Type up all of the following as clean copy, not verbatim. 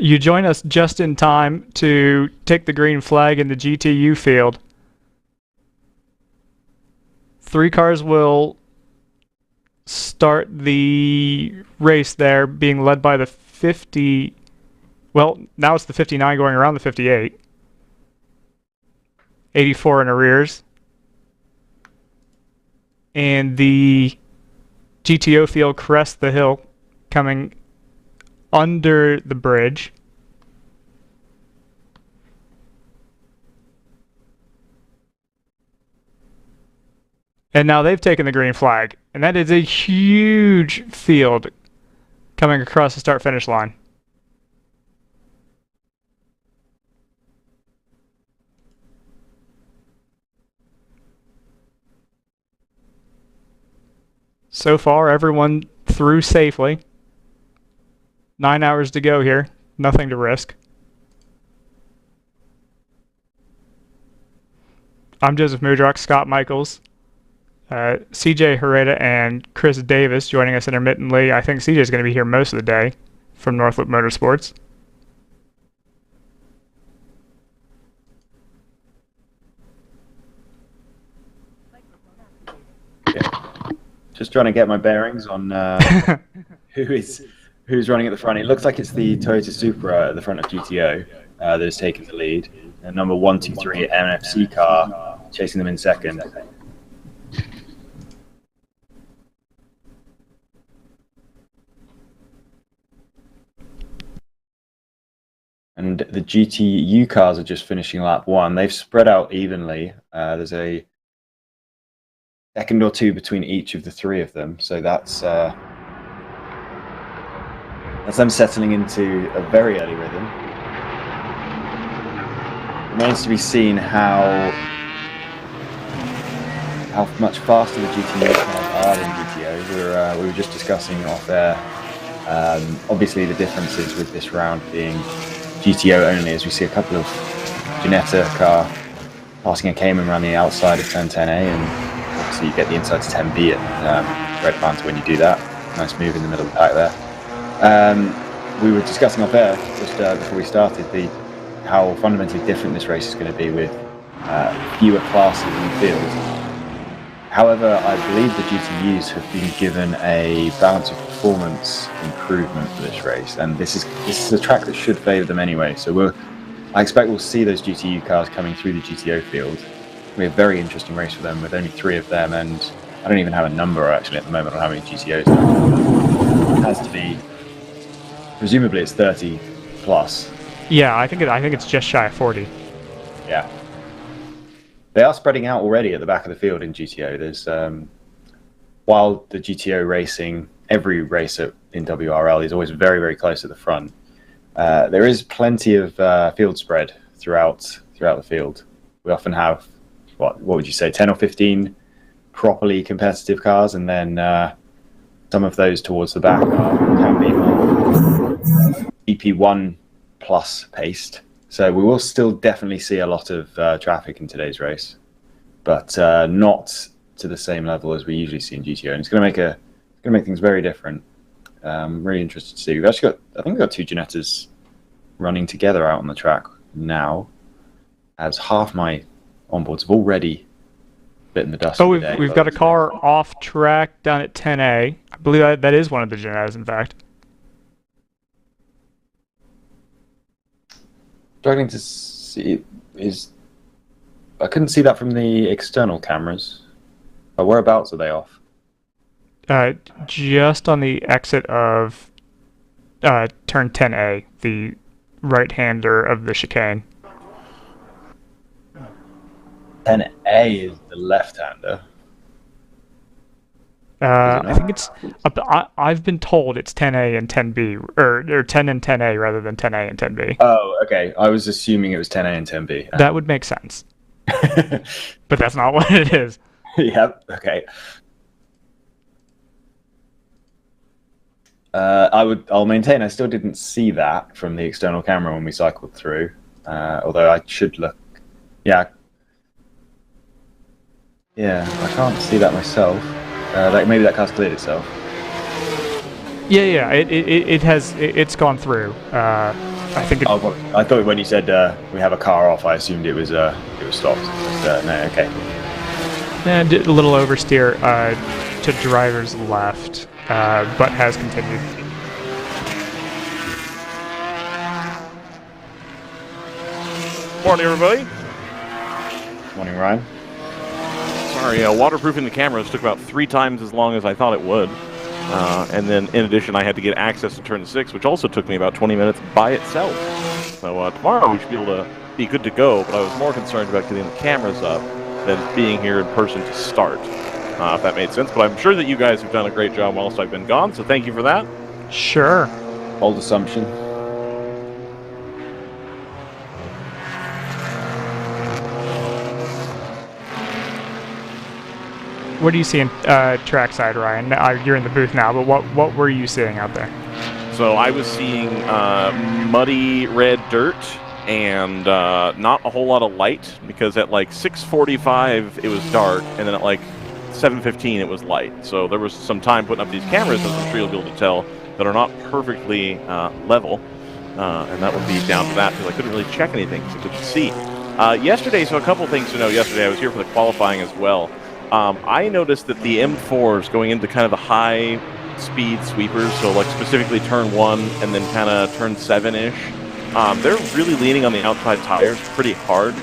You join us just in time to take the green flag in the GTU field. 3 cars will start the race there, being led by the 50. Well, now it's the 59 going around the 58. 84 in arrears. And the GTO field crests the hill, coming under the bridge. And now they've taken the green flag. And that is a huge field coming across the start-finish line. So far, everyone through safely. 9 hours to go here. Nothing to risk. I'm Joseph Mudrock, Scott Michaels, CJ Herrera, and Chris Davis joining us intermittently. I think CJ is going to be here most of the day from Northwood Motorsports. Just trying to get my bearings on who's running at the front. It looks like it's the Toyota Supra at the front of GTO that has taken the lead. And number 123 MFC car chasing them in second. And the GTU cars are just finishing lap 1. They've spread out evenly. There's a second or two between each of the 3 of them, so that's them settling into a very early rhythm. Remains to be seen how much faster the GTO cars are than GTO. We were just discussing off air. Obviously, the differences with this round being GTO only, as we see a couple of Ginetta car passing a Cayman around the outside of turn 10A, and obviously you get the inside to 10B at Red Panther when you do that. Nice move in the middle of the pack there. We were discussing off air just before we started how fundamentally different this race is going to be with fewer classes in the field. However, I believe the GTUs have been given a balance of performance improvement for this race, and this is a track that should favour them anyway. So I expect we'll see those GTU cars coming through the GTO field. We have a very interesting race for them with only 3 of them, and I don't even have a number actually at the moment on how many GTOs there are. It has to be, presumably it's 30 plus. Yeah, I think it's just shy of 40. Yeah. They are spreading out already at the back of the field in GTO. There's while the GTO racing, every race in WRL is always very, very close at the front. There is plenty of field spread throughout the field. We often have, what would you say, 10 or 15 properly competitive cars, and then some of those towards the back can be more EP1 plus paced. So we will still definitely see a lot of traffic in today's race, but not to the same level as we usually see in GTO. And it's going to make things very different. I'm really interested to see. We've actually I think we've got 2 Ginettas running together out on the track now, as half my onboards have already bitten the dust. Oh, we've got a car off track down at 10A. I believe that is one of the Ginettas, in fact. Struggling to see I couldn't see that from the external cameras. But whereabouts are they off? Just on the exit of turn 10A, the right-hander of the chicane. 10A is the left-hander. I think it's. I've been told it's 10A and 10B, or 10 and 10A rather than 10A and 10B. Oh, okay. I was assuming it was 10A and 10B. That would make sense. But that's not what it is. Yep. Okay. I'll maintain I still didn't see that from the external camera when we cycled through. Although I should look. Yeah. Yeah, I can't see that myself. Maybe that car's cleared itself. Yeah. It's gone through. I think it, I thought when you said we have a car off, I assumed it was stopped. But, no, okay. and a little oversteer to driver's left, but has continued. Morning, everybody. Morning, Ryan. Sorry, waterproofing the cameras took about 3 times as long as I thought it would. And then, in addition, I had to get access to turn 6, which also took me about 20 minutes by itself. So tomorrow we should be able to be good to go, but I was more concerned about getting the cameras up than being here in person to start, if that made sense. But I'm sure that you guys have done a great job whilst I've been gone, so thank you for that. Sure. Bold assumption. What do you see in trackside, Ryan? You're in the booth now, but what were you seeing out there? So I was seeing muddy red dirt and not a whole lot of light, because at like 6:45 it was dark, and then at like 7:15 it was light. So there was some time putting up these cameras, as I'm sure you'll be able to tell, that are not perfectly level, and that would be down to that, because I couldn't really check anything because I couldn't see. Yesterday, so a couple things to know. Yesterday I was here for the qualifying as well. I noticed that the M4s going into kind of the high speed sweepers, so like specifically turn 1 and then kind of turn 7-ish, they're really leaning on the outside tires pretty hard,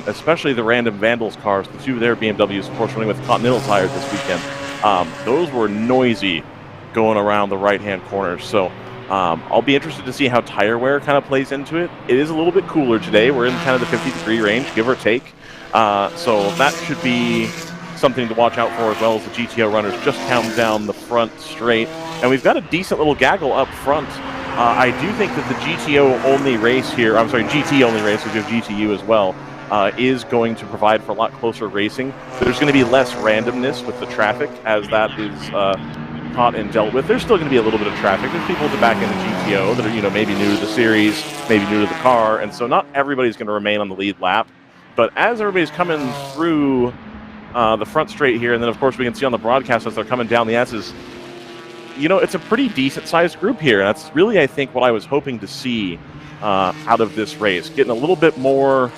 especially the random Vandals cars. The 2 of their BMWs, of course, running with Continental tires this weekend. Those were noisy going around the right-hand corners. So I'll be interested to see how tire wear kind of plays into it. It is a little bit cooler today. We're in kind of the 50-degree range, give or take. So that should be something to watch out for, as well as the GTO runners just counting down the front straight. And we've got a decent little gaggle up front. I do think that the GTO-only race here, I'm sorry, GT-only race, we have GTU as well, is going to provide for a lot closer racing. There's going to be less randomness with the traffic as that is caught and dealt with. There's still going to be a little bit of traffic. There's people at the back end of GTO that are, maybe new to the series, maybe new to the car, and so not everybody's going to remain on the lead lap. But as everybody's coming through the front straight here, and then of course we can see on the broadcast as they're coming down the S's, it's a pretty decent-sized group here. And that's really, I think, what I was hoping to see out of this race. Getting a little bit more,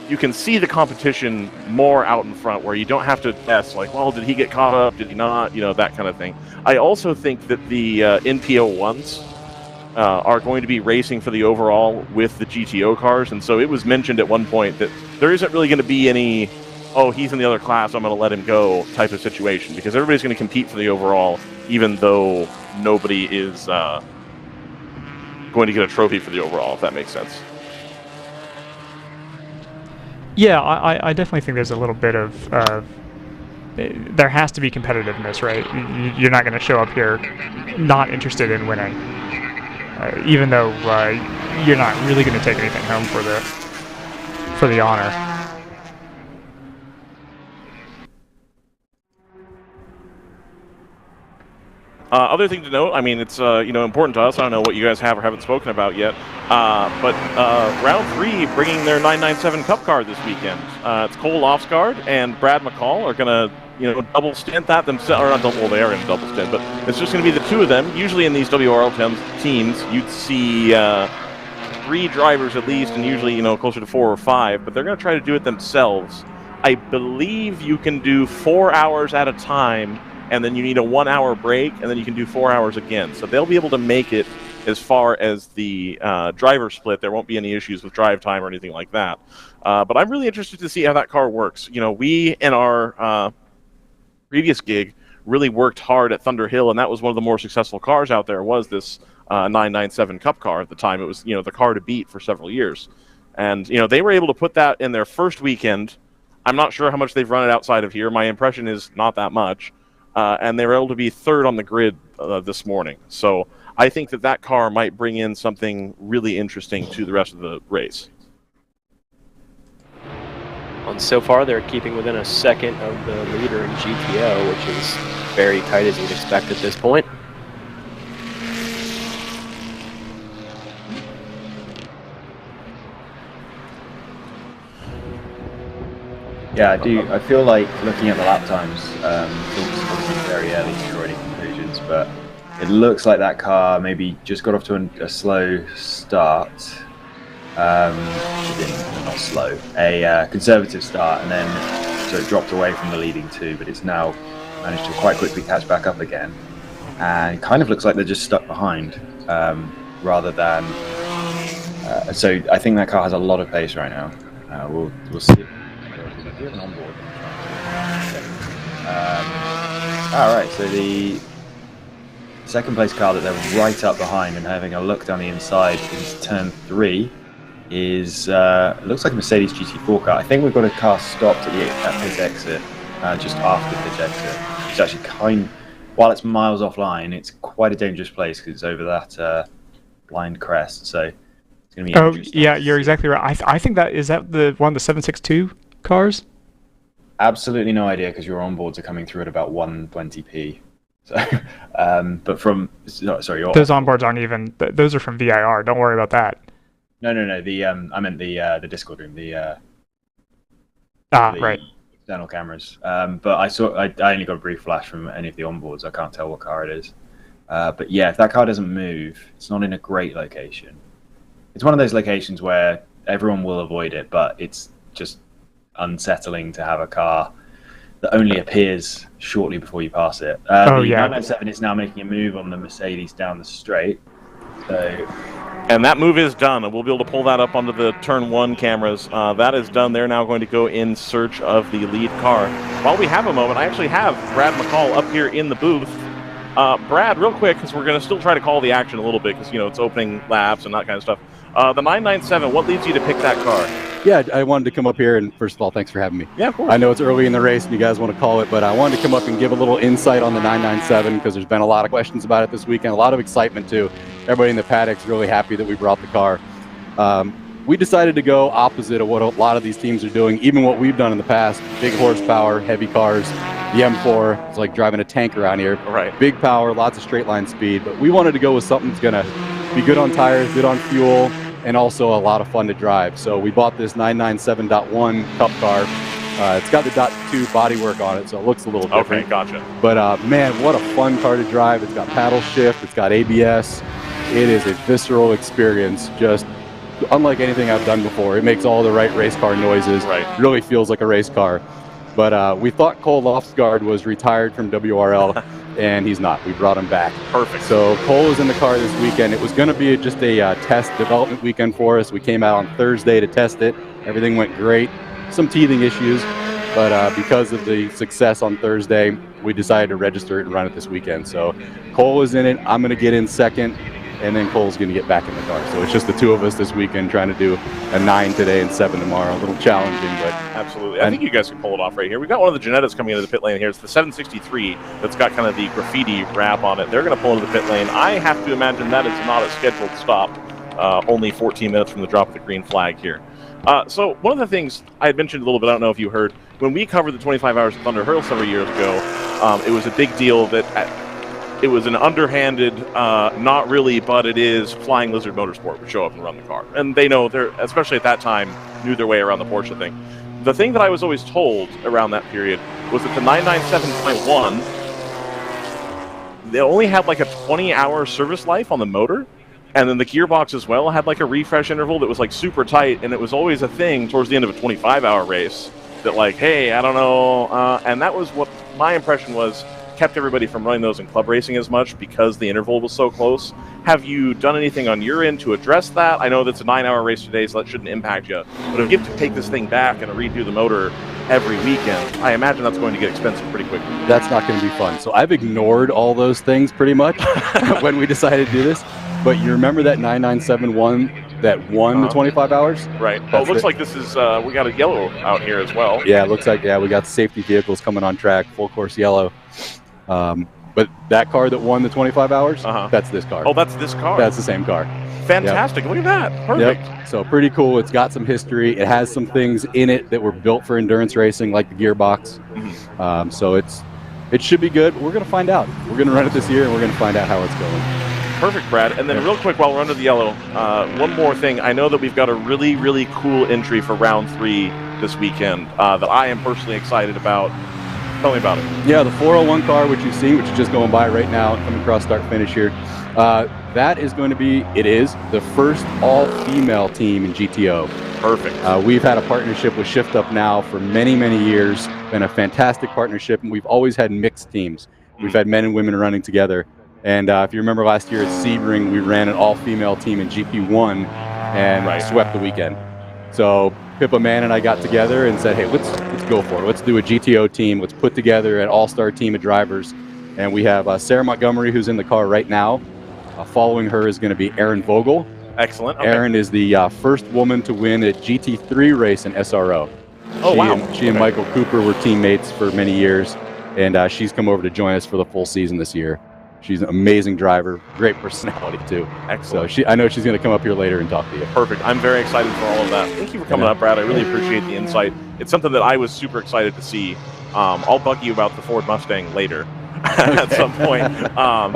you can see the competition more out in front, where you don't have to guess, like, well, did he get caught up, did he not, that kind of thing. I also think that the NPO1s are going to be racing for the overall with the GTO cars, and so it was mentioned at one point that there isn't really going to be any, oh, he's in the other class, I'm going to let him go type of situation, because everybody's going to compete for the overall, even though nobody is going to get a trophy for the overall, if that makes sense. Yeah, I definitely think there's a little bit of there has to be competitiveness, right? You're not going to show up here not interested in winning, even though you're not really going to take anything home for the honor. Other thing to note, I mean, it's important to us. I don't know what you guys have or haven't spoken about yet, but round 3 bringing their 997 Cup car this weekend. It's Cole Lofsgaard and Brad McCall are going to double stint that themselves, or not double. Well, they are in double stint, but it's just going to be the 2 of them. Usually in these WRL teams, you'd see 3 drivers at least, and usually closer to 4 or 5. But they're going to try to do it themselves. I believe you can do 4 hours at a time, and then you need a 1-hour break, and then you can do 4 hours again. So they'll be able to make it as far as the driver split. There won't be any issues with drive time or anything like that. But I'm really interested to see how that car works. We, in our previous gig, really worked hard at Thunder Hill, and that was one of the more successful cars out there, was this 997 Cup car at the time. It was, the car to beat for several years. And, they were able to put that in their first weekend. I'm not sure how much they've run it outside of here. My impression is not that much. And they were able to be 3rd on the grid this morning. So I think that car might bring in something really interesting to the rest of the race. And so far, they're keeping within a second of the leader in GTO, which is very tight as you'd expect at this point. Yeah, I do. I feel like looking at the lap times, it's obviously very early to draw any conclusions, but it looks like that car maybe just got off to a slow start. Not slow, a conservative start, and then so it dropped away from the leading two, but it's now managed to quite quickly catch back up again. And it kind of looks like they're just stuck behind, rather than. So I think that car has a lot of pace right now. We'll see. Do have an onboard. All right, so the second place car that they're right up behind and having a look down the inside into turn 3 is looks like a Mercedes GT4 car. I think we've got a car stopped at pit exit, just after pit exit. It's actually while it's miles offline, it's quite a dangerous place because it's over that blind crest. So it's going to be interesting. Yeah, you're exactly right. I think is that the one of the 762 cars? Absolutely no idea because your onboards are coming through at about 120p. So, but sorry, those onboards aren't even. Those are from VIR. Don't worry about that. No. I meant the Discord room. The right. External cameras. But I only got a brief flash from any of the onboards. I can't tell what car it is. But yeah, if that car doesn't move, it's not in a great location. It's one of those locations where everyone will avoid it, but it's just unsettling to have a car that only appears shortly before you pass it. The 997 is now making a move on the Mercedes down the straight. And that move is done, and we'll be able to pull that up onto the turn 1 cameras. That is done. They're now going to go in search of the lead car. While we have a moment, I actually have Brad McCall up here in the booth. Brad, real quick, because we're going to still try to call the action a little bit, because it's opening laps and that kind of stuff. The 997, what leads you to pick that car? Yeah, I wanted to come up here, and first of all, thanks for having me. Yeah, of course. I know it's early in the race and you guys want to call it, but I wanted to come up and give a little insight on the 997 because there's been a lot of questions about it this weekend, a lot of excitement too. Everybody in the paddock's really happy that we brought the car. We decided to go opposite of what a lot of these teams are doing, even what we've done in the past. Big horsepower, heavy cars. The M4, it's like driving a tank around here. Right. Big power, lots of straight line speed, but we wanted to go with something that's going to be good on tires, good on fuel, and also a lot of fun to drive. So we bought this 997.1 Cup car. It's got the .2 bodywork on it, so it looks a little different. Okay, gotcha. But man, what a fun car to drive. It's got paddle shift, it's got ABS. It is a visceral experience, just unlike anything I've done before. It makes all the right race car noises. Right. Really feels like a race car. But we thought Cole Lofsgaard was retired from WRL, and he's not. We brought him back. Perfect. So Cole is in the car this weekend. It was going to be just a test development weekend for us. We came out on Thursday to test it. Everything went great. Some teething issues, but because of the success on Thursday, we decided to register it and run it this weekend. So Cole is in it. I'm going to get in second, and then Cole's going to get back in the car. So it's just the two of us this weekend trying to do a 9 today and 7 tomorrow. A little challenging, but absolutely. I think you guys can pull it off right here. We've got one of the Genettas coming into the pit lane here. It's the 763 that's got kind of the graffiti wrap on it. They're going to pull into the pit lane. I have to imagine that is not a scheduled stop. Only 14 minutes from the drop of the green flag here. So one of the things I had mentioned a little bit, I don't know if you heard, when we covered the 25 Hours of Thunder Hurl several years ago, it was a big deal that it was an underhanded, not really, but it is, Flying Lizard Motorsport would show up and run the car. And they know, especially at that time, knew their way around the Porsche thing. The thing that I was always told around that period was that the 997.1, they only had like a 20-hour service life on the motor. And then the gearbox as well had like a refresh interval that was like super tight. And it was always a thing towards the end of a 25-hour race that like, hey, I don't know. And that was what my impression was, kept everybody from running those in club racing as much because the interval was so close. Have you done anything on your end to address that? I know that's a 9-hour race today, so that shouldn't impact you. But if you have to take this thing back and redo the motor every weekend, I imagine that's going to get expensive pretty quickly. That's not going to be fun. So I've ignored all those things pretty much when we decided to do this. But you remember that 997.1 that won the 25 hours? Right. Oh, it looks like this is, we got a yellow out here as well. Yeah, it looks like, we got safety vehicles coming on track, full course yellow. But that car that won the 25 hours, that's this car. Oh, that's this car? That's the same car. Fantastic. Yep. Look at that. Perfect. Yep. So pretty cool. It's got some history. It has some things in it that were built for endurance racing, like the gearbox. Mm-hmm. So it should be good. We're going to find out. We're going to run it this year, and we're going to find out how it's going. Perfect, Brad. And then real quick, while we're under the yellow, one more thing. I know that we've got a really, really cool entry for round 3 this weekend that I am personally excited about. Tell me about it. Yeah, the 401 car, which you've seen, which is just going by right now, coming across start finish here. That is going to be, it is, the first all-female team in GTO. Perfect. We've had a partnership with Shift Up Now for many, many years. Been a fantastic partnership, and we've always had mixed teams. We've had men and women running together. And if you remember last year at Sebring, we ran an all-female team in GP1 and swept the weekend. So Pippa Mann and I got together and said, hey, let's go for it. Let's do a GTO team. Let's put together an all-star team of drivers. And we have Sarah Montgomery, who's in the car right now. Following her is going to be Erin Vogel. Excellent. Okay. Erin is the first woman to win a GT3 race in SRO. Oh, wow. She and Michael Cooper were teammates for many years, and she's come over to join us for the full season this year. She's an amazing driver, great personality too. Excellent. So I know she's going to come up here later and talk to you. Perfect. I'm very excited for all of that. Thank you for coming up, Brad. I really appreciate the insight. It's something that I was super excited to see. I'll bug you about the Ford Mustang later. At some point.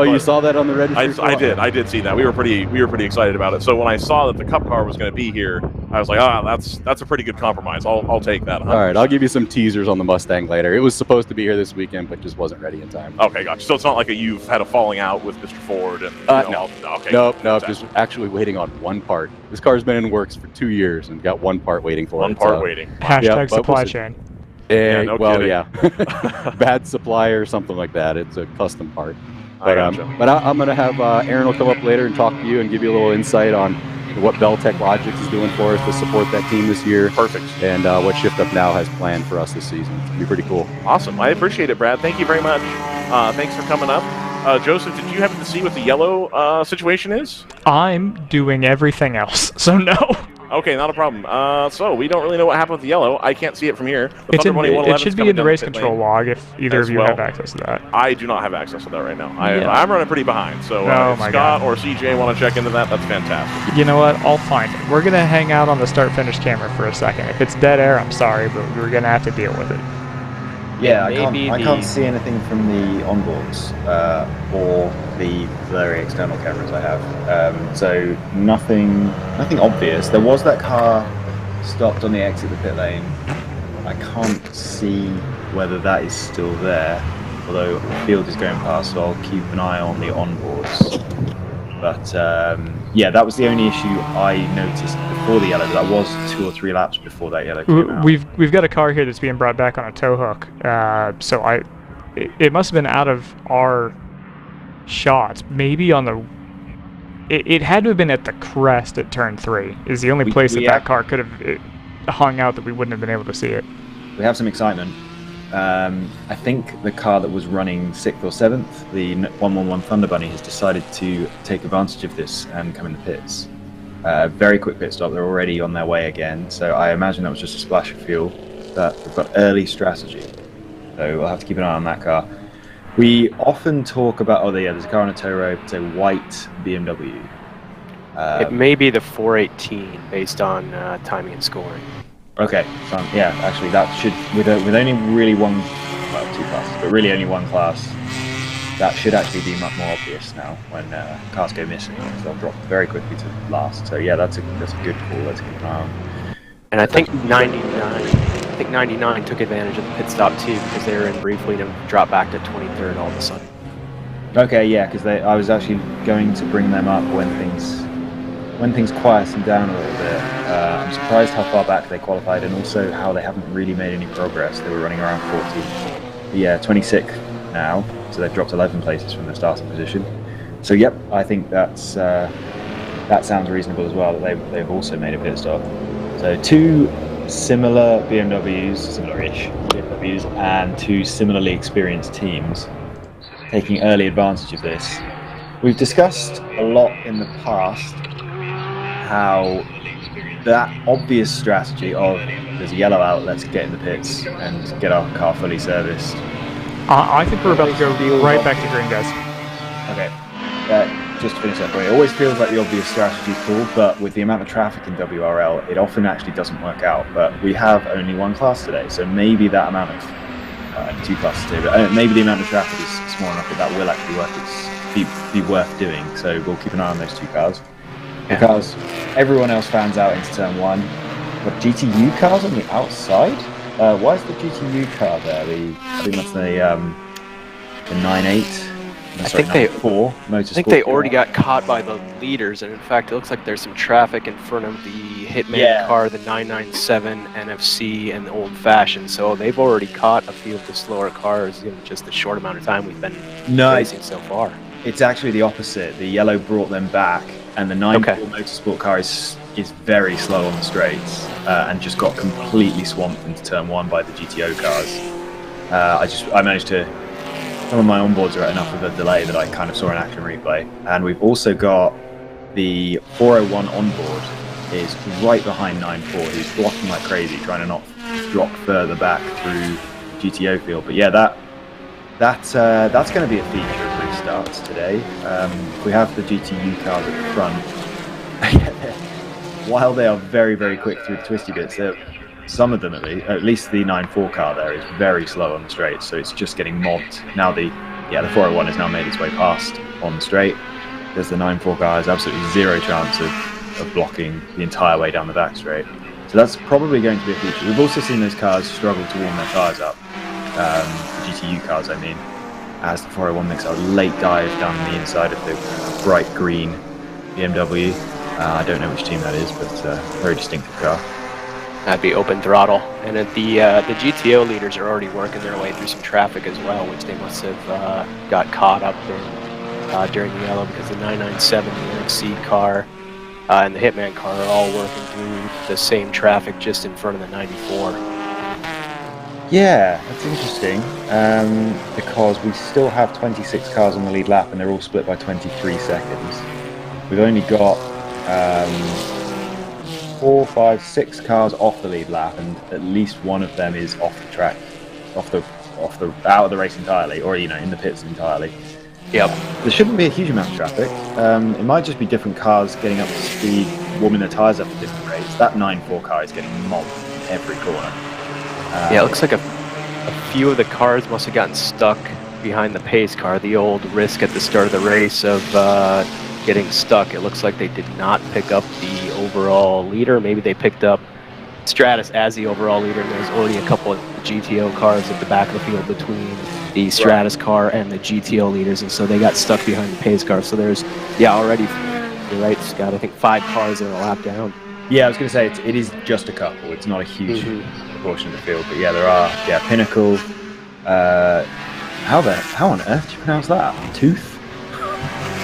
You saw that on the registry? I did see that. We were pretty excited about it. So when I saw that the Cup car was going to be here, I was like, that's a pretty good compromise. I'll take that. 100%. All right, I'll give you some teasers on the Mustang later. It was supposed to be here this weekend, but just wasn't ready in time. Okay, gotcha. So it's not like you've had a falling out with Mr. Ford and no. Okay. Nope. Just actually waiting on one part. This car's been in works for 2 years and got one part waiting for it. One part waiting. Hashtag supply chain. No kidding. Bad supplier or something like that. It's a custom part. But I'm going to have Aaron will come up later and talk to you and give you a little insight on what Bell Technologics is doing for us to support that team this year. Perfect. And what Shift Up Now has planned for us this season. It'll be pretty cool. Awesome. I appreciate it, Brad. Thank you very much. Thanks for coming up. Joseph, did you happen to see what the yellow situation is? I'm doing everything else, so no. Okay, not a problem. So we don't really know what happened with the yellow. I can't see it from here. It should be in the race control log if either of you have access to that. I do not have access to that right now. I'm running pretty behind. So if Scott or CJ want to check into that, that's fantastic. You know what? I'll find it. We're going to hang out on the start-finish camera for a second. If it's dead air, I'm sorry, but we're going to have to deal with it. Yeah, I can't see anything from the onboards or the blurry external cameras I have. So nothing obvious. There was that car stopped on the exit of the pit lane. I can't see whether that is still there, although the field is going past, so I'll keep an eye on the onboards. But yeah, that was the only issue I noticed before the yellow. That was 2 or 3 laps before that yellow came out. We've got a car here that's being brought back on a tow hook. So it must have been out of our shots. Maybe on the. It had to have been at the crest at turn 3. Is the only place that car could have hung out that we wouldn't have been able to see it. We have some excitement. I think the car that was running 6th or 7th, the 111 Thunder Bunny, has decided to take advantage of this and come in the pits. Very quick pit stop. They're already on their way again, so I imagine that was just a splash of fuel. But we've got early strategy, so we'll have to keep an eye on that car. We often talk about, there's a car on a tow rope. It's a white BMW. It may be the 418 based on timing and scoring. Okay, so yeah, actually that should, with only really one, 2 classes, but really only one class, that should actually be much more obvious now when cars go missing, because they'll drop very quickly to last. So yeah, that's a good call. Let's keep an eye on. And I think 99 took advantage of the pit stop too, because they were in briefly to drop back to 23rd all of a sudden. Okay, yeah, because I was actually going to bring them up when things quietened down a little bit. I'm surprised how far back they qualified, and also how they haven't really made any progress. They were running around 40. Yeah, 26th now, so they've dropped 11 places from their starting position. So yep, I think that sounds reasonable as well, that they've also made a pit stop. So 2 similar BMWs, similar-ish BMWs, and 2 similarly experienced teams taking early advantage of this. We've discussed a lot in the past how that obvious strategy of there's a yellow out, let's get in the pits and get our car fully serviced. I think we're about to go right back to green, guys. Okay, just to finish that point, it always feels like the obvious strategy is cool, but with the amount of traffic in WRL, it often actually doesn't work out. But we have only 1 class today, so maybe that amount of 2 classes today, but maybe the amount of traffic is small enough that will actually be worth doing. So we'll keep an eye on those 2 cars. Because everyone else fans out into turn 1. But GTU cars on the outside? Why is the GTU car there? I think that's the 9.8. I think they Motorsport already car. got caught by the leaders, and in fact, it looks like there's some traffic in front of the Hitman Yeah. car, the 997 NFC, and the Old Fashioned. So they've already caught a few of the slower cars in just the short amount of time we've been racing so far. It's actually the opposite. The yellow brought them back, and the 9.4 Motorsport car is very slow on the straights, and just got completely swamped into turn 1 by the GTO cars. I managed to. Some of my onboards are at enough of a delay that I kind of saw an action replay. And we've also got the 401 onboard is right behind 9.4, who's blocking like crazy, trying to not drop further back through GTO field. But yeah, that's going to be a feature of restarts today. We have the GTU cars at the front. While they are very, very quick through the twisty bits, some of them at least the 9.4 car there is very slow on the straight, so it's just getting mobbed. Now the 401 has now made its way past on the straight. There's the 9.4 car has absolutely zero chance of blocking the entire way down the back straight. So that's probably going to be a feature. We've also seen those cars struggle to warm their tyres up. The GTU cars, I mean, as the 401 makes a late dive down the inside of the bright green BMW. I don't know which team that is, but very distinctive car. That'd be open throttle. And the GTO leaders are already working their way through some traffic as well, which they must have got caught up in during the yellow, because the 997, the NFC car, and the Hitman car are all working through the same traffic just in front of the 94. Yeah, that's interesting, because we still have 26 cars on the lead lap and they're all split by 23 seconds. We've only got 4, 5, 6 cars off the lead lap, and at least one of them is off the track, out of the race entirely, or in the pits entirely. Yep. There shouldn't be a huge amount of traffic. It might just be different cars getting up to speed, warming their tyres up at different rates. That 9.4 car is getting mobbed in every corner. Yeah, it looks like a few of the cars must have gotten stuck behind the pace car. The old risk at the start of the race of getting stuck. It looks like they did not pick up the overall leader. Maybe they picked up Stratus as the overall leader, and there's already a couple of GTO cars at the back of the field between the Stratus car and the GTO leaders, and so they got stuck behind the pace car. So there's, already, you're right, Scott, I think 5 cars that are a lap down. Yeah, I was going to say, it is just a couple. It's not a huge proportion of the field, but yeah, there are, Pinnacle, how on earth do you pronounce that? Tooth?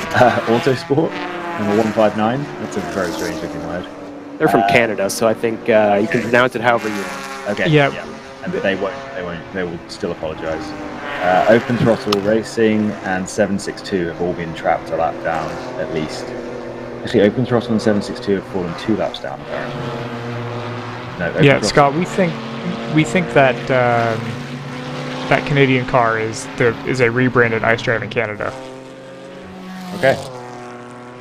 Autosport, number 159. That's a very strange looking word. They're from Canada, so I think you can pronounce it however you want. Okay. Yeah. And they will still apologise. Open Throttle Racing and 762 have all been trapped a lap down at least. Actually, Open Throttle and 762 have fallen 2 laps down apparently. No, Open Throttle. Scott, we think that that Canadian car is a rebranded Ice Drive in Canada. Okay.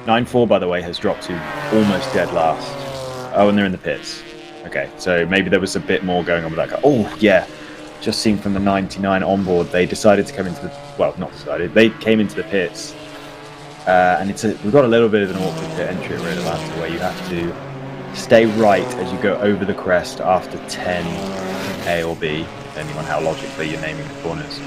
9.4, by the way, has dropped to almost dead last. Oh, and they're in the pits. Okay, so maybe there was a bit more going on with that car. Oh, yeah. Just seen from the 99 onboard, they decided to come into the... Well, not decided. They came into the pits. And we've got a little bit of an awkward pit entry at Road Atlanta where you have to stay right as you go over the crest after 10 A or B, depending on how logically you're naming the corners.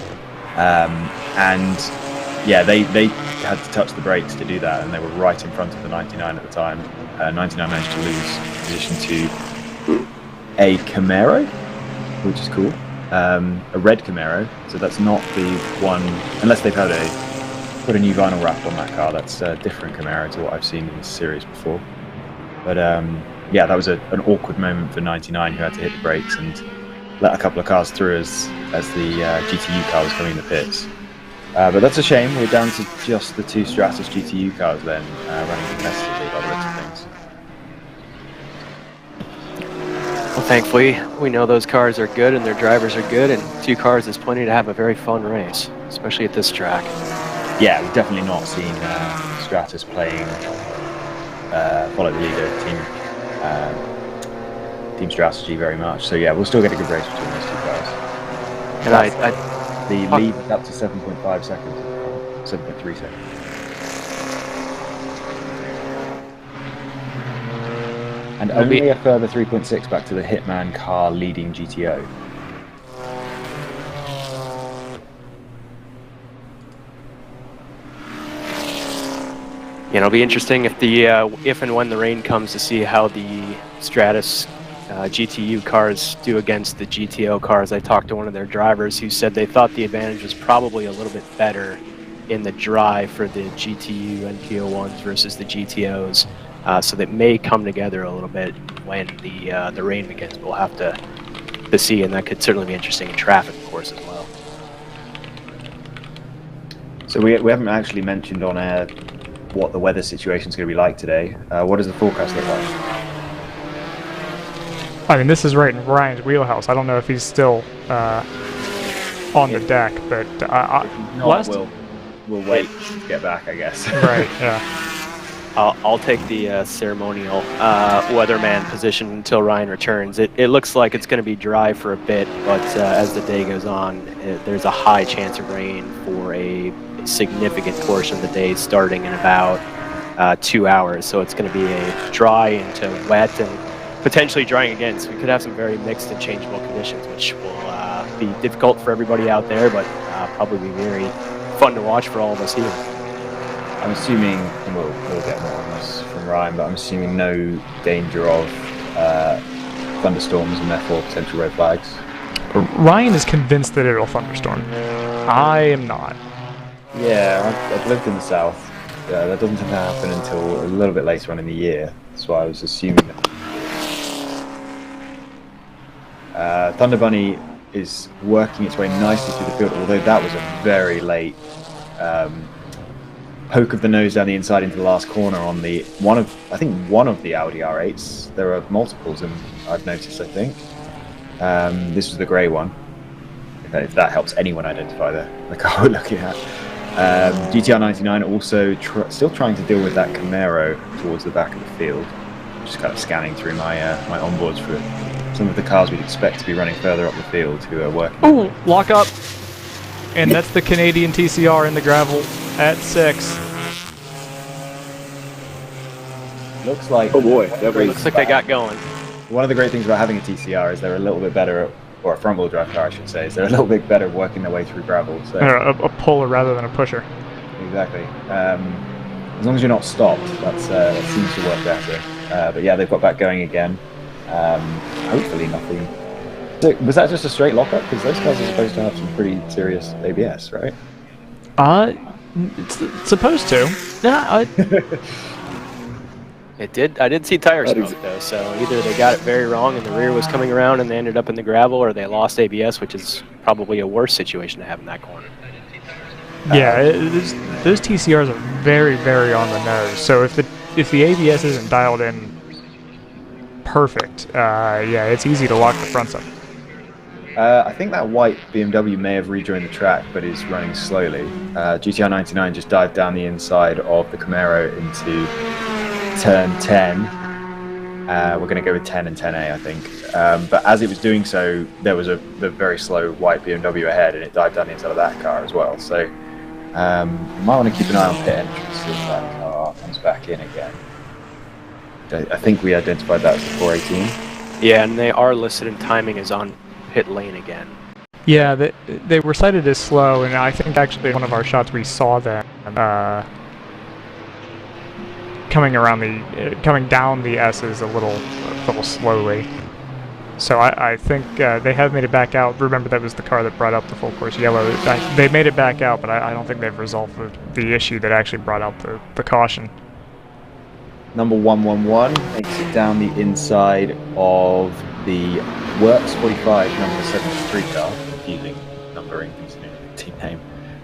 They had to touch the brakes to do that, and they were right in front of the 99 at the time. 99 managed to lose position to a Camaro, which is cool. A red Camaro, so that's not the one, unless they've put a new vinyl wrap on that car. That's a different Camaro to what I've seen in this series before. But that was an awkward moment for 99, who had to hit the brakes and let a couple of cars through as the GTU car was coming in the pits. But that's a shame. We're down to just the 2 Stratus GTU cars then, running competitively by the looks of things. Well, thankfully, we know those cars are good and their drivers are good, and 2 cars is plenty to have a very fun race, especially at this track. Yeah, we've definitely not seen Stratus playing follow the leader team strategy very much. So yeah, we'll still get a good race between those 2 cars. And the lead is up to 7.5 seconds, 7.3 seconds. And only a further 3.6 back to the Hitman car leading GTO. It'll be interesting if and when the rain comes to see how the Stratus GTU cars do against the GTO cars. I talked to one of their drivers who said they thought the advantage was probably a little bit better in the dry for the GTU NPO1s versus the GTOs. So that may come together a little bit when the rain begins. We'll have to see, and that could certainly be interesting in traffic, of course, as well. So we haven't actually mentioned on air what the weather situation is going to be like today. What does the forecast look like? I mean, this is right in Ryan's wheelhouse. I don't know if he's still on the deck, but We'll wait to get back, I guess. Right, yeah. I'll take the ceremonial weatherman position until Ryan returns. It looks like it's going to be dry for a bit, but as the day goes on, there's a high chance of rain for a significant portion of the day, starting in about 2 hours. So it's going to be a dry into wet and potentially drying again. So we could have some very mixed and changeable conditions, which will be difficult for everybody out there, but probably be very fun to watch for all of us here. I'm assuming, and we'll get more on this from Ryan, but I'm assuming no danger of thunderstorms and therefore potential red flags. Ryan is convinced that it'll thunderstorm. I am not. Yeah, I've lived in the south. That doesn't tend to happen until a little bit later on in the year. That's why I was assuming that. Thunder Bunny is working its way nicely through the field, although that was a very late poke of the nose down the inside into the last corner on one of the Audi R8s. There are multiples, and I've noticed. I think this was the grey one. If that helps anyone identify the car we're looking at. GTR 99 also still trying to deal with that Camaro towards the back of the field. Just kind of scanning through my onboards for some of the cars we'd expect to be running further up the field who are working. Ooh, lock up. And that's the Canadian TCR in the gravel at 6. Looks like... Oh boy, looks like they got going. One of the great things about having a TCR is they're a little bit better, or a front-wheel drive car I should say, is they're a little bit better working their way through gravel. So. A puller rather than a pusher. Exactly. As long as you're not stopped, that seems to work better. But yeah, they've got back going again. Hopefully nothing... So, was that just a straight lockup? Because those cars are supposed to have some pretty serious ABS, right? It's supposed to. Yeah, It did. I did see tire smoke though, so either they got it very wrong and the rear was coming around and they ended up in the gravel, or they lost ABS, which is probably a worse situation to have in that corner. Yeah, those TCRs are very, very on the nose. So if the ABS isn't dialed in perfect, yeah, it's easy to lock the fronts up. I think that white BMW may have rejoined the track, but is running slowly. GTR 99 just dived down the inside of the Camaro into turn 10. We're going to go with 10 and 10A, I think. But as it was doing so, there was the very slow white BMW ahead, and it dived down the inside of that car as well. So you might want to keep an eye on pit entrance if that car comes back in again. I think we identified that as the 418. Yeah, and they are listed in timing as on pit lane again. Yeah, they were cited as slow, and I think actually one of our shots we saw them coming down the S's a little slowly. So I think they have made it back out. Remember, that was the car that brought up the full course yellow. They made it back out, but I don't think they've resolved the issue that actually brought out the caution. Number 111 makes it down the inside of the Works 45 number 73 car. Confusing numbering considering the team name.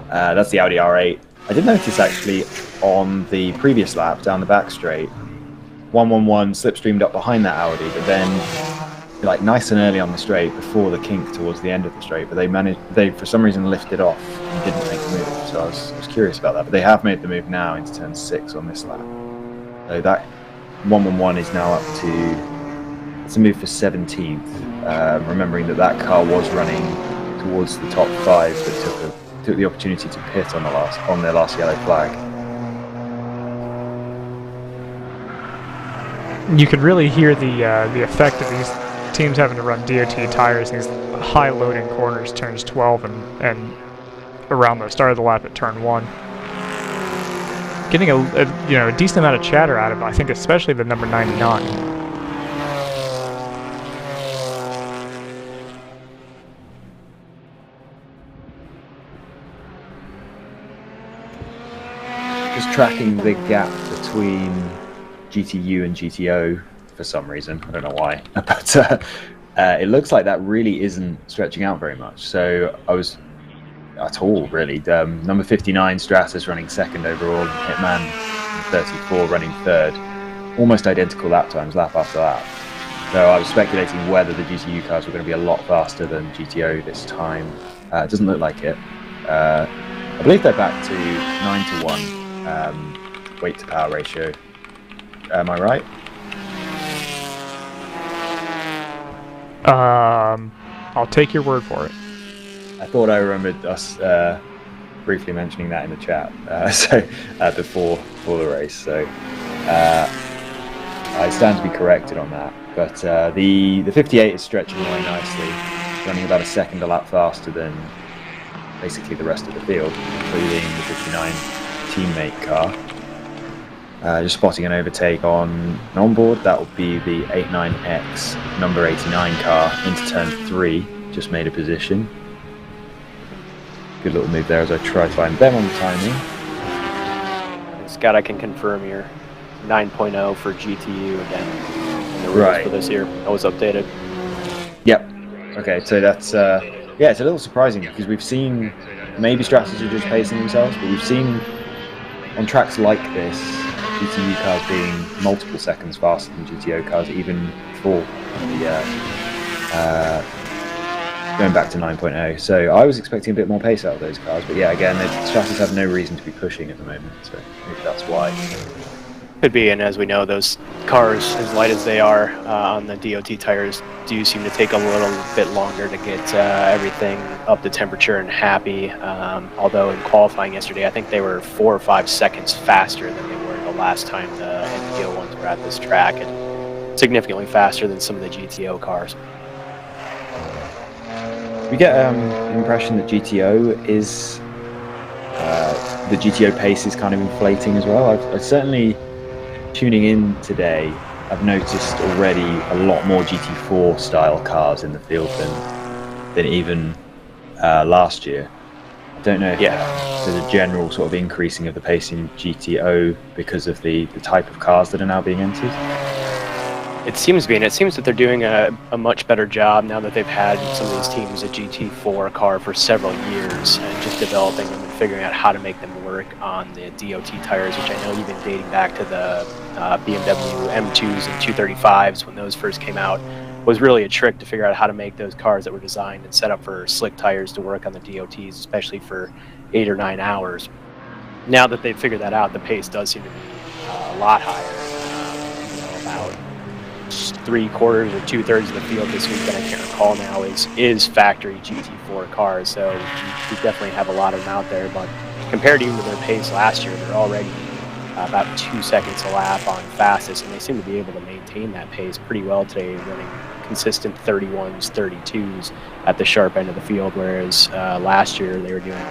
That's the Audi R8. I did notice actually on the previous lap down the back straight, 111 slipstreamed up behind that Audi, but then like nice and early on the straight before the kink towards the end of the straight, but they for some reason lifted off and didn't make the move. So I was curious about that, but they have made the move now into turn 6 on this lap. So that 111 is now up to, it's a move for 17th. Remembering that car was running towards the top 5, but took the opportunity to pit on their last yellow flag. You could really hear the effect of these teams having to run DOT tires in these high loading corners, turns 12 and around the start of the lap at turn 1. getting a decent amount of chatter out of, I think, especially the number 99. Just tracking the gap between GTU and GTO for some reason. I don't know why, but it looks like that really isn't stretching out very much. So I was at all really. Number 59 Stratus running second overall, Hitman 34 running third, almost identical lap times lap after lap. So I was speculating whether the GTU cars were going to be a lot faster than GTO this time. It doesn't look like it. I believe they're back to 9-1 weight to power ratio. Am I right? I'll take your word for it. I thought I remembered us briefly mentioning that in the chat before the race. So I stand to be corrected on that. But the 58 is stretching away nicely, running about a second a lap faster than basically the rest of the field, including the 59 teammate car. Just spotting an overtake on onboard. That will be the 89X number 89 car into turn 3. Just made a position. Good little move there as I try to find them on the timing. Scott, I can confirm here. 9.0 for GTU again. In the rules Right. for this year. That was updated. Yep. Okay, so that's yeah, it's a little surprising because we've seen maybe Stratus are just pacing themselves, but we've seen on tracks like this GTU cars being multiple seconds faster than GTO cars, even before the going back to 9.0. So I was expecting a bit more pace out of those cars, but yeah, again, Stratus have no reason to be pushing at the moment, so maybe that's why. Could be, and as we know, those cars, as light as they are on the DOT tires, do seem to take a little bit longer to get everything up to temperature and happy. Although in qualifying yesterday, I think they were 4 or 5 seconds faster than they were the last time the NPO ones were at this track, and significantly faster than some of the GTO cars. We get the impression that GTO is the GTO pace is kind of inflating as well. I've certainly, tuning in today, I've noticed already a lot more GT4 style cars in the field than even last year. I don't know if there's a general sort of increasing of the pace in GTO because of the type of cars that are now being entered. It seems to be, and it seems that they're doing a much better job now that they've had some of these teams a GT4 car for several years and just developing them and figuring out how to make them work on the DOT tires, which I know even dating back to the BMW M2s and 235s when those first came out was really a trick to figure out how to make those cars that were designed and set up for slick tires to work on the DOTs, especially for 8 or 9 hours. Now that they've figured that out, the pace does seem to be a lot higher. About 3/4 or 2/3 of the field this weekend, I can't recall now, is factory GT4 cars. So we definitely have a lot of them out there. But compared even to their pace last year, they're already about 2 seconds a lap on fastest, and they seem to be able to maintain that pace pretty well today, running consistent 31s, 32s at the sharp end of the field, whereas last year they were doing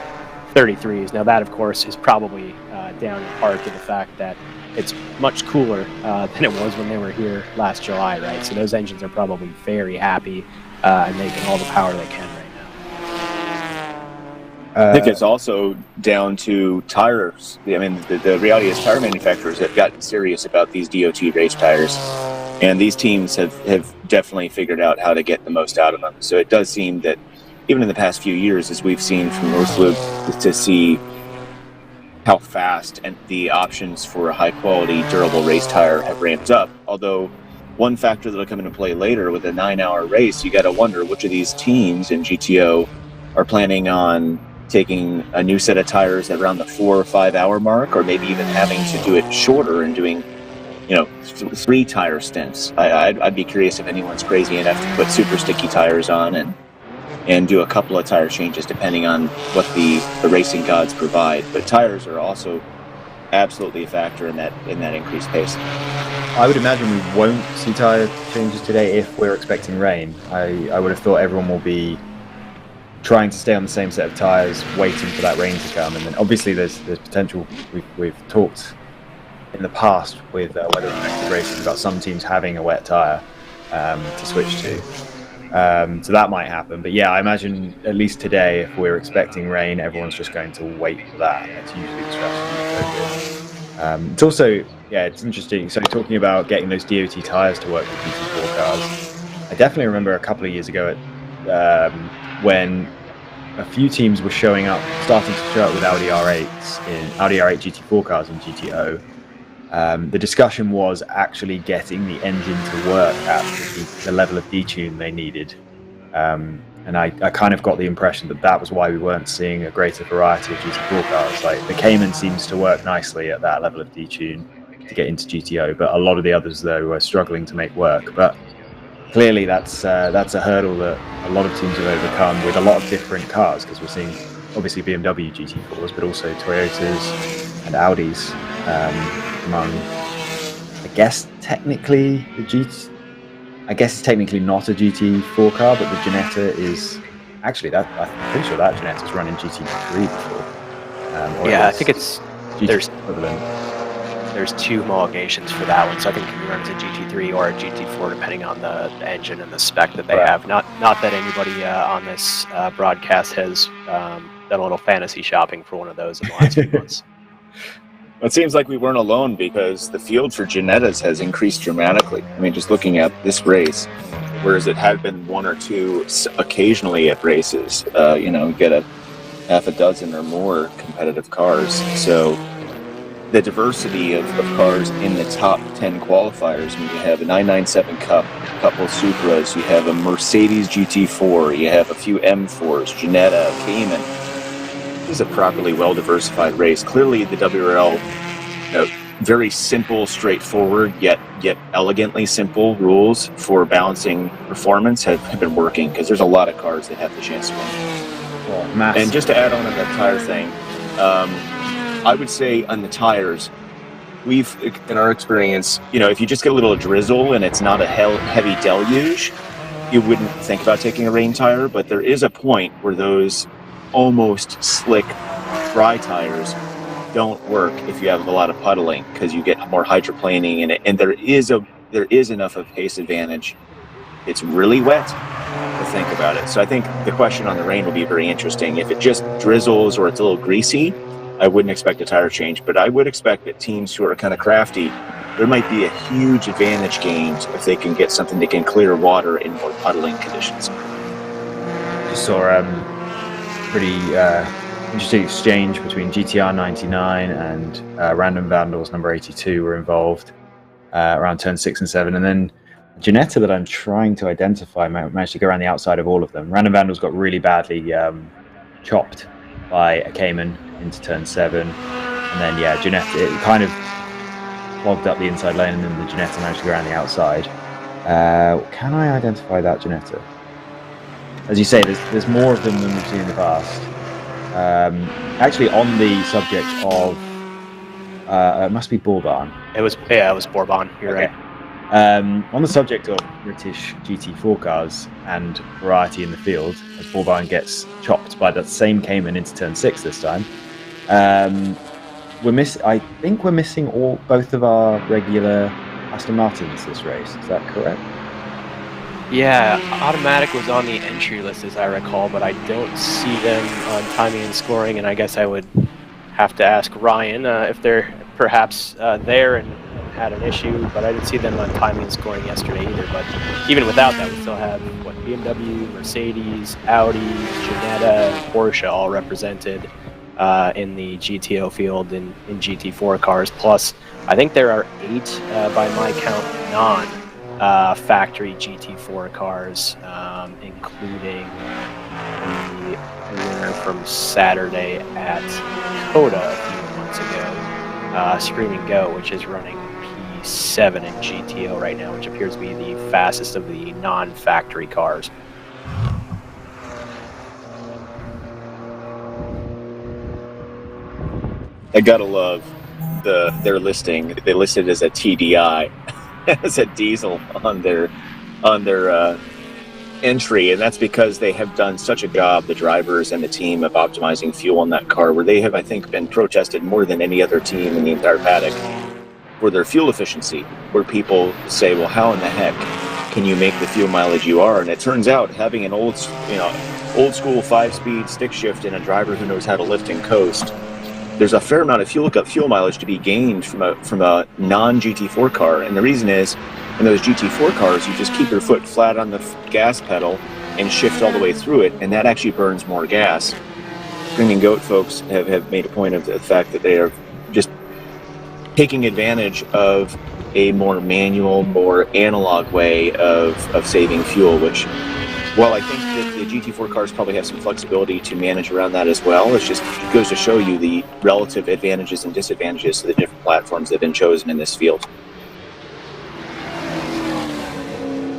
33s. Now that, of course, is probably down in part to the fact that it's much cooler than it was when they were here last July, right? So those engines are probably very happy and making all the power they can right now. I think it's also down to tires. I mean, the reality is tire manufacturers have gotten serious about these DOT race tires, and these teams have definitely figured out how to get the most out of them. So it does seem that even in the past few years, as we've seen from Northwood, to see how fast and the options for a high-quality, durable race tire have ramped up. Although one factor that will come into play later with a 9-hour race, you got to wonder which of these teams in GTO are planning on taking a new set of tires at around the 4 or 5 hour mark, or maybe even having to do it shorter and doing, 3 tire stints. I'd be curious if anyone's crazy enough to put super sticky tires on and do a couple of tire changes depending on what the racing gods provide. But tires are also absolutely a factor in that increased pace. I would imagine we won't see tyre changes today if we're expecting rain. I would have thought everyone will be trying to stay on the same set of tires, waiting for that rain to come. And then obviously there's potential. We've talked in the past with weather affected races about some teams having a wet tire to switch to. So that might happen. But yeah, I imagine at least today, if we're expecting rain, everyone's just going to wait for that. That's usually the strategy. It's also, it's interesting. So talking about getting those DOT tires to work with GT4 cars, I definitely remember a couple of years ago when a few teams were starting to show up with Audi R8s in Audi R8 GT4 cars in GTO. The discussion was actually getting the engine to work at the level of detune they needed. And I kind of got the impression that was why we weren't seeing a greater variety of GT4 cars. Like the Cayman seems to work nicely at that level of detune to get into GTO, but a lot of the others though are struggling to make work. But clearly that's a hurdle that a lot of teams have overcome with a lot of different cars, because we're seeing obviously BMW GT4s, but also Toyotas and Audis among, I guess technically it's technically not a GT4 car, but the Ginetta is actually I'm pretty sure that Ginetta's run in GT3 before. I think it's there's equivalent. There's two homologations for that one, so I think it can be run as a GT3 or a GT4 depending on the engine and the spec that they have. Not that anybody on this broadcast has done a little fantasy shopping for one of those in the last few months. It seems like we weren't alone, because the field for Ginettas has increased dramatically. I mean, just looking at this race, whereas it had been one or two occasionally at races, you get a half a dozen or more competitive cars. So the diversity of cars in the top 10 qualifiers, I mean, you have a 997 Cup, a couple Supras, you have a Mercedes GT4, you have a few M4s, Ginetta, Cayman. This is a properly well-diversified race. Clearly, the WRL, very simple, straightforward, yet elegantly simple rules for balancing performance have been working, because there's a lot of cars that have the chance to win. And just to add on to that tire thing, I would say on the tires, we've, in our experience, if you just get a little drizzle and it's not a heavy deluge, you wouldn't think about taking a rain tire. But there is a point where those almost slick dry tires don't work if you have a lot of puddling, because you get more hydroplaning in it, and there is enough of pace advantage. It's really wet to think about it. So I think the question on the rain will be very interesting. If it just drizzles or it's a little greasy, I wouldn't expect a tire change, but I would expect that teams who are kind of crafty, there might be a huge advantage gained if they can get something that can clear water in more puddling conditions. Just saw pretty interesting exchange between GTR 99 and Random Vandals number 82 were involved around turn 6 and 7, and then Ginetta that I'm trying to identify managed to go around the outside of all of them. Random Vandals got really badly chopped by a Cayman into turn 7, and then Ginetta, it kind of clogged up the inside lane, and then the Ginetta managed to go around the outside. Can I identify that Ginetta? As you say, there's more of them than we've seen in the past. Actually, on the subject of it must be Bourbon. It was Bourbon. You're right. On the subject of British GT4 cars and variety in the field, as Bourbon gets chopped by that same Cayman into turn 6 this time, I think we're missing both of our regular Aston Martins this race. Is that correct? Yeah, Automatic was on the entry list as I recall, but I don't see them on timing and scoring, and I guess I would have to ask Ryan if they're perhaps there and had an issue, but I didn't see them on timing and scoring yesterday either. But even without that, we still have BMW, Mercedes, Audi, Ginetta, and Porsche all represented in the GTO field in GT4 cars. Plus, I think there are 8 by my count factory GT4 cars, including the winner from Saturday at Coda a few months ago, Screaming Go, which is running P7 in GTO right now, which appears to be the fastest of the non-factory cars. I gotta love their listing. They listed as a TDI. As a diesel on their entry, and that's because they have done such a job, the drivers and the team, of optimizing fuel in that car, where they have, I think, been protested more than any other team in the entire paddock for their fuel efficiency, where people say, well, how in the heck can you make the fuel mileage you are? And it turns out having an old school 5-speed stick shift and a driver who knows how to lift and coast, there's a fair amount of fuel mileage to be gained from a non-GT4 car. And the reason is, in those GT4 cars, you just keep your foot flat on the gas pedal and shift all the way through it, and that actually burns more gas. Screaming Goat folks have made a point of the fact that they are just taking advantage of a more manual, more analog way of saving fuel, which, while I think that the GT4 cars probably have some flexibility to manage around that as well, it goes to show you the relative advantages and disadvantages to the different platforms that have been chosen in this field.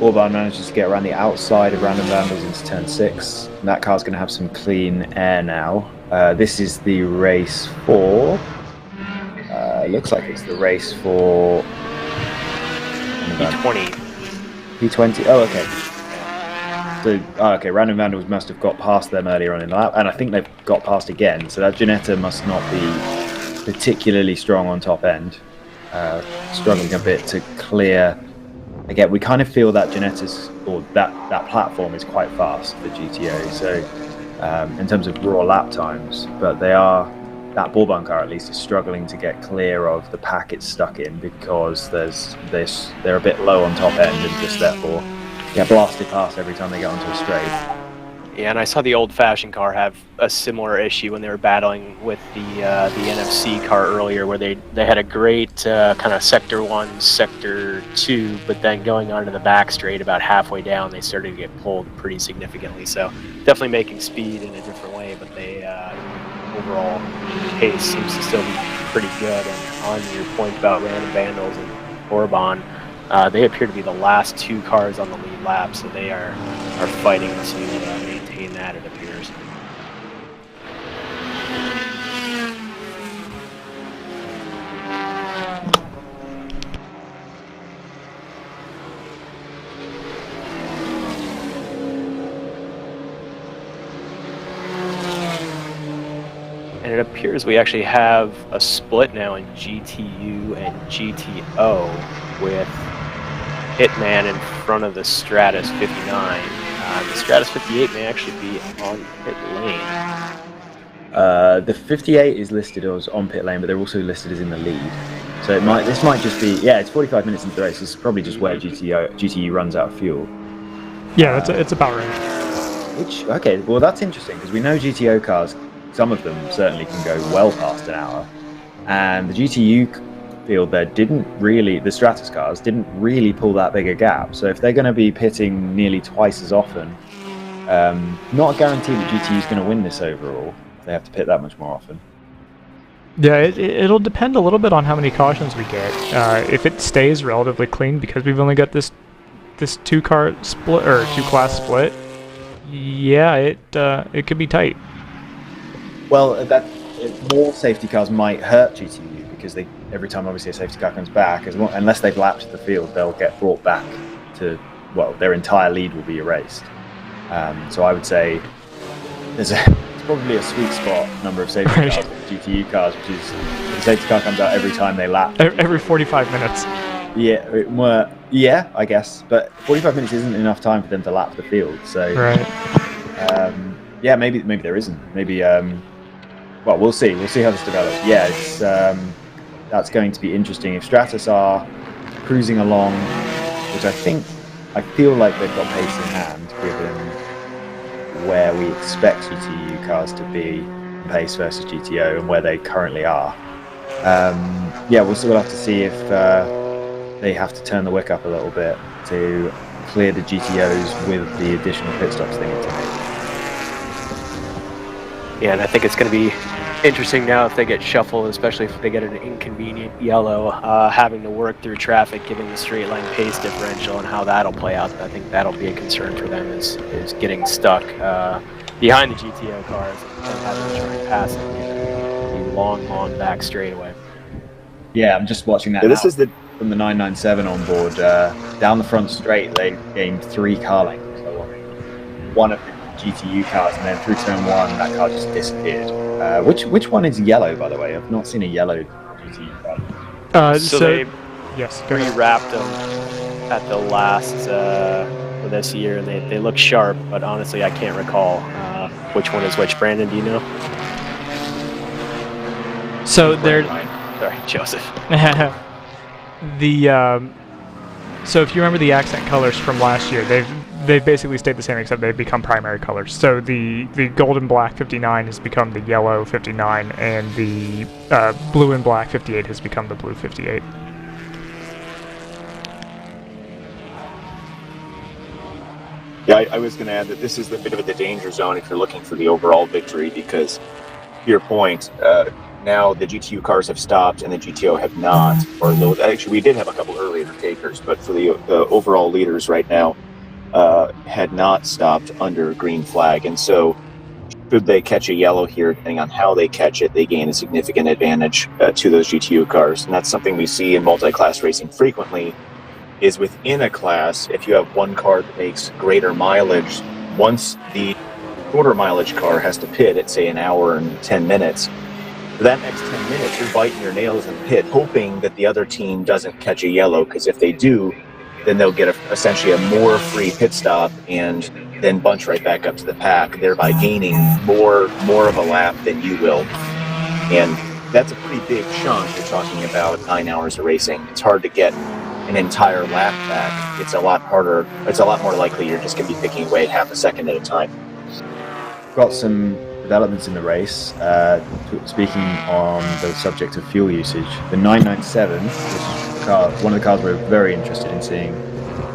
Orban manages to get around the outside of Random Vandals into turn 6. And that car's going to have some clean air now. This is the race for... looks like it's the race for... P20. P20, oh, okay. So, okay, Random Vandals must have got past them earlier on in the lap, and I think they've got past again, so that Ginetta must not be particularly strong on top end. Struggling a bit to clear... Again, we kind of feel that Ginetta's, or that platform is quite fast for GTO, so in terms of raw lap times, but that Bourbon car at least is struggling to get clear of the pack it's stuck in, because they're a bit low on top end and just therefore get blasted past every time they get onto a straight. Yeah, and I saw the old-fashioned car have a similar issue when they were battling with the NFC car earlier, where they had a great kind of sector 1, sector 2, but then going onto the back straight about halfway down, they started to get pulled pretty significantly. So definitely making speed in a different way, but they overall pace seems to still be pretty good. And on your point about Random Vandals and Orban, they appear to be the last 2 cars on the lead lap, so they are fighting to maintain that, it appears. And it appears we actually have a split now in GTU and GTO, with Hitman in front of the Stratus 59. The Stratus 58 may actually be on pit lane. The 58 is listed as on pit lane, but they're also listed as in the lead. So this might just be, yeah, it's 45 minutes into the race. It's probably just where GTU runs out of fuel. Yeah, it's about right. Okay, well that's interesting, because we know GTO cars, some of them certainly can go well past an hour, and the GTU field there the Stratus cars didn't really pull that big a gap. So if they're going to be pitting nearly twice as often, not a guarantee that GTU is going to win this overall. They have to pit that much more often. Yeah, it'll depend a little bit on how many cautions we get. If it stays relatively clean, because we've only got this 2-car split, or 2-class split, yeah, it could be tight. Well, more safety cars might hurt GTU, because every time obviously a safety car comes back, unless they've lapped the field, they'll get brought back to, well, their entire lead will be erased. So I would say it's probably a sweet spot number of safety cars with GTU cars, which is the safety car comes out every time they lap. Every 45 minutes. Yeah, I guess, but 45 minutes isn't enough time for them to lap the field. So right. Yeah, maybe there isn't. Maybe. Well, we'll see. We'll see how this develops. Yeah, it's that's going to be interesting. If Stratus are cruising along, which I feel like they've got pace in hand, given where we expect GTU cars to be in pace versus GTO and where they currently are. Yeah, we'll have to see if they have to turn the wick up a little bit to clear the GTOs with the additional pit stops they need to make. Yeah, and I think it's going to be interesting now if they get shuffled, especially if they get an inconvenient yellow, having to work through traffic, given the straight line pace differential, and how that'll play out. I think that'll be a concern for them, is getting stuck behind the GTO cars and having to try and pass it in the long back straightaway. Yeah, I'm just watching that. Yeah, this is from the 997 on board. Down the front straight, they gained 3 car lengths. one of the GTU cars, and then through turn 1, that car just disappeared. Which one is yellow, by the way? I've not seen a yellow GTU car. So they yes, go ahead. re-wrapped them at the last for this year, and they look sharp, but honestly, I can't recall which one is which. Brandon, do you know? So they're Sorry, Joseph. So if you remember the accent colors from last year, they've basically stayed the same, except they've become primary colors. So the gold and black 59 has become the yellow 59, and the blue and black 58 has become the blue 58. Yeah, I was going to add that this is a bit of the danger zone if you're looking for the overall victory, because to your point, now the GTU cars have stopped and the GTO have not. Or actually, we did have a couple earlier takers, but for the overall leaders right now, had not stopped under green flag. And so should they catch a yellow here, depending on how they catch it, they gain a significant advantage to those GTU cars. And that's something we see in multi-class racing frequently, is within a class, if you have one car that makes greater mileage, once the shorter mileage car has to pit at, say, an hour and 10 minutes, for that next 10 minutes, you're biting your nails in the pit, hoping that the other team doesn't catch a yellow, because if they do, then they'll get essentially a more free pit stop and then bunch right back up to the pack, thereby gaining more of a lap than you will. And that's a pretty big chunk. You're talking about 9 hours of racing. It's hard to get an entire lap back. It's a lot harder. It's a lot more likely you're just going to be picking away half a second at a time. Got some developments in the race. Speaking on the subject of fuel usage, the 997, which is the car, one of the cars we're very interested in seeing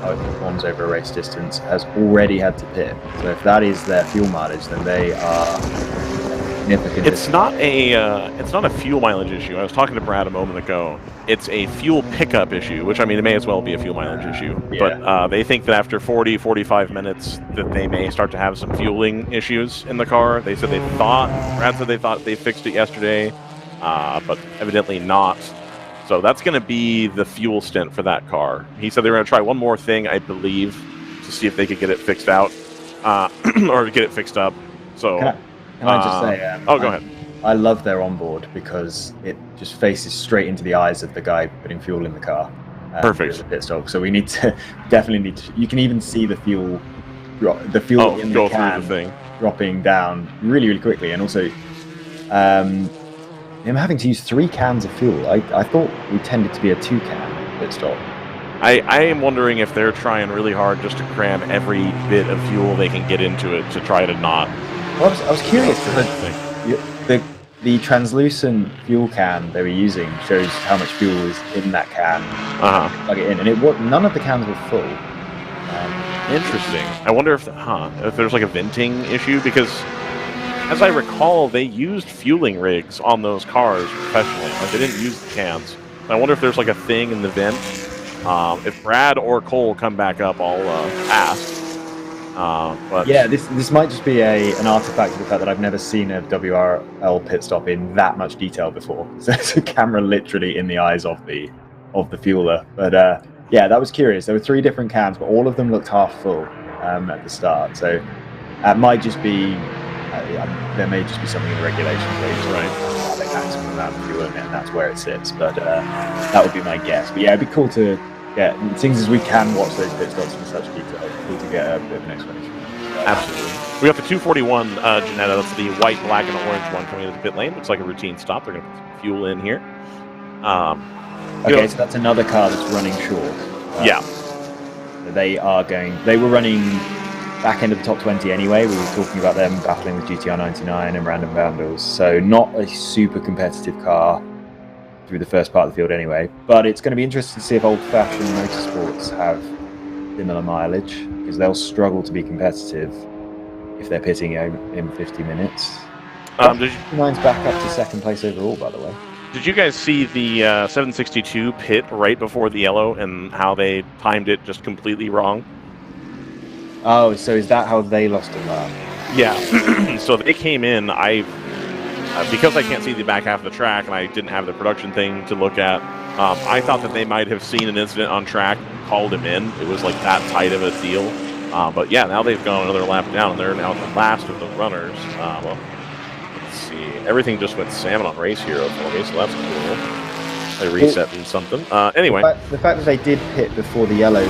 how it performs over a race distance, has already had to pit. So if that is their fuel mileage, then they are significant. It's not a fuel mileage issue. I was talking to Brad a moment ago. It's a fuel pickup issue, which, I mean, it may as well be a fuel mileage issue. Yeah. But they think that after 45 minutes that they may start to have some fueling issues in the car. Brad said they thought they fixed it yesterday, but evidently not. So that's going to be the fuel stint for that car. He said they were going to try one more thing, I believe, to see if they could get it fixed out, or get it fixed up. So Can I just say, go ahead. I love their onboard because it just faces straight into the eyes of the guy putting fuel in the car. Perfect. The pit stop. So we definitely need to. You can even see the fuel in the can dropping down really, really quickly, and also him having to use 3 cans of fuel. I thought we tended to be a 2-can pit stop. I am wondering if they're trying really hard just to cram every bit of fuel they can get into it to try to not. Well, I was curious because the translucent fuel can they were using shows how much fuel is in that can. Plug it in, and none of the cans were full. Interesting. I wonder if there's like a venting issue, because as I recall, they used fueling rigs on those cars professionally. Like, they didn't use the cans. I wonder if there's like a thing in the vent. If Brad or Cole come back up, I'll ask. But yeah, this might just be an artifact of the fact that I've never seen a WRL pit stop in that much detail before. So there's a camera literally in the eyes of the fueler. But yeah, that was curious. There were 3 different cans, but all of them looked half full at the start. So it might just be there may just be something in the regulations where you just the maximum amount of fuel in it, and that's where it sits. But that would be my guess. But yeah, it'd be cool to get things as we can watch those pit stops in such detail. Cool to get a bit of an explanation. Absolutely. We got the 241 Janetta. That's the white, black, and orange one coming into the pit lane. Looks like a routine stop. They're going to put some fuel in here. So that's another car that's running short. Yeah. They were running back end of the top 20 anyway. We were talking about them battling with GTR 99 and random vandals. So not a super competitive car through the first part of the field anyway. But it's going to be interesting to see if old-fashioned motorsports have similar mileage, because they'll struggle to be competitive if they're pitting in 50 minutes. Mine's back up to second place overall, by the way. Did you guys see the 762 pit right before the yellow and how they timed it just completely wrong? Oh, so is that how they lost a lap? Yeah. So they came in, because I can't see the back half of the track and I didn't have the production thing to look at, I thought that they might have seen an incident on track, called him in. It was like that tight of a deal. But yeah, now they've gone another lap down, and they're now the last of the runners. Well, let's see. Everything just went salmon on Race Hero for me, so that's cool. They reset and something. Anyway. The fact that they did pit before the yellow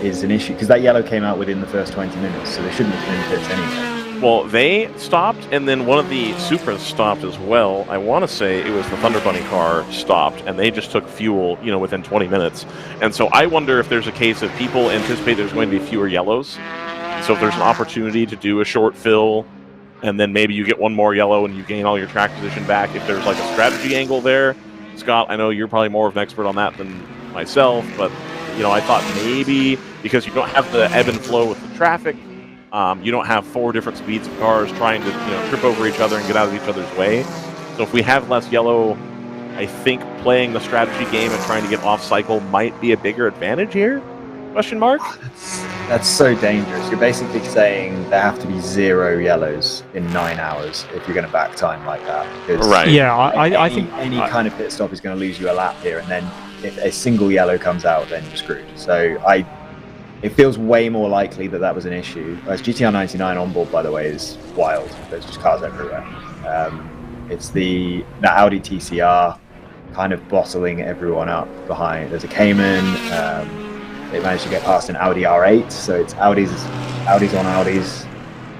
is an issue, because that yellow came out within the first 20 minutes, so they shouldn't have been in pits anyway. Well, they stopped, and then one of the Supras stopped as well. I want to say it was the Thunder Bunny car stopped, and they just took fuel, within 20 minutes. And so I wonder if there's a case of people anticipate there's going to be fewer yellows. So if there's an opportunity to do a short fill, and then maybe you get one more yellow and you gain all your track position back, if there's like a strategy angle there. Scott, I know you're probably more of an expert on that than myself, but, I thought maybe because you don't have the ebb and flow with the traffic, you don't have 4 different speeds of cars trying to trip over each other and get out of each other's way. So if we have less yellow, I think playing the strategy game and trying to get off cycle might be a bigger advantage here? Question mark? That's so dangerous. You're basically saying there have to be 0 yellows in 9 hours if you're going to back time like that. Right. Yeah, I think any kind of pit stop is going to lose you a lap here, and then if a single yellow comes out, then you're screwed. So it feels way more likely that was an issue. Whereas GTR 99 onboard, by the way, is wild. There's just cars everywhere. It's the Audi TCR kind of bottling everyone up behind. There's a Cayman. They managed to get past an Audi R8, so it's Audis on Audis.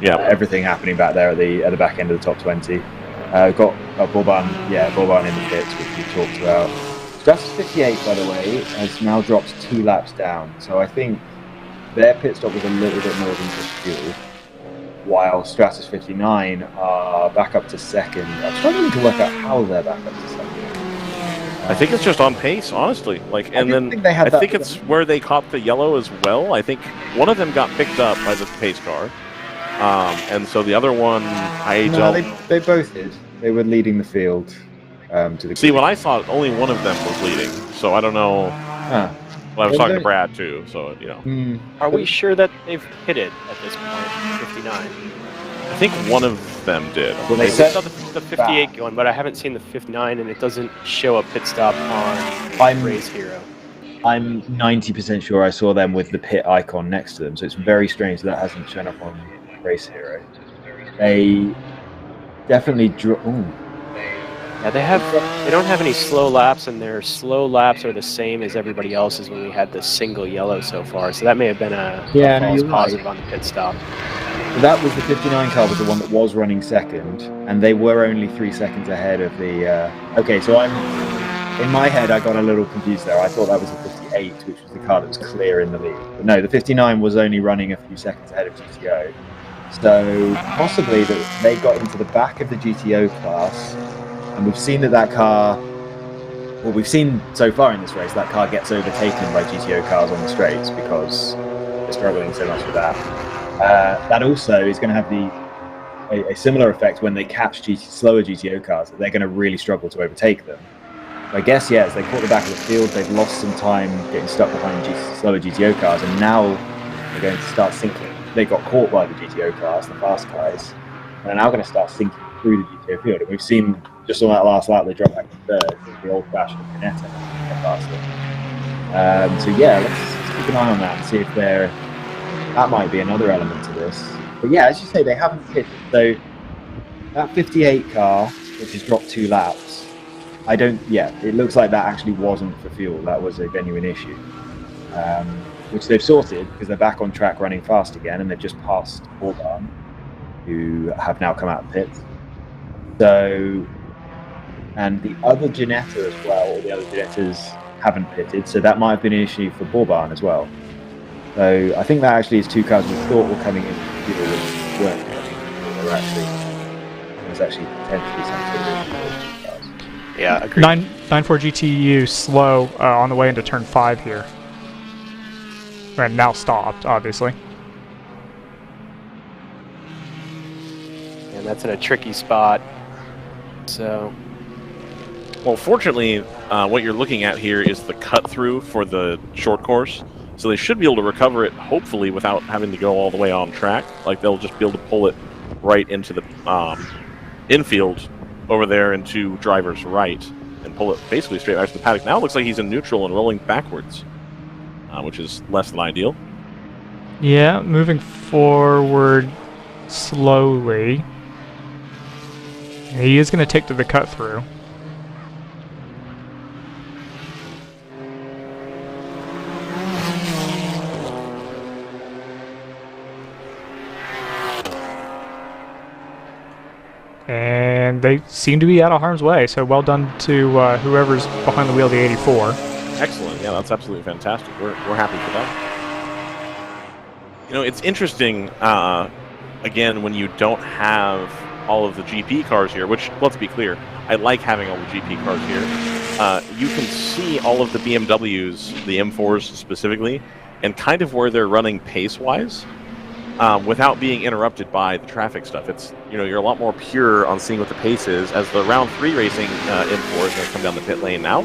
Yeah. Everything happening back there at the back end of the top 20. Got Bourbon in the pits, which we talked about. Stratus 58, by the way, has now dropped 2 laps down. So I think their pit stop was a little bit more than just fuel, while Stratus 59 are back up to second. I'm struggling to work out how they're back up to second. I think it's just on pace, honestly. I think it's where they caught the yellow as well. I think one of them got picked up by the pace car, and so the other one, they both did. They were leading the field. See, when I saw it, only one of them was leading, so I don't know. Well, I was talking to Brad too, so Are we sure that they've pitted at this point? 59. I think one of them did. Well, they I saw said the 58 going, but I haven't seen the 59, and it doesn't show a pit stop on Race Hero. I'm 90% sure I saw them with the pit icon next to them, so it's very strange that hasn't shown up on Race Hero. They definitely Yeah, they don't have any slow laps, and their slow laps are the same as everybody else's when we had the single yellow so far. So that may have been a false positive on the pit stop. That was the 59 car, was the one that was running second, and they were only 3 seconds ahead of the. Okay, so in my head, I got a little confused there. I thought that was the 58, which was the car that was clear in the lead. But no, the 59 was only running a few seconds ahead of GTO. So possibly that they got into the back of the GTO class. And we've seen that car, well, we've seen so far in this race, that car gets overtaken by GTO cars on the straights because they're struggling so much with that. That also is going to have a similar effect when they catch slower GTO cars, that they're going to really struggle to overtake them. So I guess, as they caught the back of the field, they've lost some time getting stuck behind slower GTO cars, and now they're going to start sinking. They got caught by the GTO cars, the fast guys, and are now going to start sinking through the GTO field. And we've seen just on that last lap, they dropped back to third, the old-fashioned Canetta faster. So let's keep an eye on that and see if that might be another element to this. But as you say, they haven't pitted. So that 58 car, which has dropped 2 laps, it looks like that actually wasn't for fuel. That was a genuine issue, which they've sorted because they're back on track running fast again, and they've just passed Bourbon, who have now come out of the pits. So, and the other Ginetta as well, or the other Ginettas haven't pitted, so that might have been an issue for Bourbon as well. So I think that actually is 2 cars we thought were coming in for fuel, which weren't coming. There's actually potentially some sort of issue with those cars. Yeah, agreed. 9.4 GTU slow on the way into turn 5 here. And now stopped, obviously. And that's in a tricky spot. So, well, fortunately, what you're looking at here is the cut through for the short course, so they should be able to recover it, hopefully, without having to go all the way on track. Like, they'll just be able to pull it right into the infield over there into driver's right and pull it basically straight back to the paddock. Now it looks like he's in neutral and rolling backwards, which is less than ideal. Yeah, moving forward slowly. He is going to take to the cut through. And they seem to be out of harm's way, so well done to whoever's behind the wheel of the 84. Excellent. Yeah, that's absolutely fantastic. We're happy for that. You know, it's interesting, again, when you don't have all of the GP cars here, which, let's be clear, I like having all the GP cars here. You can see all of the BMWs, the M4s specifically, and kind of where they're running pace-wise. Without being interrupted by the traffic stuff. It's, you know, you're a lot more pure on seeing what the pace is. As the round 3 racing M4 is going to come down the pit lane now.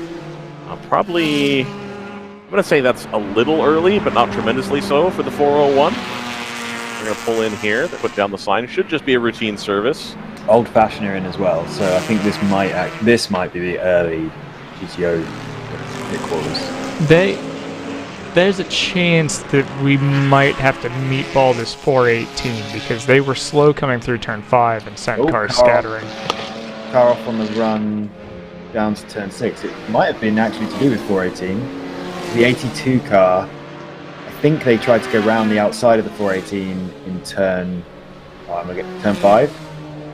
Probably, I'm going to say that's a little early, but not tremendously so for the 401. We're going to pull in here. They put down the sign. It should just be a routine service. Old Fashioner in as well, so I think this might be the early GTO pit quarters. There's a chance that we might have to meatball this 418 because they were slow coming through turn 5 and sent cars scattering. Car off on the run down to turn 6. It might have been actually to do with 418. The 82 car, I think they tried to go round the outside of the 418 in turn 5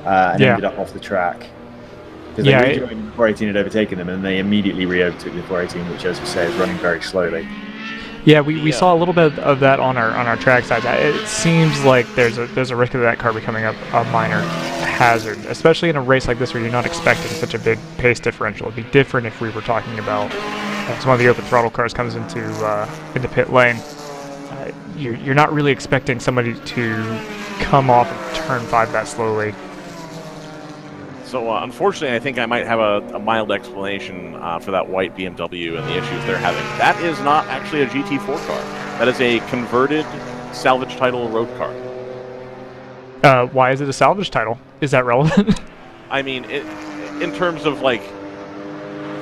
and ended up off the track. Because they rejoined the 418 had overtaken them and they immediately re-overtook the 418, which, as you say, is running very slowly. Yeah, we saw a little bit of that on our trackside. It seems like there's a risk of that car becoming a minor hazard, especially in a race like this where you're not expecting such a big pace differential. It'd be different if we were talking about some of the open throttle cars comes into pit lane. You're not really expecting somebody to come off of turn 5 that slowly. So unfortunately, I think I might have a mild explanation for that white BMW and the issues they're having. That is not actually a GT4 car. That is a converted salvage title road car. Why is it a salvage title? Is that relevant? I mean, in terms of, like,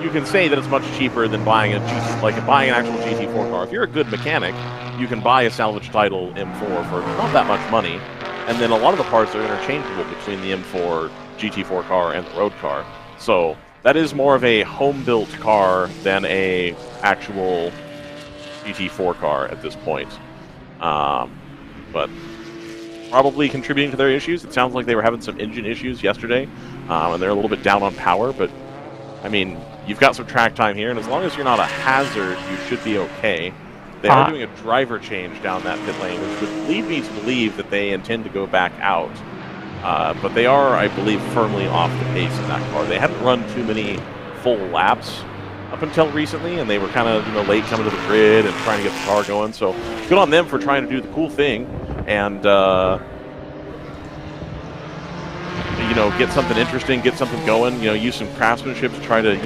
you can say that it's much cheaper than buying buying an actual GT4 car. If you're a good mechanic, you can buy a salvage title M4 for not that much money, and then a lot of the parts are interchangeable between the M4 GT4 car and the road car. So that is more of a home-built car than a actual GT4 car at this point. But probably contributing to their issues. It sounds like they were having some engine issues yesterday, and they're a little bit down on power. But, I mean, you've got some track time here, and as long as you're not a hazard, you should be okay. They are doing a driver change down that pit lane, which would lead me to believe that they intend to go back out. But they are, I believe, firmly off the pace in that car. They hadn't run too many full laps up until recently, and they were kind of late coming to the grid and trying to get the car going. So good on them for trying to do the cool thing and get something interesting, get something going. Use some craftsmanship to try to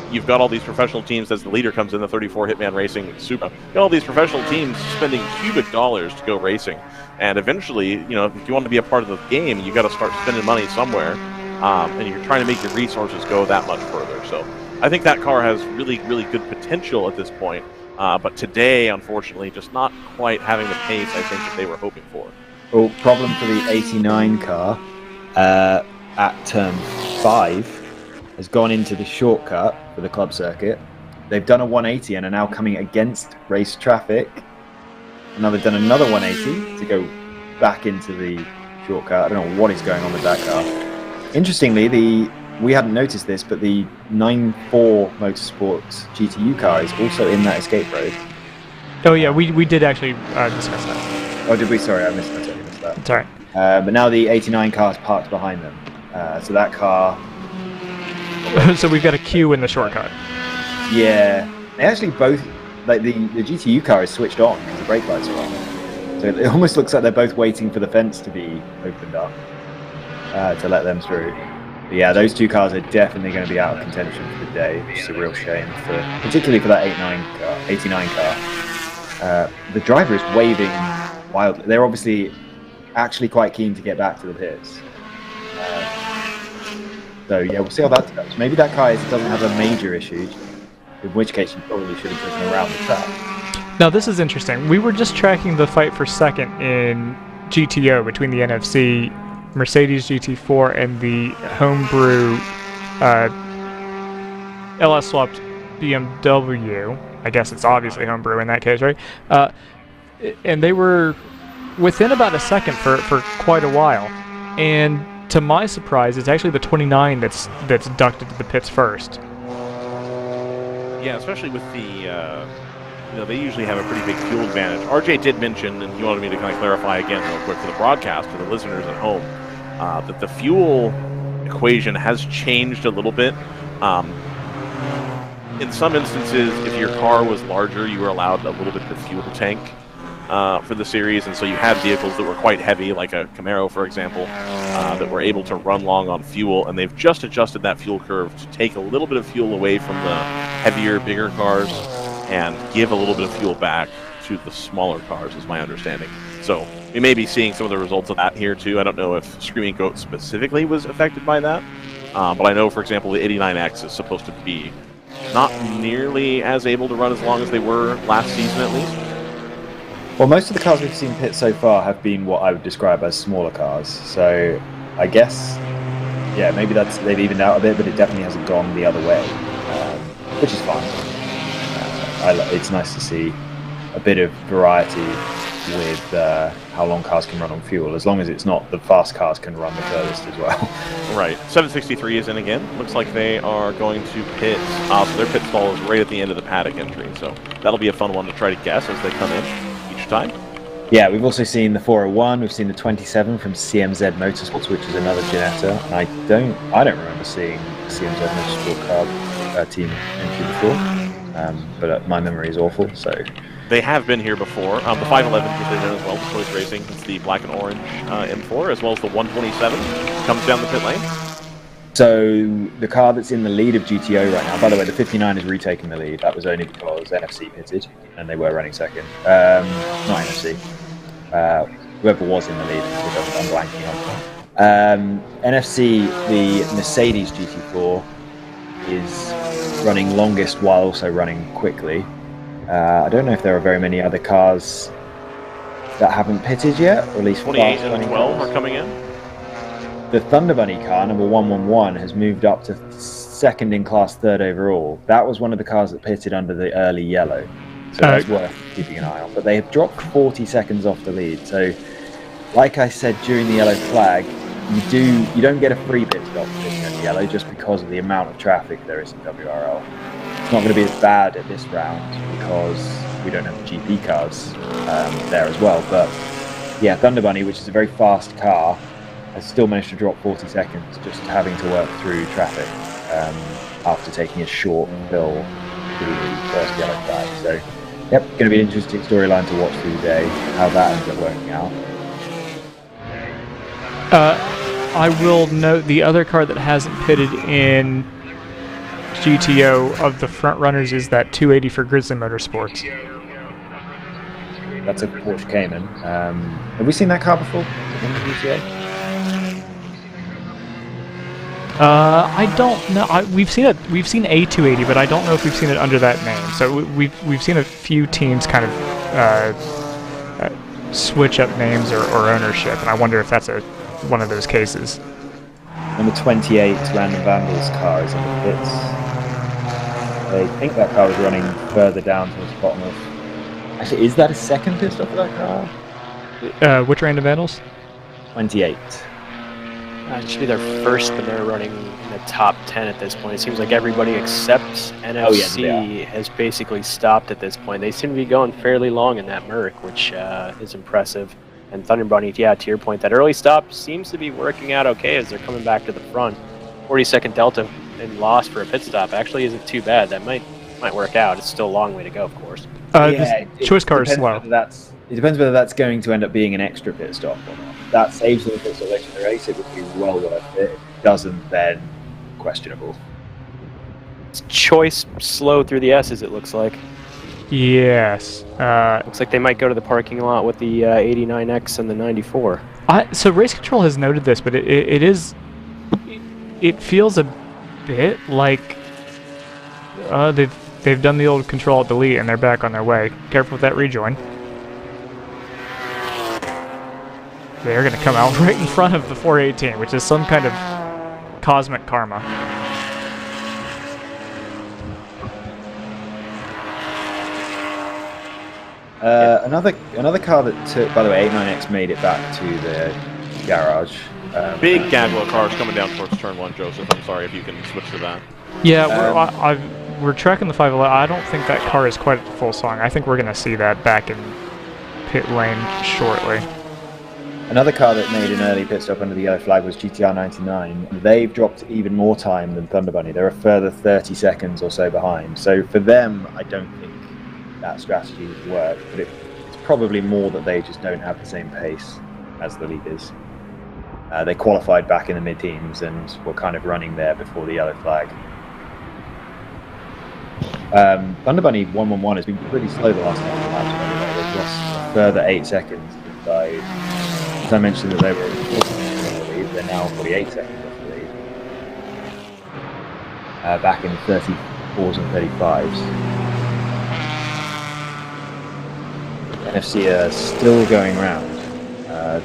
You've got all these professional teams as the leader comes in, the 34 Hitman Racing Super. You've got all these professional teams spending cubic dollars to go racing. And eventually, if you want to be a part of the game, you got to start spending money somewhere. And you're trying to make your resources go that much further. So I think that car has really, really good potential at this point. But today, unfortunately, just not quite having the pace I think that they were hoping for. Well, problem for the 89 car at turn 5. Has gone into the shortcut for the club circuit. They've done a 180 and are now coming against race traffic. And now they've done another 180 to go back into the shortcut. I don't know what is going on with that car. Interestingly, we hadn't noticed this, but the 9.4 Motorsports GTU car is also in that escape road. Oh yeah, we did actually discuss that. Oh, did we? Sorry, I missed that. It's alright. But now the 89 car is parked behind them. So that car... So we've got a queue in the shortcut. Yeah, they actually both, like the GTU car is switched on because the brake lights are on. So it almost looks like they're both waiting for the fence to be opened up to let them through. But yeah, those two cars are definitely going to be out of contention for the day, which is a real shame, particularly for that 89 car. The driver is waving wildly. They're obviously actually quite keen to get back to the pits. So yeah, we'll see how that goes. Maybe that car doesn't have a major issue, in which case you probably should have taken around the track. Now this is interesting. We were just tracking the fight for second in GTO between the NFC Mercedes GT4 and the homebrew LS swapped BMW. I guess it's obviously homebrew in that case, right? And they were within about a second for quite a while. And to my surprise, it's actually the 29 that's ducked into the pits first. Yeah, especially with the, they usually have a pretty big fuel advantage. RJ did mention, and he wanted me to kind of clarify again real quick for the broadcast, for the listeners at home, that the fuel equation has changed a little bit. In some instances, if your car was larger, you were allowed a little bit of fuel tank for the series, and so you had vehicles that were quite heavy, like a Camaro, for example, that were able to run long on fuel, and they've just adjusted that fuel curve to take a little bit of fuel away from the heavier, bigger cars and give a little bit of fuel back to the smaller cars, is my understanding. So we may be seeing some of the results of that here, too. I don't know if Screaming Goat specifically was affected by that, but I know, for example, the 89X is supposed to be not nearly as able to run as long as they were last season, at least. Well, most of the cars we've seen pit so far have been what I would describe as smaller cars. So I guess, yeah, maybe they've evened out a bit, but it definitely hasn't gone the other way, which is fine. It's nice to see a bit of variety with how long cars can run on fuel, as long as it's not the fast cars can run the furthest as well. Right. 763 is in again. Looks like they are going to pit. So their pit stall is right at the end of the paddock entry, so that'll be a fun one to try to guess as they come in each time. Yeah, we've also seen the 401. We've seen the 27 from CMZ Motorsports, which is another Ginetta. And I don't remember seeing a CMZ Motorsport car team entry before, but my memory is awful. So they have been here before. The 511 is in as well. The Choice Racing. It's the black and orange M4, as well as the 127 comes down the pit lane. So the car that's in the lead of GTO right now, by the way, the 59 is retaking the lead. That was only because NFC pitted and they were running second. Not NFC. Whoever was in the lead, I'm blanking on. NFC, the Mercedes GT4 is running longest while also running quickly. I don't know if there are very many other cars that haven't pitted yet, or at least 28 and 12 are coming in. The Thunder Bunny car, number 111, has moved up to second in class, third overall. That was one of the cars that pitted under the early yellow, so that's worth keeping an eye on. But they have dropped 40 seconds off the lead. So, like I said during the yellow flag, you don't get a free pit stop pitting in the yellow just because of the amount of traffic there is in WRL. It's not going to be as bad at this round because we don't have the GP cars there as well. But yeah, Thunder Bunny, which is a very fast car, has still managed to drop 40 seconds just having to work through traffic after taking a short hill through the first yellow flag. So, yep, going to be an interesting storyline to watch through the day, how that ends up working out. I will note the other car that hasn't pitted in GTO of the front runners is that 280 for Grizzly Motorsports. That's a Porsche Cayman. Have we seen that car before in the GTA? I don't know. We've seen a 280, but I don't know if we've seen it under that name. So we've seen a few teams kind of switch up names or ownership, and I wonder if that's one of those cases. Number 28, Random Vandals car is in the pits. I think that car was running further down towards the bottom of... Actually, is that a second pit stop for that car? Which Random Vandals? 28. It should be their first, but they're running in the top 10 at this point. It seems like everybody except NFC has basically stopped at this point. They seem to be going fairly long in that Merc, which is impressive. And Thunder Bunny, yeah, to your point, that early stop seems to be working out okay as they're coming back to the front. 40-second delta and loss for a pit stop actually isn't too bad. That might work out. It's still a long way to go, of course. Choice car is slow. It depends whether that's going to end up being an extra pit stop or not. If that saves them a pit stop later in the race, it would be well worth it. If it doesn't, then questionable. It's Choice slow through the S's, it looks like. Yes. Looks like they might go to the parking lot with the 89X and the 94. So Race Control has noted this, but it feels a bit like they've they've done the old Control-Delete, and they're back on their way. Careful with that rejoin. They're going to come out right in front of the 418, which is some kind of cosmic karma. Another car that took, by the way, 89X made it back to the garage. Big gaggle of cars coming down towards turn 1, Joseph. I'm sorry if you can switch to that. Yeah, we're tracking the 511. I don't think that car is quite at full song. I think we're going to see that back in pit lane shortly. Another car that made an early pit stop under the yellow flag was GTR 99. They've dropped even more time than Thunder Bunny. They're a further 30 seconds or so behind. So for them, I don't think that strategy would work, but it's probably more that they just don't have the same pace as the leaders. They qualified back in the mid-teens and were kind of running there before the yellow flag. Thunder Bunny 111 has been pretty slow the last couple of laps. They've lost a further 8 seconds. As I mentioned that they were 40 seconds off the lead, they're now 48 seconds off the lead. Back in the 34s and 35s. NFC are still going round.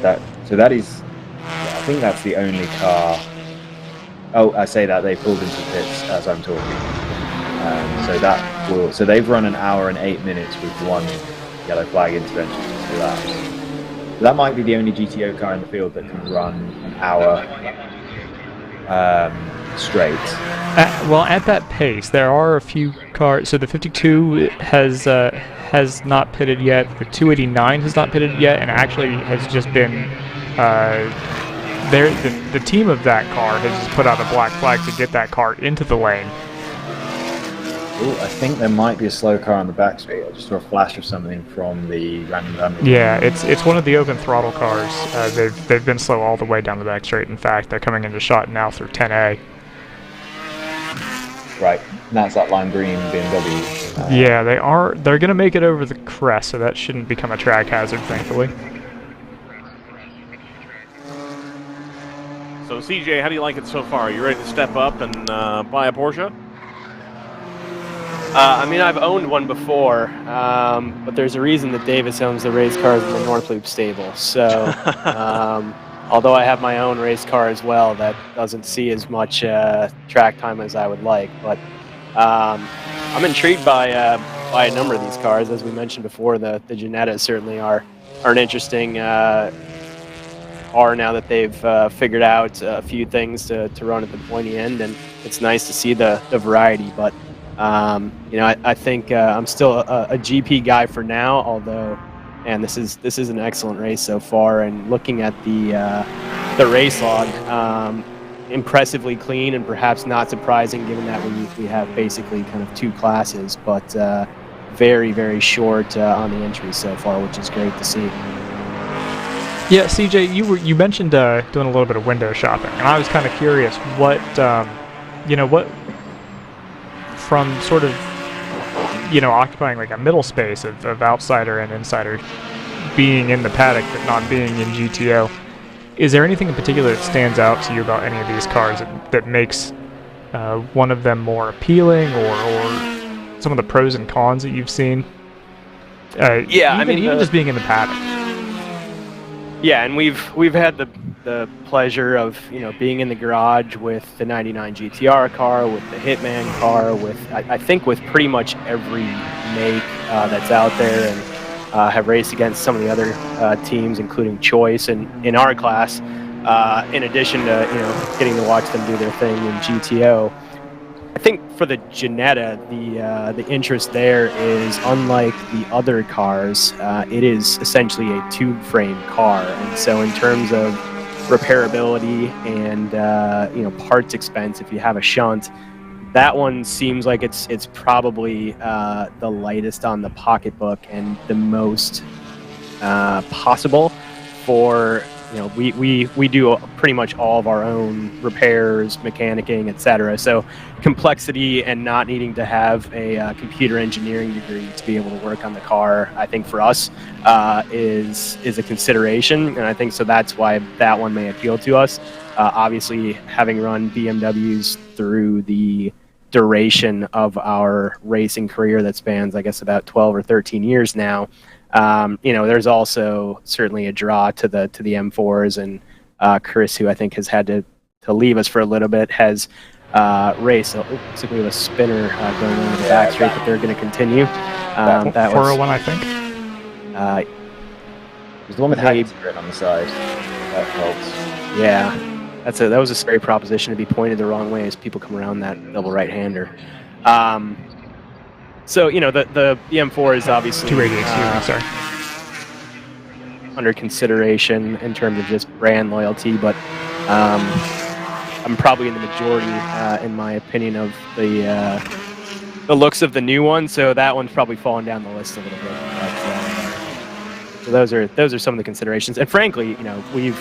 That is, I think that's the only car. Oh, I say that they pulled into pits as I'm talking. So they've run an hour and 8 minutes with one yellow flag intervention in 2 laps. So that might be the only GTO car in the field that can run an hour straight. Well, at that pace, there are a few cars. So the 52 has not pitted yet. The 289 has not pitted yet, and actually has just been. The team of that car has just put out a black flag to get that car into the lane. Ooh, I think there might be a slow car on the back straight. I just saw a flash of something from the random run. Yeah, it's one of the open throttle cars. They've been slow all the way down the back straight. In fact, they're coming into shot now through 10A. Right, and that's that lime green BMW. Yeah, they are. They're going to make it over the crest, so that shouldn't become a track hazard, thankfully. So CJ, how do you like it so far? Are you ready to step up and buy a Porsche? I mean, I've owned one before, but there's a reason that Davis owns the race cars in the North Loop stable. So, although I have my own race car as well, that doesn't see as much track time as I would like. But I'm intrigued by a number of these cars. As we mentioned before, the Ginettas certainly are an interesting car now that they've figured out a few things to run at the pointy end, and it's nice to see the variety. But I think I'm still a GP guy for now, although, and this is an excellent race so far. And looking at the race log, impressively clean and perhaps not surprising given that we have basically kind of 2 classes, but very, very short on the entries so far, which is great to see. Yeah, CJ, you mentioned doing a little bit of window shopping, and I was kind of curious what from sort of, occupying like a middle space of outsider and insider, being in the paddock but not being in GTO. Is there anything in particular that stands out to you about any of these cars that makes one of them more appealing, or some of the pros and cons that you've seen? Even just being in the paddock. Yeah, and we've had the pleasure of being in the garage with the 99 GTR car, with the Hitman car, with I think with pretty much every make that's out there, and have raced against some of the other teams, including Choice and in our class. In addition to getting to watch them do their thing in GTO. I think for the Ginetta, the interest there is, unlike the other cars, it is essentially a tube-frame car, and so in terms of repairability and parts expense, if you have a shunt, that one seems like it's probably the lightest on the pocketbook and the most possible for. We do pretty much all of our own repairs, mechanicking, etc. So complexity and not needing to have a computer engineering degree to be able to work on the car, I think for us is a consideration, and I think so that's why that one may appeal to us. Obviously, having run BMWs through the duration of our racing career that spans, I guess, about 12 or 13 years now, there's also certainly a draw to the M4s, and Chris, who I think has had to leave us for a little bit, has raced. So looks like we have a spinner going on in the back straight, but they're going to continue. That 401, I think. There's the one with Hagerty on the side. That helps. Yeah, that was a scary proposition to be pointed the wrong way as people come around that double right-hander. So the M4 is obviously 288. Sorry. Under consideration in terms of just brand loyalty, but I'm probably in the majority, in my opinion, of the looks of the new one. So that one's probably fallen down the list a little bit. So those are some of the considerations. And frankly, we've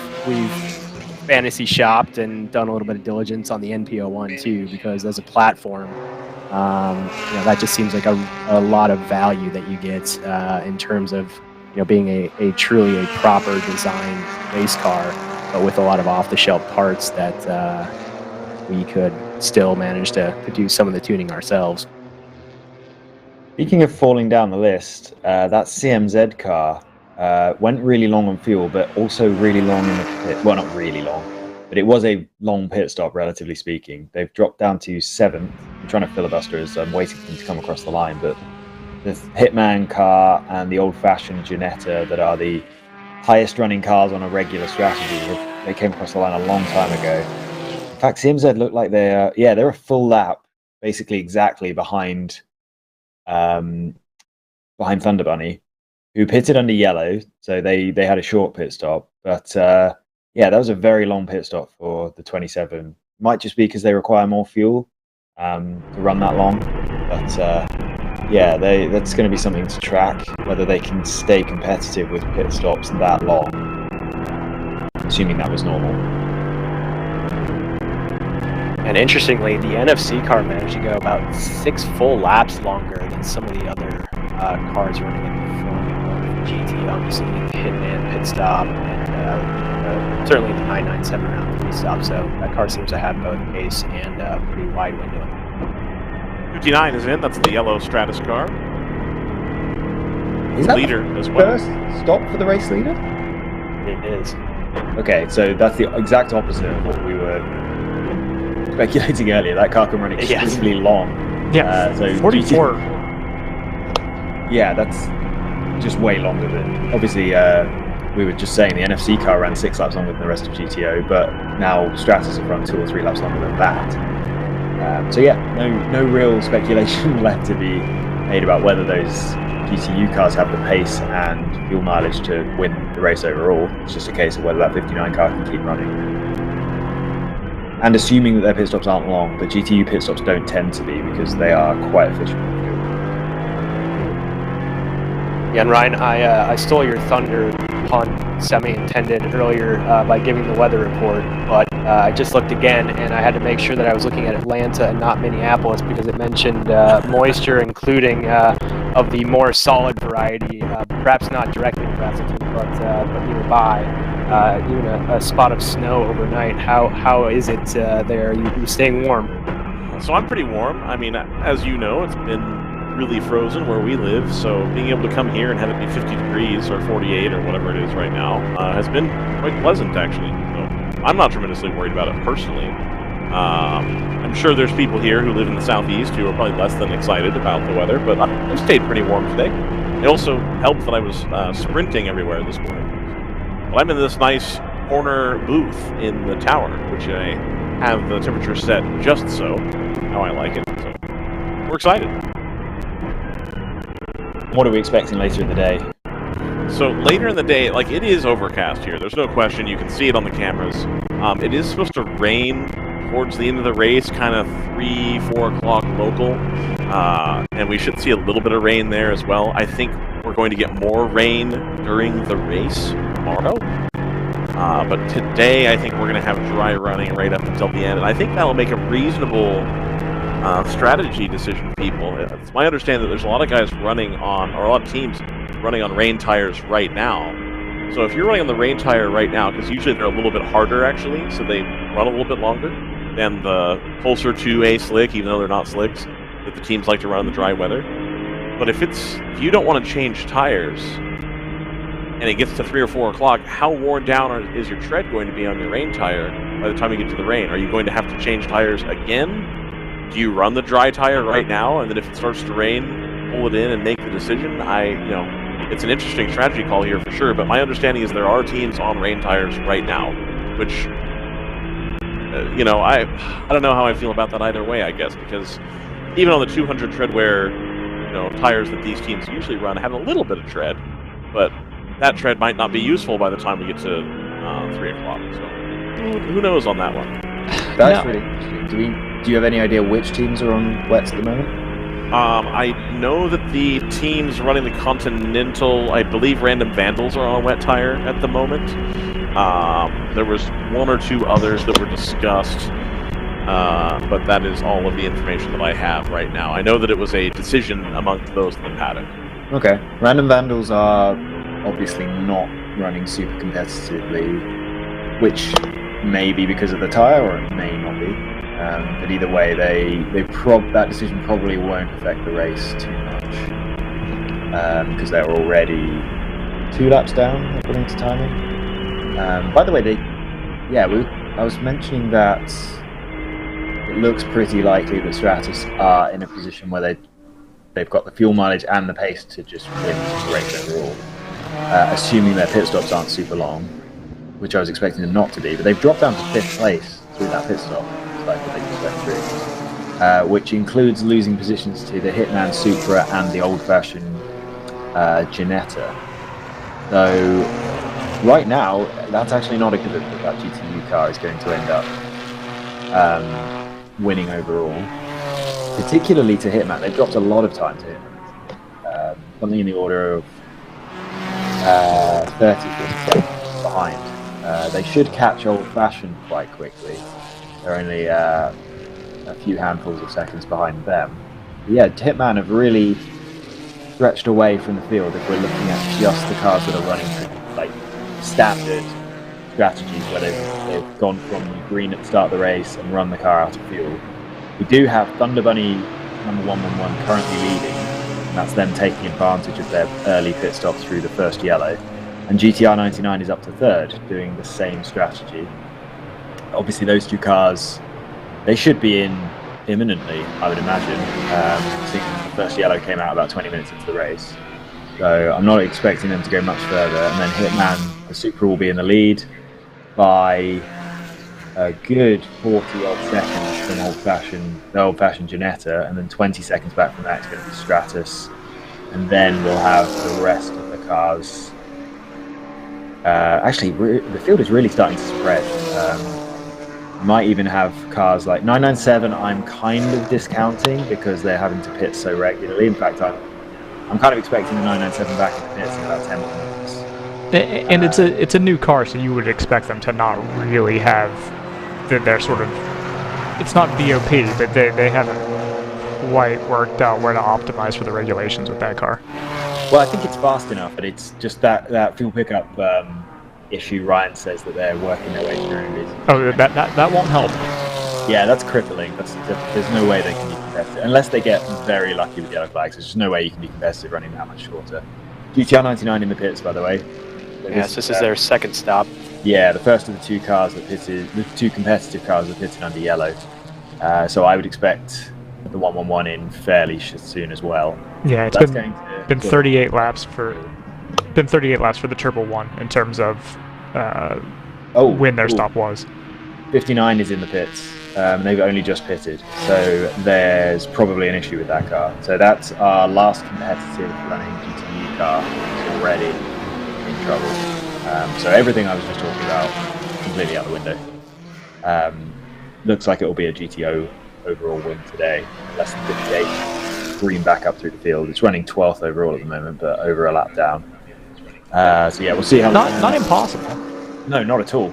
fantasy shopped and done a little bit of diligence on the NPO1 too, because as a platform, that just seems like a lot of value that you get in terms of being a truly a proper designed race car, but with a lot of off-the-shelf parts that we could still manage to do some of the tuning ourselves. Speaking of falling down the list, that CMZ car went really long on fuel, but also really long in the pit. Well, not really long, but it was a long pit stop, relatively speaking. They've dropped down to 7th. I'm trying to filibuster as I'm waiting for them to come across the line, but the Hitman car and the old-fashioned Ginetta that are the highest running cars on a regular strategy, they came across the line a long time ago. In fact, CMZ looked like they're a full lap, basically exactly behind Thunder Bunny, who pitted under yellow, so they had a short pit stop. But that was a very long pit stop for the 27. Might just be because they require more fuel to run that long. But that's going to be something to track, whether they can stay competitive with pit stops that long, assuming that was normal. And interestingly, the NFC car managed to go about 6 full laps longer than some of the other cars running in the front of GT. Obviously, the Hitman pit stop, and certainly the 997 round pit stop. So that car seems to have both pace and a pretty wide window. 59 is in. That's the yellow Stratus car. Is that leader the as well. First stop for the race leader? It is. Okay, so that's the exact opposite of what we were speculating earlier. That car can run extremely long. Yeah, so 44. Yeah, that's just way longer than... Obviously, we were just saying the NFC car ran 6 laps longer than the rest of GTO, but now Stratus have run 2 or 3 laps longer than that. No real speculation left to be made about whether those GTU cars have the pace and fuel mileage to win the race overall. It's just a case of whether that 59 car can keep running. And assuming that their pit stops aren't long, the GTU pit stops don't tend to be because they are quite efficient with fuel. Yeah, and Ryan, I stole your thunder, pun semi-intended, earlier by giving the weather report, but I just looked again, and I had to make sure that I was looking at Atlanta and not Minneapolis because it mentioned moisture, including of the more solid variety, perhaps not directly in Brazelton, but nearby. Even a spot of snow overnight. How is it there? Are you staying warm? So I'm pretty warm. I mean, as you know, it's been really frozen where we live, so being able to come here and have it be 50 degrees or 48 or whatever it is right now has been quite pleasant, actually. So I'm not tremendously worried about it personally. I'm sure there's people here who live in the southeast who are probably less than excited about the weather, but I stayed pretty warm today. It also helped that I was sprinting everywhere this morning. Well, I'm in this nice corner booth in the tower, which I have the temperature set just so, how I like it. So we're excited. What are we expecting later in the day? So later in the day, it is overcast here. There's no question. You can see it on the cameras. It is supposed to rain towards the end of the race, kind of 3, 4 o'clock local. And we should see a little bit of rain there as well. I think we're going to get more rain during the race tomorrow. But today, I think we're going to have dry running right up until the end. And I think that'll make a reasonable strategy decision for people. It's my understanding that there's a lot of guys running on, or a lot of teams running on rain tires right now. So if you're running on the rain tire right now, because usually they're a little bit harder actually, so they run a little bit longer. than the closer to a slick, even though they're not slicks, that the teams like to run in the dry weather. But if you don't want to change tires, and it gets to 3 or 4 o'clock, how worn down is your tread going to be on your rain tire by the time you get to the rain? Are you going to have to change tires again? Do you run the dry tire right now, and then if it starts to rain, pull it in and make the decision? It's an interesting strategy call here for sure, but my understanding is there are teams on rain tires right now, which, I don't know how I feel about that either way, I guess, because even on the 200 tread wear, tires that these teams usually run have a little bit of tread, but that tread might not be useful by the time we get to 3 o'clock. So who knows on that one? That's really interesting. Do you have any idea which teams are on wets at the moment? I know that the teams running the Continental, I believe Random Vandals are on a wet tire at the moment. There was 1 or 2 others that were discussed, but that is all of the information that I have right now. I know that it was a decision amongst those in the paddock. Okay. Random Vandals are obviously not running super competitively, which may be because of the tire, or it may not be. But either way, that decision probably won't affect the race too much, because they're already 2 laps down according to timing. By the way, I was mentioning that it looks pretty likely that Stratus are in a position where they've got the fuel mileage and the pace to just win the race overall, assuming their pit stops aren't super long, which I was expecting them not to be, but they've dropped down to 5th place through that pit stop, like what they just went through, which includes losing positions to the Hitman Supra and the old-fashioned Ginetta. So right now, that's actually not a good look that GTU car is going to end up winning overall. Particularly to Hitman, they've dropped a lot of time to Hitman. Something in the order of 30 seconds behind. They should catch Old Fashioned quite quickly. They're only a few handfuls of seconds behind them. But yeah, Hitman have really stretched away from the field if we're looking at just the cars that are running like standard strategies where they've gone from green at the start of the race and run the car out of fuel. We do have Thunder Bunny number 111 currently leading, and that's them taking advantage of their early pit stop through the first yellow. And GTR 99 is up to 3rd, doing the same strategy. Obviously, those 2 cars, they should be in imminently, I would imagine. Seeing the first yellow came out about 20 minutes into the race. So I'm not expecting them to go much further. And then Hitman, the Supra, will be in the lead by a good 40-odd seconds from the old-fashioned Ginetta, and then 20 seconds back from that is going to be Stratus. And then we'll have the rest of the cars. Actually, the field is really starting to spread. Might even have cars like 997 I'm kind of discounting because they're having to pit so regularly. In fact, I'm kind of expecting the 997 back in the pits in about 10 minutes. And it's a new car, so you would expect them to not really have their sort of... It's not BOP, but they haven't quite worked out where to optimize for the regulations with that car. Well, I think it's fast enough, but it's just that fuel pickup issue. Ryan says that they're working their way through. Oh, that won't help. Yeah, that's crippling. There's no way they can be competitive unless they get very lucky with yellow flags. There's just no way you can be competitive running that much shorter. GTR 99 in the pits, by the way. Yes, this is their second stop. Yeah, the first of the 2 cars that pitted, the 2 competitive cars that pitted under yellow. So I would expect the 111 in fairly soon as well. Yeah, it's been 38 laps for the Turbo 1 in terms of when their stop was. 59 is in the pits. They've only just pitted, so there's probably an issue with that car. So that's our last competitive running GTU car already in trouble. So everything I was just talking about completely out the window. Looks like it will be a GTO overall win today, less than 58. Green back up through the field. It's running 12th overall at the moment, but over a lap down. So yeah, we'll see how. Not impossible. No, not at all.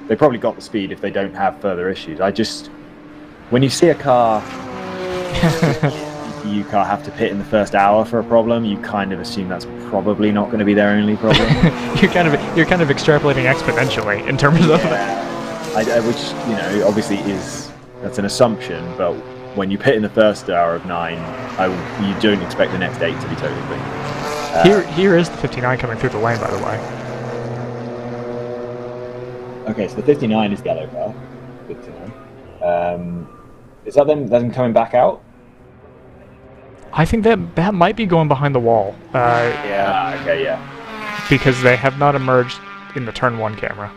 They probably got the speed if they don't have further issues. When you see a car, GTU car have to pit in the first hour for a problem, you kind of assume that's probably not going to be their only problem. You're kind of extrapolating exponentially in terms of that. which, you know, obviously that's an assumption, but when you pit in the first hour of 9, you don't expect the next 8 to be totally clean. Here is the 59 coming through the lane, by the way. Okay, so the 59 is yellow car. Good to know. Is that them coming back out? I think that might be going behind the wall. Yeah. Okay, yeah. Because they have not emerged in the turn 1 camera.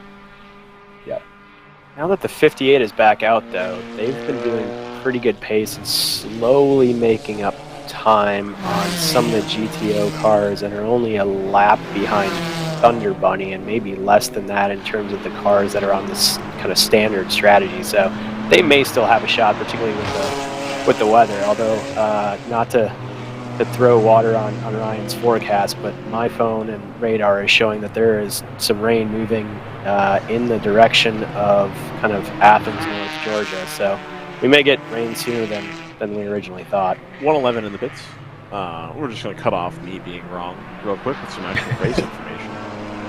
Yeah. Now that the 58 is back out, though, they've been doing pretty good pace and slowly making up time on some of the GTO cars and are only a lap behind Thunder Bunny and maybe less than that in terms of the cars that are on this kind of standard strategy. So they may still have a shot, particularly with the weather, although not to throw water on Ryan's forecast, but my phone and radar is showing that there is some rain moving in the direction of kind of Athens, North Georgia. So we may get rain sooner than we originally thought. 111 in the pits. We're just going to cut off me being wrong real quick with some actual race information.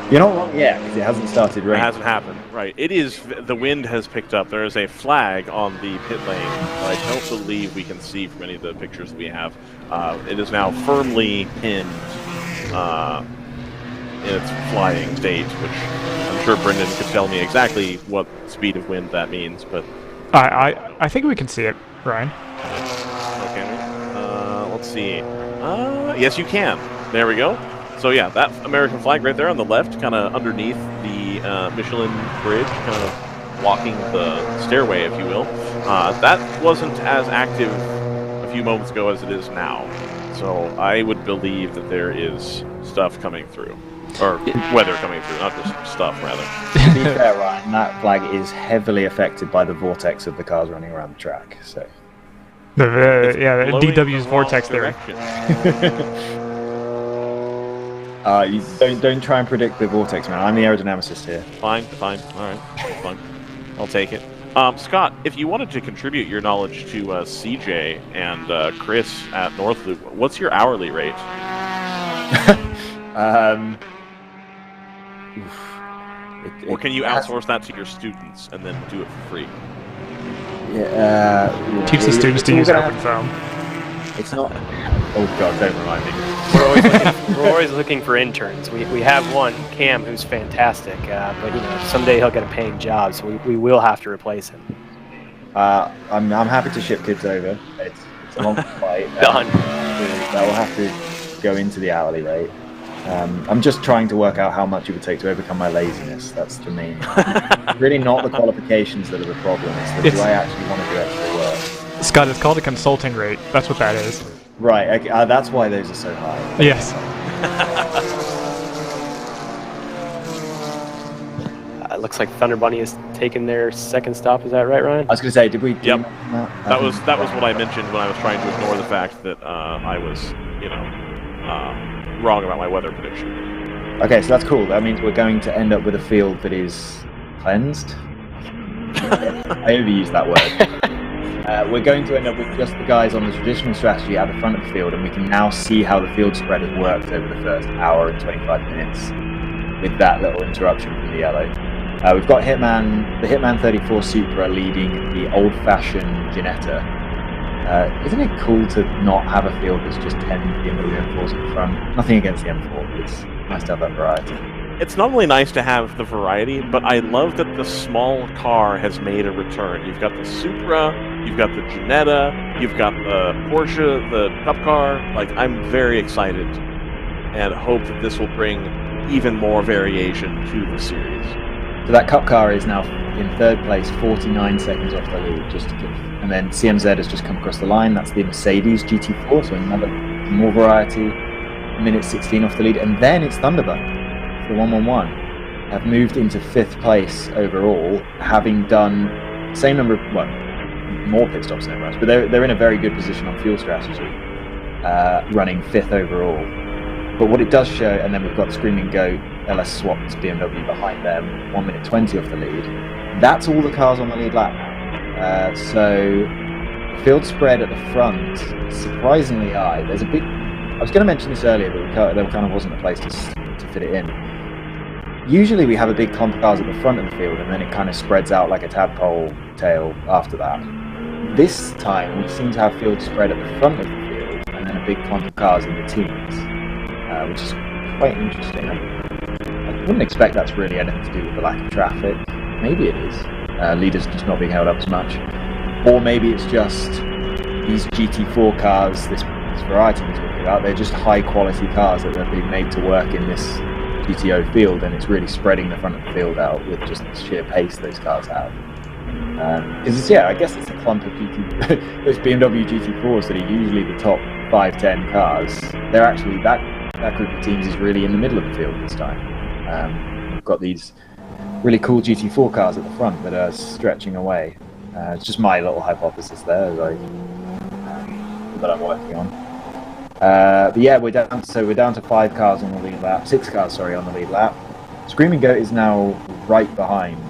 You're not wrong yet, because it hasn't started raining. It hasn't happened, right. It is, the wind has picked up. There is a flag on the pit lane that I don't believe we can see from any of the pictures that we have. It is now firmly pinned in its flying state, which I'm sure Brendan could tell me exactly what speed of wind that means, but... I think we can see it, Ryan. Okay, let's see. Yes, you can. There we go. So yeah, that American flag right there on the left, kind of underneath the Michelin bridge, kind of blocking the stairway, if you will. That wasn't as active a few moments ago as it is now. So I would believe that there is stuff coming through. Or weather coming through, not just stuff, rather. To be fair, Ryan, that flag is heavily affected by the vortex of the cars running around the track. So, DW's vortex theory. You don't try and predict the vortex, man. I'm the aerodynamicist here. Fine. All right, fine. I'll take it. Scott, if you wanted to contribute your knowledge to CJ and Chris at Northloop, what's your hourly rate? Or can you outsource that to your students and then do it for free? Teach the students to use OpenFOAM. It's not... Oh god, don't remind me. We're always looking for interns. We have one, Cam, who's fantastic, but you know, someday he'll get a paying job, so we will have to replace him. I'm happy to ship kids over. It's a long flight. Done. That will have to go into the hourly rate. I'm just trying to work out how much it would take to overcome my laziness. That's the main. Really not the qualifications that are the problem. It's do I actually want to do extra work? Scott, it's called a consulting rate. That's what that is. Right. Okay, that's why those are so high. Yes. It looks like Thunder Bunny has taken their second stop. Is that right, Ryan? I was going to say, did we? Yep. That was what I mentioned when I was trying to ignore the fact that I was, wrong about my weather prediction. Okay, so that's cool. That means we're going to end up with a field that is cleansed. I overused that word. We're going to end up with just the guys on the traditional strategy at the front of the field, and we can now see how the field spread has worked over the first hour and 25 minutes with that little interruption from the yellow. We've got the Hitman 34 Supra leading the old-fashioned Ginetta. Isn't it cool to not have a field that's just 10 BMW M4s in front? Nothing against the M4, but it's nice to have that variety. It's not only nice to have the variety, but I love that the small car has made a return. You've got the Supra, you've got the Ginetta, you've got the Porsche, the Cup car. Like, I'm very excited and hope that this will bring even more variation to the series. So that Cup car is now in third place, 49 seconds off the lead, and then CMZ has just come across the line. That's the Mercedes GT4, so another more variety, minute 16 off the lead, and then it's Thunderbird, the 111, have moved into fifth place overall, having done same number of, well, more pit stops than us, but they're in a very good position on fuel strategy, running fifth overall. But what it does show, and then we've got Screaming Goat, LS Swapped BMW behind them, 1 minute 20 off the lead. That's all the cars on the lead lap now. So field spread at the front, surprisingly high. There's a big... I was going to mention this earlier, but there kind of wasn't a place to fit it in. usually we have a big clump of cars at the front of the field, and then it kind of spreads out like a tadpole tail after that. This time, we seem to have field spread at the front of the field, and then a big clump of cars in the teams, which is quite interesting. I wouldn't expect that's really anything to do with the lack of traffic. Maybe it is. Leaders just not being held up as much. Or maybe it's just these GT4 cars, this variety we're talking about, they're just high quality cars that are being made to work in this GTO field, and it's really spreading the front of the field out with just the sheer pace those cars have. Because I guess it's a clump of those BMW GT4s that are usually the top 5-10 cars. They're actually, that group of teams is really in the middle of the field this time. We've got these really cool GT4 cars at the front that are stretching away. It's just my little hypothesis there that I'm working on. But yeah, we're down to 5 cars on the lead lap, 6 cars, sorry, on the lead lap. Screaming Goat is now right behind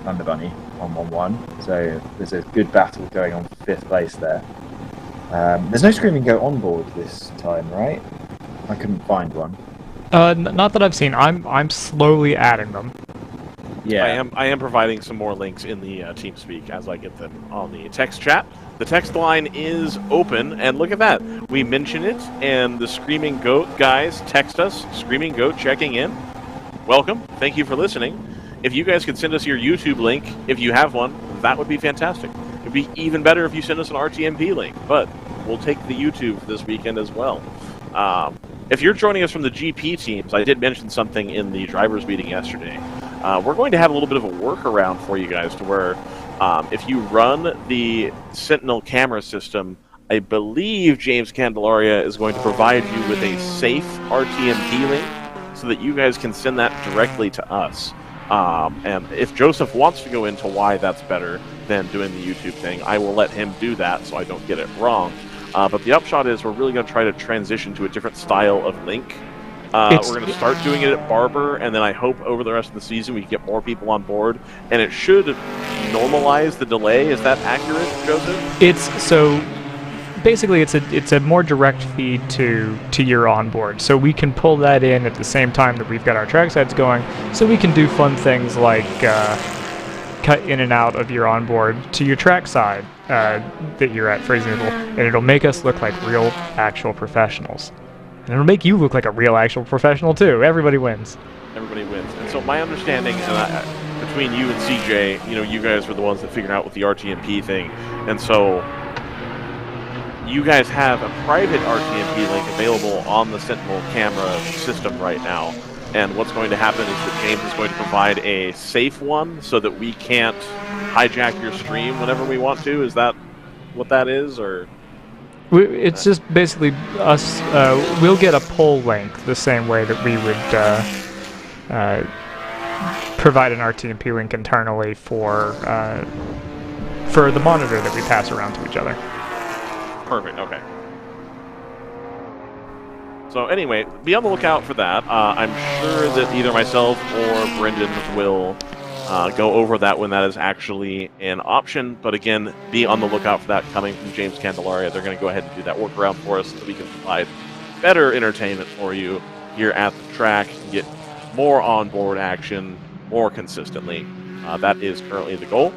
Thunder Bunny on 1-1, so there's a good battle going on for 5th place there. There's no Screaming Goat on board this time, right? I couldn't find one. Not that I've seen. I'm slowly adding them. Yeah, I am providing some more links in the TeamSpeak as I get them on the text chat. The text line is open, and look at that. We mention it, and the Screaming Goat guys text us. Screaming Goat checking in. Welcome. Thank you for listening. If you guys could send us your YouTube link, if you have one, that would be fantastic. It'd be even better if you send us an RTMP link, but we'll take the YouTube this weekend as well. If you're joining us from the GP teams, I did mention something in the drivers meeting yesterday. We're going to have a little bit of a workaround for you guys to where if you run the Sentinel camera system, I believe James Candelaria is going to provide you with a safe RTMP link so that you guys can send that directly to us. And if Joseph wants to go into why that's better than doing the YouTube thing, I will let him do that so I don't get it wrong. But the upshot is we're really going to try to transition to a different style of link. We're going to start doing it at Barber, and then I hope over the rest of the season we can get more people on board, and it should normalize the delay. Is that accurate, Joseph? Basically it's a more direct feed to your onboard, so we can pull that in at the same time that we've got our tracksides going, so we can do fun things like cut in and out of your onboard to your trackside that you're at, for example, and it'll make us look like real actual professionals. And it'll make you look like a real actual professional too. Everybody wins. Everybody wins. And so my understanding, and between you and CJ, you guys were the ones that figured out with the RTMP thing, and so you guys have a private RTMP link available on the Sentinel camera system right now. And what's going to happen is that James is going to provide a safe one so that we can't hijack your stream whenever we want to. Is that what that is, or? It's just basically us. We'll get a poll link the same way that we would provide an RTMP link internally for the monitor that we pass around to each other. Perfect. Okay. So anyway, be on the lookout for that. I'm sure that either myself or Brendan will go over that when that is actually an option. But again, be on the lookout for that coming from James Candelaria. They're going to go ahead and do that workaround for us so we can provide better entertainment for you here at the track and get more onboard action more consistently. That is currently the goal.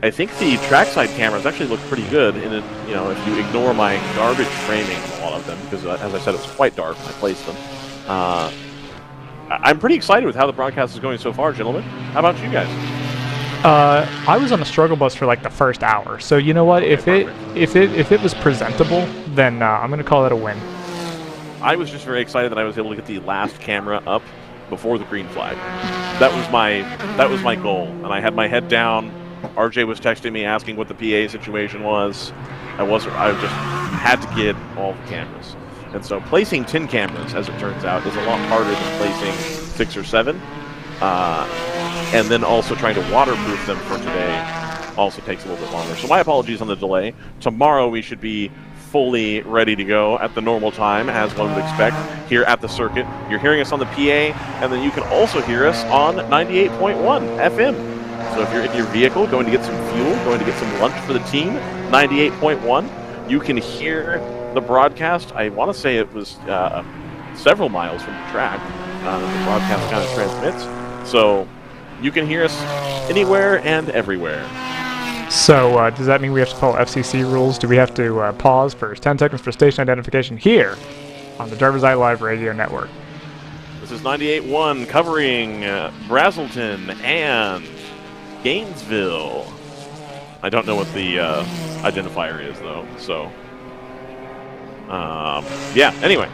I think the trackside cameras actually look pretty good in it, if you ignore my garbage framing on a lot of them, because as I said, it's quite dark when I place them. I'm pretty excited with how the broadcast is going so far, gentlemen. How about you guys? I was on the struggle bus for like the first hour, so you know what? Okay, if it was presentable, then I'm gonna call it a win. I was just very excited that I was able to get the last camera up before the green flag. That was my goal, and I had my head down. RJ was texting me asking what the PA situation was. I just had to get all the cameras. And so placing 10 cameras, as it turns out, is a lot harder than placing 6 or 7. And then also trying to waterproof them for today also takes a little bit longer. So my apologies on the delay. Tomorrow we should be fully ready to go at the normal time, as one would expect, here at the circuit. You're hearing us on the PA, and then you can also hear us on 98.1 FM. So if you're in your vehicle going to get some fuel, going to get some lunch for the team, 98.1, you can hear the broadcast. I want to say it was several miles from the track that the broadcast kind of transmits. So you can hear us anywhere and everywhere. So does that mean we have to follow FCC rules? Do we have to pause for 10 seconds for station identification here on the DriversEye Live Radio Network? This is 98.1 covering Brazelton and Gainesville. I don't know what the identifier is, though, so... yeah, anyway.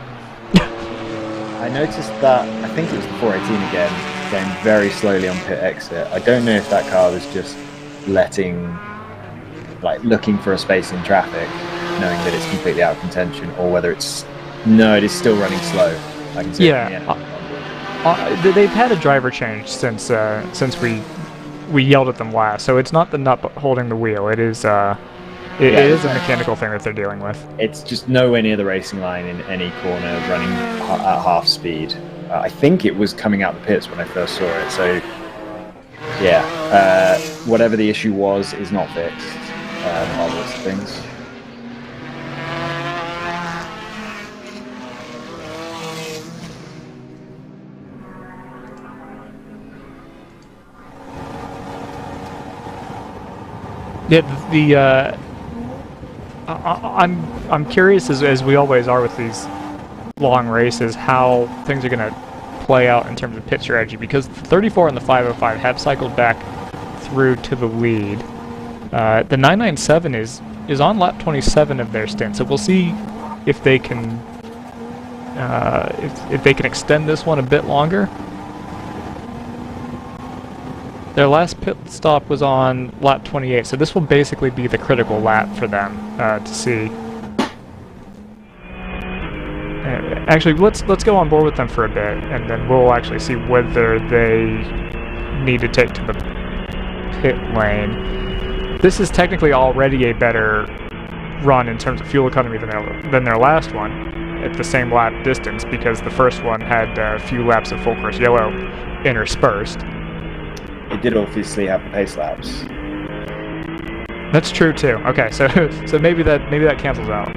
I noticed that, I think it was the 418 again, going very slowly on pit exit. I don't know if that car was just looking for a space in traffic, knowing that it's completely out of contention, or whether it's... No, it is still running slow. I can see it from the end. They've had a driver change since we yelled at them last, so it's not the nut holding the wheel. It is it is a mechanical thing that they're dealing with. It's just nowhere near the racing line in any corner, running at half speed. I think it was coming out the pits when I first saw it. So yeah, whatever the issue was is not fixed. All those things. Yeah, I'm curious, as we always are with these long races, how things are going to play out in terms of pit strategy, because the 34 and the 505 have cycled back through to the lead. The 997 is on lap 27 of their stint, so we'll see if they can if they can extend this one a bit longer. Their last pit stop was on lap 28, so this will basically be the critical lap for them to see. Actually, let's go on board with them for a bit, and then we'll actually see whether they need to take to the pit lane. This is technically already a better run in terms of fuel economy than their last one at the same lap distance, because the first one had a few laps of full course yellow interspersed. It did obviously have the pace laps. That's true too. Okay, so maybe that cancels out.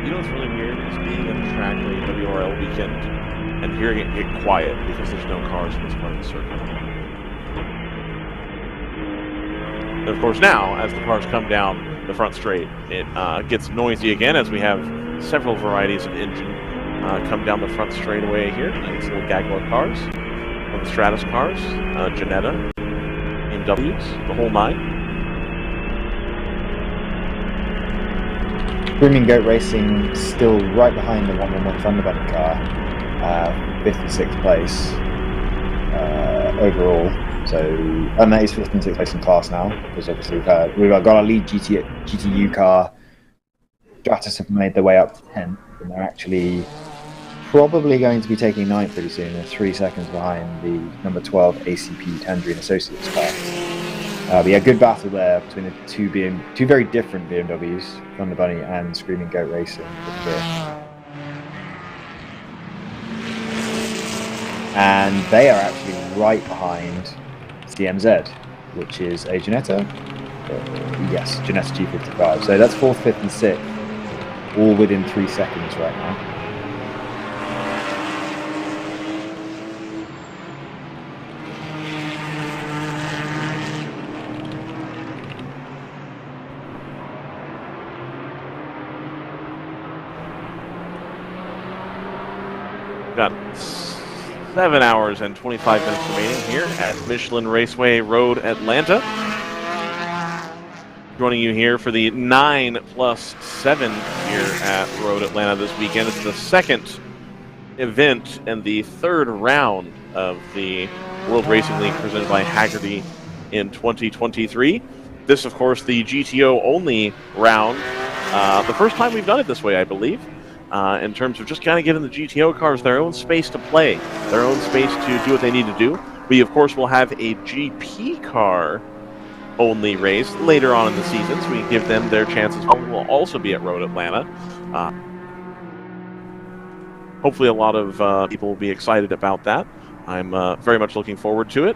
You know what's really weird is being at the track during WRL weekend and hearing it get quiet because there's no cars in this part of the circuit. And of course now, as the cars come down the front straight, it gets noisy again as we have several varieties of engine come down the front straightaway here. Nice little gaggle of cars, the Stratus cars, Janetta, BMWs, the whole nine. Screaming Goat Racing still right behind the 111 Thunderbird car, 56th place overall. So, and that is 5th and 6th place in class now, because obviously we've got our lead GTU car. Stratus have made their way up to 10th, and they're actually probably going to be taking 9th pretty soon. They're 3 seconds behind the number 12 ACP Tangerine Associates car. But yeah, good battle there between the two very different BMWs, Thunder Bunny and Screaming Goat Racing. And they are actually right behind CMZ, which is a Janetta. Yes, Janetta G55. So that's 4th, 5th, and 6th, all within 3 seconds right now. Got 7 hours and 25 minutes remaining here at Michelin Raceway Road Atlanta. Joining you here for the 9+7 here at Road Atlanta this weekend. It's the second event and the third round of the World Racing League presented by Hagerty in 2023. This, of course, the GTO only round. The first time we've done it this way, I believe. In terms of just kind of giving the GTO cars their own space to play, their own space to do what they need to do. We, of course, will have a GP car only race later on in the season, so we give them their chances. We'll also be at Road Atlanta. hopefully a lot of people will be excited about that. I'm very much looking forward to it.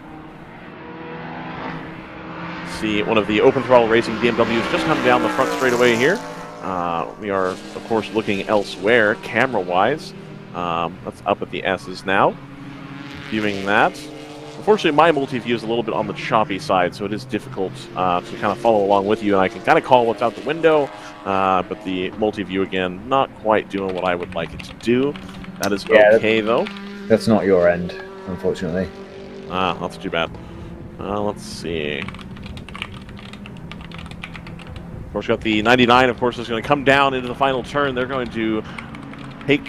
See one of the open throttle racing BMWs just come down the front straightaway here. We are, of course, looking elsewhere camera-wise. That's up at the S's now. Viewing that. Unfortunately, my multi-view is a little bit on the choppy side, so it is difficult to kind of follow along with you, and I can kind of call what's out the window, but the multi-view, again, not quite doing what I would like it to do. That is okay, though. That's not your end, unfortunately. That's too bad. Let's see. Of course, we got the 99, of course, is going to come down into the final turn. They're going to take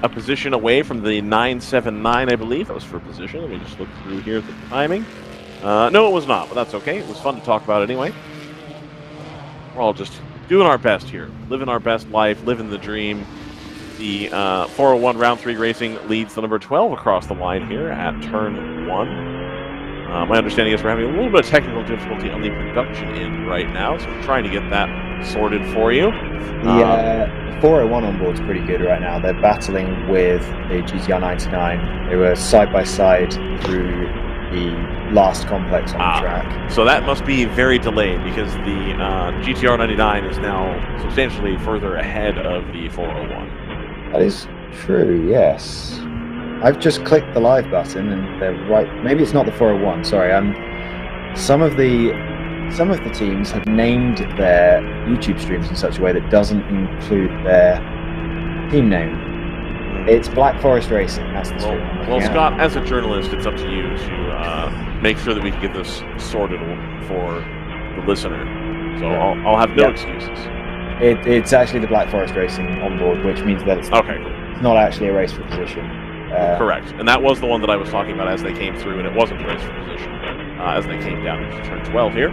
a position away from the 979, I believe. That was for position. Let me just look through here at the timing. No, it was not, but that's okay. It was fun to talk about anyway. We're all just doing our best here, living our best life, living the dream. The 401 round 3 racing leads the number 12 across the line here at turn 1. My understanding is we're having a little bit of technical difficulty on the production end right now, so we're trying to get that sorted for you. The 401 on board's pretty good right now. They're battling with the GTR 99. They were side by side through the last complex on the track. So that must be very delayed because the GTR 99 is now substantially further ahead of the 401. That is true, yes. I've just clicked the live button and they're right. Maybe it's not the 401. Sorry. Some of the teams have named their YouTube streams in such a way that doesn't include their team name. It's Black Forest Racing. That's the stream. Well, Scott, as a journalist, it's up to you to make sure that we can get this sorted for the listener. So I'll have no excuses. It's actually the Black Forest Racing on board, which means that it's not actually a race for position. Correct. And that was the one that I was talking about as they came through, and it wasn't a race for position as they came down into turn 12 here.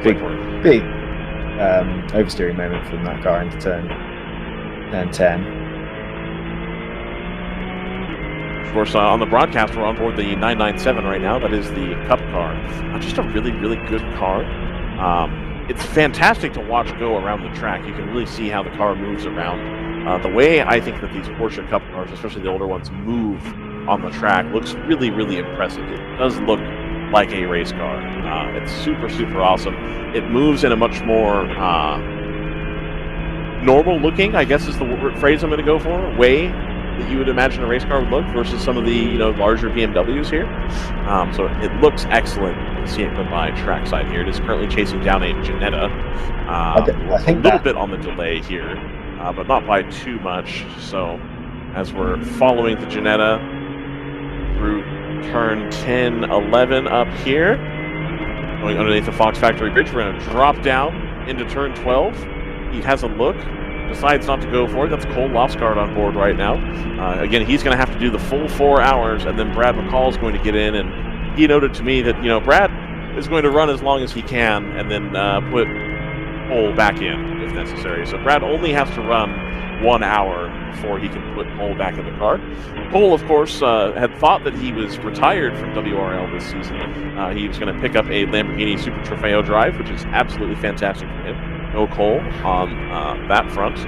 Big oversteering moment from that car into turn 10. Of course, on the broadcast, we're on board the 997 right now. That is the Cup car. Just a really, really good car. It's fantastic to watch go around the track. You can really see how the car moves around. The way I think that these Porsche Cup cars, especially the older ones, move on the track looks really, really impressive. It does look like a race car. It's super, super awesome. It moves in a much more normal looking, I guess is the phrase I'm going to go for, way that you would imagine a race car would look versus some of the larger BMWs here. So it looks excellent. You can see it go by trackside here. It is currently chasing down a Ginetta. I think a little bit on the delay here, but not by too much. So as we're following the Ginetta through turn 10, 11 up here, going underneath the Fox Factory Bridge, we're going to drop down into turn 12. He has a look, decides not to go for it. That's Cole Lofsgaard on board right now. Again, he's going to have to do the full 4 hours, and then Brad McCall is going to get in, and he noted to me that, Brad is going to run as long as he can and then put Cole back in if necessary. So Brad only has to run 1 hour before he can put Cole back in the car. Cole, of course, had thought that he was retired from WRL this season. He was going to pick up a Lamborghini Super Trofeo drive, which is absolutely fantastic for him. No Cole on that front.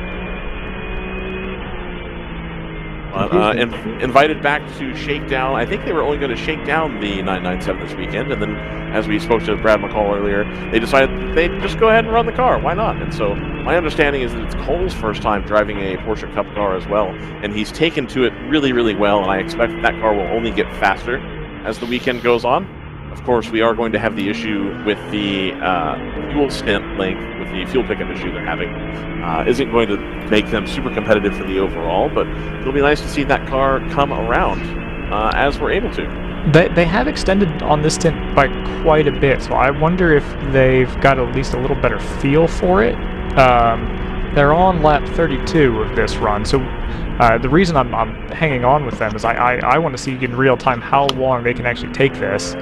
But invited back to shakedown. I think they were only going to shake down the 997 this weekend, and then as we spoke to Brad McCall earlier, they decided they'd just go ahead and run the car. Why not? And so my understanding is that it's Cole's first time driving a Porsche Cup car as well, and he's taken to it really, really well, and I expect that car will only get faster as the weekend goes on. Of course, we are going to have the issue with the fuel stint length, with the fuel pickup issue they're having. Isn't going to make them super competitive for the overall, but it'll be nice to see that car come around as we're able to. They have extended on this stint by quite a bit, so I wonder if they've got at least a little better feel for it. They're on lap 32 of this run, so the reason I'm hanging on with them is I want to see in real time how long they can actually take this.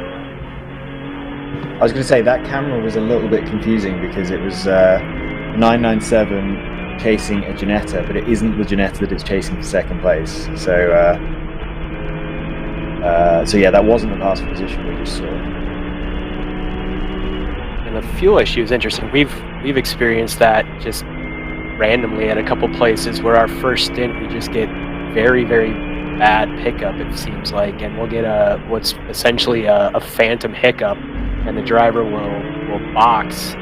I was going to say that camera was a little bit confusing because it was 997 chasing a Ginetta, but it isn't the Ginetta that it's chasing for second place. So yeah, that wasn't the last position we just saw. And the fuel issue is interesting. We've experienced that just randomly at a couple places where our first stint we just get very, very bad pickup, it seems like, and we'll get what's essentially a phantom hiccup, and the driver will box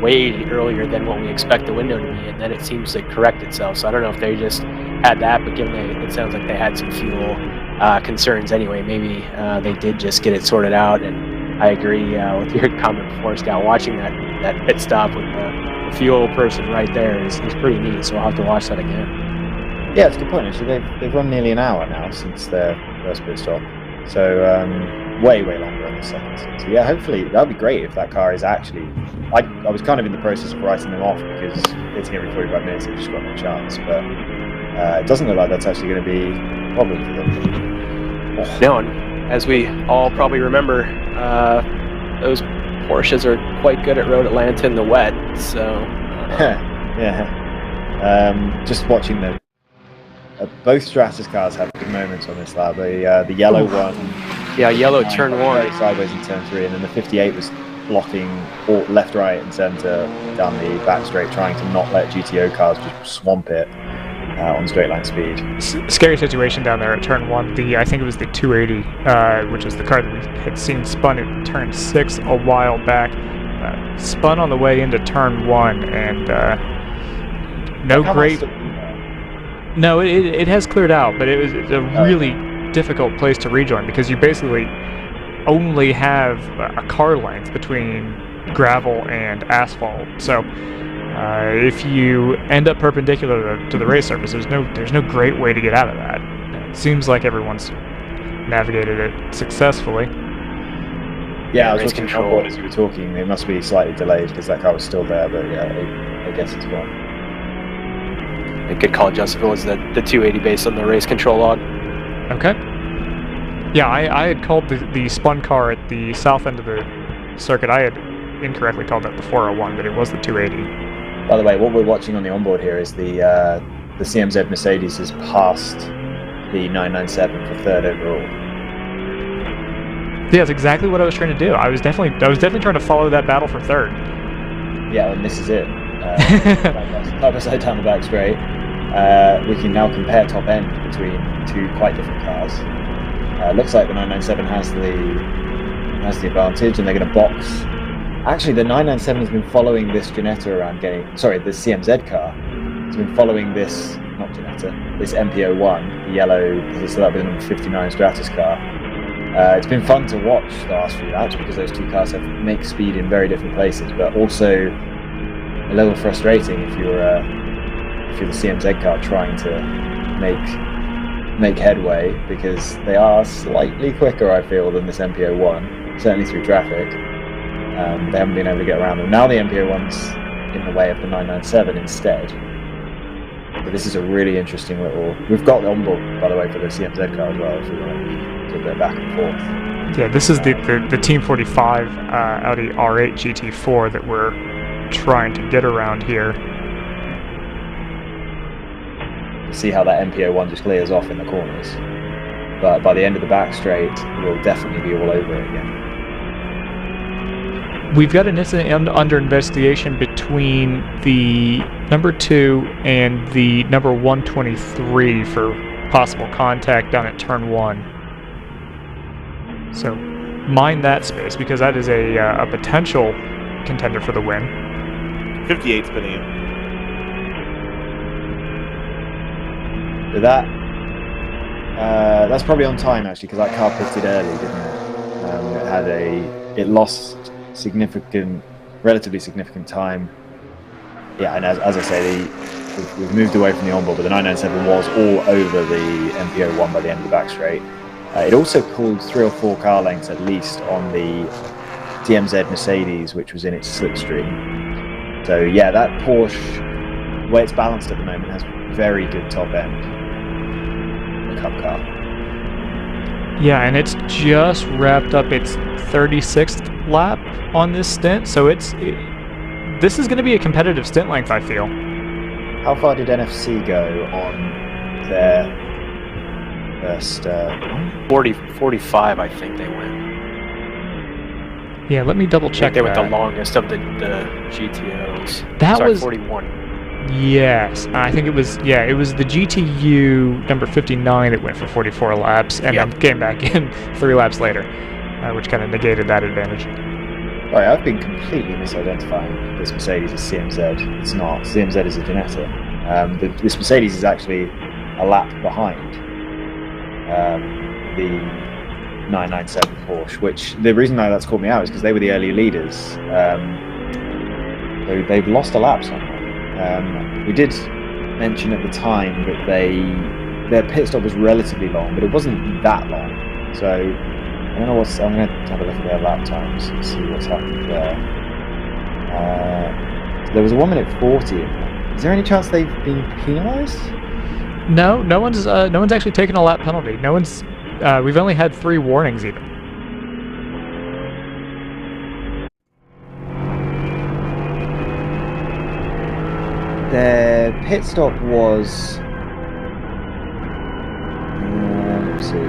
way earlier than what we expect the window to be, and then it seems to correct itself. So I don't know if they just had that, but given it sounds like they had some fuel concerns anyway, maybe they did just get it sorted out. And I agree with your comment before, Scout. Watching that pit stop with the fuel person right there is pretty neat, so I'll have to watch that again. Yeah, it's a good point. Actually, they've run nearly an hour now since their first pit stop, so way longer on the second stint. So yeah, hopefully that'd be great if that car is actually. I was kind of in the process of writing them off because hitting every 45 minutes, they've just got no chance. But it doesn't look like that's actually going to be a problem for them. Oh. No, and as we all probably remember, those Porsches are quite good at Road Atlanta in the wet. So yeah, just watching the. Both Stratus cars have good moments on this lap. The yellow one. Yeah, yellow turn 1. Sideways in turn 3, and then the 58 was blocking left, right, and centre down the back straight, trying to not let GTO cars just swamp it on straight line speed. Scary situation down there at turn 1. I think it was the 280, which is the car that we had seen spun in turn 6 a while back. Spun on the way into turn 1, and No, it has cleared out, but it was a really difficult place to rejoin because you basically only have a car length between gravel and asphalt. So if you end up perpendicular to the race surface, there's no great way to get out of that. It seems like everyone's navigated it successfully. Yeah, I was looking forward as you were talking. It must be slightly delayed because that car was still there, but yeah, I guess it's gone. A good call, Joseph. Was the 280 based on the race control log? Okay. Yeah, I had called the spun car at the south end of the circuit. I had incorrectly called that the 401, but it was the 280. By the way, what we're watching on the onboard here is the CMZ Mercedes has passed the 997 for third overall. Yeah, that's exactly what I was trying to do. I was definitely trying to follow that battle for third. Yeah, and this is it. Side by side down the back straight. We can now compare top end between two quite different cars. Looks like the 997 has the advantage, and they're going to box. Actually, the 997 has been following this Ginetta around the CMZ car. It's been following this, not Ginetta, this MPO1, the yellow, so that would be the number 59 Stratus car. It's been fun to watch the last few laps because those two cars make speed in very different places, but also a little frustrating if you're the CMZ car trying to make headway, because they are slightly quicker, I feel, than this MPO1, certainly through traffic. They haven't been able to get around them. Now the MPO1's in the way of the 997 instead. But this is a really interesting little. We've got the onboard, by the way, for the CMZ car as well, if we want to go back and forth. Yeah, this is the Team 45 Audi R8 GT4 that we're trying to get around here. See how that MPO1 just clears off in the corners, but by the end of the back straight, we'll definitely be all over it again. We've got an incident under investigation between the number 2 and the number 123 for possible contact down at turn 1. So mind that space, because that is a potential contender for the win. 58 spinning in. That's probably on time actually, because that car pitted early, didn't it? It lost relatively significant time. Yeah, and as I say, we've moved away from the onboard, but the 997 was all over the MPO1 by the end of the back straight. It also pulled 3 or 4 car lengths at least on the TMZ Mercedes, which was in its slipstream. So yeah, that Porsche, the way it's balanced at the moment, has very good top end. The Cup car. Yeah, and it's just wrapped up its 36th lap on this stint, so this is going to be a competitive stint length, I feel. How far did NFC go on their first 45, I think they went. Yeah, let me double check. They went the longest of the GTOs. That was 41. Yes, I think it was. Yeah, it was the GTU number 59 that went for 44 laps, and then came back in 3 laps later, which kind of negated that advantage. Sorry, I've been completely misidentifying this Mercedes as CMZ. It's not. CMZ is a Ginetta. This Mercedes is actually a lap behind the 997 Porsche, which the reason why that's caught me out is because they were the early leaders. So they've lost a lap somehow. We did mention at the time that their pit stop was relatively long, but it wasn't that long. So I don't know what's. I'm going to have a look at their lap times and see what's happened there. So there was a 1:40 in there. Is there any chance they've been penalised? No one's actually taken a lap penalty. No one's. We've only had 3 warnings even. Their pit stop was. Let's see.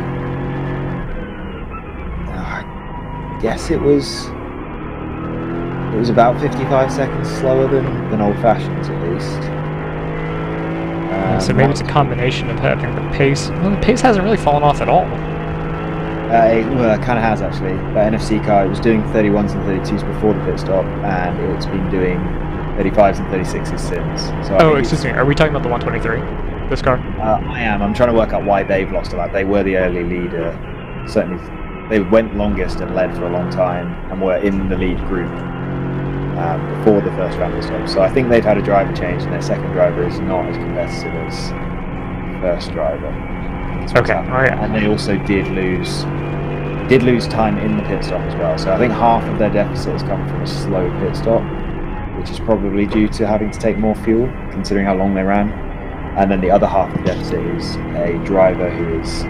I guess it was. It was about 55 seconds slower than old fashions, at least. So maybe it's a combination of having the pace. Well, the pace hasn't really fallen off at all. It kind of has actually. That NFC car, it was doing 31s and 32s before the pit stop, and it's been doing 35s and 36s since. So excuse me. Are we talking about the 123? This car? I am. I'm trying to work out why they've lost a lap. They were the early leader. Certainly, they went longest and led for a long time, and were in the lead group before the first round of stops. So I think they've had a driver change, and their second driver is not as competitive as the first driver. Okay. Oh, yeah. And they also did lose time in the pit stop as well. So I think half of their deficit has come from a slow pit stop, which is probably due to having to take more fuel, considering how long they ran. And then the other half of the deficit is a driver who is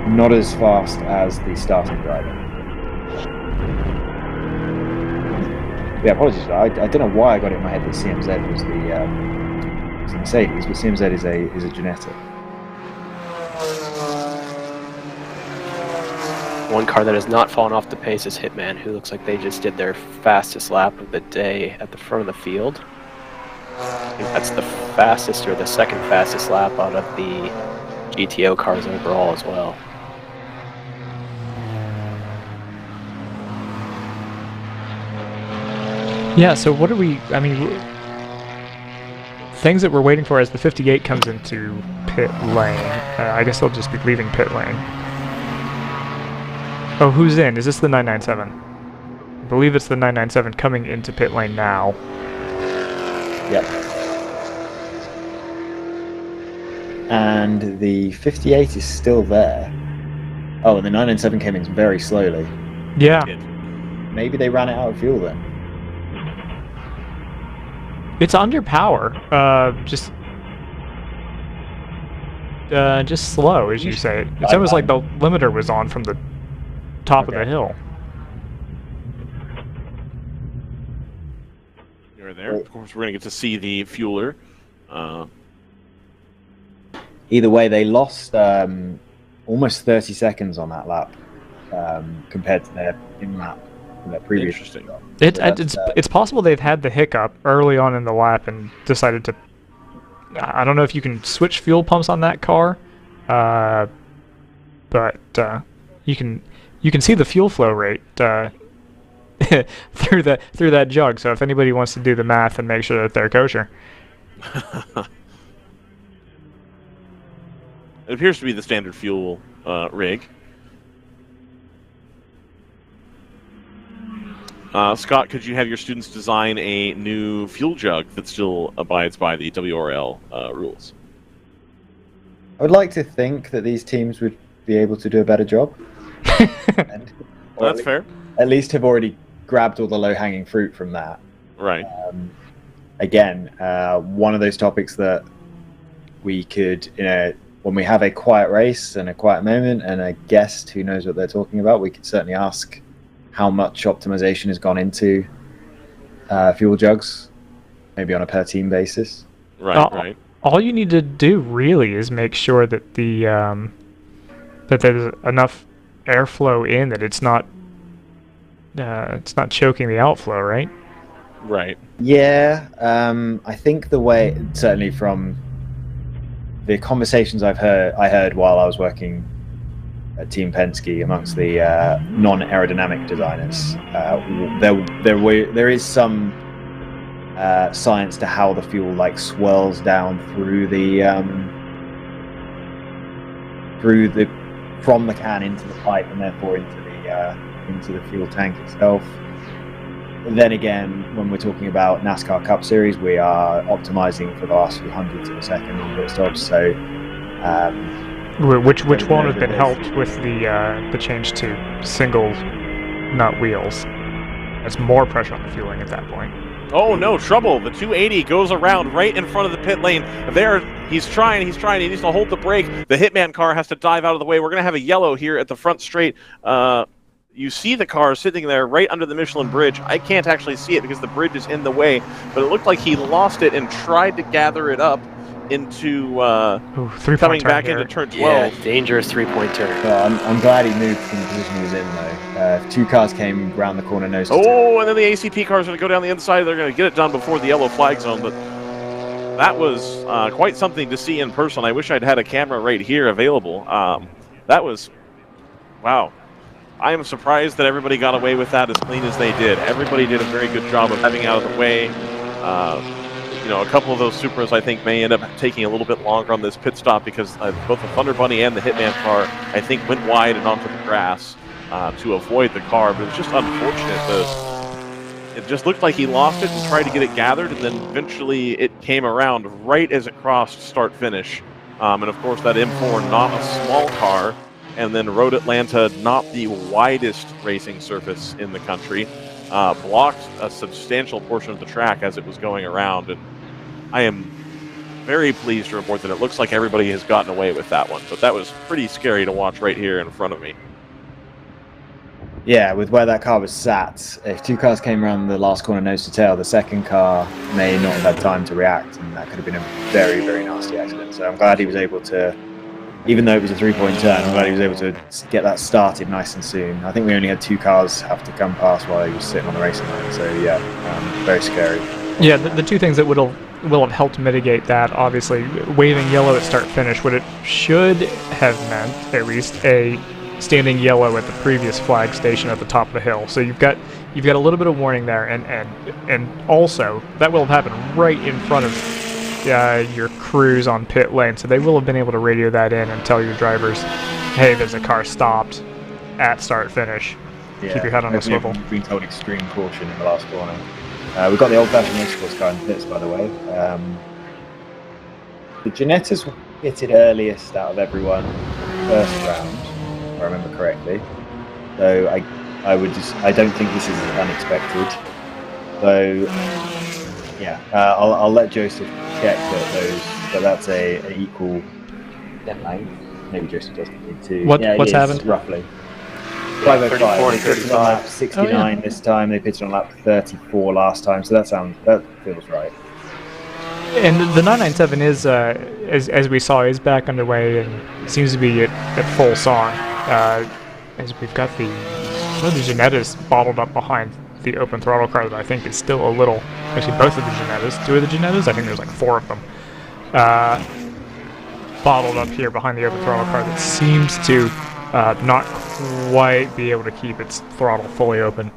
not as fast as the starting driver. Yeah, apologies for that. I don't know why I got it in my head that CMZ was the Mercedes, but CMZ is a Ginetta. One car that has not fallen off the pace is Hitman, who looks like they just did their fastest lap of the day at the front of the field. I think that's the fastest or the second fastest lap out of the GTO cars overall as well. Yeah, so what are we... I mean, things that we're waiting for as the 58 comes into pit lane. I guess they'll just be leaving pit lane. Oh, who's in? Is this the 997? I believe it's the 997 coming into pit lane now. Yep. And the 58 is still there. Oh, and the 997 came in very slowly. Yeah. Maybe they ran it out of fuel then. It's under power. Just slow, as you say. It's almost like the limiter was on from the top of the hill. You're there. Of course, we're going to get to see the fueler. Either way, they lost almost 30 seconds on that lap compared to their in-lap, their previous. Interesting. It's possible they've had the hiccup early on in the lap and decided to. I don't know if you can switch fuel pumps on that car, but you can see the fuel flow rate through that jug. So if anybody wants to do the math and make sure that they're kosher. It appears to be the standard fuel rig. Scott, could you have your students design a new fuel jug that still abides by the WRL rules? I would like to think that these teams would be able to do a better job. That's fair. At least have already grabbed all the low-hanging fruit from that. Right. Again, one of those topics that we could, when we have a quiet race and a quiet moment and a guest who knows what they're talking about, we could certainly ask how much optimization has gone into fuel jugs, maybe on a per team basis. Right. All you need to do really is make sure that the that there's enough airflow in that it's not choking the outflow, right? Right. Yeah, I think the way, certainly from the conversations I heard while I was working at Team Penske amongst the non-aerodynamic designers, there is some science to how the fuel like swirls down through the from the can into the pipe and therefore into the fuel tank itself. Then again, when we're talking about NASCAR Cup Series, we are optimizing for the last few hundredths of a second on pit stops. So, which won't have been helped with the change to single nut wheels. There's more pressure on the fueling at that point. Oh no, trouble. The 280 goes around right in front of the pit lane. There, he's trying. He needs to hold the brake. The Hitman car has to dive out of the way. We're going to have a yellow here at the front straight. You see the car sitting there right under the Michelin bridge. I can't actually see it because the bridge is in the way, but it looked like he lost it and tried to gather it up into coming back into turn 12. Yeah, dangerous three-point turn. Well, I'm glad he moved from the position he was in, though. Two cars came around the corner nose to tail. And then the ACP car is going to go down the inside. They're going to get it done before the yellow flag zone, but that was quite something to see in person. I wish I'd had a camera right here available. That was, wow. I am surprised that everybody got away with that as clean as they did. Everybody did a very good job of having out of the way. A couple of those Supras, I think, may end up taking a little bit longer on this pit stop because both the Thunder Bunny and the Hitman car, I think, went wide and onto the grass to avoid the car. But it's just unfortunate. It just looked like he lost it and tried to get it gathered, and then eventually it came around right as it crossed start-finish. And, of course, that M4, not a small car. And then Road Atlanta, not the widest racing surface in the country, blocked a substantial portion of the track as it was going around. And I am very pleased to report that it looks like everybody has gotten away with that one. But that was pretty scary to watch right here in front of me. Yeah, with where that car was sat, if two cars came around the last corner nose to tail, the second car may not have had time to react, and that could have been a very, very nasty accident. So I'm glad he was able to, even though it was a three-point turn, I'm glad he was able to get that started nice and soon. I think we only had two cars have to come past while he was sitting on the racing line. So yeah, very scary. Yeah, the two things that will have helped mitigate that, obviously, waving yellow at start-finish, what it should have meant, at least, a standing yellow at the previous flag station at the top of the hill. So you've got a little bit of warning there, and also that will have happened right in front of your crews on pit lane, so they will have been able to radio that in and tell your drivers, hey, there's a car stopped at start finish. Yeah, keep your head on the swivel. We've been told extreme caution in the last corner. We've got the old-fashioned racecourse car in the pits, by the way. The Ginettas were pitted earliest out of everyone first round, if I remember correctly. So I don't think this is unexpected. So yeah, I'll let Joseph check that that's a equal deadline. Maybe Joseph doesn't need to. What's happened? Roughly. 5:05. 5:05. They pitted on lap 69 this time. They pitted on lap 34 last time. So that feels right. And the 997 is, as we saw, is back underway and seems to be at full song. As we've got the Ginettas bottled up behind the open throttle car that I think is still a little, actually both of the Ginettas, two of the Ginettas, I think there's like four of them, bottled up here behind the open throttle car that seems to not quite be able to keep its throttle fully open.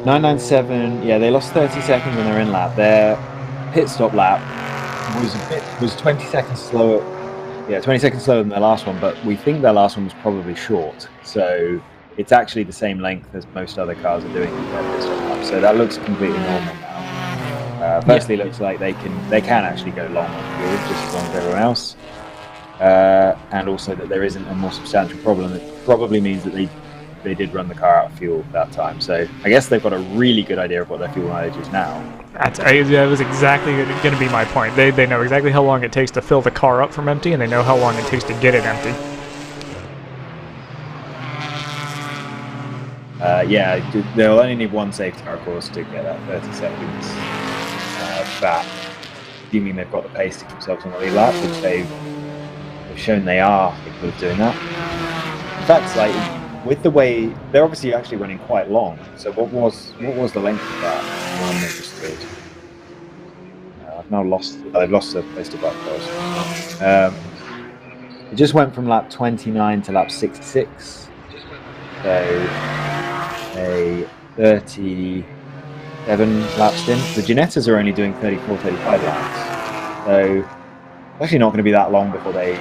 997, yeah, they lost 30 seconds when they were in lap. Their pit stop lap was 20 seconds slower. Yeah, 20 seconds slower than their last one, but we think their last one was probably short. So it's actually the same length as most other cars are doing in their pit stop lap. So that looks completely normal now. Firstly, it looks like they can actually go long on fuel just as long as everyone else. And also that there isn't a more substantial problem. It probably means that they did run the car out of fuel that time. So I guess they've got a really good idea of what their fuel mileage is now. That was exactly going to be my point. They know exactly how long it takes to fill the car up from empty, and they know how long it takes to get it empty. Yeah, they'll only need one safety car, of course, to get that 30 seconds back. Assuming they've got the pace to keep themselves on the lead lap, which they've shown they are capable of doing that. In fact, like with the way they're obviously actually running quite long. So what was the length of that? I've now lost. I've lost the place to back first. It just went from lap 29 to lap 66. So a 37 lap stint. The Ginettas are only doing 34, 35 laps. So it's actually not going to be that long before they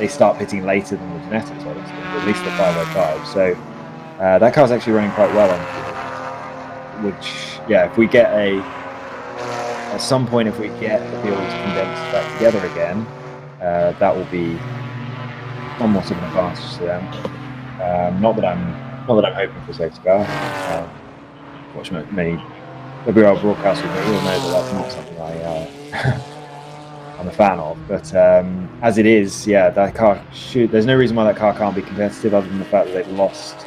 start pitting later than the Ginettas, I don't think, at least the 505. So that car's actually running quite well on field. Which, yeah, if we get at some point, if we get the field condensed back together again, that will be somewhat of an advantage to them. Not that I'm hoping for safety car. Watch many WRL broadcasts with me, you'll know that that's not something I'm a fan of. But as it is, yeah, that car there's no reason why that car can't be competitive other than the fact that they've lost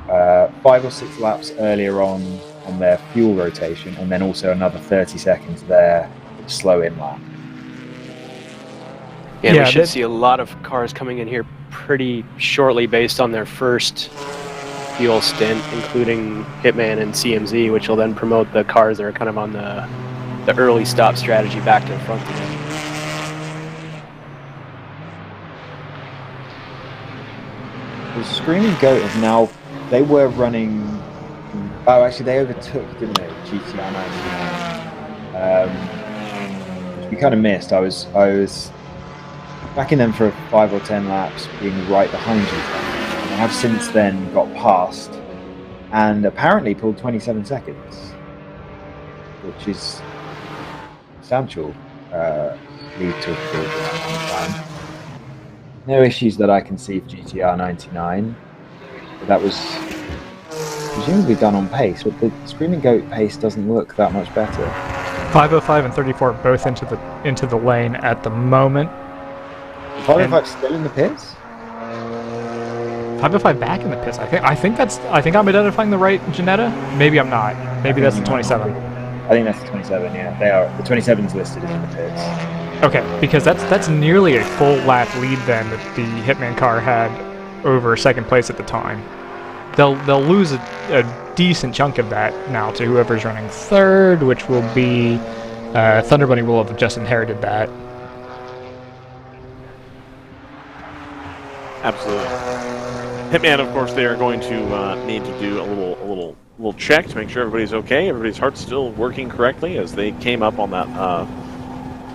5 or 6 laps earlier on their fuel rotation, and then also another 30 seconds there slow in lap. Yeah, we should see a lot of cars coming in here pretty shortly based on their first fuel stint, including Hitman and CMZ, which will then promote the cars that are kind of on the early stop strategy back to the front again. The Screaming Goat have now, they were running, oh actually they overtook, didn't they, GTR 99, which we kind of missed. I was backing them for 5 or 10 laps, being right behind you. And they have since then got past and apparently pulled 27 seconds, which is substantial lead to a field time. No issues that I can see for GTR 99. But that was presumably done on pace, but the Screaming Goat pace doesn't look that much better. 505 and 34 both into the lane at the moment. 505 still in the pits? 505 back in the pits. I think I'm identifying the right Ginetta. Maybe I'm not. Maybe that's the 27. I think that's the 27. Yeah, they are. The 27's listed in the pits. Okay, because that's nearly a full lap lead then that the Hitman car had over second place at the time. They'll lose a decent chunk of that now to whoever's running third, which will be Thunder Bunny will have just inherited that. Absolutely. Hitman, of course, they are going to need to do a little check to make sure everybody's okay. Everybody's heart's still working correctly as they came up on that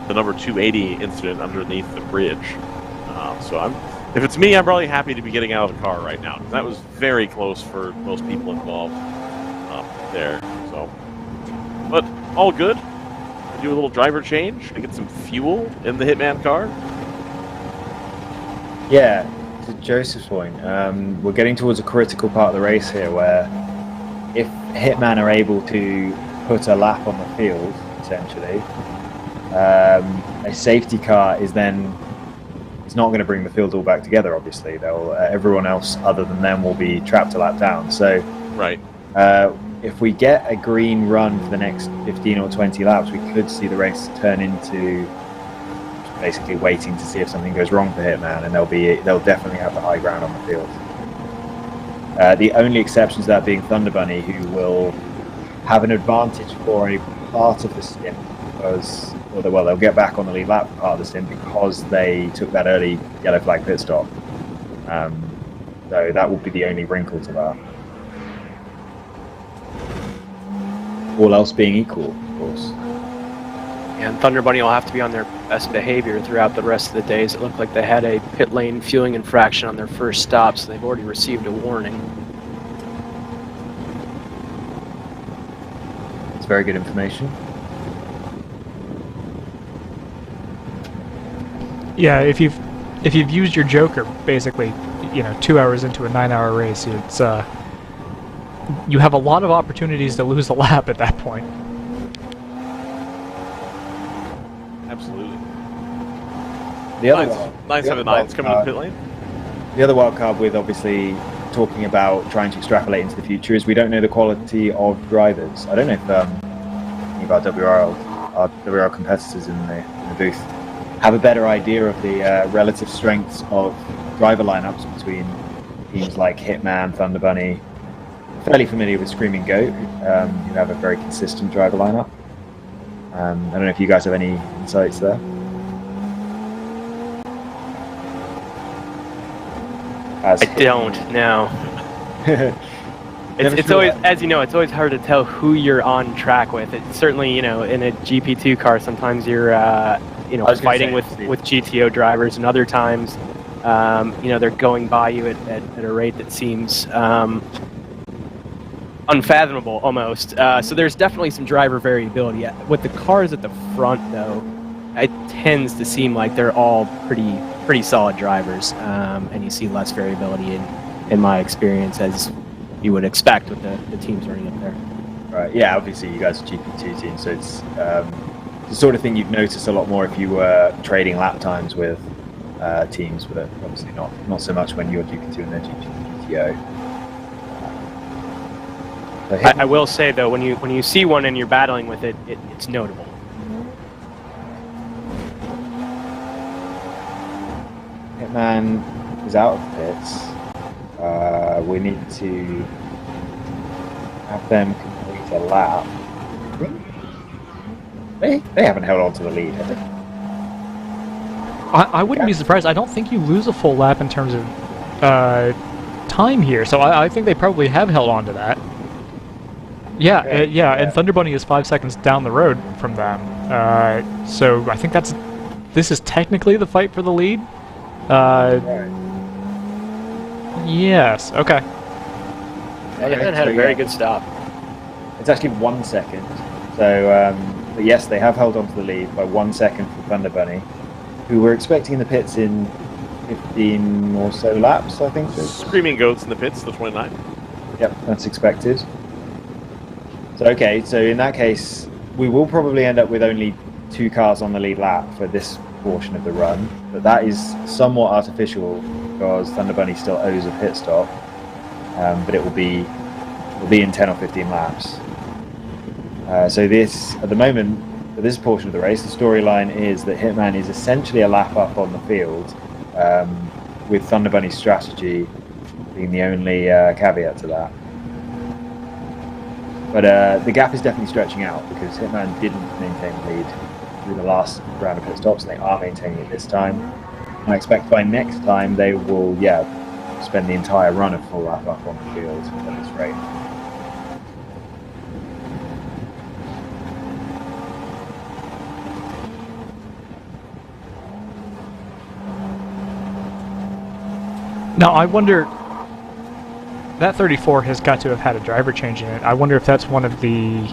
the number 280 incident underneath the bridge. So if it's me, I'm probably happy to be getting out of the car right now. That was very close for most people involved there. So, but all good. I do a little driver change to get some fuel in the Hitman car. Yeah. To Joseph's point, we're getting towards a critical part of the race here where if Hitman are able to put a lap on the field, essentially, a safety car is then, it's not going to bring the field all back together, obviously. They'll everyone else other than them will be trapped a lap down. So right. If we get a green run for the next 15 or 20 laps, we could see the race turn into basically waiting to see if something goes wrong for Hitman, and they'll definitely have the high ground on the field. The only exceptions to that being Thunder Bunny, who will have an advantage for a part of the stint because, they'll get back on the lead lap for part of the stint because they took that early yellow flag pit stop. So that will be the only wrinkle to that. All else being equal, of course. And Thunder Bunny will have to be on their best behavior throughout the rest of the days. It looked like they had a pit lane fueling infraction on their first stop, so they've already received a warning. It's very good information. Yeah, if you've used your Joker, basically, 2 hours into a 9-hour race, it's you have a lot of opportunities to lose a lap at that point. Absolutely. The other 979's coming to the pit lane. The other wild card with obviously talking about trying to extrapolate into the future is we don't know the quality of drivers. I don't know if any of our WRL competitors in the booth have a better idea of the relative strengths of driver lineups between teams like Hitman, Thunder Bunny. Fairly familiar with Screaming Goat, who have a very consistent driver lineup. I don't know if you guys have any insights there. I don't, no. It's always, as you know, it's always hard to tell who you're on track with. It's certainly, in a GP2 car, sometimes you're, fighting with GTO drivers, and other times, they're going by you at a rate that seems unfathomable almost. So there's definitely some driver variability. With the cars at the front, though, it tends to seem like they're all pretty solid drivers, and you see less variability in my experience, as you would expect with the teams running up there. Right. Yeah. Obviously, you guys are GP2 teams, so it's the sort of thing you'd notice a lot more if you were trading lap times with teams, but obviously not so much when you're GP2 and they're GTO. I will say though, when you see one and you're battling with it, it's notable. Hitman is out of the pits. We need to have them complete a lap. They haven't held on to the lead, have they? I wouldn't be surprised. I don't think you lose a full lap in terms of time here, so I think they probably have held on to that. Yeah, and Thunder Bunny is 5 seconds down the road from them. So I think this is technically the fight for the lead. Yes, okay. Hitman had a very good stop. It's actually 1 second. So, but yes, they have held on to the lead by 1 second from Thunder Bunny, who we're expecting in the pits in 15 or so laps, I think. Screaming Goats in the pits, the 29. Yep, that's expected. So, okay, so in that case, we will probably end up with only 2 cars on the lead lap for this portion of the run, but that is somewhat artificial because Thunder Bunny still owes a pit stop, but it will be in 10 or 15 laps. So this, at the moment, for this portion of the race, the storyline is that Hitman is essentially a lap up on the field, with Thunder Bunny's strategy being the only caveat to that. But the gap is definitely stretching out because Hitman didn't maintain the lead through the last round of pit stops, and they are maintaining it this time. I expect by next time they will, spend the entire run of full lap up on the field at this rate. Now, I wonder, that 34 has got to have had a driver change in it. I wonder if that's one of the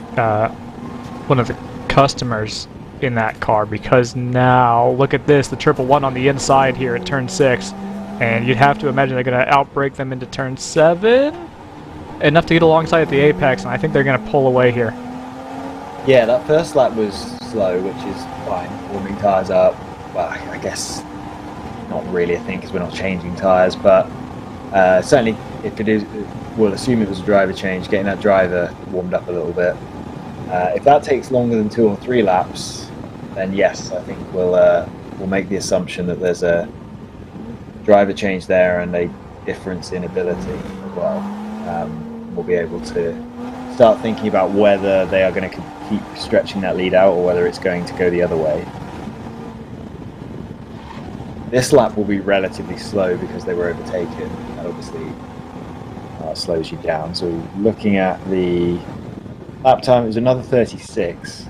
customers in that car, because now look at this, the 111 on the inside here at turn 6, and you'd have to imagine they're going to outbrake them into turn 7 enough to get alongside at the apex, and I think they're going to pull away here. Yeah, that first lap was slow, which is fine, warming tyres up. Well, I guess not really a thing because we're not changing tyres, but certainly if it is, we'll assume it was a driver change, getting that driver warmed up a little bit. If that takes longer than 2 or 3 laps, then yes, I think we'll make the assumption that there's a driver change there and a difference in ability as well. We'll be able to start thinking about whether they are going to keep stretching that lead out or whether it's going to go the other way. This lap will be relatively slow because they were overtaken. That obviously slows you down. So looking at the lap time, it was another 36.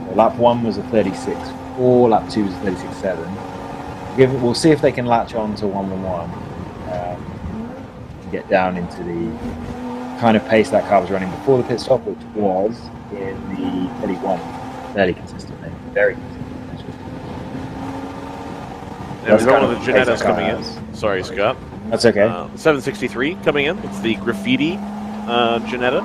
So lap 1 was a 36.4, lap 2 was a 36.7. We'll see if they can latch on to 111 to get down into the kind of pace that car was running before the pit stop, which was in the 31, fairly consistently, very consistently. And we've got one of the Janettas coming in. Sorry, Scott. That's okay. 763 coming in. It's the Graffiti Janetta.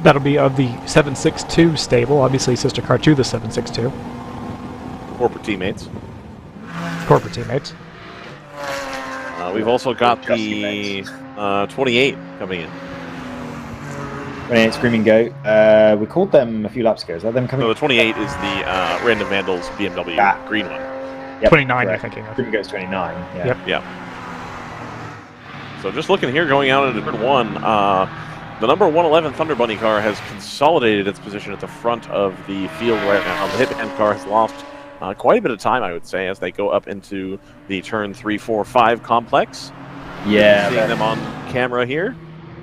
That'll be of the 762 stable, obviously sister car to the 762. Corporate teammates. We've also got the 28 coming in. 28 Screaming Goat. We called them a few laps ago. Is that them coming? No, the 28 is the Random Vandals BMW green one. Yep, 29, correct. you're thinking of. Screaming Goat's 29. Yeah. Yep. Yeah. So just looking here, going out into turn 1, the number 111 Thunder Bunny car has consolidated its position at the front of the field right now. The Hitman car has lost quite a bit of time, I would say, as they go up into the turn 3, 4, 5 complex. Yeah, seeing them on camera here.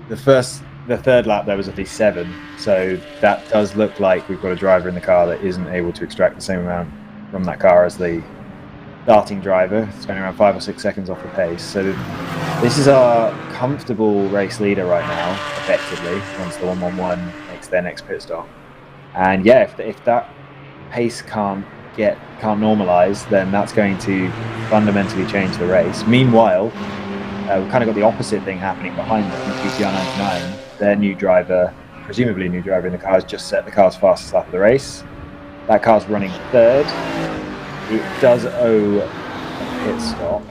The third lap there was a V7, so that does look like we've got a driver in the car that isn't able to extract the same amount from that car as the starting driver, spending around 5 or 6 seconds off the pace. So this is our comfortable race leader right now, effectively, once the 111 makes their next pit stop. And yeah, if that pace can't normalize, then that's going to fundamentally change the race. Meanwhile, we've kind of got the opposite thing happening behind them. GTR 99, their new driver, presumably new driver in the car, has just set the car's fastest lap of the race. That car's running third. It does owe a pit stop.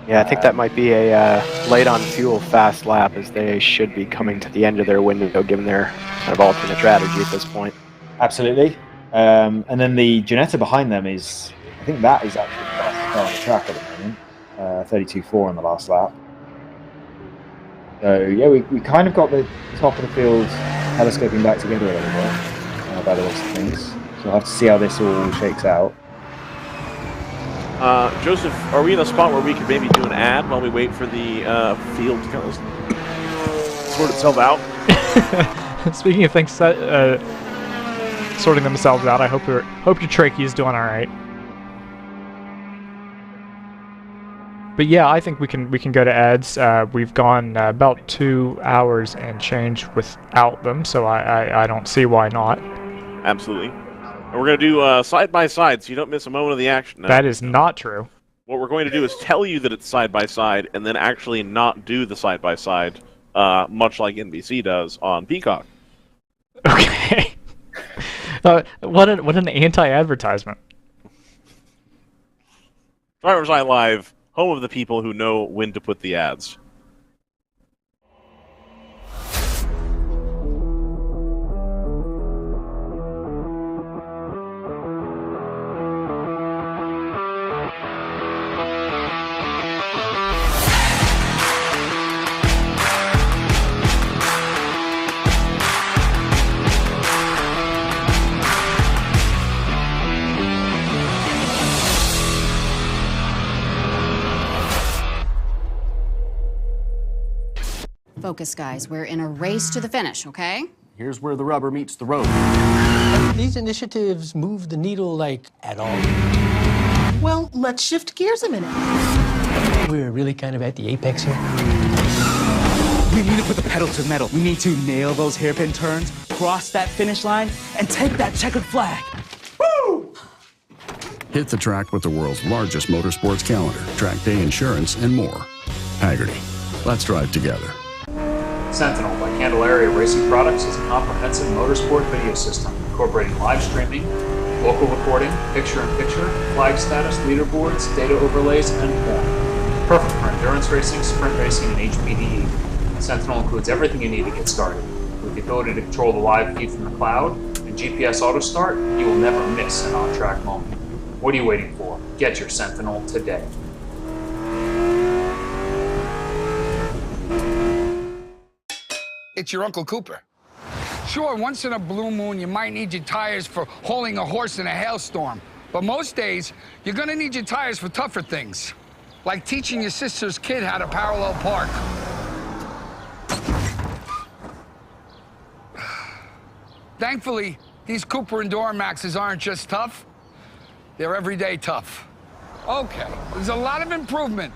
Yeah, I think that might be a light on fuel fast lap, as they should be coming to the end of their window, given their kind of alternate strategy at this point. Absolutely. And then the Ginetta behind them is, I think that is actually the fastest car on the track at the moment, 32.4 on the last lap. So yeah, we kind of got the top of the field telescoping back together a little bit by the looks of things. So we'll have to see how this all shakes out. Joseph, are we in a spot where we could maybe do an ad while we wait for the field to kind of sort itself out? Speaking of things sorting themselves out, I hope your trachea is doing all right. But yeah, I think we can go to ads. We've gone about 2 hours and change without them, so I don't see why not. Absolutely. And we're going to do side-by-side, so you don't miss a moment of the action. That is not true. What we're going to do is tell you that it's side-by-side, and then actually not do the side-by-side, much like NBC does on Peacock. Okay. What an anti-advertisement. DriverSeye Live, home of the people who know when to put the ads. Focus, guys. We're in a race to the finish, okay? Here's where the rubber meets the road. These initiatives move the needle, like, at all? Well, let's shift gears a minute. We're really kind of at the apex here. We need to put the pedal to the metal. We need to nail those hairpin turns, cross that finish line, and take that checkered flag. Woo! Hit the track with the world's largest motorsports calendar, track day insurance, and more. Hagerty. Let's drive together. Sentinel by Candelaria Racing Products is a comprehensive motorsport video system incorporating live streaming, local recording, picture-in-picture, flag status, leaderboards, data overlays, and more. Perfect for endurance racing, sprint racing, and HPDE. Sentinel includes everything you need to get started. With the ability to control the live feed from the cloud and GPS auto start, you will never miss an on-track moment. What are you waiting for? Get your Sentinel today. It's your Uncle Cooper. Sure, once in a blue moon, you might need your tires for hauling a horse in a hailstorm. But most days, you're gonna need your tires for tougher things, like teaching your sister's kid how to parallel park. Thankfully, these Cooper Enduro Maxes aren't just tough, they're everyday tough. Okay, there's a lot of improvement.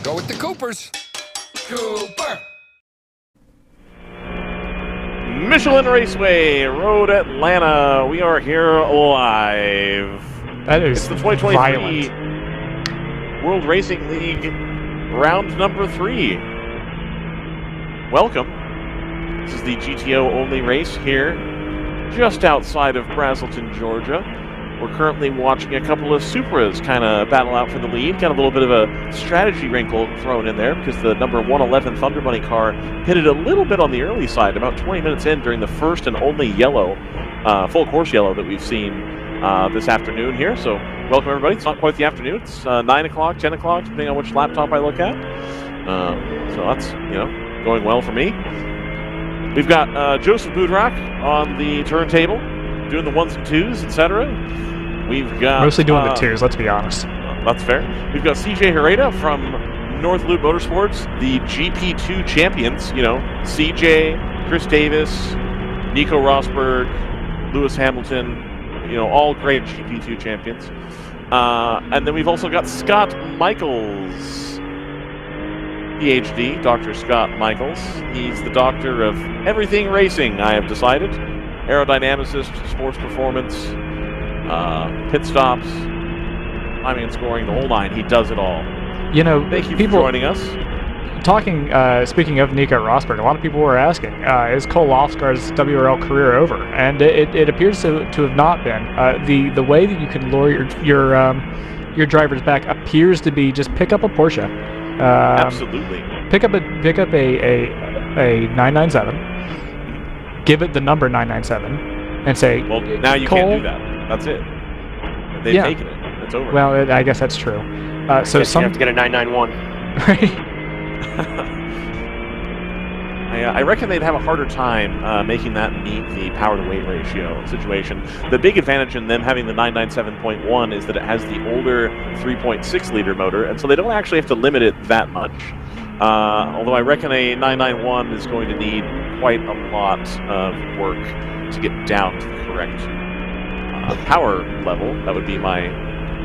Go with the Coopers. Cooper! Michelin Raceway Road Atlanta. We are here live. That is it's the 2023 violent. World Racing League round number 3. Welcome. This is the GTO only race here, just outside of Braselton, Georgia. We're currently watching a couple of Supras kind of battle out for the lead. Got a little bit of a strategy wrinkle thrown in there because the number 111 Thunder Bunny car pitted a little bit on the early side, about 20 minutes in during the first and only yellow, full course yellow that we've seen this afternoon here. So welcome everybody. It's not quite the afternoon. It's 9 o'clock, 10 o'clock, depending on which laptop I look at. So that's, going well for me. We've got Joseph Boudrak on the turntable, doing the 1s and 2s, etc. We've got... Mostly doing the 2s, let's be honest. That's fair. We've got CJ Herrera from North Loop Motorsports, the GP2 champions. CJ, Chris Davis, Nico Rosberg, Lewis Hamilton, all great GP2 champions. And then we've also got Scott Michaels, PhD, Dr. Scott Michaels. He's the doctor of everything racing, I have decided. Aerodynamicist, sports performance, pit stops, timing and scoring, the whole nine. He does it all. Thank you for joining us. Speaking of Nico Rosberg, a lot of people were asking, is Cole Lofskar's WRL career over? And it appears to have not been. The way that you can lure your drivers back appears to be just pick up a Porsche. Absolutely. Pick up a 997, give it the number 997, and say, well, now you Cole, can't do that. That's it. They've taken it. It's over. Well, I guess that's true. So you have to get a 991. Right. I reckon they'd have a harder time making that meet the power-to-weight ratio situation. The big advantage in them having the 997.1 is that it has the older 3.6-liter motor, and so they don't actually have to limit it that much. Although I reckon a 991 is going to need quite a lot of work to get down to the correct power level. That would be my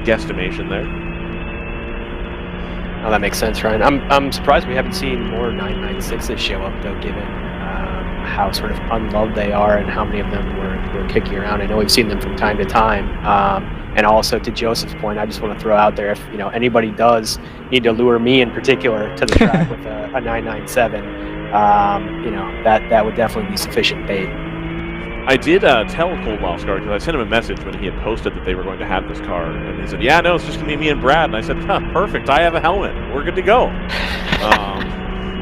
guesstimation there. Oh, that makes sense, Ryan. I'm surprised we haven't seen more 996s show up, though, given how sort of unloved they are and how many of them were kicking around. I know we've seen them from time to time. And also, to Joseph's point, I just want to throw out there, if anybody does need to lure me in particular to the track with a 997, that would definitely be sufficient bait. I did tell Cole Lofskar, because I sent him a message when he had posted that they were going to have this car, and he said, yeah, no, it's just going to be me and Brad. And I said, perfect, I have a helmet. We're good to go.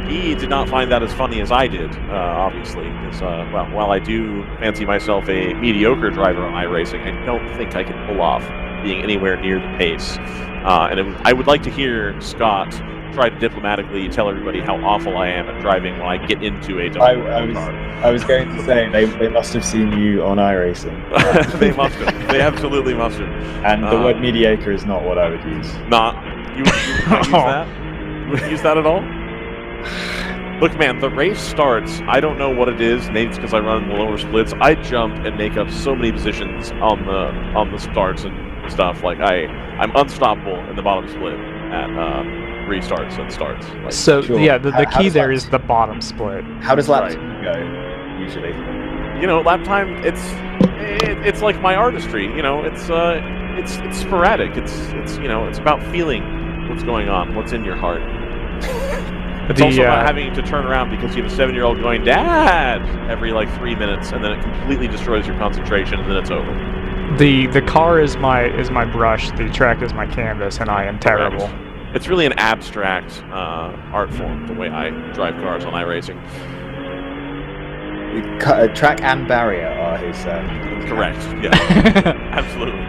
He did not find that as funny as I did, obviously, because, while I do fancy myself a mediocre driver on iRacing, I don't think I can pull off being anywhere near the pace. I would like to hear Scott try to diplomatically tell everybody how awful I am at driving when I get into a WRL car. I was going to say, they must have seen you on iRacing. They must have. They absolutely must have. And the word mediocre is not what I would use. You would use that? You wouldn't use that at all? Look, man, the race starts. I don't know what it is. Maybe it's because I run in the lower splits. I jump and make up so many positions on the starts and stuff. Like I'm unstoppable in the bottom split at restarts and starts. Like, so yeah, the key there is the bottom split. How does lap time go usually? Lap time. It's like my artistry. It's sporadic. It's about feeling what's going on, what's in your heart. It's also about having to turn around because you have a 7-year-old going, Dad, every 3 minutes, and then it completely destroys your concentration, and then it's over. The car is my brush, the track is my canvas, and I am terrible. It's really an abstract art form, the way I drive cars on iRacing. Track and barrier are his... Correct, yeah. Absolutely.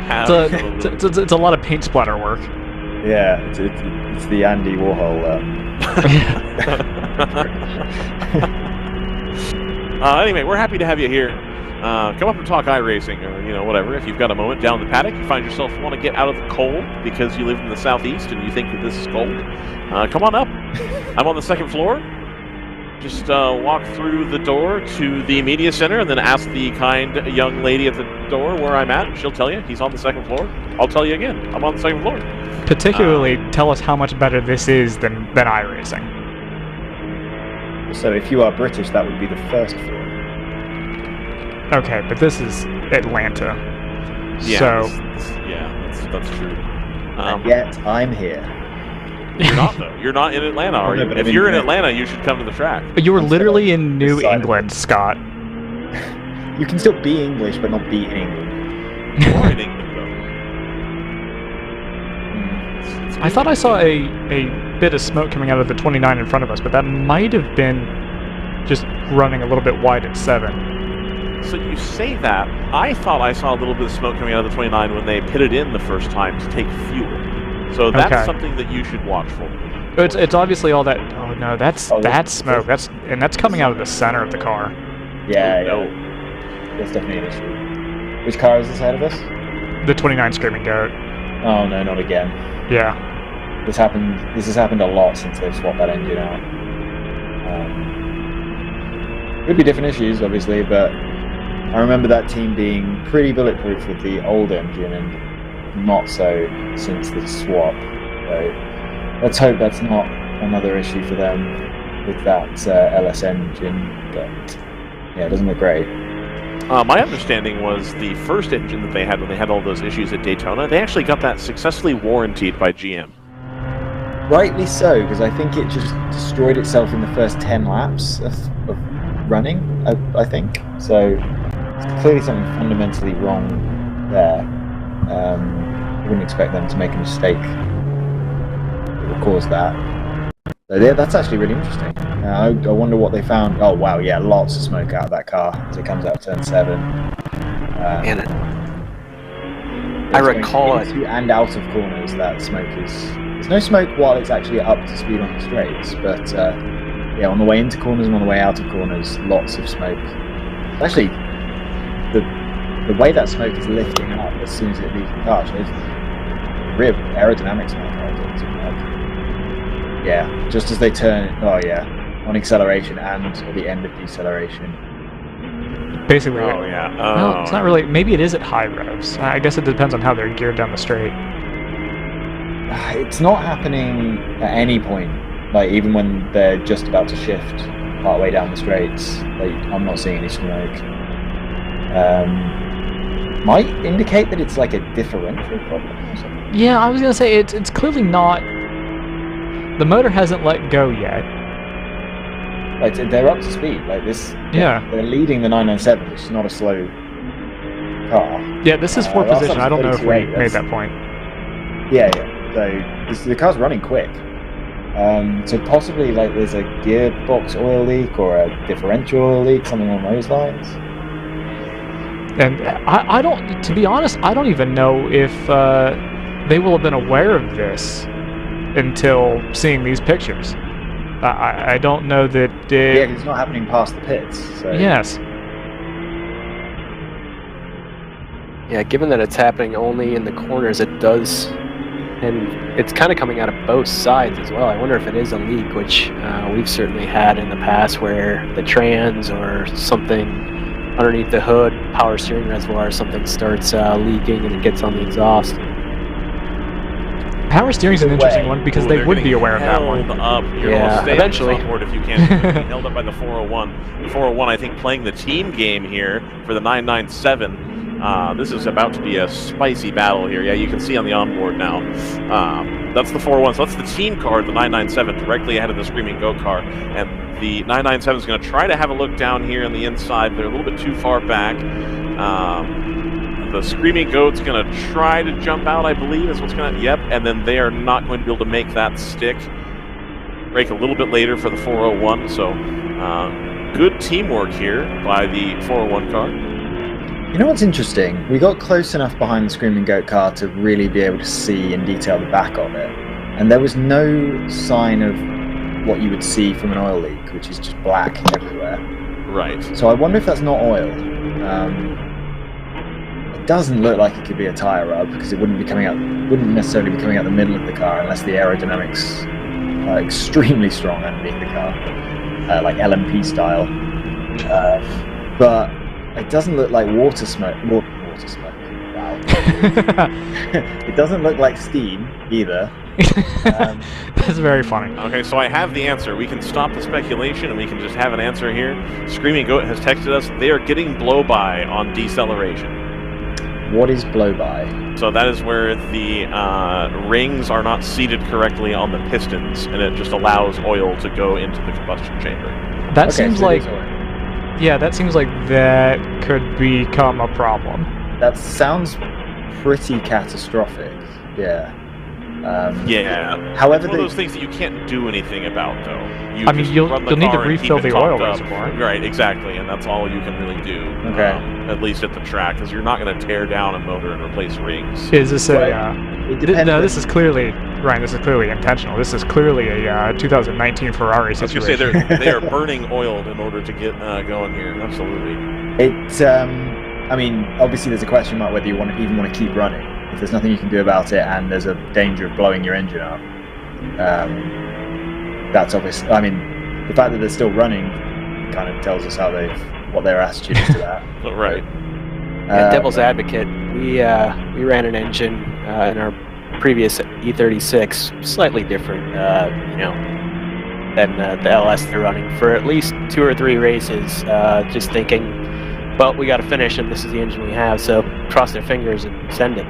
It's a lot of paint splatter work. Yeah, it's the Andy Warhol... Anyway, we're happy to have you here. Come up and talk iRacing, or whatever. If you've got a moment down the paddock, you find yourself want to get out of the cold because you live in the southeast and you think that this is cold. Come on up. I'm on the second floor. Just walk through the door to the media center and then ask the kind young lady at the door where I'm at. She'll tell you he's on the second floor. I'll tell you again. I'm on the second floor. Particularly, tell us how much better this is than iRacing. So if you are British, that would be the first floor. Okay, but this is Atlanta. Yeah, that's true. And yet, I'm here. You're not, though. You're not in Atlanta, are you? If you're in Atlanta, you should come to the track. You were literally in New England, Scott. You can still be English, but not be in England. You are in England, though. I thought I saw a bit of smoke coming out of the 29 in front of us, but that might have been just running a little bit wide at 7. So you say that. I thought I saw a little bit of smoke coming out of the 29 when they pitted in the first time to take fuel. So that's something that you should watch for. It's obviously all that. Oh no, that's smoke. That's coming out of the center of the car. Yeah, that's definitely an issue. Which car is this ahead of us? The 29 Screaming Goat. Oh no, not again. Yeah. This has happened a lot since they've swapped that engine out. Could be different issues, obviously, but I remember that team being pretty bulletproof with the old engine and not so since the swap. So let's hope that's not another issue for them with that LS engine, but yeah, it doesn't look great. My understanding was the first engine that they had when they had all those issues at Daytona, they actually got that successfully warrantied by GM. Rightly so, because I think it just destroyed itself in the first 10 laps of running, I think. So it's clearly something fundamentally wrong there. I wouldn't expect them to make a mistake that will cause that. So yeah, that's actually really interesting. I wonder what they found. Oh wow, yeah, lots of smoke out of that car as it comes out of turn 7. And I recall it. And out of corners, that smoke is... There's no smoke while it's actually up to speed on the straights, but yeah, on the way into corners and on the way out of corners, lots of smoke. Actually, the way that smoke is lifting up as soon as it leaves the car shows real aerodynamics on the car. Yeah, just as they turn, oh yeah, on acceleration and at the end of deceleration. Basically, oh yeah. No, it's not really. Maybe it is at high revs. I guess it depends on how they're geared down the straight. It's not happening at any point. Like even when they're just about to shift partway down the straights, like I'm not seeing any smoke. Might indicate that it's like a differential problem or something. Yeah, I was gonna say it's clearly not. The motor hasn't let go yet. Like they're up to speed. Like this. Yeah. They're leading the 997, which is not a slow car. Yeah, this is fourth position. I don't know if we made that point. Yeah. So the car's running quick. So possibly like there's a gearbox oil leak or a differential oil leak, something along those lines. And I don't, to be honest, I don't even know if they will have been aware of this until seeing these pictures. I don't know that. Yeah, 'cause it's not happening past the pits. So. Yes. Yeah, given that it's happening only in the corners, it does. And it's kind of coming out of both sides as well. I wonder if it is a leak, which we've certainly had in the past where the trans or something underneath the hood, power steering reservoir, something starts leaking and it gets on the exhaust. Power steering is an interesting one because they would be aware of that one. You're stay eventually. On the front board if you can. You're being held up by the 401. The 401, I think, playing the team game here for the 997. This is about to be a spicy battle here. Yeah, you can see on the onboard now. That's the 401. So that's the team car, the 997, directly ahead of the Screaming Goat car. And the 997 is going to try to have a look down here on the inside. They're a little bit too far back. The Screaming Goat's going to try to jump out, I believe, is what's going to... Yep, and then they are not going to be able to make that stick. Break a little bit later for the 401. So good teamwork here by the 401 car. You know what's interesting? We got close enough behind the Screaming Goat car to really be able to see in detail the back of it. And there was no sign of what you would see from an oil leak, which is just black everywhere. Right. So I wonder if that's not oil. It doesn't look like it could be a tire rub because it wouldn't necessarily be coming out the middle of the car unless the aerodynamics are extremely strong underneath the car, like LMP style. But it doesn't look like water smoke. Water smoke. Wow. It doesn't look like steam either. That's very funny. Okay, so I have the answer. We can stop the speculation and we can just have an answer here. Screaming Goat has texted us. They are getting blow-by on deceleration. What is blow-by? So that is where the rings are not seated correctly on the pistons, and it just allows oil to go into the combustion chamber. That seems like... Yeah, that seems like that could become a problem. That sounds pretty catastrophic. Yeah. However, it's one of those things that you can't do anything about, though. I mean, you'll need to refill the oil reservoir. Right, exactly, and that's all you can really do. Okay. At least at the track, because you're not going to tear down a motor and replace rings. Is this a... no, this is clearly Ryan, this is clearly intentional. This is clearly a 2019 Ferrari I was situation. going to say they are burning oil in order to get going here. Absolutely. It's, I mean, obviously there's a question mark whether you even want to keep running. If there's nothing you can do about it and there's a danger of blowing your engine up, that's obvious. I mean, the fact that they're still running kind of tells us what their attitude is to that. Right. Devil's advocate, we ran an engine in our previous E36, slightly different, than the LS they're running for at least 2 or 3 races. Just thinking, well, we got to finish, and this is the engine we have, so cross their fingers and send it.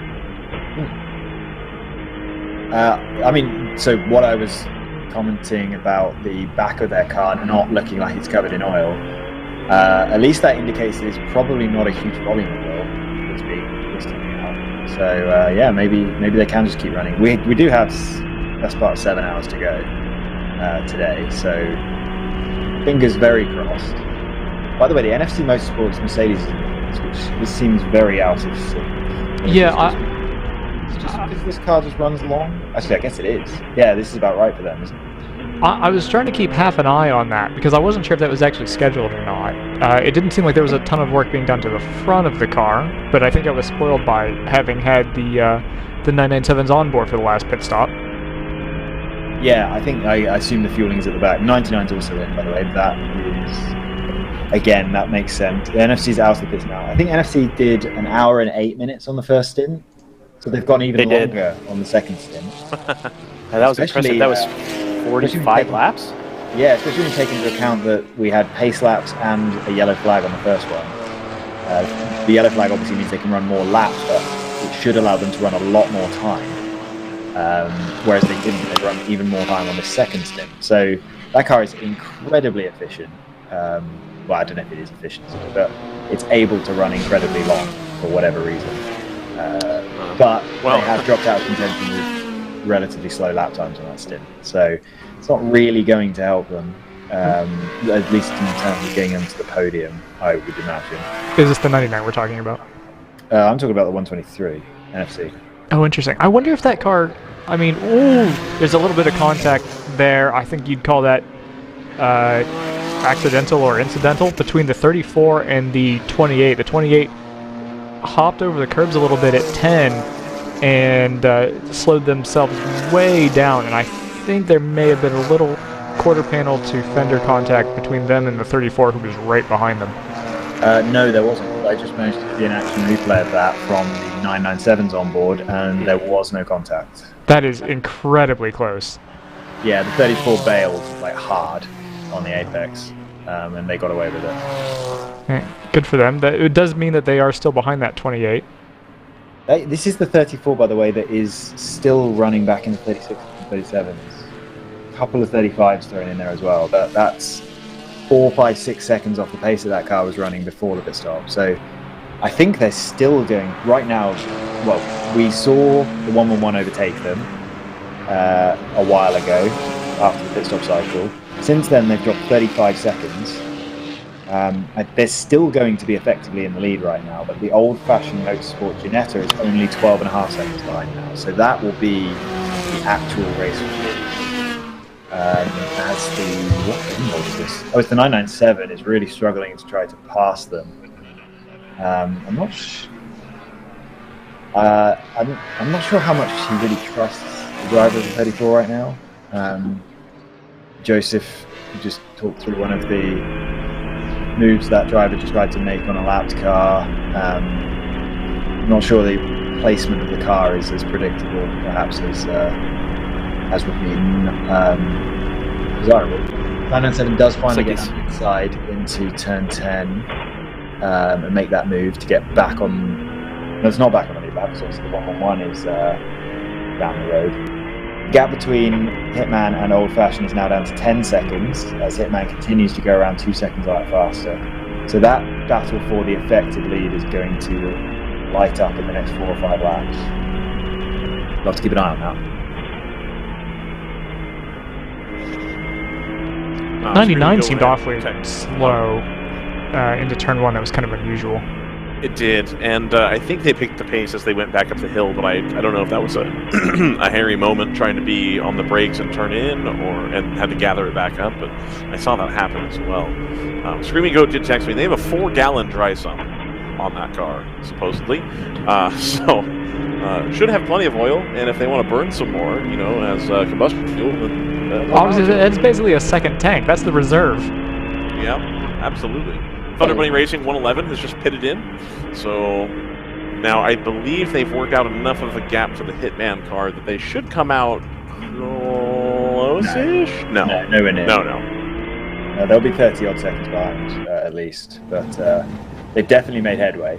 I mean, so what I was commenting about the back of their car not looking like it's covered in oil, at least that indicates that it's probably not a huge volume of oil that's coming out. So yeah, maybe they can just keep running. We do have best part of 7 hours to go today, so fingers very crossed. By the way, the NFC Motorsports Mercedes, which this seems very out of sync. Yeah, It's just because this car just runs long. Actually, I guess it is. Yeah, this is about right for them, isn't it? I was trying to keep half an eye on that because I wasn't sure if that was actually scheduled or not. It didn't seem like there was a ton of work being done to the front of the car, but I think I was spoiled by having had the 997s on board for the last pit stop. Yeah, I assume the fueling is at the back. 99's also in, by the way. That is, again, that makes sense. The NFC's out of the pits now. I think NFC did 1 hour and 8 minutes on the first stint, so they've gone even longer on the second stint. That was impressive. That was 45 laps? Yeah, especially when you take into account that we had pace laps and a yellow flag on the first one. The yellow flag obviously means they can run more laps, but it should allow them to run a lot more time. Whereas they didn't. They run even more time on the second stint. So that car is incredibly efficient. Well, I don't know if it is efficient, but it's able to run incredibly long for whatever reason. But they have dropped out of contention with relatively slow lap times on that stint. So it's not really going to help them, at least in terms of getting them to the podium, I would imagine. Is this the 99 we're talking about? I'm talking about the 123 NFC. Oh, interesting. I wonder if that car, I mean, ooh, there's a little bit of contact there. I think you'd call that accidental or incidental between the 34 and the 28. The 28 hopped over the curbs a little bit at 10 and slowed themselves way down, and I think there may have been a little quarter panel to fender contact between them and the 34 who was right behind them. No, there wasn't. I just managed to see an action replay of that from the 997s on board, and there was no contact. That is incredibly close. Yeah, the 34 bailed like hard on the apex, and they got away with it. Yeah, good for them. It does mean that they are still behind that 28. This is the 34, by the way, that is still running back in the 36 and 37s. A couple of 35s thrown in there as well, but that's 4, 5, 6 seconds off the pace that that car was running before the pit stop. So I think they're still doing, right now, well, we saw the 111 overtake them a while ago after the pit stop cycle. Since then, they've dropped 35 seconds. They're still going to be effectively in the lead right now, but the old-fashioned Motorsport Ginetta is only 12.5 seconds behind now. So that will be the actual race review. As the, what was this? Oh, it's the 997 is really struggling to try to pass them. I'm not sure how much he really trusts the driver of the 34 right now. Joseph just talked through one of the moves that driver just tried to make on a lapped car. I'm not sure the placement of the car is as predictable, perhaps, as would be desirable. 997 does finally get inside into turn 10 and make that move to get back on. No, it's not back on the lead lap, so the 111 is down the road. The gap between Hitman and Old Fashioned is now down to 10 seconds as Hitman continues to go around 2 seconds faster. So that battle for the effective lead is going to light up in the next 4 or 5 laps. We'll have to keep an eye on that. 99 seemed awfully slow into turn 1. That was kind of unusual. It did, and I think they picked the pace as they went back up the hill, but I don't know if that was a a hairy moment trying to be on the brakes and turn in, and had to gather it back up, but I saw that happen as well. Screaming Goat did text me. They have a 4-gallon dry sump on that car, supposedly, so should have plenty of oil, and if they want to burn some more, you know, as combustion fuel, then... Obviously, it's basically a second tank. That's the reserve. Yeah, absolutely. Thunder Bunny Racing 111 has just pitted in, so now I believe they've worked out enough of a gap to the Hitman car that they should come out close-ish? No. Nowhere near. No. They'll be 30-odd seconds behind, at least, but they've definitely made headway,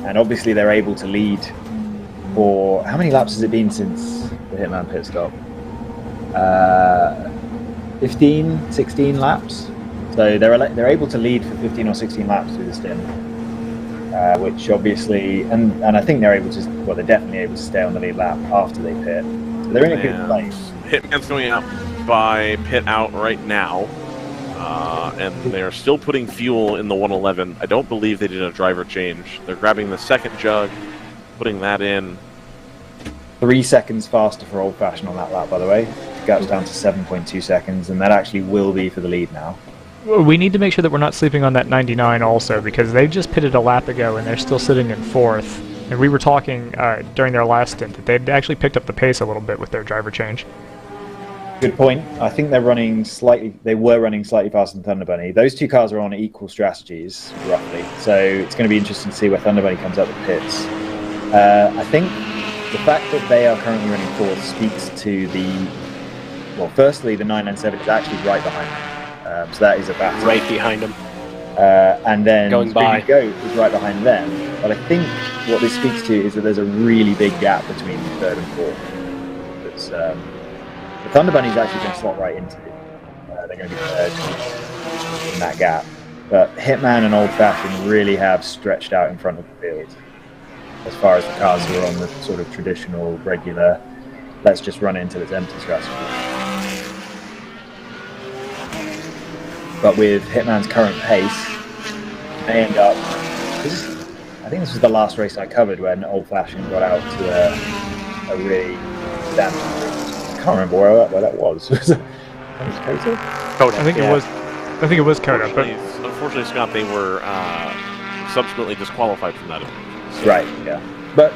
and obviously they're able to lead for... How many laps has it been since the Hitman pit stop? 15, 16 laps? So they're able to lead for 15 or 16 laps through the stint, which obviously, and I think they're able to, well, they're definitely able to stay on the lead lap after they pit. So they're in a good place. Hitman's going out by pit out right now, and they're still putting fuel in the 111. I don't believe they did a driver change. They're grabbing the second jug, putting that in. 3 seconds faster for Old Fashioned on that lap, by the way. The gap's down to 7.2 seconds, and that actually will be for the lead now. We need to make sure that we're not sleeping on that 99 also, because they just pitted a lap ago and they're still sitting in 4th. And we were talking during their last stint that they'd actually picked up the pace a little bit with their driver change. Good point. I think they were running slightly faster than Thunder Bunny. Those two cars are on equal strategies, roughly. So it's going to be interesting to see where Thunder Bunny comes up with pits. I think the fact that they are currently running 4th speaks to the... Well, firstly, the 997 is actually right behind them. So that is a battle. Right behind them. And then Going by. Goat is right behind them. But I think what this speaks to is that there's a really big gap between 3rd and 4th. That's, the Thunder Bunny is actually going to slot right into it. They're going to be 3rd in that gap. But Hitman and Old Fashioned really have stretched out in front of the field. As far as the cars who are on the sort of traditional, regular, let's just run it until it's empty strategy. But with Hitman's current pace, they end up... I think this was the last race I covered when Old Fashioned got out to a really damaging race. I can't remember where that was. Was it Coda? I think it was. I think it was Coda. But Unfortunately, Scott, they were subsequently disqualified from that event. So. Right. Yeah. But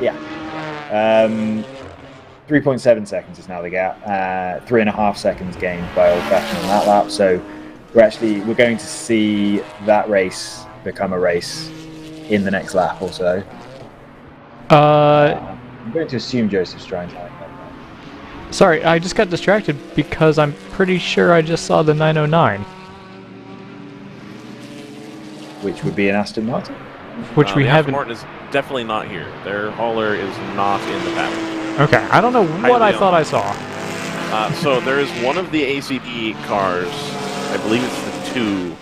yeah. 3.7 seconds is now the gap. 3.5 seconds gained by Old Fashioned on that lap. So we're going to see that race become a race in the next lap or so. I'm going to assume Joseph's trying to. Sorry, I just got distracted because I'm pretty sure I just saw the 909. Which would be an Aston Martin? Which we haven't. Aston Martin is definitely not here. Their hauler is not in the paddock. Okay, I don't know what I thought I saw. So there is one of the ACB cars. I believe it's the 2.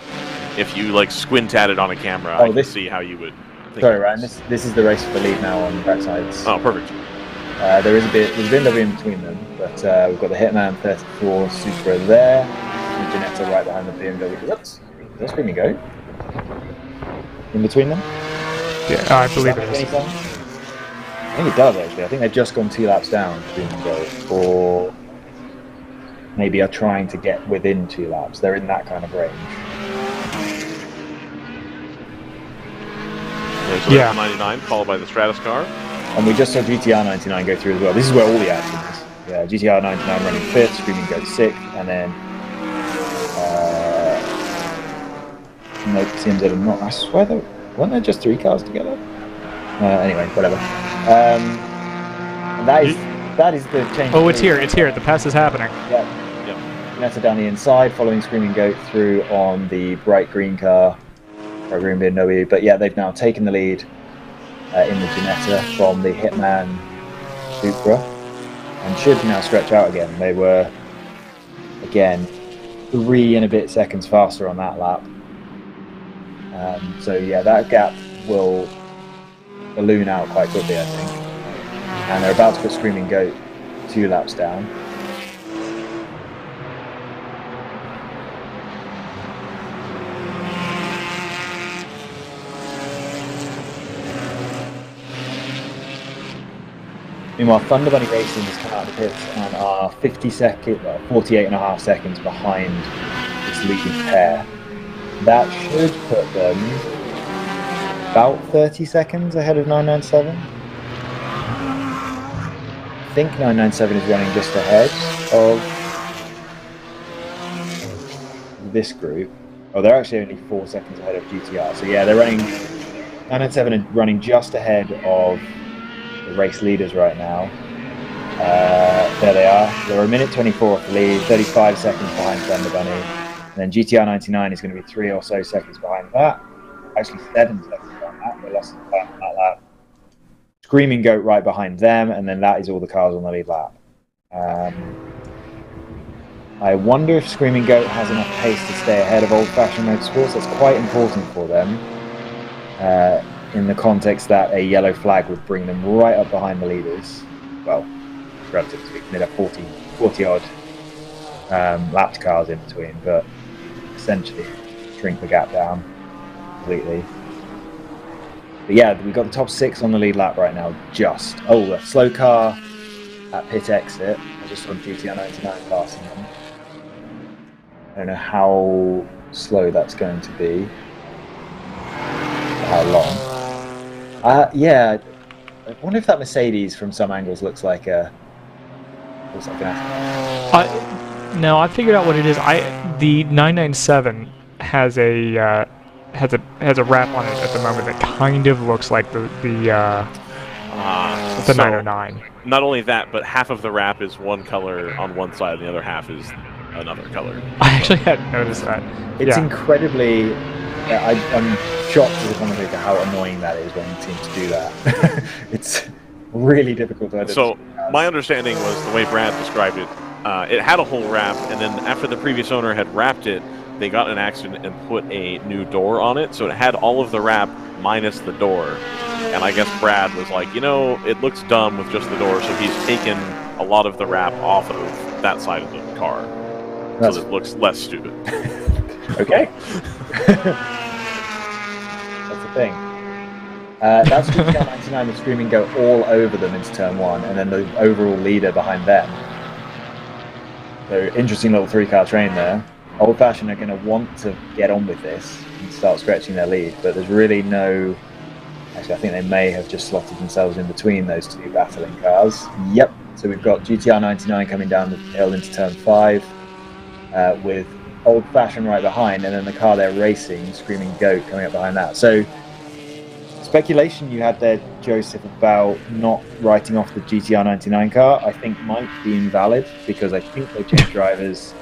If you like squint at it on a camera, I can see how you would. Sorry, Ryan. This is the race for the lead now on tracksides. Oh, perfect. There's a BMW in between them, but we've got the Hitman 34 Supra there, and Ginetta right behind the BMW. Does that Screaming Goat in between them? Yeah, I believe it is. I think it does actually. I think they've just gone 2 laps down, Screaming Goat, or maybe are trying to get within 2 laps. They're in that kind of range. So yeah. 99 followed by the Stratus car. And we just saw GTR 99 go through as well. This is where all the action is. Yeah, GTR 99 running 5th, Screaming Goat 6th, and then nope, seems that not. I swear weren't there just 3 cars together? Anyway, whatever. And that is the change. Oh, it's here. It's here. The pass is happening. Yeah. Ginetta down the inside, following Screaming Goat through on the bright green car, or green BMW. But yeah, they've now taken the lead in the Ginetta from the Hitman Supra, and should now stretch out again. They were, again, 3 and a bit seconds faster on that lap. So yeah, that gap will balloon out quite quickly, I think. And they're about to put Screaming Goat 2 laps down. Meanwhile, Thunder Bunny Racing has come out of the pits and are 48.5 seconds behind this leading pair. That should put them about 30 seconds ahead of 997. I think 997 is running just ahead of this group. Oh, they're actually only 4 seconds ahead of GTR. So yeah, they're running 997 and running just ahead of the race leaders right now. There they are. They're a minute 24 off the lead, 35 seconds behind Thunder Bunny. And then GTR 99 is going to be 3 or so seconds behind that. Actually 7 seconds behind that. They lost some time on that lap. Screaming Goat right behind them, and then that is all the cars on the lead lap. I wonder if Screaming Goat has enough pace to stay ahead of Old Fashioned Motorsports. That's quite important for them, in the context that a yellow flag would bring them right up behind the leaders. Well, relatively speaking, they'd have 40 odd lapped cars in between, but essentially shrink the gap down completely. But yeah, we've got the top 6 on the lead lap right now, just. Oh, a slow car at pit exit. I just saw GTR 99 passing them. I don't know how slow that's going to be. How long. Yeah, I wonder if that Mercedes from some angles looks like an Aston. No, I figured out what it is. The 997 has a wrap on it at the moment that kind of looks like the 909. Not only that, but half of the wrap is one color on one side, and the other half is another color. I actually hadn't noticed that. It's incredibly. I'm shocked as a commentator how annoying that is when teams do that. It's really difficult to identify. So my understanding was the way Brad described it. It had a whole wrap, and then after the previous owner had wrapped it, they got in an accident and put a new door on it, so it had all of the wrap minus the door. And I guess Brad was like, it looks dumb with just the door, so he's taken a lot of the wrap off of that side of the car, so it looks less stupid. Okay. That's the thing. That's GTR 99 with Screaming Goat all over them into turn 1, and then the overall leader behind them. So interesting little 3-car train there. Old Fashioned are going to want to get on with this and start stretching their lead, but there's really no. Actually, I think they may have just slotted themselves in between those two battling cars. Yep. So we've got GTR 99 coming down the hill into turn 5, with Old Fashioned right behind, and then the car they're racing, Screaming Goat, coming up behind that. So speculation you had there, Joseph, about not writing off the GTR 99 car, I think might be invalid, because I think they changed drivers,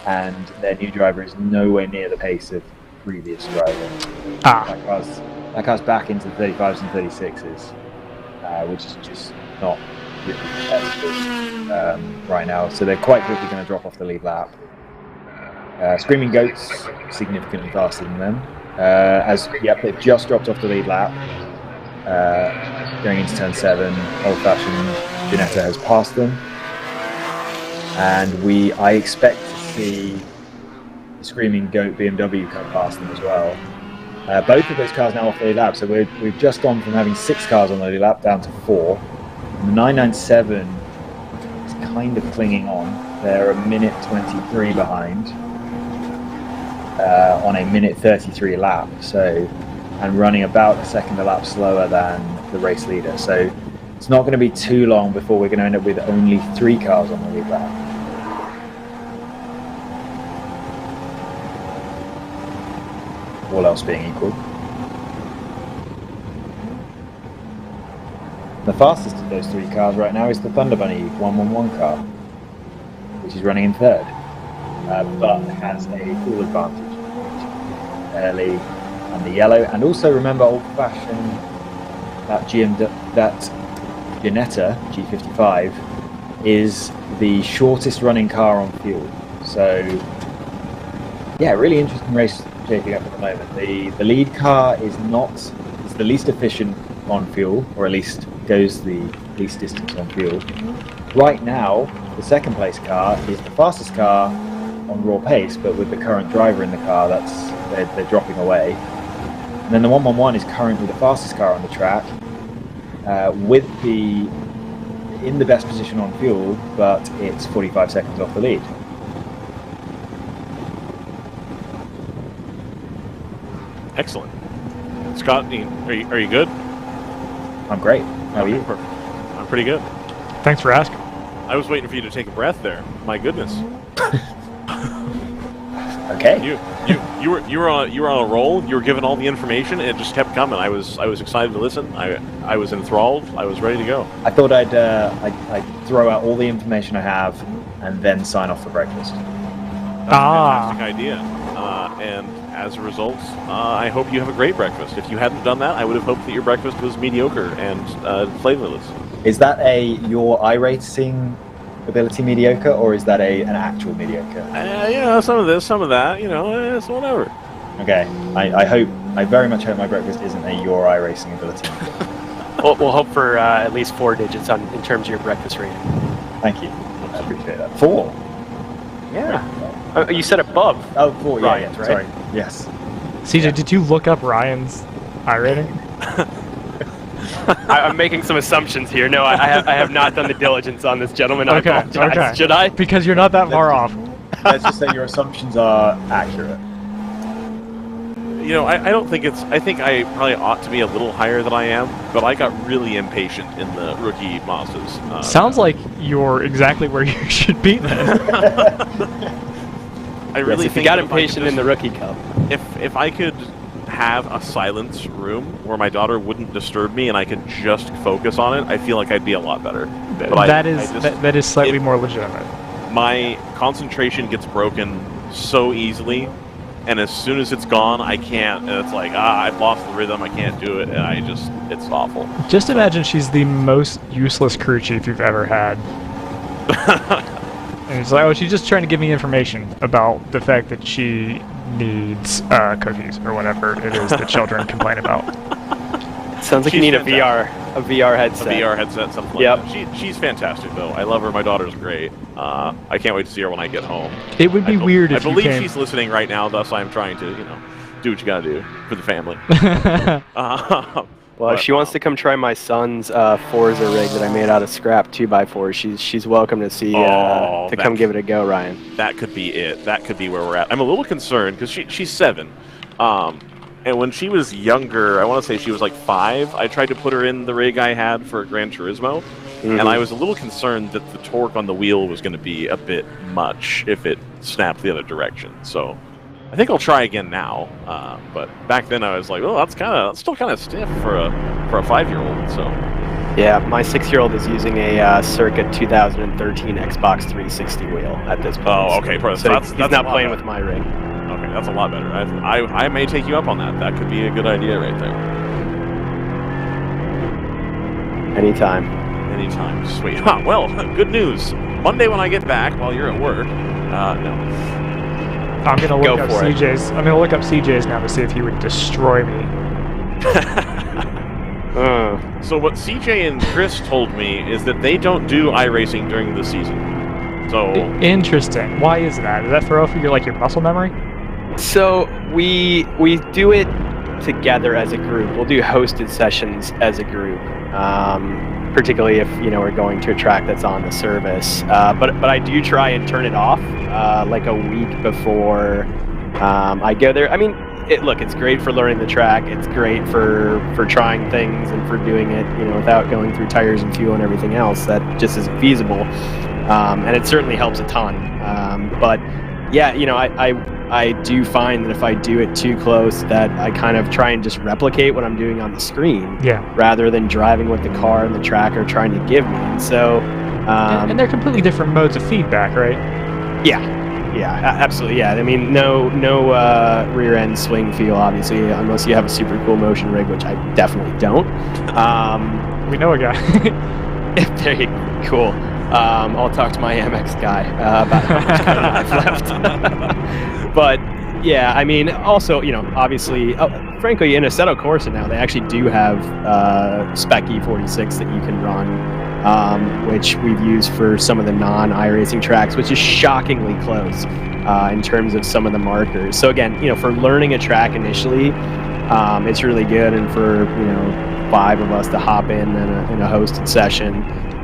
and their new driver is nowhere near the pace of the previous driver. That car's back into the 35s and 36s, which is just not really competitive right now. So they're quite quickly going to drop off the lead lap. Screaming Goats significantly faster than them. They've just dropped off the lead lap. Going into turn 7, Old Fashioned Ginetta has passed them, and I expect to see the Screaming Goat BMW come past them as well. Both of those cars now off the lead lap, so we've just gone from having 6 cars on the lead lap down to 4. And the 997 is kind of clinging on. They're a minute 23 behind. On a minute 33 lap, and running about a second a lap slower than the race leader. So it's not going to be too long before we're going to end up with only 3 cars on the lead lap. All else being equal. The fastest of those 3 cars right now is the Thunder Bunny 111 car, which is running in 3rd, but has a full advantage early on the yellow. And also remember, Old Fashioned, that Ginetta G55 is the shortest running car on fuel. So yeah, really interesting race shaping up at the moment. The lead car is the least efficient on fuel, or at least goes the least distance on fuel. Right now, the second place car is the fastest car on raw pace, but with the current driver in the car, they're dropping away. And then the 111 is currently the fastest car on the track, with the in the best position on fuel, but it's 45 seconds off the lead. Excellent. Scott, are you good? I'm great. How are you? I'm pretty good. Thanks for asking. I was waiting for you to take a breath there. My goodness. Okay. You were on a roll. You were given all the information, and it just kept coming. I was excited to listen. I was enthralled. I was ready to go. I thought I'd throw out all the information I have and then sign off for breakfast. That's a fantastic idea. And as a result, I hope you have a great breakfast. If you hadn't done that, I would have hoped that your breakfast was mediocre and flavorless. Is that your iRacing ability mediocre, or is that an actual mediocre? Some of this, some of that. It's whatever. Okay. I very much hope my breakfast isn't your iRacing ability. We'll hope for at least 4 digits in terms of your breakfast rating. Thank you. I appreciate that. 4. Yeah. You said above. Oh, 4. Ryan's, yeah. right? Sorry. Yes. CJ, did you look up Ryan's iRating? I'm making some assumptions here. No, I have not done the diligence on this gentleman. I apologize. Okay. Should I? Because you're not that far off. Let's just say your assumptions are accurate. I don't think I think I probably ought to be a little higher than I am, but I got really impatient in the rookie Mosses. Sounds like you're exactly where you should be then. I really think you got impatient in the rookie cup. If I could have a silence room where my daughter wouldn't disturb me and I could just focus on it, I feel like I'd be a lot better. That is slightly more legitimate. My concentration gets broken so easily, and as soon as it's gone, I can't. And it's like, I've lost the rhythm. I can't do it, and it's awful. Just imagine she's the most useless crew chief you've ever had. And it's like, she's just trying to give me information about the fact that she needs cookies or whatever it is that children complain about. Sounds like you need a VR headset. A VR headset, something like that. She's fantastic, though. I love her. My daughter's great. I can't wait to see her when I get home. It would be weird if I believe she's listening right now, thus I'm trying to, do what you gotta do for the family. Well, if she wants to come try my son's Forza rig that I made out of scrap 2x4, she's welcome to see come give it a go, Ryan. That could be it. That could be where we're at. I'm a little concerned because she's 7. And when she was younger, I want to say she was like 5, I tried to put her in the rig I had for Gran Turismo, and I was a little concerned that the torque on the wheel was going to be a bit much if it snapped the other direction. So I think I'll try again now. But back then I was like, well, that's still kind of stiff for a 5-year-old. So yeah, my 6-year-old is using a circa 2013 Xbox 360 wheel at this point. Oh, okay. So he's not playing with my rig. Okay, that's a lot better. I may take you up on that. That could be a good idea right there. Anytime. Sweet. Well, good news. Monday when I get back while you're at work. No. I'm gonna look up CJ's. I'm gonna look up CJ's now to see if he would destroy me. So what CJ and Chris told me is that they don't do iRacing during the season. So interesting. Why is that? Does that throw off your muscle memory? So we do it together as a group. We'll do hosted sessions as a group, particularly if we're going to a track that's on the service. But I do try and turn it off like a week before I go there. I mean, it's great for learning the track. It's great for trying things and for doing it without going through tires and fuel and everything else that just isn't feasible. And it certainly helps a ton. But yeah, I do find that if I do it too close, that I kind of try and just replicate what I'm doing on the screen, rather than driving with the car and the track are trying to give me. And so, and they're completely different modes of feedback, right? Yeah, absolutely. Yeah, I mean, no rear end swing feel, obviously, unless you have a super cool motion rig, which I definitely don't. We know a guy. Very cool. I'll talk to my MX guy about how much kind of life left. But yeah, I mean, also, obviously, frankly, in Assetto Corsa now, they actually do have Spec E46 that you can run, which we've used for some of the non-iRacing tracks, which is shockingly close in terms of some of the markers. So again, for learning a track initially, it's really good, and for 5 of us to hop in a hosted session,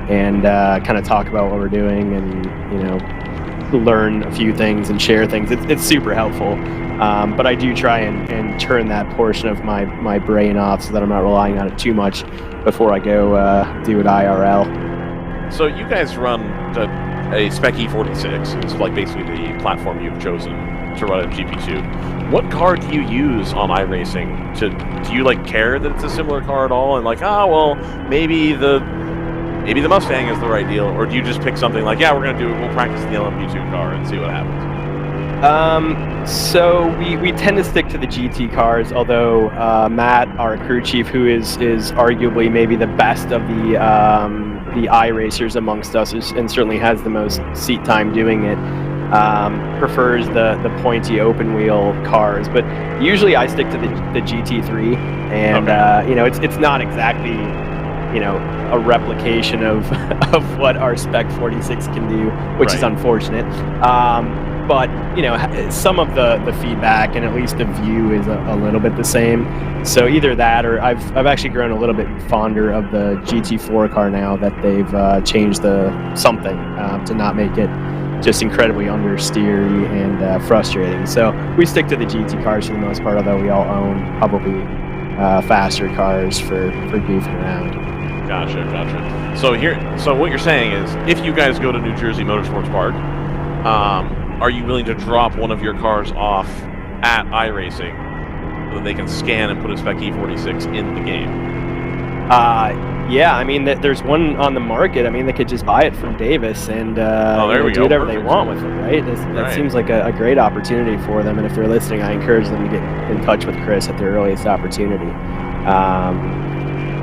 and kind of talk about what we're doing, and learn a few things and share things. It's super helpful. But I do try and turn that portion of my brain off so that I'm not relying on it too much before I go do it IRL. So you guys run a Spec E46. It's like basically the platform you've chosen to run a GP2. What car do you use on iRacing? Do you care that it's a similar car at all? And maybe the Mustang is the right deal, or do you just pick something we'll practice the LMP2 car and see what happens? So we tend to stick to the GT cars, although Matt, our crew chief, who is arguably maybe the best of the iRacers amongst us, and certainly has the most seat time doing it, prefers the pointy open wheel cars. But usually I stick to the GT3, and okay. It's not exactly a replication of what our Spec 46 can do, which is unfortunate. But some of the feedback and at least the view is a little bit the same. So either that, or I've actually grown a little bit fonder of the GT4 car now that they've changed something to not make it just incredibly understeery and frustrating. So we stick to the GT cars for the most part, although we all own probably faster cars for goofing around. Gotcha. So what you're saying is, if you guys go to New Jersey Motorsports Park, are you willing to drop one of your cars off at iRacing so that they can scan and put a Spec E46 in the game? Yeah, I mean, there's one on the market. I mean, they could just buy it from Davis and do whatever they want with it, right? That seems like a great opportunity for them. And if they're listening, I encourage them to get in touch with Chris at their earliest opportunity.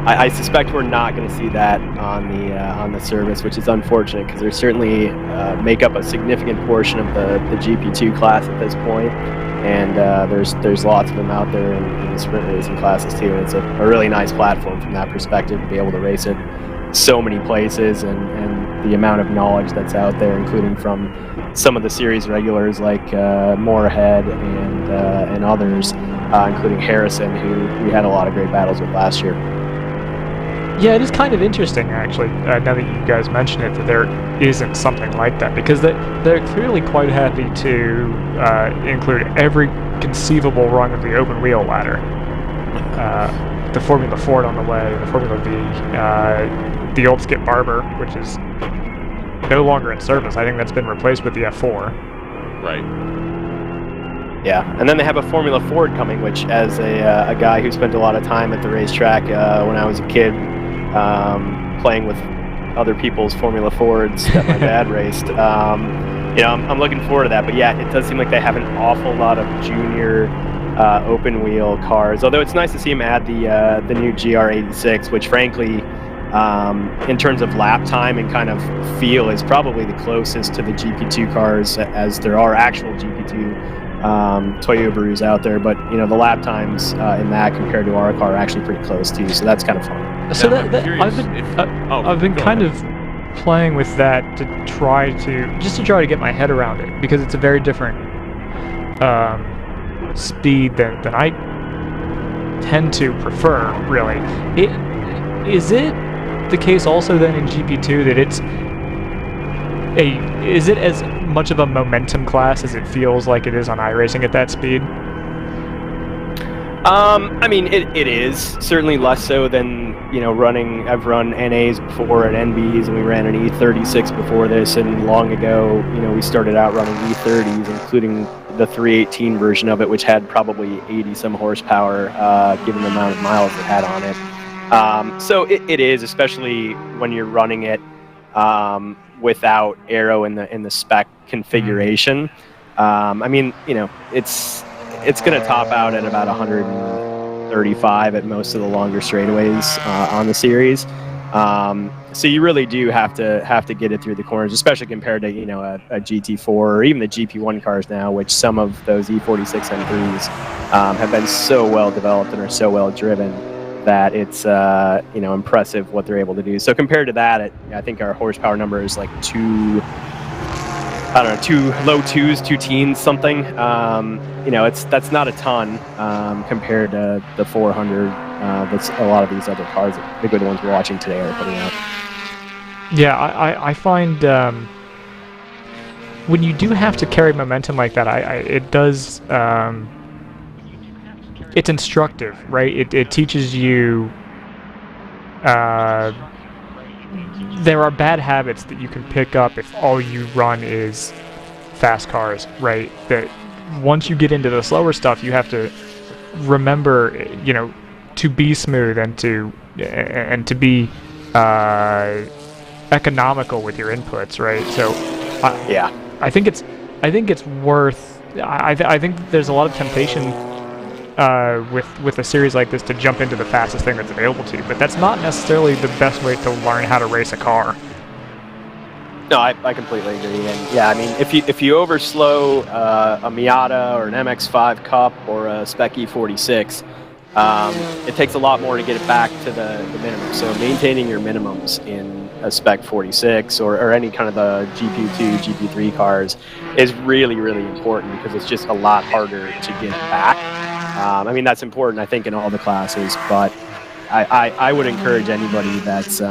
I suspect we're not going to see that on the service, which is unfortunate because they certainly make up a significant portion of the GP2 class at this point, and there's lots of them out there in the sprint racing classes too. And it's a really nice platform from that perspective to be able to race it so many places, and the amount of knowledge that's out there, including from some of the series regulars like Moorhead and others, including Harrison, who we had a lot of great battles with last year. Yeah, it is kind of interesting, actually, now that you guys mention it, that there isn't something like that, because they're clearly quite happy to include every conceivable rung of the open wheel ladder. The Formula Ford on the way, the Formula V, the old Skip Barber, which is no longer in service. I think that's been replaced with the F4. Right. Yeah, and then they have a Formula Ford coming, which, as a guy who spent a lot of time at the racetrack when I was a kid, playing with other people's Formula Fords that my dad raced, I'm looking forward to that. But yeah, it does seem like they have an awful lot of junior open wheel cars. Although it's nice to see them add the new GR86, which frankly, in terms of lap time and kind of feel, is probably the closest to the GP2 cars as there are actual GP2 Toyobarus out there. But the lap times in that compared to our car are actually pretty close too, so that's kind of fun. So I've been kind of playing with that to try to get my head around it, because it's a very different speed than I tend to prefer, really. Is it the case also then in GP2 that is it as much of a momentum class as it feels like it is on iRacing at that speed? I mean, it is certainly less so than running. I've run NAs before at NBs, and we ran an E36 before this, and long ago, we started out running E30s, including the 318 version of it, which had probably 80 some horsepower, given the amount of miles it had on it. So it is, especially when you're running it without aero in the spec configuration. I mean, it's going to top out at about 135 at most of the longer straightaways on the series. So you really do have to get it through the corners, especially compared to a GT4 or even the GP1 cars now, which some of those E46 M3s have been so well developed and are so well driven that it's impressive what they're able to do. So compared to that, I think our horsepower number is like two low twos, two teens, something. That's not a ton compared to the 400 that's a lot of these other cars, particularly the ones we're watching today, are putting out. Yeah, I find when you do have to carry momentum like that, it does. It's instructive, right? It teaches you. There are bad habits that you can pick up if all you run is fast cars, right? That once you get into the slower stuff, you have to remember, to be smooth and to be economical with your inputs, right? So, I think it's worth. I think there's a lot of temptation with a series like this to jump into the fastest thing that's available to you, but that's not necessarily the best way to learn how to race a car. No, I completely agree. And yeah, I mean, if you overslow a Miata or an MX-5 Cup or a Spec E46, it takes a lot more to get it back to the minimum. So maintaining your minimums in a Spec 46 or any kind of the GP2, GP3 cars is really, really important because it's just a lot harder to get back. I mean, that's important, I think, in all the classes, but I would encourage anybody that's,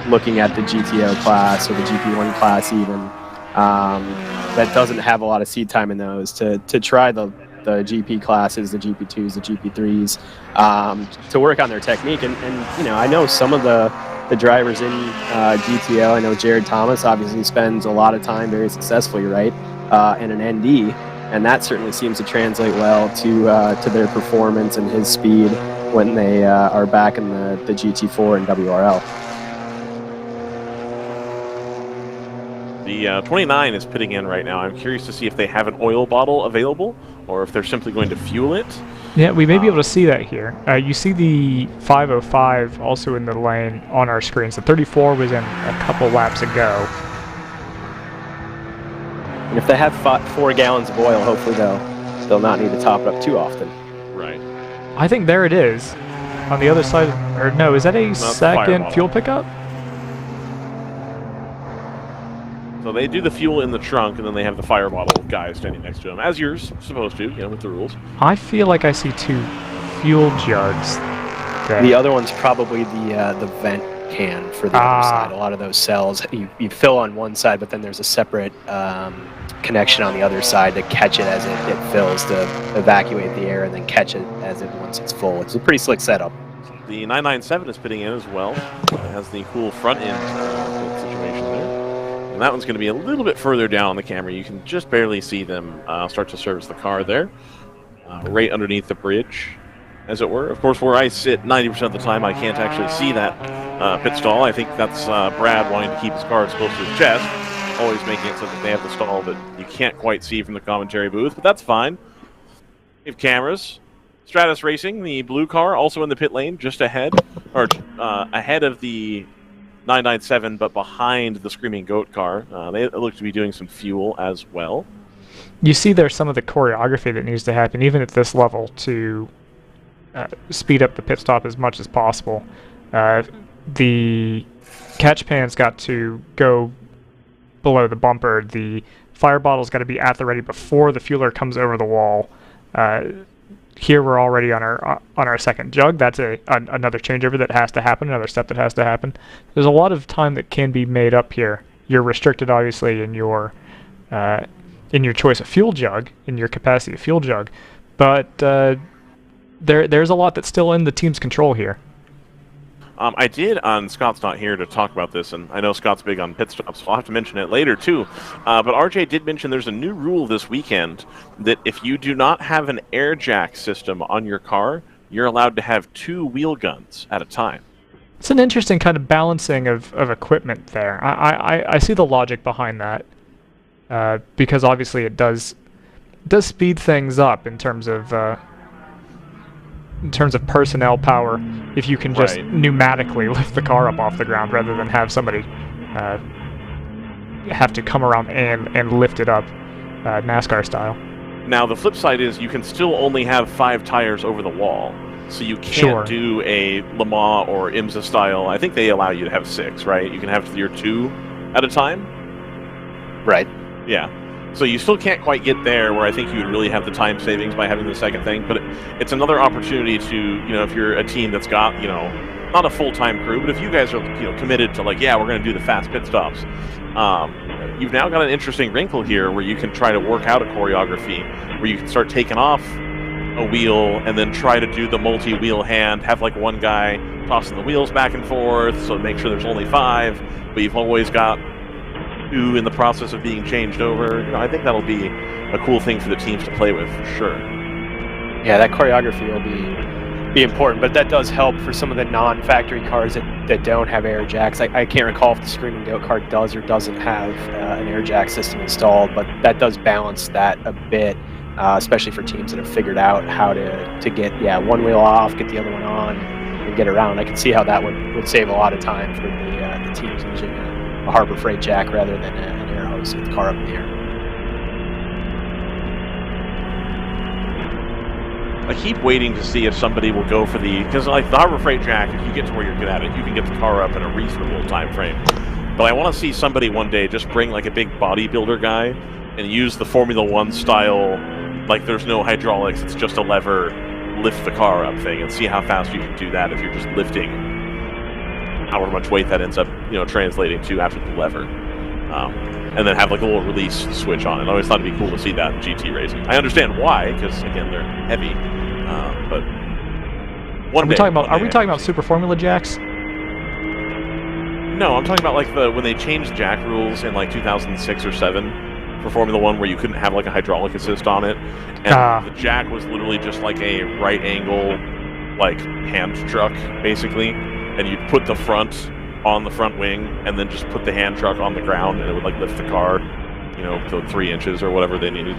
looking at the GTO class or the GP1 class even, that doesn't have a lot of seat time in those to try the GP classes, the GP2s, the GP3s, to work on their technique. And I know some of the drivers in GTO. I know Jared Thomas obviously spends a lot of time very successfully, right, in an ND, and that certainly seems to translate well to their performance and his speed when they are back in the GT4 and WRL. The 29 is pitting in right now. I'm curious to see if they have an oil bottle available or if they're simply going to fuel it. Yeah, we may be able to see that here. You see the 505 also in the lane on our screens. The 34 was in a couple laps ago. And if they have 4 gallons of oil, hopefully they'll not need to top it up too often. Right. I think there it is. On the other side, or no, is that a second fuel pickup? So they do the fuel in the trunk, and then they have the fire bottle guy standing next to them, as you're supposed to, with the rules. I feel like I see 2 fuel jugs. The other one's probably the vent can for the other side. A lot of those cells, you fill on one side, but then there's a separate connection on the other side to catch it as it fills, to evacuate the air and then catch it once it's full. It's a pretty slick setup. The 997 is pitting in as well. It has the cool front end situation there. And that one's going to be a little bit further down the camera. You can just barely see them start to service the car there, right underneath the bridge, as it were. Of course, where I sit 90% of the time, I can't actually see that pit stall. I think that's Brad wanting to keep his car as close to his chest, always making it so that they have the stall that you can't quite see from the commentary booth, but that's fine. We have cameras. Stratus Racing, the blue car, also in the pit lane, just ahead, or ahead of the 997, but behind the Screaming Goat car. They look to be doing some fuel as well. You see there's some of the choreography that needs to happen, even at this level, to speed up the pit stop as much as possible. The catch pan's got to go below the bumper. The fire bottle's got to be at the ready before the fueler comes over the wall. Here we're already on our second jug. That's another changeover that has to happen, another step that has to happen. There's a lot of time that can be made up here. You're restricted, obviously, in your choice of fuel jug, in your capacity of fuel jug, but there's a lot that's still in the team's control here. I did, Scott's not here to talk about this, and I know Scott's big on pit stops, so I'll have to mention it later, too. But RJ did mention there's a new rule this weekend that if you do not have an air jack system on your car, you're allowed to have 2 wheel guns at a time. It's an interesting kind of balancing of equipment there. I see the logic behind that, because obviously it does speed things up in terms of personnel power, if you can just pneumatically lift the car up off the ground rather than have somebody have to come around and lift it up NASCAR style. Now, the flip side is you can still only have 5 tires over the wall, so you can't do a Le Mans or IMSA style. I think they allow you to have 6, right? You can have your 2 at a time? Right. Yeah. So you still can't quite get there where I think you would really have the time savings by having the second thing, but it's another opportunity to, if you're a team that's got, not a full-time crew, but if you guys are committed to like, yeah, we're going to do the fast pit stops, you've now got an interesting wrinkle here where you can try to work out a choreography where you can start taking off a wheel and then try to do the multi-wheel hand, have like one guy tossing the wheels back and forth, so make sure there's only 5, but you've always got 2 in the process of being changed over. I think that'll be a cool thing for the teams to play with for sure. Yeah, that choreography will be important, but that does help for some of the non-factory cars that don't have air jacks. I can't recall if the Screaming Goat car does or doesn't have an air jack system installed, but that does balance that a bit. Especially for teams that have figured out how to get one wheel off, get the other one on, and get around. I can see how that would save a lot of time for the teams using a Harbor Freight jack rather than an air hose with the car up in the air. I keep waiting to see if somebody will go for because like the Harbor Freight jack, if you get to where you're good at it, you can get the car up in a reasonable time frame. But I want to see somebody one day just bring like a big bodybuilder guy and use the Formula 1 style, like there's no hydraulics, it's just a lever, lift the car up thing, and see how fast you can do that if you're just lifting however much weight that ends up translating to after the lever. And then have like a little release switch on it. I always thought it'd be cool to see that in GT racing. I understand why, because again they're heavy, but are we talking about Super Formula jacks? No, I'm talking about like when they changed jack rules in like 2006 or 7 for Formula 1, where you couldn't have like a hydraulic assist on it, and the jack was literally just like a right angle like hand truck basically, and you'd put the front on the front wing and then just put the hand truck on the ground, and it would like lift the car to 3 inches or whatever they needed.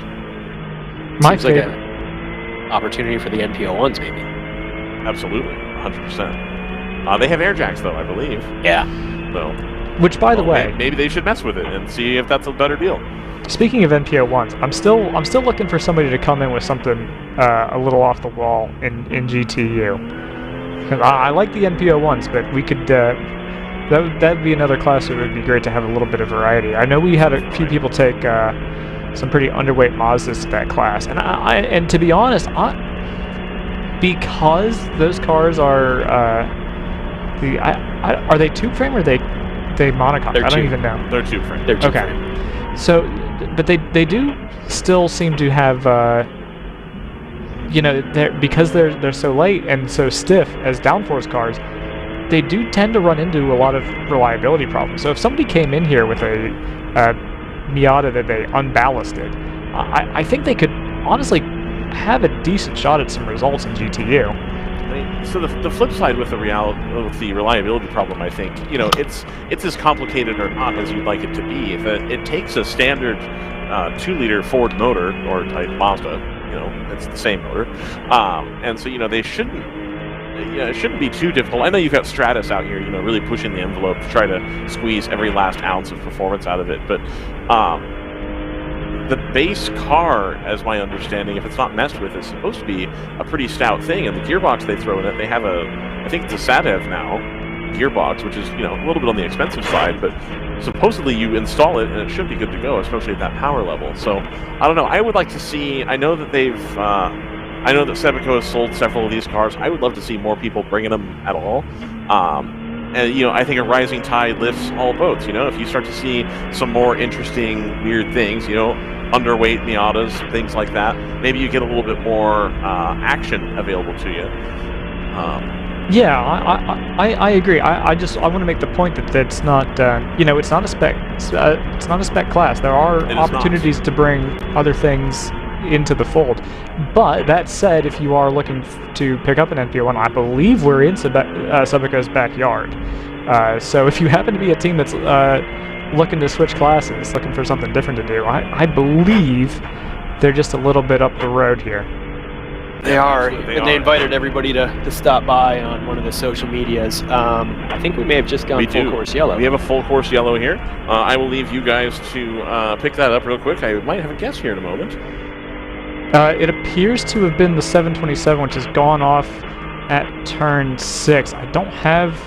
Seems like an opportunity for the NPO1s maybe. Absolutely, 100%. They have air jacks though, I believe. Yeah. So, which by the way, maybe they should mess with it and see if that's a better deal. Speaking of NPO1s, I'm still looking for somebody to come in with something a little off the wall in GTU. 'Cause I like the NPO1s, but we could that'd be another class that would be great to have a little bit of variety. I know we had a few people take some pretty underweight Mazdas to that class, and to be honest, because those cars are are they tube frame or are they monocoque? I don't even know. They're tube frame. They're tube frame. Okay. So, but they do still seem to have, because they're so light and so stiff as downforce cars, they do tend to run into a lot of reliability problems. So if somebody came in here with a Miata that they unballasted, I think they could honestly have a decent shot at some results in GTU. So the flip side with the reliability problem, I think, it's as complicated or not as you'd like it to be. If it takes a standard 2-liter Ford motor or type Mazda, it's the same motor, and so they shouldn't. It shouldn't be too difficult. I know you've got Stratus out here, really pushing the envelope to try to squeeze every last ounce of performance out of it, but the base car, as my understanding, if it's not messed with, is supposed to be a pretty stout thing, and the gearbox they throw in it, they have I think it's a Sadev now gearbox, which is, a little bit on the expensive side, but supposedly you install it and it should be good to go, especially at that power level. So, I don't know, I would like to see, I know that Sebico has sold several of these cars. I would love to see more people bringing them at all. And, I think a rising tide lifts all boats. If you start to see some more interesting, weird things, underweight Miatas, things like that, maybe you get a little bit more action available to you. Yeah, I agree. I want to make the point that it's not it's not a spec class. There are opportunities to bring other things into the fold. But that said, if you are looking to pick up an NPO1, I believe we're in Sebico's backyard. So if you happen to be a team that's looking to switch classes, looking for something different to do, I believe they're just a little bit up the road here. They are, and they invited everybody to stop by on one of the social medias. I think we may have just gone full course yellow. We have a full course yellow here. I will leave you guys to pick that up real quick. I might have a guess here in a moment. It appears to have been the 727, which has gone off at turn 6. I don't have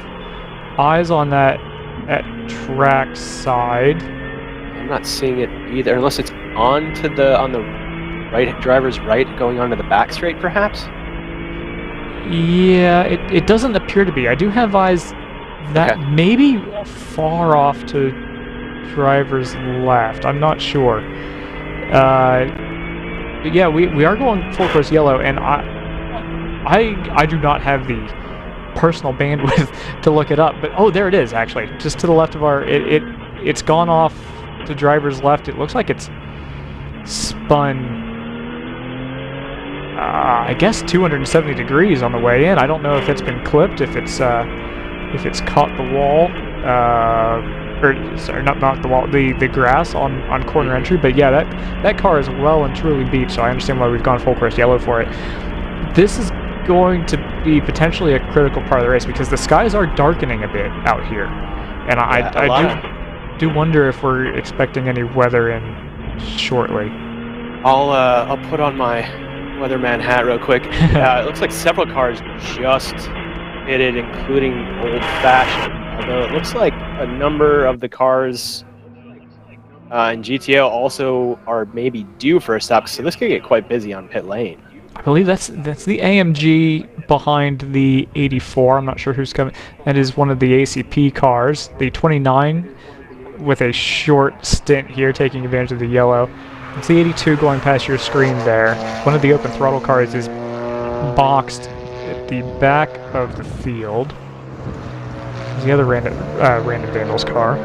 eyes on that at trackside. I'm not seeing it either, unless it's on the right, driver's right, going onto the back straight, perhaps. Yeah, it doesn't appear to be. I do have eyes that maybe far off to driver's left. I'm not sure. But yeah, we are going full course yellow, and I do not have the personal bandwidth to look it up. But oh, there it is actually, just to the left of our. It's gone off to driver's left. It looks like it's spun. I guess 270 degrees on the way in. I don't know if it's been clipped, if it's caught the wall, or sorry, not the wall, the grass on corner entry. But yeah, that car is well and truly beat. So I understand why we've gone full course yellow for it. This is going to be potentially a critical part of the race because the skies are darkening a bit out here, and I do wonder if we're expecting any weather in shortly. I'll put on my weatherman hat real quick. It looks like several cars just hit it, including Old Fashioned. Although it looks like a number of the cars in GTO also are maybe due for a stop, so this could get quite busy on pit lane. I believe that's the AMG behind the 84. I'm not sure who's coming. That is one of the ACP cars, the 29, with a short stint here, taking advantage of the yellow. It's the 82 going past your screen there. One of the open throttle cars is boxed at the back of the field. There's the other Random Vandals car.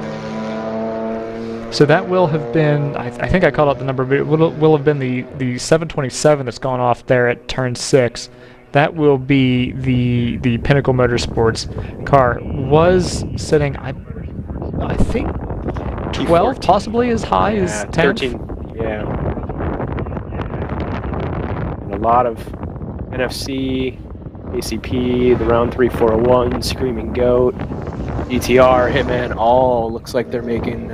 So that will have been, I think I called out the number, but it will have been the 727 that's gone off there at turn 6. That will be the Pinnacle Motorsports car. Was sitting, I think, 12, possibly as high as 10. 13, yeah. And a lot of NFC, ACP, the Round 3401, Screaming Goat, ETR, Hitman, all looks like they're making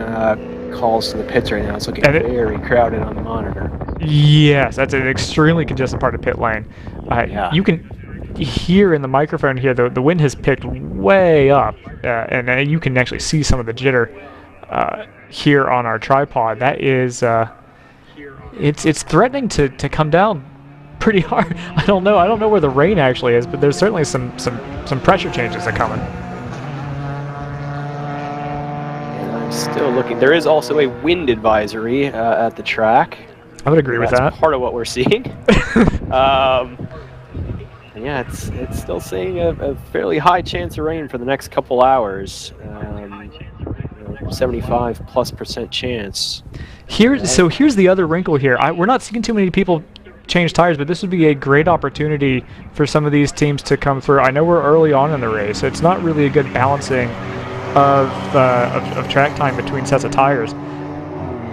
calls to the pits right now. It's looking very crowded on the monitor. Yes, that's an extremely congested part of pit lane. You can hear in the microphone here, the wind has picked way up, and you can actually see some of the jitter here on our tripod. That is, it's threatening to come down pretty hard. I don't know where the rain actually is, but there's certainly some pressure changes that are coming. Still looking. There is also a wind advisory at the track. I would agree with that. That's part of what we're seeing. Yeah, it's still saying a fairly high chance of rain for the next couple hours. 75+% chance. So here's the other wrinkle here. We're not seeing too many people change tires, but this would be a great opportunity for some of these teams to come through. I know we're early on in the race, so it's not really a good balancing of track time between sets of tires.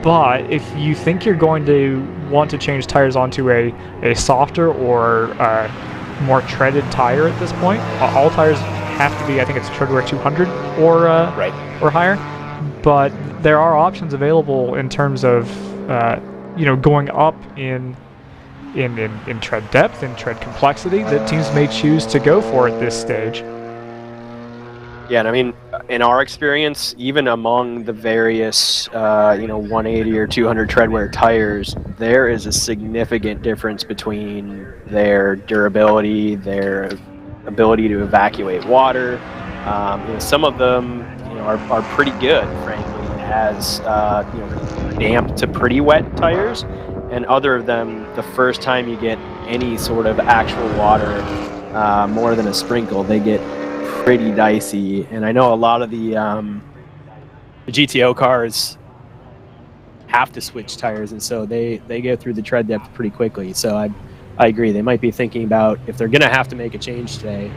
But if you think you're going to want to change tires onto a softer or more treaded tire at this point, all tires have to be, I think it's treadwear 200 or higher. But there are options available in terms of going up in tread depth and tread complexity that teams may choose to go for at this stage. Yeah, and I mean, in our experience, even among the various, 180 or 200 treadwear tires, there is a significant difference between their durability, their ability to evacuate water. Some of them, are pretty good, frankly, as damp to pretty wet tires, and other of them, the first time you get any sort of actual water, more than a sprinkle, they get pretty dicey. And I know a lot of the GTO cars have to switch tires, and so they go through the tread depth pretty quickly. So I agree, they might be thinking about, if they're gonna have to make a change today,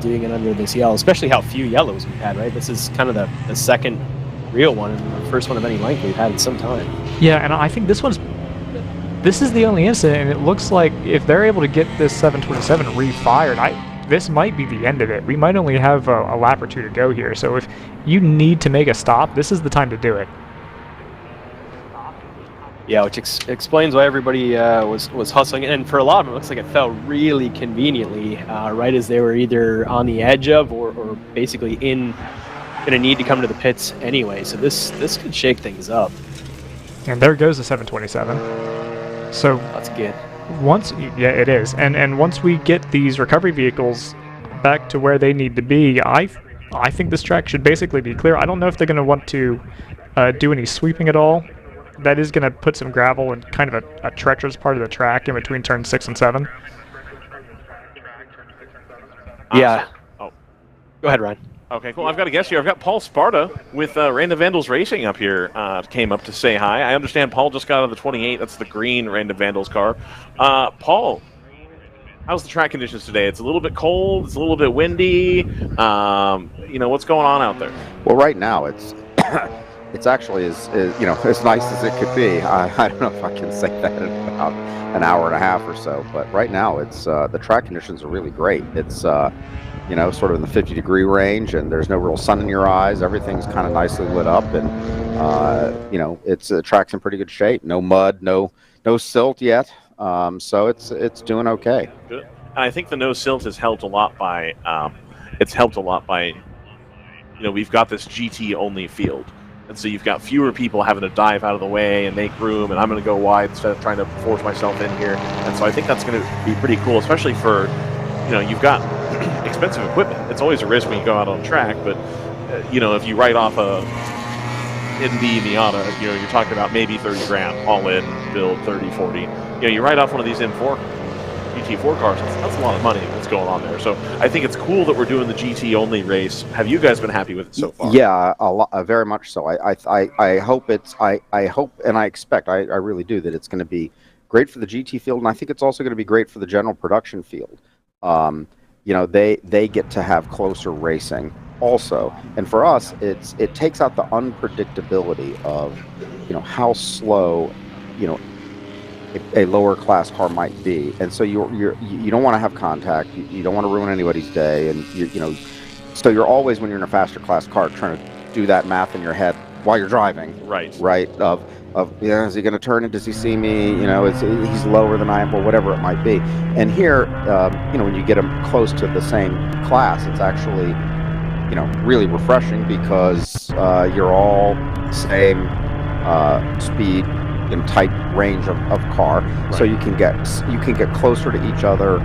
doing it under this yellow, especially how few yellows we've had, right? This is kind of the second real one and the first one of any length we've had in some time. Yeah, and I think this is the only incident, and it looks like if they're able to get this 727 refired, this might be the end of it. We might only have a lap or two to go here. So if you need to make a stop, this is the time to do it. Yeah, which explains why everybody was hustling. And for a lot of them, it looks like it fell really conveniently, right as they were either on the edge of or basically going to need to come to the pits anyway. So this could shake things up. And there goes the 727. So that's good. Yeah, it is, and once we get these recovery vehicles back to where they need to be, I think this track should basically be clear. I don't know if they're going to want to do any sweeping at all. That is going to put some gravel in kind of a treacherous part of the track in between turns 6 and 7. Yeah. Oh, go ahead, Ryan. Okay, cool. I've got a guest here. I've got Paul Sparta with Random Vandals Racing up here. Came up to say hi. I understand Paul just got out of the 28. That's the green Random Vandals car. Paul, how's the track conditions today? It's a little bit cold. It's a little bit windy. What's going on out there? Well, right now it's it's actually as nice as it could be. I don't know if I can say that in about an hour and a half or so, but right now it's the track conditions are really great. It's sort of in the 50-degree range, and there's no real sun in your eyes. Everything's kind of nicely lit up, and it's the track's in pretty good shape. No mud, no silt yet, so it's doing okay. Good. And I think the no silt has helped a lot by we've got this GT only field, and so you've got fewer people having to dive out of the way and make room, and I'm going to go wide instead of trying to force myself in here. And so I think that's going to be pretty cool, especially for you've got expensive equipment. It's always a risk when you go out on track, but if you write off a NB Miata, you're talking about maybe 30 grand all in, build 30, 40. You write off one of these M4 GT4 cars, that's a lot of money that's going on there. So I think it's cool that we're doing the GT only race. Have you guys been happy with it so far? Yeah, very much so. I hope I hope and I expect, I really do, that it's going to be great for the GT field, and I think it's also going to be great for the general production field. They get to have closer racing also, and for us it takes out the unpredictability of how slow a lower class car might be, and so you don't want to have contact, you don't want to ruin anybody's day, and so you're always, when you're in a faster class car, trying to do that math in your head while you're driving, right of is he going to turn, and does he see me, he's lower than I am, or whatever it might be. And here when you get them close to the same class, it's actually really refreshing, because you're all same speed in tight range of car, so you can get closer to each other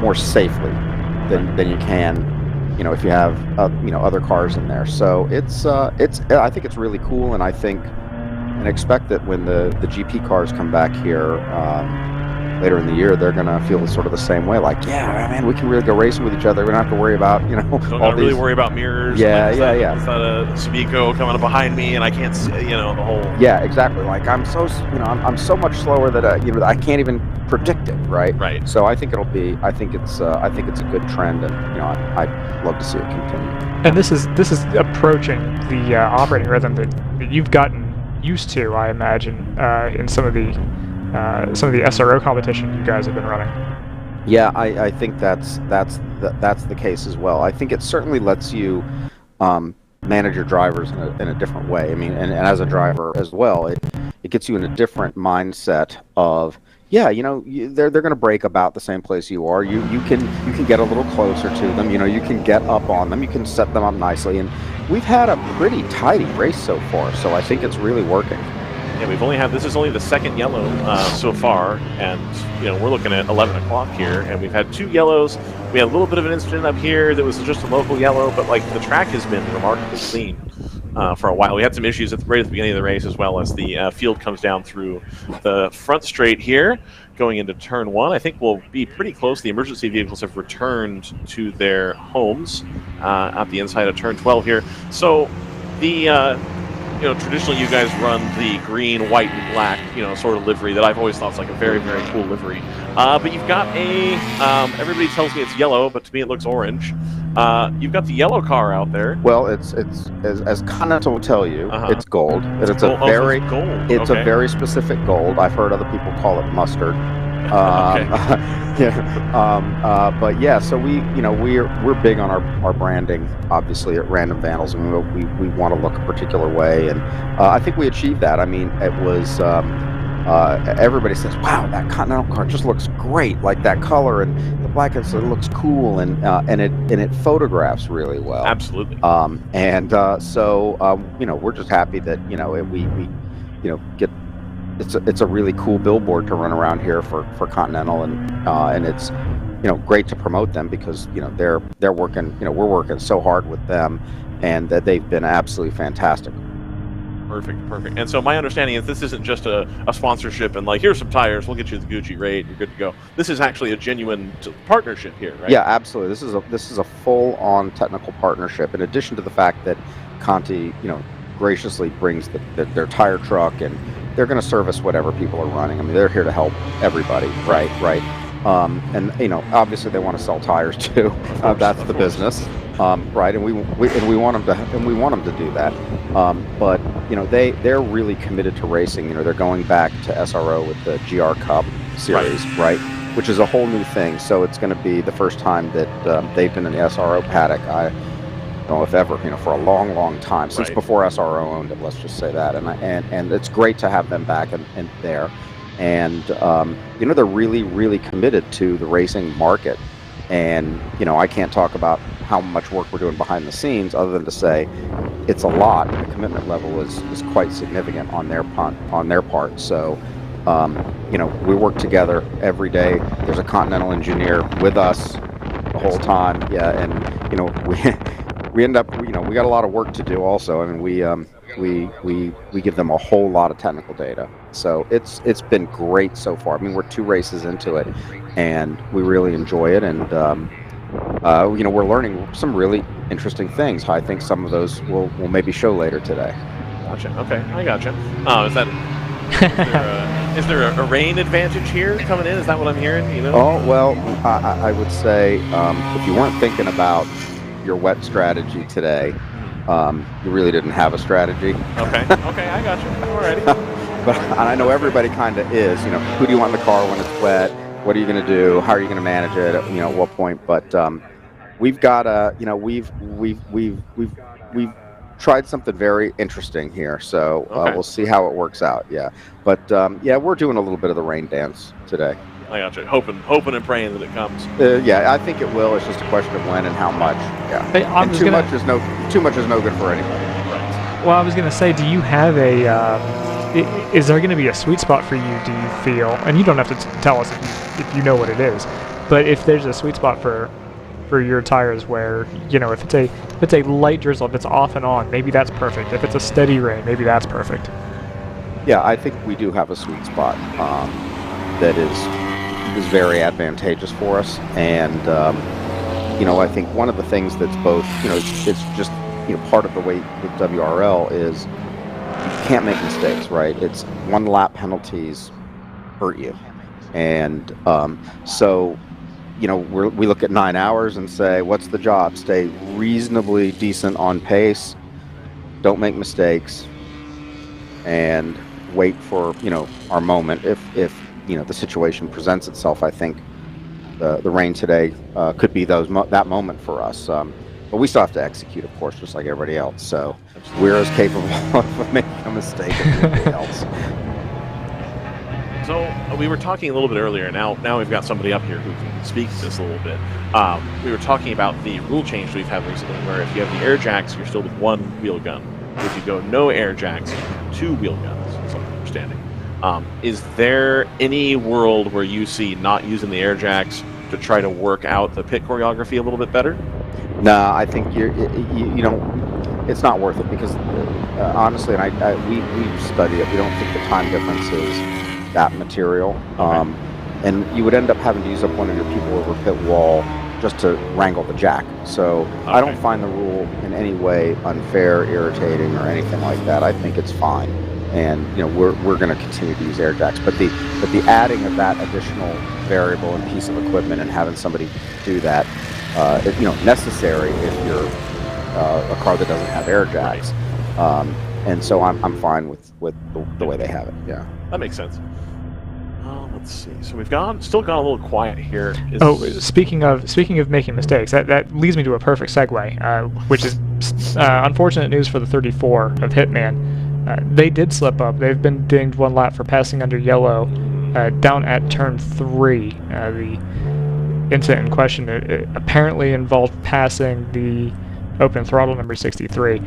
more safely than you can if you have other cars in there. So I think it's really cool, and I think and expect that when the GP cars come back here later in the year, they're going to feel sort of the same way. Like, yeah, man, we can really go racing with each other. We don't have to worry about, don't really worry about mirrors. Yeah. Is that a Subico coming up behind me and I can't see, the whole. Yeah, exactly. Like I'm so much slower that I can't even predict it. Right. So I think it's a good trend, and I'd love to see it continue. And this is approaching the operating rhythm that you've gotten used to, I imagine, in some of the SRO competition you guys have been running. Yeah, I think that's the case as well. I think it certainly lets you manage your drivers in a different way. I mean, and as a driver as well, it gets you in a different mindset of, they're going to brake about the same place you are. You can get a little closer to them. You can get up on them. You can set them up nicely. And we've had a pretty tidy race so far, so I think it's really working. Yeah, this is only the second yellow so far, and we're looking at 11 o'clock here, and we've had 2 yellows. We had a little bit of an incident up here that was just a local yellow, but the track has been remarkably clean for a while. We had some issues right at the beginning of the race, as well as the field comes down through the front straight here, going into turn 1. I think we'll be pretty close. The emergency vehicles have returned to their homes at the inside of turn 12 here. So the traditionally you guys run the green, white, and black, sort of livery that I've always thought is like a very, very cool livery. But you've got everybody tells me it's yellow, but to me it looks orange. You've got the yellow car out there. Well, it's as Continental will tell you, it's gold. And it's a very specific gold. I've heard other people call it mustard. But yeah, so we're big on our branding, obviously, at Random Vandals, and we want to look a particular way, and I think we achieved that. I mean, it was everybody says, "Wow, that Continental car just looks great, like that color and the black, it looks cool, and it photographs really well." Absolutely. So we're just happy that we get it's a really cool billboard to run around here for Continental, and it's great to promote them because they're working, we're working so hard with them, and that they've been absolutely fantastic. Perfect. And so my understanding is this isn't just a sponsorship and like, here's some tires, we'll get you the Gucci rate, you're good to go. This is actually a genuine partnership here, right? Yeah, absolutely. This is a full-on technical partnership. In addition to the fact that Conti, graciously brings their tire truck, and they're going to service whatever people are running. I mean, they're here to help everybody, right? And obviously they want to sell tires too. That's the business. Right, and we want them to do that. But they're really committed to racing. They're going back to SRO with the GR Cup series, right? Which is a whole new thing. So it's going to be the first time that they've been in the SRO paddock. I don't know if ever, for a long time, since before SRO owned it. Let's just say that. And it's great to have them back and there. And they're really committed to the racing market. And I can't talk about how much work we're doing behind the scenes, other than to say it's a lot. The commitment level is quite significant on their part. So we work together every day. There's a Continental engineer with us the whole time. Yeah, and we end up we got a lot of work to do also. I mean, we give them a whole lot of technical data. So it's been great so far. I mean, we're 2 races into it, and we really enjoy it. And we're learning some really interesting things. I think some of those we'll maybe show later today. Gotcha. Okay, I gotcha. Is there a rain advantage here coming in? Is that what I'm hearing? Oh well, I would say if you weren't thinking about your wet strategy today, you really didn't have a strategy. Okay, I got you. Alrighty. But I know everybody kind of is. Who do you want in the car when it's wet? What are you going to do? How are you going to manage it? At what point? But we've got we've tried something very interesting here. So we'll see how it works out. Yeah. But we're doing a little bit of the rain dance today. I got you. Hoping and praying that it comes. Yeah, I think it will. It's just a question of when and how much. Yeah. Hey, and too much is no good for anybody. Right. Well, I was going to say, do you have is there going to be a sweet spot for you, do you feel? And you don't have to tell us if you know what it is, but if there's a sweet spot for your tires where, if it's a light drizzle, if it's off and on, maybe that's perfect. If it's a steady rain, maybe that's perfect. Yeah, I think we do have a sweet spot that is very advantageous for us. And, I think one of the things that's both, it's just, part of the way with WRL is you can't make mistakes, right? It's 1 lap penalties hurt you. And so, we look at 9 hours and say, what's the job? Stay reasonably decent on pace, don't make mistakes, and wait for, our moment. If the situation presents itself, I think the rain today could be that moment for us. But we still have to execute, of course, just like everybody else. So we're as capable of making a mistake as anybody else. So we were talking a little bit earlier. Now we've got somebody up here who can speak to this a little bit. We were talking about the rule change we've had recently, where if you have the air jacks, you're still with 1 wheel gun. If you go no air jacks, you have 2 wheel guns. Is what I'm understanding. Is there any world where you see not using the air jacks to try to work out the pit choreography a little bit better? No, I think it's not worth it because honestly, and we studied it. We don't think the time difference is that material. Okay. And you would end up having to use up one of your people over pit wall just to wrangle the jack. So okay. I don't find the rule in any way unfair, irritating, or anything like that. I think it's fine. And we're going to continue to use air jacks, but the adding of that additional variable and piece of equipment and having somebody do that, necessary if you're a car that doesn't have air jacks. Right. And so I'm fine with the way they have it. Yeah, that makes sense. Let's see. So we've still got a little quiet here. Speaking of making mistakes, that leads me to a perfect segue, which is unfortunate news for the 34 of Hitman. They did slip up. They've been dinged 1 lap for passing under yellow down at turn 3. The incident in question apparently involved passing the open throttle number 63.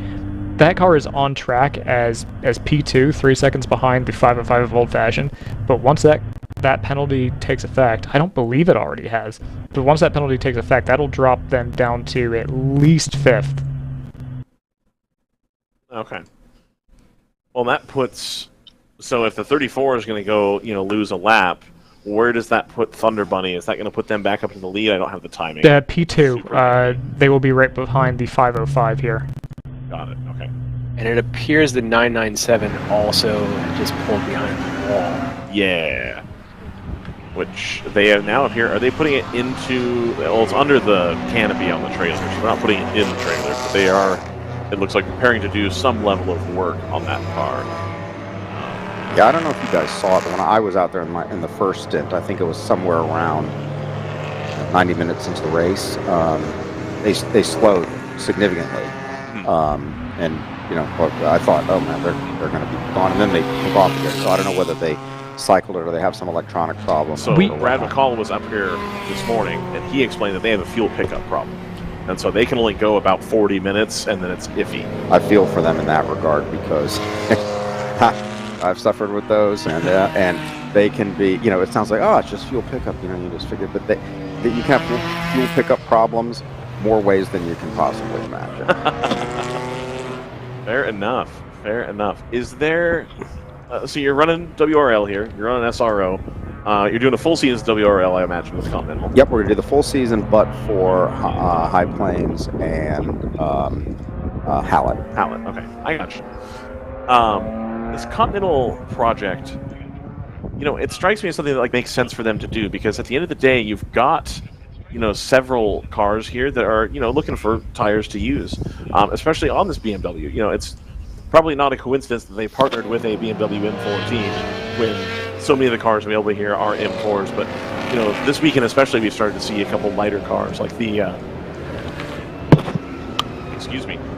that car is on track as P2, 3 seconds behind the 505 of Old Fashioned. But once that penalty takes effect, I don't believe it already has, but once that penalty takes effect, that'll drop them down to at least 5th. Okay. Well, that puts... So if the 34 is going to go, lose a lap, where does that put Thunder Bunny? Is that going to put them back up in the lead? I don't have the timing. P2, they will be right behind the 505 here. Got it, okay. And it appears the 997 also just pulled behind the wall. Yeah. Which they have now up here. Are they putting it into... Well, it's under the canopy on the trailer, so they're not putting it in the trailer, but they are, it looks like, preparing to do some level of work on that car. Yeah, I don't know if you guys saw it, but when I was out there in the first stint, I think it was somewhere around 90 minutes into the race, they slowed significantly. And, I thought, oh man, they're going to be gone, and then they took off again. So I don't know whether they cycled it or they have some electronic problem. So Brad McCall was up here this morning, and he explained that they have a fuel pickup problem. And so they can only go about 40 minutes, and then it's iffy. I feel for them in that regard because I've suffered with those, and they can be, it sounds like, oh, it's just fuel pickup, you just figure, but you can have fuel pickup problems more ways than you can possibly imagine. Fair enough. Fair enough. Is there... so you're running WRL here. You're running SRO. You're doing a full season WRL, I imagine, with Continental. Yep, we're going to do the full season, but for High Plains and Hallett. Hallett, okay. I got you. This Continental project, it strikes me as something that makes sense for them to do, because at the end of the day, you've got... several cars here that are, looking for tires to use, especially on this BMW. It's probably not a coincidence that they partnered with a BMW M4 team when so many of the cars available here are M4s. But, this weekend especially, we've started to see a couple lighter cars, like the,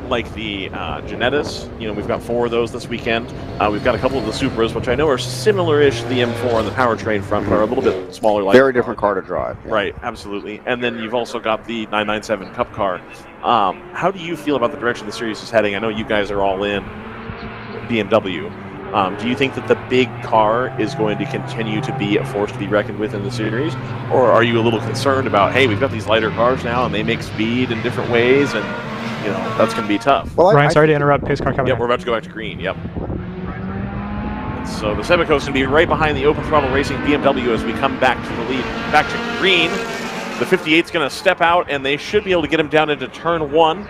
like the Genettas. We've got 4 of those this weekend. We've got a couple of the Supras, which I know are similar-ish to the M4 on the powertrain front, but are a little bit smaller. Very different car to drive. Yeah. Right, absolutely. And then you've also got the 997 Cup car. How do you feel about the direction the series is heading? I know you guys are all in BMW. Do you think that the big car is going to continue to be a force to be reckoned with in the series? Or are you a little concerned about, hey, we've got these lighter cars now, and they make speed in different ways, and that's going to be tough. Well, Ryan, sorry to interrupt. Pace car coming. Yep, we're about to go back to green. Yep. So the Sebaco's going to be right behind the Open Throttle Racing BMW as we come back to the lead, back to green. The 58's going to step out, and they should be able to get him down into turn 1.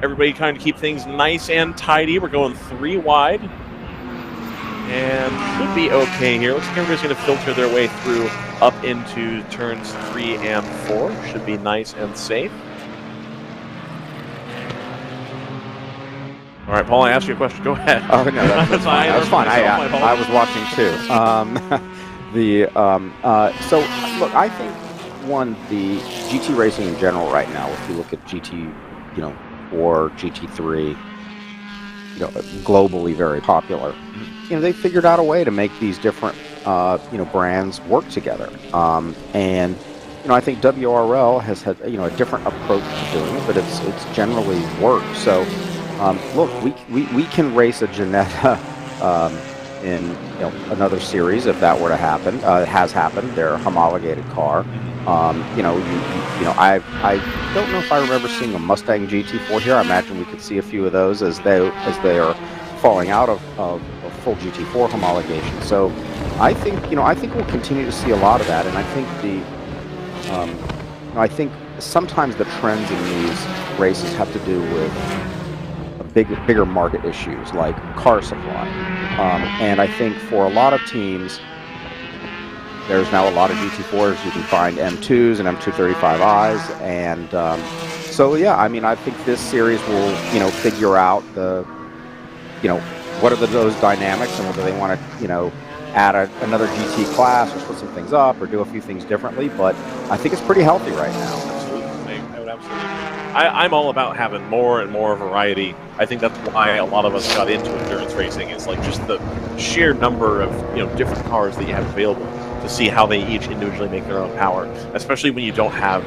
Everybody trying to keep things nice and tidy. We're going 3 wide, and should be okay here. Looks like everybody's going to filter their way through up into turns 3 and 4. Should be nice and safe. All right, Paul, I asked you a question. Go ahead. Oh, no, that's fine. That's fine. I was watching too. So, look, I think, the GT racing in general right now, if you look at GT, or GT3, globally very popular, they figured out a way to make these different, brands work together. And I think WRL has had, a different approach to doing it, but it's generally worked. So, look, we can race a Ginetta in another series if that were to happen. It has happened. They're a homologated car. I don't know if I remember seeing a Mustang GT4 here. I imagine we could see a few of those as they are falling out of full GT4 homologation. So I think we'll continue to see a lot of that, and I think I think sometimes the trends in these races have to do with bigger market issues like car supply, and I think for a lot of teams, there's now a lot of GT4s. You can find M2s and M235Is, and so yeah, I think this series will figure out what are those dynamics and whether they want to add another GT class or split some things up or do a few things differently. But I think it's pretty healthy right now. Absolutely, I would absolutely. I'm all about having more and more variety. I think that's why a lot of us got into endurance racing. Is just the sheer number of different cars that you have available to see how they each individually make their own power. Especially when you don't have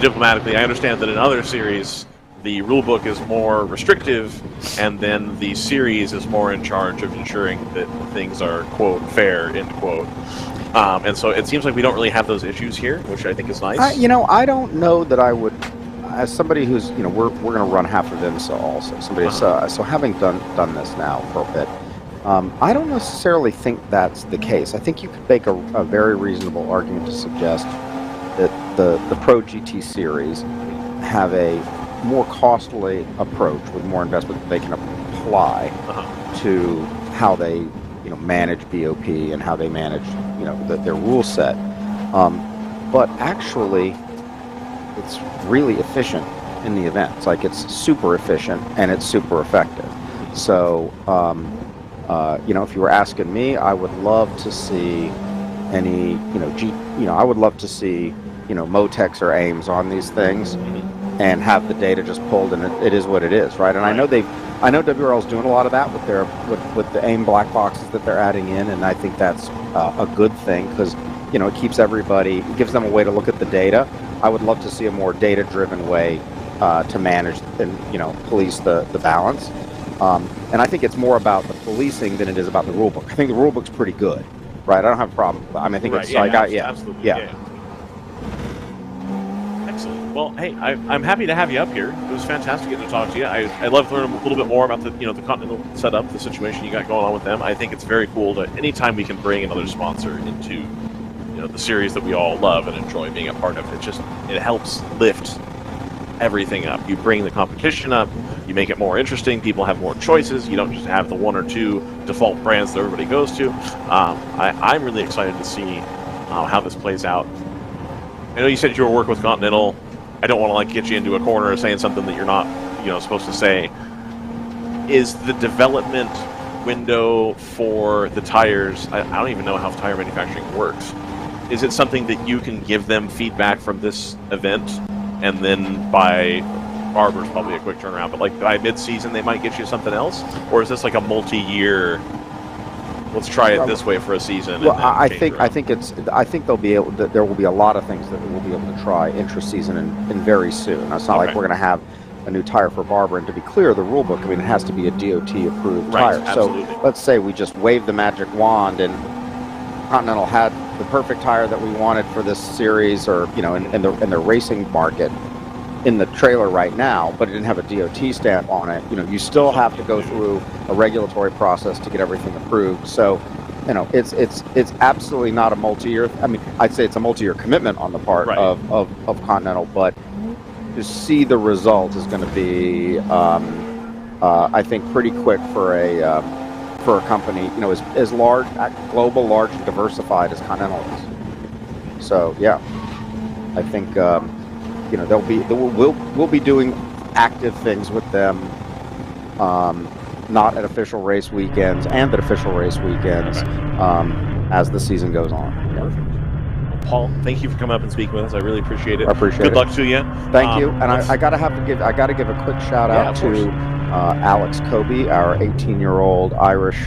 diplomatically. I understand that in other series, the rule book is more restrictive, and then the series is more in charge of ensuring that things are, quote, fair, end quote. And so it seems like we don't really have those issues here, which I think is nice. I don't know that I would, as somebody who's, we're going to run half of IMSA also. So having done this now for a bit, I don't necessarily think that's the case. I think you could make a very reasonable argument to suggest that the Pro GT series have a more costly approach with more investment that they can apply to how they manage BOP and how they manage their rule set, but actually it's really efficient in the events. Like, it's super efficient and it's super effective. So if you were asking me, I would love to see any I would love to see Motex or AIMS on these things and have the data just pulled, and it is what it is, right? And I know WRL is doing a lot of that with the AIM black boxes that they're adding in, and I think that's a good thing, because it keeps everybody, it gives them a way to look at the data. I would love to see a more data-driven way to manage and police the balance. And I think it's more about the policing than it is about the rule book. I think the rule book's pretty good, right? I don't have a problem. I think it's absolutely. Excellent. Well, hey, I'm happy to have you up here. It was fantastic getting to talk to you. I love to learn a little bit more about the the Continental setup, the situation you got going on with them. I think it's very cool to anytime we can bring another sponsor into the series that we all love and enjoy being a part of. It helps lift everything up. You bring the competition up, you make it more interesting, people have more choices, you don't just have the one or two default brands that everybody goes to. I'm really excited to see how this plays out. I know you said you were working with Continental. I don't want to get you into a corner of saying something that you're not supposed to say. Is the development window for the tires, I don't even know how tire manufacturing works. Is it something that you can give them feedback from this event, and then by Barber's probably a quick turnaround, but by mid-season they might get you something else? Or is this a multi-year, let's try it this way for a season? Well, I think they'll be able. There will be a lot of things that we'll be able to try intra-season and very soon. It's not like we're going to have a new tire for Barber. And to be clear, the rule book, it has to be a DOT-approved tire. Absolutely. So let's say we just wave the magic wand and Continental had the perfect tire that we wanted for this series, or in the racing market in the trailer right now, but it didn't have a DOT stamp on it. You still have to go through a regulatory process to get everything approved. So, it's absolutely not a multi-year. I'd say it's a multi-year commitment on the part of Continental, but to see the result is going to be, I think, pretty quick for a company, as large, global, large, and diversified as Continental is. So yeah, I think we'll be doing active things with them, not at official race weekends and at official race weekends as the season goes on. Perfect. Well, Paul, thank you for coming up and speaking with us. I really appreciate it. I appreciate it. Good luck to you. Thank you. And I got to give a quick shout out to Alex Kobe, our 18-year-old Irish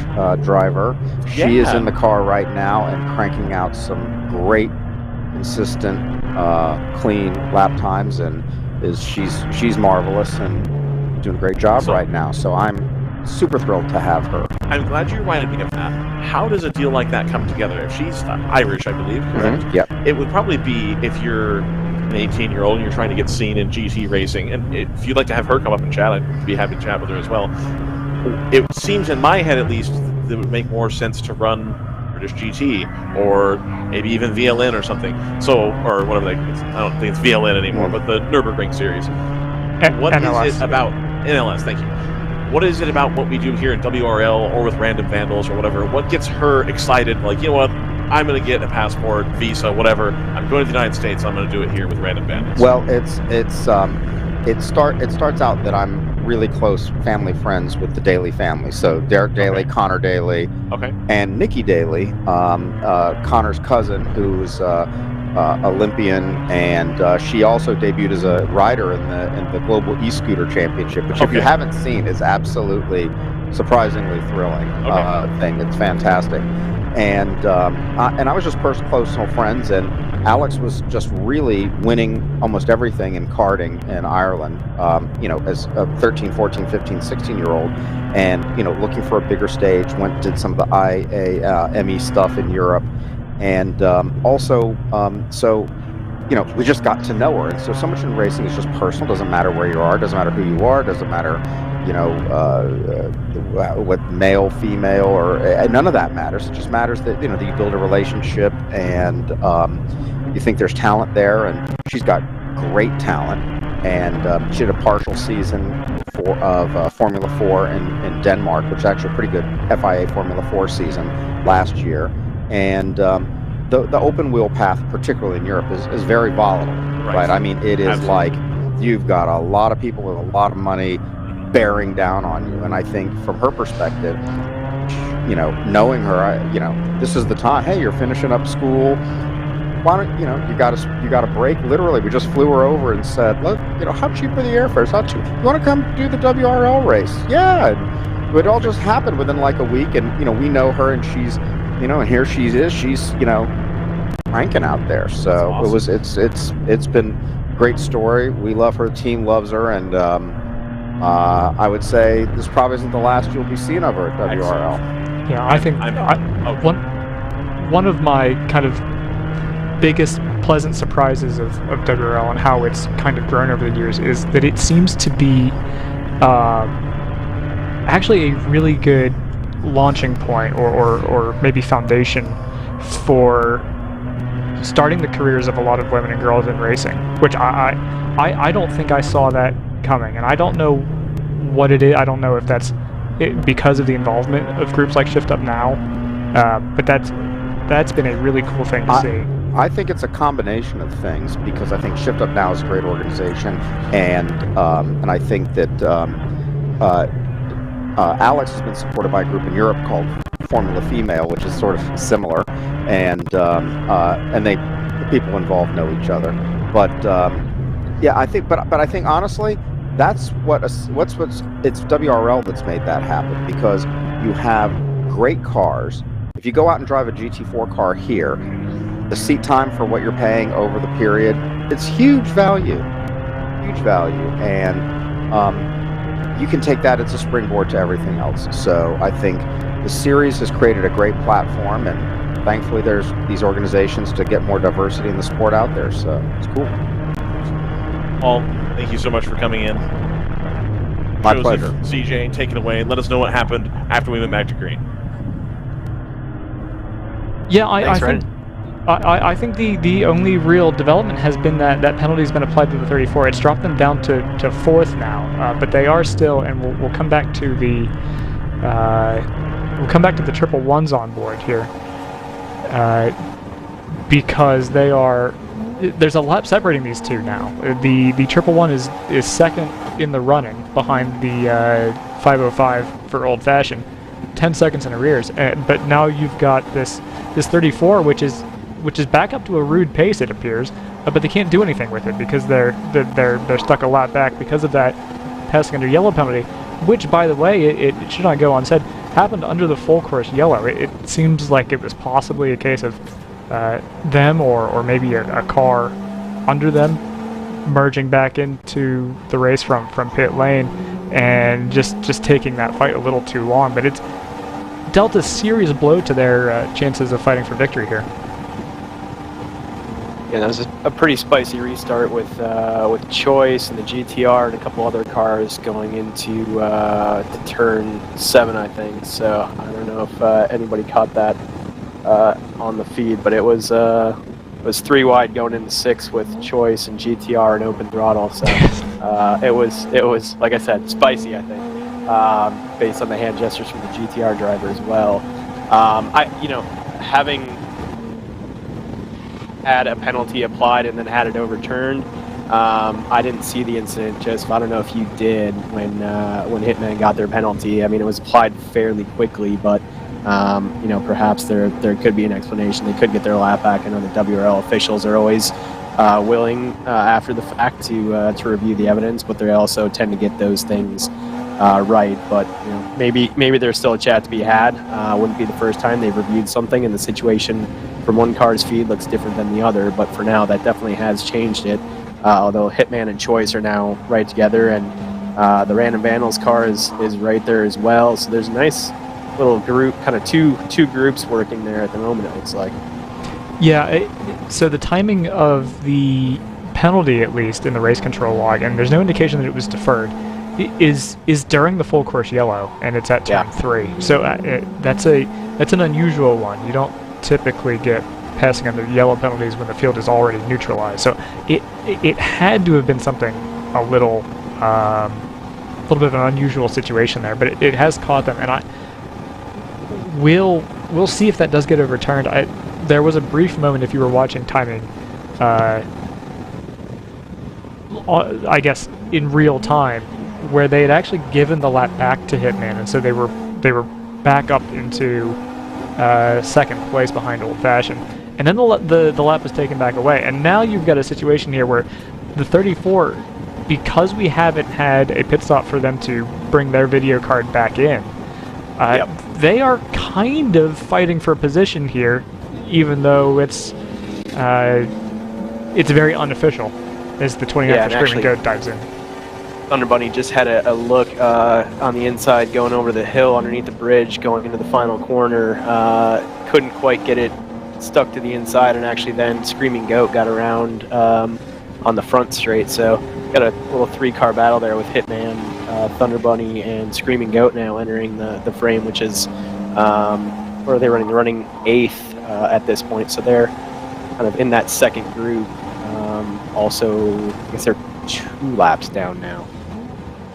driver. She is in the car right now and cranking out some great, consistent, clean lap times, and she's marvelous and doing a great job right now. So I'm super thrilled to have her. I'm glad you reminded me of that. How does a deal like that come together? If she's Irish, I believe, correct? Mm-hmm. Yep. It would probably be if you're an 18-year-old and you're trying to get seen in GT racing, and if you'd like to have her come up and chat, I'd be happy to chat with her as well. It seems, in my head at least, that it would make more sense to run British GT, or maybe even VLN or something. So, or whatever I don't think it's VLN anymore, but the Nürburgring series. What NLS. is it about NLS? Thank you. What is it about what we do here in WRL or with Random Vandals or whatever? What gets her excited? Like, what? I'm going to get a passport, visa, whatever. I'm going to the United States. I'm going to do it here with Random Vandals. Well, it starts out that I'm really close family friends with the Daly family. So Derek Daly, Connor Daly, and Nikki Daly, Connor's cousin, who's Olympian, and she also debuted as a rider in the Global E-Scooter Championship, which if you haven't seen is absolutely surprisingly thrilling thing. It's fantastic. And I was just close personal friends, and Alex was just really winning almost everything in karting in Ireland, as a 13, 14, 15, 16-year-old, and, looking for a bigger stage, did some of the IAME stuff in Europe. And we just got to know her. And so much in racing is just personal. Doesn't matter where you are, doesn't matter who you are, doesn't matter, what male, female, or none of that matters. It just matters that, that you build a relationship and you think there's talent there. And she's got great talent. And she had a partial season of Formula 4 in Denmark, which is actually a pretty good FIA Formula 4 season last year. And the open wheel path, particularly in Europe, is very volatile, right? I mean, it is Absolutely. like you've got a lot of people with a lot of money bearing down on you. And I think from her perspective, knowing her, this is the time. Hey, you're finishing up school. Why don't you got a break? Literally, we just flew her over and said, look, how cheap are the airfares? How cheap? You want to come do the WRL race? Yeah. And it all just happened within like a week, and we know her, and she's. And here she's ranking out there. So awesome. It's been a great story. We love her, the team loves her, and I would say this probably isn't the last you'll be seeing of her at WRL. Yeah, I think one of my kind of biggest pleasant surprises of WRL and how it's kind of grown over the years is that it seems to be actually a really good launching point or maybe foundation for starting the careers of a lot of women and girls in racing, which I don't think I saw that coming, and I don't know what it is. I don't know if that's because of the involvement of groups like Shift Up Now, but that's been a really cool thing to see. I think it's a combination of things, because I think Shift Up Now is a great organization, and I think that Alex has been supported by a group in Europe called Formula Female, which is sort of similar, and the people involved know each other. But I think honestly, that's it's WRL that's made that happen, because you have great cars. If you go out and drive a GT4 car here, the seat time for what you're paying over the period, it's huge value, and you can take that as a springboard to everything else. So I think the series has created a great platform, and thankfully there's these organizations to get more diversity in the sport out there. So it's cool. Paul, thank you so much for coming in. My Joseph, pleasure. CJ, take it away. Let us know what happened after we went back to green. Yeah, I think the only real development has been that penalty has been applied to the 34. It's dropped them down to fourth now, but they are still, and we'll come back to the triple ones on board here, because there's a lap separating these two now. The triple one is second in the running behind the 505 for Old Fashioned, 10 seconds in arrears. But now you've got this 34, which is back up to a rude pace, it appears, but they can't do anything with it because they're stuck a lap back because of that passing under yellow penalty, which, by the way, it should not go unsaid, happened under the full course yellow. It seems like it was possibly a case of them or maybe a car under them merging back into the race from pit lane and just taking that fight a little too long, but it's dealt a serious blow to their chances of fighting for victory here. Yeah, that was a pretty spicy restart with Choice and the GTR and a couple other cars going into to turn 7, I think. So I don't know if anybody caught that on the feed, but it was 3 wide going into 6 with Choice and GTR and open throttle. So it was like I said, spicy, I think, based on the hand gestures from the GTR driver as well. Having had a penalty applied and then had it overturned, I didn't see the incident, Joseph. I don't know if you did when Hitman got their penalty. I mean, it was applied fairly quickly, but perhaps there could be an explanation. They could get their lap back. I know the WRL officials are always willing after the fact to review the evidence, but they also tend to get those things right. But maybe there's still a chat to be had. Wouldn't be the first time they've reviewed something and the situation from one car's feed looks different than the other, but for now that definitely has changed it. Although Hitman and Choice are now right together, and the Random Vandals car is right there as well. So there's a nice little group, kind of two groups working there at the moment, it looks like. Yeah, so the timing of the penalty, at least in the race control log, and there's no indication that it was deferred, is during the full course yellow, and it's at turn 3. So that's an unusual one. You don't typically get passing under yellow penalties when the field is already neutralized. So it had to have been something a little bit of an unusual situation there, but it has caught them, and we'll see if that does get overturned. There was a brief moment, if you were watching timing, I guess in real time, where they had actually given the lap back to Hitman, and so they were back up into second place behind Old Fashioned, and then the lap was taken back away, and now you've got a situation here where the 34, because we haven't had a pit stop for them to bring their video card back in, they are kind of fighting for position here, even though it's very unofficial as the 29 for Screaming Goat dives in. Thunder Bunny just had a look on the inside, going over the hill underneath the bridge, going into the final corner. Couldn't quite get it stuck to the inside, and actually then Screaming Goat got around on the front straight. So got a little 3-car battle there with Hitman, Thunder Bunny, and Screaming Goat now entering the frame, which is where are they running? They're running 8th at this point, so they're kind of in that second group. Also, I guess they're 2 laps down now.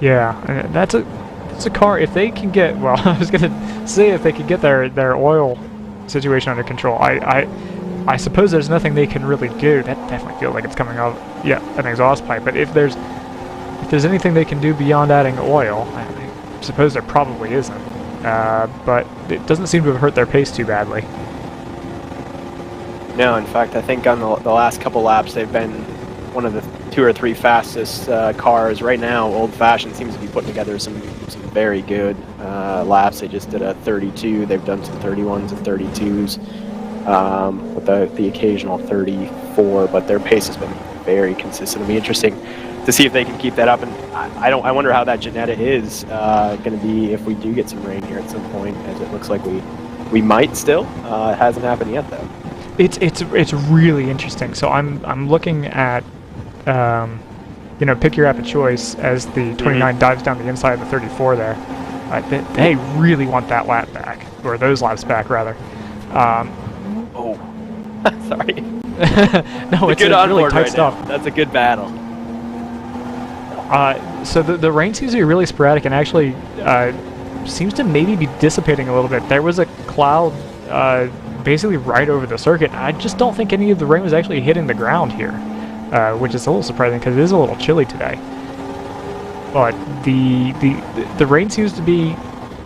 Yeah, and that's a car. If they can get, well, I was gonna say if they could get their oil situation under control, I suppose there's nothing they can really do. That definitely feels like it's coming off, an exhaust pipe. But if there's anything they can do beyond adding oil, I suppose there probably isn't. But it doesn't seem to have hurt their pace too badly. No, in fact, I think on the last couple laps they've been one of the 2 or 3 fastest cars. Right now, Old Fashioned seems to be putting together some very good laps. They just did a 32. They've done some 31s and 32s with the occasional 34, but their pace has been very consistent. It'll be interesting to see if they can keep that up. And I wonder how that Janetta is going to be if we do get some rain here at some point, as it looks like we might still. It hasn't happened yet, though. It's really interesting. So I'm looking at pick your app of choice as the 29 dives down the inside of the 34 there. They really want that lap back, or those laps back rather. Sorry. No, it's really tight stuff. That's a good battle. So the rain seems to be really sporadic, and actually seems to maybe be dissipating a little bit. There was a cloud basically right over the circuit. I just don't think any of the rain was actually hitting the ground here, which is a little surprising because it is a little chilly today. But the rain seems to be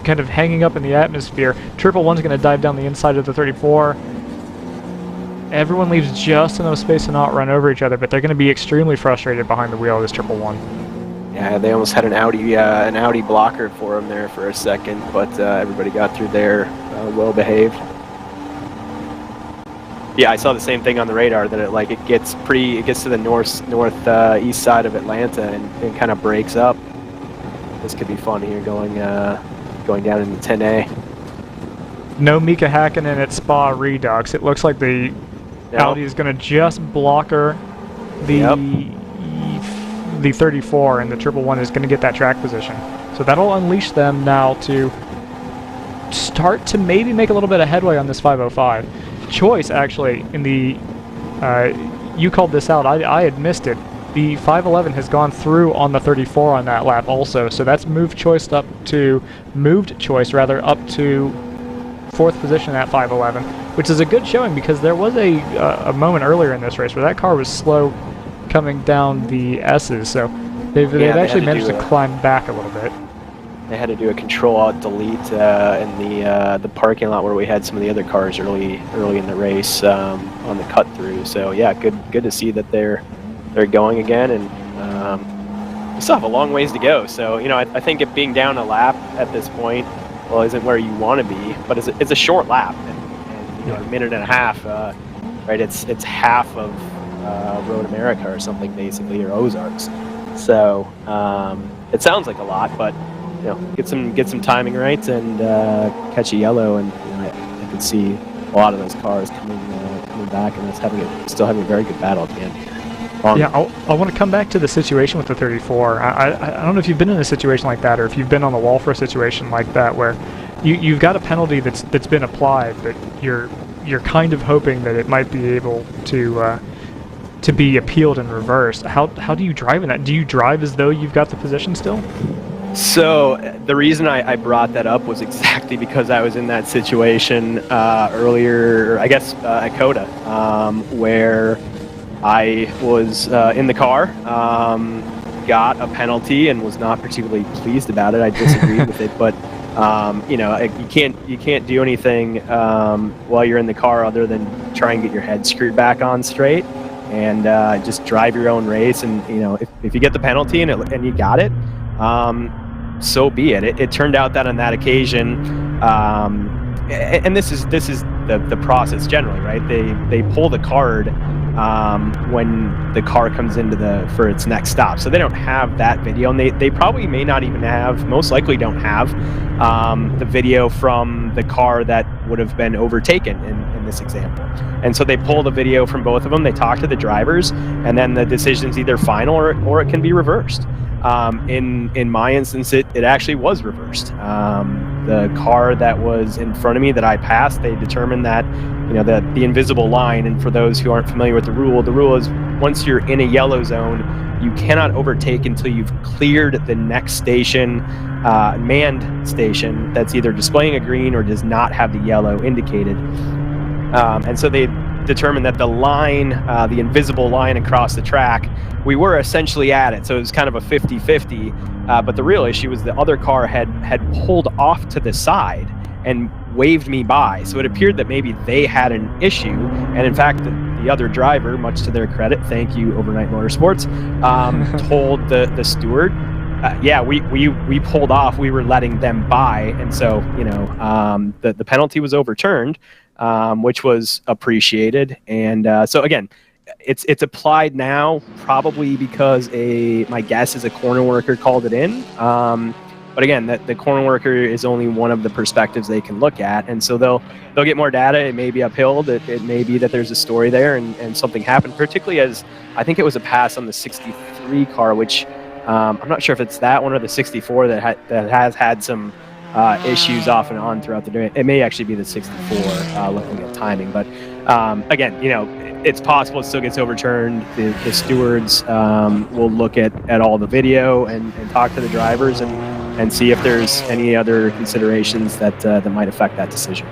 kind of hanging up in the atmosphere. 111's going to dive down the inside of the 34. Everyone leaves just enough space to not run over each other, but they're going to be extremely frustrated behind the wheel of this 111. Yeah, they almost had an Audi blocker for them there for a second, but everybody got through there well behaved. Yeah, I saw the same thing on the radar, that it gets to the northeast side of Atlanta and kind of breaks up. This could be fun here going down into 10A. No Mika Hakkinen at Spa Redux. It looks like the Audi is going to just blocker the 34, and the 111 is going to get that track position. So that'll unleash them now to start to maybe make a little bit of headway on this 505. Choice, actually, in the you called this out, I had missed it. The 511 has gone through on the 34 on that lap also, so that's moved Choice up to 4th position at 511, which is a good showing because there was a moment earlier in this race where that car was slow coming down the S's, so they've actually managed to climb back a little bit. They had to do a Control-Alt-Delete in the parking lot where we had some of the other cars early in the race on the cut through. So yeah, good to see that they're going again, and we still have a long ways to go. So, you know, I think it being down a lap at this point, well, isn't where you want to be, but it's a short lap, and you know, a minute and a half, right? It's half of Road America or something, basically, or Ozarks. So it sounds like a lot, but you know, get some timing right and catch a yellow, and you know, I can see a lot of those cars coming back, and it's still having a very good battle at the end. Yeah, I want to come back to the situation with the 34. I don't know if you've been in a situation like that, or if you've been on the wall for a situation like that where you've got a penalty that's been applied, but you're kind of hoping that it might be able to be appealed and reversed. How do you drive in that? Do you drive as though you've got the position still? So the reason I brought that up was exactly because I was in that situation earlier, I guess, at COTA, where I was in the car, got a penalty, and was not particularly pleased about it. I disagreed with it, but you know, you can't do anything while you're in the car other than try and get your head screwed back on straight, and just drive your own race. And you know, if you get the penalty and you got it, so be it. It turned out that on that occasion, and this is the process generally, right? They pull the card when the car comes into for its next stop, so they don't have that video, and they probably may not even have, most likely don't have the video from the car that would have been overtaken in this example. And so they pull the video from both of them, they talk to the drivers, and then the decision's either final or it can be reversed. In my instance, it actually was reversed. The car that was in front of me that I passed, they determined that, you know, the invisible line, and for those who aren't familiar with the rule is once you're in a yellow zone, you cannot overtake until you've cleared the next station, manned station, that's either displaying a green or does not have the yellow indicated. And so they determined that the line, the invisible line across the track, we were essentially at it. So it was kind of a 50-50, but the real issue was the other car had pulled off to the side and waved me by. So it appeared that maybe they had an issue. And in fact, the other driver, much to their credit, thank you Overnight Motorsports, told the steward, yeah, we pulled off, we were letting them by. And so, you know, the penalty was overturned, which was appreciated. And so again, it's applied now probably because my guess is a corner worker called it in. But again, the corner worker is only one of the perspectives they can look at, and so they'll get more data. It may be upheld. It may be that there's a story there and something happened. Particularly as I think it was a pass on the 63 car, which I'm not sure if it's that one or the 64 that has had some issues off and on throughout the day. It may actually be the 64, looking at timing. But again, you know, it's possible it still gets overturned. The stewards will look at all the video and talk to the drivers and see if there's any other considerations that might affect that decision.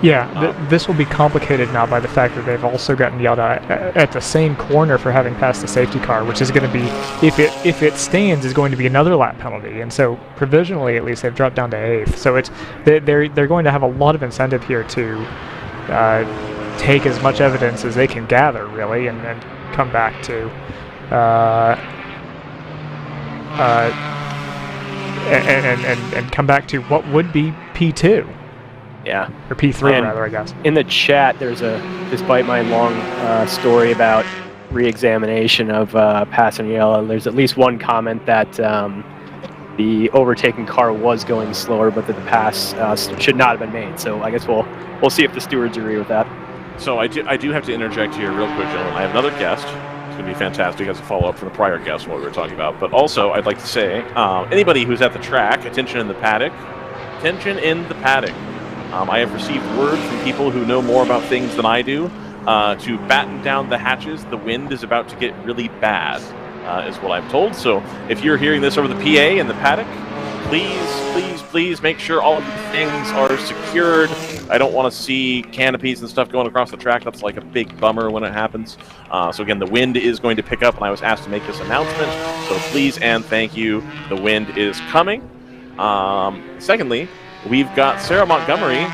Yeah, this will be complicated now by the fact that they've also gotten yelled at the same corner for having passed the safety car, which is going to be, if it stands, is going to be another lap penalty. And so provisionally, at least, they've dropped down to 8th. So they're going to have a lot of incentive here to take as much evidence as they can gather, really, and then come back to and come back to what would be P2. Yeah. Or P3, and rather, I guess. In the chat, there's despite my long story about re-examination of passing yellow, there's at least one comment that the overtaken car was going slower, but that the pass should not have been made. So I guess we'll see if the stewards agree with that. So I do have to interject here real quick, gentlemen. I have another guest. It's going to be fantastic as a follow-up from the prior guest, what we were talking about. But also, I'd like to say, anybody who's at the track, attention in the paddock. Attention in the paddock. I have received word from people who know more about things than I do to batten down the hatches. The wind is about to get really bad, is what I'm told. So if you're hearing this over the PA in the paddock, please make sure all of your things are secured. I don't want to see canopies and stuff going across the track. That's like a big bummer when it happens. So again, the wind is going to pick up, and I was asked to make this announcement. So please and thank you. The wind is coming. Secondly, we've got Sarah Montgomery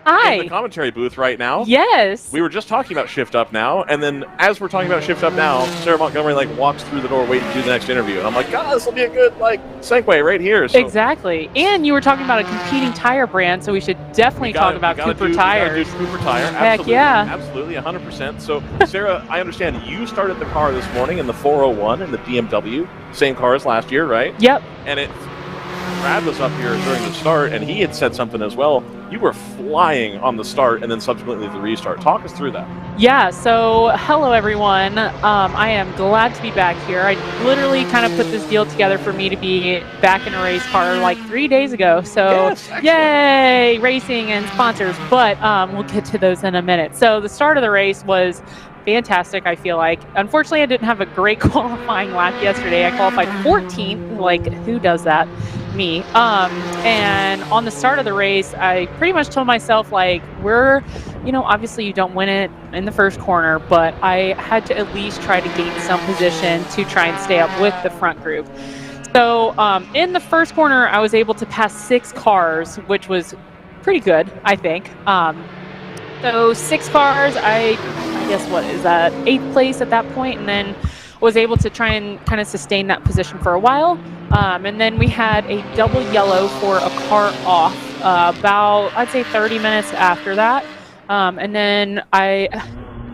Hi. in the commentary booth right now. Yes. We were just talking about Shift Up Now, and then as we're talking about Shift Up Now, Sarah Montgomery like walks through the door waiting to do the next interview, and I'm like, God, this will be a good like segue right here. So Exactly. And you were talking about a competing tire brand, so we should definitely talk about Cooper tires. We gotta do Cooper Tire. Heck Absolutely, yeah. absolutely, 100%. So, Sarah, I understand you started the car this morning in the 401 in the BMW, same car as last year, right? Yep. And Brad was up here during the start, and he had said something as well. You were flying on the start and then subsequently the restart. Talk us through that. Yeah, so hello everyone. I am glad to be back here. I literally kind of put this deal together for me to be back in a race car like 3 days ago. So yay, racing and sponsors. But we'll get to those in a minute. So the start of the race was fantastic, I feel like. Unfortunately, I didn't have a great qualifying lap yesterday. I qualified 14th. Like, who does that? Me. And on the start of the race, I pretty much told myself, like, obviously you don't win it in the first corner, but I had to at least try to gain some position to try and stay up with the front group. So in the first corner, I was able to pass 6 cars, which was pretty good, I think. So 6 cars, I guess, what is that, 8th place at that point, and then was able to try and kind of sustain that position for a while. And then we had a double yellow for a car off about, I'd say, 30 minutes after that. And then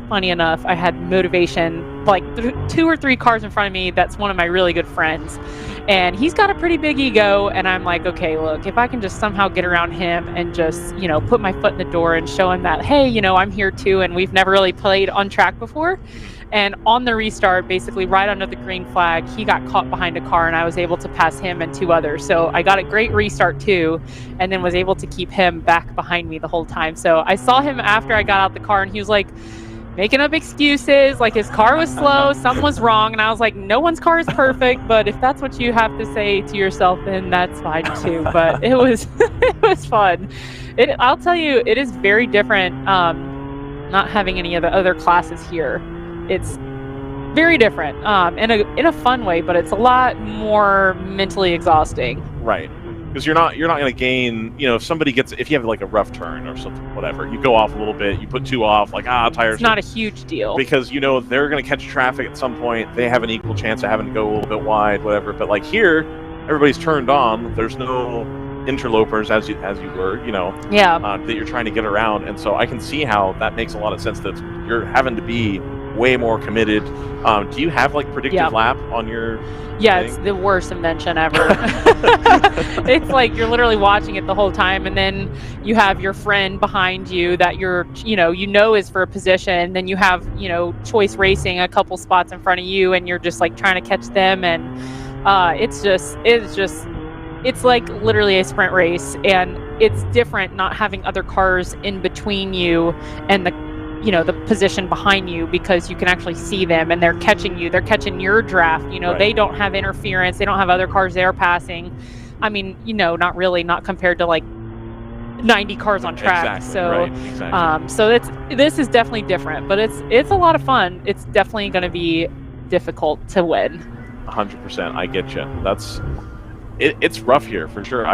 funny enough, I had motivation, like 2 or 3 cars in front of me. That's one of my really good friends. And he's got a pretty big ego. And I'm like, okay, look, if I can just somehow get around him and just, put my foot in the door and show him that, hey, I'm here too. And we've never really played on track before. And on the restart, basically right under the green flag, he got caught behind a car and I was able to pass him and 2 others. So I got a great restart too, and then was able to keep him back behind me the whole time. So I saw him after I got out the car and he was like making up excuses, like his car was slow, something was wrong. And I was like, no one's car is perfect, but if that's what you have to say to yourself, then that's fine too. But it was, it was fun. I'll tell you, it is very different not having any of the other classes here. It's very different in a fun way, but it's a lot more mentally exhausting. Right. Because you're not going to gain, if you have like a rough turn or something, whatever, you go off a little bit, you put 2 off, like, tires. It's not a huge deal. Because, they're going to catch traffic at some point. They have an equal chance of having to go a little bit wide, whatever. But like here, everybody's turned on. There's no interlopers as you were, that you're trying to get around. And so I can see how that makes a lot of sense that you're having to be way more committed. Do you have like predictive lap on your thing? It's the worst invention ever. It's like you're literally watching it the whole time, and then you have your friend behind you that is for a position, then you have Choice Racing a couple spots in front of you, and you're just like trying to catch them, and it's like literally a sprint race, and it's different not having other cars in between you and the position behind you, because you can actually see them and they're catching you. They're catching your draft. Right. They don't have interference. They don't have other cars they're passing. I mean, not really, not compared to like 90 cars on track. Exactly, so, right, exactly. So this is definitely different, but it's a lot of fun. It's definitely going to be difficult to win. 100%. I get you. It's rough here for sure.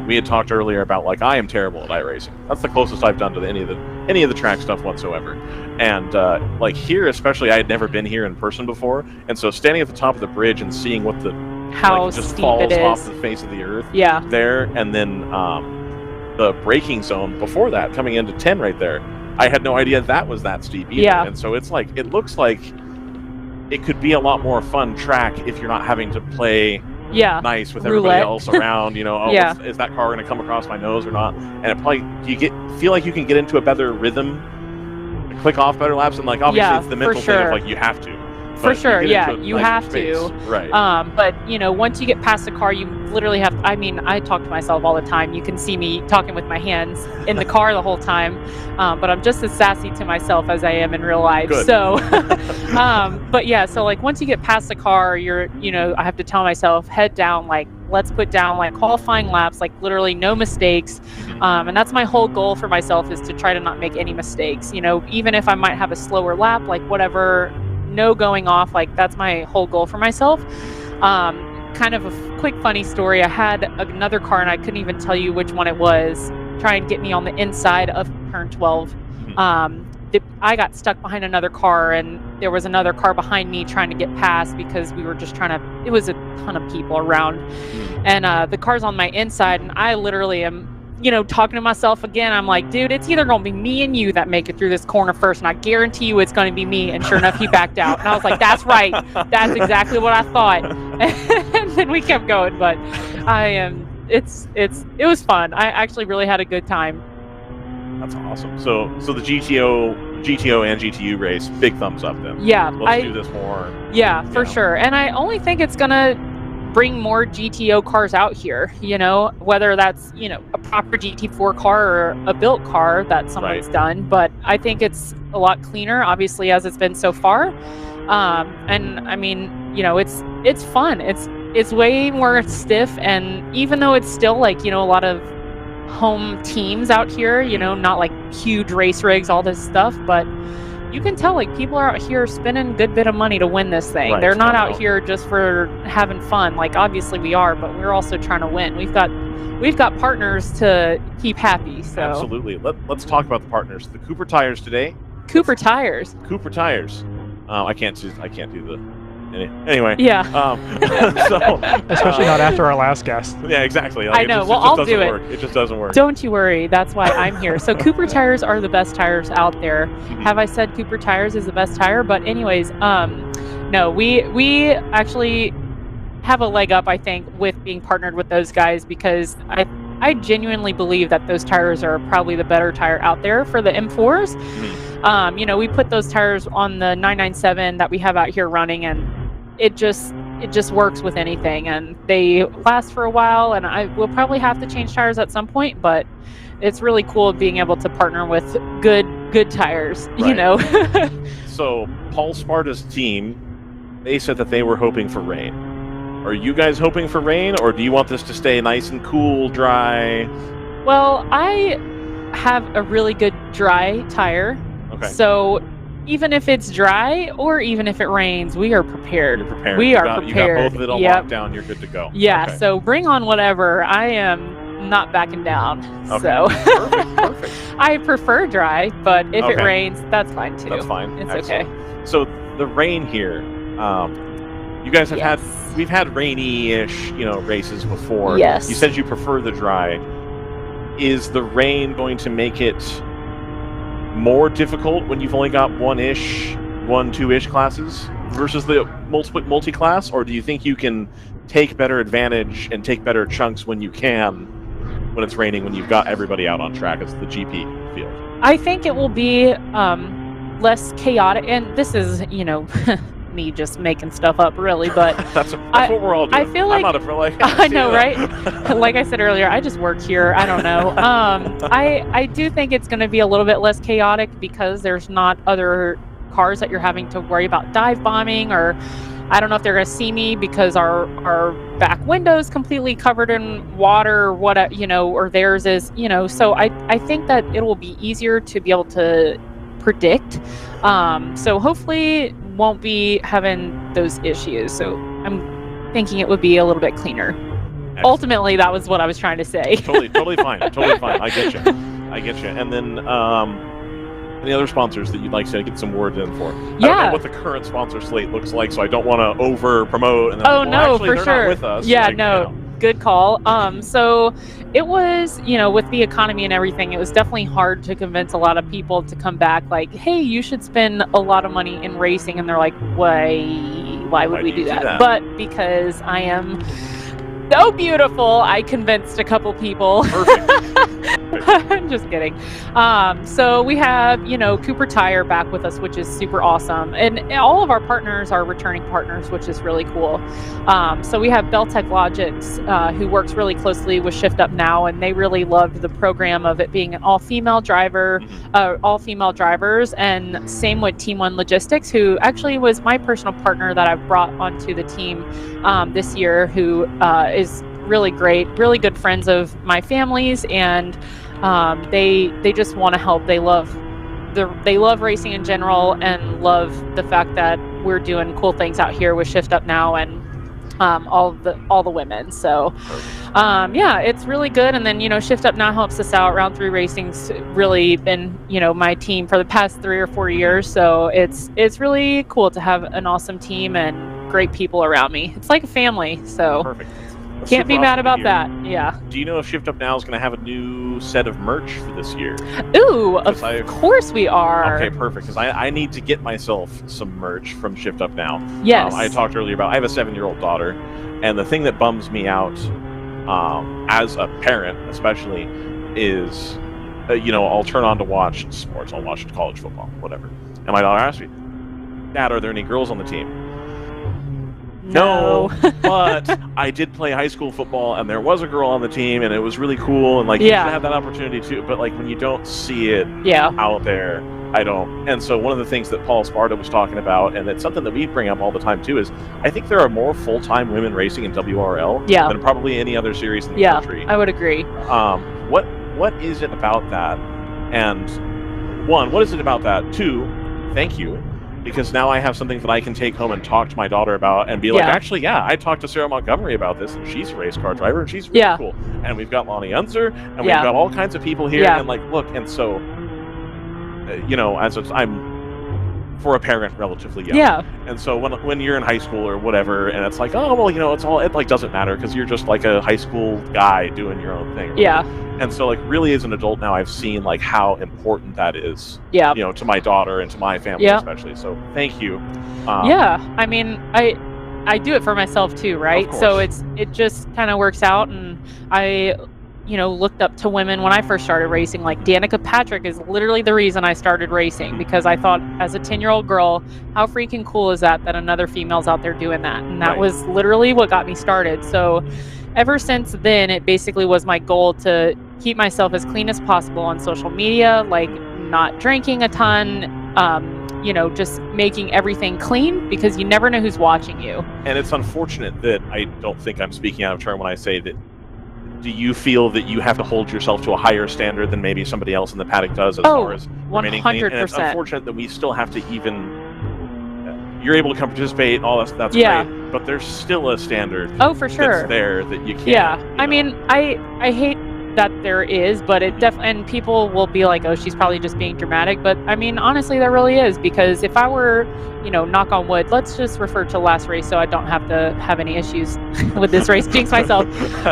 We had talked earlier about like I am terrible at iRacing. That's the closest I've done to any of the track stuff whatsoever. And like here, especially, I had never been here in person before, and so standing at the top of the bridge and seeing what how just steep falls it is off the face of the earth. Yeah. There, and then the braking zone before that, coming into 10 right there, I had no idea that was that steep either. Yeah. And so it looks like it could be a lot more fun track if you're not having to play nice with everybody else around, is that car going to come across my nose or not? And it probably feel like you can get into a better rhythm, click off better laps, and like obviously it's the mental thing of like you have to. For sure, you have to. Right. But once you get past the car, you literally have. I mean, I talk to myself all the time. You can see me talking with my hands in the car the whole time. But I'm just as sassy to myself as I am in real life. Good. So, but yeah. So like once you get past the car, I have to tell myself, head down. Like let's put down like qualifying laps. Like literally no mistakes. And that's my whole goal for myself, is to try to not make any mistakes. Even if I might have a slower lap, like whatever. No going off, like that's my whole goal for myself. Kind of a quick funny story. I had another car and I couldn't even tell you which one it was. try and get me on the inside of turn 12. I got stuck behind another car, and there was another car behind me trying to get past because we were just trying to, it was a ton of people around. And the car's on my inside, and I literally am, talking to myself again. I'm like, dude, it's either going to be me and you that make it through this corner first, and I guarantee you it's going to be me. And sure enough, he backed out. And I was like, that's right. That's exactly what I thought. And then we kept going. But it was fun. I actually really had a good time. That's awesome. So the GTO and GTU race, big thumbs up then. Yeah. Let's do this more. Yeah, for sure. And I only think it's going to bring more GTO cars out here, whether that's, a proper GT4 car or a built car that someone's done. But I think it's a lot cleaner, obviously, as it's been so far. And I mean, it's fun. It's way more stiff. And even though it's still like, a lot of home teams out here, not like huge race rigs, all this stuff, but you can tell like people are out here spending a good bit of money to win this thing. They're not out here just for having fun. Like obviously we are, but we're also trying to win. We've got partners to keep happy. So absolutely. Let's talk about the partners. The Cooper tires today. Cooper tires. I can't do the. Anyway. Yeah. Especially not after our last guest. Yeah, exactly. I know. I'll do it. It just doesn't work. Don't you worry. That's why I'm here. So Cooper tires are the best tires out there. Have I said Cooper tires is the best tire? But anyways, no, we actually have a leg up, I think, with being partnered with those guys because I genuinely believe that those tires are probably the better tire out there for the M4s. We put those tires on the 997 that we have out here running, and it just works with anything, and they last for a while, and I will probably have to change tires at some point, but it's really cool being able to partner with good tires, So Paul Sparta's team, they said that they were hoping for rain. Are you guys hoping for rain, or do you want this to stay nice and cool, dry? Well, I have a really good dry tire. Okay. So even if it's dry or even if it rains, we are prepared. You're prepared. We are prepared. You got both of it on lockdown. You're good to go. Yeah. Okay. So bring on whatever. I am not backing down. Okay. So Perfect. I prefer dry, but if it rains, that's fine too. That's fine. It's Excellent. okay. So the rain here, you guys have we've had rainy-ish, races before. Yes. You said you prefer the dry. Is the rain going to make it more difficult when you've only got two-ish classes versus the multi-class, or do you think you can take better advantage and take better chunks when you can, when it's raining, when you've got everybody out on track as the GP field? I think it will be less chaotic, and this is, me just making stuff up, really, but that's what we're all doing. I feel like I'm not I know, right? Like I said earlier, I just work here. I don't know. I do think it's going to be a little bit less chaotic because there's not other cars that you're having to worry about dive bombing, or I don't know if they're going to see me because our back window is completely covered in water, or theirs is, So I think that it will be easier to be able to predict. So hopefully won't be having those issues. So I'm thinking it would be a little bit cleaner. Excellent. Ultimately, that was what I was trying to say. Totally fine. I get you. And then any other sponsors that you'd like to get some word in for? Yeah. I don't know what the current sponsor slate looks like, so I don't want to over promote. And then, for they're sure. Not with us. Yeah, good call. So it was, with the economy and everything, it was definitely hard to convince a lot of people to come back like, hey, you should spend a lot of money in racing. And they're like, why would we do that? But because I am so beautiful, I convinced a couple people. Perfect. I'm just kidding. So we have, Cooper Tire back with us, which is super awesome. And all of our partners are returning partners, which is really cool. So we have Beltec Logics, who works really closely with Shift Up Now, and they really loved the program of it being an all-female drivers, and same with Team One Logistics, who actually was my personal partner that I've brought onto the team this year, who is really great, really good friends of my family's, and they just want to help. They love racing in general and love the fact that we're doing cool things out here with Shift Up Now, and all the women. So yeah, it's really good. And then, Shift Up Now helps us out. Round 3 Racing's really been, my team for the past 3 or 4 years. So it's really cool to have an awesome team and great people around me. It's like a family. So perfect. That's can't be super mad awesome about to that. hear. Yeah. Do you know if Shift Up Now is going to have a new set of merch for this year? Ooh, of course we are. Okay, perfect. Because I need to get myself some merch from Shift Up Now. Yes. I talked earlier about I have a 7-year-old daughter, and the thing that bums me out as a parent, especially, is I'll turn on to watch sports. I'll watch college football, whatever. And my daughter asks me, "Dad, are there any girls on the team?" No, but I did play high school football, and there was a girl on the team, and it was really cool, and you should have that opportunity too. But when you don't see it out there, I don't. And so one of the things that Paul Sparta was talking about, and it's something that we bring up all the time too, is I think there are more full-time women racing in WRL than probably any other series in the country. I would agree. What is it about that? And 1, what is it about that? 2, thank you. Because now I have something that I can take home and talk to my daughter about and be like, actually, I talked to Sarah Montgomery about this, and she's a race car driver, and she's really cool. And we've got Lonnie Unser, and we've got all kinds of people here, and look, and so, I'm for a parent relatively young. Yeah. And so when you're in high school or whatever, and it's like, oh well, it doesn't matter because you're just like a high school guy doing your own thing. Right? Yeah. And so really as an adult now, I've seen how important that is. Yeah. To my daughter and to my family especially. So thank you. I mean, I do it for myself too, right? So it just kind of works out, and I looked up to women when I first started racing. Like Danica Patrick is literally the reason I started racing, because I thought as a 10-year-old girl, how freaking cool is that another female's out there doing that? And that was literally what got me started. So ever since then, it basically was my goal to keep myself as clean as possible on social media, not drinking a ton, just making everything clean, because you never know who's watching you. And it's unfortunate that I don't think I'm speaking out of turn when I say that. Do you feel that you have to hold yourself to a higher standard than maybe somebody else in the paddock does as far as remaining clean? And it's unfortunate that we still have to you're able to come participate, all that's great, but there's still a standard for sure that's there that you can't. Yeah, I mean, I hate that there is, but it definitely, and people will be like, oh, she's probably just being dramatic, but I mean, honestly, there really is, because if I were, knock on wood, let's just refer to last race so I don't have to have any issues with this race, jinx myself.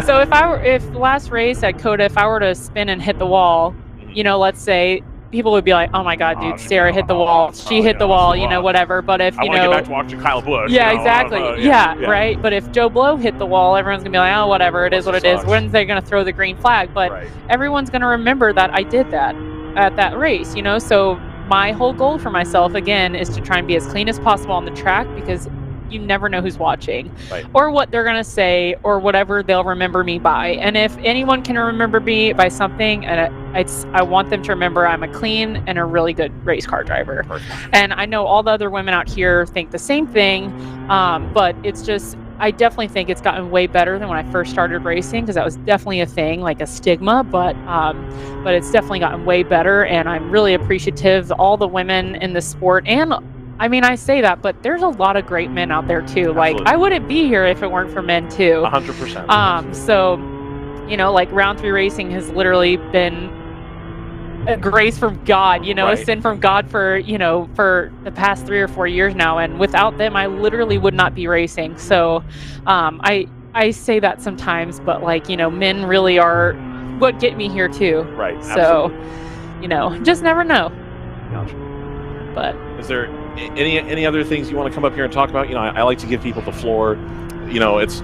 So if last race at Coda, if I were to spin and hit the wall, let's say, people would be like, oh my god, dude, Sarah hit the wall, she hit the wall, whatever. But if, I want to get back to watching Kyle Busch. Exactly. Right? But if Joe Blow hit the wall, everyone's going to be like, oh, whatever, it is what it is. When's they going to throw the green flag? But everyone's going to remember that I did that at that race, So my whole goal for myself, again, is to try and be as clean as possible on the track, because you never know who's watching or what they're going to say or whatever they'll remember me by. And if anyone can remember me by something, and I want them to remember I'm a clean and a really good race car driver. And I know all the other women out here think the same thing, but it's just, I definitely think it's gotten way better than when I first started racing, because that was definitely a thing, like a stigma, but it's definitely gotten way better, and I'm really appreciative of all the women in the sport. And I mean, I say that, but there's a lot of great men out there too. Absolutely. I wouldn't be here if it weren't for men too. 100%. So, Round 3 Racing has literally been a grace from God, a sin from God for the past 3 or 4 years now. And without them, I literally would not be racing. So, I say that sometimes, but men really are what get me here too. Right. So, just never know. Gotcha. But is there any other things you want to come up here and talk about? I like to give people the floor. It's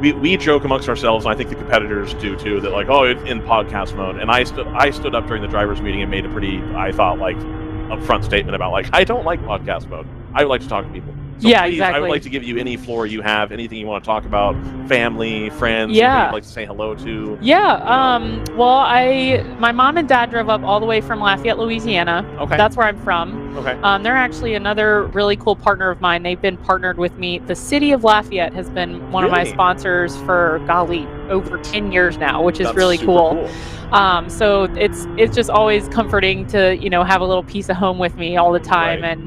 we joke amongst ourselves, and I think the competitors do too, that it's in podcast mode. And I stood up during the drivers meeting and made a pretty, I thought, upfront statement about I don't like podcast mode. I would like to talk to people. So please, exactly. I would like to give you any floor you have, anything you want to talk about, family, friends, you'd like to say hello to. Well, my mom and dad drove up all the way from Lafayette, Louisiana. Okay. That's where I'm from. Okay. They're actually another really cool partner of mine. They've been partnered with me. The city of Lafayette has been one of my sponsors for, golly, over 10 years now, which is really cool. So it's just always comforting to, have a little piece of home with me all the time. Right.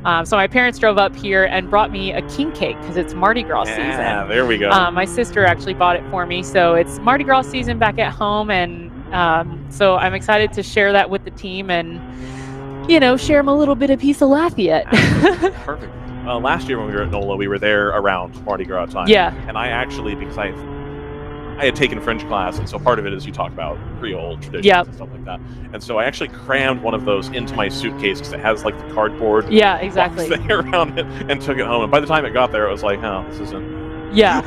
And so my parents drove up here and brought me a king cake because it's Mardi Gras season. Yeah, there we go. My sister actually bought it for me. So it's Mardi Gras season back at home. And so I'm excited to share that with the team and, share them a little bit of piece of Lafayette. Perfect. Last year when we were at NOLA, we were there around Mardi Gras time. Yeah. And I actually, because I had taken French class, and so part of it is you talk about Creole traditions and stuff like that. And so I actually crammed one of those into my suitcase because it has like the cardboard box thing around it, and took it home. And by the time it got there, it was like, oh, this isn't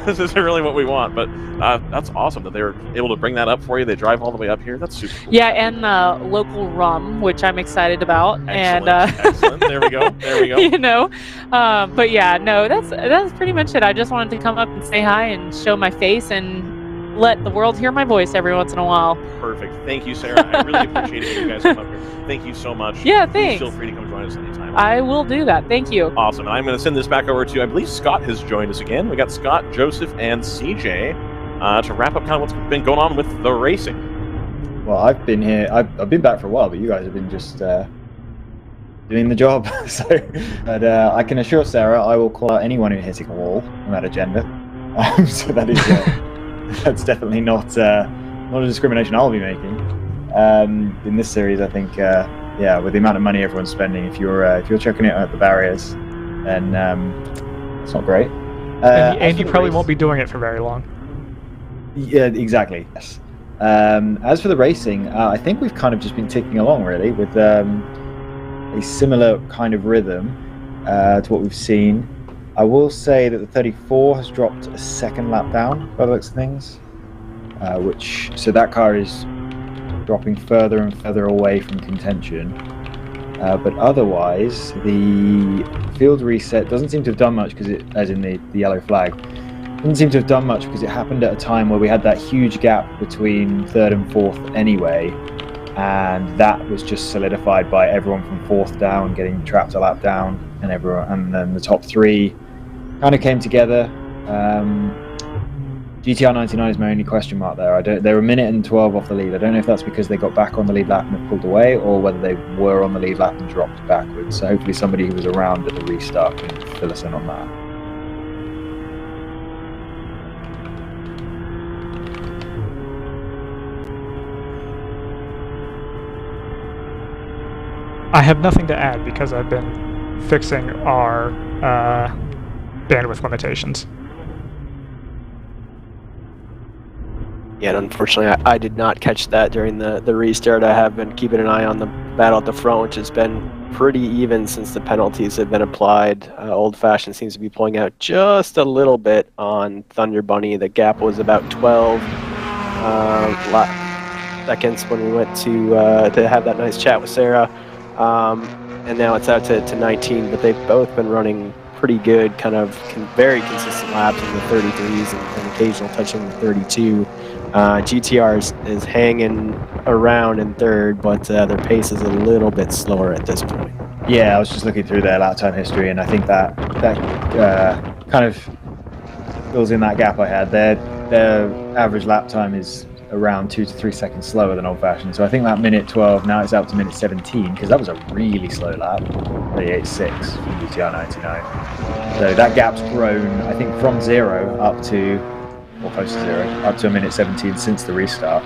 this isn't really what we want. But that's awesome that they were able to bring that up for you. They drive all the way up here. That's super cool. Yeah, and local rum, which I'm excited about. Excellent. And Excellent. There we go. There we go. But yeah, no, that's pretty much it. I just wanted to come up and say hi and show my face and let the world hear my voice every once in a while. Perfect. Thank you, Sarah. I really appreciate it. You guys come up here. Thank you so much. Yeah, Please thanks. feel free to come join us anytime. I will do that. Thank you. Awesome. And I'm going to send this back over to, I believe Scott has joined us again. We got Scott, Joseph, and CJ to wrap up kind of what's been going on with the racing. Well, I've been here. I've been back for a while, but you guys have been just doing the job. But I can assure Sarah, I will call out anyone who's hitting a wall, no matter gender. So that is that's definitely not a discrimination I'll be making. In this series, I think, with the amount of money everyone's spending, if you're chucking it at the barriers, then it's not great. And you probably won't be doing it for very long. Yeah, exactly. Yes. As for the racing, I think we've kind of just been ticking along really with a similar kind of rhythm to what we've seen. I will say that the 34 has dropped a second lap down by the looks of things, so that car is dropping further and further away from contention. But otherwise, the field reset doesn't seem to have done much because as in the yellow flag, doesn't seem to have done much because it happened at a time where we had that huge gap between third and fourth anyway, and that was just solidified by everyone from fourth down getting trapped a lap down, and then the top three kind of came together. GTR 99 is my only question mark there. They're a minute and 12 off the lead. I don't know if that's because they got back on the lead lap and have pulled away, or whether they were on the lead lap and dropped backwards. So hopefully somebody who was around at the restart can fill us in on that. I have nothing to add because I've been fixing our bandwidth limitations. Yeah, and unfortunately, I did not catch that during the restart. I have been keeping an eye on the battle at the front, which has been pretty even since the penalties have been applied. Old Fashioned seems to be pulling out just a little bit on Thunder Bunny. The gap was about 12 seconds when we went to have that nice chat with Sarah. And now it's out to 19, but they've both been running pretty good, kind of very consistent laps in the 33s and occasional touching the 32. GTR is hanging around in third, but their pace is a little bit slower at this point. Yeah, I was just looking through their lap time history, and I think that kind of fills in that gap I had. Their average lap time is around 2 to 3 seconds slower than Old Fashioned. So I think that minute 12, now it's up to minute 17, because that was a really slow lap, 38.6 from GTR 99. So that gap's grown, I think, from 0 up to, or close to 0, up to a minute 17 since the restart.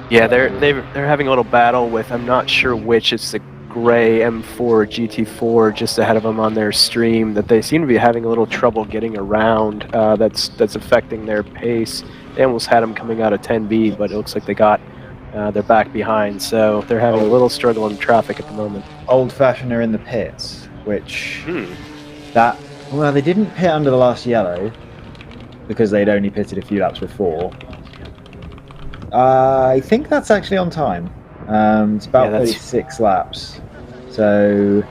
Yeah, they're having a little battle with, I'm not sure which, it's the gray M4 GT4 just ahead of them on their stream, that they seem to be having a little trouble getting around. That's affecting their pace. They almost had them coming out of 10B, but it looks like they're back behind, so they're having a little struggle in traffic at the moment. Old Fashioned are in the pits, which they didn't pit under the last yellow because they'd only pitted a few laps before. I think that's actually on time. It's about 36 laps. So,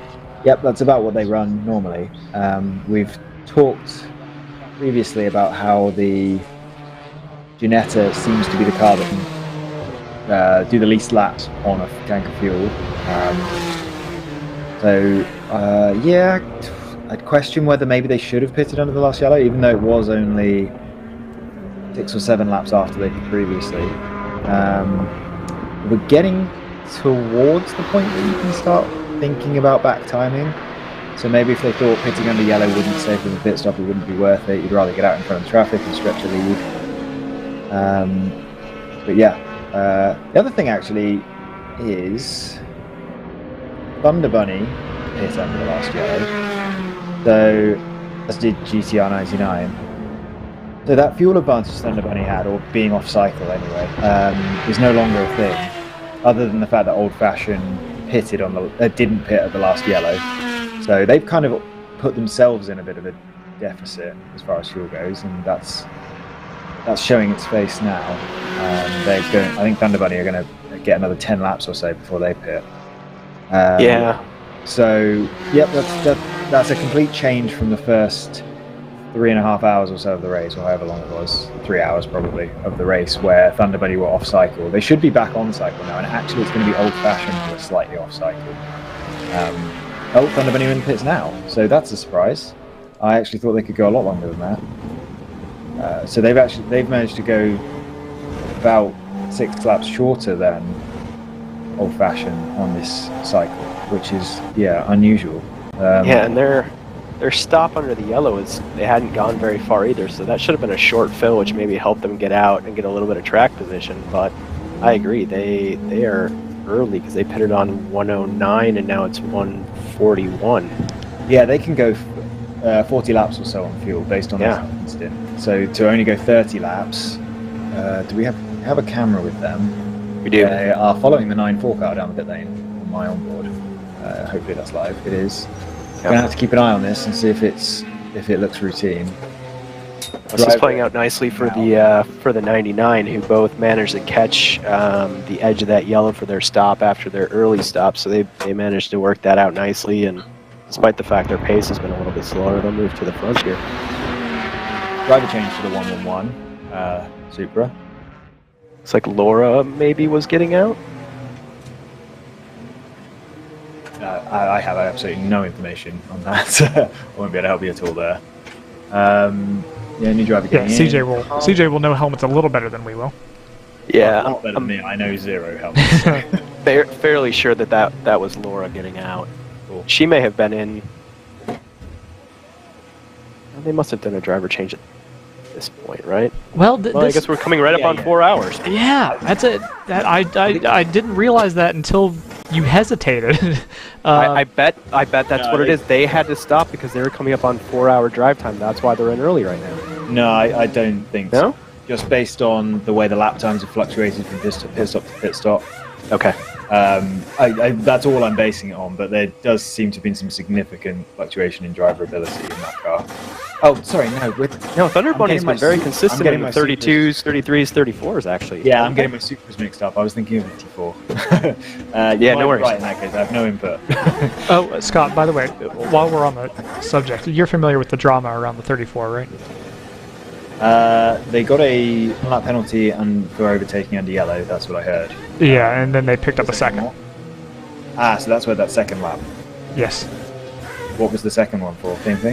yep, that's about what they run normally. We've talked previously about how the Ginetta seems to be the car that can do the least laps on a tank of fuel. So, yeah, I'd question whether maybe they should have pitted under the last yellow, even though it was only 6 or 7 laps after they did previously. We're getting towards the point where you can start thinking about back timing. So maybe if they thought pitting under yellow wouldn't save them a pit stop, it wouldn't be worth it. You'd rather get out in front of traffic and stretch a lead. But yeah, the other thing actually is Thunder Bunny hit under the last yellow. So as did GTR 99. So that fuel advantage Thunder Bunny had, or being off cycle anyway, is no longer a thing. Other than the fact that Old Fashioned pitted on the didn't pit at the last yellow. So they've kind of put themselves in a bit of a deficit as far as fuel goes, and that's showing its face now. I think Thunder Bunny are going to get another 10 laps or so before they pit. Yeah. So, yep, that's a complete change from the first 3.5 hours or so of the race, or however long it was, 3 hours probably, of the race, where Thunder Bunny were off cycle. They should be back on cycle now, and actually it's going to be Old Fashioned who are slightly off cycle. Thunder Bunny are in the pits now, so that's a surprise. I actually thought they could go a lot longer than that. So they've managed to go about 6 laps shorter than Old Fashioned on this cycle, which is unusual. Yeah, and their stop under the yellow they hadn't gone very far either, so that should have been a short fill, which maybe helped them get out and get a little bit of track position. But I agree, they are early because they pitted on 109 and now it's 141. Yeah, they can go 40 laps or so on fuel based on that stint. So to only go 30 laps, do we have a camera with them? We do. They are following the 9.4 car down the pit lane on my onboard. Hopefully that's live. It is. Gonna have to keep an eye on this and see if it looks routine. This is playing out nicely for the 99, who both managed to catch the edge of that yellow for their stop after their early stop. So they managed to work that out nicely, and despite the fact their pace has been a little bit slower, they'll move to the front here. Driver change for the 111 Supra. Looks like Laura maybe was getting out. I have absolutely no information on that. I won't be able to help you at all there. New driver getting in. CJ will know helmets a little better than we will. Yeah, not better than me. I know 0 helmets. Fairly sure that was Laura getting out. Cool. She may have been in. They must have done a driver change at this point, right? Well, I guess we're coming right up on 4 hours. Yeah, that's it. I didn't realize that until you hesitated. I bet that's what it is. They had to stop because they were coming up on 4-hour drive time. That's why they're in early right now. No, I don't think so. Just based on the way the lap times have fluctuated from pit stop to pit stop. Okay. That's all I'm basing it on, but there does seem to have been some significant fluctuation in driver ability in that car. Oh, sorry, no. Thunder Bunny's been very consistent in the 32s, 33s, 34s, actually. Yeah, I'm getting my Supras mixed up. I was thinking of the T4. No worries. Right, in that case, I have no input. Oh, Scott, by the way, while we're on the subject, you're familiar with the drama around the 34, right? They got a lap penalty for overtaking under yellow. That's what I heard. Yeah, and then they picked up a second. So that's where that second lap. Yes. What was the second one for? Same thing?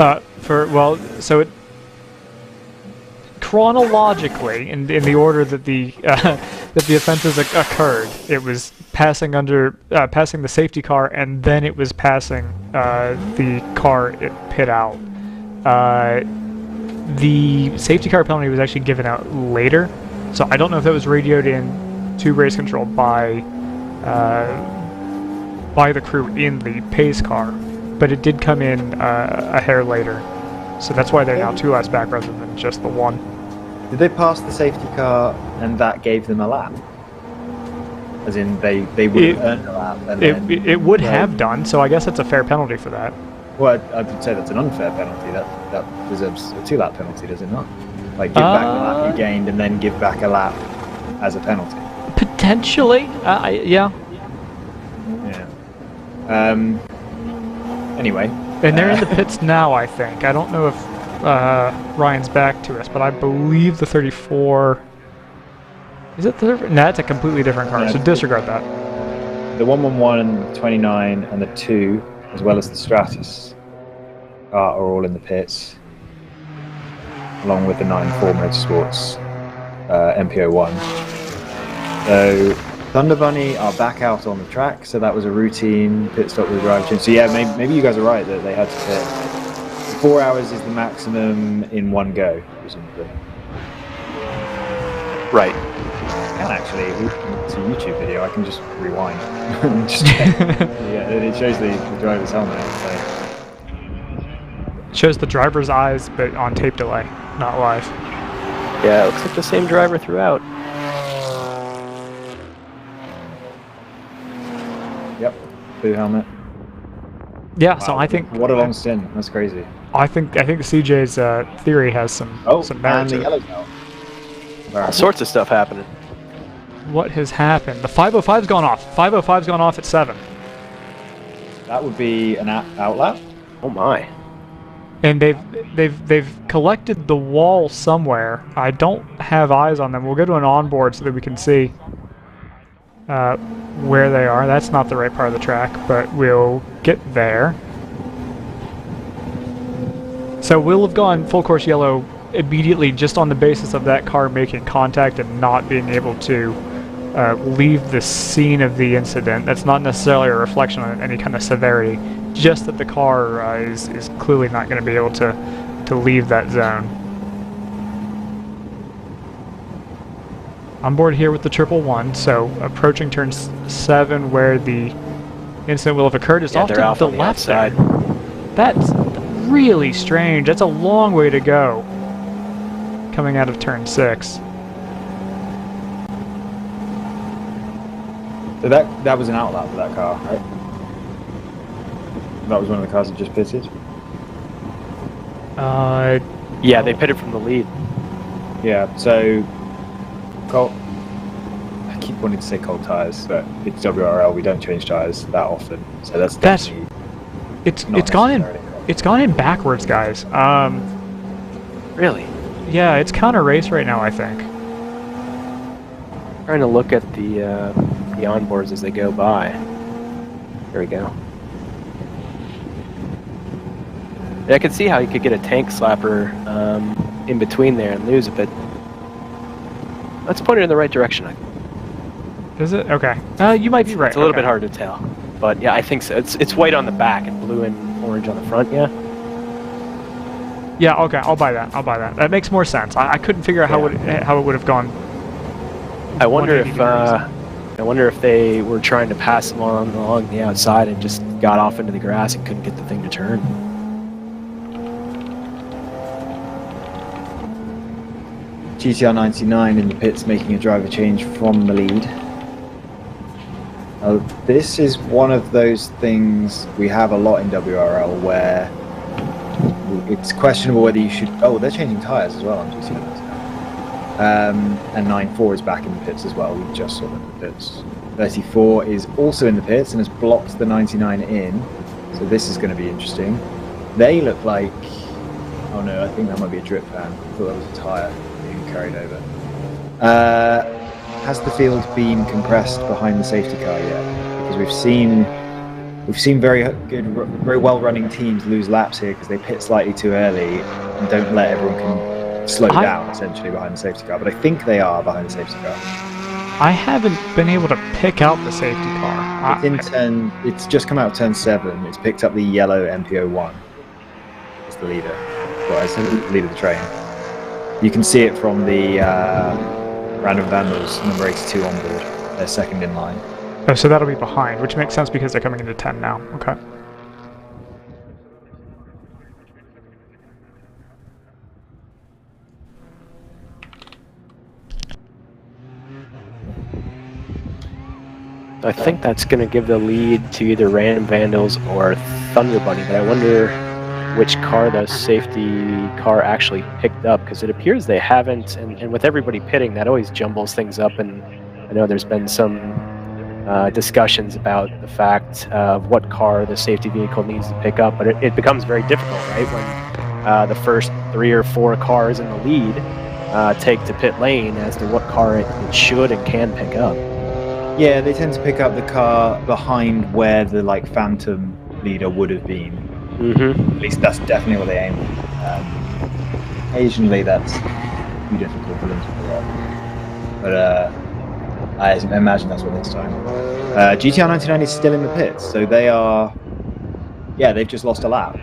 Chronologically, in the order that the offenses occurred, it was passing the safety car, and then it was passing the car at pit out. The safety car penalty was actually given out later, so I don't know if that was radioed in to race control by the crew in the pace car, but it did come in a hair later, so that's why they're now 2 laps back rather than just the 1. Did they pass the safety car and that gave them a lap? As in they would have earned a lap? And it would have done, so I guess that's a fair penalty for that. Well, I would say that's an unfair penalty. That deserves a 2-lap penalty, does it not? Like, give back the lap you gained and then give back a lap as a penalty. Potentially, yeah. Anyway. And they're in the pits now, I think. I don't know if Ryan's back to us, but I believe the 34... Is it the... Nah, it's a completely different car, so disregard that. The 111 and the 29 and the 2 as well as the Stratus car, are all in the pits, along with the 9-4 Motorsports MPO1. So Thunder Bunny are back out on the track, so that was a routine pit stop with the driver change. So yeah, maybe you guys are right that they had to pit. 4 hours is the maximum in one go, presumably. Right. And actually, it's a YouTube video. I can just rewind. Just check. Yeah, it shows the driver's helmet. So. It shows the driver's eyes, but on tape delay, not live. Yeah, it looks like the same driver throughout. Yep, blue helmet. Yeah, Wow, so I think what a long stint. That's crazy. I think CJ's theory has some merit and to the it. yellow's out. All sorts of stuff happening. What has happened? The 505's gone off. 505's gone off at 7. That would be an outlap. Oh my! And they've collected the wall somewhere. I don't have eyes on them. We'll go to an onboard so that we can see where they are. That's not the right part of the track, but we'll get there. So we'll have gone full course yellow immediately just on the basis of that car making contact and not being able to leave the scene of the incident. That's not necessarily a reflection on any kind of severity, just that the car is clearly not going to be able to leave that zone. On board here with the 111, so approaching turn 7 where the incident will have occurred is off to the left side. That's really strange. That's a long way to go coming out of turn 6. So that was an outlap for that car, right? That was one of the cars that just pitted? Yeah, they pitted from the lead. Yeah, so Colt, I keep wanting to say cold tyres, but it's WRL, we don't change tyres that often. So that's it's gone in backwards, guys. Really? Yeah, it's counter race right now, I think. Trying to look at the onboards as they go by. There we go. Yeah, I could see how you could get a tank slapper in between there and lose it, but let's point it in the right direction. Is it? Okay. You might be right. It's a little bit hard to tell, but yeah, I think so. It's white on the back and blue and orange on the front. Yeah. Yeah. Okay. I'll buy that. That makes more sense. I couldn't figure out how it would have gone. I wonder if they were trying to pass them along the outside and just got off into the grass and couldn't get the thing to turn. GTR 99 in the pits making a driver change from the lead. This is one of those things we have a lot in WRL where it's questionable whether you should... Oh, they're changing tyres as well on GTR 99. And 9-4 is back in the pits as well. We just saw them in the pits. 34 is also in the pits and has blocked the 99 in. So this is going to be interesting. They look like... Oh no, I think that might be a drip fan. I thought that was a tyre being carried over. Has the field been compressed behind the safety car yet? Because we've seen very well-running teams lose laps here because they pit slightly too early and don't let everyone can slow down essentially behind the safety car. But I think they are behind the safety car. I haven't been able to pick out the safety car. It's just come out of turn 7. It's picked up the yellow MPO1 as the leader. Well, as the leader of the train. You can see it from the Random Vandals number 82 on board. They're second in line. Oh, so that'll be behind, which makes sense because they're coming into 10 now. Okay. I think that's going to give the lead to either Random Vandals or Thunder Bunny, but I wonder which car the safety car actually picked up, because it appears they haven't, and with everybody pitting, that always jumbles things up, and I know there's been some discussions about the fact of what car the safety vehicle needs to pick up, but it becomes very difficult, right, when the first 3 or 4 cars in the lead take to pit lane as to what car it should and can pick up. Yeah, they tend to pick up the car behind where the Phantom leader would have been. Mm-hmm. At least that's definitely what they aim for. Occasionally that's too difficult for them to pull off. But I imagine that's what this time. GTR 99 is still in the pits, so they are... Yeah, they've just lost a lap.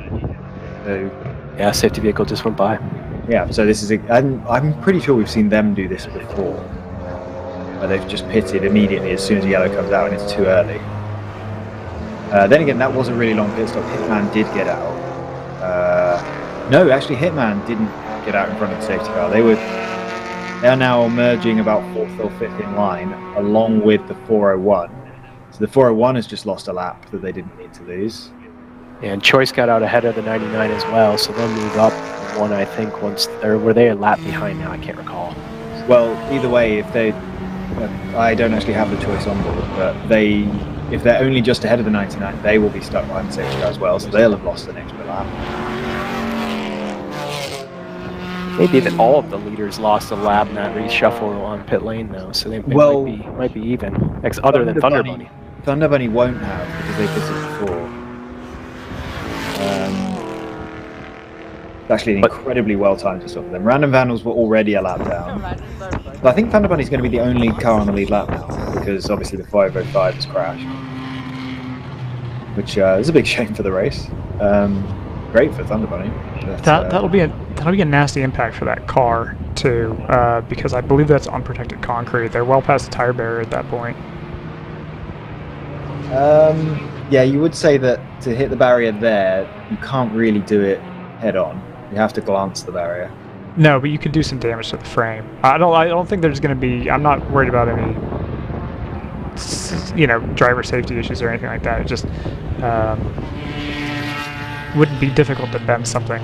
So, yeah, safety vehicle just went by. Yeah, so this is... I'm pretty sure we've seen them do this before. Where they've just pitted immediately as soon as the yellow comes out and it's too early. Then again, that was a really long pit stop. Hitman did get out. No, actually Hitman didn't get out in front of the safety car. They are now merging about 4th or 5th in line, along with the 401. So the 401 has just lost a lap that they didn't need to lose. And Choice got out ahead of the 99 as well, so they'll move up one, I think, once, or were they a lap behind now? I can't recall. Well, either way, if they, I don't actually have the Choice on board, but if they're only just ahead of the 99, they will be stuck behind the safety car as well, so they'll have lost an extra lap. Maybe that all of the leaders lost a lap in that reshuffle on pit lane though, so they might be even. Other than Thunder Bunny. Thunder Bunny won't have because they pitted before. It's actually an incredibly well timed stop for them. Random Vandals were already a lap down. But I think Thunder Bunny's going to be the only car on the lead lap now because obviously the 505 has crashed, which is a big shame for the race. Great for Thunder Bunny. But, that'll be a nasty impact for that car too, because I believe that's unprotected concrete. They're well past the tire barrier at that point. Yeah, you would say that to hit the barrier there, you can't really do it head on. You have to glance the barrier. No, but you could do some damage to the frame. I don't think there's going to be. I'm not worried about any, driver safety issues or anything like that. It just wouldn't be difficult to bend something.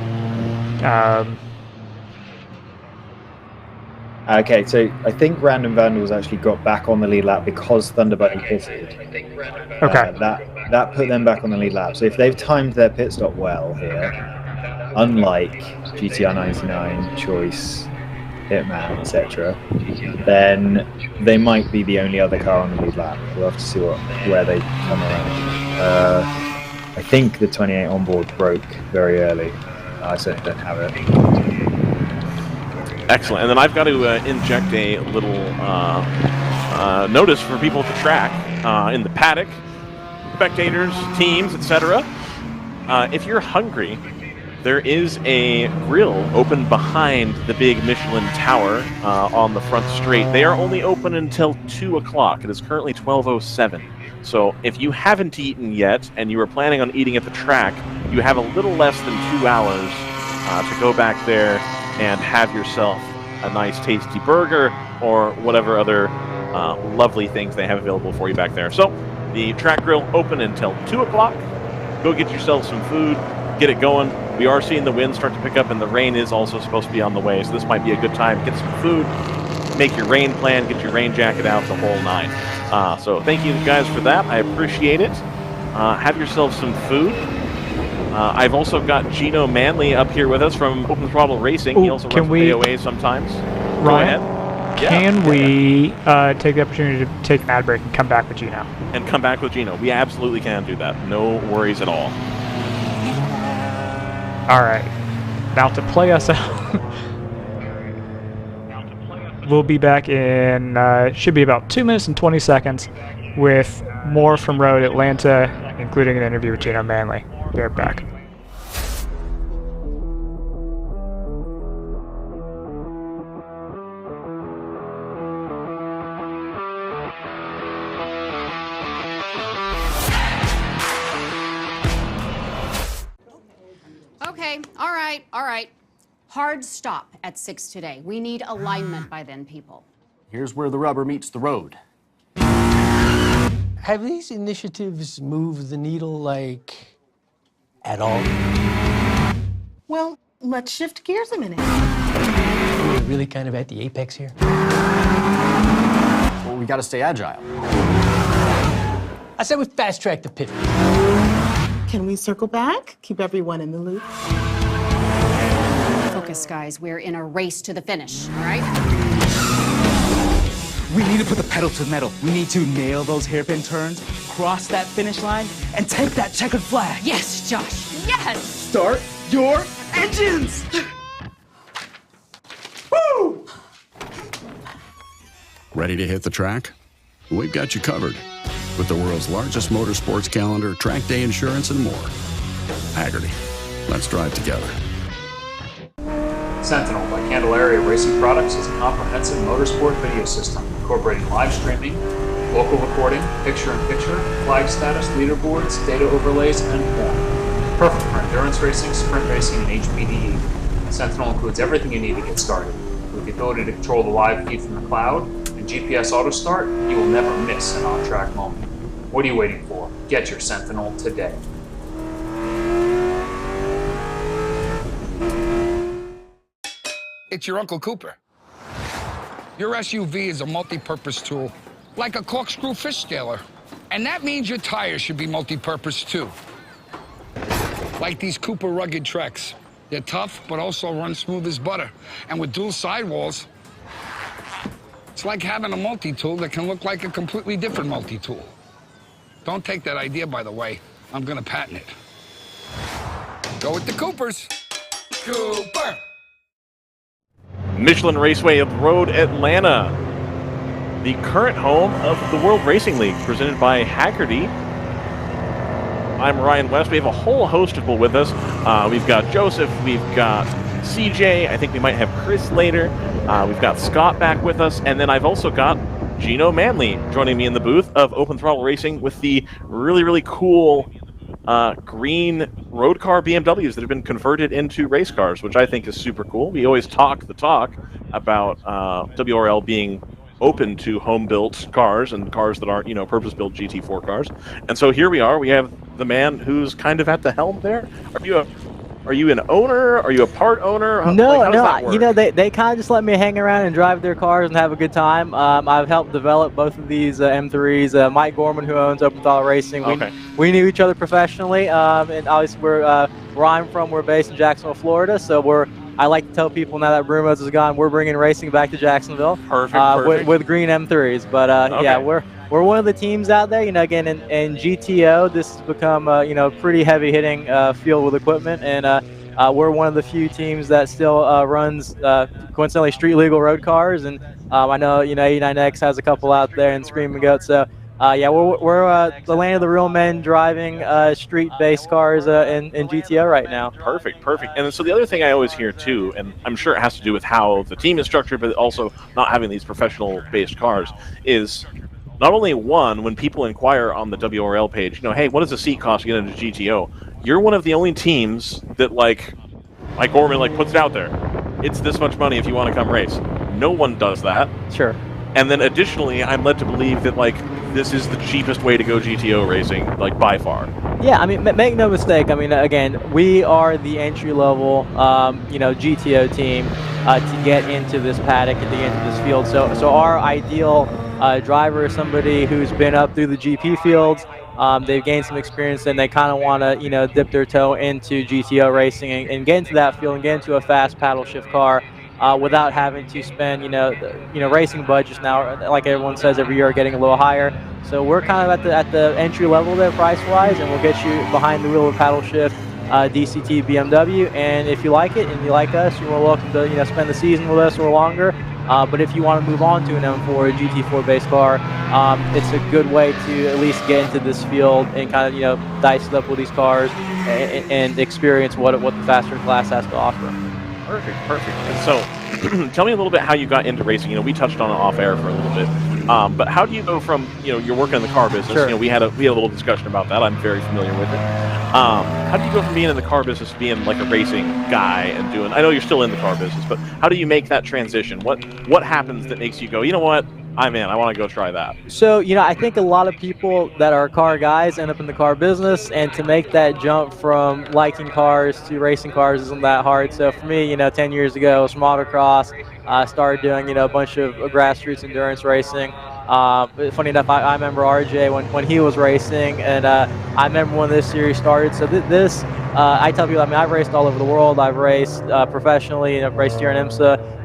Okay, so I think Random Vandals actually got back on the lead lap because Thunder Bunny pitted. Okay. That put them back on the lead lap. So if they've timed their pit stop well here, unlike GTR 99, Choice, Hitman, etc., then they might be the only other car on the lead lap. We'll have to see where they come around. I think the 28 onboard broke very early. I certainly don't have it. Excellent. And then I've got to inject a little notice for people at the track in the paddock, spectators, teams, etc. If you're hungry, there is a grill open behind the big Michelin tower on the front straight. They are only open until 2 o'clock. It is currently 12:07. So if you haven't eaten yet and you are planning on eating at the track, you have a little less than 2 hours to go back there and have yourself a nice tasty burger or whatever other lovely things they have available for you back there. So the track grill open until 2 o'clock. Go get yourself some food, get it going. We are seeing the wind start to pick up and the rain is also supposed to be on the way, so this might be a good time. Get some food, make your rain plan, get your rain jacket out, the whole nine. So thank you guys for that. I appreciate it. Have yourself some food. I've also got Gino Manley up here with us from Open Throttle Racing. He also runs AOA sometimes. Ryan, Go ahead. Can we take the opportunity to take an ad break and come back with Gino? And come back with Gino. We absolutely can do that. No worries at all. All right. Now to play us out. We'll be back in, should be about 2 minutes and 20 seconds with more from Road Atlanta, including an interview with Gino Manley. Be right back. Okay, all right. Hard stop at 6 today. We need alignment by then, people. Here's where the rubber meets the road. Have these initiatives moved the needle, like, at all? Well, let's shift gears a minute. We're really kind of at the apex here. Well, we gotta stay agile. I said we fast track the pit. Can we circle back? Keep everyone in the loop. Focus, guys. We're in a race to the finish, all right? We need to put the pedal to the metal. We need to nail those hairpin turns, cross that finish line, and take that checkered flag. Yes, Josh. Yes. Start your engines! Woo! Ready to hit the track? We've got you covered with the world's largest motorsports calendar, track day insurance, and more. Hagerty. Let's drive together. Sentinel by Candelaria Racing Products is a comprehensive motorsport video system incorporating live streaming, local recording, picture-in-picture, flag status, leaderboards, data overlays, and more. Perfect for endurance racing, sprint racing, and HPDE. Sentinel includes everything you need to get started. With the ability to control the live feed from the cloud and GPS auto start, you will never miss an on-track moment. What are you waiting for? Get your Sentinel today. It's your Uncle Cooper. Your SUV is a multi-purpose tool, like a corkscrew fish scaler. And that means your tires should be multi-purpose too. Like these Cooper rugged Treks. They're tough, but also run smooth as butter. And with dual sidewalls, it's like having a multi-tool that can look like a completely different multi-tool. Don't take that idea, by the way. I'm gonna patent it. Go with the Coopers. Cooper! Michelin Raceway Road Atlanta, the current home of the World Racing League, presented by Hagerty. I'm Ryan West. We have a whole host of people with us. We've got Joseph, we've got CJ, I think we might have Chris later. We've got Scott back with us, and then I've also got Gino Manley joining me in the booth of Open Throttle Racing with the really, really cool green road car BMWs that have been converted into race cars, which I think is super cool. We always talk the talk about WRL being open to home-built cars and cars that aren't, purpose-built GT4 cars. And so here we are. We have the man who's kind of at the helm there. Are you an owner? Are you a part owner? How does that work? They kind of just let me hang around and drive their cars and have a good time. I've helped develop both of these M3s. Mike Gorman, who owns Open Throttle Racing, we knew each other professionally, and obviously where I'm from, we're based in Jacksonville, Florida. So I like to tell people now that Brumos is gone, we're bringing racing back to Jacksonville. Perfect. With green M3s. But yeah, we're one of the teams out there. Again, in GTO, this has become pretty heavy hitting field with equipment, and we're one of the few teams that still runs coincidentally street legal road cars. And I know 89X has a couple out there, and Screaming Goat. So yeah, we're the land of the real men driving street-based cars in GTO right now. Perfect. And so the other thing I always hear too, and I'm sure it has to do with how the team is structured, but also not having these professional-based cars, is not only when people inquire on the WRL page, hey, what does a seat cost to get into GTO? You're one of the only teams that Mike Gorman puts it out there. It's this much money if you want to come race. No one does that. Sure. And then additionally, I'm led to believe that this is the cheapest way to go GTO racing, by far. Yeah, I mean, make no mistake. I mean, again, we are the entry-level, GTO team to get into this paddock and to get into this field. So our ideal driver is somebody who's been up through the GP fields. They've gained some experience, and they kind of want to, dip their toe into GTO racing and get into that field and get into a fast paddle shift car. Without having to spend, racing budgets now, like everyone says every year, are getting a little higher. So we're kind of at the entry level there, price-wise, and we'll get you behind the wheel of paddle shift DCT BMW. And if you like it and you like us, you're welcome to spend the season with us or longer. But if you want to move on to an M4, a GT4-based car, it's a good way to at least get into this field and kind of dice it up with these cars and experience what the faster class has to offer. Perfect. And so, tell me a little bit how you got into racing. We touched on it off air for a little bit, but how do you go from you're working in the car business? Sure. We had a little discussion about that. I'm very familiar with it. How do you go from being in the car business to being a racing guy and doing? I know you're still in the car business, but how do you make that transition? What happens that makes you go, you know what? I'm in. I want to go try that. So, I think a lot of people that are car guys end up in the car business, and to make that jump from liking cars to racing cars isn't that hard. So for me, 10 years ago, it was from autocross. I started doing, a bunch of grassroots endurance racing. Funny enough, I remember RJ when he was racing, and I remember when this series started. So I tell people, I've raced all over the world. I've raced professionally, and I've raced here in IMSA.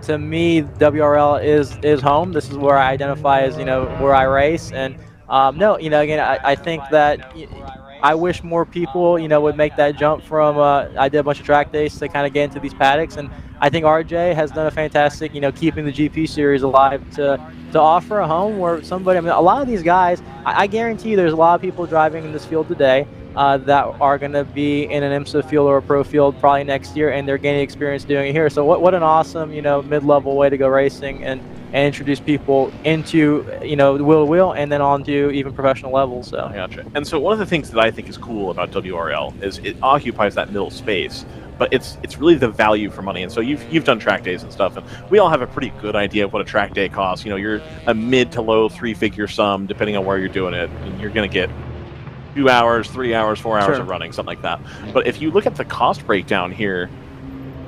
To me, WRL is home. This is where I identify as, where I race. And No, again, I think that I wish more people, would make that jump from. I did a bunch of track days to kind of get into these paddocks, and I think RJ has done a fantastic, keeping the GP series alive to offer a home where somebody. I mean, a lot of these guys, I guarantee you, there's a lot of people driving in this field today that are going to be in an IMSA field or a pro field probably next year, and they're gaining experience doing it here. So what an awesome, mid-level way to go racing and introduce people into, wheel and then on to even professional levels. So. Gotcha. And so one of the things that I think is cool about WRL is it occupies that middle space, but it's really the value for money. And so you've done track days and stuff, and we all have a pretty good idea of what a track day costs. You're a mid to low 3-figure sum depending on where you're doing it, and you're going to get 2 hours, 3 hours, 4 hours of running, something like that. But if you look at the cost breakdown here,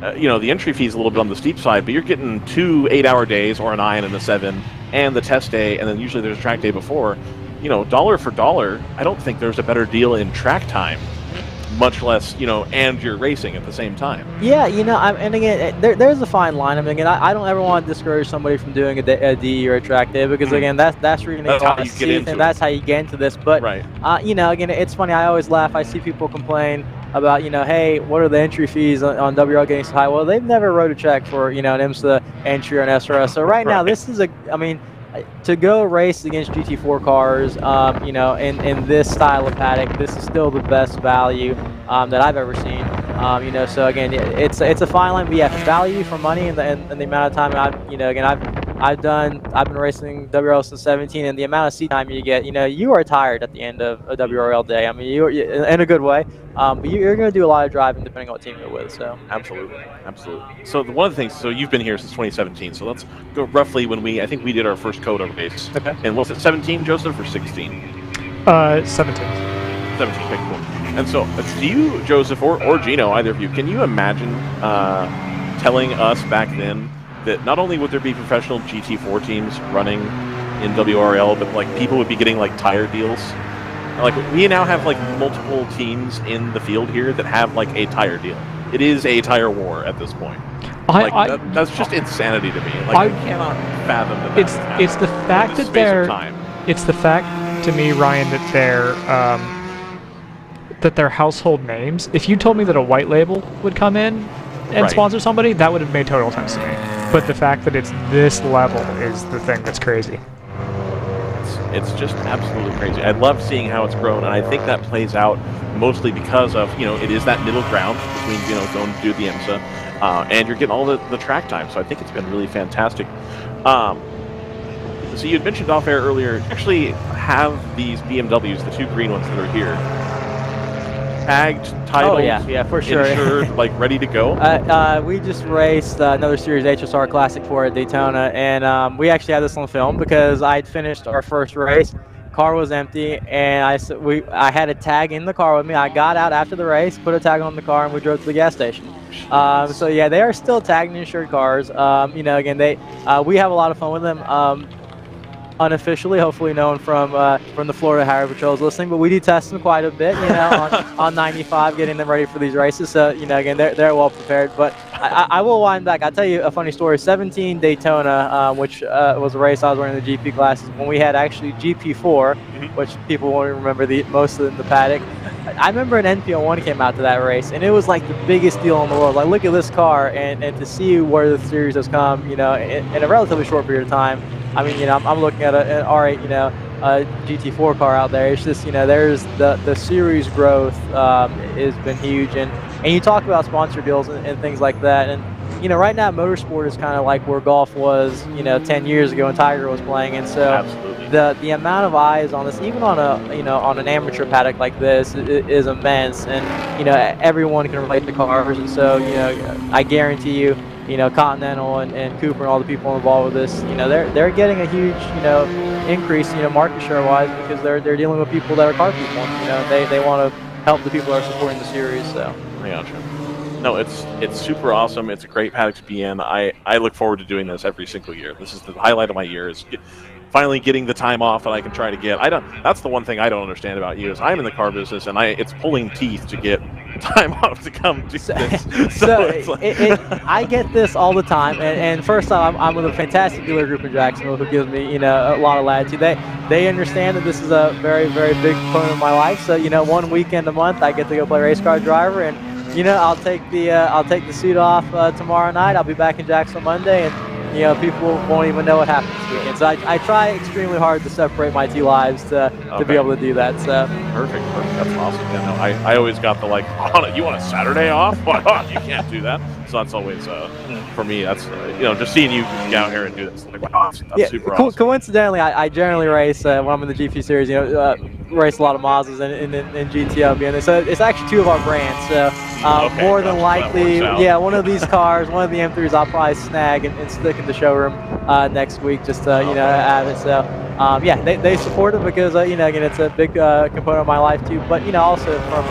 the entry fee is a little bit on the steep side, but you're getting 2 8-hour days or a 9 and a 7 and the test day, and then usually there's a track day before. Dollar for dollar, I don't think there's a better deal in track time, much less, and you're racing at the same time. Yeah, and again, there's a fine line. I mean, again, I don't ever want to discourage somebody from doing a D or a track day because, again, that's where you're going to get teeth, and that's how you get into this. But, again, it's funny. I always laugh. I see people complain about, hey, what are the entry fees on WRL getting so high? Well, they've never wrote a check for, an IMSA entry or an SRS. So now, this is to go race against GT4 cars, in this style of paddock, this is still the best value that I've ever seen. So again, it's a fine line. But yeah, value for money and the amount of time I've been racing WRL since 17, and the amount of seat time you get, you are tired at the end of a WRL day. I mean, you're in a good way, but you're going to do a lot of driving depending on what team you're with. So absolutely. So one of the things, so you've been here since 2017. So let's go roughly when I think we did our first Coda race. Okay. And was it 17, Joseph, or 16? 17. 17. Okay, cool. And so, do you, Joseph, or Gino, either of you, can you imagine telling us back then that not only would there be professional GT4 teams running in WRL, but like people would be getting like tire deals? Like we now have like multiple teams in the field here that have like a tire deal. It is a tire war at this point. That's just insanity to me. Like I cannot fathom that. It's the fact that it's the fact to me, Ryan, that they're household names. If you told me that a white label would come in and sponsor somebody, that would have made total sense to me. But the fact that it's this level is the thing that's crazy. It's just absolutely crazy. I love seeing how it's grown, and I think that plays out mostly because of, it is that middle ground between, going to do the IMSA, and you're getting all the track time. So I think it's been really fantastic. So you had mentioned off air earlier, you actually have these BMWs, the 2 green ones that are here, tagged, titled, for sure. insured, like ready to go. We just raced another Series HSR Classic 4 at Daytona, and we actually had this on film because I'd finished our first race. Car was empty, and I had a tag in the car with me. I got out after the race, put a tag on the car, and we drove to the gas station. So yeah, they are still tagged and insured cars. Again, we have a lot of fun with them. Unofficially, hopefully no one from the Florida Highway Patrol is listening, but we do test them quite a bit, on 95, getting them ready for these races. So, again, they're well prepared. But I will wind back. I'll tell you a funny story. 17 Daytona, which was a race I was wearing the GP classes, when we had actually GP4, which people won't remember most of the paddock. I remember an NPO1 came out to that race, and it was like the biggest deal in the world. Like, look at this car, and to see where the series has come, in a relatively short period of time. I mean, I'm looking at an R8, GT4 car out there. It's just, there's the series growth has been huge, and you talk about sponsor deals and things like that, and right now motorsport is kind of like where golf was, 10 years ago when Tiger was playing, and so absolutely. The amount of eyes on this, even on on an amateur paddock like this, is immense, and everyone can relate to cars, and so I guarantee you. Continental and Cooper and all the people involved with this, they're getting a huge, increase, market share wise, because they're dealing with people that are car people. They want to help the people that are supporting the series. So. No, it's super awesome. It's a great paddock to be in. I look forward to doing this every single year. This is the highlight of my year. Is finally getting the time off that I can try to get. That's the one thing I don't understand about you is I'm in the car business, and it's pulling teeth to get time off to come do this. So it's like I get this all the time, and first off, I'm with a fantastic dealer group in Jacksonville who gives me, a lot of latitude. They understand that this is a very, very big component of my life. So, one weekend a month, I get to go play race car driver, and I'll take the suit off tomorrow night. I'll be back in Jacksonville Monday, and people won't even know what happened this weekend. So I try extremely hard to separate my two lives to be able to do that. So perfect. That's awesome. Yeah, no, I always got the you want a Saturday off? You can't do that. So that's always for me. That's just seeing you get out here and do this. Wow, that's super awesome. Coincidentally, I generally race when I'm in the GP series. Race a lot of Mazdas and GTO, and so it's actually two of our brands. So more than likely, one of these cars, one of the M3s, I'll probably snag and stick in the showroom next week just to have it. So they support it because again, it's a big component of my life too. But also from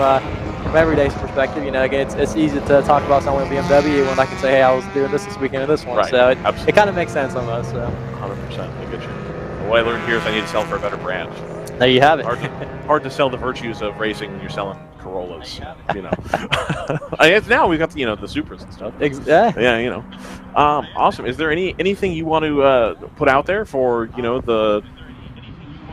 everyday's perspective, again, it's easy to talk about someone with BMW when I can say, hey, I was doing this weekend and this one. Right. So it kind of makes sense almost. So 100%. I get you. What I learned here is I need to sell for a better brand. There you have it. Hard to sell the virtues of racing when you're selling Corollas. It's now we've got the Supras and stuff. Exactly. Yeah. Awesome. Is there anything you want to put out there for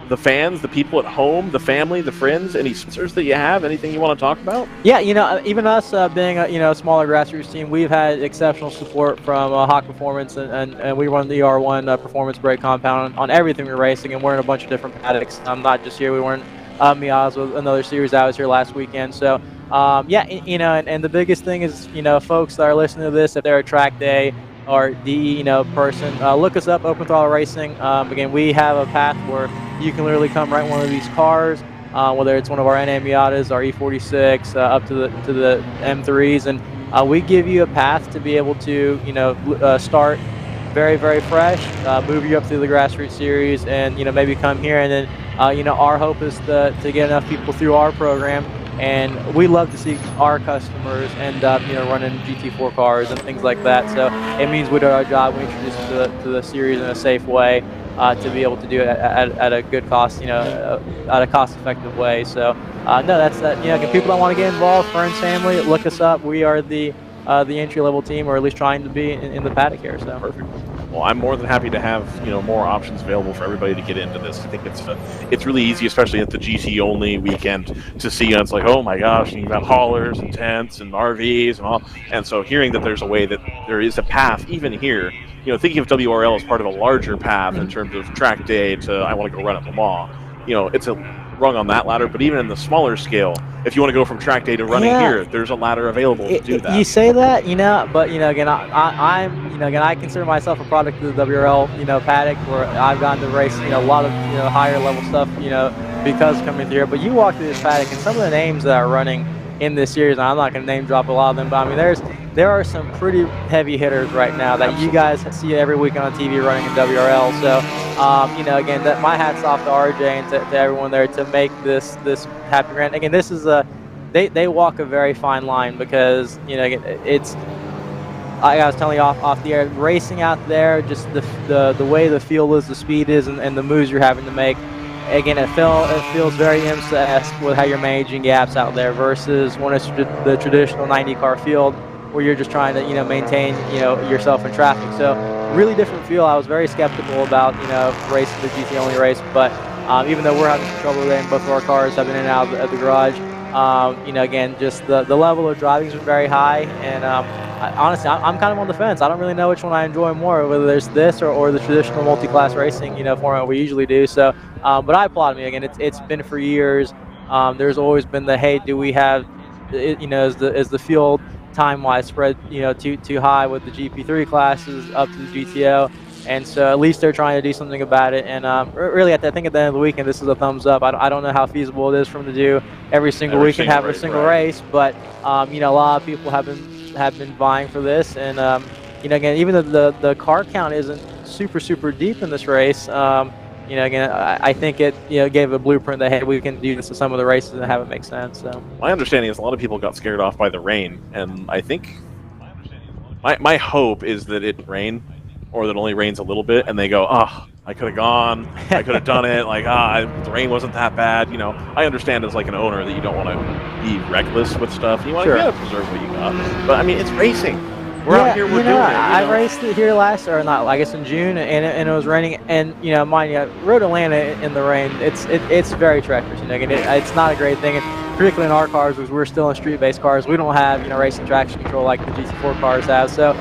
the fans, the people at home, the family, the friends, any sponsors that you have? Anything you want to talk about? Yeah, even us being a smaller grassroots team, we've had exceptional support from Hawk Performance, and we run the ER1 performance brake compound on everything we're racing, and we're in a bunch of different paddocks. Not just here. We were in Miaz with another series. I was here last weekend. So and the biggest thing is folks that are listening to this, if they're a track day or DE person, look us up, Open Throttle Racing. Again, we have a path where you can literally come right in one of these cars, whether it's one of our NA Miatas, our E46, up to the M3s, and we give you a path to be able to start very, very fresh, move you up through the grassroots series, and maybe come here, and then our hope is to get enough people through our program. And we love to see our customers end up, running GT4 cars and things like that. So it means we do our job. We introduce them to the series in a safe way to be able to do it at a good cost, at a cost-effective way. So that's that. If people don't want to get involved, friends, family, look us up. We are the entry-level team, or at least trying to be in the paddock here. So perfect. Well, I'm more than happy to have more options available for everybody to get into this. I think it's really easy, especially at the GT only weekend, to see. It's like, oh my gosh, and you've got haulers and tents and RVs and all. And so hearing that there's a way that there is a path even here, thinking of WRL as part of a larger path in terms of track day to I want to go run at Le Mans. It's a rung on that ladder, but even in the smaller scale, if you want to go from track day to running here, there's a ladder available to do that. You say that, but again, I consider myself a product of the WRL, paddock, where I've gotten to race, a lot of higher level stuff, because coming through here. But you walk through this paddock, and some of the names that are running in this series, and I'm not going to name drop a lot of them, but I mean, there are some pretty heavy hitters right now that you guys see every weekend on TV running in WRL. So, again, my hat's off to RJ and to everyone there to make this happy rant. Again, this is they walk a very fine line because it's. I was telling you off the air, racing out there, just the way the field is, the speed is, and the moves you're having to make. Again, it feels very IMSA-esque with how you're managing gaps out there versus when it's the traditional 90 car field, where you're just trying to maintain yourself in traffic. So really different feel. I was very skeptical about racing the GT only race, but even though we're having some trouble today and both of our cars have been in and out of the garage, again, just the level of driving has been very high, and honestly, I'm kind of on the fence. I don't really know which one I enjoy more, whether there's this or the traditional multi-class racing format we usually do. So but I applaud me. Again, it's been for years. There's always been the, hey, do we have is the field time-wise spread, too high with the GP3 classes up to the GTO, and so at least they're trying to do something about it. And really, I think at the end of the weekend, this is a thumbs up. I don't know how feasible it is for them to do every single weekend, have a single race, but a lot of people have been vying for this, and again, even though the car count isn't super deep in this race, again, I think it gave a blueprint that, hey, we can do this to some of the races and have it make sense. So my understanding is a lot of people got scared off by the rain, and I think my hope is that it rain, or that it only rains a little bit, and they go, oh, I could have gone. I could have done it. Like, the rain wasn't that bad. You know, I understand as like an owner that you don't want to be reckless with stuff. You want to preserve what you got. But I mean, it's racing. We're out here. We're doing it. I raced it here last, or not, I guess in June, and it was raining. And mind you, Road Atlanta in the rain, it's very treacherous. And it's not a great thing. And particularly in our cars, because we're still in street-based cars, we don't have racing traction control like the GT4 cars have. So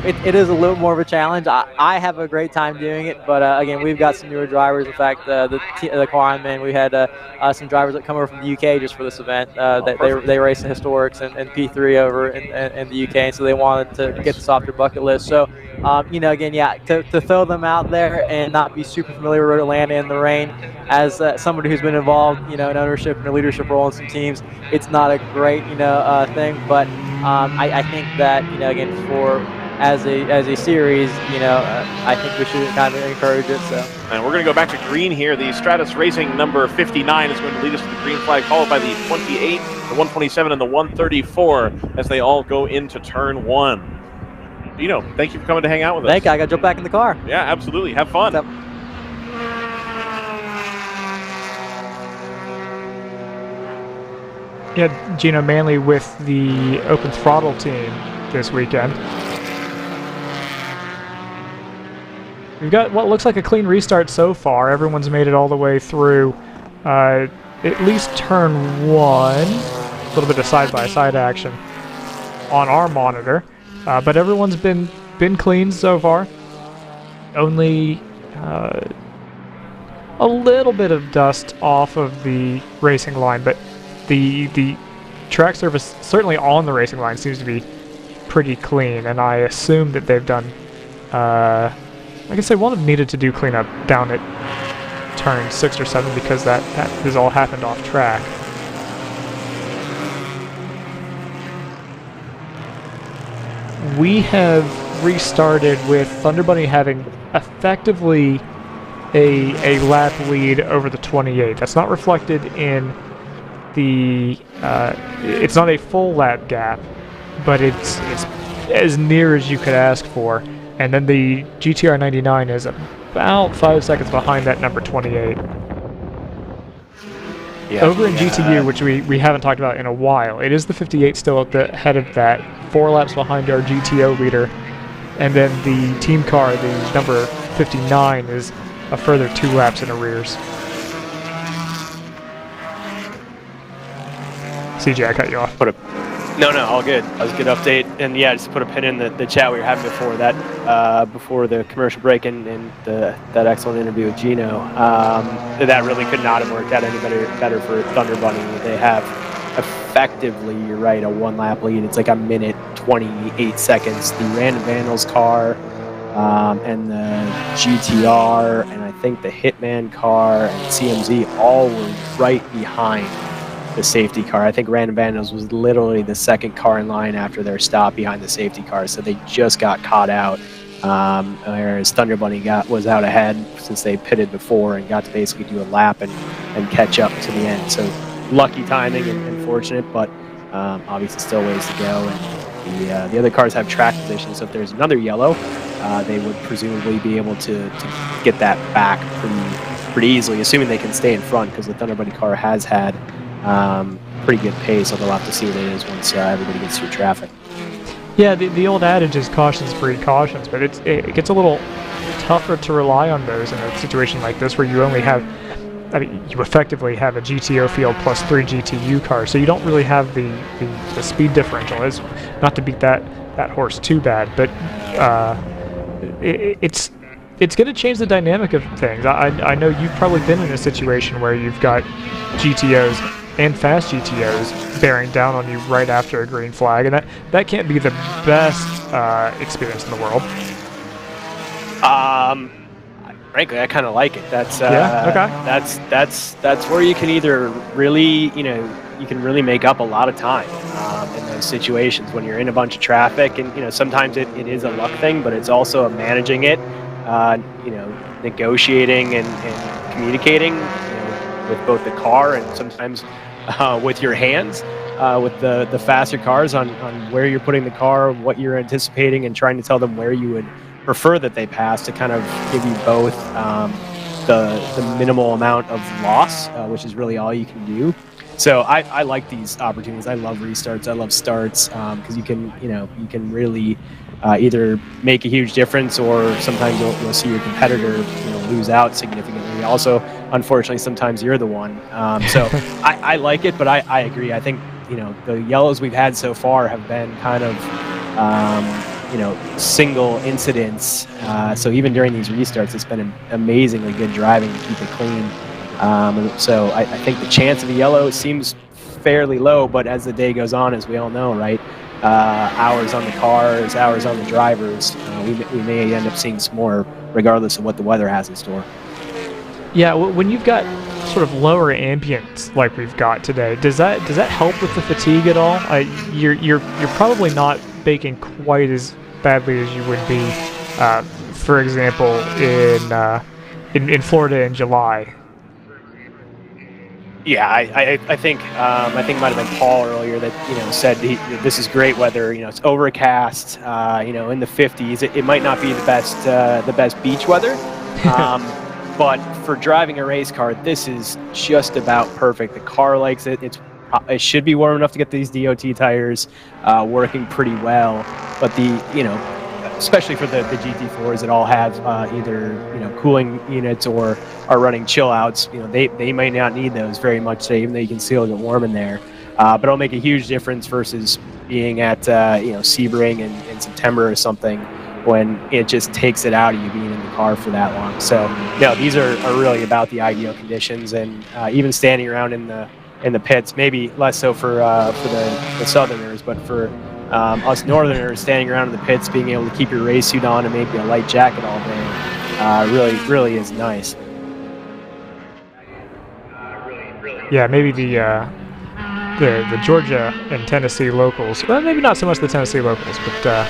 it is a little more of a challenge. I have a great time doing it, but again, we've got some newer drivers. In fact, the car I'm in, we had some drivers that come over from the UK just for this event. They race the historics and P3 over in the UK, and so they wanted to get this off their bucket list. So again, to throw them out there and not be super familiar with Road Atlanta in the rain, as somebody who's been involved, in ownership and a leadership role in some teams, it's not a great, thing. But I think that, again, as a series, I think we should kind of encourage it. So. And we're going to go back to green here. The Stratus Racing number 59 is going to lead us to the green flag, followed by the 28, the 127, and the 134 as they all go into turn 1. Gino, thank you for coming to hang out with us. Thank you. I got to jump back in the car. Yeah, absolutely. Have fun. Yeah, Gino Manley with the Open Throttle team this weekend. We've got what looks like a clean restart so far. Everyone's made it all the way through at least turn 1. A little bit of side-by-side action on our monitor. But everyone's been clean so far. Only a little bit of dust off of the racing line, but the track surface, certainly on the racing line, seems to be pretty clean, and I assume that they've done, I guess they would have needed to do cleanup down at turn 6 or 7 because that has all happened off track. We have restarted with Thunder Bunny having effectively a lap lead over the 28. That's not reflected in the it's not a full lap gap, but it's as near as you could ask for. And then the GTR 99 is about 5 seconds behind that number 28. Yeah, over in GTU, which we haven't talked about in a while, it is the 58 still at the head of that, 4 laps behind our GTO leader. And then the team car, the number 59, is a further 2 laps in arrears. CJ, I cut you off. No, all good. That was a good update. And yeah, just put a pin in the chat we were having before that, before the commercial break and that excellent interview with Gino. That really could not have worked out any better for Thunder Bunny. They have effectively, you're right, a 1 lap lead. It's like a minute 28 seconds. The Random Vandals car and the GTR and I think the Hitman car and CMZ all were right behind the safety car. I think Random Vandals was literally the second car in line after their stop behind the safety car, so they just got caught out. Whereas Thunder Bunny was out ahead since they pitted before and got to basically do a lap and catch up to the end. So lucky timing and fortunate, but obviously still ways to go. And the other cars have track position, so if there's another yellow, they would presumably be able to get that back pretty easily, assuming they can stay in front, because the Thunder Bunny car has had pretty good pace, although we'll have to see what it is once everybody gets through traffic. Yeah, the old adage is cautions breed cautions, but it gets a little tougher to rely on those in a situation like this where you only have, you effectively have a GTO field plus 3 GTU cars, so you don't really have the speed differential. It's not to beat that horse too bad, but it's going to change the dynamic of things. I know you've probably been in a situation where you've got GTOs and fast GTOs bearing down on you right after a green flag, and that can't be the best experience in the world. Frankly, I kind of like it. That's okay. That's where you can either really, you can really make up a lot of time in those situations when you're in a bunch of traffic, and sometimes it is a luck thing, but it's also a managing it, negotiating and communicating with both the car and sometimes with your hands, with the faster cars on where you're putting the car, what you're anticipating, and trying to tell them where you would prefer that they pass to kind of give you both the minimal amount of loss, which is really all you can do. So I like these opportunities. I love restarts. I love starts because you can really either make a huge difference, or sometimes you'll see your competitor lose out significantly. Also, unfortunately, sometimes you're the one. So I like it, but I agree. I think the yellows we've had so far have been kind of single incidents. So even during these restarts, it's been amazingly good driving to keep it clean. So I think the chance of a yellow seems fairly low, but as the day goes on, as we all know, right, hours on the cars, hours on the drivers, we may end up seeing some more, regardless of what the weather has in store. Yeah, when you've got sort of lower ambience like we've got today, does that help with the fatigue at all? You're probably not baking quite as badly as you would be, for example, in Florida in July. Yeah, I think it might have been Paul earlier that said this is great weather. It's overcast. In the 50s. It might not be the best beach weather, but for driving a race car, this is just about perfect. The car likes it. It should be warm enough to get these DOT tires working pretty well. But especially for the GT4s that all have either cooling units or are running chill outs, they might not need those very much today, even though you can still get warm in there. But it'll make a huge difference versus being at Sebring in September or something, when it just takes it out of you being in the car for that long. So these are really about the ideal conditions, and even standing around in the pits, maybe less so for the Southerners, but for us Northerners, standing around in the pits, being able to keep your race suit on and maybe a light jacket all day, really is nice. Yeah, maybe the Georgia and Tennessee locals. Well, maybe not so much the Tennessee locals, but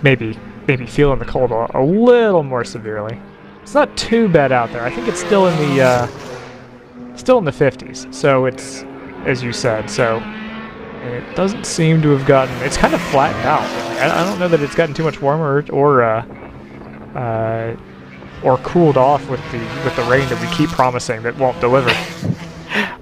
maybe feeling the cold a little more severely. It's not too bad out there. I think it's still in the 50s. So it's, as you said, so it doesn't seem to have gotten. It's kind of flattened out. I don't know that it's gotten too much warmer or cooled off with the rain that we keep promising that won't deliver.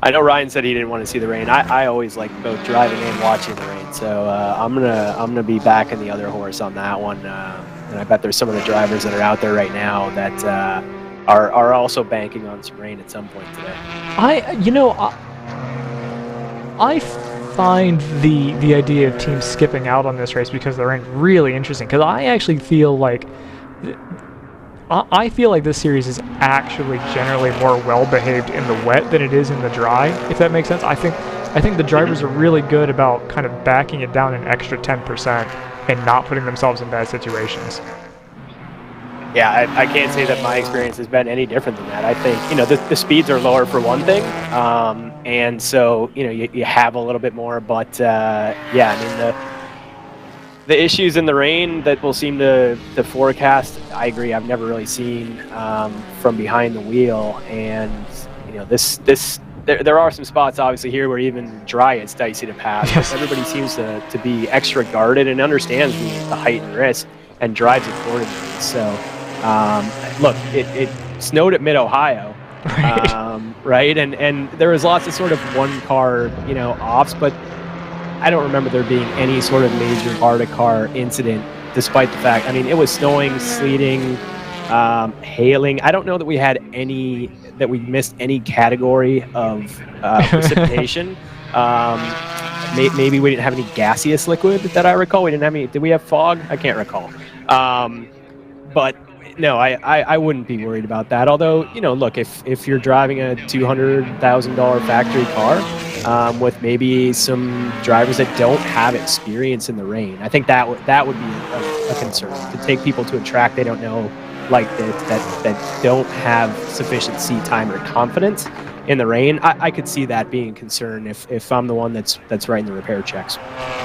I know Ryan said he didn't want to see the rain. I always like both driving and watching the rain, so I'm gonna be backing the other horse on that one. And I bet there's some of the drivers that are out there right now that are also banking on some rain at some point today. I find the idea of teams skipping out on this race because of the rain really interesting, because I actually feel like this series is actually generally more well-behaved in the wet than it is in the dry, if that makes sense. I think the drivers are really good about kind of backing it down an extra 10% and not putting themselves in bad situations. Yeah, I can't say that my experience has been any different than that. I think, the speeds are lower for one thing, and so, you have a little bit more, but, the issues in the rain that we'll seem to forecast, I agree, I've never really seen from behind the wheel. And there are some spots obviously here where even dry it's dicey to pass. Yes. Everybody seems to be extra guarded and understands the height and risk and drives accordingly. So look, it snowed at Mid-Ohio, right? And there was lots of sort of one car offs, but I don't remember there being any sort of major car-to-car incident, despite the fact, it was snowing, sleeting, hailing. I don't know that we missed any category of precipitation. Maybe we didn't have any gaseous liquid that I recall. We didn't have any. Did we have fog? I can't recall. But no, I wouldn't be worried about that. Although, look, if you're driving a $200,000 factory car, with maybe some drivers that don't have experience in the rain, I think that would be a concern, to take people to a track they don't know, like that don't have sufficient seat time or confidence in the rain. I could see that being a concern if I'm the one that's writing the repair checks.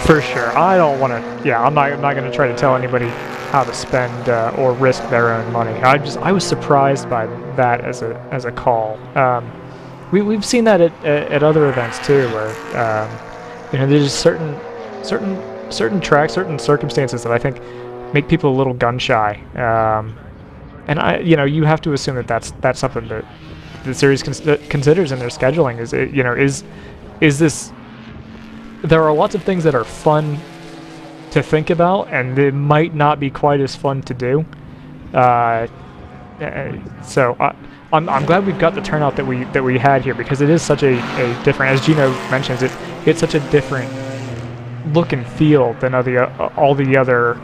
For sure. I don't want to. Yeah, I'm not going to try to tell anybody how to spend or risk their own money. I was surprised by that as a call. We've seen that at other events too, where there's certain tracks, certain circumstances that I think make people a little gun shy. And you have to assume that that's something that the series considers in their scheduling. Is this? There are lots of things that are fun to think about, and it might not be quite as fun to do. So I'm glad we've got the turnout that we had here, because it is such a different, as Gino mentions, it's such a different look and feel than all the other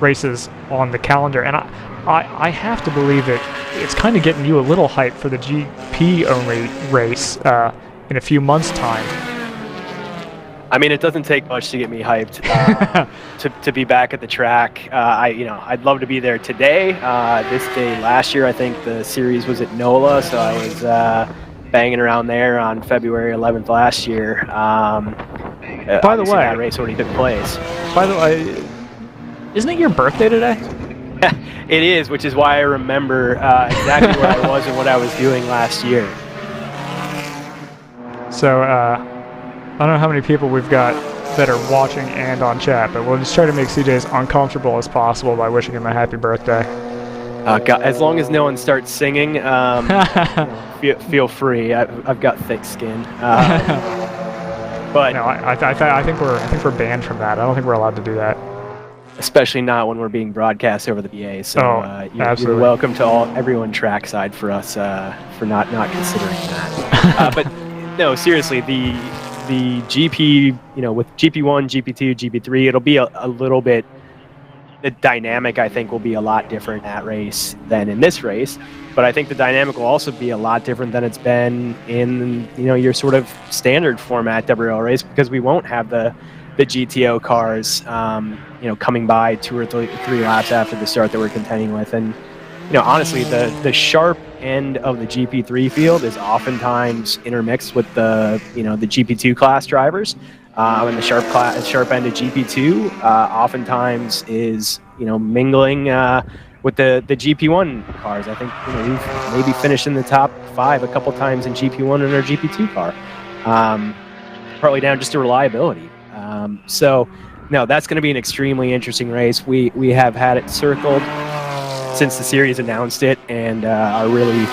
races on the calendar. And I have to believe that it's kind of getting you a little hype for the GP only race in a few months' time. I mean, it doesn't take much to get me hyped to be back at the track. I'd love to be there today. This day last year, I think the series was at NOLA, so I was banging around there on February 11th last year. By the way, that race already took place. By the way, isn't it your birthday today? It is, which is why I remember exactly where I was and what I was doing last year. So, I don't know how many people we've got that are watching and on chat, but we'll just try to make CJ as uncomfortable as possible by wishing him a happy birthday. God, as long as no one starts singing, feel free. I've got thick skin. But no, I think we're banned from that. I don't think we're allowed to do that. Especially not when we're being broadcast over the PA. So you're welcome to everyone trackside for us for not considering that. But no, seriously, the GP, with GP1, GP2, GP3, it'll be a little bit, the dynamic I think will be a lot different in that race than in this race. But I think the dynamic will also be a lot different than it's been in, your sort of standard format WRL race, because we won't have the GTO cars, coming by 2 or 3 laps after the start that we're contending with. And, honestly, the sharp end of the GP3 field is oftentimes intermixed with the GP2 class drivers, and the sharp end of GP2 oftentimes is mingling with the GP1 cars. I think we've maybe finished in the top 5 a couple times in GP1 in our GP2 car, partly down just to reliability. So no, that's going to be an extremely interesting race. We have had it circled since the series announced it, and are really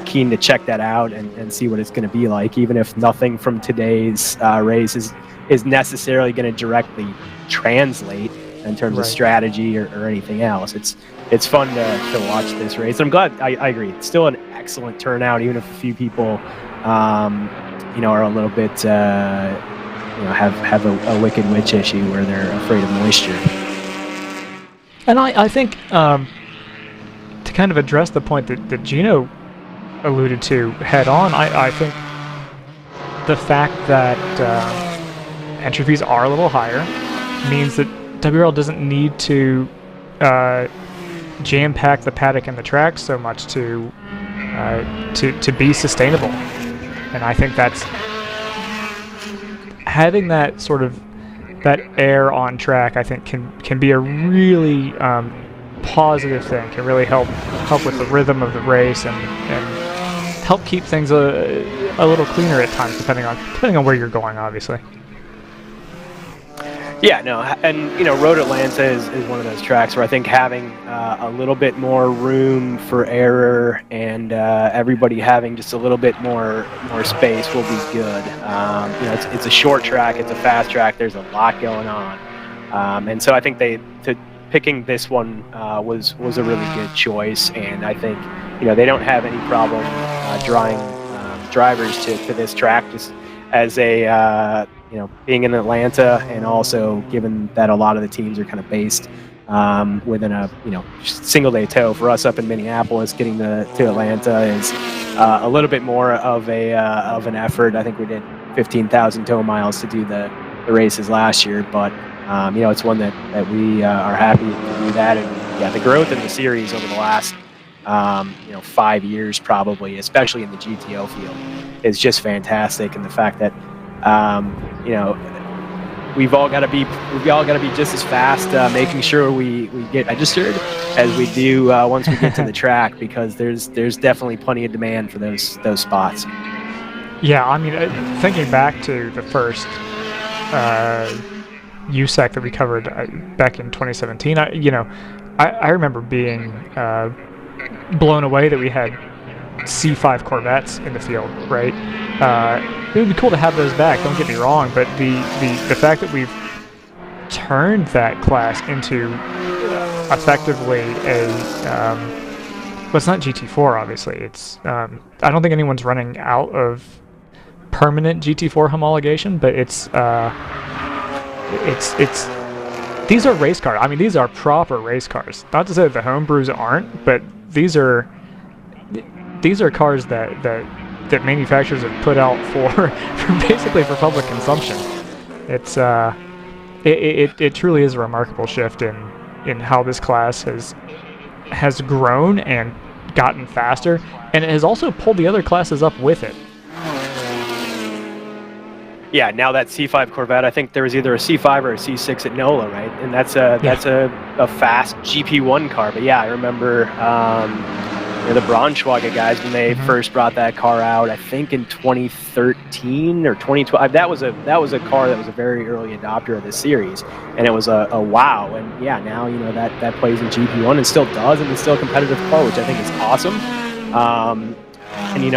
keen to check that out and see what it's going to be like, even if nothing from today's race is necessarily going to directly translate in terms of strategy or anything else. It's fun to watch this race. I'm glad. I agree. It's still an excellent turnout, even if a few people are a little bit have a wicked witch issue where they're afraid of moisture. And I think to kind of address the point that Gino alluded to head on, I think the fact that entry fees are a little higher means that WRL doesn't need to jam-pack the paddock and the track so much to be sustainable. And I think that's having that sort of that air on track, I think can be a really positive thing. Can really help with the rhythm of the race and help keep things a little cleaner at times, depending on where you're going, obviously. Yeah, no, and Road Atlanta is one of those tracks where I think having a little bit more room for error and everybody having just a little bit more space will be good. It's a short track, it's a fast track. There's a lot going on, and so I think picking this one was a really good choice. And I think they don't have any problem drawing drivers to this track, just as a being in Atlanta, and also given that a lot of the teams are kind of based within a single day tow. For us up in Minneapolis, getting to Atlanta is a little bit more of an effort. I think we did 15,000 tow miles to do the races last year, but it's one that we are happy to do that. And yeah, the growth in the series over the last 5 years probably, especially in the GTO field, is just fantastic. And the fact that we've all got to be just as fast making sure we get registered as we do once we get to the track, because there's definitely plenty of demand for those spots. Yeah, I mean, thinking back to the first USAC that we covered back in 2017. I remember being blown away that we had C5 Corvettes in the field, right? It would be cool to have those back, don't get me wrong, but the fact that we've turned that class into effectively a well, it's not GT4, obviously. It's I don't think anyone's running out of permanent GT4 homologation, but it's these are race cars. I mean, these are proper race cars. Not to say that the homebrews aren't, but these are cars that manufacturers have put out for basically for public consumption. It's it truly is a remarkable shift in how this class has grown and gotten faster, and it has also pulled the other classes up with it. Yeah, now that C5 Corvette, I think there was either a C5 or a C6 at NOLA, right? And that's a fast GP1 car. But yeah, I remember the Braunschweiger guys when they first brought that car out. I think in 2013 or 2012. That was a car that was a very early adopter of the series, and it was a wow. And yeah, now that plays in GP1 and still does, and it's still a competitive car, which I think is awesome. And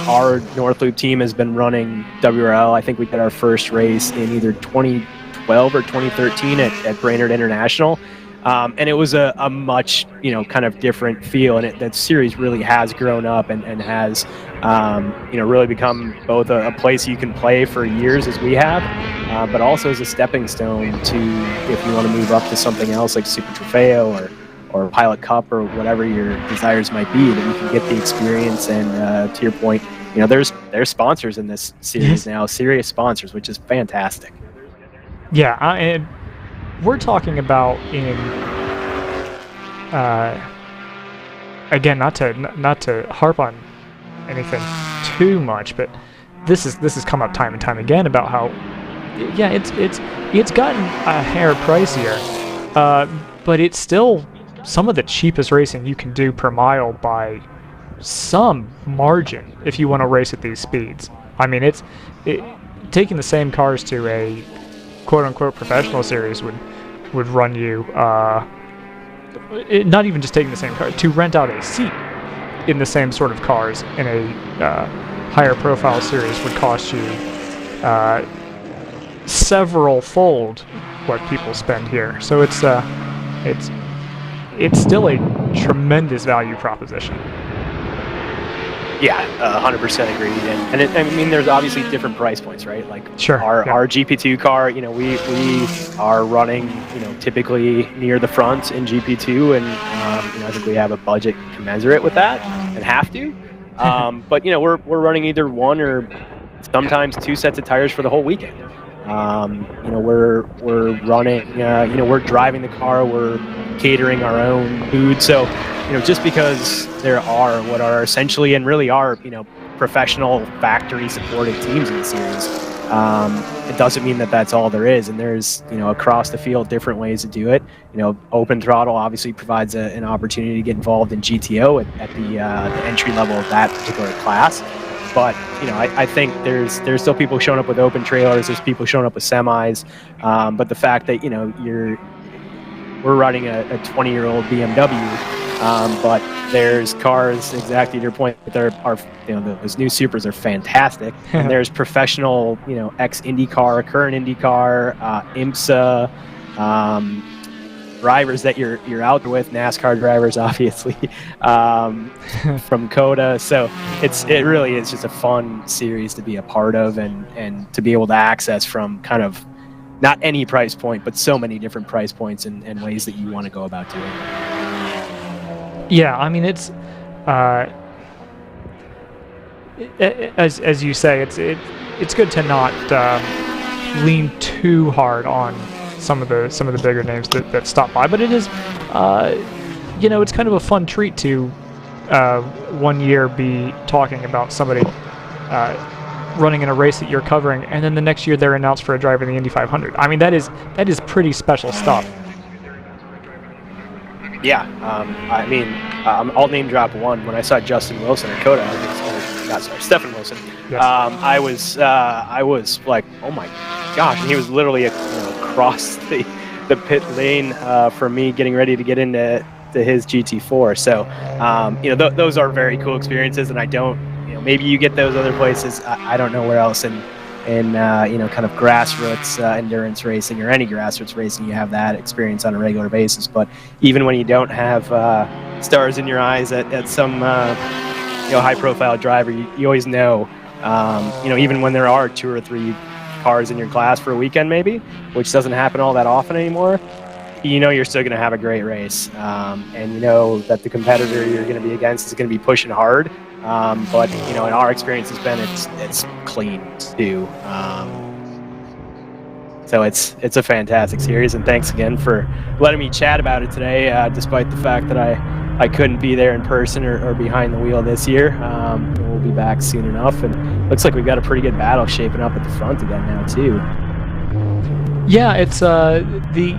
our North Loop team has been running WRL. I think we did our first race in either 2012 or 2013 at Brainerd International. And it was a much, kind of different feel. And that series really has grown up and has, really become both a place you can play for years as we have, but also as a stepping stone to, if you want to move up to something else like Super Trofeo or Pilot Cup or whatever your desires might be, that you can get the experience. And to your point, there's sponsors in this series now, serious sponsors, which is fantastic. Yeah, and we're talking about again, not to harp on anything too much, but this has come up time and time again about how it's gotten a hair pricier, but it's still some of the cheapest racing you can do per mile by some margin if you want to race at these speeds. I mean, taking the same cars to a quote-unquote professional series would run you, not even just taking the same car, to rent out a seat in the same sort of cars in a higher profile series would cost you several-fold what people spend here. So it's still a tremendous value proposition. Yeah, 100% agreed. And there's obviously different price points, right? Like our GP2 car, we are running, typically near the front in GP2, and I think we have a budget commensurate with that and have to. But we're running either one or sometimes two sets of tires for the whole weekend. We're running, we're driving the car, we're catering our own food. So, just because there are what are essentially and really are, professional factory supported teams in the series, it doesn't mean that that's all there is. And there's, across the field, different ways to do it. Open throttle obviously provides an opportunity to get involved in GTO at the entry level of that particular class. But I think there's still people showing up with open trailers. There's people showing up with semis. But the fact that we're riding a 20-year-old BMW, but there's cars, exactly to your point. There are those new Supras are fantastic. And there's professional ex-IndyCar, current IndyCar, IMSA. Drivers that you're out with, NASCAR drivers, obviously, from COTA. So it really is just a fun series to be a part of and to be able to access from kind of not any price point, but so many different price points and ways that you want to go about doing it. Yeah, I mean, it's as you say, it's good to not lean too hard on some of the bigger names that stop by, but it is, it's kind of a fun treat to one year be talking about somebody running in a race that you're covering, and then the next year they're announced for a drive in the Indy 500. I mean, that is pretty special stuff. Yeah, I'll name drop one. When I saw Justin Wilson at COTA, Stephen Wilson. Yes. I was like, oh my gosh, and he was literally a across the pit lane for me getting ready to get into his GT4. So, those are very cool experiences, and I don't, maybe you get those other places. I don't know where else in kind of grassroots endurance racing or any grassroots racing you have that experience on a regular basis. But even when you don't have stars in your eyes at some high-profile driver, you always know, even when there are 2 or 3 cars in your class for a weekend maybe, which doesn't happen all that often anymore, you're still going to have a great race. And you know that the competitor you're going to be against is going to be pushing hard. But in our experience has been it's clean too. So it's a fantastic series, and thanks again for letting me chat about it today, despite the fact that I couldn't be there in person or behind the wheel this year. We'll be back soon enough, and looks like we've got a pretty good battle shaping up at the front again now too. Yeah, it's the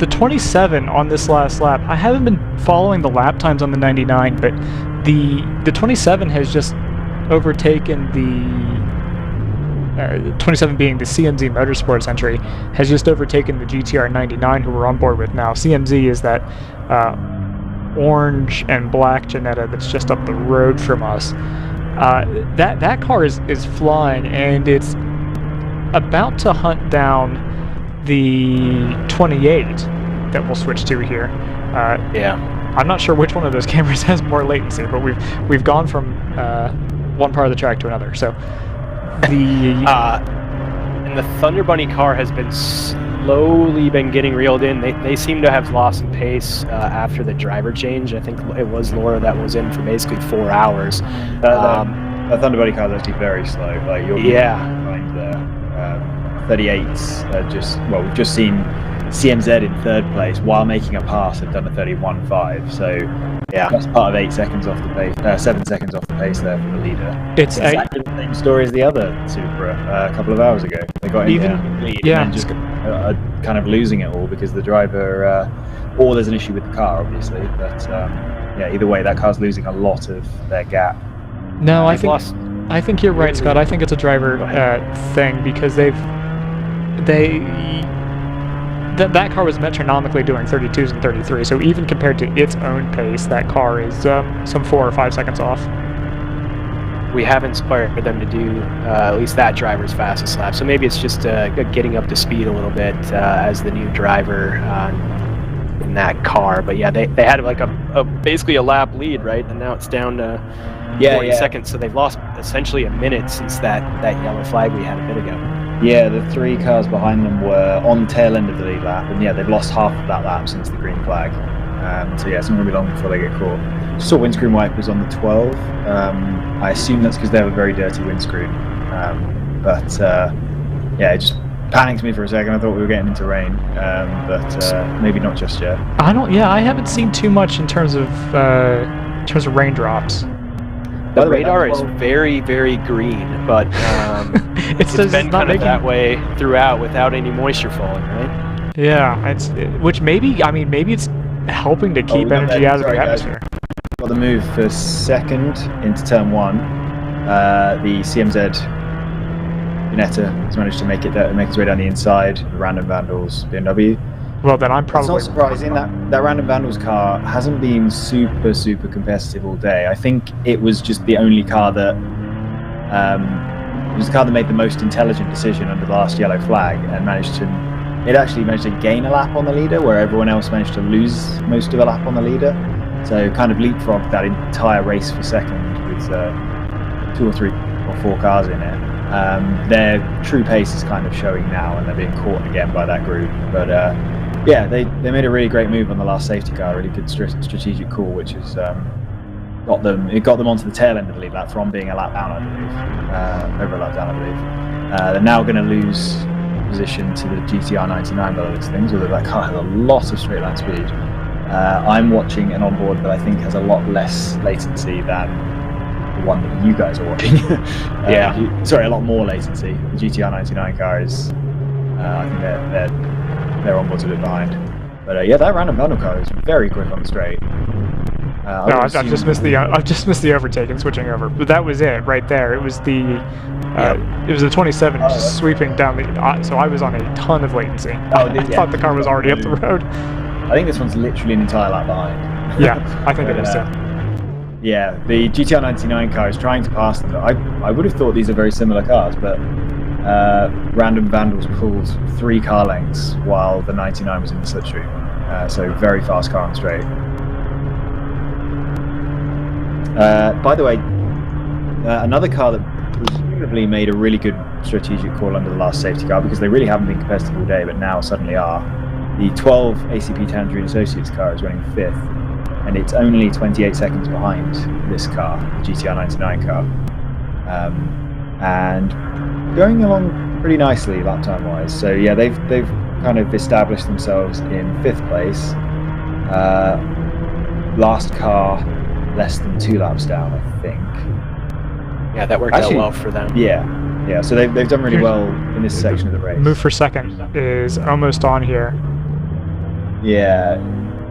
27 on this last lap. I haven't been following the lap times on the 99, but the 27 has just overtaken the 27 being the CMZ Motorsports entry, has just overtaken the GTR 99 who we're on board with now. CMZ is that orange and black Jannetta that's just up the road from us. That car is flying, and it's about to hunt down the 28 that we'll switch to here. I'm not sure which one of those cameras has more latency, but we've gone from one part of the track to another. So and the Thunder Bunny car has been slowly getting reeled in. They seem to have lost some pace after the driver change. I think it was Laura that was in for basically 4 hours. The Thunder Bunny car is actually very slow. Like you're behind the 38s. We've just seen CMZ in 3rd place while making a pass have done a 31.5. So that's part of 8 seconds off the pace, 7 seconds off the pace there for the leader. It's exactly the same story as the other Supra a couple of hours ago. They got in there lead and then just kind of losing it all because the driver, or there's an issue with the car, obviously. But either way, that car's losing a lot of their gap. No, I think you're right, Scott. I think it's a driver thing because that car was metronomically doing 32s and 33s, so even compared to its own pace, that car is some 4 or 5 seconds off. We have inspired them to do at least that driver's fastest lap, so maybe it's just getting up to speed a little bit as the new driver in that car. But yeah, they had like basically a lap lead, right? And now it's down to 40 seconds, so they've lost essentially a minute since that yellow flag we had a bit ago. Yeah, the 3 cars behind them were on the tail end of the lead lap, and they've lost half of that lap since the green flag. So it's not going to be long before they get caught. Saw windscreen wipers on the 12. I assume that's because they have a very dirty windscreen. It just panicked me for a second. I thought we were getting into rain, but maybe not just yet. I haven't seen too much in terms of raindrops. The radar is very, very green, but it's been kind of that way throughout without any moisture falling, right? Yeah, which maybe it's helping to keep energy out of the atmosphere. Got the move for second into turn 1. The CMZ Jannetta has managed to make its way down the inside. The Random Vandals BMW. Well, then I'm probably... It's not surprising that Random Vandals car hasn't been super, super competitive all day. I think it was just the only car that... it was the car that made the most intelligent decision under the last yellow flag and it actually managed to gain a lap on the leader where everyone else managed to lose most of a lap on the leader. So kind of leapfrogged that entire race for second with 2 or 3 or 4 cars in it. Their true pace is kind of showing now, and they're being caught again by that group. But they made a really great move on the last safety car, really good strategic call, which has got them onto the tail end of the lead lap from being a lap down, I believe, over a lap down, I believe. They're now going to lose position to the GTR 99 by the looks of things, although that car has a lot of straight line speed. I'm watching an onboard that I think has a lot less latency than the one that you guys are watching. A lot more latency. The GTR 99 car is, I think their onboard's a bit behind. But that Random Vandal car is very quick on the straight. No, I've just missed the overtake and switching over. But that was it right there. It was the 27 just sweeping down the. So I was on a ton of latency. I thought the car was already up the road. I think this one's literally an entire lap behind. Yeah, I think it is too. Yeah, the GTR 99 car is trying to pass them. I would have thought these are very similar cars, but Random Vandals pulled 3 car lengths while the 99 was in the slipstream. So very fast car on straight. By the way, another car that presumably made a really good strategic call under the last safety car, because they really haven't been competitive all day, but now suddenly are. The 12 ACP Tangerine Associates car is running 5th, and it's only 28 seconds behind this car, the GTR 99 car. And going along pretty nicely lap time wise. So yeah, they've kind of established themselves in 5th place. Last car less than 2 laps down, I think. Yeah, that worked out well for them. Yeah. So they've done really well in this section of the race. Move for second is almost on here. Yeah.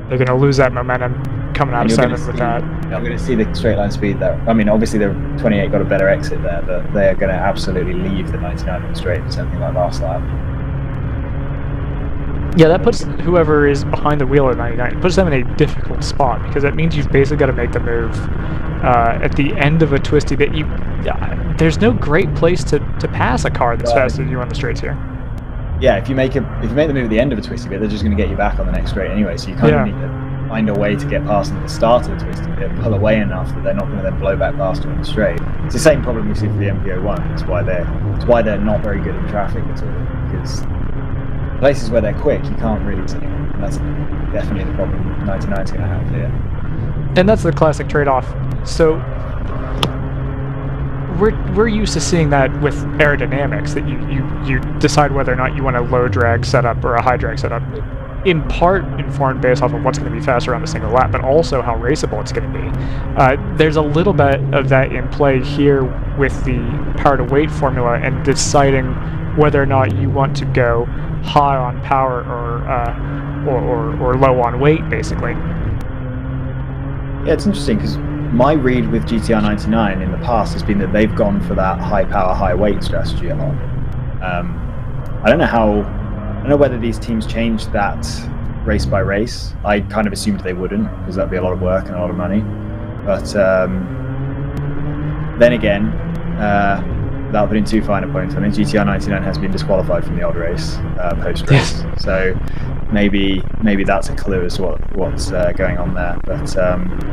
They're going to lose that momentum coming out of 7th with that. I'm going to see the straight line speed there. I mean, obviously the 28 got a better exit there, but they are going to absolutely leave the 99 on straight for something like last lap. Yeah, that puts whoever is behind the wheel at 99, puts them in a difficult spot, because that means you've basically got to make the move at the end of a twisty bit. There's no great place to pass a car that's faster than you on the straights here. Yeah, if you make the move at the end of a twisty bit, they're just going to get you back on the next straight anyway. So you kind of need to find a way to get past them at the start of the twisty bit, pull away enough that they're not going to then blow back past you on the straight. It's the same problem we see for the MPO1. It's why they're not very good in traffic at all, because places where they're quick, you can't really see them. And that's definitely the problem 99's going to have here. And that's the classic trade-off. So we're used to seeing that with aerodynamics, that you decide whether or not you want a low drag setup or a high drag setup, in part informed based off of what's going to be faster on a single lap, but also how raceable it's going to be. There's a little bit of that in play here with the power to weight formula and deciding whether or not you want to go high on power or low on weight, basically. Yeah, it's interesting because my read with GTR 99 in the past has been that they've gone for that high power, high weight strategy a lot. I don't know whether these teams changed that race by race. I kind of assumed they wouldn't, because that'd be a lot of work and a lot of money. But then again, without putting too fine a point on it, GTR 99 has been disqualified from the odd race post-race. So maybe that's a clue as to what's going on there. But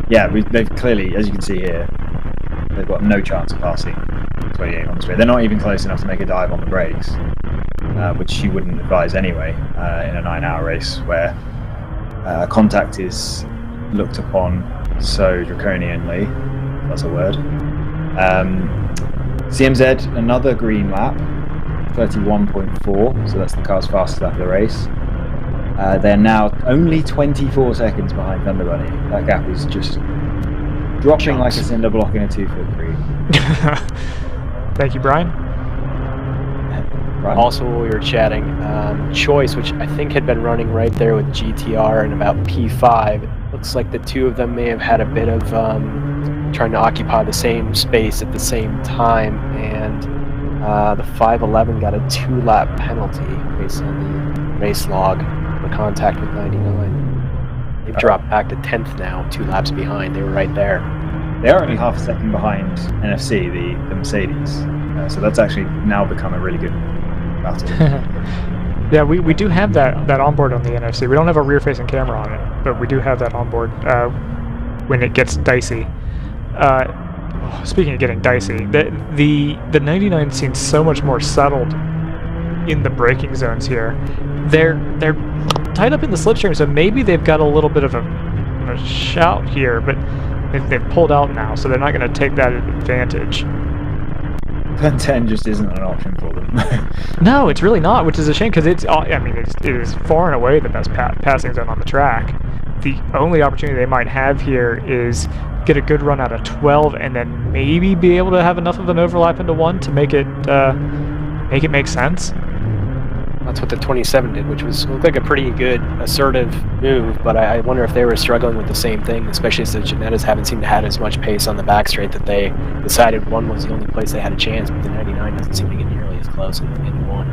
yeah, they've clearly, as you can see here, they've got no chance of passing 28 on the straight. They're not even close enough to make a dive on the brakes, which you wouldn't advise anyway in a 9-hour race where contact is looked upon so draconianly, if that's a word. CMZ, another green lap, 31.4, so that's the car's fastest lap of the race. They're now only 24 seconds behind Thunder Bunny. That gap is just dropping like a cinder block in a 2-foot creek. Thank you, Brian. Also, while we were chatting, Choice, which I think had been running right there with GTR and about P5, looks like the two of them may have had a bit of trying to occupy the same space at the same time, and the 511 got a 2-lap penalty based on the race log for contact with 99. They've dropped back to 10th now, 2 laps behind. They were right there. They are only half a second behind NFC, the Mercedes, so that's actually now become a really good battle. Yeah, we do have that onboard on the NFC. We don't have a rear-facing camera on it, but we do have that onboard when it gets dicey. Speaking of getting dicey, the 99 seems so much more settled in the braking zones here. They're tied up in the slipstream, so maybe they've got a little bit of a shout here, but they've pulled out now, so they're not going to take that advantage. Turn 10 just isn't an option for them. No, it's really not, which is a shame, because it is far and away the best passing zone on the track. The only opportunity they might have here is get a good run out of 12 and then maybe be able to have enough of an overlap into 1 to make it make sense. That's what the 27 did, which looked like a pretty good assertive move, but I wonder if they were struggling with the same thing, especially as the Ginettas haven't seemed to have as much pace on the back straight that they decided one was the only place they had a chance, but the 99 doesn't seem to get nearly as close in one.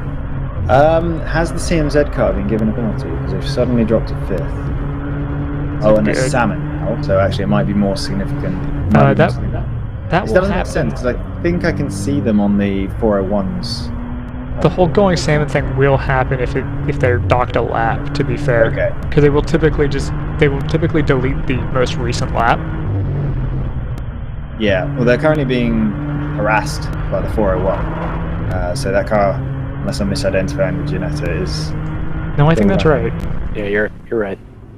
Has the CMZ car been given a penalty? Because they've suddenly dropped to 5th. Oh, and there's Salmon now, so actually it might be more significant. That will doesn't make happen. sense, because I think I can see them on the 401s. The whole going salmon thing will happen if they're docked a lap. To be fair, okay, because they will typically delete the most recent lap. Yeah, well, they're currently being harassed by the 401, so that car, unless I'm misidentifying the Ginetta, is. No, I think that's right. Yeah, you're right.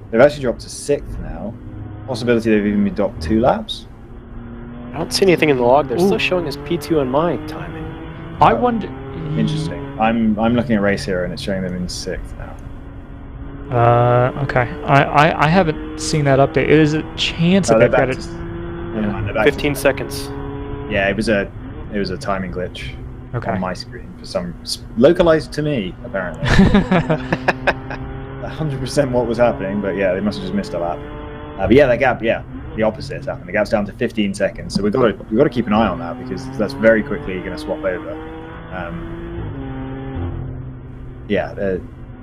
They've actually dropped to 6th now. Possibility they've even been dropped 2 laps. I don't see anything in the log. They're still showing us P2 on my timing. I wonder. Interesting. I'm looking at Race Hero and it's showing them in 6th now. Okay. I haven't seen that update. Is a chance that they've got it. 15 seconds. Yeah, it was a timing glitch on my screen for some localized to me apparently. 100% what was happening, but yeah, they must have just missed a lap. But yeah, that gap, the opposite has happened. The gap's down to 15 seconds, so we've got to keep an eye on that because that's very quickly going to swap over.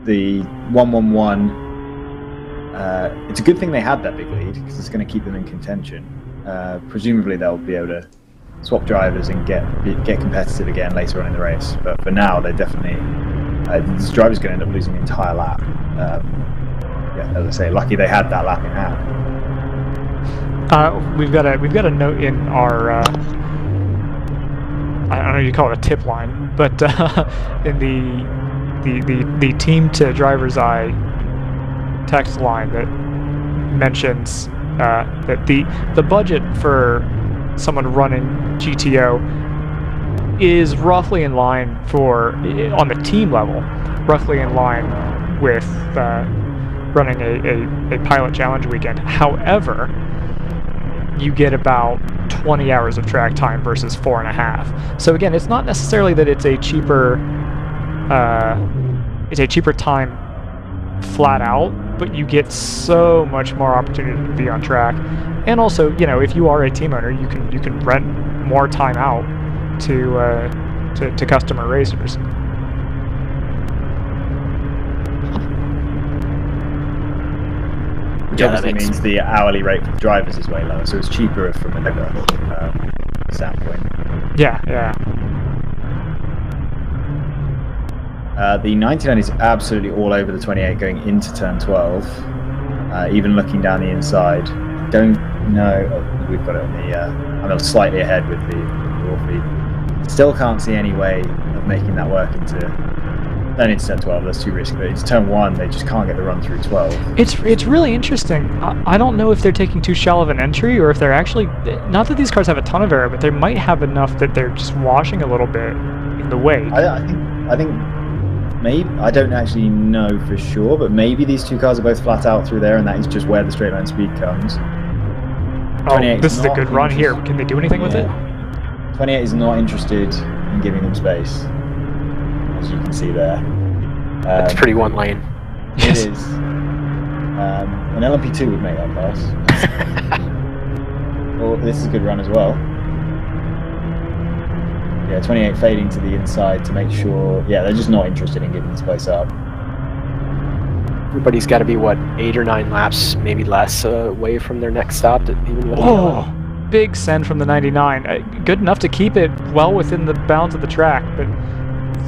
The 111. It's a good thing they had that big lead because it's going to keep them in contention. Presumably they'll be able to swap drivers and get competitive again later on in the race. But for now, they're definitely this driver's going to end up losing the entire lap. As I say, lucky they had that lap in hand. We've got a note in our. I don't know if you call it a tip line, but in the team to DriverSeye text line that mentions that the budget for someone running GTO is roughly in line on the team level, roughly in line with running a pilot challenge weekend. However, you get about 20 hours of track time versus 4.5. So again, it's not necessarily that it's a cheaper time flat out, but you get so much more opportunity to be on track. And also, if you are a team owner, you can rent more time out to customer racers. Which obviously means the hourly rate for drivers is way lower, so it's cheaper from another standpoint. Yeah. The 99 is absolutely all over the 28 going into turn 12, even looking down the inside. Don't know. Oh, we've got it on the. I'm slightly ahead with the raw feed. Still can't see any way of making that work into turn 12. That's too risky. But into turn 1, they just can't get the run through 12. It's really interesting. I don't know if they're taking too shallow of an entry or if they're actually. Not that these cars have a ton of air, but they might have enough that they're just washing a little bit in the wake. I think. Maybe, I don't actually know for sure, but maybe these two cars are both flat out through there, and that is just where the straight line speed comes. Oh, this is a good run here. Can they do anything with it? 28 is not interested in giving them space, as you can see there. That's pretty one lane. It is. An LMP2 would make that pass. Well, this is a good run as well. Yeah, 28 fading to the inside to make sure. Yeah, they're just not interested in giving this place up. Everybody's got to be 8 or 9 laps, maybe less, away from their next stop. Big send from the 99. Good enough to keep it well within the bounds of the track, but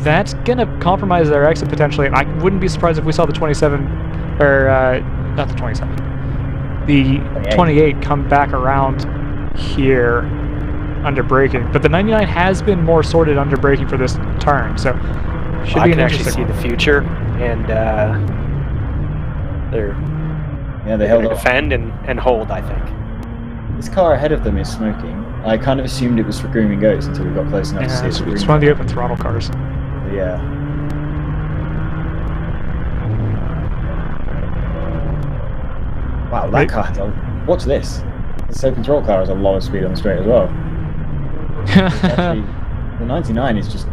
that's gonna compromise their exit potentially. And I wouldn't be surprised if we saw the 27, or not the 27, the 28 come back around here under braking, but the 99 has been more sorted under braking for this turn, so should be an interesting one. I can actually see the future, and they're they held defend and hold, I think. This car ahead of them is smoking. I kind of assumed it was for grooming goats until we got close enough to see it. It's one of the open throttle cars. Yeah. Wow, that car. Watch this. This open throttle car has a lot of speed on the straight as well. Actually, the 99 is just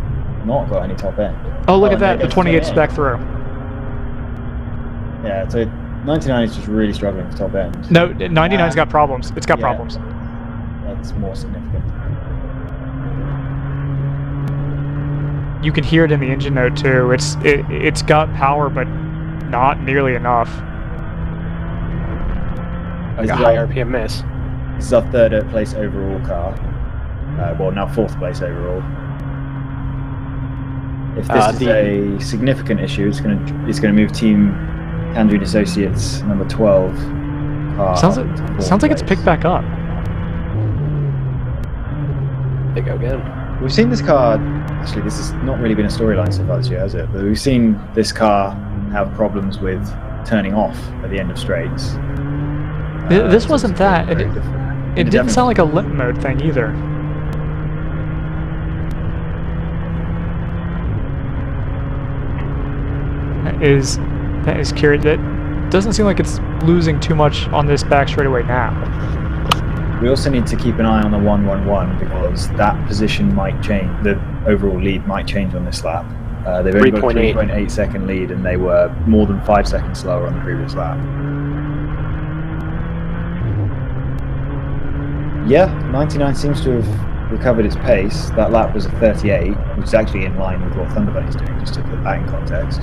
not got any top end. Oh, look at and there that. The goes 28's 28. back through. Yeah, so 99 is just really struggling for top end. No, 99's got problems. It's got problems. That's more significant. You can hear it in the engine note too. It's got power, but not nearly enough. Like a high RPM miss. This is our third place overall car. Well, now fourth place overall. If this is a significant issue, it's going to move Team Kandri and Associates number 12 car. Sounds like it's picked back up. They go again. We've seen this car. Actually, this has not really been a storyline so far this year, has it? But we've seen this car have problems with turning off at the end of straights. This wasn't that. It didn't sound like a limp mode thing either. That is curious. That doesn't seem like it's losing too much on this back straightaway now. We also need to keep an eye on the 111 because that position might change. The overall lead might change on this lap. They've only got a 3.8 second lead, and they were more than 5 seconds slower on the previous lap. Yeah, 99 seems to have recovered its pace. That lap was a 38, which is actually in line with what Thunder Bunny's doing, just to put that in context.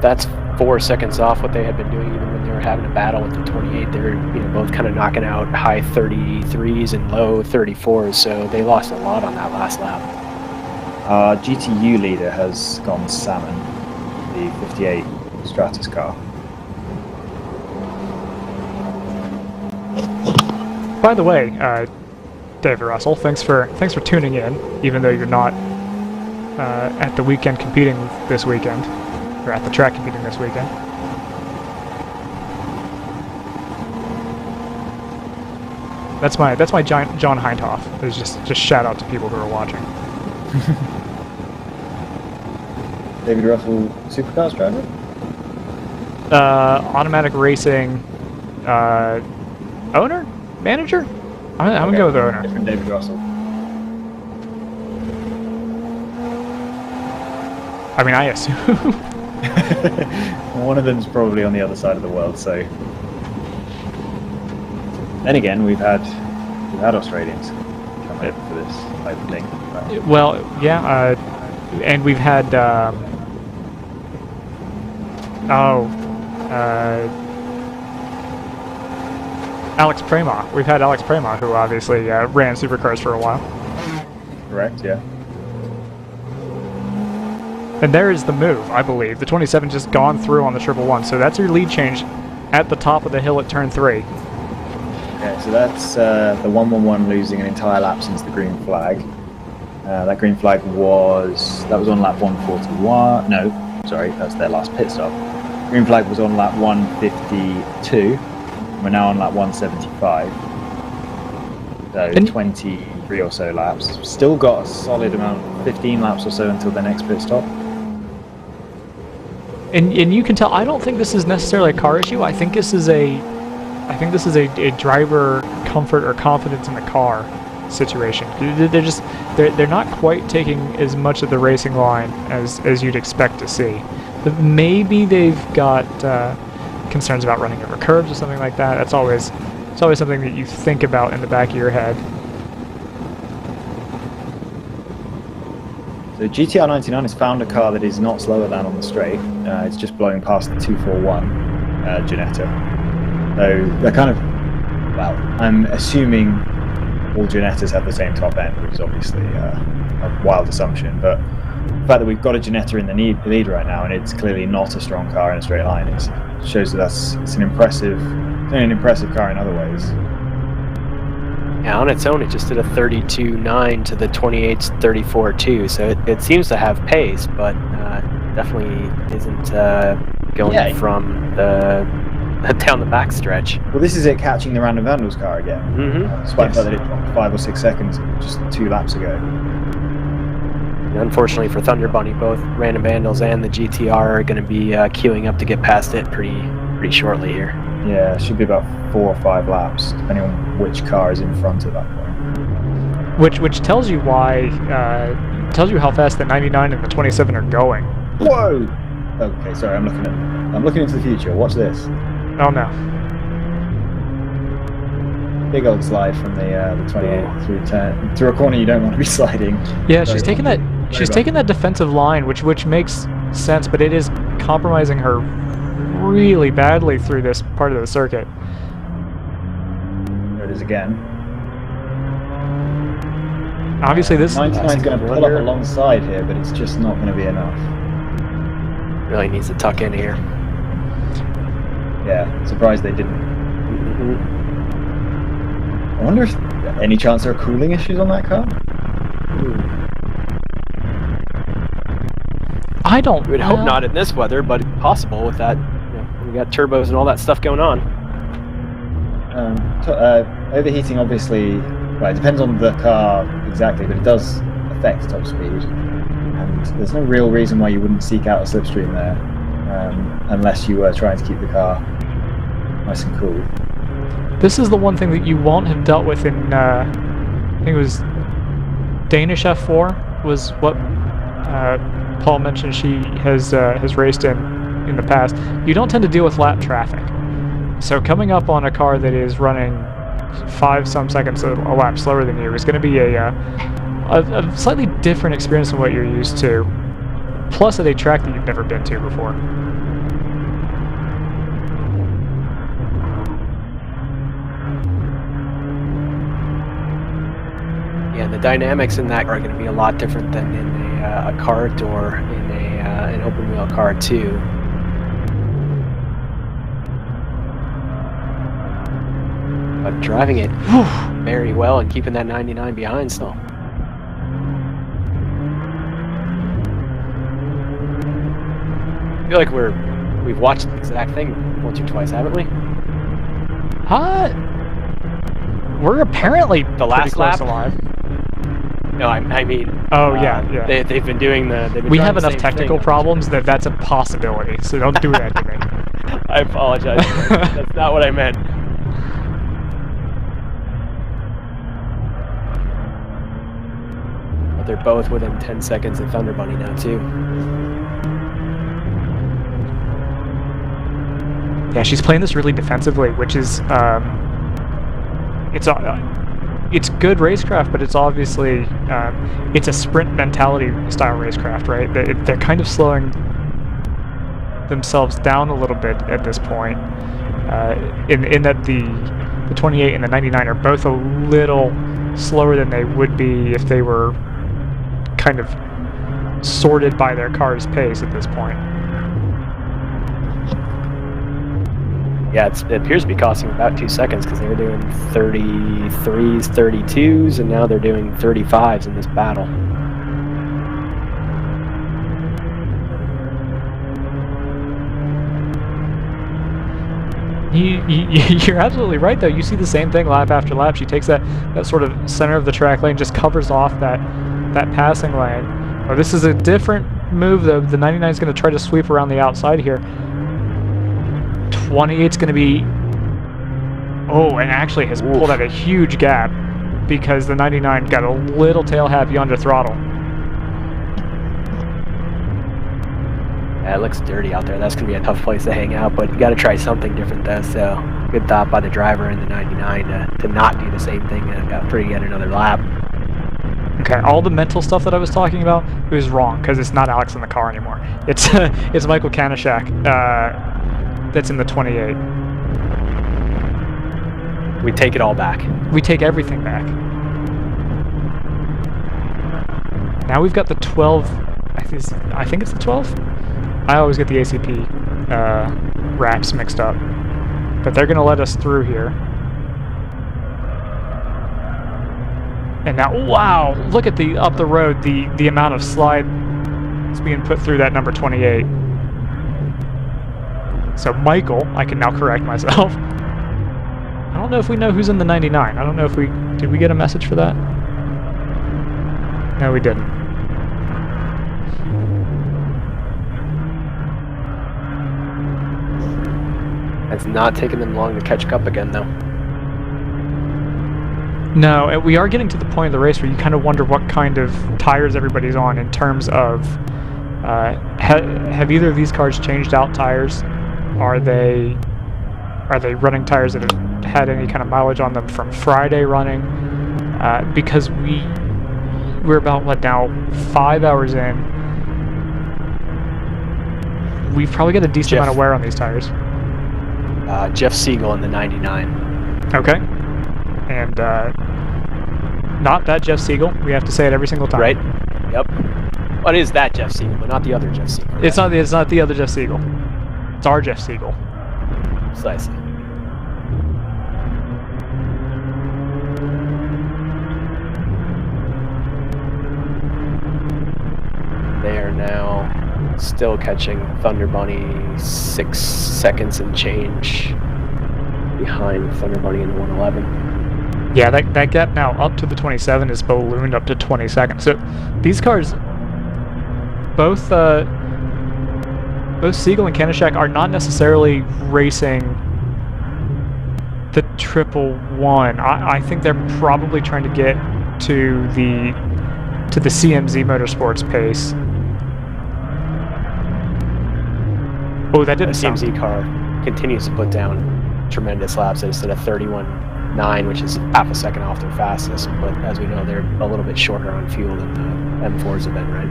That's 4 seconds off what they had been doing even when they were having a battle with the 28. They were both kind of knocking out high 33s and low 34s, so they lost a lot on that last lap. Our GTU leader has gone salmon, the 58 Stratus car. By the way, David Russell, thanks for tuning in, even though you're not at the weekend competing this weekend, or at the track competing this weekend. That's my John Heintoff. There's just shout out to people who are watching. David Russell, Supercars driver? Automatic Racing owner? Manager? I'm gonna go with owner. Different David Russell. I mean, I assume. One of them's probably on the other side of the world, so. Then again, we've had Australians come in for this type of thing. Right? Well, yeah, and we've had Alex Prema. We've had Alex Prema, who obviously ran supercars for a while. Correct, yeah. And there is the move, I believe. The 27 just gone through on the 111, so that's your lead change at the top of the hill at turn 3. Okay, so that's the 111 losing an entire lap since the green flag. That green flag was on lap 141. No, sorry, that's their last pit stop. Green flag was on lap 152. We're now on lap 175. So 23 or so laps. Still got a solid amount, 15 laps or so until the next pit stop. And you can tell. I don't think this is necessarily a car issue. I think this is a driver comfort or confidence in the car situation. They're not quite taking as much of the racing line as you'd expect to see. But maybe they've got concerns about running over curbs or something like that. It's always something that you think about in the back of your head. So GTR 99 has found a car that is not slower than on the straight. It's just blowing past the 241 Ginetta. So they're kind of, well, I'm assuming all Ginettas have the same top end, which is obviously a wild assumption. But the fact that we've got a Ginetta in the lead right now, and it's clearly not a strong car in a straight line, it shows that it's an impressive car in other ways. Yeah, on its own, it just did a 32.9 to the 28's 34.2, so it seems to have pace, but definitely isn't going from the down the back stretch. Well, this is it catching the Random Vandals car again, despite the fact that it dropped 5 or 6 seconds just 2 laps ago. And unfortunately for Thunder Bunny, both Random Vandals and the GTR are going to be queuing up to get past it pretty shortly here. Yeah, it should be about 4 or 5 laps, depending on which car is in front at that point. Which tells you why, tells you how fast the 99 and the 27 are going. Whoa! Okay, sorry, I'm looking into the future. Watch this. Oh no. Big old slide from the 28 through a corner you don't want to be sliding. Yeah, she's taking that. She's taking that defensive line, which makes sense, but it is compromising her really badly through this part of the circuit. There it is again. Obviously, this 99's going to pull up alongside here, but it's just not going to be enough. Really needs to tuck in here. Yeah, surprised they didn't. I wonder if any chance there are cooling issues on that car? I don't. We'd hope not in this weather, but it's possible with that. We got turbos and all that stuff going on. Overheating, obviously, well, it depends on the car exactly, but it does affect top speed. And there's no real reason why you wouldn't seek out a slipstream there, unless you were trying to keep the car nice and cool. This is the one thing that you won't have dealt with in, I think it was Danish F4 was what Paul mentioned she has raced in the past. You don't tend to deal with lap traffic. So coming up on a car that is running 5 some seconds a lap slower than you is going to be a slightly different experience than what you're used to. Plus at a track that you've never been to before. Yeah, the dynamics in that are going to be a lot different than in a kart or in an open wheel car too. But driving it very well and keeping that 99 behind still. I feel like we've watched the exact thing once or twice, haven't we? We're apparently the last lap alive. No, I mean. Oh yeah. They've been doing We have enough technical problems that's a possibility. So don't do that to me. I apologize. That's not what I meant. But they're both within 10 seconds of Thunder Bunny now too. Yeah, she's playing this really defensively, which is it's good racecraft, but it's obviously it's a sprint mentality style racecraft, right? They're kind of slowing themselves down a little bit at this point, in that the 28 and the 99 are both a little slower than they would be if they were kind of sorted by their car's pace at this point. Yeah, it appears to be costing about 2 seconds because they were doing 33s, 32s, and now they're doing 35s in this battle. You're absolutely right, though. You see the same thing lap after lap. She takes that sort of center of the track lane, just covers off that passing lane. Oh, this is a different move, though. The 99 is going to try to sweep around the outside here. 28's going to be... Oh, and actually has pulled out a huge gap because the 99 got a little tail happy under throttle. Yeah, it looks dirty out there. That's going to be a tough place to hang out, but you got to try something different though, so good thought by the driver in the 99 to not do the same thing after you get another lap. Okay, all the mental stuff that I was talking about was wrong because it's not Alex in the car anymore. It's it's Michael Kanishak that's in the 28. We take it all back. We take everything back. Now we've got the 12. I think it's the 12. I always get the ACP wraps mixed up, but they're going to let us through here. And now, wow! Look at up the road, the amount of slide that's being put through that number 28. So Michael, I can now correct myself. I don't know if we know who's in the 99. I don't know if did we get a message for that? No, we didn't. It's not taking them long to catch up again, though. No, we are getting to the point of the race where you kind of wonder what kind of tires everybody's on in terms of have either of these cars changed out tires? Are they running tires that have had any kind of mileage on them from Friday running? Because we're about, what now, 5 hours in. We've probably got a decent amount of wear on these tires. Jeff Siegel in the 99. Okay. And not that Jeff Siegel. We have to say it every single time. Right. Yep. What is that Jeff Siegel, but not the other Jeff Siegel? Right? It's not the other Jeff Siegel. It's our Jeff Siegel. Precisely. They are now still catching Thunder Bunny 6 seconds and change behind Thunder Bunny in the 111. Yeah, that gap now up to the 27 is ballooned up to 20 seconds. So these cars, both Siegel and Kanishak are not necessarily racing the 111. I think they're probably trying to get to the CMZ Motorsports pace. Oh, that didn't sound... The CMZ car continues to put down tremendous laps. They just did a 31.9, which is half a second off their fastest. But as we know, they're a little bit shorter on fuel than the M4s have been, right?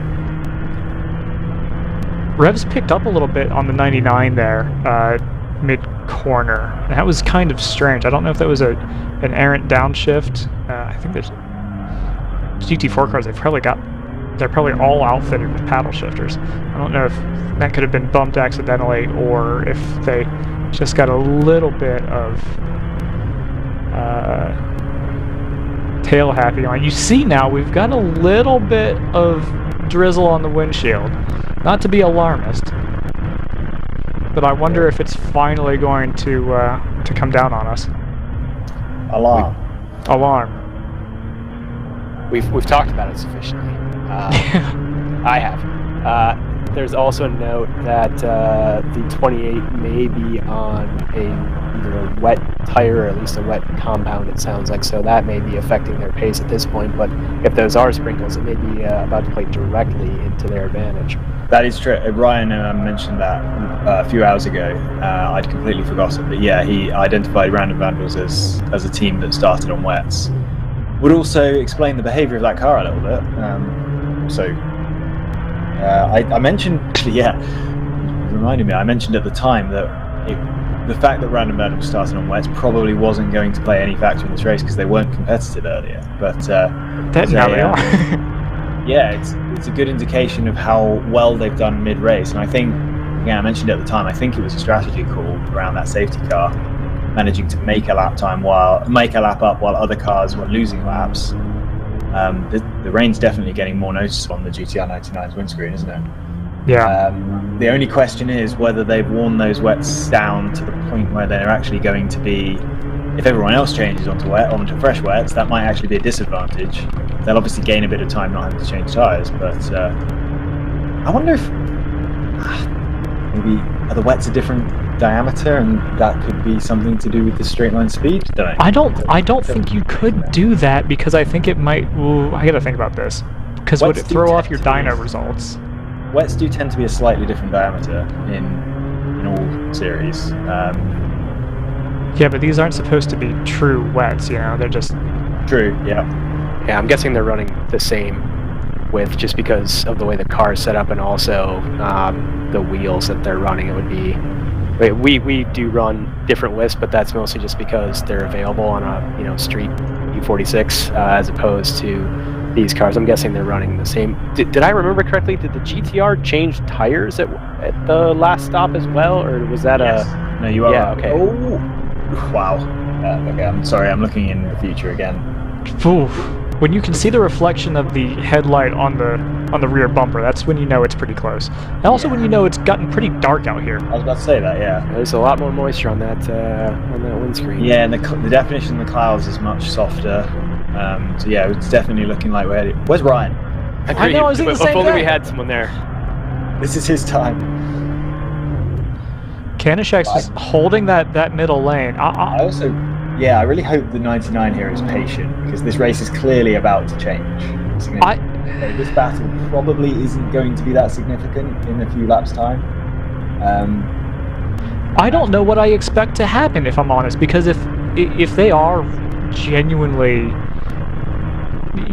Revs picked up a little bit on the 99 there, mid-corner. And that was kind of strange. I don't know if that was an errant downshift. I think there's GT4 cars. They're probably all outfitted with paddle shifters. I don't know if that could have been bumped accidentally or if they just got a little bit of tail happy on. You see now we've got a little bit of drizzle on the windshield. Not to be alarmist, but I wonder if it's finally going to come down on us. Alarm. We've talked about it sufficiently. I have. There's also a note that the 28 may be on either a wet tire or at least a wet compound, it sounds like, so that may be affecting their pace at this point, but if those are sprinkles, it may be about to play directly into their advantage. That is true. Ryan mentioned that a few hours ago. I'd completely forgotten, but yeah, he identified Random Vandals as a team that started on wets. Would also explain the behaviour of that car a little bit. I mentioned, reminded me, I mentioned at the time that the fact that Random Vandals started on wets probably wasn't going to play any factor in this race because they weren't competitive earlier. But now they are. Yeah, it's a good indication of how well they've done mid-race, and I think, I mentioned it at the time, I think it was a strategy call around that safety car, managing to make a lap up while other cars were losing laps. The rain's definitely getting more noticeable on the GTR 99's windscreen, isn't it? Yeah. The only question is whether they've worn those wets down to the point where they're actually going to be, if everyone else changes onto fresh wets, that might actually be a disadvantage. They'll obviously gain a bit of time not having to change tyres, but I wonder if maybe the wets a different diameter and that could be something to do with the straight line speed? I don't think you could do that because I think it might... Ooh, I gotta think about this. Because would it throw off your dyno results? Wets do tend to be a slightly different diameter in all series. Yeah, but these aren't supposed to be true wets, you know? They're just... True, yeah. Yeah, I'm guessing they're running the same width just because of the way the car is set up and also the wheels that they're running. It would be... We do run different widths, but that's mostly just because they're available on a street E46 as opposed to these cars. I'm guessing they're running the same. Did I remember correctly? Did the GTR change tires at the last stop as well, or was that a? No, you are. Yeah. Okay. Oh, wow. Okay, I'm sorry. I'm looking in the future again. Oof. When you can see the reflection of the headlight on the rear bumper, that's when you know it's pretty close. And also when you know it's gotten pretty dark out here. I was about to say that, yeah. There's a lot more moisture on that windscreen. Yeah, and the definition of the clouds is much softer. So yeah, it's definitely looking like we're headed. Where's Ryan? I know, I was thinking the same If only thing. we had someone there. This is his time. Kanishak's just holding that middle lane. I also Yeah, I really hope the 99 here is patient, because this race is clearly about to change. This battle probably isn't going to be that significant in a few laps' time. I don't know what I expect to happen, if I'm honest, because if they are genuinely,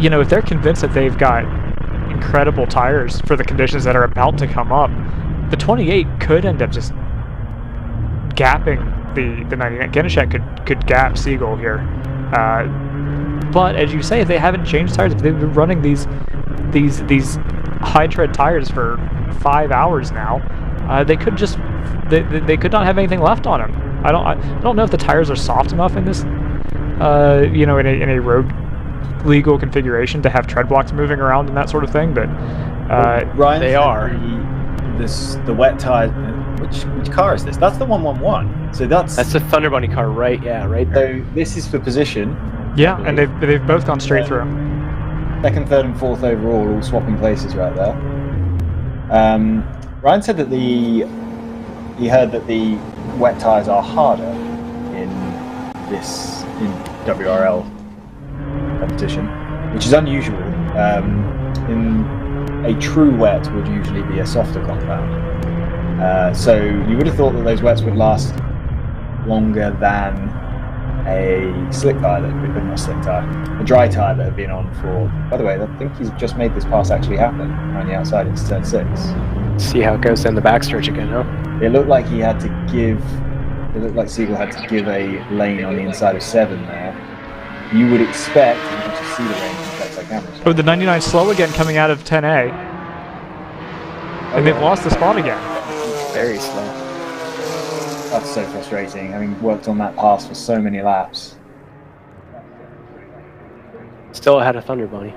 you know, if they're convinced that they've got incredible tires for the conditions that are about to come up, the 28 could end up just gapping the 99. Ganashek could gap Siegel here. But as you say, if they haven't changed tires, if they've been running these high tread tires for 5 hours now, they could just they could not have anything left on them. I don't know if the tires are soft enough in this you know, in a road legal configuration to have tread blocks moving around and that sort of thing, but Ryan, they are. The wet tire. Which car is this? That's the 111. So that's the Thunder Bunny car, right? Yeah, right there. So this is for position. Yeah, and they've both gone straight through. Second, third, and fourth overall, all swapping places right there. Ryan said that he heard that the wet tires are harder in WRL competition, which is unusual. In a true wet would usually be a softer compound. So you would have thought that those wets would last longer than a slick tire that had been a slick tire, a dry tire that had been on for. By the way, I think he's just made this pass actually happen around the outside into turn 6. See how it goes down the backstretch again, huh? It looked like he had to give. It looked like Siegel had to give a lane on the inside of 7 there. You would expect, you can just see the range in trackside cameras. Oh, the 99 slow again coming out of 10A. And they've lost the spot again. Very slow. That's so frustrating, having worked on that pass for so many laps. Still ahead of Thunder Bunny.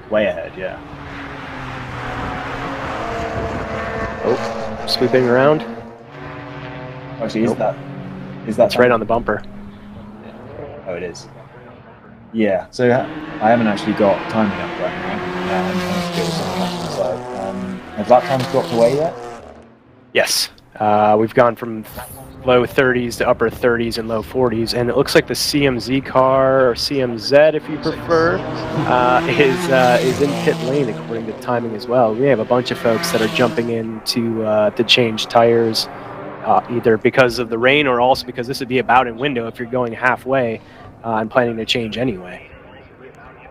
Way ahead, yeah. Oh, sweeping around. Actually, Nope. is that It's right on the bumper. Oh, it is. Yeah, so I haven't actually got timing up right now. I'm trying to do something else on the side. Have lap times dropped away yet? Yes. We've gone from low 30s to upper 30s and low 40s, and it looks like the CMZ car, or CMZ if you prefer, is in pit lane according to timing as well. We have a bunch of folks that are jumping in to change tires, either because of the rain or also because this would be about in window if you're going halfway and planning to change anyway.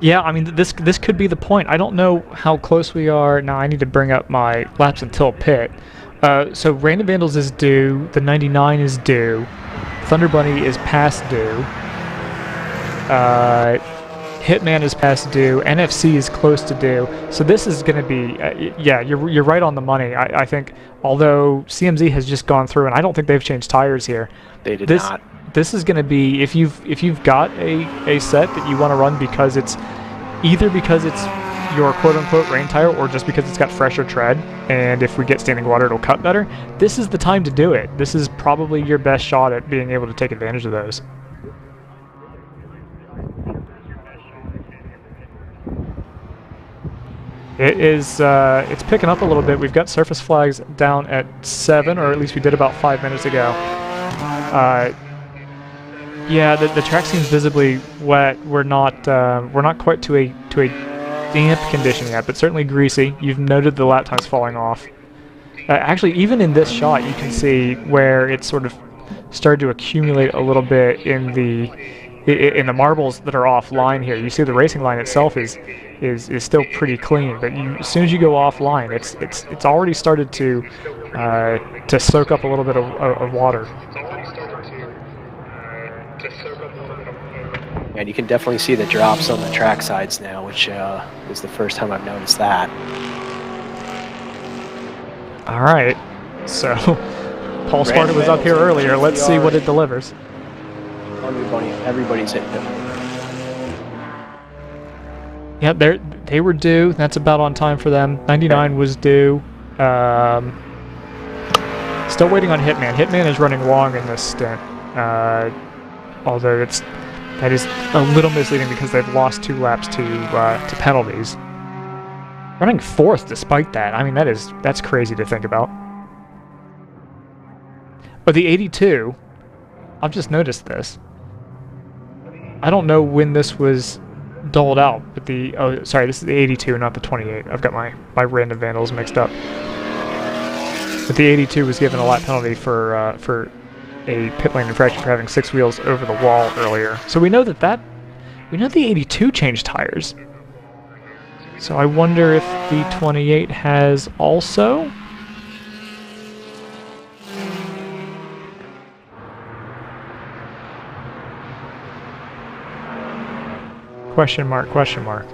Yeah, I mean, this could be the point. I don't know how close we are. Now I need to bring up my laps until pit. So Random Vandals is due, the 99 is due, Thunder Bunny is past due, Hitman is past due, NFC is close to due. So this is going to be, yeah, you're right on the money. I think, although CMZ has just gone through, and I don't think they've changed tires here. They did not. This is going to be, if you've got a set that you want to run because it's either because it's your quote-unquote rain tire or just because it's got fresher tread, and if we get standing water it'll cut better, this is the time to do it. This is probably your best shot at being able to take advantage of those. It is it's picking up a little bit. We've got surface flags down at 7, or at least we did about 5 minutes ago. Yeah, the track seems visibly wet. We're not quite to a damp condition yet, but certainly greasy. You've noted the lap times falling off. Actually, even in this shot, you can see where it sort of started to accumulate a little bit in the marbles that are offline here. You see the racing line itself is still pretty clean, but as soon as you go offline, it's already started to soak up a little bit of water. And you can definitely see the drops on the track sides now, which is the first time I've noticed that. All right, so Paul Sparta was up here earlier. Let's see what it delivers. Everybody's hitting it. Yeah, they were due. That's about on time for them. 99 was due. Still waiting on Hitman. Hitman is running long in this stint, although that is a little misleading because they've lost 2 laps to penalties. Running 4th despite that. I mean, that's crazy to think about. But the 82, I've just noticed this. I don't know when this was doled out, but oh, sorry, this is the 82, not the 28. I've got my random vandals mixed up. But the 82 was given a lap penalty for a pit lane infraction for having 6 wheels over the wall earlier. So we know we know the 82 changed tires. So I wonder if the 28 has also. Question mark, question mark.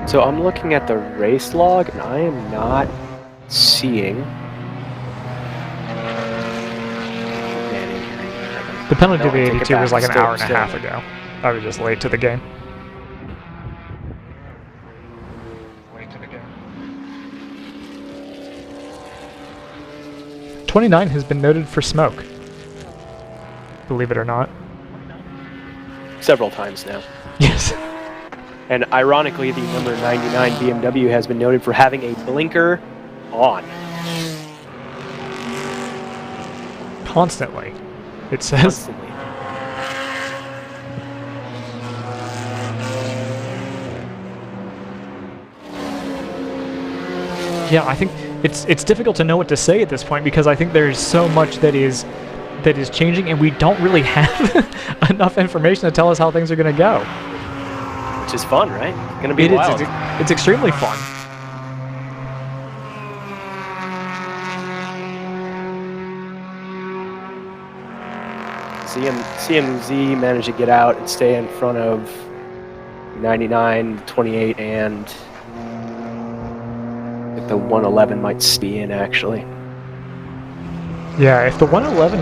So I'm looking at the race log, and I am not seeing. The penalty to the I take it 82 was back. like an hour and a half ago. I was just late to the game. 29 has been noted for smoke. Believe it or not. Several times now. Yes. And ironically, the number 99 BMW has been noted for having a blinker on. Constantly, it says. Constantly. Yeah, I think it's difficult to know what to say at this point because I think there's so much that is changing, and we don't really have enough information to tell us how things are going to go. Which is fun, right? It's going to be wild. It's extremely fun. CMZ managed to get out and stay in front of 99, 28, and I think the 111 might be in, actually. Yeah, if the 111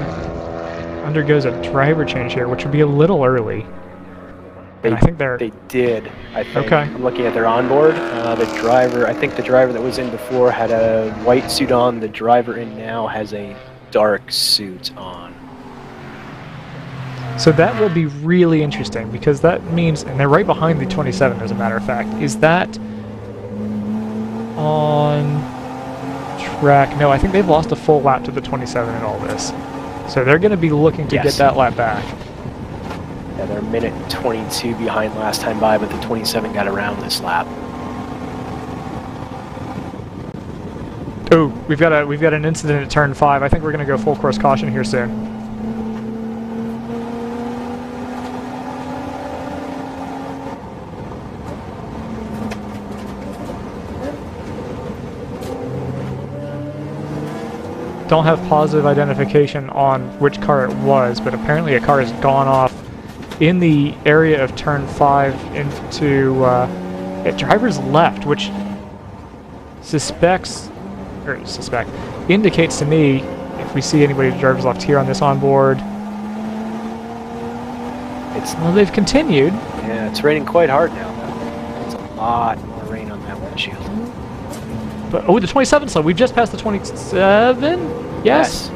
undergoes a driver change here, which would be a little early. They did. I think. Okay. I'm looking at their onboard. The driver, I think the driver that was in before had a white suit on. The driver in now has a dark suit on. So that will be really interesting because that means, and they're right behind the 27 as a matter of fact, is that on track? No, I think they've lost a full lap to the 27 in all this. So they're going to be looking to get that lap back. Yeah, they're a minute 22 behind last time by, but the 27 got around this lap. Oh, we've got an incident at turn 5. I think we're going to go full course caution here soon. Don't have positive identification on which car it was, but apparently a car has gone off in the area of turn 5 into driver's left, which indicates to me, if we see anybody to driver's left here on this onboard, well, they've continued. Yeah, it's raining quite hard now. There's a lot more rain on that windshield. But oh, the 27 slow. We've just passed the 27. Yes.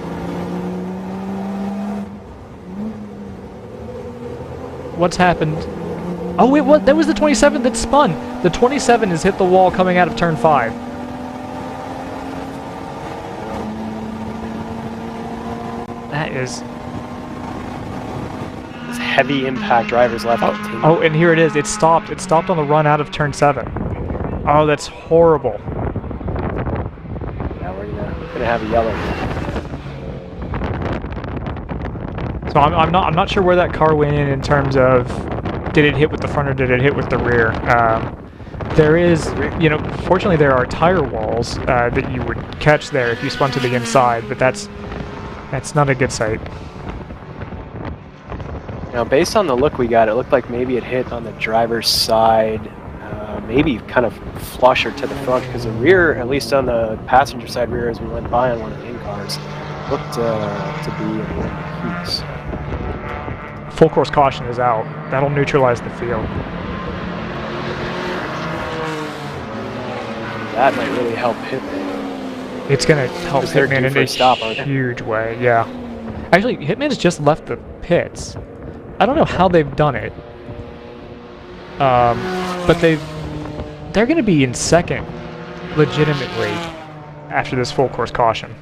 What's happened? Oh wait, what? That was the 27 that spun. The 27 has hit the wall coming out of turn 5. That is heavy impact. Drivers left. Oh, and here it is. It stopped. It stopped on the run out of turn 7. Oh, that's horrible. Yeah, we're gonna have a yellow. So I'm not sure where that car went in terms of did it hit with the front or did it hit with the rear. There is, fortunately there are tire walls that you would catch there if you spun to the inside, but that's not a good sight. Now, based on the look we got, it looked like maybe it hit on the driver's side, maybe kind of flusher to the front, because the rear, at least on the passenger side rear as we went by on one of the in-cars, looked to be in one of the heats. Full course caution is out. That'll neutralize the field. That might really help Hitman. It's going to help Hitman in a huge way, yeah. Actually, Hitman's just left the pits. I don't know how they've done it, but they're going to be in second, legitimately, after this full course caution.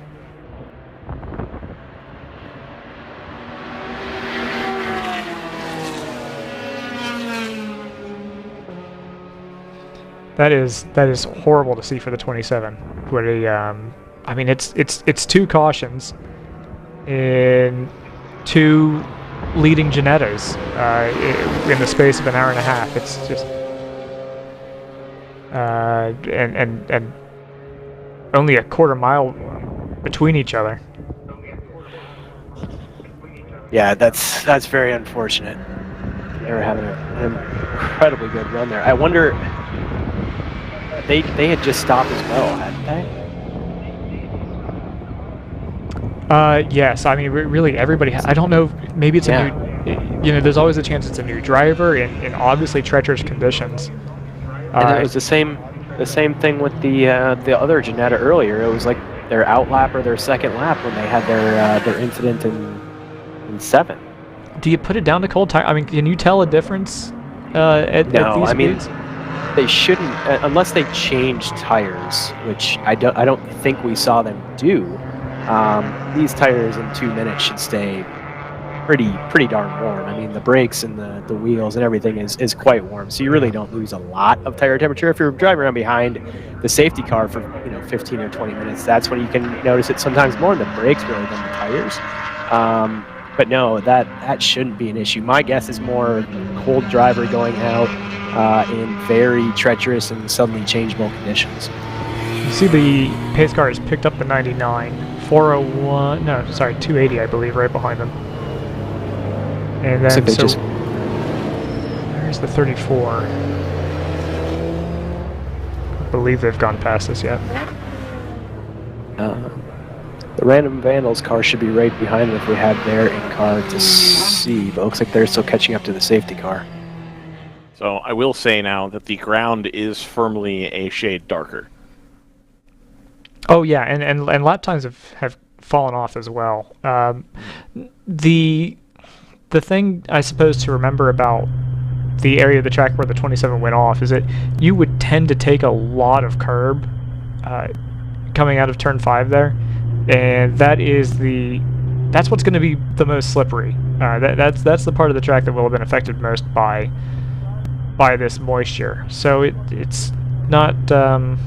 That is horrible to see for the 27. Where I mean, it's 2 cautions in 2 leading Ginettas in the space of an hour and a half. It's just and only a quarter mile between each other. Yeah, that's very unfortunate. They were having an incredibly good run there. I wonder, they had just stopped as well, hadn't they? Yes. I mean, really, everybody. I don't know. Maybe it's a new. You know, there's always a chance it's a new driver in obviously treacherous conditions. And it was the same thing with the other Ginetta earlier. It was like their outlap or their second lap when they had their incident in 7. Do you put it down to cold tire? I mean, can you tell a difference at these speeds? They shouldn't unless they change tires, which I don't think we saw them do. These tires in 2 minutes should stay pretty darn warm. I mean, the brakes and the wheels and everything is quite warm, so you really don't lose a lot of tire temperature. If you're driving around behind the safety car for 15 or 20 minutes, that's when you can notice it sometimes more in the brakes really than the tires. But no, that shouldn't be an issue. My guess is more cold driver going out in very treacherous and suddenly changeable conditions. You see the pace car has picked up the 99, 401, no, sorry, 280, I believe, right behind them. And then, there's the 34. I believe they've gone past us yet. The Random Vandals car should be right behind them if we had their in-car to see, but it looks like they're still catching up to the safety car. So I will say now that the ground is firmly a shade darker. Oh yeah, and lap times have fallen off as well. The thing I suppose to remember about the area of the track where the 27 went off is that you would tend to take a lot of curb coming out of turn 5 there, and that's what's going to be the most slippery. That's the part of the track that will have been affected most by this moisture. So it's not an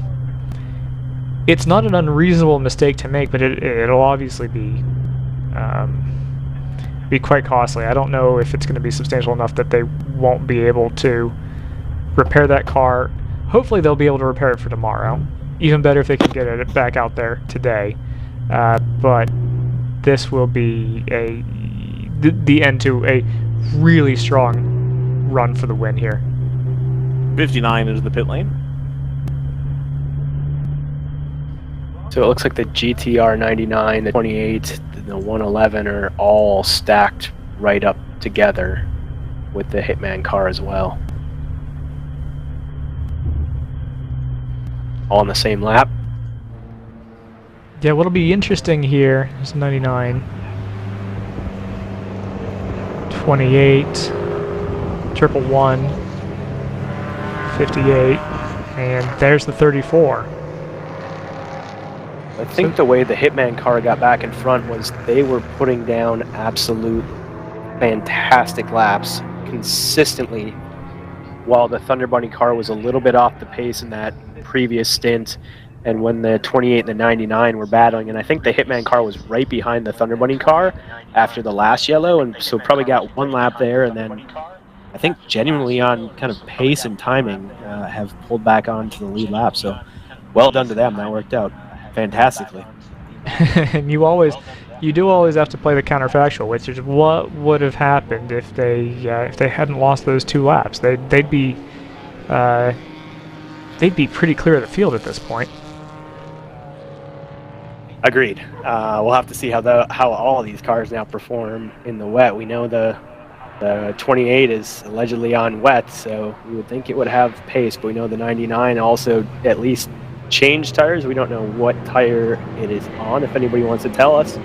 unreasonable mistake to make, but it'll obviously be quite costly. I don't know if it's going to be substantial enough that they won't be able to repair that car. Hopefully they'll be able to repair it for tomorrow. Even better if they can get it back out there today. But this will be the end to a really strong run for the win here. 59 into the pit lane. So it looks like the GTR 99, the 28, the 111 are all stacked right up together with the Hitman car as well. All on the same lap. Yeah, what'll be interesting here is 99, 28, 111, 58, and there's the 34. I think the way the Hitman car got back in front was they were putting down absolute fantastic laps consistently, while the Thunder Bunny car was a little bit off the pace in that previous stint, and when the 28 and the 99 were battling, and I think the Hitman car was right behind the Thunder Bunny car after the last yellow, and so probably got one lap there, and then I think genuinely on kind of pace and timing have pulled back onto the lead lap, so well done to them. That worked out fantastically. And you do always have to play the counterfactual, which is what would have happened if they hadn't lost those 2 laps. They'd be pretty clear of the field at this point. Agreed. We'll have to see how all of these cars now perform in the wet. We know the 28 is allegedly on wet, so we would think it would have pace, but we know the 99 also at least changed tires. We don't know what tire it is on. If anybody wants to tell us,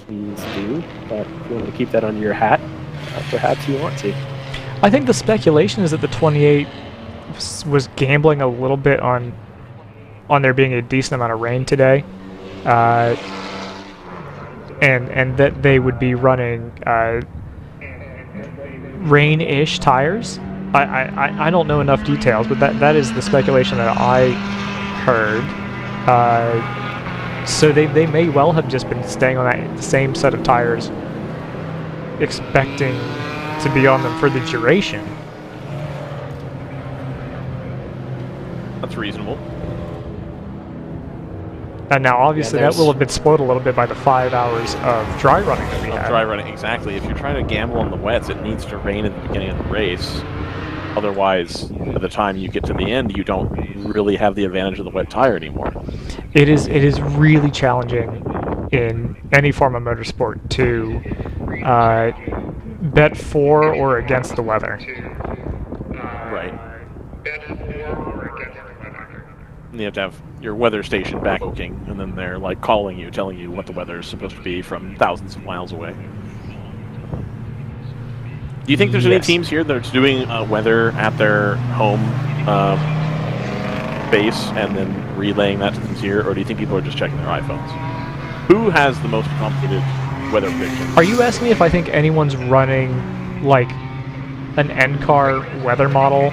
please do. But if you want to keep that under your hat, perhaps you want to. I think the speculation is that the 28 was gambling a little bit on there being a decent amount of rain today, and that they would be running rain-ish tires, I don't know enough details, but that is the speculation that I heard. So they may well have just been staying on that same set of tires, expecting to be on them for the duration. That's reasonable. And now, obviously, that will have been spoiled a little bit by the 5 hours of dry running that we had. Dry running, exactly. If you're trying to gamble on the wets, it needs to rain at the beginning of the race. Otherwise, by the time you get to the end, you don't really have the advantage of the wet tire anymore. It is really challenging in any form of motorsport to bet for or against the weather. Right. And you have to have your weather station back looking, and then they're like calling you, telling you what the weather is supposed to be from thousands of miles away. Do you think there's any teams here that's doing weather at their home base and then relaying that to them here, or do you think people are just checking their iPhones? Who has the most complicated weather prediction? Are you asking me if I think anyone's running like an NCAR weather model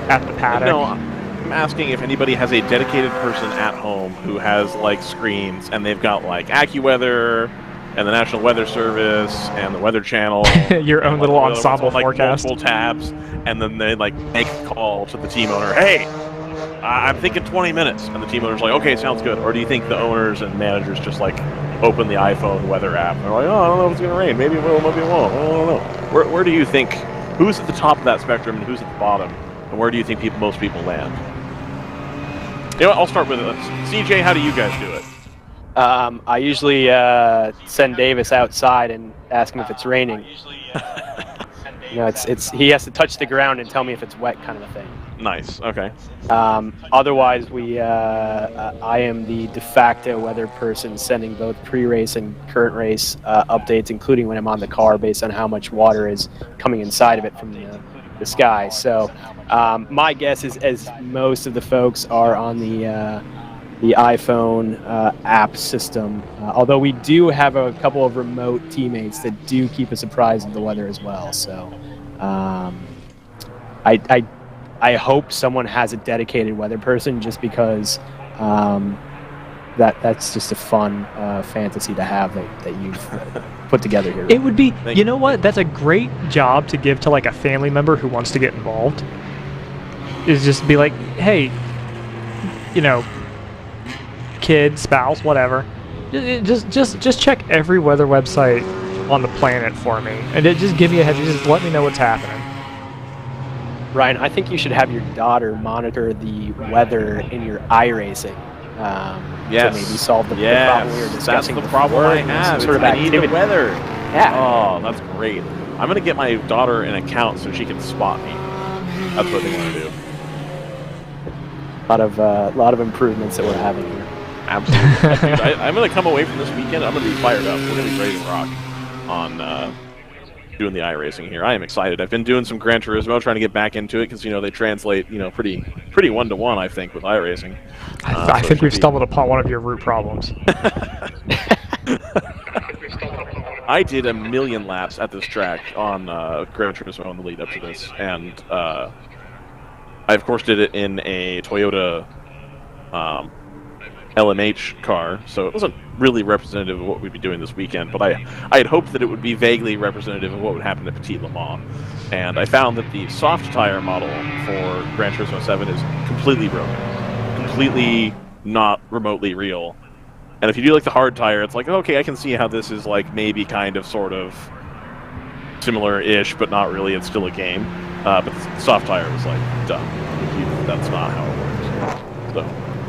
at the paddock? No, I'm asking if anybody has a dedicated person at home who has like screens and they've got like AccuWeather and the National Weather Service and the Weather Channel. Your own little ensemble forecast. Multiple tabs, and then they like make a call to the team owner. Hey, I'm thinking 20 minutes, and the team owner's like, okay, sounds good. Or do you think the owners and managers just like open the iPhone weather app and they're like, oh, I don't know if it's gonna rain. Maybe it will, maybe it won't. I don't know. Where do you think? Who's at the top of that spectrum and who's at the bottom? And where do you think most people land? You know what, I'll start with CJ. How do you guys do it? I usually send Davis outside and ask him if it's raining. You know, he has to touch the ground and tell me if it's wet, kind of a thing. Nice. Okay. Otherwise, I am the de facto weather person, sending both pre-race and current race updates, including when I'm on the car, based on how much water is coming inside of it from the sky. So my guess is, as most of the folks are on the iPhone app system, although we do have a couple of remote teammates that do keep us apprised of the weather as well. So I hope someone has a dedicated weather person, just because that's just a fun fantasy to have that you've put together here. It would be, you know what? That's a great job to give to like a family member who wants to get involved. Is just be like, hey, you know, kid, spouse, whatever. Just check every weather website on the planet for me, and just give me a heads. Just let me know what's happening. Ryan, I think you should have your daughter monitor the weather in your iRacing. Yes. To maybe solve the problem we were discussing. That's the problem I have. Sort of I need the weather. Yeah. Oh, that's great. I'm gonna get my daughter an account so she can spot me. That's what they're gonna do. A lot of improvements that we're having here. Absolutely. Dude, I'm going to come away from this weekend. I'm going to be fired up. We're going to be ready to rock on doing the iRacing here. I am excited. I've been doing some Gran Turismo, trying to get back into it because, you know, they translate, you know, pretty one-to-one, I think, with iRacing. I think we've stumbled upon one of your root problems. I did 1 million laps at this track on Gran Turismo in the lead up to this, and I, of course, did it in a Toyota LMH car, so it wasn't really representative of what we'd be doing this weekend, but I had hoped that it would be vaguely representative of what would happen at Petit Le Mans. And I found that the soft tire model for Gran Turismo 7 is completely broken. Completely not remotely real. And if you do like the hard tire, it's like, okay, I can see how this is like maybe kind of sort of similar-ish, but not really. It's still a game. But the soft tire was like, done. That's not how it works. So,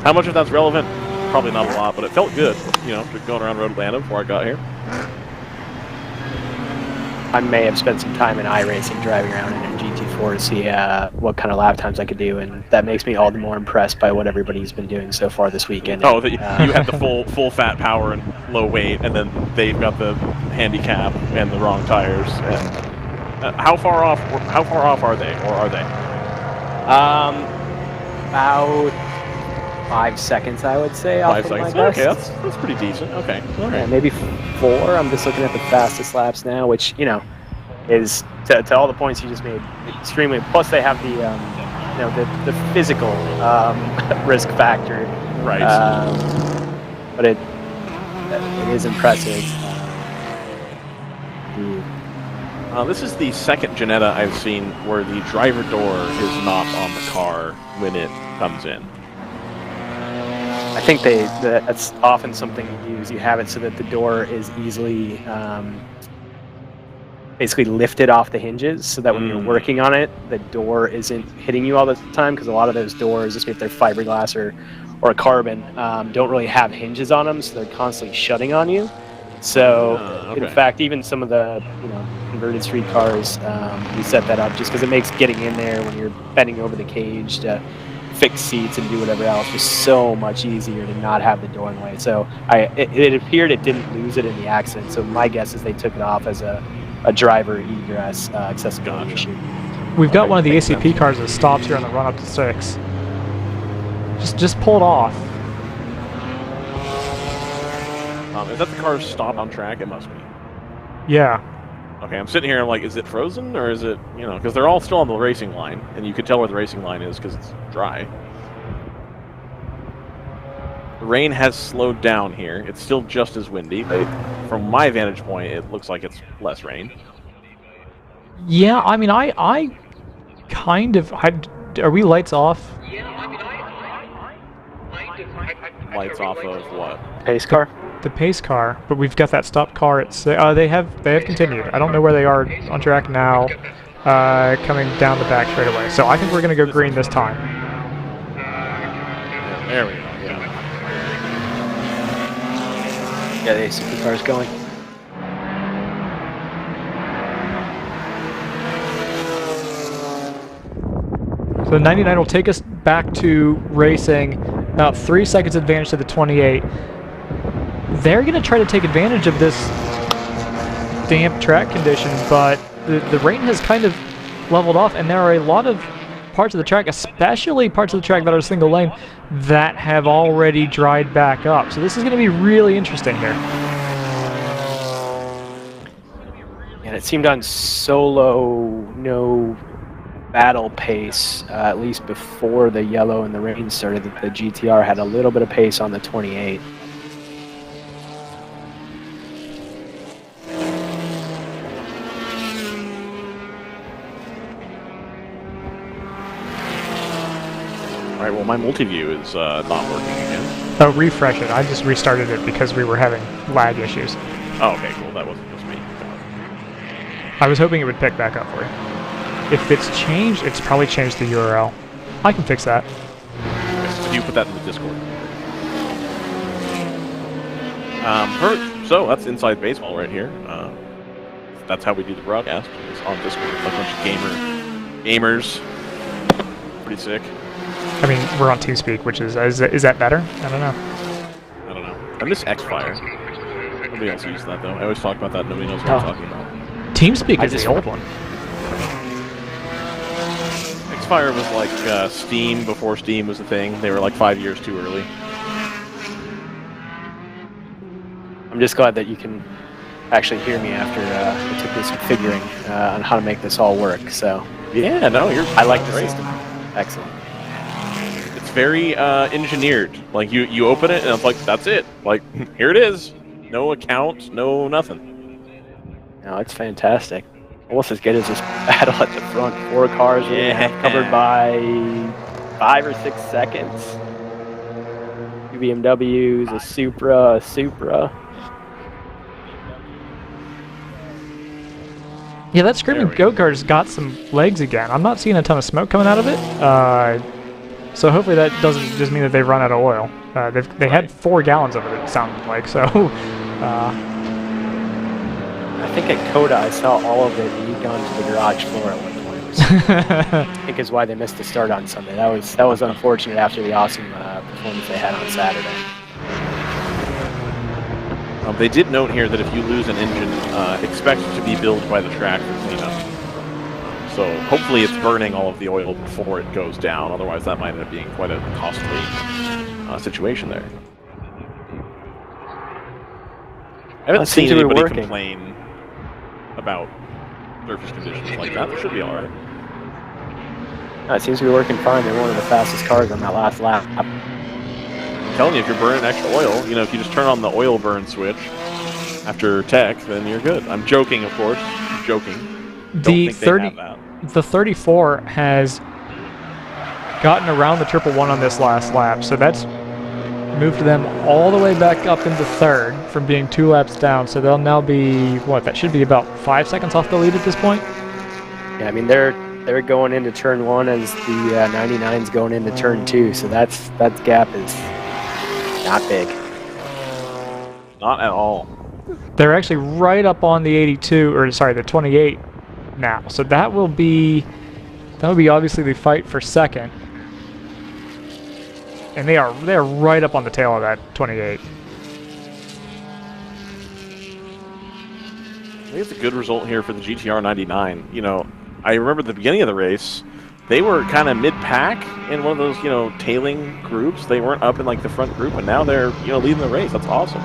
how much of that's relevant? Probably not a lot, but it felt good, you know, going around Road Atlanta before I got here. I may have spent some time in iRacing driving around in a GT4 to see what kind of lap times I could do, and that makes me all the more impressed by what everybody's been doing so far this weekend. Oh, you had the full fat power and low weight, and then they've got the handicap and the wrong tires. And how far off are they, or are they? About 5 seconds, I would say. 5 seconds. Okay, that's pretty decent. Okay. Yeah, maybe 4. I'm just looking at the fastest laps now, which, you know, is to all the points you just made, extremely. Plus, they have the the physical risk factor. Right. But it is impressive. This is the second Janetta I've seen where the driver door is not on the car when it comes in. I think that's often something you use. You have it so that the door is easily basically lifted off the hinges, so that when you're working on it, the door isn't hitting you all the time, because a lot of those doors, especially if they're fiberglass or a carbon, don't really have hinges on them, so they're constantly shutting on you. So, in fact, even some of the converted street cars, we set that up just because it makes getting in there when you're bending over the cage to fix seats and do whatever else just so much easier to not have the door in the way. So it appeared it didn't lose it in the accident. So my guess is they took it off as a driver egress accessibility issue. We've got one of the ACP cars that stops here on the run up to 6. Just pull it off. Is that the car stopped on track? It must be. Yeah. Okay, I'm sitting here, I'm like, is it frozen, or is it, because they're all still on the racing line, and you can tell where the racing line is because it's dry. The rain has slowed down here. It's still just as windy, but from my vantage point, it looks like it's less rain. Yeah, I mean, I kind of... Are we lights off? Lights off of what? Pace car? The pace car, but we've got that stopped car. They have continued. I don't know where they are on track now, coming down the back straight away. So I think we're going to go green this time. There we go. Yeah, the ACP car's going. So the 99 will take us back to racing. About 3 seconds advantage to the 28. They're going to try to take advantage of this damp track condition, but the rain has kind of leveled off, and there are a lot of parts of the track, especially parts of the track that are single lane, that have already dried back up. So this is going to be really interesting here. And it seemed on solo, no battle pace, at least before the yellow and the rain started, that the GTR had a little bit of pace on the 28. Alright, well my multi-view is not working again. Oh, refresh it. I just restarted it because we were having lag issues. Oh, okay, cool. That wasn't just me. I was hoping it would pick back up for you. If it's changed, it's probably changed the URL. I can fix that. So you put that in the Discord. Perfect. So that's Inside Baseball right here. That's how we do the broadcast. It's on Discord. Like a bunch of gamers. Pretty sick. I mean, we're on TeamSpeak, which is that better? I don't know. I don't know. I miss Xfire. Nobody else uses that though. I always talk about that. Nobody knows what I'm talking about. TeamSpeak is the old one. Xfire was like Steam before Steam was a thing. They were like 5 years too early. I'm just glad that you can actually hear me after it took me some figuring on how to make this all work. So yeah, no, I like the system. Excellent. It's very engineered. Like you open it and it's like that's it. Like here it is. No account, no nothing. No, it's fantastic. Almost as good as this battle at the front. 4 cars covered by 5 or 6 seconds. 2 BMWs, a Supra, Yeah, that Screaming Go-Kart's got some legs again. I'm not seeing a ton of smoke coming out of it. So hopefully that doesn't just mean that they've run out of oil. They had 4 gallons of it sounded like, so... I think at Coda I saw all of it leak onto the garage floor at one point. I think is why they missed the start on Sunday. That was unfortunate after the awesome performance they had on Saturday. They did note here that if you lose an engine, expect it to be billed by the track for cleanup. So hopefully it's burning all of the oil before it goes down. Otherwise, that might end up being quite a costly situation there. I haven't seen anybody complain about surface conditions like that. It should be all right. It seems to be working fine. They're one of the fastest cars on that last lap. I'm telling you, if you're burning extra oil, you know, if you just turn on the oil burn switch after tech, then you're good. I'm joking, of course. I'm joking. The 34 has gotten around the 111 on this last lap, so that's moved them all the way back up into third from being 2 laps down. So they'll now be, what, that should be about 5 seconds off the lead at this point? Yeah, I mean, they're going into turn 1 as the 99's going into turn 2, so that gap is not big. Not at all. They're actually right up on the 82, or sorry, the 28 now. So that will be obviously the fight for second. And they're right up on the tail of that 28. I think it's a good result here for the GTR 99. You know, I remember at the beginning of the race, they were kind of mid-pack in one of those, you know, tailing groups. They weren't up in like the front group, and now they're, you know, leading the race. That's awesome.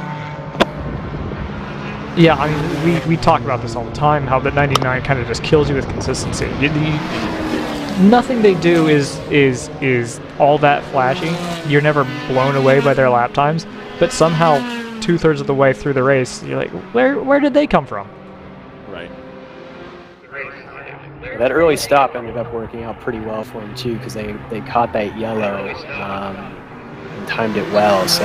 Yeah, I mean, we talk about this all the time, how the 99 kind of just kills you with consistency. Nothing they do is all that flashy. You're never blown away by their lap times, but somehow 2/3 of the way through the race, you're like, where did they come from? Right. That early stop ended up working out pretty well for them too, because they caught that yellow and timed it well. So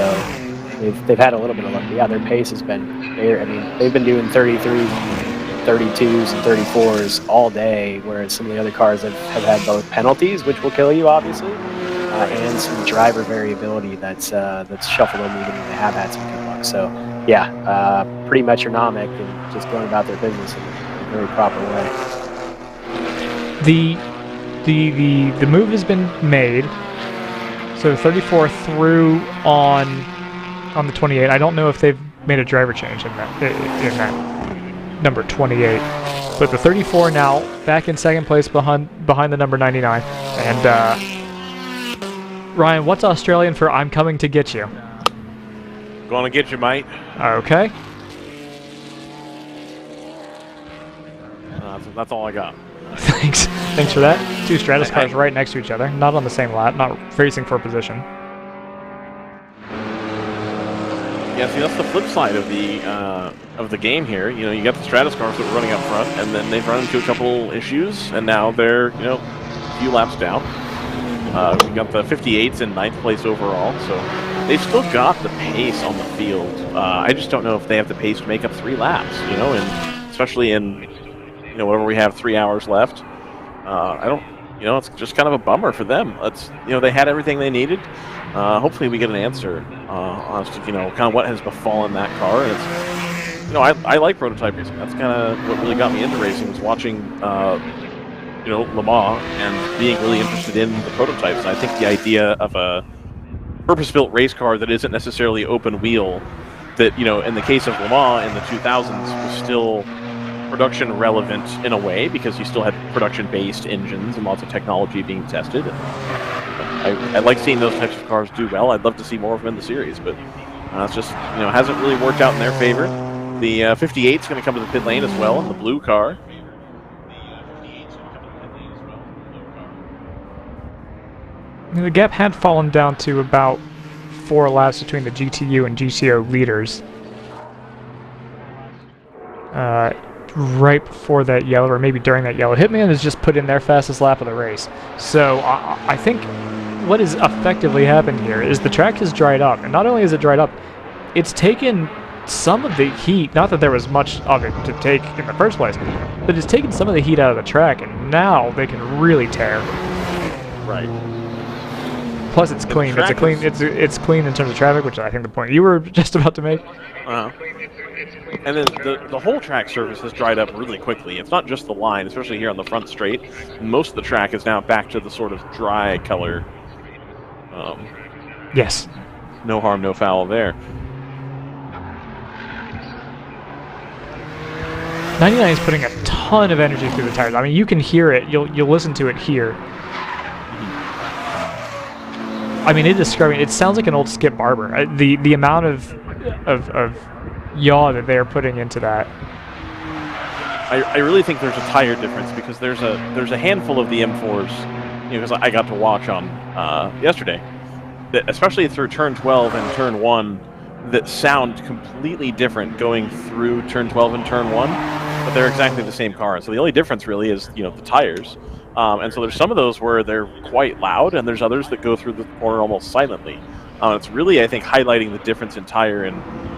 they've had a little bit of luck. Yeah, their pace has been there. I mean, they've been doing 33s, 32s, and 34s all day, whereas some of the other cars have had both penalties, which will kill you, obviously, and some driver variability that's shuffled them, even though they have had some good luck. So, yeah, pretty metronomic and just going about their business in a very proper way. The move has been made. So 34 through on the 28. I don't know if they've made a driver change in that number 28. But the 34 now back in second place behind the number 99. And Ryan, what's Australian for "I'm coming to get you"? Going to get you, mate. Okay. That's all I got. Thanks for that. 2 Stratus cars right next to each other, not on the same lap, not racing for position. Yeah, see, that's the flip side of the game here. You know, you got the Stratus cars that were running up front, and then they've run into a couple issues, and now they're, you know, a few laps down. We got the 58s in 9th place overall, so they've still got the pace on the field. I just don't know if they have the pace to make up 3 laps, you know, and especially in, you know, whatever we have 3 hours left. I don't, you know, it's just kind of a bummer for them. It's, you know, they had everything they needed. Hopefully we get an answer as to, you know, kind of what has befallen that car. And it's, you know, I like prototype racing. That's kind of what really got me into racing, was watching, you know, Le Mans and being really interested in the prototypes. And I think the idea of a purpose-built race car that isn't necessarily open wheel, that, you know, in the case of Le Mans in the 2000s was still production relevant in a way, because you still had production-based engines and lots of technology being tested. I like seeing those types of cars do well. I'd love to see more of them in the series, but it's just, you know, hasn't really worked out in their favor. The 58's going to come to the pit lane as well in the blue car. The gap had fallen down to about 4 laps between the GTU and GTO leaders. Right before that yellow, or maybe during that yellow. Hitman has just put in their fastest lap of the race. So I think what has effectively happened here is the track has dried up. And not only has it dried up, it's taken some of the heat, not that there was much of it to take in the first place, but it's taken some of the heat out of the track, and now they can really tear. Right. Plus, it's clean. It's clean in terms of traffic, which I think the point you were just about to make. And then the whole track surface has dried up really quickly. It's not just the line, especially here on the front straight. Most of the track is now back to the sort of dry color. Yes. No harm, no foul there. 99 is putting a ton of energy through the tires. I mean, you can hear it. You'll listen to it here. I mean, it is scrubbing. It sounds like an old Skip Barber. The amount of yaw that they are putting into that. I really think there's a tire difference because there's a handful of the M4s, because I got to watch on yesterday, that especially through turn 12 and turn 1, that sound completely different going through turn 12 and turn 1, but they're exactly the same car. So the only difference really is the tires. And so there's some of those where they're quite loud, and there's others that go through the corner almost silently. It's really, I think, highlighting the difference in tire and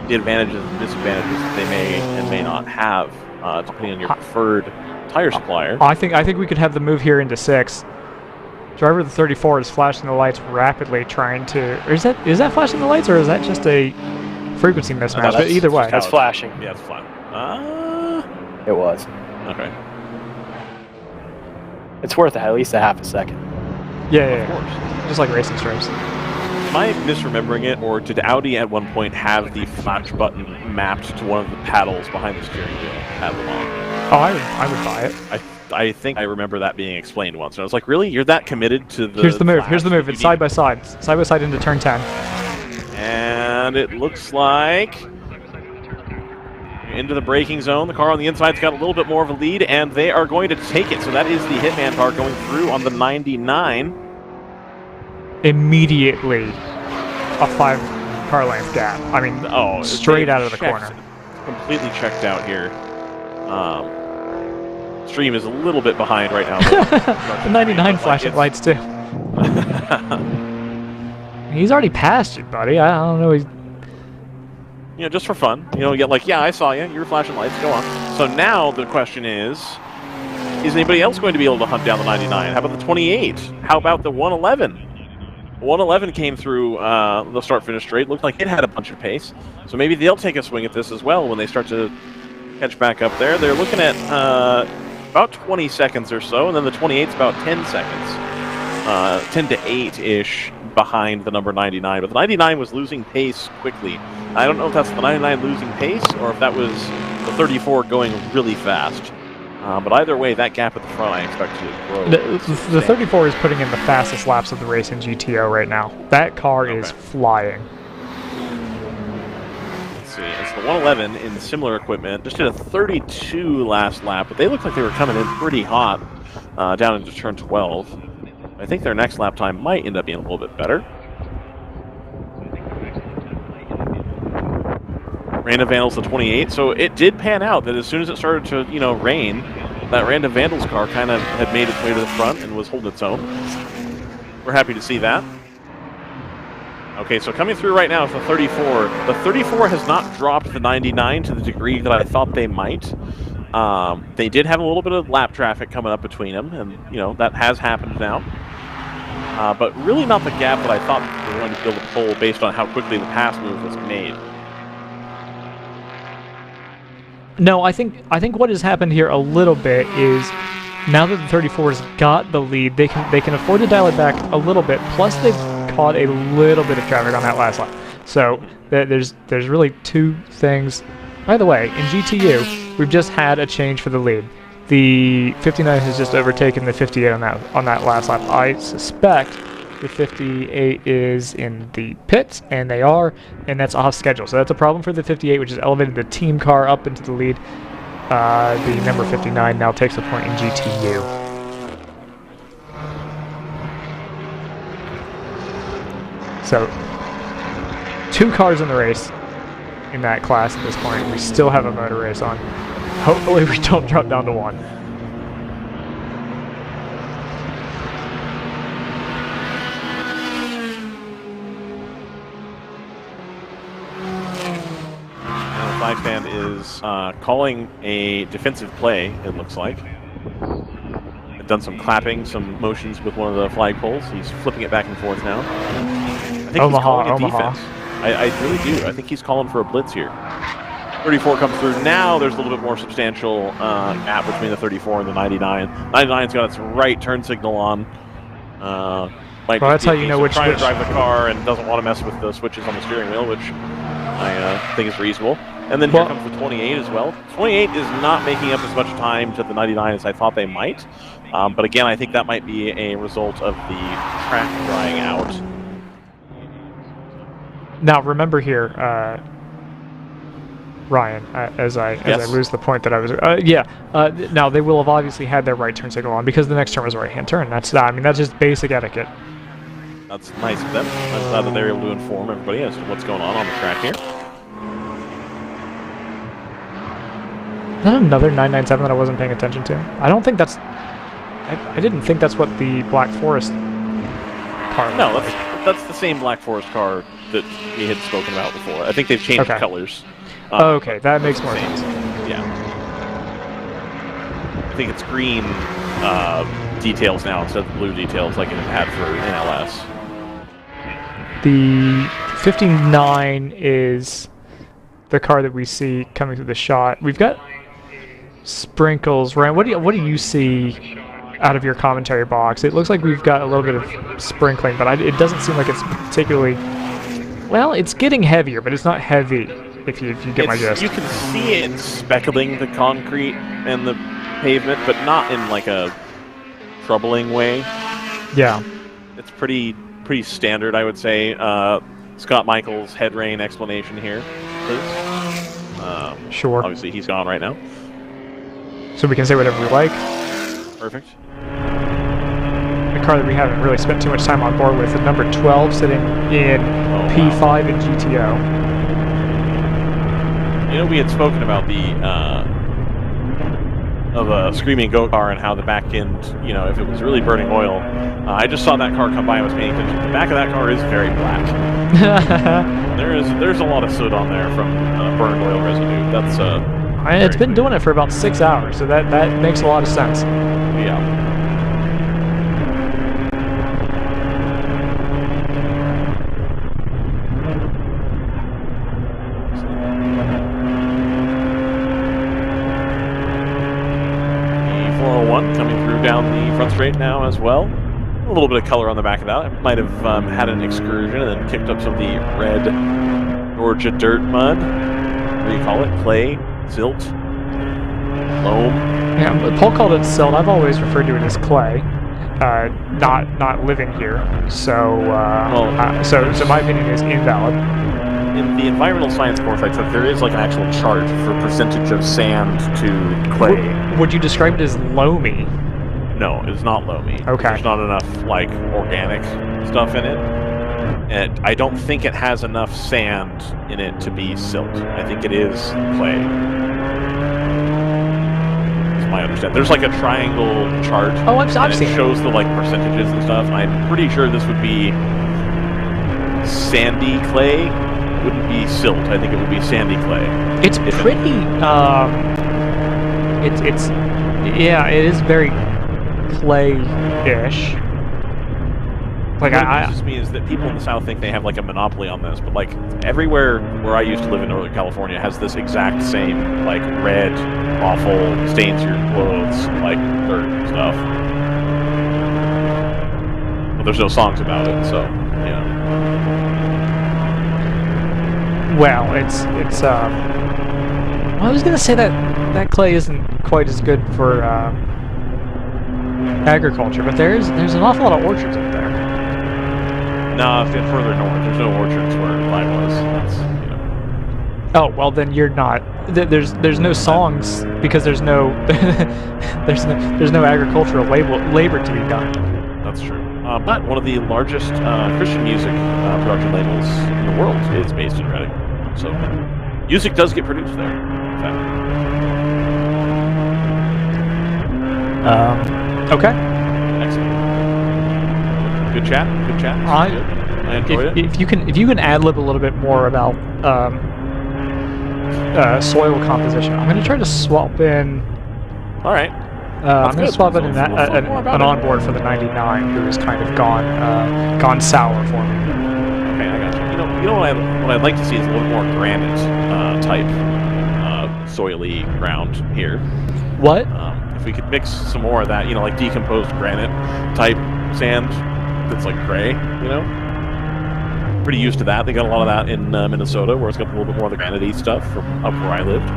the advantages and disadvantages that they may and may not have, depending on your preferred tire supplier. I think we could have the move here into 6. Driver the 34 is flashing the lights rapidly, trying to. Or is that flashing the lights, or is that just a frequency mismatch? But either way, that's flashing. Yeah, it's fine. It was. Okay. It's worth at least a half a second. Yeah, of course. Just like racing stripes. Am I misremembering it, or did Audi at one point have the flash button mapped to one of the paddles behind the steering wheel at Le Mans? Oh, I would buy it. I think I remember that being explained once, and I was like, really? You're that committed to the Here's the move. flash? Here's the move. It's side by side. Side by side into turn 10. And it looks like into the braking zone. The car on the inside's got a little bit more of a lead, and they are going to take it. So that is the Hitman car going through on the 99. Immediately a 5-car length gap. I mean, straight out of the corner. Completely checked out here. Stream is a little bit behind right now. The 99 flashing lights too. He's already passed you, buddy. I don't know. Just for fun. You get like, yeah, I saw you. You were flashing lights. Go on. So now the question is anybody else going to be able to hunt down the 99? How about the 28? How about the 111? 111 came through the start-finish straight. Looked like it had a bunch of pace. So maybe they'll take a swing at this as well when they start to catch back up there. They're looking at about 20 seconds or so, and then the 28's about 10 seconds. 10 to 8-ish behind the number 99. But the 99 was losing pace quickly. I don't know if that's the 99 losing pace or if that was the 34 going really fast. But either way, that gap at the front I expect to grow. The 34 is putting in the fastest laps of the race in GTO right now. That car is flying. Let's see. It's the 111 in similar equipment. Just did a 32 last lap, but they look like they were coming in pretty hot down into turn 12. I think their next lap time might end up being a little bit better. Random Vandals the 28. So it did pan out that as soon as it started to, rain, that Random Vandals car kind of had made its way to the front and was holding its own. We're happy to see that. Okay, so coming through right now is the 34. The 34 has not dropped the 99 to the degree that I thought they might. They did have a little bit of lap traffic coming up between them, and, that has happened now. But really not the gap that I thought they were going to be able to pull based on how quickly the pass move was made. No, I think what has happened here a little bit is now that the 34's got the lead, they can afford to dial it back a little bit. Plus, they've caught a little bit of traffic on that last lap. So there's really two things. By the way, in GTU, we've just had a change for the lead. The 59 has just overtaken the 58 on that last lap. I suspect the 58 is in the pits, and they are, and that's off schedule. So that's a problem for the 58, which has elevated the team car up into the lead. The number 59 now takes a point in GTU. So 2 cars in the race in that class at this point. We still have a motor race on. Hopefully we don't drop down to 1. Flag stand is calling a defensive play, it looks like. I've done some clapping, some motions with one of the flagpoles. He's flipping it back and forth now. I think he's calling a defense. I really do. I think he's calling for a blitz here. 34 comes through. Now there's a little bit more substantial gap between the 34 and the 99. 99's got its right turn signal on. That's how you know which trying switch. to drive the car and doesn't want to mess with the switches on the steering wheel, which I think is reasonable. And then here comes the 28 as well. 28 is not making up as much time to the 99 as I thought they might. But again, I think that might be a result of the track drying out. Ryan, as I Yes. lose the point that I was. Now they will have obviously had their right turn signal on because the next turn was a right-hand turn. That's just basic etiquette. That's nice of them. I'm glad that they're able to inform everybody as to what's going on the track here. Is that another 997 that I wasn't paying attention to? I don't think that's. I didn't think that's what the Black Forest car. No, that's the same Black Forest car that we had spoken about before. I think they've changed Okay. colors. Okay, that makes more sense. Yeah. I think it's green details now instead of blue details like it had for NLS. The 59 is the car that we see coming through the shot. We've got sprinkles. Ryan, what do you see out of your commentary box? It looks like we've got a little bit of sprinkling, but it doesn't seem like it's particularly. Well, it's getting heavier, but it's not heavy. If you get my gist. You can see it speckling the concrete and the pavement, but not in like a troubling way. Yeah. It's pretty standard, I would say. Scott Michaels' head rain explanation here, please. Sure. Obviously, he's gone right now. So we can say whatever we like. Perfect. A car that we haven't really spent too much time on board with, the number 12 sitting in P5 and GTO. You know, we had spoken about the of a screaming go car and how the back end, you know, if it was really burning oil. I just saw that car come by and was paying attention. The back of that car is very black. There's a lot of soot on there from burned oil residue. That's it's been doing it for about 6 hours, so that makes a lot of sense. Yeah. Coming through down the front straight now as well. A little bit of color on the back of that. It might have had an excursion and then kicked up some of the red Georgia dirt mud. What do you call it? Clay? Silt? Loam? Yeah, Paul called it silt. I've always referred to it as clay. Not living here. So my opinion is invalid. In the environmental science course I took, there is like an actual chart for percentage of sand to clay. Would you describe it as loamy? No, it's not loamy. Okay. There's not enough like organic stuff in it. And I don't think it has enough sand in it to be silt. I think it is clay. That's my understanding. There's like a triangle chart. Oh, I've seen it. Shows the like percentages and stuff. I'm pretty sure this would be sandy clay. It wouldn't be silt. I think it would be sandy clay. It's pretty. It is very clay-ish. Like what amuses me is that people in the South think they have like a monopoly on this, but like everywhere where I used to live in Northern California has this exact same like red, awful, stains your clothes, like dirt and stuff. But there's no songs about it, so yeah. Well, I was gonna say that clay isn't quite as good for agriculture, but there's an awful lot of orchards up there. No, further north, there's no orchards where I was. That's, you know. Oh well, then you're not. There's no songs because there's no there's no agricultural labor to be done. That's true. But one of the largest Christian music production labels in the world is based in Reading. So music does get produced there, in fact. Okay. Excellent. Good chat. Good chat. I enjoyed it. If you can ad-lib a little bit more about soil composition, I'm going to try to swap in. All right. I'm going to swap in an onboard for the 99 who has kind of gone sour for me. Okay, I got you. You know what I'd like to see is a little more granite type soily ground here. What? If we could mix some more of that, like decomposed granite type sand that's like gray, Pretty used to that. They got a lot of that in Minnesota, where it's got a little bit more of the granite-y stuff from up where I lived.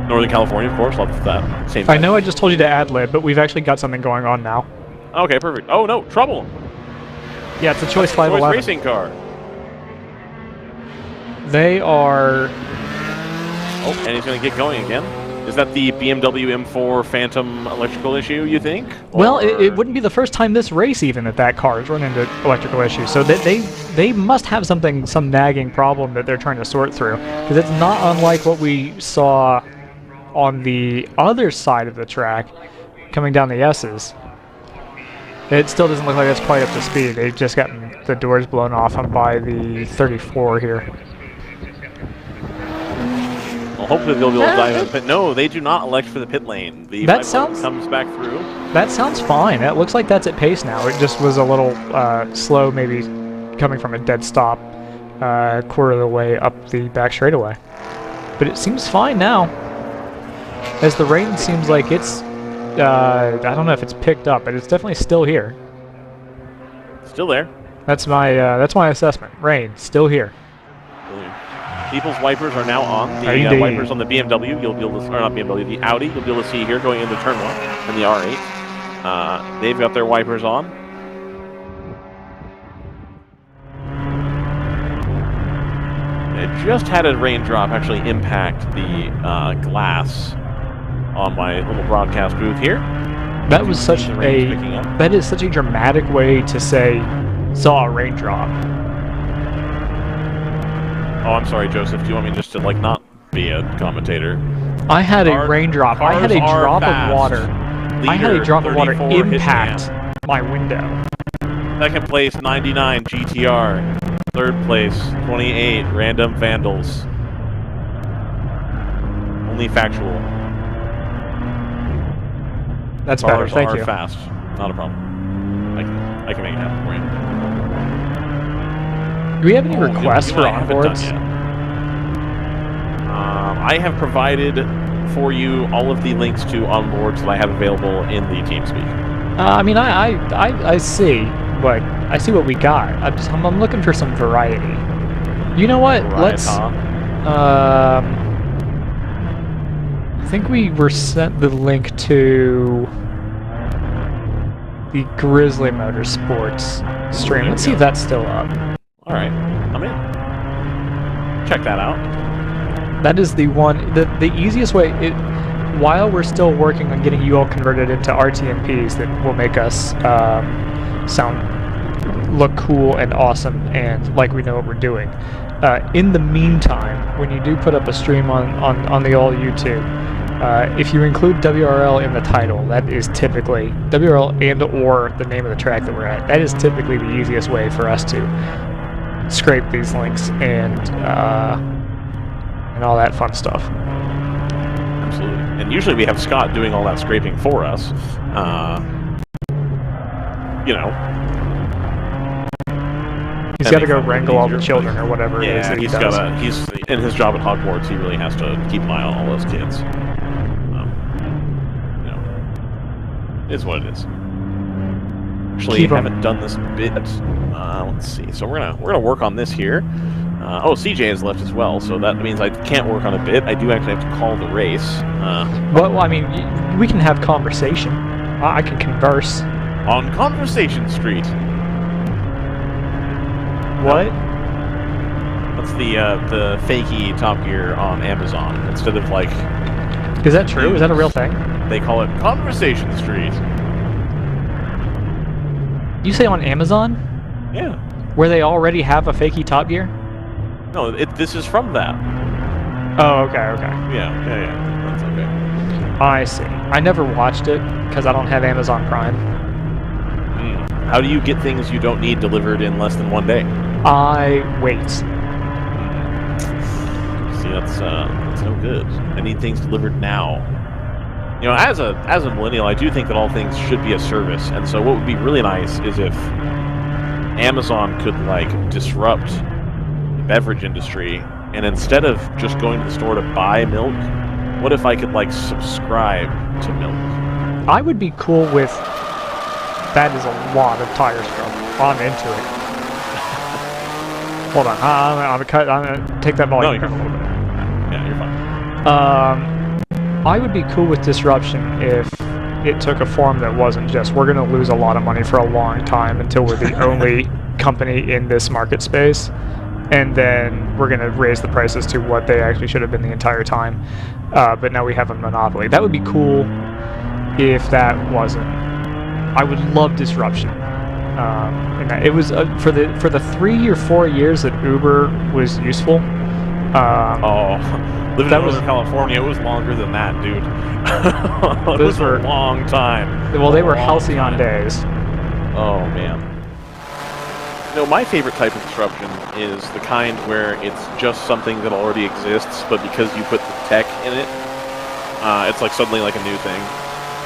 Northern California, of course, lots of that. Same I know I just told you to ad-lib, but we've actually got something going on now. Okay, perfect. Oh, no, trouble! Yeah, it's a Choice 511. Racing car. They are... Oh, and he's going to get going again. Is that the BMW M4 Phantom electrical issue, you think? Well, it wouldn't be the first time this race even that car has run into electrical issues. So they must have some nagging problem that they're trying to sort through. Because it's not unlike what we saw on the other side of the track coming down the S's. It still doesn't look like it's quite up to speed. They've just gotten the doors blown off by the 34 here. Well, hopefully they'll be able to dive in. But no, they do not elect for the pit lane. The That sounds- comes back through. That sounds fine. It looks like that's at pace now. It just was a little slow, maybe coming from a dead stop quarter of the way up the back straightaway. But it seems fine now. As the rain seems like it's, I don't know if it's picked up, but it's definitely still here. Still there. That's my assessment. Rain, still here. People's wipers are now on. The wipers on the BMW, you'll be able to, or not BMW, the Audi, you'll be able to see here going into turn 1 and the R8. They've got their wipers on. It just had a raindrop actually impact the glass on my little broadcast booth here. That was such that is such a dramatic way to say saw a raindrop. Oh, I'm sorry, Joseph. Do you want me just to like not be a commentator? I had a raindrop. I had a drop of water. I had a drop of water impact my window. Second place, 99 GTR. Third place, 28 Random Vandals. Only factual. That's better. Cars Thank are you. fast. Not a problem. I can make it happen for you. Do we have any requests for onboards? I have provided for you all of the links to onboards that I have available in the TeamSpeak. I mean, I see what we got. I'm looking for some variety. You know what? Let's. I think we were sent the link to the Grizzly Motorsports stream. Let's see if that's still up. All right, I'm in. Check that out. That is the one. The easiest way. While we're still working on getting you all converted into RTMPs that will make us look cool and awesome and like we know what we're doing. In the meantime, when you do put up a stream on the old YouTube, if you include WRL in the title, that is typically WRL and or the name of the track that we're at. That is typically the easiest way for us to scrape these links and all that fun stuff. Absolutely. And usually we have Scott doing all that scraping for us. You know. He's got to go wrangle all the children or whatever it is that he does. He's in his job at Hogwarts. He really has to keep an eye on all those kids. You know, it is what it is. Actually, haven't done this bit. Let's see. So we're gonna work on this here. Oh, CJ has left as well, so that means I can't work on a bit. I do actually have to call the race. Well, I mean, we can have conversation. I can converse. On Conversation Street. What? That's the fakey Top Gear on Amazon instead of like. Is that true? Is that a real thing? They call it Conversation Street. You say on Amazon? Yeah. Where they already have a fakey Top Gear? No, this is from that. Oh, okay. Yeah. That's okay. I see. I never watched it because I don't have Amazon Prime. How do you get things you don't need delivered in less than 1 day? I wait. See, that's no good. I need things delivered now. You know, as a millennial, I do think that all things should be a service, and so what would be really nice is if Amazon could like disrupt the beverage industry, and instead of just going to the store to buy milk, what if I could like subscribe to milk? I would be cool with. That is a lot of tire scrub. I'm into it. Hold on. I'm gonna take that volume down a little bit. Yeah, you're fine. I would be cool with disruption if it took a form that wasn't just we're going to lose a lot of money for a long time until we're the only company in this market space. and then we're going to raise the prices to what they actually should have been the entire time. But now we have a monopoly. That would be cool if that wasn't. I would love disruption. And it was for the 3 or 4 years that Uber was useful. Living in Northern California, it was longer than that, dude. Those were a long time. Well, they were halcyon days. Oh, man. My favorite type of disruption is the kind where it's just something that already exists, but because you put the tech in it, it's like suddenly like a new thing.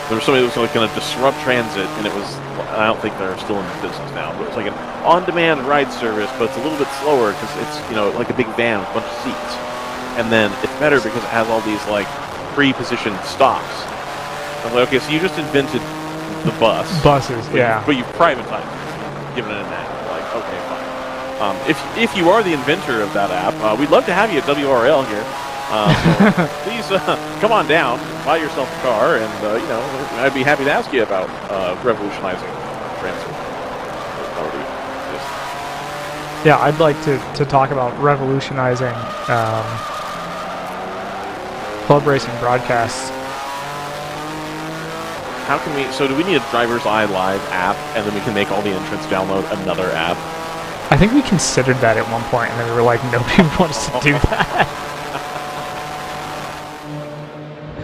There was somebody that was like going to disrupt transit, and it was, I don't think they're still in business now, but it was like an on-demand ride service, but it's a little bit slower because it's, like a big van with a bunch of seats. And then it's better because it has all these like pre-positioned stops. I was like, okay, so you just invented the bus. Buses, yeah. But you've privatized it, given it a name. Like, okay, fine. If you are the inventor of that app, we'd love to have you at WRL here. So please come on down, buy yourself a car, and I'd be happy to ask you about revolutionizing transit. Yeah, I'd like to talk about revolutionizing club racing broadcasts. How can we? So do we need a DriversEye Live app, and then we can make all the entrants download another app? I think we considered that at one point, and then we were like, nobody wants to do that.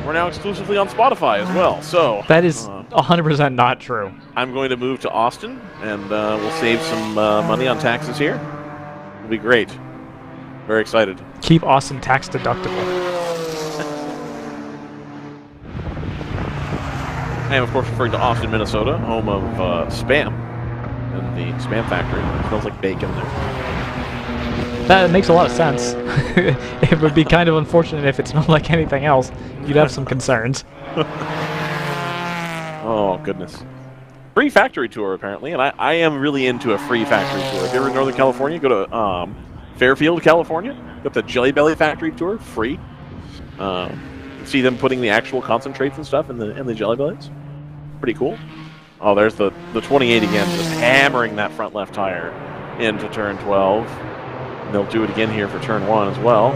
We're now exclusively on Spotify as well, so... That is 100% not true. I'm going to move to Austin, and we'll save some money on taxes here. It'll be great. Very excited. Keep Austin tax deductible. I am, of course, referring to Austin, Minnesota, home of Spam, and the Spam Factory. It smells like bacon there. That makes a lot of sense. It would be kind of unfortunate if it smelled like anything else. You'd have some concerns. Oh, goodness. Free factory tour, apparently, and I am really into a free factory tour. If you're in Northern California, go to Fairfield, California. Got the Jelly Belly factory tour, free. See them putting the actual concentrates and stuff in the Jelly Bellies. Pretty cool. Oh, there's the 28 again, just hammering that front left tire into turn 12. And they'll do it again here for turn 1 as well.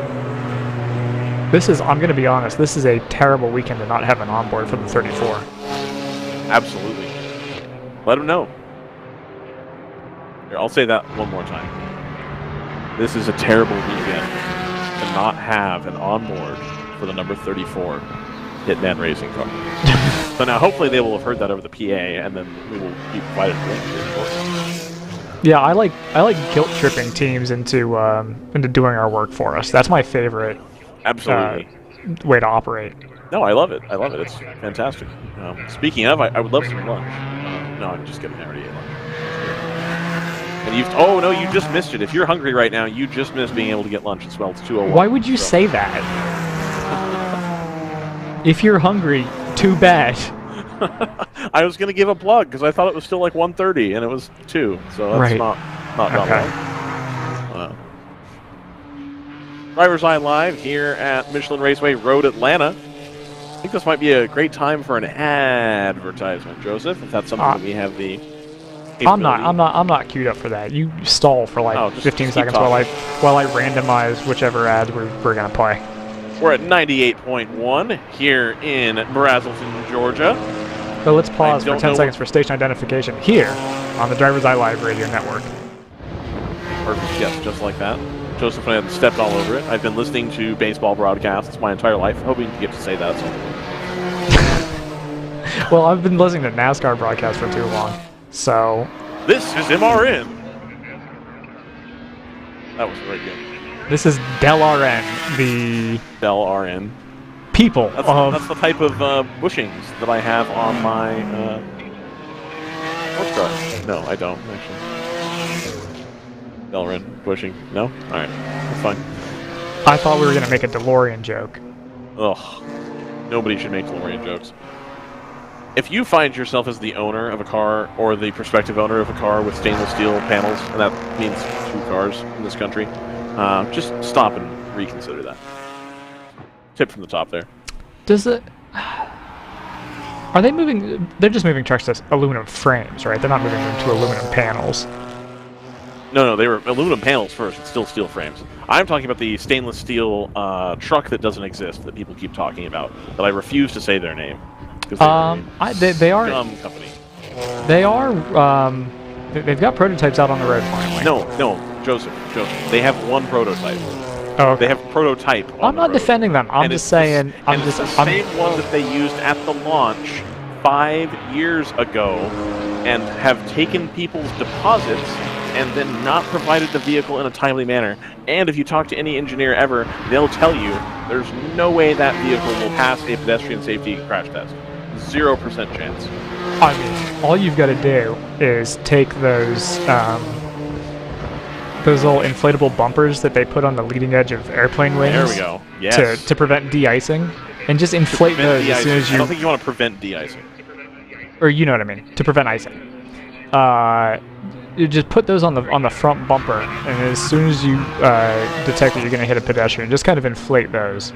This is, I'm going to be honest, this is a terrible weekend to not have an onboard for the 34. Absolutely. Let them know. Here, I'll say that one more time. This is a terrible weekend to not have an onboard for the number 34 Hitman racing car. So now hopefully they will have heard that over the PA, and then we will be provided a link to it. Yeah, I like guilt tripping teams into doing our work for us. That's my favorite. Absolutely. Way to operate. No, I love it. I love it. It's fantastic. Speaking of, I would love some lunch. No, I'm just kidding. I already ate lunch. And oh no, you just missed it. If you're hungry right now, you just missed being able to get lunch as well. It's 2:01. Why would you say that? If you're hungry, too bad. I was going to give a plug because I thought it was still like 1:30 and it was 2, so that's right. not okay. Wrong. DriversEye Live here at Michelin Raceway Road Atlanta. I think this might be a great time for an advertisement, Joseph. If that's something that we have the. I'm not queued up for that. You stall for like 15 seconds while I randomize whichever ads we're gonna play. We're at 98.1 here in Brazelton, Georgia. So let's pause for 10 seconds for station identification here on the DriversEye Live radio network. Perfect, yes, just like that. Joseph and I have stepped all over it. I've been listening to baseball broadcasts my entire life, hoping to get to say that at some point. Well, I've been listening to NASCAR broadcasts for too long, so... This is MRN! That was very good. This is Del RN, the... Del RN. People That's the type of bushings that I have on my sports car. No, I don't, actually. Del RN bushing. No? Alright, that's fine. I thought we were going to make a DeLorean joke. Ugh. Nobody should make DeLorean jokes. If you find yourself as the owner of a car or the prospective owner of a car with stainless steel panels, and that means 2 cars in this country, just stop and reconsider that. Tip from the top there. Does it... Are they moving... They're just moving trucks to aluminum frames, right? They're not moving them to aluminum panels. No, they were aluminum panels first. It's still steel frames. I'm talking about the stainless steel truck that doesn't exist that people keep talking about. That I refuse to say their name. They are dumb company. They are. They've got prototypes out on the road finally. No, Joseph. They have one prototype. Oh, okay. They have prototype. I'm not defending them. I'm just saying. It's the same one that they used at the launch 5 years ago, and have taken people's deposits and then not provided the vehicle in a timely manner. And if you talk to any engineer ever, they'll tell you there's no way that vehicle will pass a pedestrian safety crash test. 0% chance. I mean, all you've got to do is take those little inflatable bumpers that they put on the leading edge of airplane wings. There we go. Yes. To prevent de-icing, and just inflate those as soon as you. I don't think you want to prevent de-icing. Or you know what I mean, to prevent icing. You just put those on the front bumper, and as soon as you detect that you're going to hit a pedestrian, just kind of inflate those.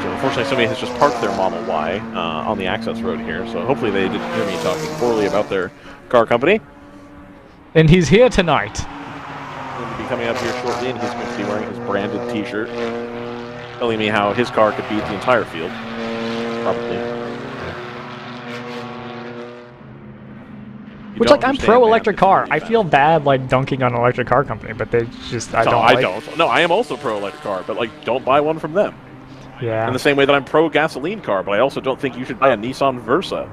So unfortunately, somebody has just parked their Model Y on the access road here, so hopefully they didn't hear me talking poorly about their car company. And he's here tonight. He's going to be coming up here shortly, and he's going to be wearing his branded T-shirt, telling me how his car could beat the entire field. Probably. Which, like, I'm pro-electric car. I feel bad, like, dunking on an electric car company, but they just, I don't. No, I am also pro-electric car, but, like, don't buy one from them. Yeah. In the same way that I'm pro-gasoline car, but I also don't think you should buy a Nissan Versa.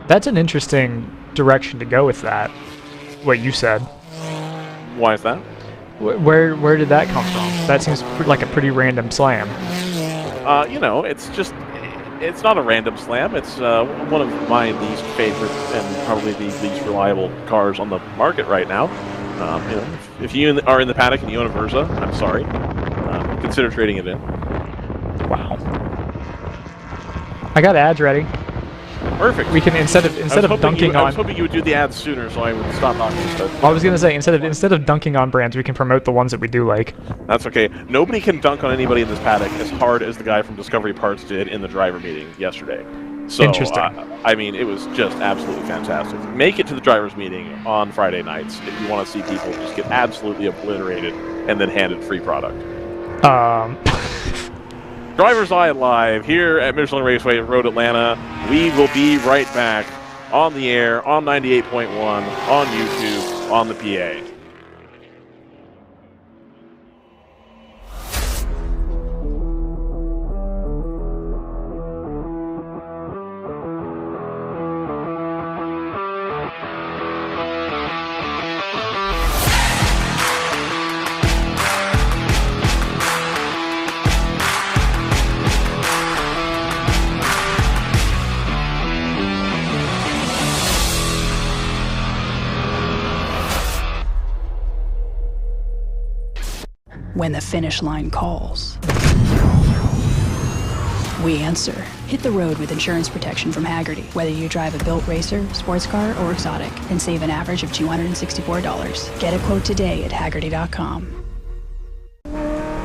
That's an interesting direction to go with that, what you said. Why is that? Where did that come from? That seems like a pretty random slam. You know, it's not a random slam. It's one of my least favorite and probably the least reliable cars on the market right now. You know, if you are in the paddock and you own a Versa, I'm sorry. Consider trading it in. Wow. I got ads ready. Perfect. We can instead of dunking on. I was hoping you would do the ads sooner, so I would stop talking. I was gonna say instead of dunking on brands, we can promote the ones that we do like. That's okay. Nobody can dunk on anybody in this paddock as hard as the guy from Discovery Parts did in the driver meeting yesterday. So, interesting. I mean, it was just absolutely fantastic. Make it to the drivers' meeting on Friday nights if you want to see people just get absolutely obliterated and then handed free product. DriversEye Live here at Michelin Raceway Road Atlanta. We will be right back on the air on 98.1, on YouTube, on the PA. When the finish line calls, we answer. Hit the road with insurance protection from Hagerty. Whether you drive a built racer, sports car, or exotic, and save an average of $264. Get a quote today at Hagerty.com.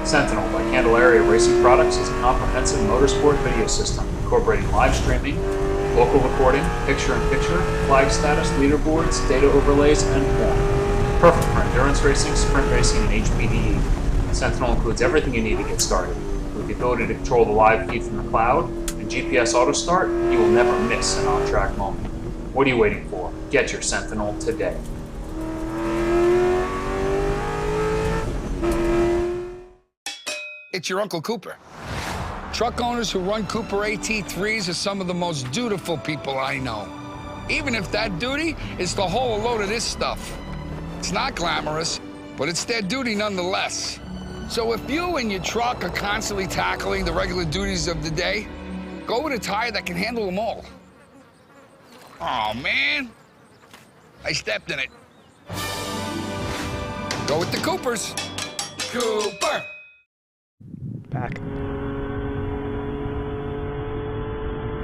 Sentinel by Candelaria Racing Products is a comprehensive motorsport video system incorporating live streaming, local recording, picture-in-picture, flag status, leaderboards, data overlays, and more. Perfect for endurance racing, sprint racing, and HPDE. Sentinel includes everything you need to get started. With the ability to control the live feed from the cloud and GPS auto start, you will never miss an on-track moment. What are you waiting for? Get your Sentinel today. It's your Uncle Cooper. Truck owners who run Cooper AT3s are some of the most dutiful people I know. Even if that duty is to haul a load of this stuff. It's not glamorous, but it's their duty nonetheless. So if you and your truck are constantly tackling the regular duties of the day, go with a tire that can handle them all. Oh, man. I stepped in it. Go with the Coopers. Cooper. Back.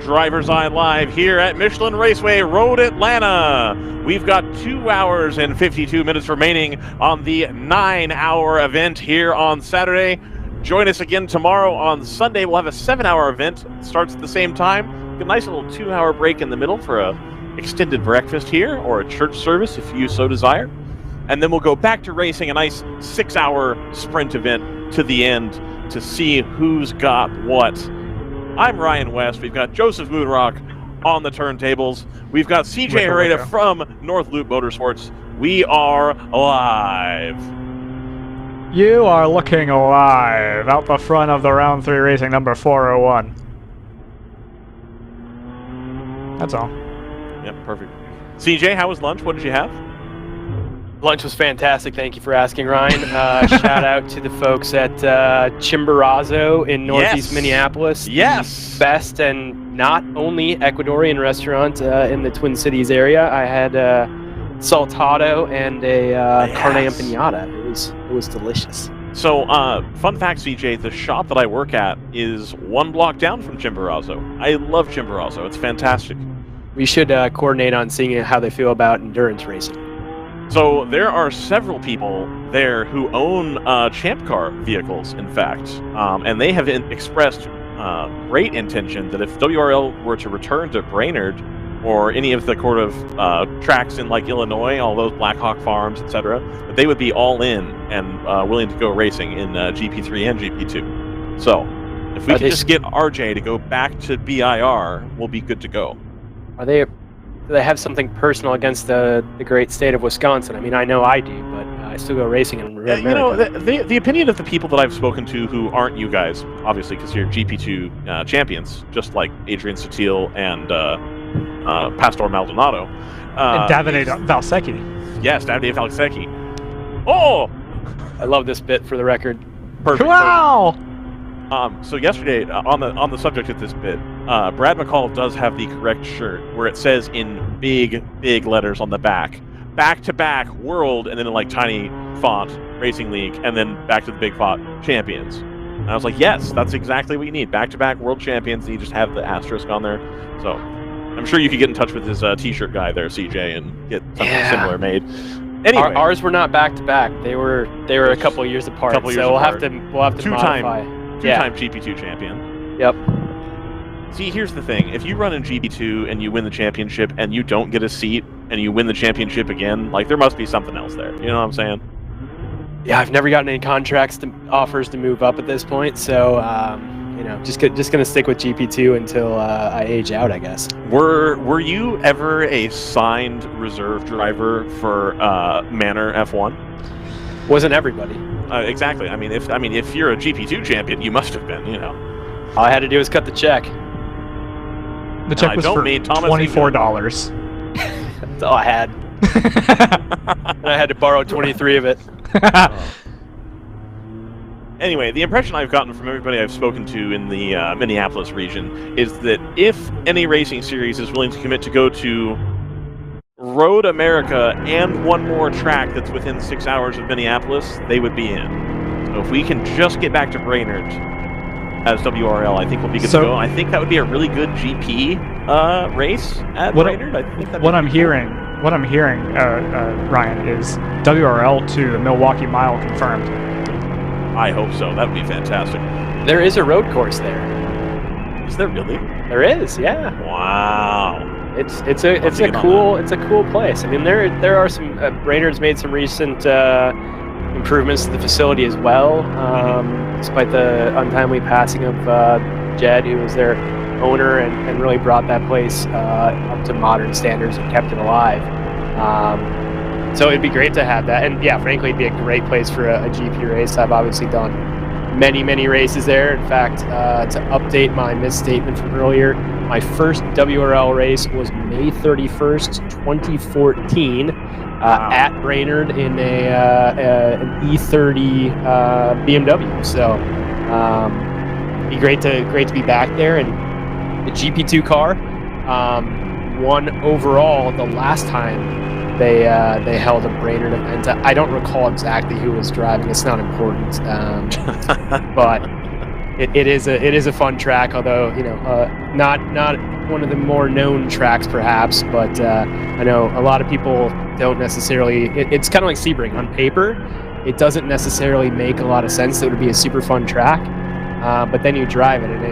DriversEye Live here at Michelin Raceway Road Atlanta. We've got 2 hours and 52 minutes remaining on the 9-hour event here on Saturday. Join us again tomorrow on Sunday. We'll have a 7-hour event. It starts at the same time. A nice little 2-hour break in the middle for a extended breakfast here or a church service if you so desire. And then we'll go back to racing, a nice 6-hour sprint event to the end to see who's got what. I'm Ryan West. We've got Joseph Moonrock on the turntables. We've got CJ Herrera from North Loop Motorsports. We are live. You are looking live out the front of the round 3 racing number 401. That's all. Yep, perfect. CJ, how was lunch? What did you have? Lunch was fantastic. Thank you for asking, Ryan. Shout out to the folks at Chimborazo in Northeast Minneapolis. Yes. The best and not only Ecuadorian restaurant in the Twin Cities area. I had saltado and a carne empanada. It was delicious. So, fun fact, CJ, the shop that I work at is 1 block down from Chimborazo. I love Chimborazo. It's fantastic. We should coordinate on seeing how they feel about endurance racing. So there are several people there who own Champ Car vehicles, in fact, and they have expressed great intention that if WRL were to return to Brainerd or any of the kind of tracks in like Illinois, all those Black Hawk Farms, etc., that they would be all in and willing to go racing in GP3 and GP2. So if we can just get RJ to go back to BIR, we'll be good to go. Do they have something personal against the great state of Wisconsin? I mean, I know I do, but I still go racing in America. You know, the opinion of the people that I've spoken to who aren't you guys, obviously, because you're GP2 champions, just like Adrian Sutil and Pastor Maldonado. And Davide Valsecchi. Yes, Davide Valsecchi. Oh! I love this bit for the record. Perfect. Wow! So yesterday, on the subject of this bit, Brad McCall does have the correct shirt where it says in big letters on the back-to-back world, and then in like tiny font, Racing League, and then back to the big font, champions. And I was like, yes, that's exactly what you need. Back-to-back world champions, and you just have the asterisk on there. So I'm sure you could get in touch with his t-shirt guy there, CJ, and get something similar made. Anyway, ours were not back-to-back. They were a couple of years apart. We'll have to modify. Two-time GP2 champion. Yep. See, here's the thing. If you run in GP2 and you win the championship and you don't get a seat and you win the championship again, like, there must be something else there. You know what I'm saying? Yeah, I've never gotten any offers to move up at this point, so, you know, just going to stick with GP2 until I age out, I guess. Were you ever a signed reserve driver for Manor F1? Wasn't everybody. Exactly. I mean, if you're a GP2 champion, you must have been. You know, all I had to do was cut the check. The check was for $24. That's all I had. And I had to borrow 23 of it. Anyway, the impression I've gotten from everybody I've spoken to in the Minneapolis region is that if any racing series is willing to commit to go to Road America and one more track that's within 6 hours of Minneapolis, they would be in. So if we can just get back to Brainerd as WRL, I think we'll be good to go. I think that would be a really good GP race at Brainerd. I think what I'm hearing, Ryan, is WRL to the Milwaukee Mile confirmed. I hope so. That would be fantastic. There is a road course there. Is there really? There is, yeah. Wow. It's a cool place. I mean, there are some Brainerd's made some recent improvements to the facility as well, despite the untimely passing of Jed, who was their owner and really brought that place up to modern standards and kept it alive. So it'd be great to have that, and yeah, frankly, it'd be a great place for a GP race. I've obviously done many races there. In fact, to update my misstatement from earlier, my first WRL race was May 31st, 2014, at Brainerd in an E30 BMW. So it'd be great to be back there. And the GP2 car won overall the last time they held a Brainerd event. I don't recall exactly who was driving. It's not important, but it is a fun track. Although not one of the more known tracks perhaps, but I know a lot of people don't necessarily. It's kind of like Sebring on paper. It doesn't necessarily make a lot of sense that it would be a super fun track, but then you drive it and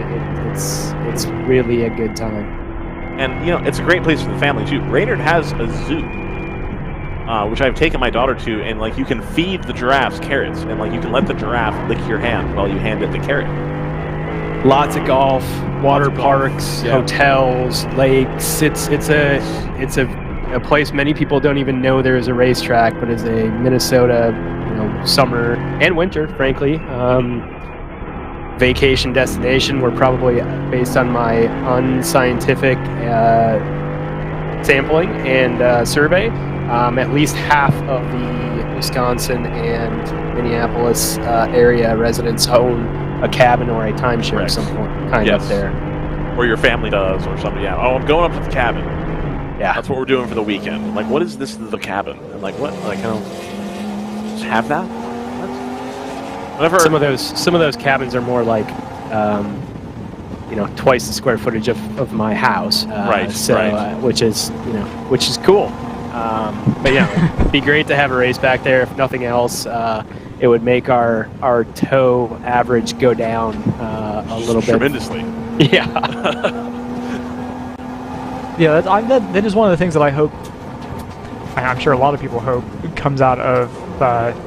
it's really a good time. And, you know, it's a great place for the family, too. Brainerd has a zoo, which I've taken my daughter to, and, like, you can feed the giraffes carrots, and, like, you can let the giraffe lick your hand while you hand it the carrot. Lots of golf, water parks, hotels, lakes. It's a place many people don't even know there is a racetrack, but is a Minnesota, you know, summer and winter, frankly, vacation destination. We're probably, based on my unscientific sampling and survey, at least half of the Wisconsin and Minneapolis area residents own a cabin or a timeshare of some kind up there. Or your family does, or somebody. Yeah. Oh, I'm going up to the cabin. Yeah. That's what we're doing for the weekend. I'm like, what is this? The cabin? And like, what? Like, I don't just have that. Whatever. Some of those cabins are more like, you know, twice the square footage of my house. Which is cool. But yeah, it'd be great to have a race back there. If nothing else, it would make our tow average go down a little bit. Tremendously. Yeah. Yeah, that is one of the things that I hope, and I'm sure a lot of people hope, comes out of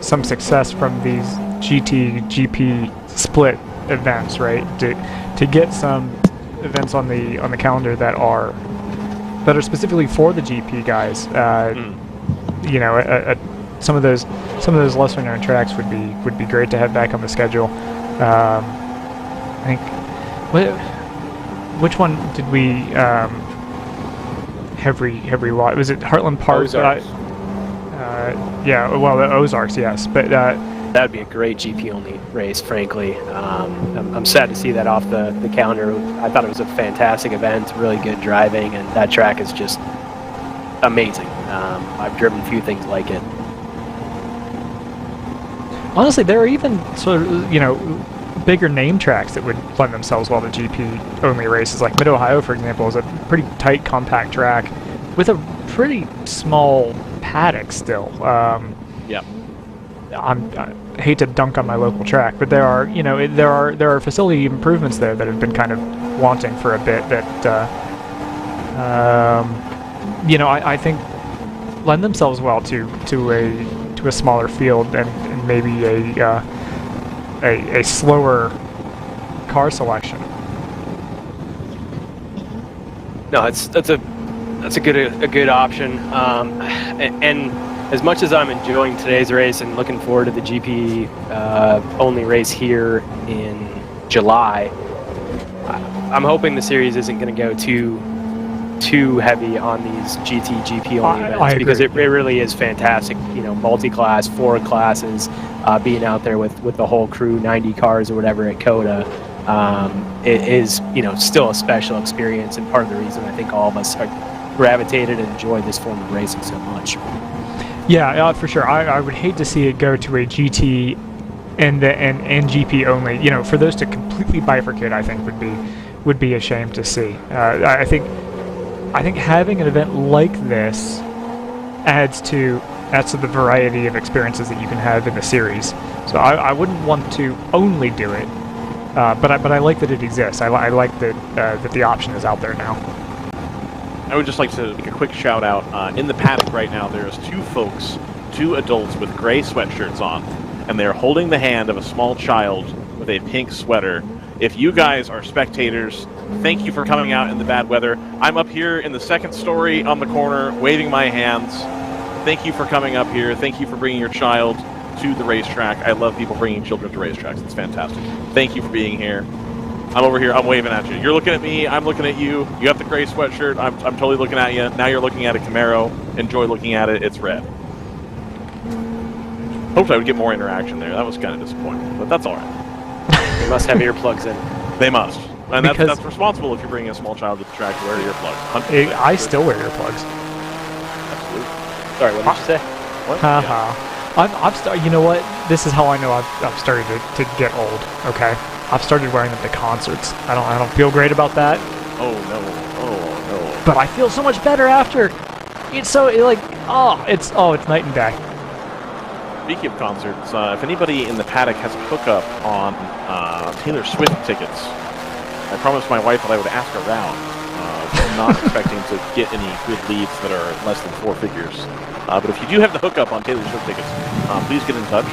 some success from these GP split events, right? To get some events on the calendar that are specifically for the GP guys. You know, some of those lesser known tracks would be great to have back on the schedule. I think which one did we have was it Heartland Park? Ozarks. Yeah, well, the Ozarks, yes, but that would be a great GP only race, frankly. I'm sad to see that off the calendar. I thought it was a fantastic event, really good driving, and that track is just amazing. I've driven a few things like it. Honestly, there are even sort of, you know, bigger name tracks that would lend themselves well to GP only races. Like Mid-Ohio, for example, is a pretty tight, compact track with a pretty small paddock still. Yeah. I hate to dunk on my local track, but there are, you know, there are facility improvements there that have been kind of wanting for a bit that, you know, I think lend themselves well to a smaller field and maybe a slower car selection. No, that's a good option. And as much as I'm enjoying today's race and looking forward to the GP only race here in July, I'm hoping the series isn't going to go too heavy on these GP only events, because it really is fantastic. You know, multi-class, 4 classes, being out there with the whole crew, 90 cars or whatever at COTA. It is, you know, still a special experience, and part of the reason I think all of us are gravitated and enjoy this form of racing so much. Yeah, for sure. I would hate to see it go to a GT and GP only. You know, for those to completely bifurcate, I think would be a shame to see. I think having an event like this adds to the variety of experiences that you can have in the series. So I wouldn't want to only do it, but I like that it exists. I like that the option is out there now. I would just like to make a quick shout out. In the paddock right now, there's 2 adults with gray sweatshirts on, and they're holding the hand of a small child with a pink sweater. If you guys are spectators, thank you for coming out in the bad weather. I'm up here in the second story on the corner, waving my hands. Thank you for coming up here. Thank you for bringing your child to the racetrack. I love people bringing children to racetracks. It's fantastic. Thank you for being here. I'm over here. I'm waving at you. You're looking at me. I'm looking at you. You have the gray sweatshirt. I'm totally looking at you. Now you're looking at a Camaro. Enjoy looking at it. It's red. Hoped I would get more interaction there. That was kind of disappointing, but that's all right. They must have earplugs in. They must. And that's responsible if you're bringing a small child to the track to wear earplugs. I still wear earplugs. Absolutely. Sorry, what did you say? What? Yeah. You know what? This is how I know I've started to get old. Okay, I've started wearing them to concerts. I don't feel great about that. Oh no. But I feel so much better after. It's night and day. Speaking of concerts, if anybody in the paddock has a hookup on Taylor Swift tickets, I promised my wife that I would ask around. not expecting to get any good leads that are less than 4 figures. But if you do have the hookup on Taylor Swift tickets, please get in touch.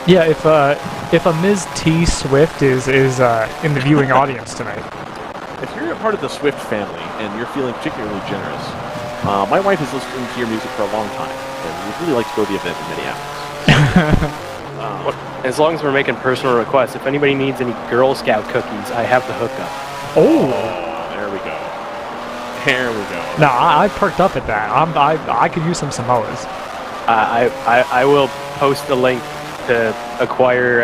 Yeah, if a Ms. T Swift is in the viewing audience tonight. If you're a part of the Swift family and you're feeling particularly generous, my wife has listened to your music for a long time, and we'd really like to go to the event in Minneapolis. As long as we're making personal requests, if anybody needs any Girl Scout cookies, I have the hookup. Oh, there we go. There we go. No, I perked up at that. I could use some Samoas. I will post the link to acquire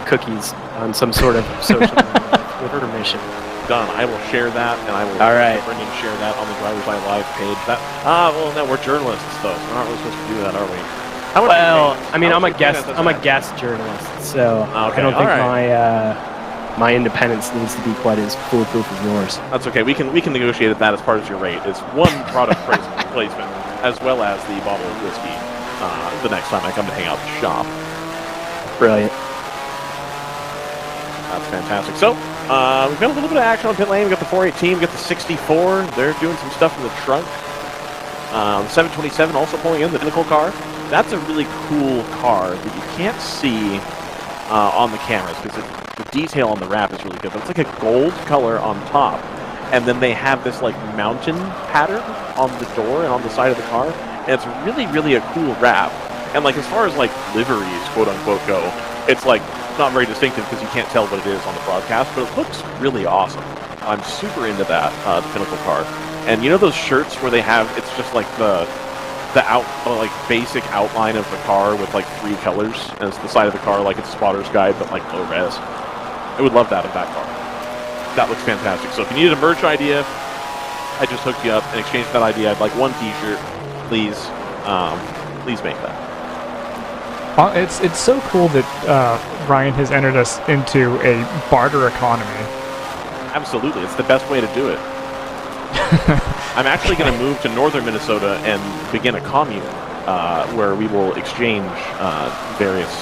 cookies on some sort of social media with permission. Done. I will share that, and I will bring and share that on the DriversEye Live page. Well, no, we're journalists, though, so we're not really supposed to do that, are we? Well, I mean, I'm a guest journalist, so I don't think my independence needs to be quite as foolproof as yours. That's okay. We can negotiate that as part of your rate. It's one product placement as well as the bottle of whiskey. The next time I come to hang out at the shop. Brilliant. That's fantastic. So we've got a little bit of action on pit lane. We got the 418, we got the 64. They're doing some stuff in the trunk. 727 also pulling in the Pinnacle car. That's a really cool car that you can't see on the cameras because the detail on the wrap is really good. But it's like a gold color on top, and then they have this like mountain pattern on the door and on the side of the car, and it's really, really a cool wrap. And like as far as like liveries, quote unquote, go, it's like not very distinctive because you can't tell what it is on the broadcast, but it looks really awesome. I'm super into that, the Pinnacle car. And you know those shirts where they have, it's just like the basic outline of the car with like 3 colors, and it's the side of the car like it's a spotter's guide, but like low res. I would love that in that car. That looks fantastic. So if you needed a merch idea, I just hooked you up and exchanged that idea. I'd like 1 t-shirt, please. Please make that. It's so cool that Ryan has entered us into a barter economy. Absolutely, it's the best way to do it. I'm actually going to move to northern Minnesota and begin a commune where we will exchange various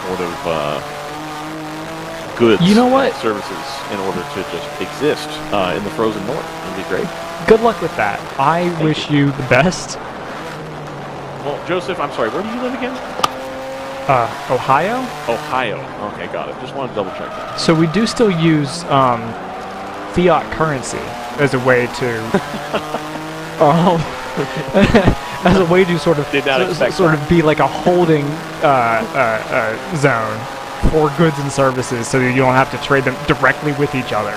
sort of goods, and services in order to just exist in the frozen north. It'd be great. Good luck with that. I wish you the best. Well, Joseph, I'm sorry, where do you live again? Ohio? Ohio. Okay, got it. Just wanted to double check that. So we do still use fiat currency as a way to as a way to sort of be like a holding zone for goods and services, so that you don't have to trade them directly with each other.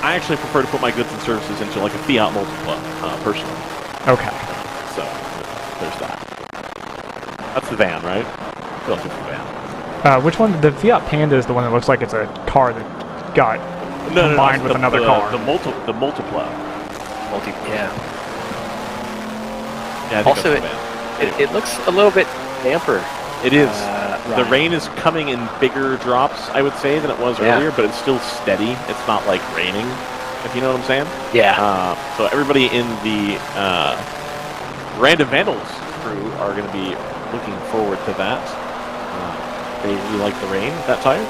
I actually prefer to put my goods and services into like a fiat multipla, personally. Okay. So there's that. That's the van, right? Built into the van. Which one? The Fiat Panda is the one that looks like it's a car that got combined with another car. The multipla. Yeah. Yeah. I think Also, it looks a little bit damper. It is. The rain is coming in bigger drops, I would say, than it was earlier, but it's still steady. It's not like raining, if you know what I'm saying. Yeah. So everybody in the Random Vandals crew are going to be looking forward to that. They really like the rain that tire.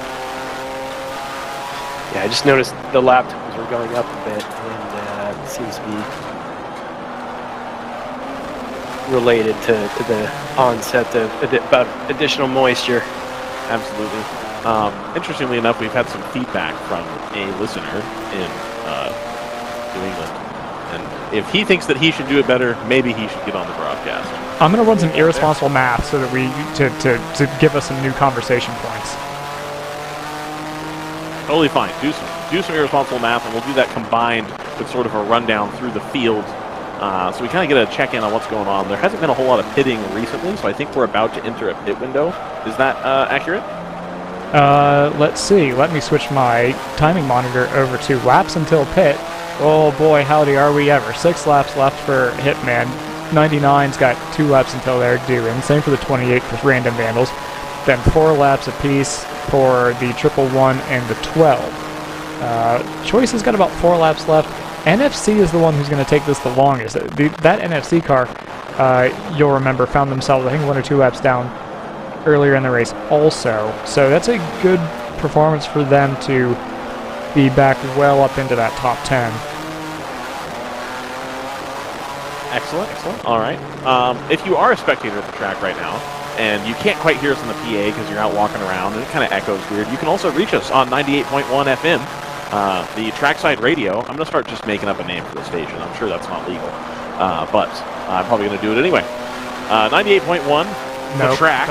Yeah, I just noticed the lap times were going up a bit, and it seems to be related to the onset of about additional moisture. Absolutely. Interestingly enough, we've had some feedback from a listener in New England, and if he thinks that he should do it better, maybe he should get on the broadcast. I'm going to run some irresponsible math so that to give us some new conversation points. Totally fine. Do some irresponsible math, and we'll do that combined with sort of a rundown through the field. So we kind of get a check-in on what's going on. There hasn't been a whole lot of pitting recently, so I think we're about to enter a pit window. Is that accurate? Let's see. Let me switch my timing monitor over to laps until pit. Oh boy, howdy are we ever. 6 laps left for Hitman. 99's got 2 laps until they're due, and same for the 28 for Random Vandals. Then 4 laps apiece for the 111 and the 12. Choice has got about 4 laps left. NFC is the one who's going to take this the longest. That NFC car, you'll remember, found themselves, I think, 1 or 2 laps down earlier in the race also. So that's a good performance for them to be back well up into that top 10. Excellent, excellent. All right. If you are a spectator at the track right now, and you can't quite hear us on the PA because you're out walking around and it kind of echoes weird, you can also reach us on 98.1 FM, the trackside radio. I'm going to start just making up a name for the station. I'm sure that's not legal, but I'm probably going to do it anyway. 98.1, the track.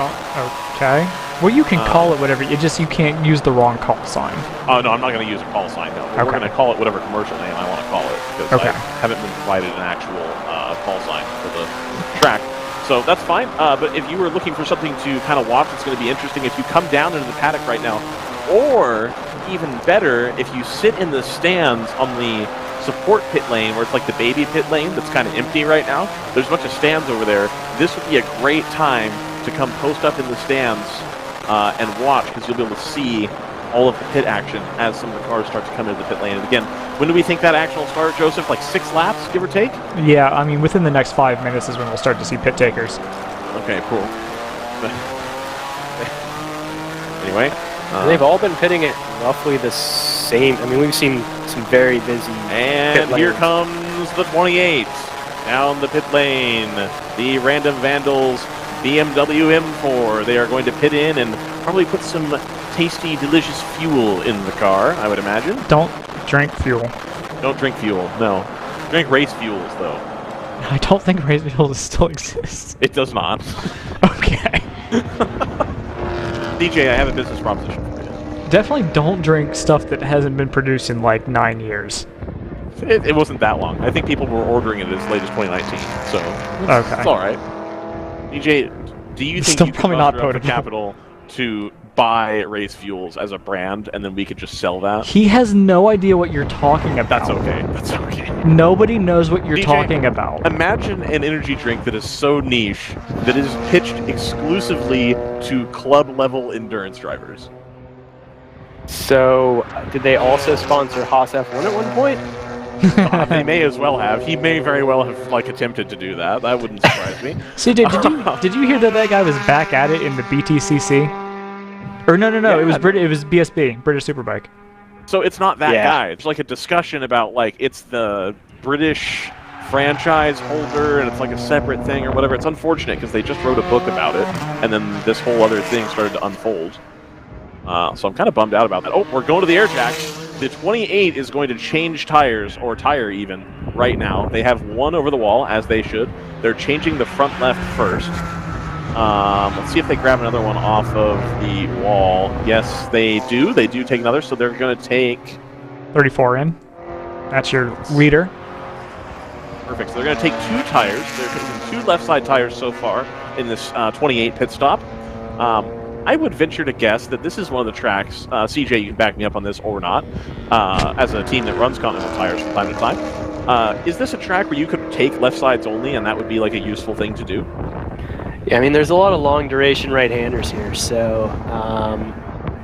Okay. Well, you can call it whatever. You can't use the wrong call sign. Oh, no, I'm not going to use a call sign, no. We're going to call it whatever commercial name I want to call it, because I haven't been provided an actual call sign for the track. So that's fine, but if you were looking for something to kind of watch, it's going to be interesting if you come down into the paddock right now, or even better, if you sit in the stands on the support pit lane, where it's like the baby pit lane that's kind of empty right now. There's a bunch of stands over there. This would be a great time to come post up in the stands and watch, because you'll be able to see all of the pit action as some of the cars start to come into the pit lane. And again, when do we think that action will start, Joseph? Like 6 laps, give or take? Yeah, I mean, within the next 5 minutes is when we'll start to see pit takers. Okay, cool. Anyway. They've all been pitting at roughly the same. I mean, we've seen some very busy And here comes the 28 down the pit lane. The Random Vandals BMW M4. They are going to pit in and probably put some tasty, delicious fuel in the car, I would imagine. Don't drink fuel. Don't drink fuel, no. Drink race fuels, though. I don't think race fuels still exists. It does not. Okay. DJ, I have a business proposition for you. Definitely don't drink stuff that hasn't been produced in like 9 years. It wasn't that long. I think people were ordering it as late as 2019, so it's all right. DJ, do you think Still you could probably not muster up the potable. capital to buy Race Fuels as a brand, and then we could just sell that? He has no idea what you're talking about. That's okay. That's okay. Nobody knows what you're DJ, talking about. Imagine an energy drink that is so niche that is pitched exclusively to club-level endurance drivers. So, did they also sponsor Haas F1 at one point? They may as well have. He may very well have attempted to do that. That wouldn't surprise me. CJ, did you hear that guy was back at it in the BTCC? Or no, Yeah, it was it was BSB, British Superbike. So it's not that guy. It's like a discussion about it's the British franchise holder and it's like a separate thing or whatever. It's unfortunate because they just wrote a book about it and then this whole other thing started to unfold. So I'm kind of bummed out about that. Oh, we're going to the air jack. The 28 is going to change tires, or tire even, right now. They have one over the wall, as they should. They're changing the front left first. Let's see if they grab another one off of the wall. Yes, they do. They do take another, so they're going to take 34 in. That's your leader. Perfect. So they're going to take 2 tires. They're taking 2 left side tires so far in this 28 pit stop. I would venture to guess that this is one of the tracks, CJ, you can back me up on this or not, as a team that runs Continental tires from time to time. Is this a track where you could take left sides only and that would be like a useful thing to do? Yeah, I mean, there's a lot of long duration right-handers here, so...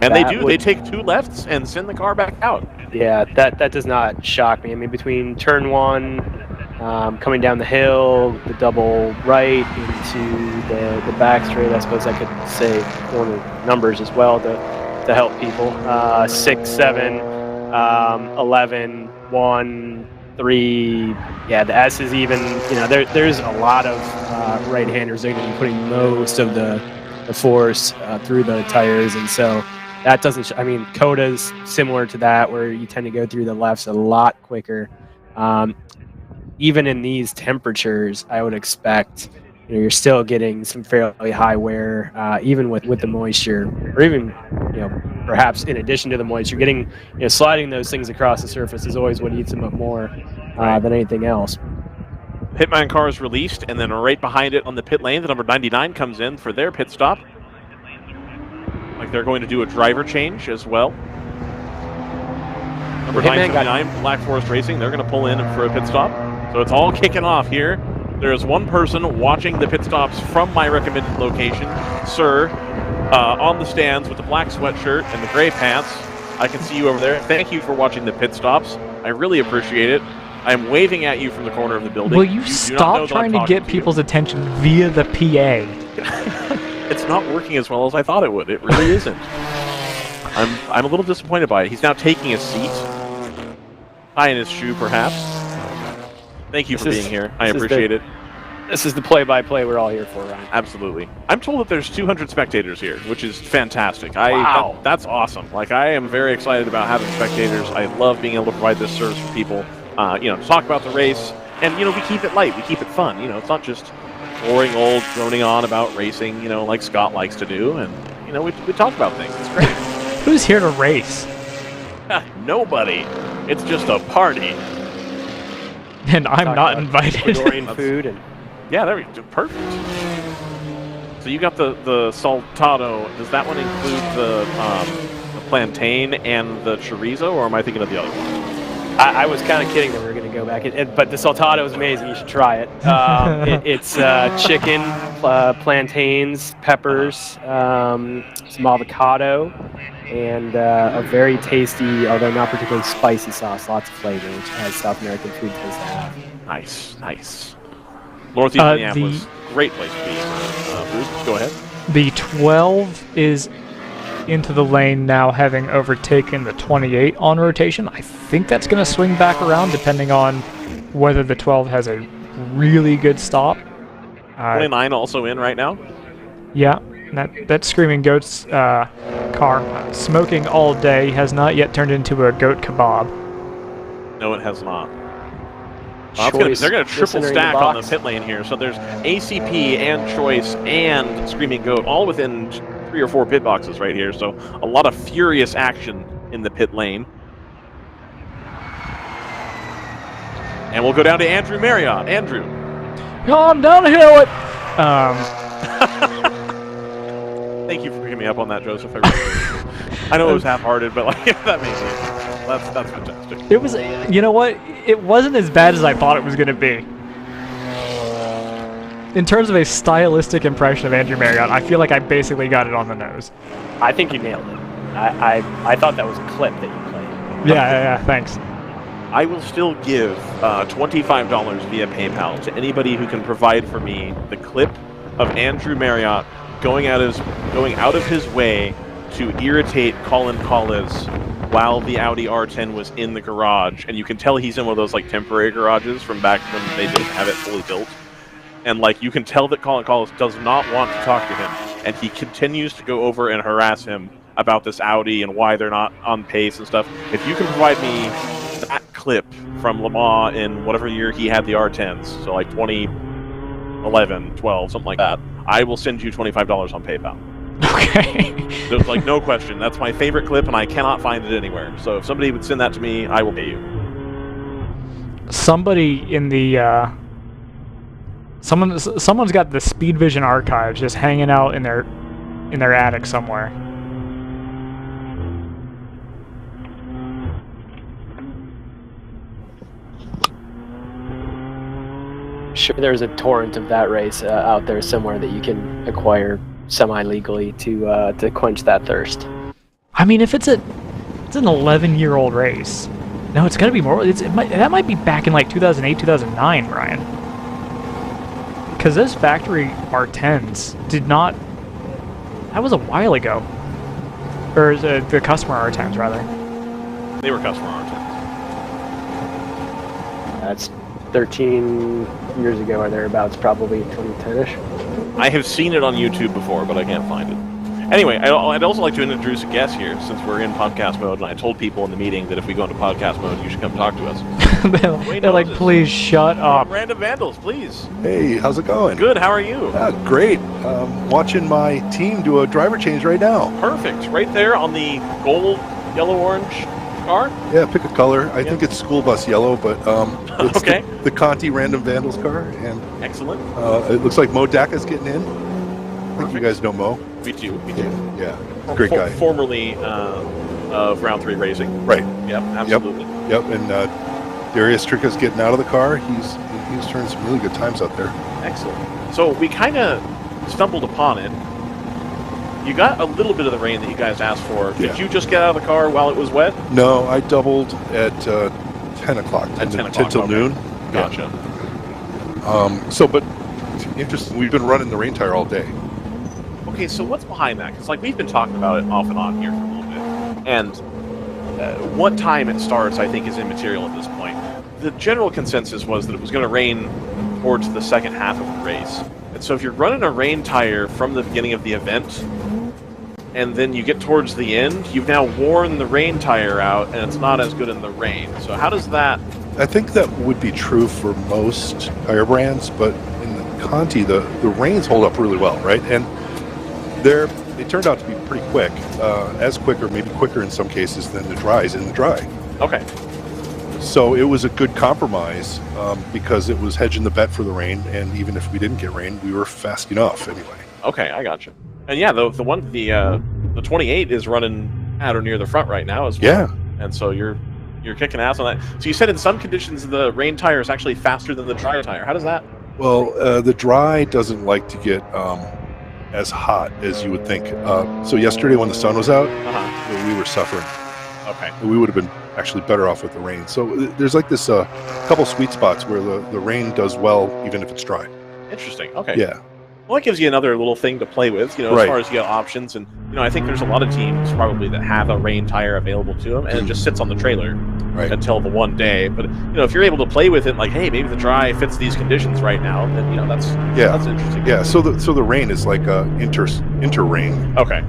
and they do. They take 2 lefts and send the car back out. Yeah, that does not shock me. I mean, between turn 1, coming down the hill, the double right into the back straight, I suppose I could say corner numbers as well to help people. 6, 7, 11, 1, 3. Yeah, the S is even, there's a lot of right-handers. They're going to be putting most of the force through the tires, and so that doesn't, I mean, Coda's similar to that, where you tend to go through the lefts a lot quicker. Even in these temperatures, I would expect you're still getting some fairly high wear, even with the moisture, or even perhaps in addition to the moisture, getting sliding those things across the surface is always what eats them up more than anything else. Pitman car is released, and then right behind it on the pit lane, the number 99 comes in for their pit stop. Like they're going to do a driver change as well. Number 979, Black Forest Racing, they're going to pull in for a pit stop. So it's all kicking off here. There is one person watching the pit stops from my recommended location, Sir, on the stands with the black sweatshirt and the gray pants. I can see you over there. Thank you for watching the pit stops. I really appreciate it. I'm waving at you from the corner of the building. Will you stop trying to get people's attention via the PA? It's not working as well as I thought it would. It really isn't. I'm a little disappointed by it. He's now taking a seat, tying his shoe, perhaps. Thank you for being here. I appreciate it. This is the play-by-play we're all here for, Ryan. Absolutely. I'm told that there's 200 spectators here, which is fantastic. Wow. That's awesome. Like, I am very excited about having spectators. I love being able to provide this service for people, to talk about the race. And, we keep it light. We keep it fun. It's not just boring old droning on about racing, like Scott likes to do. And, we talk about things. It's great. Who's here to race? Nobody. It's just a party. And I'm not invited. Ecuadorian food and... Yeah, there we go. Perfect. So you got the saltado. Does that one include the plantain and the chorizo, or am I thinking of the other one? I was kind of kidding that we were going to go back, but the saltado is amazing. You should try it. It's chicken, plantains, peppers, some avocado, and a very tasty, although not particularly spicy sauce. Lots of flavor, which as South American food tends to have. Nice. Northeast Minneapolis, great place to be food. Go ahead. The 12 is into the lane now, having overtaken the 28 on rotation. I think that's going to swing back around depending on whether the 12 has a really good stop. 29 also in right now? Yeah, that Screaming Goats car, smoking all day, has not yet turned into a goat kebab. No, it has not. They're going to triple stack on the pit lane here. So there's ACP and Choice and Screaming Goat all within 3 or 4 pit boxes right here. So a lot of furious action in the pit lane. And we'll go down to Andrew Marriott. Andrew. Come downhill it. Thank you for picking me up on that, Joseph. I know it was half-hearted, but that made me. That's fantastic. It was, you know what? It wasn't as bad as I thought it was going to be. In terms of a stylistic impression of Andrew Marriott, I feel like I basically got it on the nose. I think you nailed it. I thought that was a clip that you played. Yeah, thanks. I will still give $25 via PayPal to anybody who can provide for me the clip of Andrew Marriott going out of his way to irritate Colin Collis while the Audi R10 was in the garage. And you can tell he's in one of those temporary garages from back when they didn't have it fully built. And you can tell that Colin Collis does not want to talk to him. And he continues to go over and harass him about this Audi and why they're not on pace and stuff. If you can provide me that clip from Le Mans in whatever year he had the R10s, so 2011, 12, something like that, I will send you $25 on PayPal. Okay. There's no question. That's my favorite clip, and I cannot find it anywhere. So if somebody would send that to me, I will pay you. Somebody in the someone's got the Speed Vision archives just hanging out in their attic somewhere. Sure, there's a torrent of that race out there somewhere that you can acquire semi-legally to quench that thirst. I mean, if it's an 11-year-old race, no, it's gonna be more. That might be back in 2008, 2009, Brian. Because those factory R10s did not. That was a while ago. Or the customer R10s, rather. They were customer R10s. That's 13 years ago or thereabouts, probably 2010-ish. I have seen it on YouTube before, but I can't find it. Anyway, I'd also like to introduce a guest here, since we're in podcast mode, and I told people in the meeting that if we go into podcast mode, you should come talk to us. They're like, please shut up. Random Vandals, please. Hey, how's it going? Good, how are you? Great. Watching my team do a driver change right now. Perfect. Right there on the gold, yellow, orange car? Yeah, pick a color. I think it's school bus yellow, but it's okay. the Conti Random Vandals car. And excellent. It looks like Mo Daka's getting in. I think you guys know Mo. We do. Yeah. Great guy. Formerly of Round 3 Racing. Right. Yep, absolutely. Yep. And Darius Tricka's getting out of the car. He's turned some really good times out there. Excellent. So we kind of stumbled upon it. You got a little bit of the rain that you guys asked for. Did you just get out of the car while it was wet? No, I doubled at 10 o'clock. At 10 o'clock. Till noon. Gotcha. But interesting. We've been running the rain tire all day. Okay, so what's behind that? Because we've been talking about it off and on here for a little bit. And what time it starts, I think, is immaterial at this point. The general consensus was that it was going to rain towards the second half of the race. And so if you're running a rain tire from the beginning of the event, and then you get towards the end, you've now worn the rain tire out, and it's not as good in the rain. So how does that... I think that would be true for most tire brands, but in the Conti, the rains hold up really well, right? And they turned out to be pretty quick, as quick or maybe quicker in some cases than the dries in the dry. Okay. So it was a good compromise because it was hedging the bet for the rain, and even if we didn't get rain, we were fast enough anyway. Okay, I gotcha. And yeah, the 28 is running at or near the front right now as well. Yeah. And so you're kicking ass on that. So you said in some conditions the rain tire is actually faster than the dry tire. How does that? Well, the dry doesn't like to get as hot as you would think. So yesterday when the sun was out, we were suffering. Okay. We would have been actually better off with the rain. So there's like this couple sweet spots where the rain does well even if it's dry. Interesting. Okay. Yeah. Well, it gives you another little thing to play with, as Right. far as you get options. And, I think there's a lot of teams probably that have a rain tire available to them, and it just sits on the trailer until the one day. But, if you're able to play with it, like, hey, maybe the dry fits these conditions right now, then, that's interesting. Yeah. So the rain is like inter rain. Okay.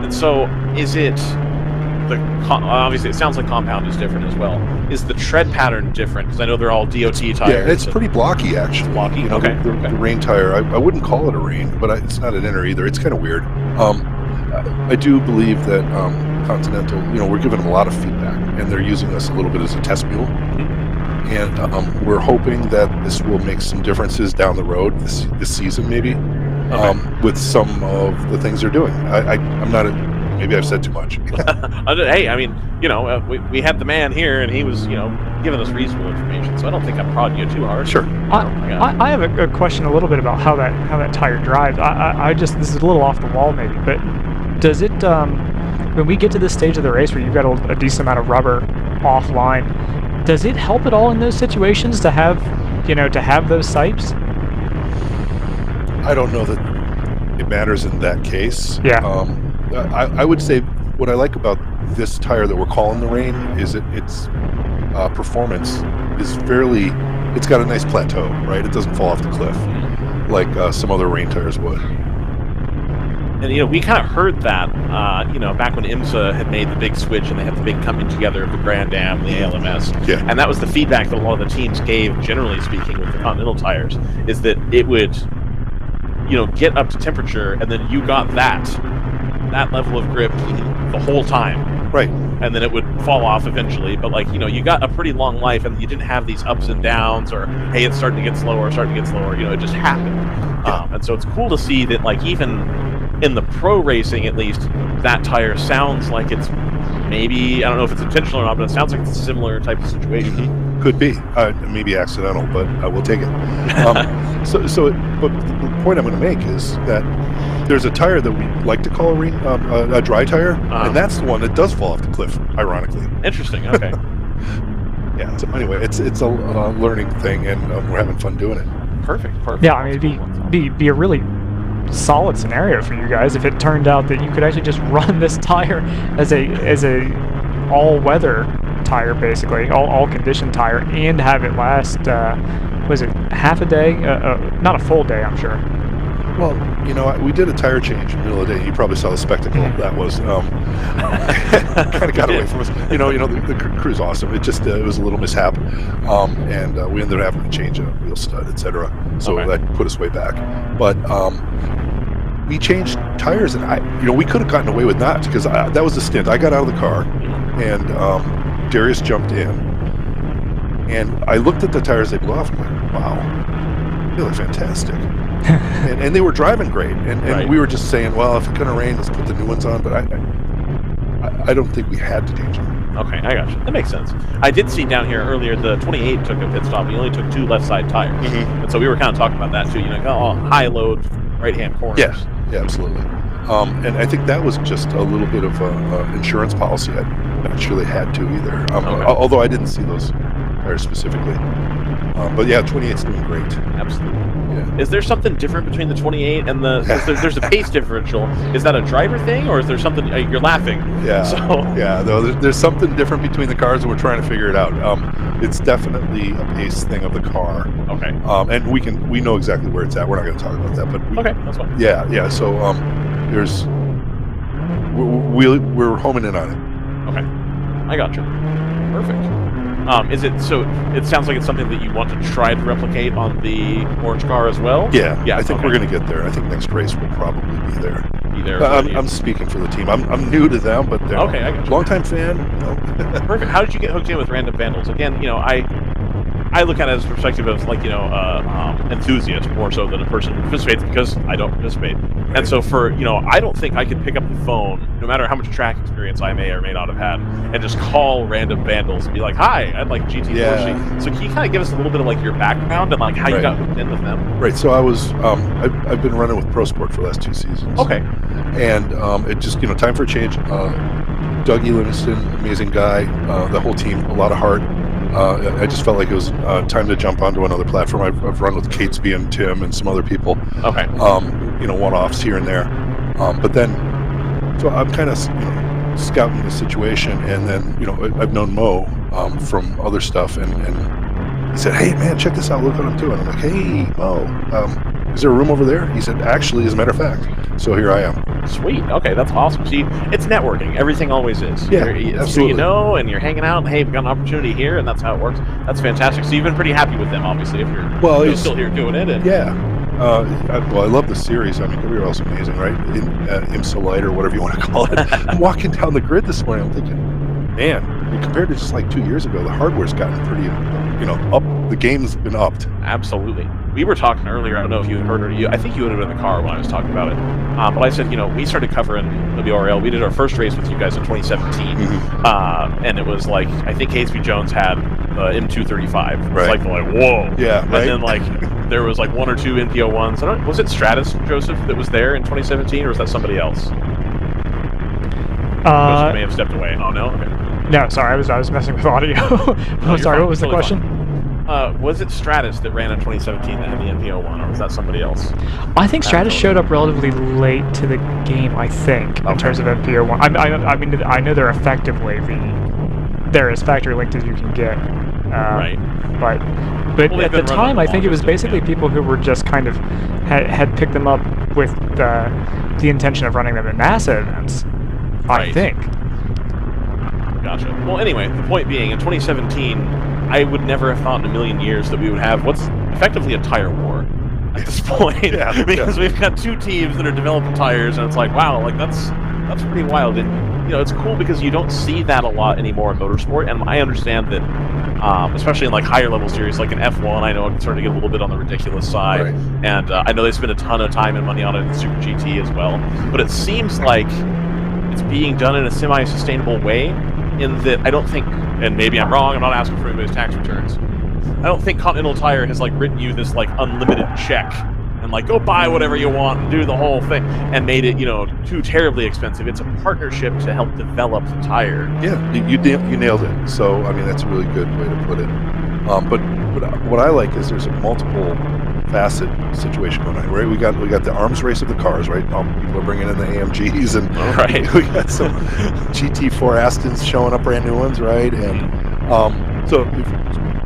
And so is it... obviously, it sounds like compound is different as well. Is the tread pattern different? Because I know they're all DOT tires. Yeah, it's pretty blocky, actually. Blocky? The rain tire, I wouldn't call it a rain, but it's not an inner either. It's kind of weird. I do believe that Continental, we're giving them a lot of feedback, and they're using us a little bit as a test mule. And we're hoping that this will make some differences down the road this season, maybe, with some of the things they're doing. I'm not maybe I've said too much. Hey, I mean, we had the man here, and he was, giving us reasonable information, so I don't think I'm prodding you too hard. Sure. I have a question a little bit about how that tire drives. I just, this is a little off the wall maybe, but does it, when we get to this stage of the race where you've got a decent amount of rubber offline, does it help at all in those situations to have, those sipes? I don't know that it matters in that case. Yeah. I would say what I like about this tire that we're calling the rain is its performance is it's got a nice plateau, right? It doesn't fall off the cliff like some other rain tires would. And, we kind of heard that, back when IMSA had made the big switch and they had the big coming together of the Grand Am, the ALMS. Yeah. And that was the feedback that a lot of the teams gave, generally speaking, with the Continental tires, is that it would, get up to temperature, and then you got that level of grip the whole time. Right. And then it would fall off eventually. But, you got a pretty long life, and you didn't have these ups and downs, or, hey, it's starting to get slower, it just happened. Yeah. And so it's cool to see that, even in the pro racing, at least, that tire sounds like it's maybe, I don't know if it's intentional or not, but it sounds like it's a similar type of situation. Could be. Maybe accidental, but I will take it. But the point I'm going to make is that there's a tire that we like to call a dry tire, and that's the one that does fall off the cliff, ironically. Interesting, okay. Yeah, so anyway, it's a learning thing, and we're having fun doing it. Perfect. Yeah, I mean, it'd be a really solid scenario for you guys if it turned out that you could actually just run this tire as a all-weather tire, basically, all condition tire, and have it last, was it half a day? Not a full day, I'm sure. Well, we did a tire change in the middle of the day. You probably saw the spectacle that was. Kind of got away from us. The crew's awesome. It just it was a little mishap, and we ended up having to change a wheel stud, etc. So that put us way back. But we changed tires, and we could have gotten away with that because that was the stint. I got out of the car, and Darius jumped in, and I looked at the tires they blew off, and I'm like, wow, they look fantastic. and they were driving great, and we were just saying, well, if it's gonna rain, let's put the new ones on. But I don't think we had to change them. Okay, I got you. That makes sense. I did see down here earlier the 28 took a pit stop. He only took 2 left side tires, and so we were kind of talking about that too. High load right hand corners. Yeah, absolutely. And I think that was just a little bit of an insurance policy. I'm not sure they had to either. Although I didn't see those tires specifically. But yeah, 28's doing great. Absolutely. Yeah. Is there something different between the 28 and the? There's a pace differential. Is that a driver thing, or is there something? You're laughing. Yeah. So yeah, no, there's something different between the cars, and we're trying to figure it out. It's definitely a pace thing of the car. Okay. And we know exactly where it's at. We're not going to talk about that, but okay, that's fine. Yeah. So we're homing in on it. Okay, I got you. Perfect. Is it so? It sounds like it's something that you want to try to replicate on the orange car as well. Yeah. I think we're going to get there. I think next race we'll probably be there. I'm speaking for the team. I'm new to them, but they're okay. I got you. Long-time fan. Perfect. How did you get hooked in with Random Vandals? Again, I look at it as a perspective of enthusiast more so than a person who participates, because I don't participate. Right. And so I don't think I could pick up the phone, no matter how much track experience I may or may not have had, and just call Random Vandals and be like, "Hi, I'd like GT Porsche." So can you kind of give us a little bit of your background and how you got hooked in with them? Right. So I was I've been running with Pro Sport for the last 2 seasons. Okay. And it just time for a change. Dougie Livingston, amazing guy. The whole team, a lot of heart. I just felt like it was time to jump onto another platform. I've run with Catesby and Tim and some other people. Okay. One-offs here and there. But then, so I'm kind of scouting the situation, and then I've known Mo from other stuff, and he said, "Hey man, check this out. Look what I'm doing." I'm like, "Hey Mo, is there a room over there?" He said, "Actually, as a matter of fact." So here I am. Sweet. Okay, that's awesome. See, it's networking. Everything always is. Yeah, it's absolutely. who and you're hanging out, and hey, we've got an opportunity here, and that's how it works. That's fantastic. So you've been pretty happy with them, obviously, if you're still here doing it. And yeah. I love the series. I mean, WRL's amazing, right? IMSA Light or whatever you want to call it. I'm walking down the grid this morning. I'm thinking, man, compared to just 2 years ago, the hardware's gotten pretty, up. The game's been upped. Absolutely. We were talking earlier. I don't know if you heard or I think you would have been in the car when I was talking about it. But I said, we started covering WRL. We did our first race with you guys in 2017, and it was I think Catesby Jones had M235. Right. It's whoa. Yeah. Right. And then there was 1 or 2 NPO1s. Was it Stratus, Joseph, that was there in 2017, or was that somebody else? Joseph may have stepped away. Oh no. Okay. No, sorry, I was messing with audio. I'm sorry. What was the question? Was it Stratus that ran in 2017 that had the NPO1, or was that somebody else? I think Stratus showed up relatively late to the game, I think, in terms of NPO1. I mean, I know they're effectively they're as factory linked as you can get. Right. But at the time, I think it was basically people who were just kind of had picked them up with the intention of running them at massive events, I think. Gotcha. Well, anyway, the point being, in 2017, I would never have thought in a million years that we would have what's effectively a tire war at this point. Because we've got 2 teams that are developing tires, and it's wow, that's pretty wild. And it's cool because you don't see that a lot anymore in motorsport. And I understand that, especially in higher level series like an F1, I know it's starting to get a little bit on the ridiculous side. Right. And I know they spend a ton of time and money on it in Super GT as well. But it seems like it's being done in a semi-sustainable way. In that I don't think, and maybe I'm wrong, I'm not asking for anybody's tax returns, I don't think Continental Tire has written you this unlimited check and go buy whatever you want and do the whole thing and made it too terribly expensive. It's a partnership to help develop the tire. Yeah, you nailed it. So I mean that's a really good way to put it. But what I like is there's a multiple facet situation going on, right? We got the arms race of the cars, right? People are bringing in the AMGs, and we got some GT4 Astons showing up, brand new ones, right? And so if you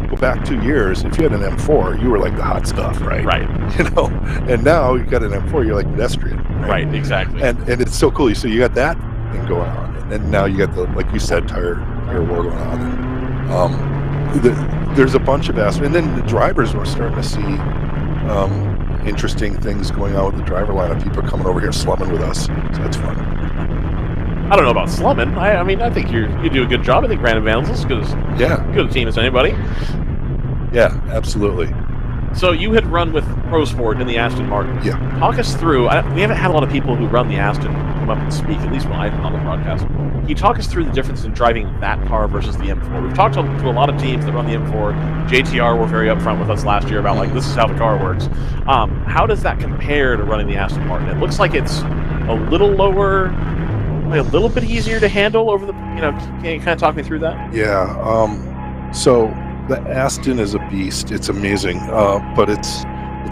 go back 2 years, if you had an M4, you were the hot stuff, right? Right. And now you got an M4, you're pedestrian. Right, exactly. And it's so cool. So you got that thing going on, and then now you got the, like you said, tire war going on. And, there's a bunch of aspects, and then the drivers were starting to see interesting things going on with the driver lineup. People are coming over here slumming with us, so that's fun. I don't know about slumming. I mean, I think you do a good job. I think Random Vandals is good a team as anybody. Yeah, absolutely. So you had run with Pro Sport in the Aston Martin. Yeah. Talk us through. We haven't had a lot of people who run the Aston come up and speak, at least when I've been on the broadcast. Can you talk us through the difference in driving that car versus the M4? We've talked to a lot of teams that run the M4. JTR were very upfront with us last year about this is how the car works. How does that compare to running the Aston Martin? It looks like it's a little lower, a little bit easier to handle over the. Can you kind of talk me through that? Yeah. So the Aston is a beast. It's amazing, but it's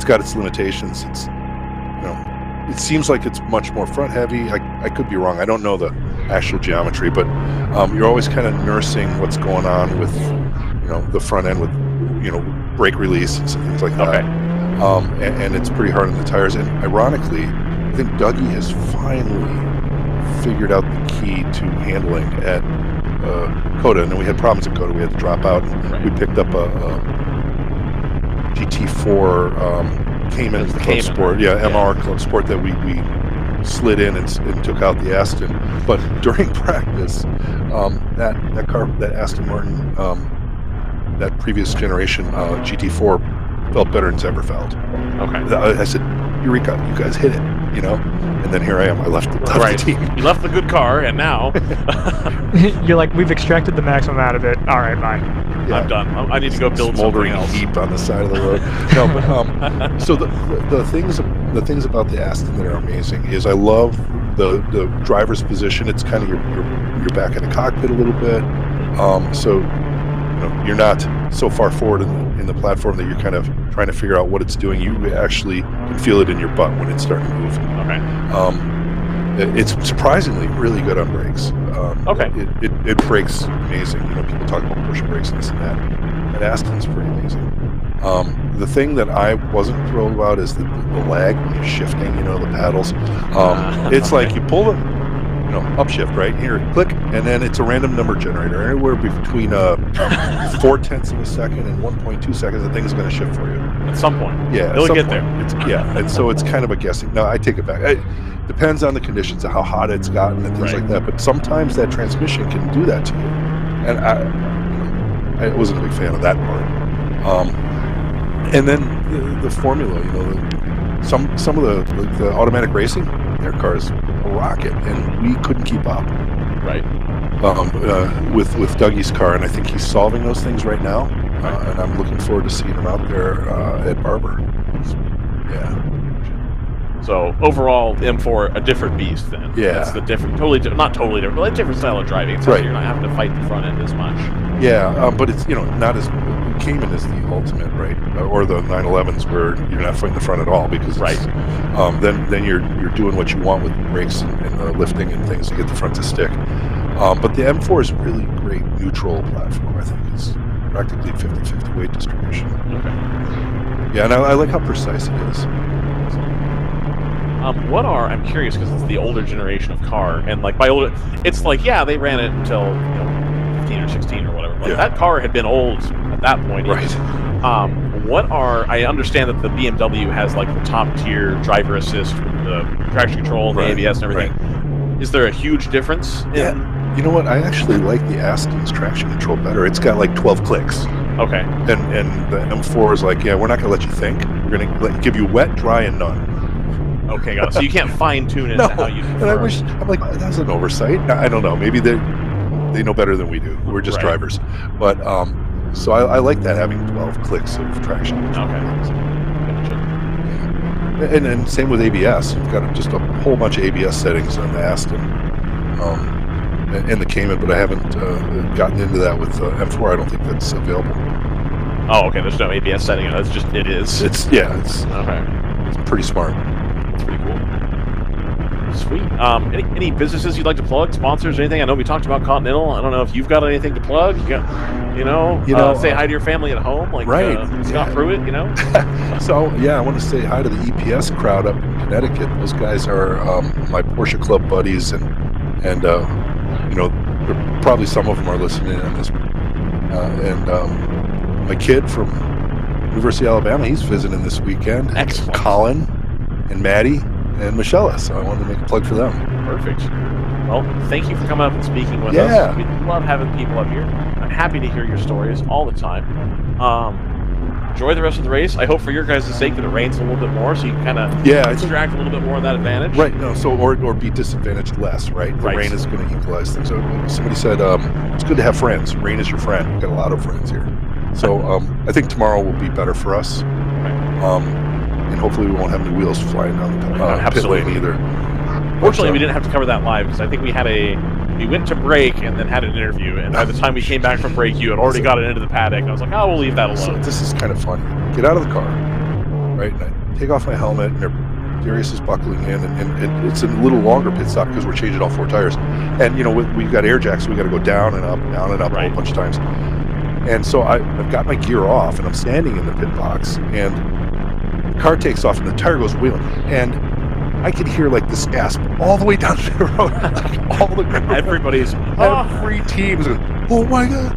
got its limitations. It's, you know, it seems like it's much more front heavy. I could be wrong. I don't know the actual geometry, but you're always kind of nursing what's going on with, you know, the front end with, you know, brake release and things like that. And it's pretty hard on the tires. And ironically, I think Dougie has finally figured out the key to handling at Coda. And then we had problems at Coda. We had to drop out. And we picked up a GT4 Cayman Club Sport. Yeah, MR Club Sport that we slid in and took out the Aston. But during practice, that car, that Aston Martin, that previous generation GT4 felt better than it's ever felt. Okay. I said, Eureka, you guys hit it, you know? And then here I am. I left the team. You left the good car, and now you're like, we've extracted the maximum out of it. All right, bye. Yeah. I'm done. I need to go build something else. Heap on the side of the road. No, but so the things about the Aston that are amazing is I love the driver's position. It's kind of you're back in the cockpit a little bit. So you know, you're not so far forward in the platform that you're kind of trying to figure out what it's doing. You actually can feel it in your butt when it's starting to move. Okay. It's surprisingly really good on brakes. Okay. It brakes amazing. You know, people talk about push brakes and this and that. And Aston's pretty amazing. The thing that I wasn't thrilled about is the lag when you're shifting. You know, the paddles. It's like you pull the, you know, upshift, right? Here, click, and then it's a random number generator. Anywhere between 0.4 of a second and 1.2 seconds, the thing is going to shift for you. At some point. Yeah, It'll get there. And so it's kind of a guessing. No, I take it back. It depends on the conditions of how hot it's gotten and things like that. But sometimes that transmission can do that to you. And I wasn't a big fan of that part. And then the formula, you know, some of the automatic racing, their cars a rocket, and we couldn't keep up. Right. With Dougie's car, and I think he's solving those things right now. And I'm looking forward to seeing him out there at Barber. Yeah. So overall, M4 a different beast then. Yeah. That's the different, not totally different, but a different style of driving. It's like you're not having to fight the front end as much. Yeah, but it's, you know, not as Cayman is the ultimate, right? Or the 911s where you're not fighting the front at all because it's, then you're doing what you want with brakes and lifting and things to get the front to stick. But the M4 is a really great neutral platform. I think it's practically 50-50 weight distribution. Okay. Yeah, and I like how precise it is. I'm curious because it's the older generation of car, and like by older, it's like, yeah, they ran it until, you know, 15 or 16 or whatever. But that car had been old at that point. Right. I understand that the BMW has like the top tier driver assist with the traction control, the ABS and everything. Right. Is there a huge difference? Yeah. You know what? I actually like the Aston's traction control better. It's got like 12 clicks. Okay. And the M4 is like, yeah, we're not going to let you think. We're going to give you wet, dry, and none. Okay, got it. So you can't fine tune it to how you prefer. And I'm like, that's an oversight. I don't know. Maybe they know better than we do. We're just drivers. But so I like that, having 12 clicks of traction. Okay. And same with ABS. You've got just a whole bunch of ABS settings on the Aston and the Cayman, but I haven't gotten into that with M4. I don't think that's available. Oh, okay. There's no ABS setting. It's just it is. It's okay. It's pretty smart. That's pretty cool. Sweet. Any businesses you'd like to plug? Sponsors? Anything? I know we talked about Continental. I don't know if you've got anything to plug. You got, say hi to your family at home, like Scott Pruitt. You know. So yeah, I want to say hi to the EPS crowd up in Connecticut. Those guys are my Porsche Club buddies, and you know, probably some of them are listening on this. My kid from University of Alabama, he's visiting this weekend. Excellent. Colin and Maddie and Michelle, so I wanted to make a plug for them. Perfect. Well, thank you for coming up and speaking with us. We love having people up here. I'm happy to hear your stories all the time. Enjoy the rest of the race. I hope for your guys' sake that it rains a little bit more so you can kind of extract a little bit more of that advantage. Right, no, so or be disadvantaged less, right? The rain is going to equalize things. So somebody said, it's good to have friends. Rain is your friend. We've got a lot of friends here. So I think tomorrow will be better for us. And hopefully we won't have any wheels flying down the pit lane either. Fortunately, we didn't have to cover that live because I think we had We went to break and then had an interview, and by the time we came back from break, you had already got it into the paddock. And I was like, oh, we'll leave that alone. So this is kind of fun. Get out of the car, right? And I take off my helmet, and Darius is buckling in, and it's a little longer pit stop because we're changing all 4 tires. And, we've got air jacks, so we got to go down and up right. A whole bunch of times. And so I've got my gear off, and I'm standing in the pit box, and the car takes off, and the tire goes wheeling. And I could hear like this gasp all the way down the road. Like, all the every team was going, oh my god!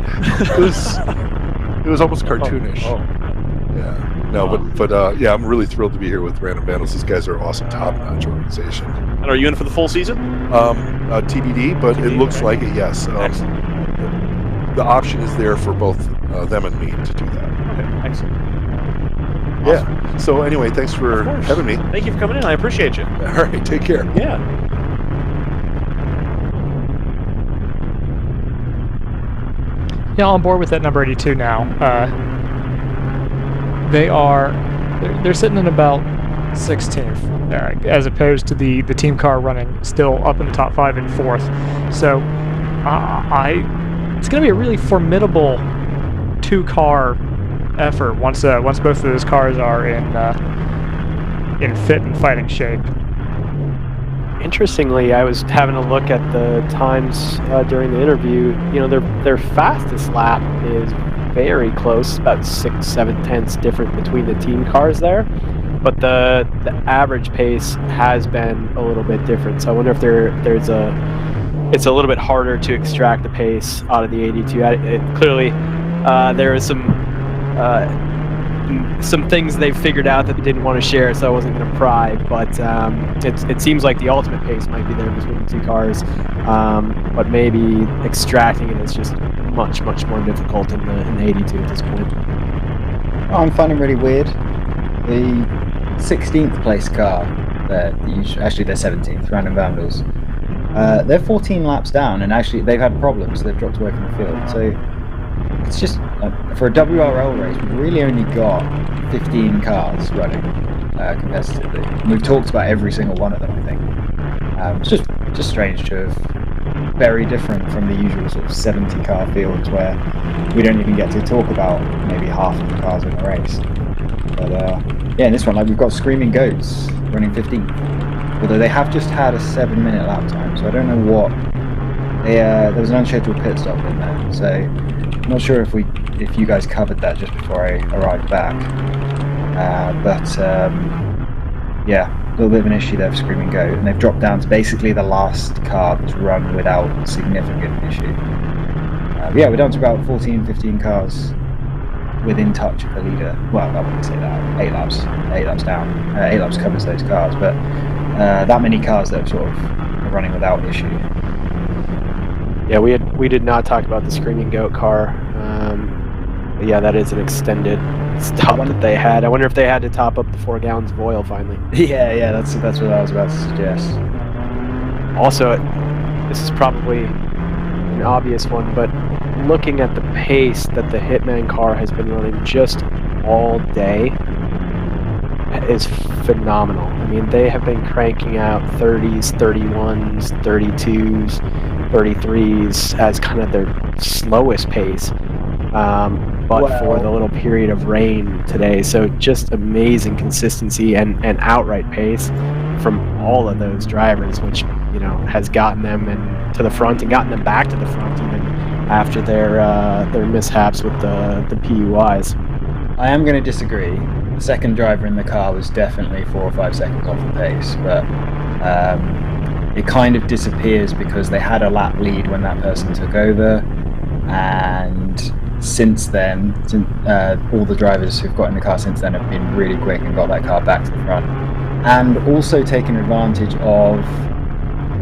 It was almost cartoonish. Yeah. No, but yeah, I'm really thrilled to be here with Random Vandals. These guys are an awesome, top-notch organization. And are you in for the full season? TBD, but it looks like it. Yes. The option is there for both them and me to do that. Okay. Excellent. Awesome. Yeah. So anyway, thanks for having me. Thank you for coming in. I appreciate you. All right. Take care. Yeah. Yeah, on board with that number 82 now. They're sitting in about 16th there, as opposed to the team car running still up in the top 5 and 4th. So it's going to be a really formidable 2-car effort once both of those cars are in fit and fighting shape. Interestingly, I was having a look at the times during the interview. Their fastest lap is very close, about 6-7 tenths different between the team cars there. But the average pace has been a little bit different. So I wonder if it's a little bit harder to extract the pace out of the 82. Clearly, there is some things they've figured out that they didn't want to share, so I wasn't going to pry. But it seems like the ultimate pace might be there between the 2 cars, but maybe extracting it is just much more difficult in the 82 at this point. I'm finding really weird. The 16th place car, actually they're 17th, Random Vandals. They're 14 laps down, and actually they've had problems. They've dropped away from the field. So it's just for a WRL race, we've really only got 15 cars running competitively. And we've talked about every single one of them, I think. It's just strange to have very different from the usual sort of 70 car fields where we don't even get to talk about maybe half of the cars in the race. But yeah, in this one, we've got Screaming Goats running 15th, although they have just had a 7-minute lap time, so I don't know what there was an unscheduled pit stop in there, so I'm not sure if you guys covered that just before I arrived back. But yeah, a little bit of an issue there for Screaming Goat, and they've dropped down to basically the last car that's run without significant issue. Yeah, we're down to about 14-15 cars within touch of the leader. Well, I wouldn't say that. 8 laps down. 8 laps covers those cars, but that many cars that sort of are running without issue. Yeah, we did not talk about the Screaming Goat car. But yeah, that is an extended stop that they had. I wonder if they had to top up the 4 gallons of oil finally. Yeah, that's what I was about to suggest. Also, this is probably an obvious one, but looking at the pace that the Hitman car has been running just all day is phenomenal. I mean, they have been cranking out 30s, 31s, 32s, 33s as kind of their slowest pace. But for the little period of rain today, so just amazing consistency and outright pace from all of those drivers, which has gotten them to the front and gotten them back to the front even after their mishaps with the PUIs. I am going to disagree. The second driver in the car was definitely 4 or 5 seconds off the pace, but it kind of disappears because they had a lap lead when that person took over, and since then, all the drivers who've got in the car since then have been really quick and got that car back to the front, and also taken advantage of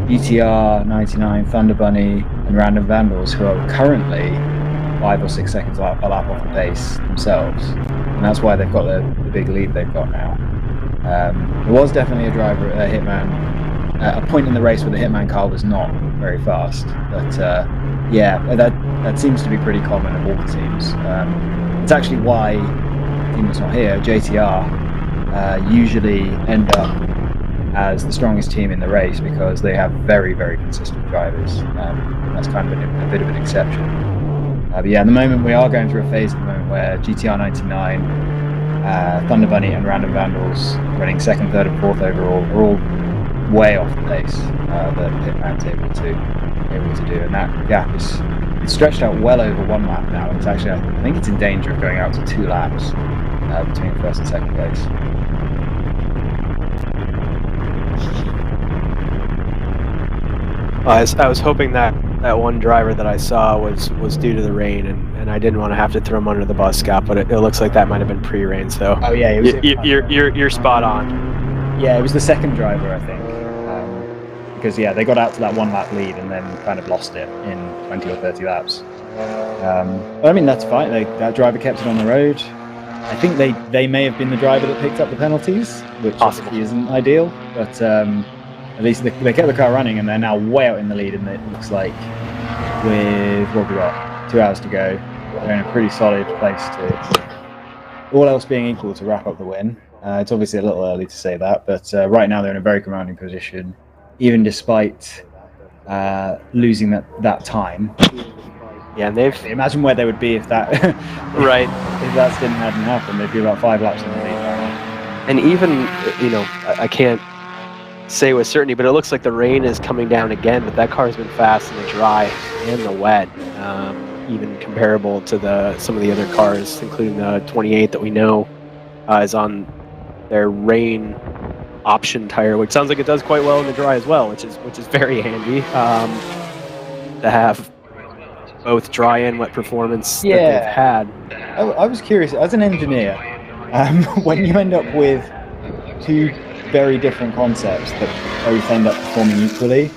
GTR, 99, Thunder Bunny, and Random Vandals, who are currently 5 or 6 seconds a lap off the pace themselves, and that's why they've got the big lead they've got now. There was definitely a driver, a Hitman, a point in the race where the Hitman car was not very fast, but yeah, that seems to be pretty common of all the teams. It's actually why the team that's not here, JTR, usually end up as the strongest team in the race because they have very, very consistent drivers. That's kind of a bit of an exception. But yeah, at the moment we are going through a phase at the moment where GTR 99, Thunder Bunny and Random Vandals running 2nd, 3rd and 4th overall are all way off the pace that Pitman's able to do, and that gap is stretched out well over 1 lap now. It's actually, I think it's in danger of going out to 2 laps between 1st and 2nd place. I was hoping that one driver that I saw was due to the rain, and I didn't want to have to throw him under the bus, Scott. But it looks like that might have been pre-rain. So oh yeah, you're spot on. Yeah, it was the second driver, I think, because yeah, they got out to that 1 lap lead and then kind of lost it in 20 or 30 laps. But I mean, that's fine. That driver kept it on the road. I think they may have been the driver that picked up the penalties, which obviously isn't ideal, but at least they kept the car running, and they're now way out in the lead, and it looks like with what we got 2 hours to go, they're in a pretty solid place to, all else being equal, to wrap up the win. It's obviously a little early to say that, but right now they're in a very commanding position, even despite losing that time. Yeah, and they've imagine where they would be if that right if that hadn't happened. They'd be about 5 laps in the lead right now. And even I can't say with certainty, but it looks like the rain is coming down again. But that car's been fast in the dry and the wet, even comparable to some of the other cars, including the 28 that we know is on their rain option tire, which sounds like it does quite well in the dry as well, which is very handy to have both dry and wet performance that they've had. I was curious, as an engineer, when you end up with 2 very different concepts that both end up performing equally,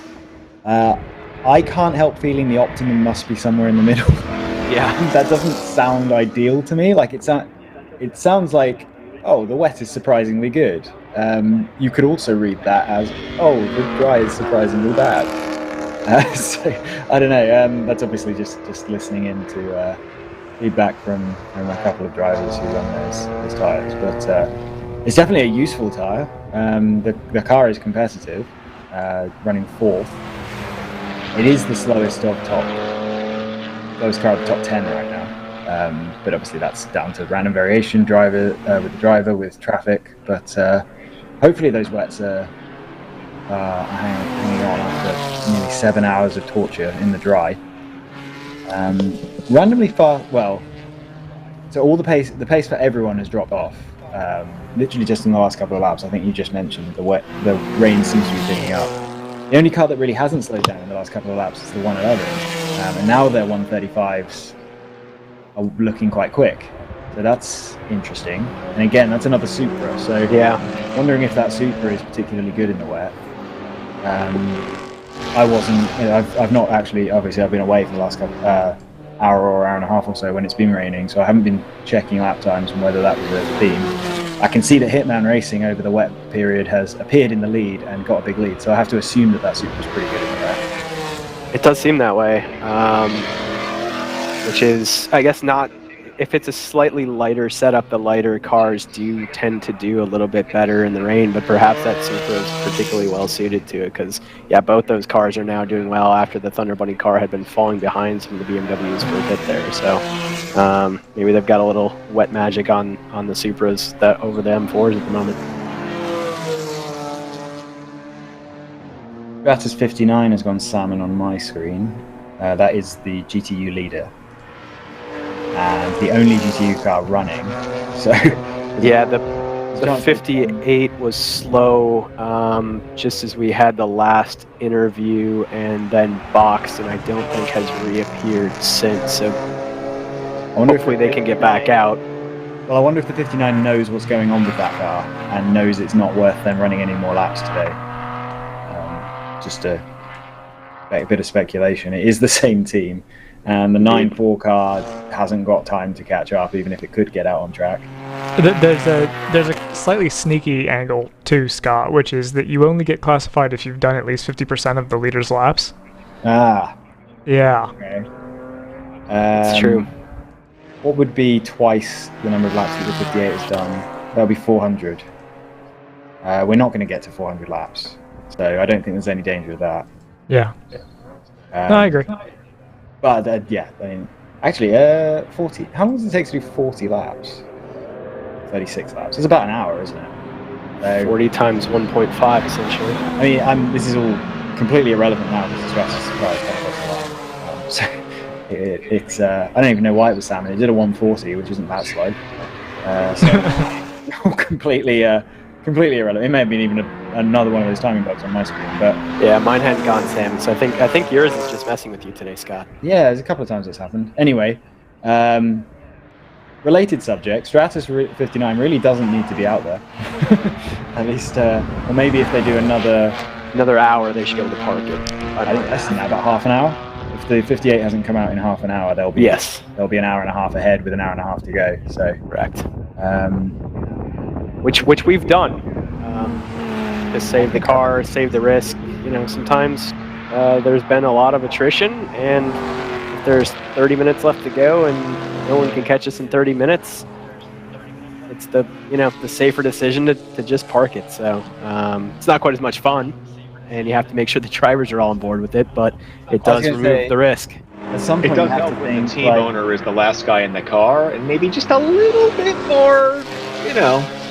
I can't help feeling the optimum must be somewhere in the middle. Yeah, that doesn't sound ideal to me. Like it sounds like, oh, the wet is surprisingly good. You could also read that as, oh, the dry is surprisingly bad. So I don't know. That's obviously just listening into feedback from a couple of drivers who run those tires, but it's definitely a useful tire. The car is competitive, running 4th. It is the slowest car of the top 10 right now. But obviously that's down to random variation with traffic. But hopefully those wets are hanging on after nearly 7 hours of torture in the dry. Randomly fast. Well, so all the pace for everyone has dropped off. Literally just in the last couple of laps. I think you just mentioned the rain seems to be picking up. The only car that really hasn't slowed down in the last couple of laps is the one at Others, and now their 135s are looking quite quick. So that's interesting. And again, that's another Supra. So yeah, wondering if that Supra is particularly good in the wet. I wasn't. I've not actually. Obviously, I've been away for the last couple hour or hour and a half or so when it's been raining, so I haven't been checking lap times and whether that was a theme. I can see that Hitman Racing over the wet period has appeared in the lead and got a big lead, so I have to assume that Supra's pretty good in the wet. It does seem that way, which is, I guess, not. If it's a slightly lighter setup, the lighter cars do tend to do a little bit better in the rain, but perhaps that Supra is particularly well suited to it because, yeah, both those cars are now doing well after the Thunder Bunny car had been falling behind some of the BMWs for a bit there. So maybe they've got a little wet magic on the Supras over the M4s at the moment. Gratis 59 has gone salmon on my screen. That is the GTU leader. And the only GTU car running. So yeah, the 58 was slow just as we had the last interview and then boxed, and I don't think has reappeared since. So hopefully they can get back out. Well, I wonder if the 59 knows what's going on with that car and knows it's not worth them running any more laps today. Just a bit of speculation. It is the same team. And the 9.4 car hasn't got time to catch up, even if it could get out on track. There's a slightly sneaky angle too, Scott, which is that you only get classified if you've done at least 50% of the leader's laps. Ah. Yeah. Okay. It's true. What would be twice the number of laps that the 58 has done? That would be 400. we're not going to get to 400 laps. So I don't think there's any danger with that. Yeah. No, I agree. But yeah, I mean, actually, 40. How long does it take to do 40 laps? 36 laps. It's about an hour, isn't it? 40 times 1.5, essentially. I mean, this is all completely irrelevant now because the rest is surprise. So it's I don't even know why it was salmon. It did a 140, which isn't that slow. So completely irrelevant. It may have been even another one of those timing bugs on my screen, but yeah, mine hadn't gone salmon. So I think yours is just messing with you today, Scott. Yeah, there's a couple of times it's happened. Anyway, related subject, Stratus 59 really doesn't need to be out there. At least, or maybe if they do another hour, they should be able to park it. I think less than that, about half an hour. If the 58 hasn't come out in half an hour, they'll be an hour and a half ahead with an hour and a half to go. So correct. Which we've done. To save the car, save the risk. You know, sometimes there's been a lot of attrition, and if there's 30 minutes left to go and no one can catch us in 30 minutes, it's the safer decision to just park it. So it's not quite as much fun, and you have to make sure the drivers are all on board with it, but it does remove the risk. At some point, it does help when the team owner is the last guy in the car and maybe just a little bit more,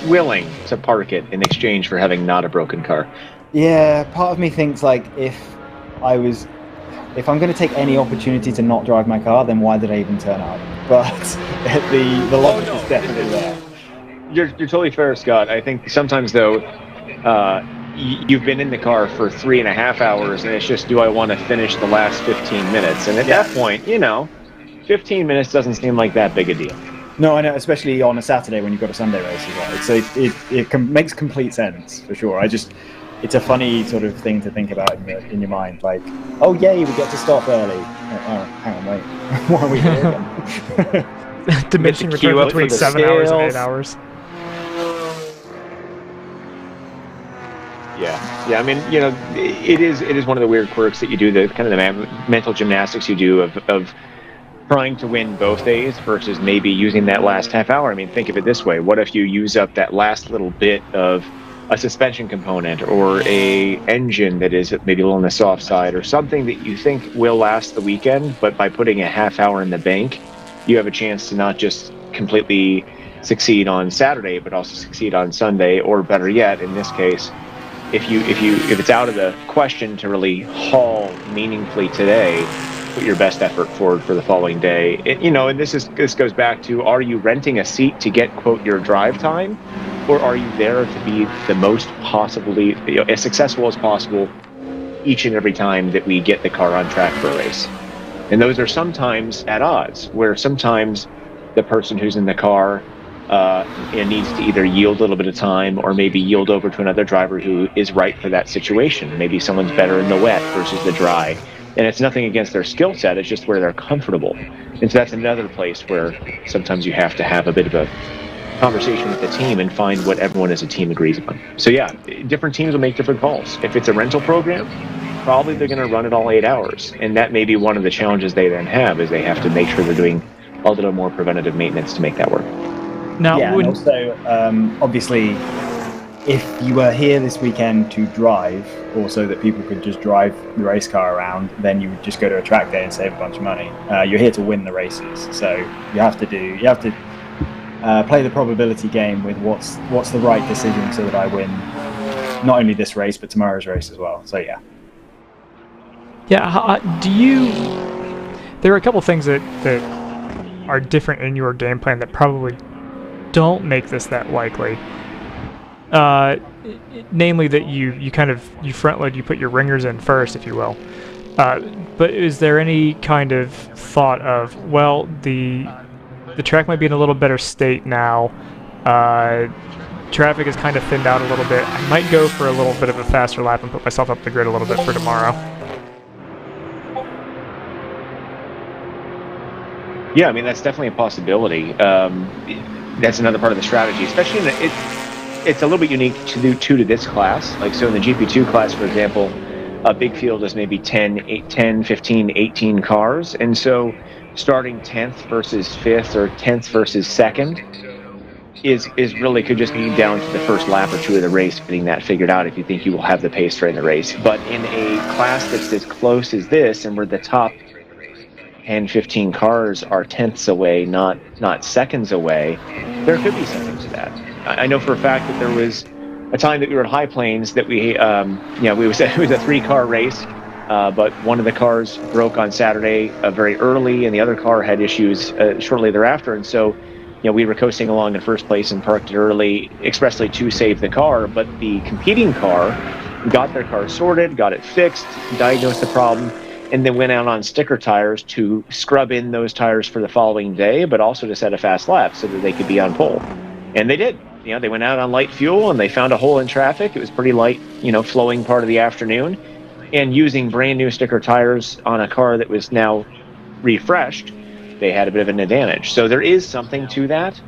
willing to park it in exchange for having not a broken car. Yeah, part of me thinks like if I'm going to take any opportunity to not drive my car, then why did I even turn up? But the logic is definitely there. You're totally fair, Scott. I think sometimes though, you've been in the car for 3.5 hours, and it's just, do I want to finish the last 15 minutes? And at that point, 15 minutes doesn't seem like that big a deal. No, I know, especially on a Saturday when you've got a Sunday race as well. So it makes complete sense for sure. It's a funny sort of thing to think about in your mind, like, oh yay, we get to stop early. Oh, hang on, wait, what are we doing? Diminishing return between 7 hours and 8 hours. Yeah. I mean, it is one of the weird quirks that you do, the kind of the mental gymnastics you do of trying to win both days versus maybe using that last half hour. I mean, think of it this way. What if you use up that last little bit of a suspension component or a engine that is maybe a little on the soft side or something that you think will last the weekend, but by putting a half hour in the bank, you have a chance to not just completely succeed on Saturday, but also succeed on Sunday, or better yet, in this case, if it's out of the question to really haul meaningfully today, put your best effort forward for the following day. And this goes back to, are you renting a seat to get, quote, your drive time, or are you there to be the most possibly as successful as possible each and every time that we get the car on track for a race? And those are sometimes at odds, where sometimes the person who's in the car needs to either yield a little bit of time or maybe yield over to another driver who is right for that situation. Maybe someone's better in the wet versus the dry. And it's nothing against their skill set, it's just where they're comfortable. And so that's another place where sometimes you have to have a bit of a conversation with the team and find what everyone as a team agrees upon. So yeah, different teams will make different calls. If it's a rental program, probably they're going to run it all 8 hours. And that may be one of the challenges they then have, is they have to make sure they're doing a little more preventative maintenance to make that work. Now, and also, obviously, if you were here this weekend to drive, or so that people could just drive the race car around, then you would just go to a track day and save a bunch of money. You're here to win the races, so you have to play the probability game with what's the right decision so that I win not only this race but tomorrow's race as well. So yeah. Yeah. There are a couple things that are different in your game plan that probably don't make this that likely. Namely that you front load, you put your ringers in first, if you will. But is there any kind of thought of, well, the track might be in a little better state now, traffic is kind of thinned out a little bit, I might go for a little bit of a faster lap and put myself up the grid a little bit for tomorrow? Yeah, I mean, that's definitely a possibility. That's another part of the strategy, especially it's a little bit unique to this class. Like, so in the GP2 class, for example, a big field is maybe 10, 15, 18 cars. And so starting 10th versus 5th or 10th versus 2nd, is really could just be down to the first lap or two of the race, getting that figured out if you think you will have the pace during the race. But in a class that's as close as this, and where the top 10, 15 cars are tenths away, not seconds away, there could be something to that. I know for a fact that there was a time that we were at High Plains that it was a 3-car race, but one of the cars broke on Saturday very early, and the other car had issues shortly thereafter, and so we were coasting along in first place and parked it early expressly to save the car, but the competing car got their car sorted, got it fixed, diagnosed the problem, and then went out on sticker tires to scrub in those tires for the following day, but also to set a fast lap so that they could be on pole. And they did. They went out on light fuel and they found a hole in traffic. It was pretty light, flowing part of the afternoon. And using brand new sticker tires on a car that was now refreshed, they had a bit of an advantage. So there is something to that.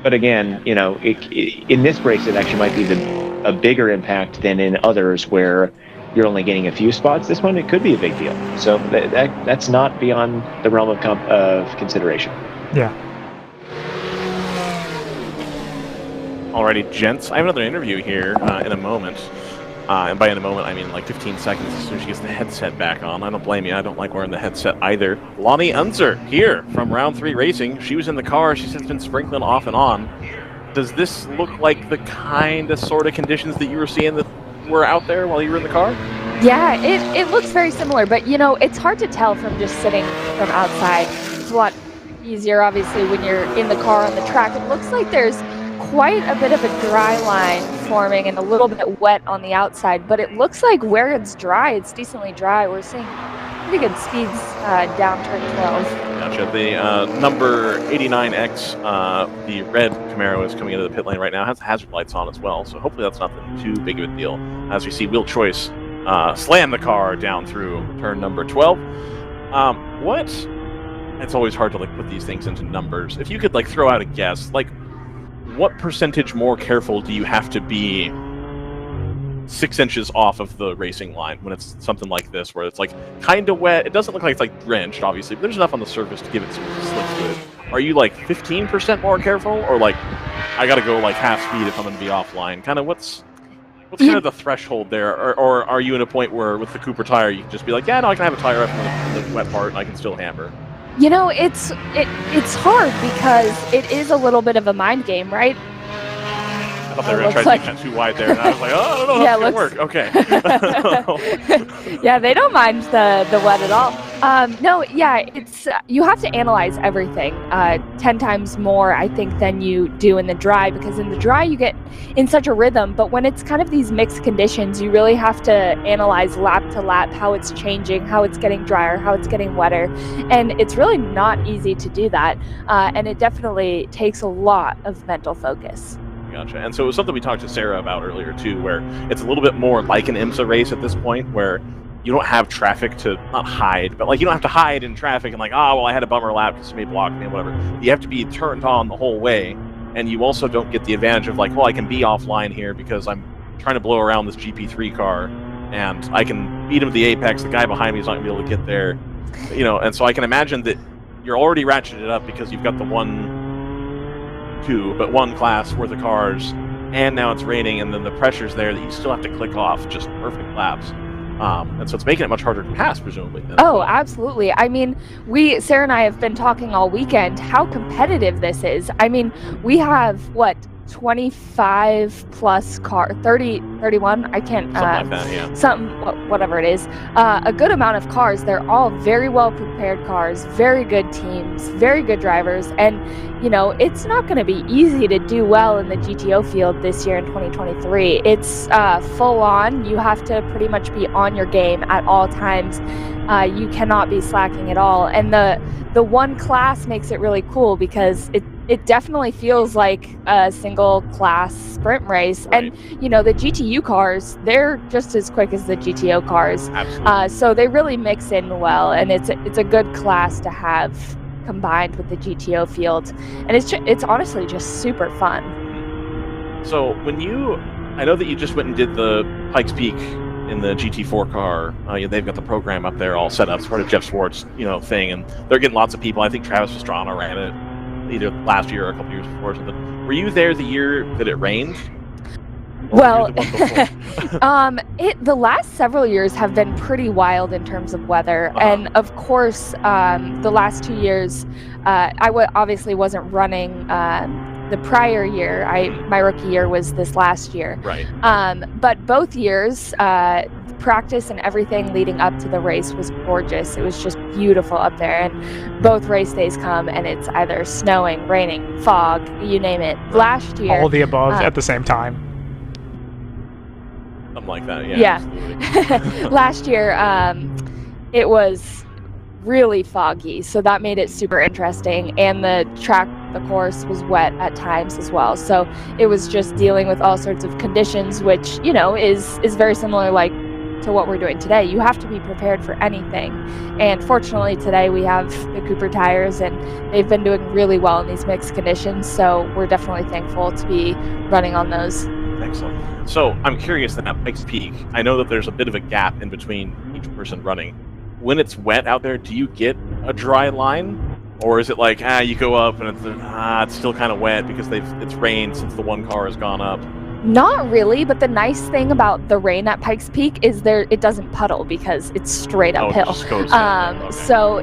But again, in this race, it actually might be a bigger impact than in others where you're only getting a few spots. This one, it could be a big deal. So that's not beyond the realm of consideration. Yeah. Alrighty, gents. I have another interview here in a moment. And by in a moment, I mean like 15 seconds as soon as she gets the headset back on. I don't blame you. I don't like wearing the headset either. Lonnie Unser here from Round 3 Racing. She was in the car. She says it's been sprinkling off and on. Does this look like the kind of sort of conditions that you were seeing that were out there while you were in the car? Yeah, it looks very similar, but it's hard to tell from just sitting from outside. It's a lot easier, obviously, when you're in the car on the track. It looks like there's quite a bit of a dry line forming and a little bit wet on the outside, but it looks like where it's dry, it's decently dry. We're seeing pretty good speeds down turn 12. Gotcha. The number 89X, the red Camaro, is coming into the pit lane right now. Has hazard lights on as well, so hopefully that's not too big of a deal. As we see Will Choice slam the car down through turn number 12. It's always hard to put these things into numbers. If you could throw out a guess, what percentage more careful do you have to be 6 inches off of the racing line when it's something like this, where it's kind of wet? It doesn't look like it's drenched, obviously, but there's enough on the surface to give it some slip to it. Are you 15% more careful, or I gotta go half speed if I'm gonna be offline? Kind of what's kind of the threshold there, or are you in a point where with the Cooper tire you can just be no, I can have a tire up in the wet part and I can still hammer? It's hard because it is a little bit of a mind game, right? I thought they were going to try to be too wide there, and I was I don't know how it's going to work. Okay. Yeah, they don't mind the wet at all. It's you have to analyze everything 10 times more, I think, than you do in the dry, because in the dry you get in such a rhythm, but when it's kind of these mixed conditions, you really have to analyze lap to lap how it's changing, how it's getting drier, how it's getting wetter, and it's really not easy to do that, and it definitely takes a lot of mental focus. Gotcha. And so it was something we talked to Sarah about earlier too, where it's a little bit more like an IMSA race at this point, where you don't have traffic to not hide, but you don't have to hide in traffic and I had a bummer lap because somebody blocked me and whatever. You have to be turned on the whole way, and you also don't get the advantage of I can be offline here because I'm trying to blow around this GP3 car and I can beat him to the apex. The guy behind me is not gonna be able to get there, and so I can imagine that you're already ratcheted up because you've got the one class worth of cars, and now it's raining, and then the pressure's there that you still have to click off just perfect laps. And so it's making it much harder to pass, presumably. Oh, absolutely. I mean, Sarah and I have been talking all weekend how competitive this is. I mean, we have, 25 plus 31, I can't, something like that, yeah. Whatever it is, a good amount of cars. They're all very well prepared cars, very good teams, very good drivers, and it's not going to be easy to do well in the GTO field this year in 2023. It's full on. You have to pretty much be on your game at all times. You cannot be slacking at all, and the one class makes it really cool because it definitely feels like a single class sprint race. Right. And the GTU cars, they're just as quick as the GTO cars. Absolutely. So they really mix in well, and it's a good class to have combined with the GTO field, and it's honestly just super fun. So I know that you just went and did the Pikes Peak in the GT4 car. They've got the program up there all set up. It's part of Jeff Swartz, thing, and they're getting lots of people. I think Travis Pastrana ran it. either last year or a couple years before or something. Were you there the year that it rained? Well, the last several years have been pretty wild in terms of weather, and of course, the last 2 years, obviously wasn't running the prior year. My rookie year was this last year. Right. But both years, practice and everything leading up to the race was gorgeous. It was just beautiful up there, and both race days come and it's either snowing, raining, fog, you name it. Last year, all the above at the same time. Something like that, yeah. Yeah. Last year, it was really foggy, so that made it super interesting, and the course was wet at times as well, so it was just dealing with all sorts of conditions, which, you know, is very similar to what we're doing today. You have to be prepared for anything, and fortunately today we have the Cooper tires, and they've been doing really well in these mixed conditions, so we're definitely thankful to be running on those. Excellent. So I'm curious then at Pikes Peak, I know that there's a bit of a gap in between each person running. When it's wet out there, do you get a dry line? Or is it like, you go up and it's still kind of wet because it's rained since the one car has gone up? Not really, but the nice thing about the rain at Pikes Peak is it doesn't puddle because it's straight uphill. It just goes okay. So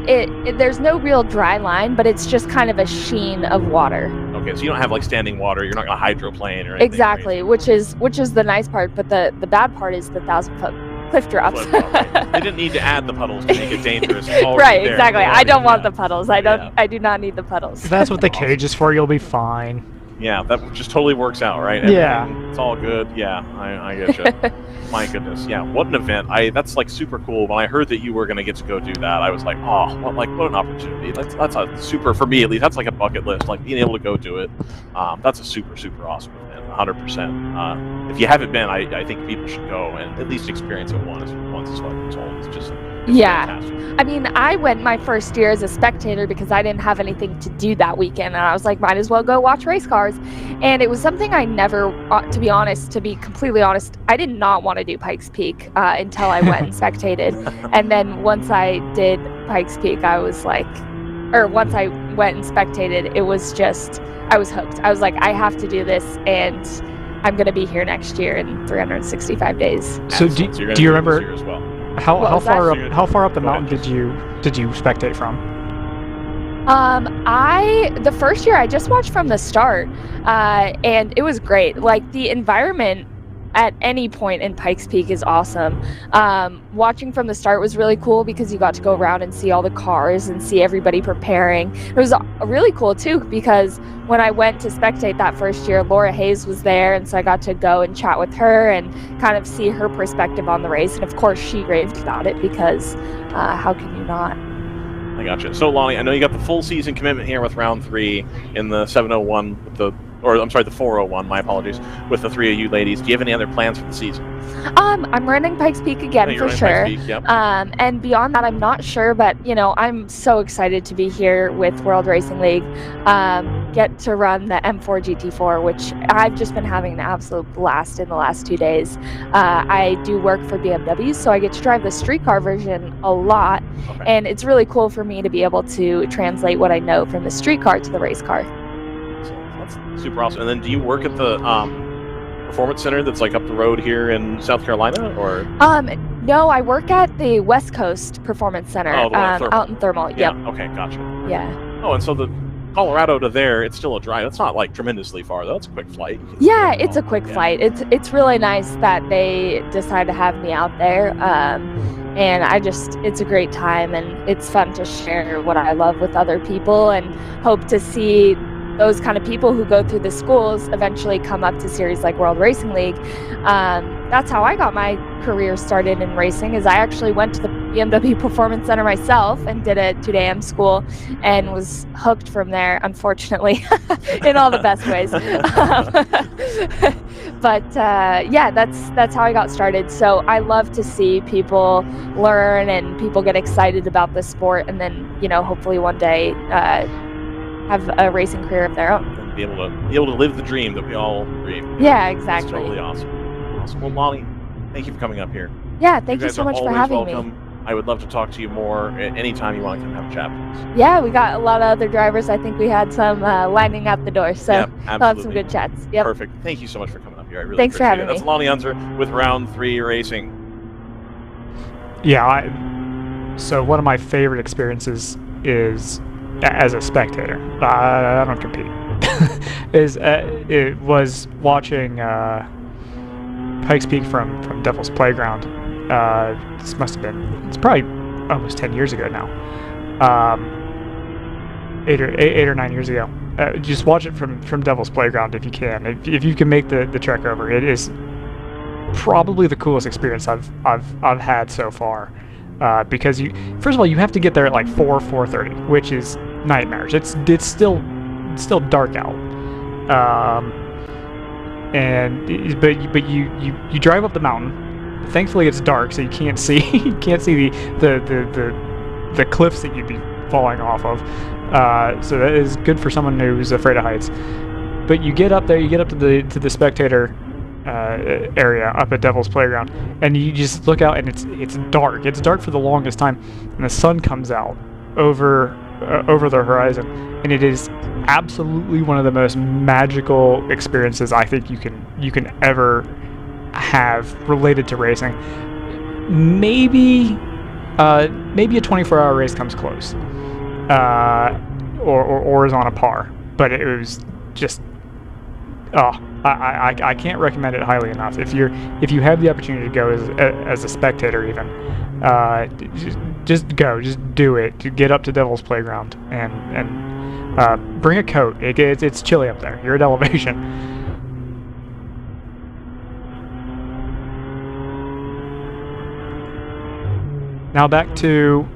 there's no real dry line, but it's just kind of a sheen of water. Okay, so you don't have like standing water. You're not going to hydroplane or anything. Exactly, which is the nice part, but the bad part is the 1,000-foot cliff drops. They didn't need to add the puddles to make it dangerous. Right, exactly. I don't want the puddles. I do not need the puddles. If that's what the cage is for, you'll be fine. Yeah, that just totally works out, right? Yeah. It's all good. Yeah, I get you. My goodness. Yeah, what an event. That's like super cool. When I heard that you were going to get to go do that, I was like, oh, what an opportunity. That's a super, for me at least, that's like a bucket list, like being able to go do it. That's a super, super awesome event. 100%. If you haven't been, I think people should go and at least experience it once is what I'm told. It's just fantastic. I mean, I went my first year as a spectator because I didn't have anything to do that weekend, and I was like, might as well go watch race cars. And it was something I never, to be completely honest, I did not want to do Pikes Peak until I went and spectated. And then once I did Pikes Peak, once I went and spectated, it was just, I was hooked. I was like, I have to do this, and I'm going to be here next year in 365 days. So do you remember as well? how far up the mountain did you spectate from? The first year I just watched from the start, and it was great. Like, the environment at any point in Pikes Peak is awesome. Watching from the start was really cool because you got to go around and see all the cars and see everybody preparing. It was really cool too because when I went to spectate that first year, Laura Hayes was there, and so I got to go and chat with her and kind of see her perspective on the race. And of course she raved about it because how can you not? I gotcha. So Lonnie, I know you got the full season commitment here with round 3 in the 701 with the 401, my apologies, with the 3 of you ladies. Do you have any other plans for the season? I'm running Pikes Peak again for sure. Pikes Peak, yep. And beyond that, I'm not sure, but I'm so excited to be here with World Racing League. Get to run the M4 GT4, which I've just been having an absolute blast in the last 2 days. I do work for BMW, so I get to drive the street car version a lot, and it's really cool for me to be able to translate what I know from the street car to the race car. That's super awesome. And then do you work at the performance center that's like up the road here in South Carolina, or? No, I work at the West Coast Performance Center out in Thermal. Yeah. Yep. Okay, gotcha. Yeah. Oh, and so the Colorado to there, it's still a drive. It's not like tremendously far though. It's a quick flight. Yeah, it's a quick flight. It's really nice that they decide to have me out there. And it's a great time, and it's fun to share what I love with other people, and hope to see those kind of people who go through the schools eventually come up to series like World Racing League. That's how I got my career started in racing, is I actually went to the BMW Performance Center myself and did a 2-day school and was hooked from there, unfortunately, in all the best ways. But yeah, that's how I got started. So I love to see people learn and people get excited about the sport, and then, hopefully one day have a racing career of their own. And be able to live the dream that we all dream. Yeah, exactly. It's totally awesome. Well, Lonnie, thank you for coming up here. Yeah, thank you so much for having me. I would love to talk to you more anytime you want to come have a chat with us. Yeah, we got a lot of other drivers. I think we had some lining out the door, so Yep, we'll have some absolutely. good chats. Yep. Perfect. Thank you so much for coming up here. I really Thanks for appreciate having it. That's me. Lonnie Unser with Round 3 Racing. Yeah, so one of my favorite experiences is as a spectator. I don't compete. It was watching Pikes Peak from Devil's Playground. This must have been, it's probably almost 10 years ago now. 8 or 9 years ago. Just watch it from Devil's Playground if you can. If you can make the trek over, it is probably the coolest experience I've had so far. Because first of all, you have to get there at like 4:30, which is nightmares. It's still dark out. But you drive up the mountain. Thankfully, it's dark, so you can't see the cliffs that you'd be falling off of. So that is good for someone who's afraid of heights. But you get up there, you get up to the spectator area up at Devil's Playground, and you just look out, and it's dark. It's dark for the longest time, and the sun comes out over the horizon, and it is absolutely one of the most magical experiences I think you can ever have related to racing. Maybe a 24-hour race comes close, or is on a par, but it was just I can't recommend it highly enough. If you have the opportunity to go as a spectator, even just go, just do it. To get up to Devil's Playground and bring a coat. It's chilly up there. You're at elevation. Now back to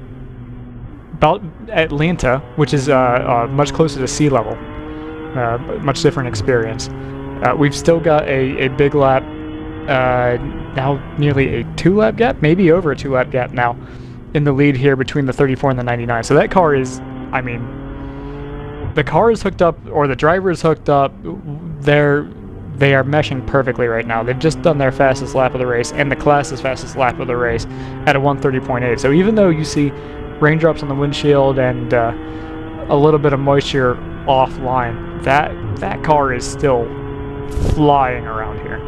about Atlanta, which is much closer to sea level. Much different experience. We've still got a big lap, now nearly a 2-lap gap, maybe over a 2-lap gap now, in the lead here between the 34 and the 99. So that car is, I mean, the car is hooked up, or the driver is hooked up. They are meshing perfectly right now. They've just done their fastest lap of the race and the class's fastest lap of the race at a 1:30.8. So even though you see raindrops on the windshield and a little bit of moisture offline, that car is still flying around here.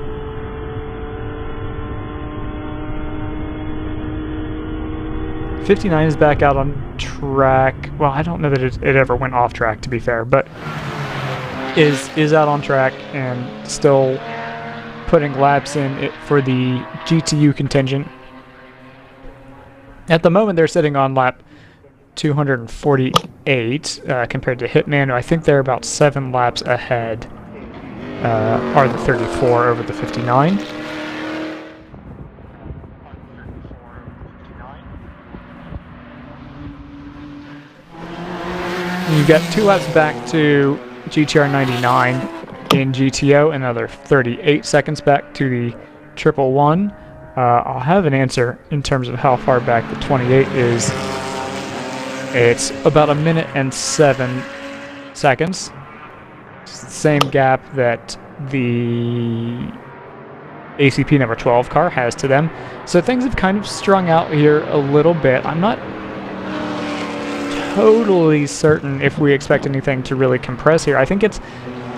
'59 is back out on track. Well, I don't know that it ever went off track, to be fair, but is out on track and still putting laps in it for the GTU contingent. At the moment, they're sitting on lap 248 compared to Hitman, who I think they're about 7 laps ahead. Are the 34 over the 59. You got 2 laps back to GTR 99 in GTO, another 38 seconds back to the 111. I'll have an answer in terms of how far back the 28 is. It's about 1 minute and 7 seconds. It's the same gap that the ACP number 12 car has to them. So things have kind of strung out here a little bit. I'm not totally certain if we expect anything to really compress here. I think it's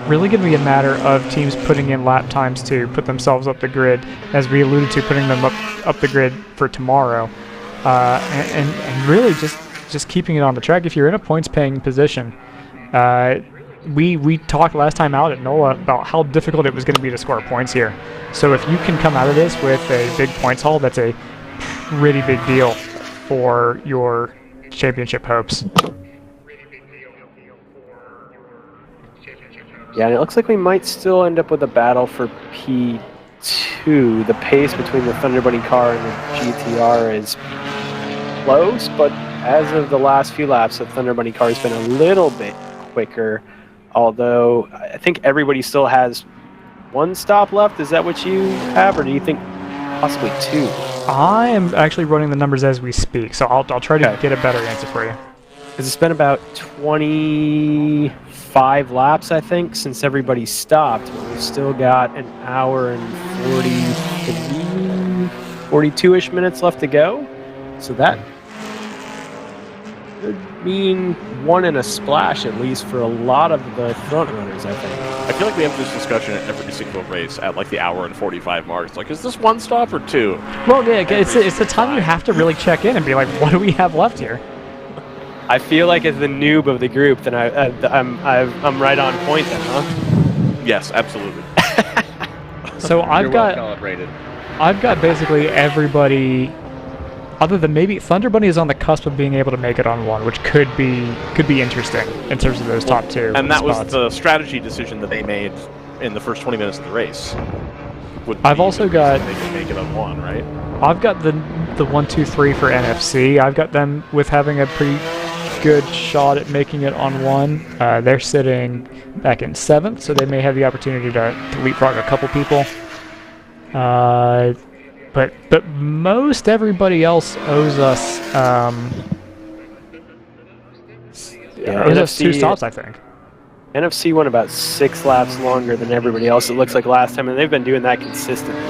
really going to be a matter of teams putting in lap times to put themselves up the grid, as we alluded to, putting them up the grid for tomorrow, and really just keeping it on the track. If you're in a points-paying position, we talked last time out at NOLA about how difficult it was going to be to score points here. So if you can come out of this with a big points haul, that's a pretty big deal for your championship hopes. Yeah, and it looks like we might still end up with a battle for P2. The pace between the Thunder Bunny car and the GTR is close, but as of the last few laps, the Thunder Bunny car has been a little bit quicker, although I think everybody still has 1 stop left. Is that what you have, or do you think possibly 2? I am actually running the numbers as we speak, so I'll try to get a better answer for you. Because it's been about 25 laps, I think, since everybody stopped. But we've still got an hour and 42-ish minutes left to go. So that would mean one in a splash, at least for a lot of the front runners, I think. I feel like we have this discussion at every single race at like the hour and 45 mark. It's like, is this one stop or two? Well, yeah, it's the time you have to really check in and be like, what do we have left here? I feel like as the noob of the group, then I'm right on point then, huh? Yes, absolutely. So I've got basically everybody, other than maybe Thunder Bunny is on the cusp of being able to make it on one, which could be interesting in terms of those top two. And that spots. was the strategy decision that they made in the first 20 minutes of the race. I've also got they can make it on one, right? I've got the 1, 2, 3 for NFC. I've got them with having a pretty good shot at making it on one. They're sitting back in 7th, so they may have the opportunity to leapfrog a couple people. But most everybody else owes us owes us 2 stops, I think. NFC went about 6 laps longer than everybody else, it looks like, last time, and they've been doing that consistently.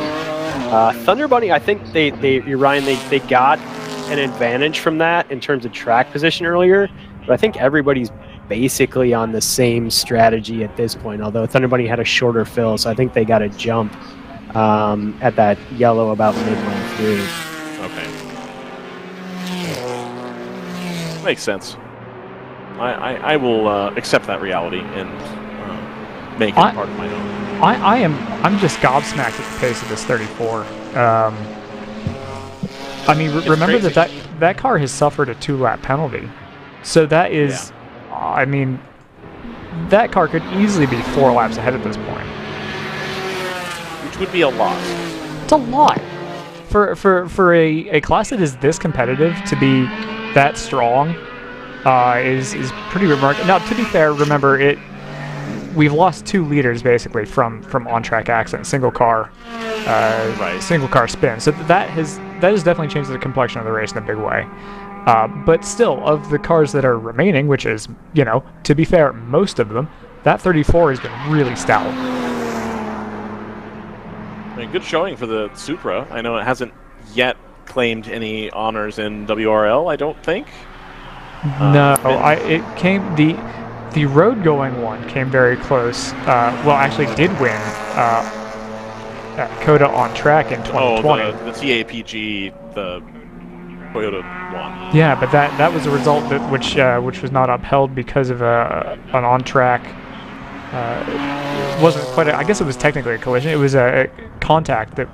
Thunder Bunny, I think you're Ryan, they got an advantage from that in terms of track position earlier, but I think everybody's basically on the same strategy at this point, although Thunder Bunny had a shorter fill, so I think they got a jump at that yellow about midway through. Okay. Makes sense. I will accept that reality and make it part of my own. I'm just gobsmacked at the pace of this 34. I mean, remember that car has suffered a 2-lap penalty, so that is, I mean, that car could easily be 4 laps ahead at this point. Which would be a lot. It's a lot for a class that is this competitive to be that strong. Is pretty remarkable. Now, to be fair, remember we've lost 2 leaders basically from on-track accidents, single car spin. So that has definitely changed the complexion of the race in a big way. But still, of the cars that are remaining, which is, to be fair, most of them, that 34 has been really stout. I mean, good showing for the Supra. I know it hasn't yet claimed any honors in WRL, I don't think. No, the road going one came very close. Well, actually did win Coda on track in 2020. Oh, the TAPG, the Toyota one. Yeah, but that was a result which was not upheld because of an on track. Wasn't quite. I guess it was technically a collision. It was a contact that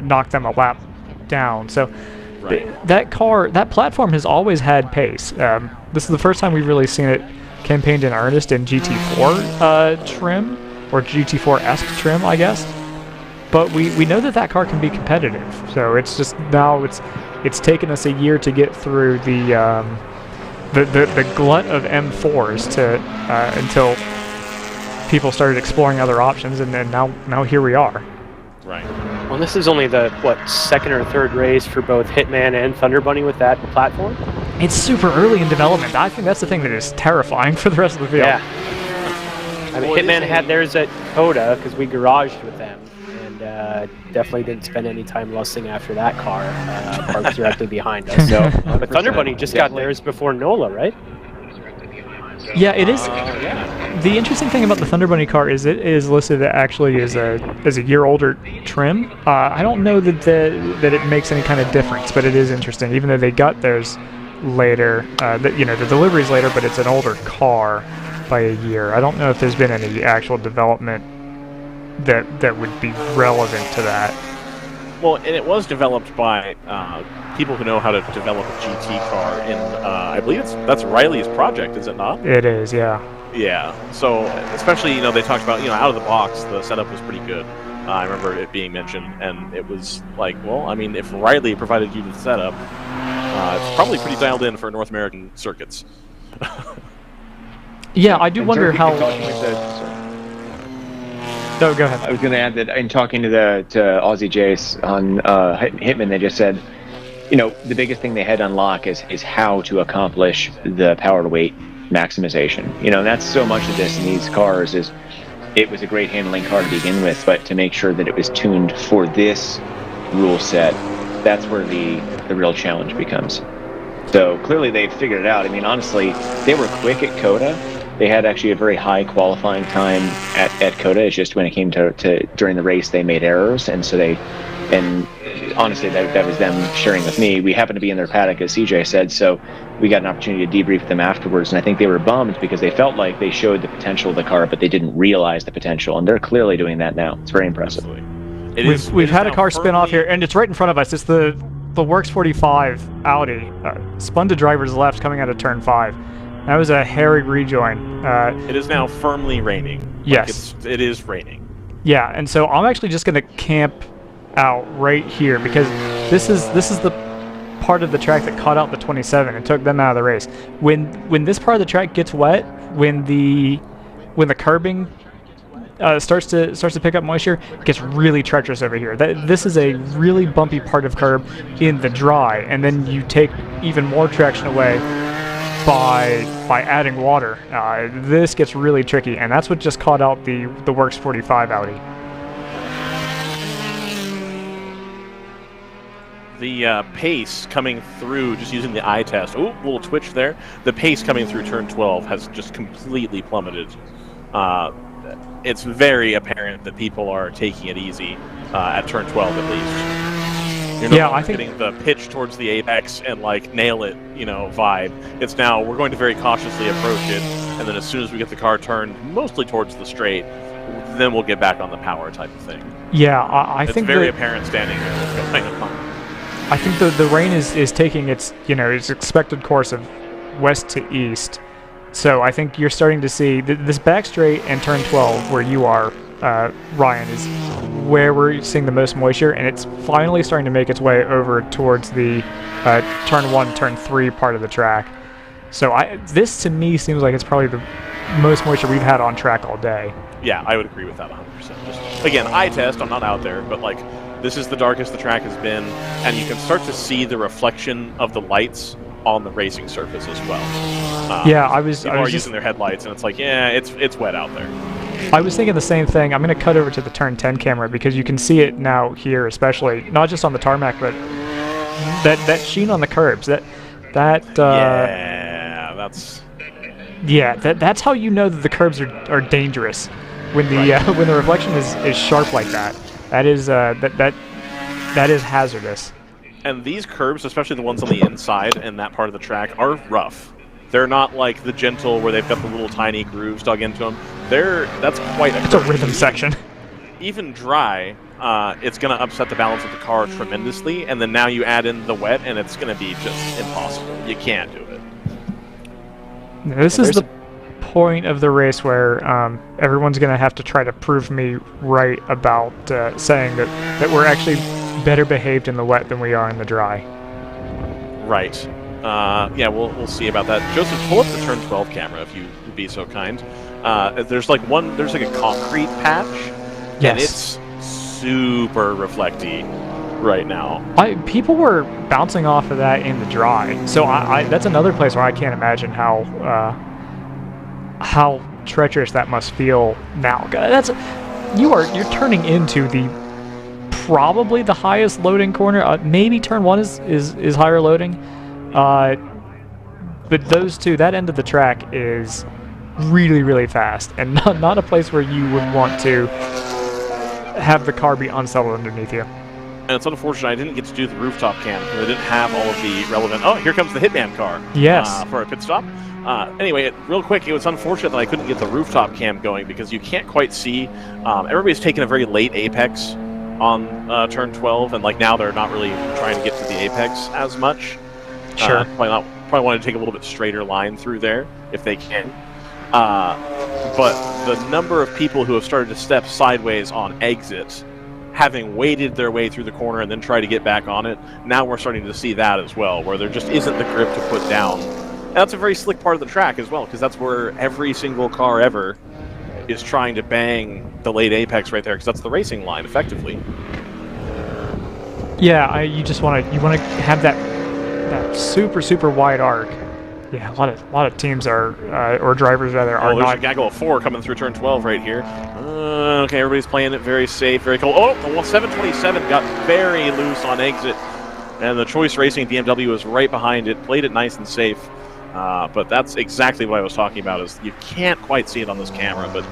knocked them a lap down. So. Right. That platform has always had pace. This is the first time we've really seen it campaigned in earnest in GT4 trim, or GT4-esque trim, I guess. But we know that car can be competitive. So it's just now it's taken us a year to get through the glut of M4s until people started exploring other options, and then now here we are. Right. Well, this is only the, 2nd or 3rd race for both Hitman and Thunder Bunny with that platform? It's super early in development. I think that's the thing that is terrifying for the rest of the field. Yeah. I mean, Hitman had theirs at Coda because we garaged with them, and definitely didn't spend any time lusting after that car parked directly behind us. So, but Thunder Bunny just got theirs before NOLA, right? Yeah, it is. The interesting thing about the Thunder Bunny car is it is listed actually as a year older trim. I don't know that it makes any kind of difference, but it is interesting. Even though they got theirs later, the delivery's later, but it's an older car by a year. I don't know if there's been any actual development that would be relevant to that. Well, and it was developed by people who know how to develop a GT car in, I believe that's Riley's project, is it not? It is, yeah. Yeah, so especially, they talked about, out of the box, the setup was pretty good. I remember it being mentioned, and it was like, well, I mean, if Riley provided you the setup, it's probably pretty dialed in for North American circuits. Yeah, I do wonder how... No, go ahead. I was going to add that in talking to Aussie Jace on Hitman, they just said, the biggest thing they had to unlock is how to accomplish the power to weight maximization. And that's so much of this in these cars is it was a great handling car to begin with, but to make sure that it was tuned for this rule set that's where the real challenge becomes. So clearly they've figured it out. I mean, honestly, they were quick at COTA. They had actually a very high qualifying time at COTA. It's just when it came to during the race, they made errors, and so honestly, that was them sharing with me. We happened to be in their paddock, as CJ said, so we got an opportunity to debrief them afterwards, and I think they were bummed because they felt like they showed the potential of the car, but they didn't realize the potential, and they're clearly doing that now. It's very impressive. We've had a car spin off here, and it's right in front of us. It's the Works 45 Audi, spun to driver's left coming out of turn 5. That was a hairy rejoin. It is now firmly raining. Yes. It is raining. Yeah, and so I'm actually just going to camp out right here because this is the part of the track that caught out the 27 and took them out of the race. When this part of the track gets wet, when the curbing starts to pick up moisture, it gets really treacherous over here. This is a really bumpy part of curb in the dry, and then you take even more traction away by adding water. This gets really tricky, and that's what just caught out the Works 45 Audi. The pace coming through, just using the eye test, oh, little twitch there. The pace coming through turn 12 has just completely plummeted. It's very apparent that people are taking it easy at turn 12 at least. You're I think getting the pitch towards the apex and like nail it, vibe. It's now we're going to very cautiously approach it, and then as soon as we get the car turned mostly towards the straight, then we'll get back on the power type of thing. Yeah, I think it's very apparent standing there what's going on. I think the rain is taking its its expected course of west to east. So I think you're starting to see this back straight and turn 12 where you are, Ryan, is where we're seeing the most moisture, and it's finally starting to make its way over towards the turn 1, turn 3 part of the track. So this to me seems like it's probably the most moisture we've had on track all day. Yeah, I would agree with that 100%. Just again, eye test, I'm not out there, but like this is the darkest the track has been, and you can start to see the reflection of the lights on the racing surface as well. Yeah, I was using their headlights, and it's like, yeah, it's wet out there. I was thinking the same thing. I'm going to cut over to the turn 10 camera because you can see it now here, especially not just on the tarmac, but that sheen on the curbs. That's how you know that the curbs are dangerous when the reflection is sharp like that. That is that is hazardous. And these curbs, especially the ones on the inside and that part of the track, are rough. They're not like the gentle where they've got the little tiny grooves dug into them. That's quite a It's a rhythm section. Even dry, it's going to upset the balance of the car tremendously, and then now you add in the wet, and it's going to be just impossible. You can't do it. This is the point of the race where everyone's going to have to try to prove me right about saying that we're actually better behaved in the wet than we are in the dry. Right. Yeah, we'll see about that. Joseph, pull up the turn 12 camera if you would be so kind. There's like a concrete patch, yes, and it's super reflecty right now. People were bouncing off of that in the dry, so that's another place where I can't imagine how treacherous that must feel now. You're turning into probably the highest loading corner. Maybe turn 1 is higher loading. But those two, that end of the track is really, really fast, and not a place where you would want to have the car be unsettled underneath you. And it's unfortunate I didn't get to do the rooftop cam because I didn't have all of the relevant... Oh, here comes the Hitman car. Yes. For a pit stop. Anyway, real quick, it was unfortunate that I couldn't get the rooftop cam going because you can't quite see. Everybody's taking a very late apex on turn 12, and like now they're not really trying to get to the apex as much. Sure. Probably want to take a little bit straighter line through there if they can. But the number of people who have started to step sideways on exit, having waded their way through the corner and then try to get back on it, now we're starting to see that as well, where there just isn't the grip to put down. And that's a very slick part of the track as well, because that's where every single car ever is trying to bang the late apex right there, because that's the racing line, effectively. Yeah, you want to have that super wide arc. Yeah, a lot of teams or drivers rather are there's not. a gaggle of 4 coming through turn 12 right here. Okay, everybody's playing it very safe, very cool. Oh, the 727 got very loose on exit. And the Choice Racing at the BMW was right behind it, played it nice and safe. But that's exactly what I was talking about, is you can't quite see it on this camera, but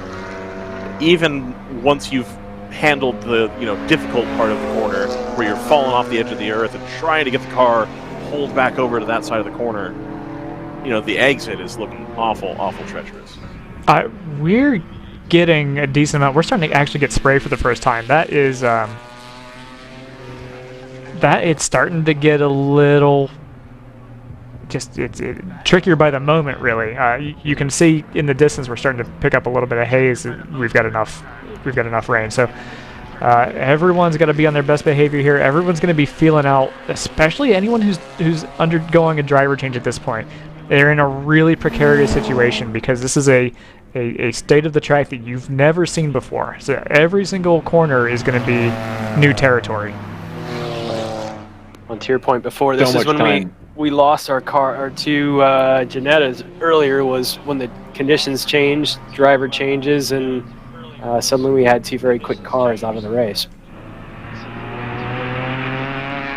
even once you've handled the difficult part of the corner, where you're falling off the edge of the earth and trying to get the car pulled back over to that side of the corner, the exit is looking awful treacherous. We're getting a decent amount. We're starting to actually get spray for the first time. That is that it's starting to get a little it's trickier by the moment, really. You can see in the distance we're starting to pick up a little bit of haze. We've got enough rain, so everyone's got to be on their best behavior here. Everyone's going to be feeling out, especially anyone who's undergoing a driver change at this point. They're in a really precarious situation because this is a state of the track that you've never seen before. So every single corner is going to be new territory. On to your point before, this is when we lost our two Ginettas earlier, was when the conditions changed, driver changes, and suddenly we had two very quick cars out of the race.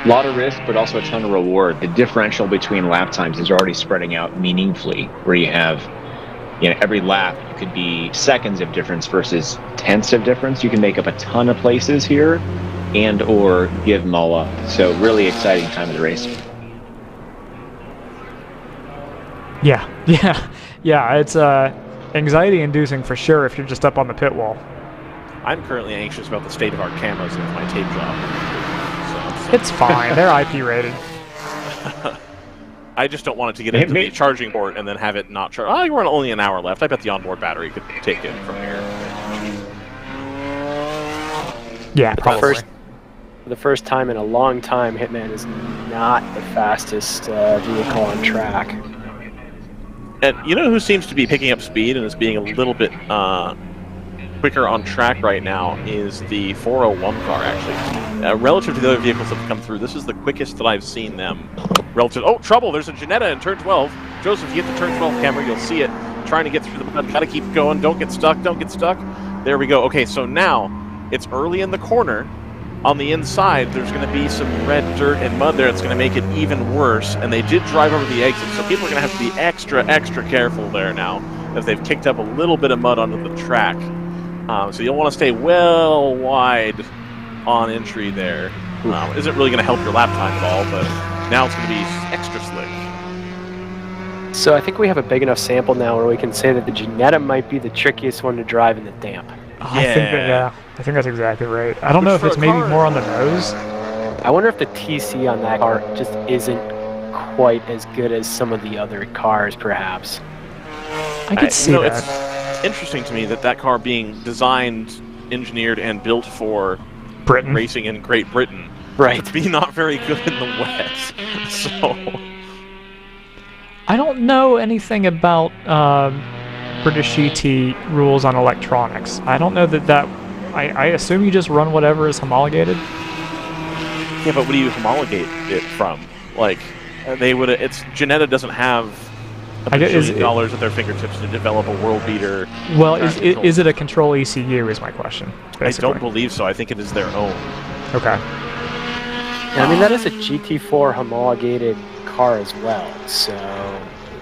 A lot of risk, but also a ton of reward. The differential between lap times is already spreading out meaningfully, where you have, every lap you could be seconds of difference versus tenths of difference. You can make up a ton of places here and or give them all up. So really exciting time of the race. Yeah, it's anxiety inducing for sure if you're just up on the pit wall. I'm currently anxious about the state of our cameras with my tape job. It's fine. They're IP rated. I just don't want it to get into the charging port and then have it not charge. We're only an hour left. I bet the onboard battery could take it from here. Yeah, probably. For the first time in a long time, Hitman is not the fastest vehicle on track. And you know who seems to be picking up speed and is being a little bit quicker on track right now is the 401 car, actually. Relative to the other vehicles that have come through, this is the quickest that I've seen them. Relative. Oh, trouble! There's a Ginetta in turn 12. Joseph, if you hit the turn 12 camera, you'll see it. Trying to get through the mud. Gotta keep going. Don't get stuck. Don't get stuck. There we go. Okay, so now it's early in the corner. On the inside, there's going to be some red dirt and mud there. It's going to make it even worse. And they did drive over the exit, so people are going to have to be extra careful there now, as they've kicked up a little bit of mud onto the track. So you'll want to stay well wide on entry there. Isn't really going to help your lap time at all, but now it's going to be extra slick. So I think we have a big enough sample now where we can say that the Ginetta might be the trickiest one to drive in the damp. I think that's exactly right. I don't know if it's maybe more on the nose. I wonder if the TC on that car just isn't quite as good as some of the other cars, perhaps. I could see that. It's interesting to me that car being designed, engineered, and built for Britain racing in Great Britain, right, to be not very good in the wet. So I don't know anything about British GT rules on electronics. I don't know that I assume you just run whatever is homologated. Yeah, but what do you homologate it from? Like, Ginetta doesn't have $1 billion at their fingertips to develop a world beater. Well, is it a control ECU is my question, basically. I don't believe so. I think it is their own. Okay. Yeah, I mean, that is a GT4 homologated car as well, so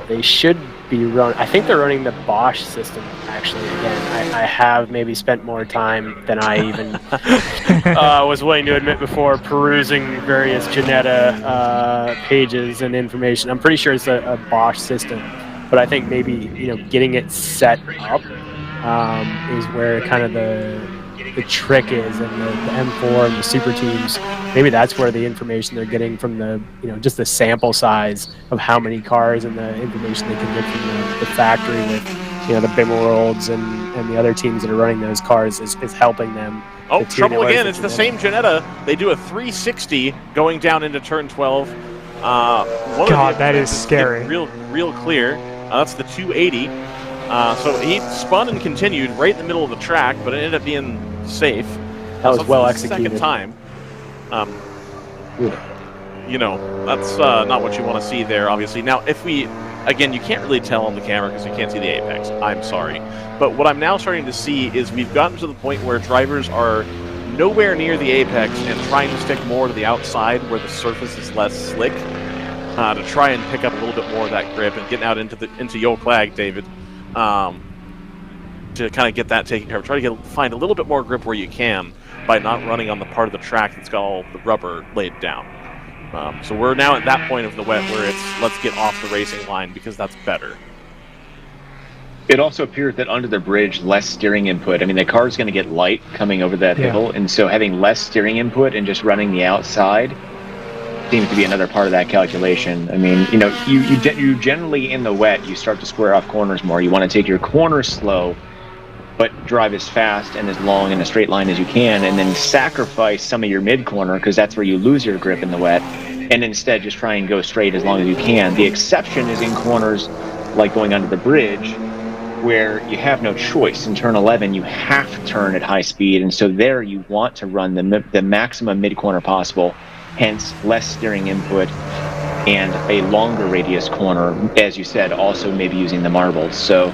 they should be running. I think they're running the Bosch system, actually. Again, I have maybe spent more time than I even was willing to admit before perusing various Ginetta pages and information. I'm pretty sure it's a Bosch system, but I think maybe getting it set up is where kind of the trick is, and the M4 and the super teams. Maybe that's where the information they're getting from the just the sample size of how many cars and the information they can get from the factory with the Bimmerolds and the other teams that are running those cars is helping them. Oh, trouble again! It's the same Ginetta. They do a 360 going down into turn 12. God, that is scary. Real clear. That's the 280. So he spun and continued right in the middle of the track, but it ended up being safe. That was well executed. Second time. That's not what you want to see there, obviously. Now, again, you can't really tell on the camera because you can't see the apex. I'm sorry. But what I'm now starting to see is we've gotten to the point where drivers are nowhere near the apex and trying to stick more to the outside where the surface is less slick to try and pick up a little bit more of that grip and getting out into your flag, David, to kind of get that taken care of. Try to find a little bit more grip where you can by not running on the part of the track that's got all the rubber laid down. So we're now at that point of the wet where it's let's get off the racing line because that's better. It also appears that under the bridge, less steering input. I mean, the car's going to get light coming over that hill, and so having less steering input and just running the outside seems to be another part of that calculation. I mean, you know, you generally in the wet, you start to square off corners more. You want to take your corners slow, but drive as fast and as long in a straight line as you can, and then sacrifice some of your mid corner because that's where you lose your grip in the wet, and instead just try and go straight as long as you can. The exception is in corners like going under the bridge, where you have no choice. In turn 11, you have to turn at high speed, and so there you want to run the maximum mid-corner possible, hence less steering input and a longer radius corner, as you said, also maybe using the marbles. So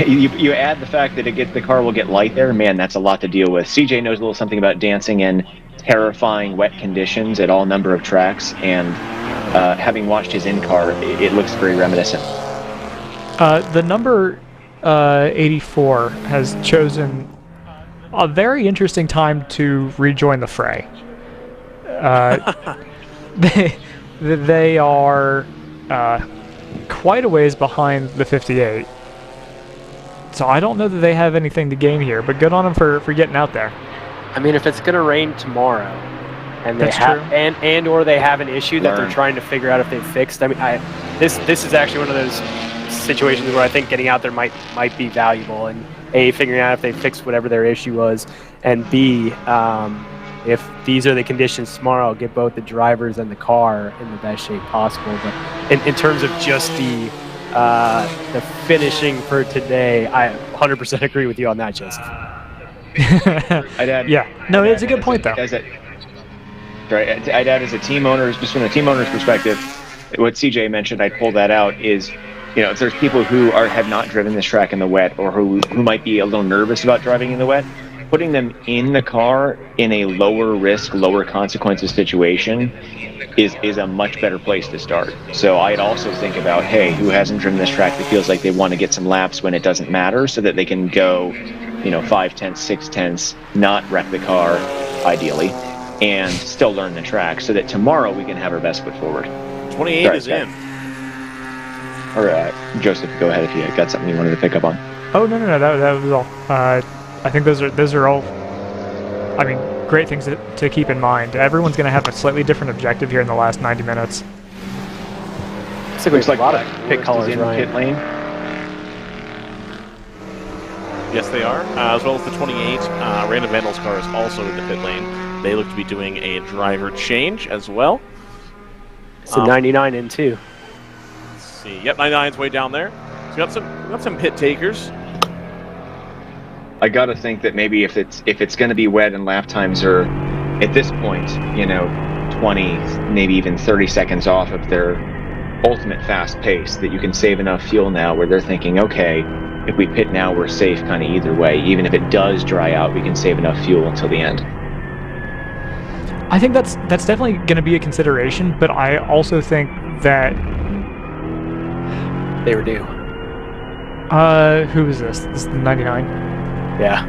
you add the fact that the car will get light there, man, that's a lot to deal with. CJ knows a little something about dancing in terrifying wet conditions at all number of tracks, and having watched his in-car, it looks very reminiscent. The number 84 has chosen a very interesting time to rejoin the fray. They are quite a ways behind the 58. So I don't know that they have anything to gain here, but good on them for getting out there. I mean, if it's going to rain tomorrow, and they have, or they have an issue that they're trying to figure out if they've fixed. I mean, this is actually one of those situations where I think getting out there might be valuable, and A, figuring out if they fixed whatever their issue was, and B, if these are the conditions tomorrow, get both the drivers and the car in the best shape possible. But in terms of just the finishing for today, I 100% agree with you on that, Joseph. It's a good point though. I'd add as a team owner, just from a team owner's perspective, what CJ mentioned, I'd pull that out is, you know, if there's people who have not driven this track in the wet, or who might be a little nervous about driving in the wet, putting them in the car in a lower risk, lower consequences situation is a much better place to start. So I'd also think about, hey, who hasn't driven this track that feels like they want to get some laps when it doesn't matter, so that they can go, 5/10, 6/10, not wreck the car, ideally, and still learn the track, so that tomorrow we can have our best foot forward. 28 is in. All right, Joseph, go ahead if you got something you wanted to pick up on. Oh no, that was all. I think those are all, I mean, great things to keep in mind. Everyone's going to have a slightly different objective here in the last 90 minutes. Looks like a lot of pit colors in the pit lane. Yes, they are. As well as the 28, Random Vandals car is also in the pit lane. They look to be doing a driver change as well. It's a 99 in too. Let's see. Yep, 99's way down there. So we got some pit takers. I gotta think that maybe if it's gonna be wet and lap times are at this point, 20, maybe even 30 seconds off of their ultimate fast pace, that you can save enough fuel now where they're thinking, okay, if we pit now, we're safe kind of either way. Even if it does dry out, we can save enough fuel until the end. I think that's definitely going to be a consideration, but I also think that they were due. Who is this? This is the 99. Yeah.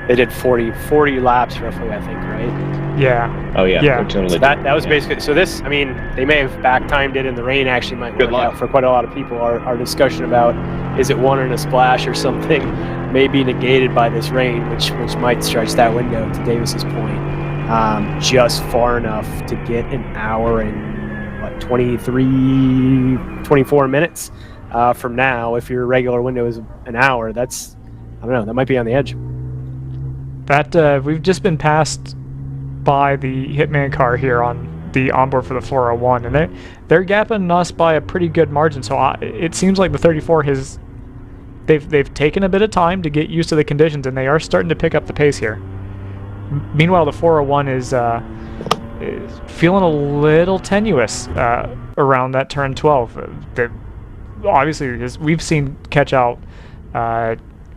They did 40 laps roughly, I think, right? Yeah. Oh yeah. Yeah. Totally that was basically, so this, I mean, they may have back-timed it in the rain, actually might work out for quite a lot of people. Our discussion about is it one in a splash or something may be negated by this rain, which might stretch that window, to Davis's point, just far enough to get an hour and 24 minutes from now. If your regular window is an hour, that's, I don't know, that might be on the edge. That we've just been passed by the Hitman car here on the onboard for the 401, and they're gapping us by a pretty good margin. So it seems like the 34 has they've taken a bit of time to get used to the conditions, and they are starting to pick up the pace here. Meanwhile, the 401 is feeling a little tenuous around that turn 12. Obviously, we've seen catch out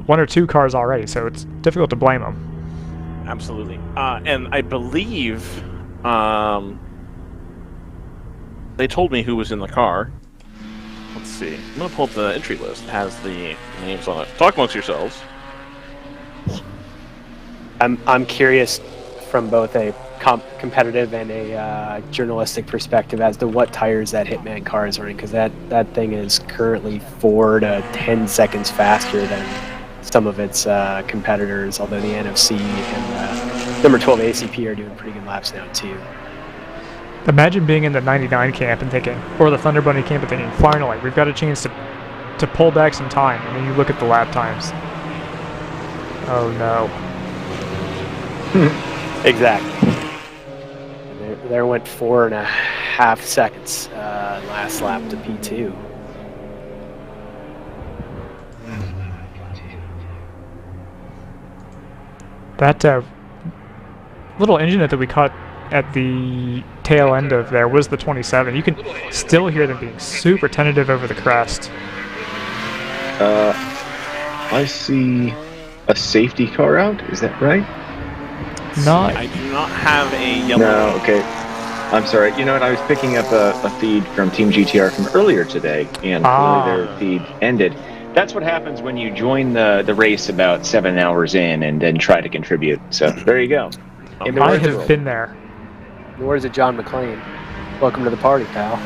one or two cars already, so it's difficult to blame them. Absolutely. And I believe they told me who was in the car. Let's see. I'm going to pull up the entry list. It has the names on it. Talk amongst yourselves. I'm curious from both a competitive and a journalistic perspective as to what tires that Hitman car is running, because that thing is currently 4 to 10 seconds faster than some of its competitors, although the NFC and number 12 ACP are doing pretty good laps now too. Imagine being in the 99 camp and thinking, or the Thunder Bunny camp and thinking, finally, we've got a chance to pull back some time, and then you look at the lap times. Oh no. Exactly. There went 4.5 seconds last lap to P2. That little engine that we caught at the tail end of there was the 27. You can still hear them being super tentative over the crest. I see a safety car out. Is that right? I do not have a yellow. No, okay. I'm sorry. You know what? I was picking up a feed from Team GTR from earlier today, and clearly their feed ended. That's what happens when you join the race about 7 hours in and then try to contribute. So there you go. I have been there. Nor is it John McClane. Welcome to the party, pal.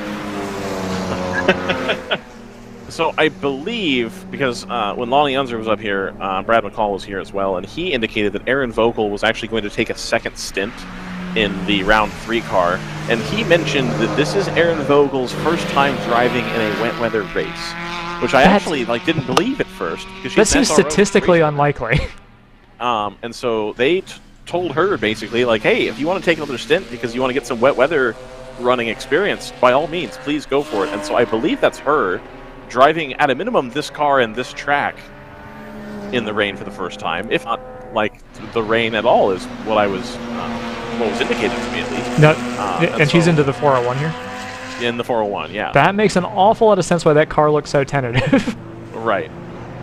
So I believe, because when Lonnie Unser was up here, Brad McCall was here as well, and he indicated that Aaron Vogel was actually going to take a second stint in the round 3 car, and he mentioned that this is Aaron Vogel's first time driving in a wet weather race, which I actually didn't believe at first. That seems statistically unlikely. And so they told her basically, like, hey, if you want to take another stint because you want to get some wet weather running experience, by all means, please go for it. And so I believe that's her driving at a minimum this car and this track in the rain for the first time, if not like the rain at all, is what was indicated to me at least. No, and she's into the 401 here? In the 401, yeah. That makes an awful lot of sense why that car looks so tentative. Right.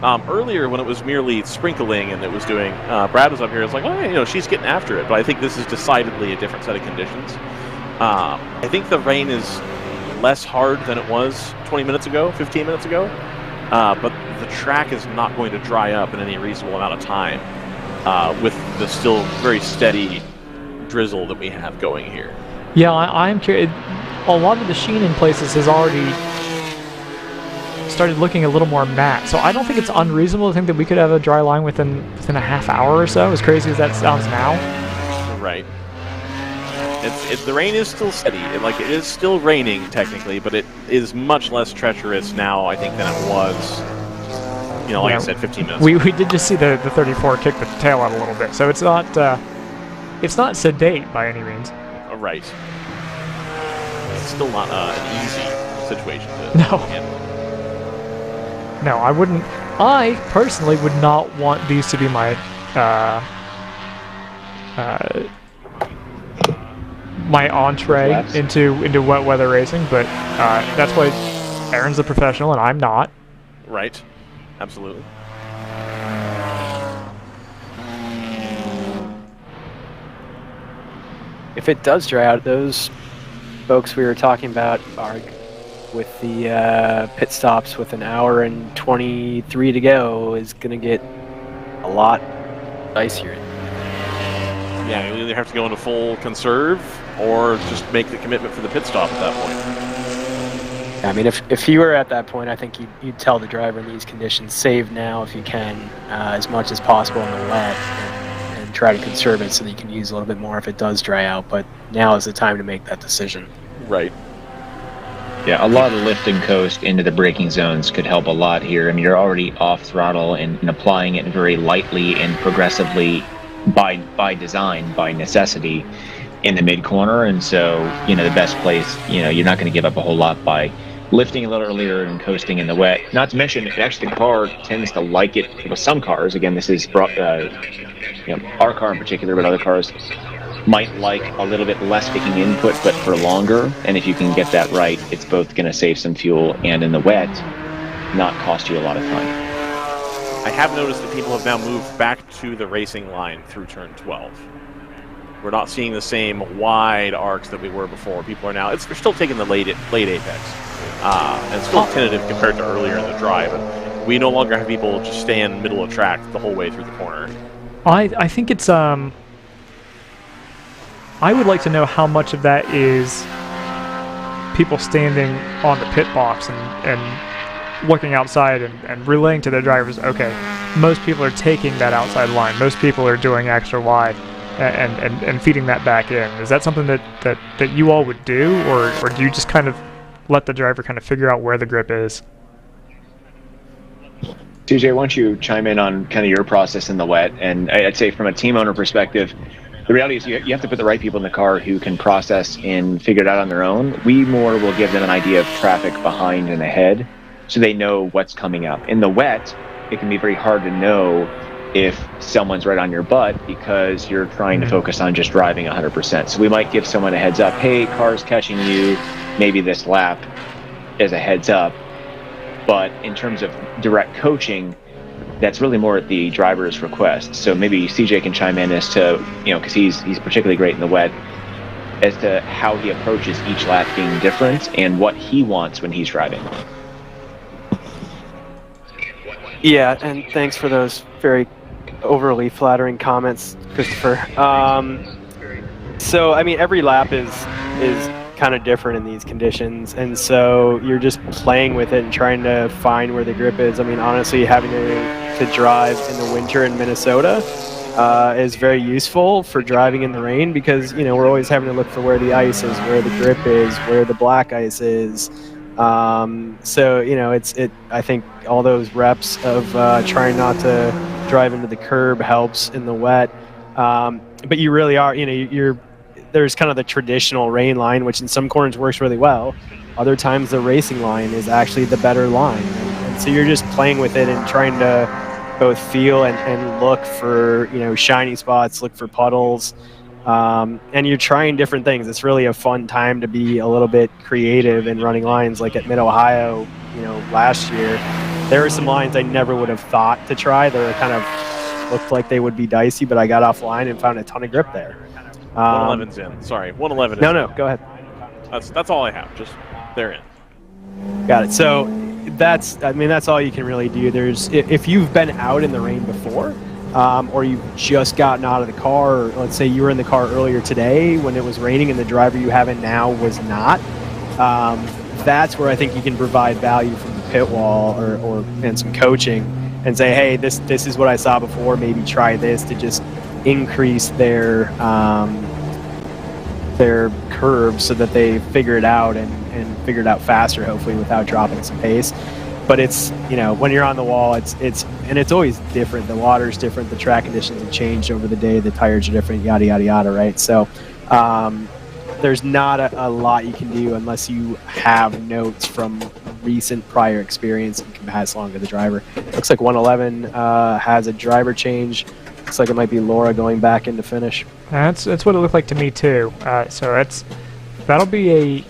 Earlier when it was merely sprinkling and it was doing, Brad was up here, it's like, oh, she's getting after it, but I think this is decidedly a different set of conditions. I think the rain is less hard than it was 20 minutes ago, 15 minutes ago, but the track is not going to dry up in any reasonable amount of time with the still very steady drizzle that we have going here. Yeah, I'm curious. A lot of the sheen in places has already started looking a little more matte, so I don't think it's unreasonable to think that we could have a dry line within a half hour or so, as crazy as that sounds now. Right. The rain is still steady. It is still raining technically, but it is much less treacherous now, I think, than it was. Like I said, 15 minutes. We did just see the 34 kick the tail out a little bit, so it's not sedate by any means. Right. It's still not an easy situation to handle. No, I wouldn't. I personally would not want these to be my my entree into wet weather racing, but that's why Aaron's a professional and I'm not. Right. Absolutely. If it does dry out, those folks we were talking about are with the pit stops with an hour and 23 to go is going to get a lot icier. Yeah, you either have to go into full conserve or just make the commitment for the pit stop at that point. I mean, if you were at that point, I think you'd tell the driver in these conditions, save now if you can, as much as possible in the wet, and try to conserve it so that you can use a little bit more if it does dry out. But now is the time to make that decision. Right. Yeah, a lot of lift and coast into the braking zones could help a lot here. I mean, you're already off throttle and applying it very lightly and progressively by design, by necessity, in the mid corner. And so, the best place, you're not going to give up a whole lot by lifting a little earlier and coasting in the wet. Not to mention, actually, the car tends to like it with some cars. Again, this is our car in particular, but other cars might like a little bit less kicking input, but for longer. And if you can get that right, it's both going to save some fuel and in the wet, not cost you a lot of time. I have noticed that people have now moved back to the racing line through turn 12. We're not seeing the same wide arcs that we were before. People are now, they're still taking the late apex. And it's still tentative compared to earlier in the drive. But we no longer have people just stay in the middle of track the whole way through the corner. I think it's, I would like to know how much of that is people standing on the pit box and looking outside and relaying to their drivers, okay, most people are taking that outside line. Most people are doing extra wide and feeding that back in. Is that something that you all would do, or do you just kind of let the driver kind of figure out where the grip is? CJ, why don't you chime in on kind of your process in the wet? And I'd say from a team owner perspective, the reality is you have to put the right people in the car who can process and figure it out on their own. We more will give them an idea of traffic behind and ahead so they know what's coming up. In the wet, it can be very hard to know if someone's right on your butt because you're trying to focus on just driving 100%. So we might give someone a heads up, hey, car's catching you, maybe this lap as a heads up. But in terms of direct coaching, that's really more at the driver's request. So maybe CJ can chime in as to, because he's particularly great in the wet, as to how he approaches each lap being different and what he wants when he's driving. Yeah, and thanks for those very overly flattering comments, Christopher. So, I mean, every lap is kind of different in these conditions, and so you're just playing with it and trying to find where the grip is. I mean, honestly, having to drive in the winter in Minnesota is very useful for driving in the rain because, we're always having to look for where the ice is, where the grip is, where the black ice is. So, I think all those reps of trying not to drive into the curb helps in the wet. But you really are, there's kind of the traditional rain line, which in some corners works really well. Other times the racing line is actually the better line. And so you're just playing with it and trying to both feel and look for, shiny spots, look for puddles. And you're trying different things. It's really a fun time to be a little bit creative in running lines. Like at Mid-Ohio, last year, there were some lines I never would have thought to try. They were kind of looked like they would be dicey, but I got offline and found a ton of grip there. 111's in. Sorry, 111 No, go ahead. That's all I have. Just they're in. Got it. So that's all you can really do. If you've been out in the rain before, or you've just gotten out of the car, or let's say you were in the car earlier today when it was raining and the driver you have in now was not, that's where I think you can provide value from the pit wall and some coaching and say, hey, this is what I saw before, maybe try this to just increase their curve so that they figure it out and figure it out faster, hopefully without dropping some pace. But it's, when you're on the wall, it's always different. The water's different. The track conditions have changed over the day. The tires are different, yada, yada, yada, right? So there's not a lot you can do unless you have notes from recent prior experience and can pass along to the driver. Looks like 111 has a driver change. Looks like it might be Laura going back into finish. That's what it looked like to me too. So that'll be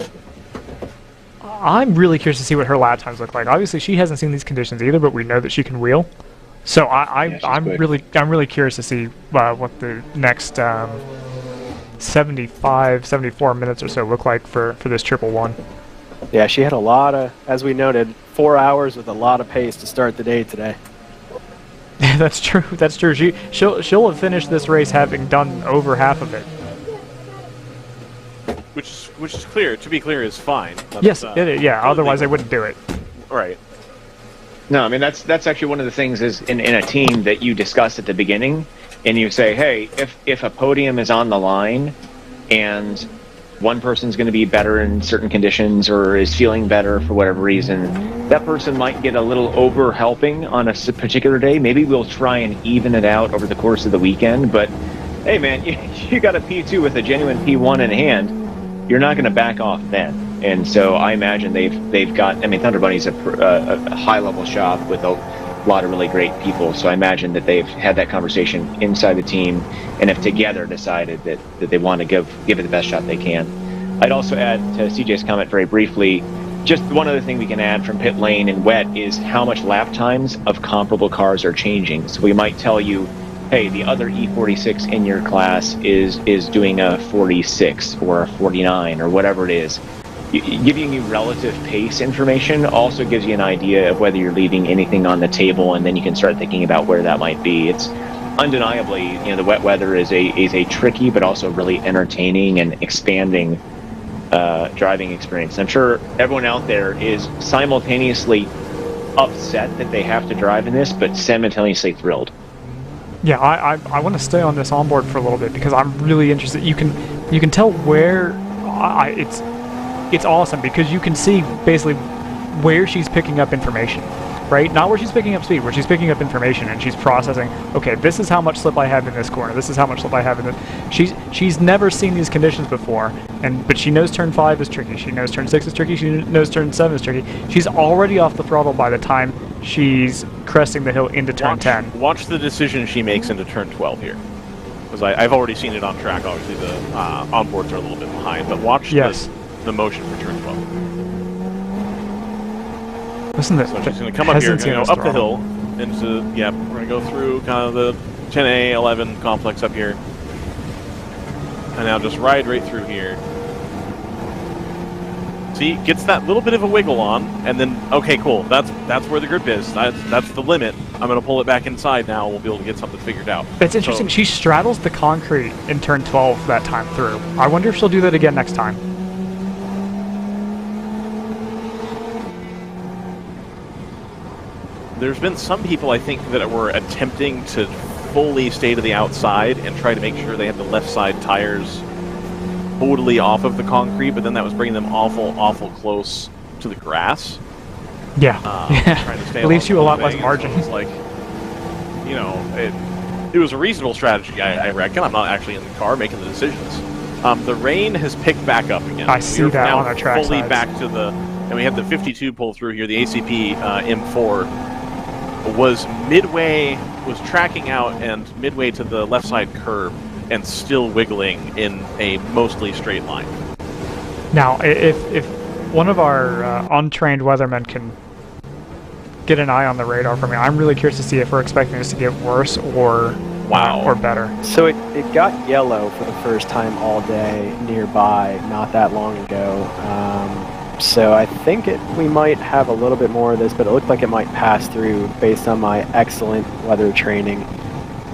I'm really curious to see what her lap times look like. Obviously, she hasn't seen these conditions either, but we know that she can wheel. So I'm really curious to see what the next 74 minutes or so look like for this 111. Yeah, she had a lot of, as we noted, 4 hours with a lot of pace to start the day today. That's true. That's true. She'll have finished this race having done over half of it. Which is clear. To be clear, is fine. Yes. Otherwise, they wouldn't do it. Right. No, I mean that's actually one of the things is in a team that you discuss at the beginning, and you say, hey, if a podium is on the line, and one person's going to be better in certain conditions or is feeling better for whatever reason, that person might get a little over helping on a particular day. Maybe we'll try and even it out over the course of the weekend. But hey, man, you got a P2 with a genuine P1 in hand. You're not going to back off then. And so I imagine they've got. I mean, Thunder Bunny's a high level shop with a lot of really great people. So I imagine that they've had that conversation inside the team and have together decided that they want to give it the best shot they can. I'd also add to CJ's comment very briefly, just one other thing we can add from pit lane and wet is how much lap times of comparable cars are changing. So we might tell you, hey, the other E46 in your class is doing a 46 or a 49 or whatever it is. Giving you relative pace information also gives you an idea of whether you're leaving anything on the table, and then you can start thinking about where that might be. It's undeniably, the wet weather is a tricky but also really entertaining and expanding driving experience. I'm sure everyone out there is simultaneously upset that they have to drive in this, but simultaneously thrilled. Yeah, I want to stay on this onboard for a little bit because I'm really interested. You can tell where it's awesome because you can see basically where she's picking up information, right? Not where she's picking up speed, where she's picking up information and she's processing, okay, this is how much slip I have in this corner, this is how much slip I have in this. She's never seen these conditions before, but she knows turn 5 is tricky, she knows turn 6 is tricky, she knows turn 7 is tricky. She's already off the throttle by the time she's cresting the hill into turn 10. Watch the decision she makes into turn 12 here. Because I've already seen it on track, obviously the onboards are a little bit behind, but watch the motion for turn 12. Listen to this. So she's going to come up here, going to go up the hill into, we're going to go through kind of the 10A, 11 complex up here. And now just ride right through here. See, gets that little bit of a wiggle on, and then, okay, cool, that's where the grip is. That's the limit. I'm going to pull it back inside now, we'll be able to get something figured out. It's interesting, she straddles the concrete in turn 12 that time through. I wonder if she'll do that again next time. There's been some people, I think, that were attempting to fully stay to the outside and try to make sure they had the left side tires totally off of the concrete, but then that was bringing them awful close to the grass. Yeah, Trying to stay it leaves you a lot less thing. margin. So it's like, it was a reasonable strategy, I reckon. I'm not actually in the car making the decisions. The rain has picked back up again. I see that on our track fully sides. back to the, and we had the 52 pull through here. The ACP M4 was tracking out and midway to the left side curb and still wiggling in a mostly straight line. Now, if one of our untrained weathermen can get an eye on the radar for me, I'm really curious to see if we're expecting this to get worse or better. So it got yellow for the first time all day nearby not that long ago. So I think we might have a little bit more of this, but it looked like it might pass through based on my excellent weather training.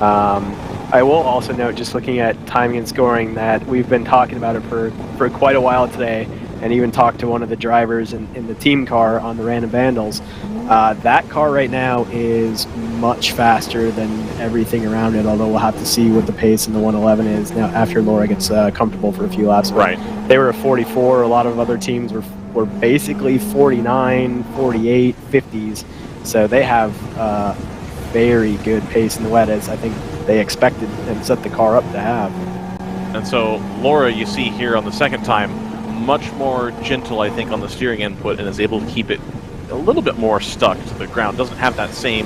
I will also note, just looking at timing and scoring, that we've been talking about it for quite a while today, and even talked to one of the drivers in the team car on the Random Vandals. That car right now is much faster than everything around it, although we'll have to see what the pace in the 111 is now after Laura gets comfortable for a few laps. Right. They were a 44. A lot of other teams were basically 49, 48, 50s. So they have very good pace in the wet, as I think they expected and set the car up to have. And so Laura, you see here on the second time, much more gentle, I think, on the steering input, and is able to keep it a little bit more stuck to the ground. Doesn't have that same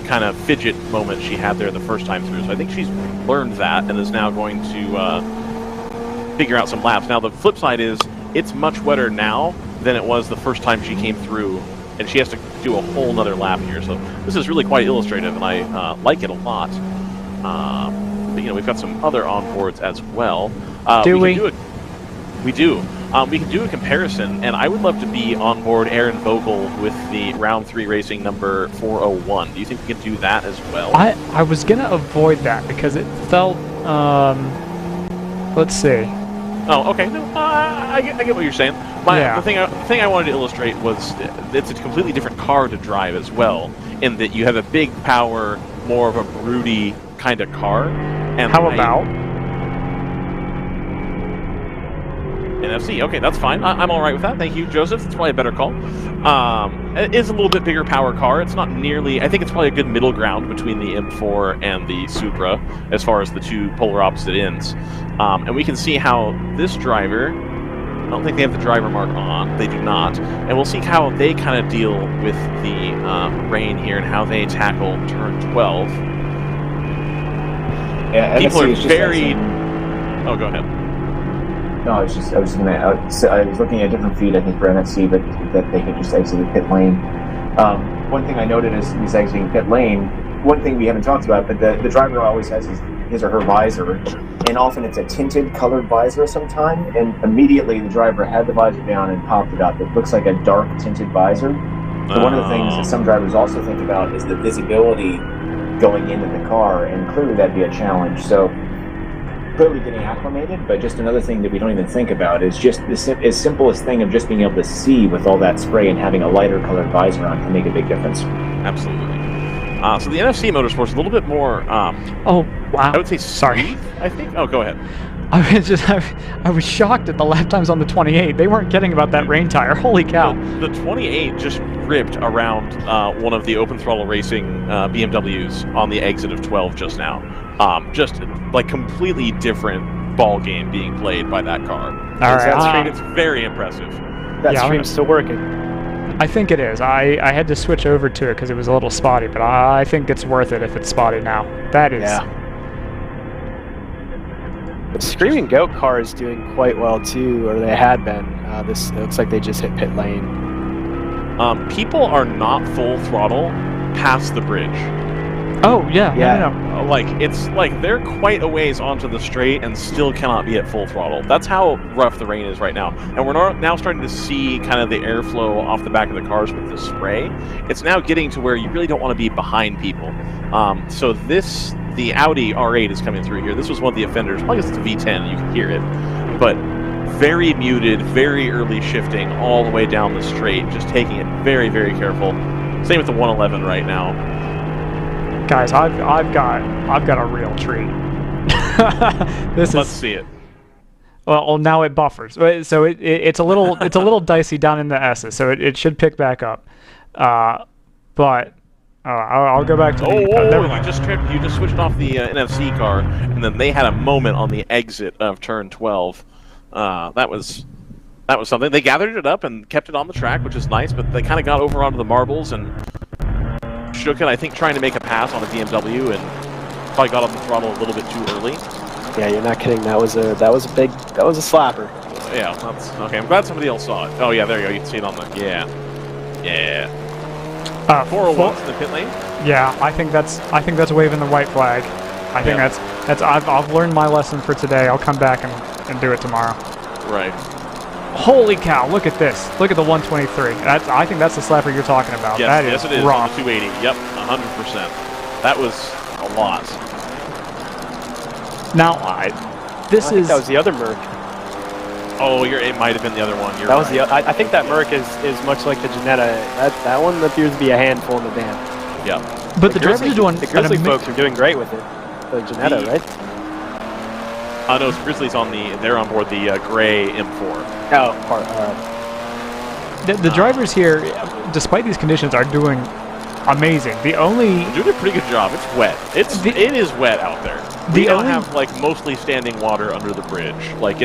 kind of fidget moment she had there the first time through. So I think she's learned that and is now going to figure out some laps. Now the flip side is it's much wetter now than it was the first time she came through, and she has to do a whole nother lap here. So this is really quite illustrative, and I like it a lot. But we've got some other onboards as well. We do. We can do a comparison, and I would love to be on board Aaron Vogel with the round 3 racing number 401. Do you think we can do that as well? I was gonna avoid that because it felt let's see. Oh, okay. No, I get what you're saying. The thing I wanted to illustrate was it's a completely different car to drive as well, in that you have a big power, more of a broody kind of car. And how about NFC? Okay, that's fine. I'm all right with that. Thank you, Joseph. It's probably a better call. It is a little bit bigger power car. It's not nearly... I think it's probably a good middle ground between the M4 and the Supra as far as the two polar opposite ends. And we can see how this driver... I don't think they have the driver mark on. They do not. And we'll see how they kind of deal with the rain here and how they tackle turn 12. Yeah, people are very... Oh, go ahead. No, I was looking at a different feed, I think, for NFC, but that they had just exited pit lane. One thing I noted is he's exiting pit lane. One thing we haven't talked about, but the driver always has his or her visor, and often it's a tinted colored visor sometime, and immediately the driver had the visor down and popped it up. It looks like a dark tinted visor. So one of the things that some drivers also think about is the visibility going into the car, and clearly that'd be a challenge. So clearly getting acclimated, but just another thing that we don't even think about is just the simplest thing of just being able to see with all that spray, and having a lighter colored visor on can make a big difference. Absolutely. So the NFC Motorsports a little bit more. Oh wow! I would say sorry. I think. Oh, go ahead. I was shocked at the lap times on the 28. They weren't kidding about that rain tire. Holy cow! The 28 just ripped around one of the open throttle racing BMWs on the exit of 12 just now. Just like completely different ball game being played by that car. It's very impressive. That stream's still working. I think it is. I had to switch over to it because it was a little spotty, but I think it's worth it if it's spotty now. That is. Yeah. The Screaming Goat car is doing quite well too, or they had been. This it looks like they just hit pit lane. People are not full throttle past the bridge. Oh yeah. No. Like it's like they're quite a ways onto the straight and still cannot be at full throttle. That's how rough the rain is right now. And we're now starting to see kind of the airflow off the back of the cars with the spray. It's now getting to where you really don't want to be behind people. So the Audi R8 is coming through here. This was one of the offenders. Well, I guess it's a V10. You can hear it, but very muted, very early shifting all the way down the straight. Just taking it very, very careful. Same with the 111 right now. Guys, I've got a real treat. Let's see it. Well, now it buffers, so it's a little dicey down in the S's, so it should pick back up. But I'll go back to you just switched off the NFC car, and then they had a moment on the exit of turn 12. That was something. They gathered it up and kept it on the track, which is nice, but they kind of got over onto the marbles and shook it, I think, trying to make a pass on a BMW, and probably got on the throttle a little bit too early. Yeah, you're not kidding. That was a slapper. Yeah, that's okay. I'm glad somebody else saw it. Oh yeah, there you go. You can see it on the 401's the pit lane. Yeah, I think that's waving the white flag. I think that's I've learned my lesson for today. I'll come back and do it tomorrow. Right. Holy cow, look at this. Look at the 123. I think that's the slapper you're talking about. Yes, it is. Rough. On the 280. Yep, 100%. That was a lot. Now, I think that was the other Merc. Oh, it might have been the other one. I think that Merc is much like the Jannetta. That one appears to be a handful in the van. Yeah. But the drivers are doing. The Grizzly folks are doing great with it. The Jannetta, right? No, it's Grizzly's they're on board the gray M4. Oh, the drivers here, despite these conditions, are doing amazing. They're doing a pretty good job. It's wet. It is wet out there. We don't have like mostly standing water under the bridge. Like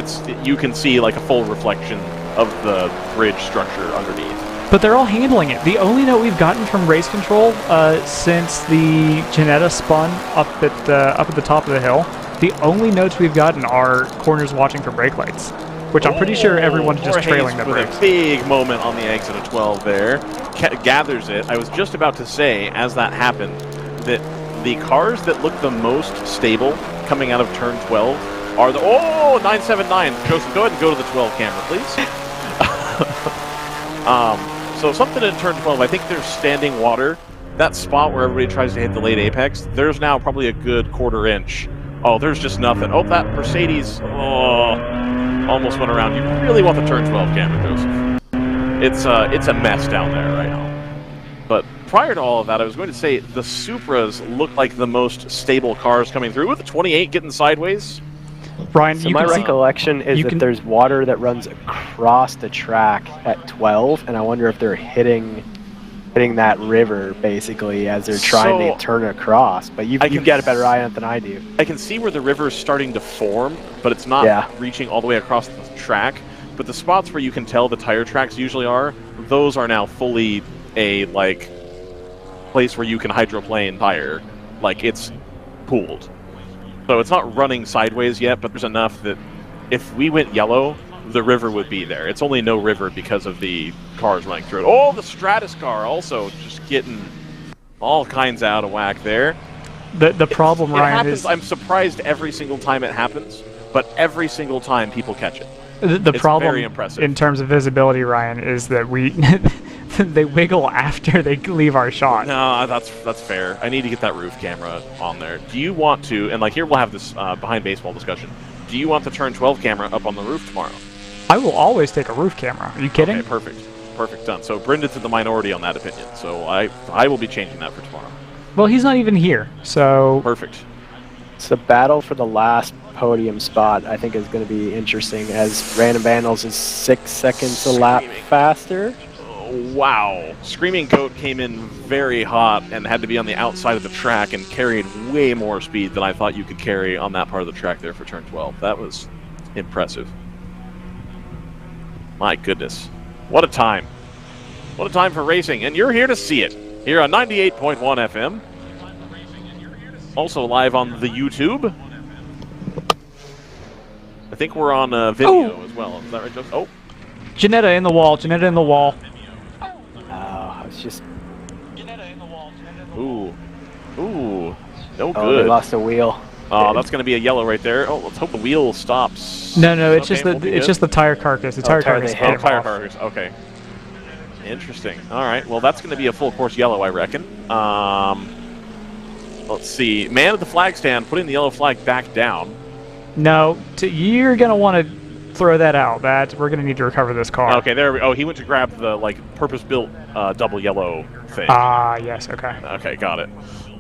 you can see like a full reflection of the bridge structure underneath. But they're all handling it. The only note we've gotten from race control since the Jannetta spun up at the top of the hill, the only notes we've gotten are corners watching for brake lights, which I'm pretty sure everyone's just trailing the brakes. A big moment on the exit of 12 there. Gathers it. I was just about to say, as that happened, that the cars that look the most stable coming out of turn 12 are the 979. Joseph, go ahead and go to the 12 camera, please. So something in turn 12, I think there's standing water. That spot where everybody tries to hit the late apex, there's now probably a good quarter inch. Oh, there's just nothing. Oh, that Mercedes, almost went around. You really want the turn 12 camera, Joseph. It's a mess down there right now. But prior to all of that, I was going to say the Supras look like the most stable cars coming through, with the 28 getting sideways. Brian, so my recollection is that there's water that runs across the track at 12, and I wonder if they're hitting that river basically as they're trying to turn across. But you've got a better eye on it than I do. I can see where the river is starting to form, but it's not reaching all the way across the track. But the spots where you can tell the tire tracks usually are, those are now fully a place where you can hydroplane tire. Like it's pooled. So it's not running sideways yet, but there's enough that if we went yellow, the river would be there. It's only no river because of the cars running through it. Oh, the Stratus car also just getting all kinds out of whack there. The problem, Ryan, happens, is... I'm surprised every single time it happens, but every single time people catch it. The problem, very impressive. in terms of visibility, Ryan, is that they wiggle after they leave our shot. No, that's fair. I need to get that roof camera on there. Do you want to, and like here we'll have this behind baseball discussion, do you want the turn 12 camera up on the roof tomorrow? I will always take a roof camera. Are you kidding? Okay, perfect, done. So Brendan's in the minority on that opinion, so I will be changing that for tomorrow. Well, he's not even here, so... Perfect. It's the battle for the last podium spot, I think, is going to be interesting, as Random Vandals is 6 seconds a lap faster. Wow. Screaming Goat came in very hot and had to be on the outside of the track and carried way more speed than I thought you could carry on that part of the track there for turn 12. That was impressive. My goodness. What a time. What a time for racing, and you're here to see it. Here on 98.1 FM. Also live on the YouTube. I think we're on video as well. Is that right, Joseph? Oh. Janetta in the wall. Janetta in the wall. It's just... Ooh. No good. Oh, they lost a wheel. Oh, that's going to be a yellow right there. Oh, let's hope the wheel stops. No, it's just the tire carcass. The tire carcass. Tire carcass. Okay. Interesting. All right. Well, that's going to be a full course yellow, I reckon. Let's see. Man at the flag stand, putting the yellow flag back down. No, you're going to want to throw that out. We're going to need to recover this car. Okay, there we go. Oh, he went to grab the purpose-built double yellow thing. Yes, okay. Okay, got it.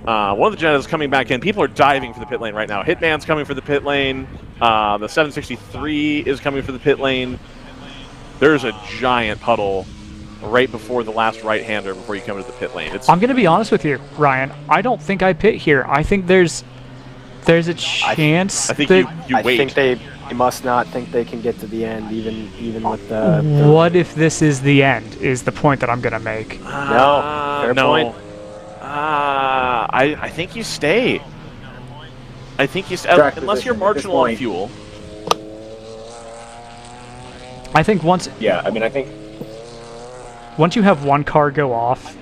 One of the Jennas is coming back in. People are diving for the pit lane right now. Hitman's coming for the pit lane. The 763 is coming for the pit lane. There's a giant puddle right before the last right-hander before you come into the pit lane. I'm going to be honest with you, Ryan. I don't think I pit here. I think there's a chance. I think that you wait. I think they must not think they can get to the end, even with the... What if this is the end, is the point that I'm going to make. No, fair point. I think you stay. I think you stay. Unless you're marginal on fuel. I think once... Yeah, I mean, I think... Once you have one car go off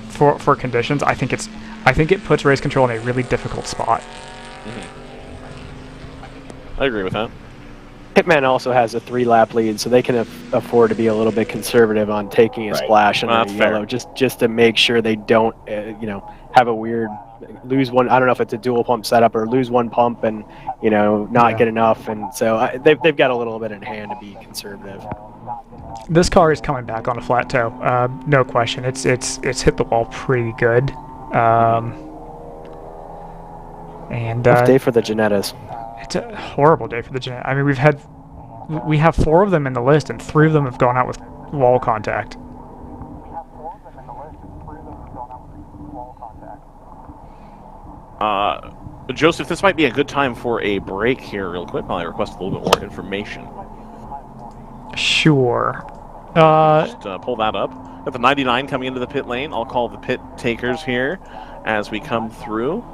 for conditions, I think it puts race control in a really difficult spot. I agree with that. Hitman also has a 3-lap lead, so they can afford to be a little bit conservative on taking a splash on the yellow, just to make sure they don't, have a weird lose one. I don't know if it's a dual pump setup or lose one pump and not get enough, and so they've got a little bit in hand to be conservative. This car is coming back on a flat toe, no question. It's hit the wall pretty good, and tough day for the Janettas. It's a horrible day for the Janetta. I mean, we have 4 of them in the list, and 3 of them have gone out with wall contact. Joseph, this might be a good time for a break here real quick while I request a little bit more information. Sure. Just pull that up. Got the 99 coming into the pit lane. I'll call the pit takers here as we come through.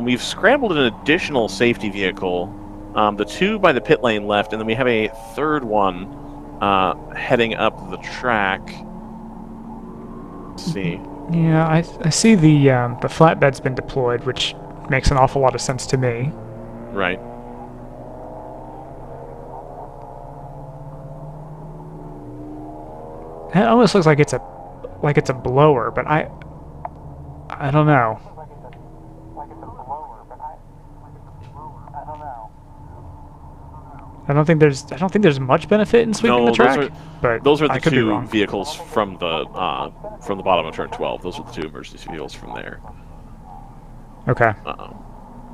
We've scrambled an additional safety vehicle. The 2 by the pit lane left, and then we have a 3rd one heading up the track. Let's see. Yeah, I see the flatbed's been deployed, which makes an awful lot of sense to me. Right. It almost looks like it's a blower, but I don't know. I don't think there's much benefit in sweeping the track. Those are the I could be 2 wrong. vehicles from the bottom of turn 12. Those are the 2 emergency vehicles from there. Okay.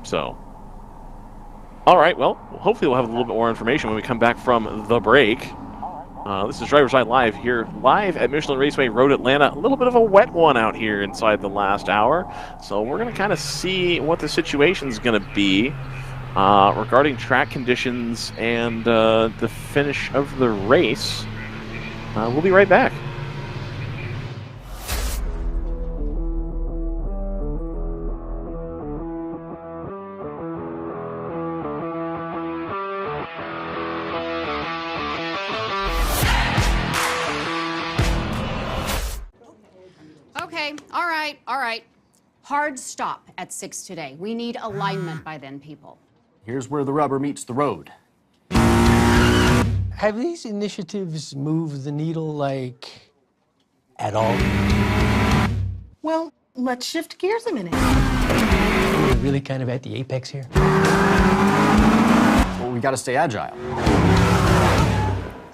So. All right. Well, hopefully we'll have a little bit more information when we come back from the break. This is DriverSeye Live here, live at Michelin Raceway Road Atlanta. A little bit of a wet one out here inside the last hour, so we're going to kind of see what the situation's going to be regarding track conditions and the finish of the race. We'll be right back. right, all right. Hard stop at 6 today. We need alignment by then, people. Here's where the rubber meets the road. Have these initiatives moved the needle, like, at all? Well, let's shift gears a minute. We're really kind of at the apex here. Well, we gotta stay agile.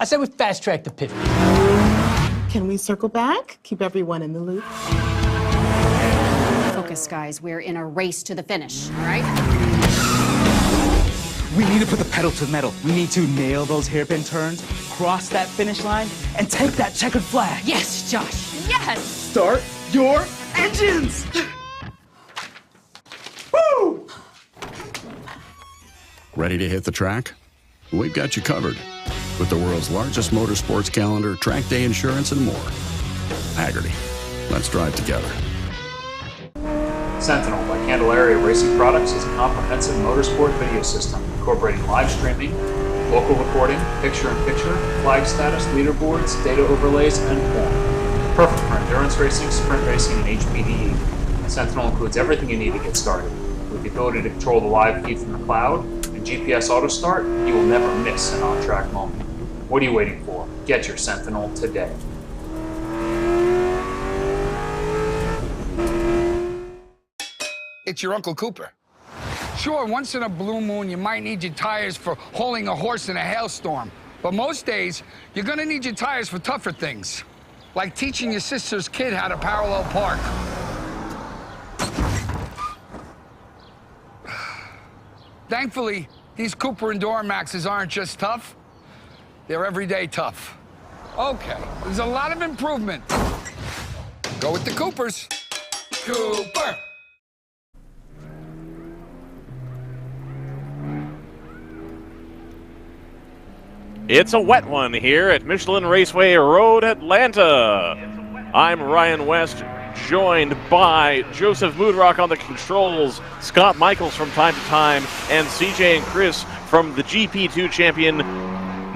I said we fast track the pitfalls. Can we circle back? Keep everyone in the loop. Focus, guys. We're in a race to the finish, all right? We need to put the pedal to the metal. We need to nail those hairpin turns, cross that finish line, and take that checkered flag. Yes, Josh. Yes. Start your engines! Woo! Ready to hit the track? We've got you covered with the world's largest motorsports calendar, track day insurance, and more. Hagerty. Let's drive together. Sentinel by Candelaria Racing Products is a comprehensive motorsport video system incorporating live streaming, local recording, picture-in-picture, flag status, leaderboards, data overlays, and more. Perfect for endurance racing, sprint racing, and HPDE. Sentinel includes everything you need to get started. With the ability to control the live feed from the cloud and GPS auto start, you will never miss an on-track moment. What are you waiting for? Get your Sentinel today. It's your Uncle Cooper. Sure, once in a blue moon, you might need your tires for hauling a horse in a hailstorm. But most days, you're gonna need your tires for tougher things, like teaching your sister's kid how to parallel park. Thankfully, these Cooper Enduro Maxes aren't just tough, they're everyday tough. Okay, there's a lot of improvement. Go with the Coopers. Cooper! It's a wet one here at Michelin Raceway Road Atlanta. I'm Ryan West, joined by Joseph Moodrock on the controls, Scott Michaels from time to time, and CJ and Chris from the GP2 champion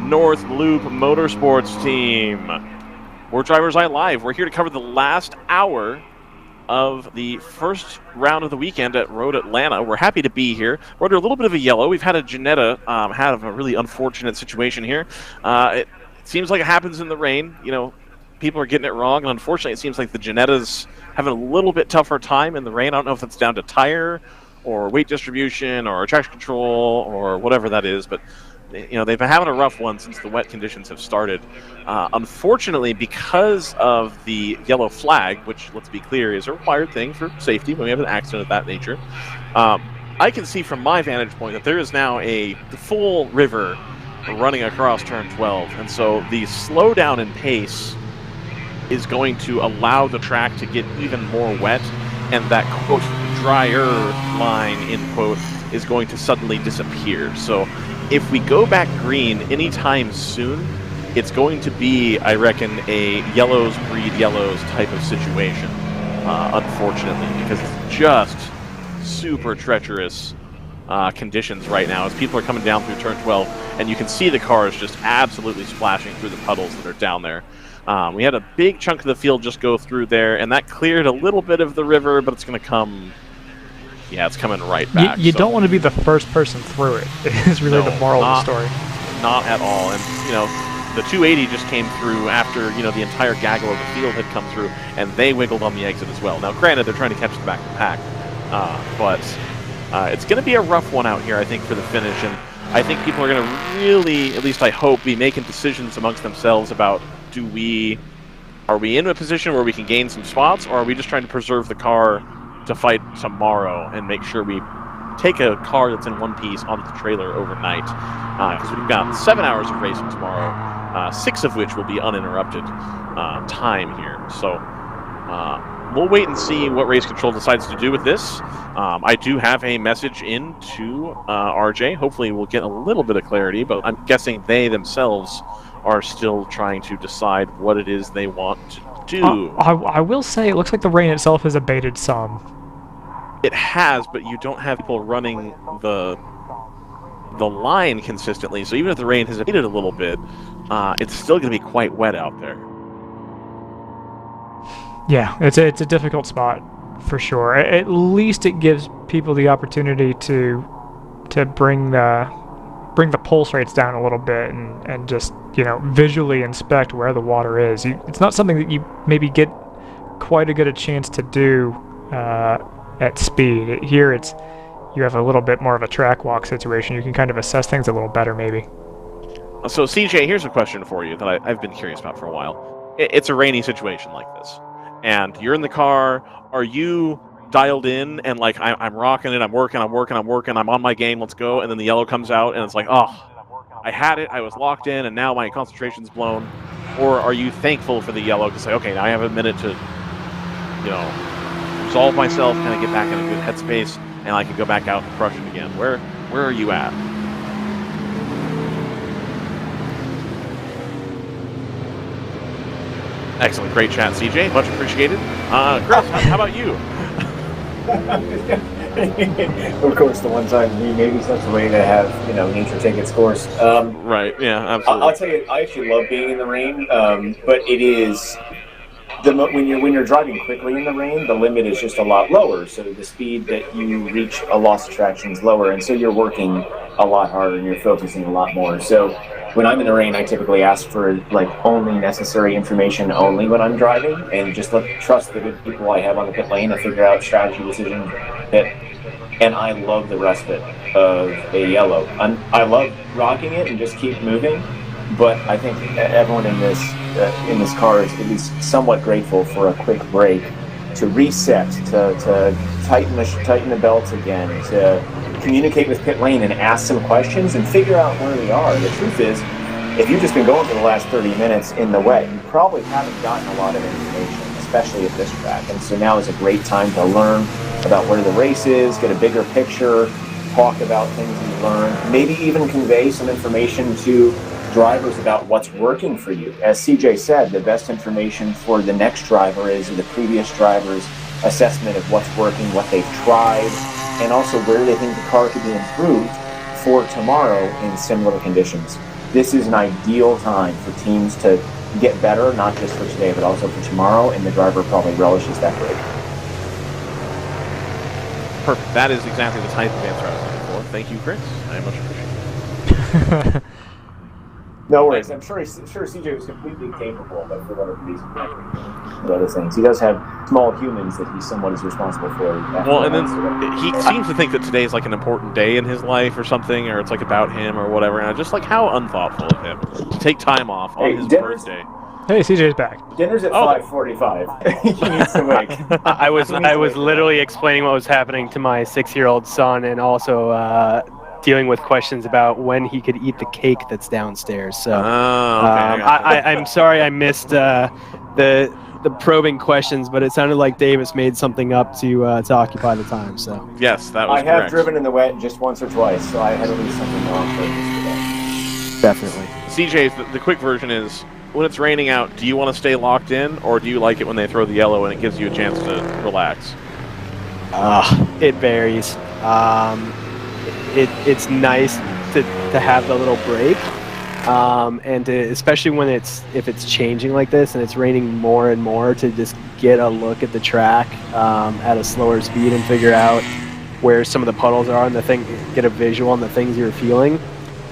North Loop Motorsports team. We're DriversEye Live. We're here to cover the last hour of the first round of the weekend at Road Atlanta. We're happy to be here. We're under a little bit of a yellow. We've had a Janetta have a really unfortunate situation here. It seems like it happens in the rain. You know, people are getting it wrong, and unfortunately it seems like the Janetta's having a little bit tougher time in the rain. I don't know if that's down to tire or weight distribution or traction control or whatever that is, but you know, they've been having a rough one since the wet conditions have started. Unfortunately, because of the yellow flag, which, let's be clear, is a required thing for safety when we have an accident of that nature, I can see from my vantage point that there is now a full river running across turn 12. And so the slowdown in pace is going to allow the track to get even more wet, and that, quote, drier line, in quote, is going to suddenly disappear. So if we go back green anytime soon, it's going to be, I reckon, a yellows breed yellows type of situation, unfortunately, because it's just super treacherous conditions right now as people are coming down through turn 12, and you can see the cars just absolutely splashing through the puddles that are down there. We had a big chunk of the field just go through there, and that cleared a little bit of the river, but it's going to come... Yeah, it's coming right back. You don't want to be the first person through it. Is really the moral of the story. Not at all. And, you know, the 280 just came through after, you know, the entire gaggle of the field had come through, and they wiggled on the exit as well. Now, granted, they're trying to catch the back of the pack, but it's going to be a rough one out here, I think, for the finish. And I think people are going to really, at least I hope, be making decisions amongst themselves about are we in a position where we can gain some spots, or are we just trying to preserve the car to fight tomorrow and make sure we take a car that's in one piece onto the trailer overnight, because we've got 7 hours of racing tomorrow, 6 of which will be uninterrupted time here. So we'll wait and see what race control decides to do with this. I do have a message in to RJ. Hopefully we'll get a little bit of clarity, but I'm guessing they themselves are still trying to decide what it is they want to do. I will say it looks like the rain itself has abated some. It has, but you don't have people running the line consistently, so even if the rain has abated a little bit, it's still going to be quite wet out there. Yeah, it's a difficult spot for sure. At least it gives people the opportunity to bring the pulse rates down a little bit and just, you know, visually inspect where the water is. It's not something that you maybe get quite a good a chance to do at speed. Here you have a little bit more of a track walk situation. You can kind of assess things a little better maybe. So CJ, here's a question for you that I've been curious about for a while. It's a rainy situation like this, and you're in the car. Are you dialed in and like I'm rocking it, I'm working, I'm on my game, let's go, and then the yellow comes out and it's like, oh, I had it, I was locked in, and now my concentration's blown? Or are you thankful for the yellow to say, okay, now I have a minute to, you know, resolve myself, kind of get back in a good headspace, and I can go back out and crush it again? Where are you at? Excellent, great chat, CJ, much appreciated. Chris, how about you? Of course, the one time we maybe such a way to have, you know, nature take its course. Right, yeah, absolutely. I'll tell you, I actually love being in the rain, but it is when you're driving quickly in the rain, the limit is just a lot lower. So the speed that you reach a loss of traction is lower, and so you're working a lot harder and you're focusing a lot more. So when I'm in the rain, I typically ask for like only necessary information only when I'm driving, and just trust the good people I have on the pit lane to figure out strategy decisions. And I love the respite of a yellow. I love rocking it and just keep moving, but I think everyone in this car is at least somewhat grateful for a quick break, to reset, to tighten the belts again, to communicate with pit lane and ask some questions and figure out where we are. The truth is, if you've just been going for the last 30 minutes in the wet, you probably haven't gotten a lot of information, especially at this track. And so now is a great time to learn about where the race is, get a bigger picture, talk about things you learned, maybe even convey some information to drivers about what's working for you. As CJ said, the best information for the next driver is the previous driver's assessment of what's working, what they've tried, and also where they think the car could be improved for tomorrow in similar conditions. This is an ideal time for teams to get better, not just for today, but also for tomorrow, and the driver probably relishes that break. Perfect. That is exactly the type of answer I was looking for. Thank you, Chris. I much appreciate it. No worries. I'm sure CJ was completely capable, but for whatever reason, and other things. He does have small humans that he somewhat is responsible for. Well, and then he seems to think that today is like an important day in his life or something, or it's like about him or whatever. And I'm just like, how unthoughtful of him to take time off on his birthday. Hey, CJ's back. Dinner's at 5:45. He needs to wake. I was literally explaining what was happening to my 6-year-old son, and also dealing with questions about when he could eat the cake that's downstairs. So I'm sorry I missed the probing questions, but it sounded like Davis made something up to occupy the time. So yes, that was correct. I have driven in the wet just once or twice, so I had at least something on purpose today. Definitely. CJ, the quick version is, when it's raining out, do you want to stay locked in, or do you like it when they throw the yellow and it gives you a chance to relax? It varies. It's nice to have the little break, and especially when if it's changing like this and it's raining more and more, to just get a look at the track at a slower speed and figure out where some of the puddles are and get a visual on the things you're feeling.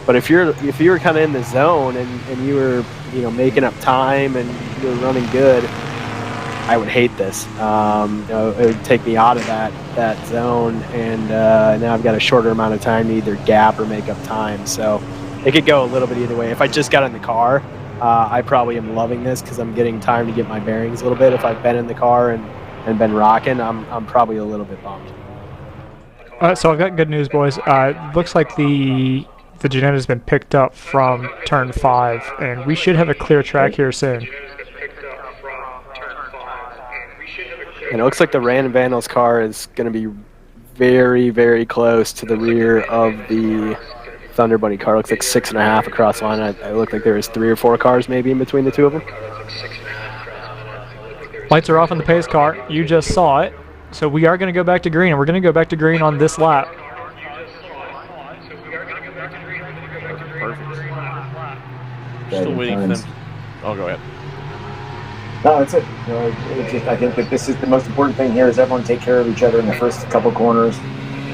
But if you were kind of in the zone and you were making up time and you were running good, I would hate this. It would take me out of that zone, and now I've got a shorter amount of time to either gap or make up time. So it could go a little bit either way. If I just got in the car, I probably am loving this because I'm getting time to get my bearings a little bit. If I've been in the car and been rocking, I'm probably a little bit bummed. So I've got good news, boys. Looks like the Ginetta has been picked up from turn 5, and we should have a clear track here soon. And it looks like the Random Vandals car is going to be very, very close to the rear of the Thunder Bunny car. It looks like 6.5 across the line. It looked like there was 3 or 4 cars maybe in between the two of them. Lights are off on the pace car. You just saw it. So we are going to go back to green, and we're going to go back to green on this lap. Perfect. Still waiting for them. Oh, go ahead. No, that's it. You know, I think that this is the most important thing here is everyone take care of each other in the first couple corners.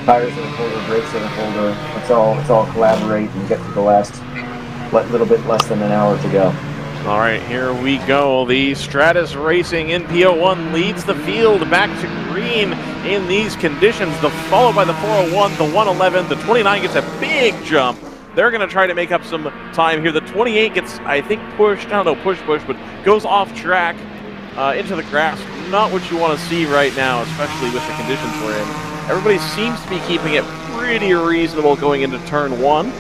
Tires that are colder, brakes that are colder. Let's all collaborate and get to the last little bit less than an hour to go. All right, here we go. The Stratus Racing NPO1 leads the field back to green in these conditions. Followed by the 401, the 111, the 29 gets a big jump. They're going to try to make up some time here. The 28 gets, I think, pushed. I don't know, push, but goes off track into the grass. Not what you want to see right now, especially with the conditions we're in. Everybody seems to be keeping it pretty reasonable going into turn 1.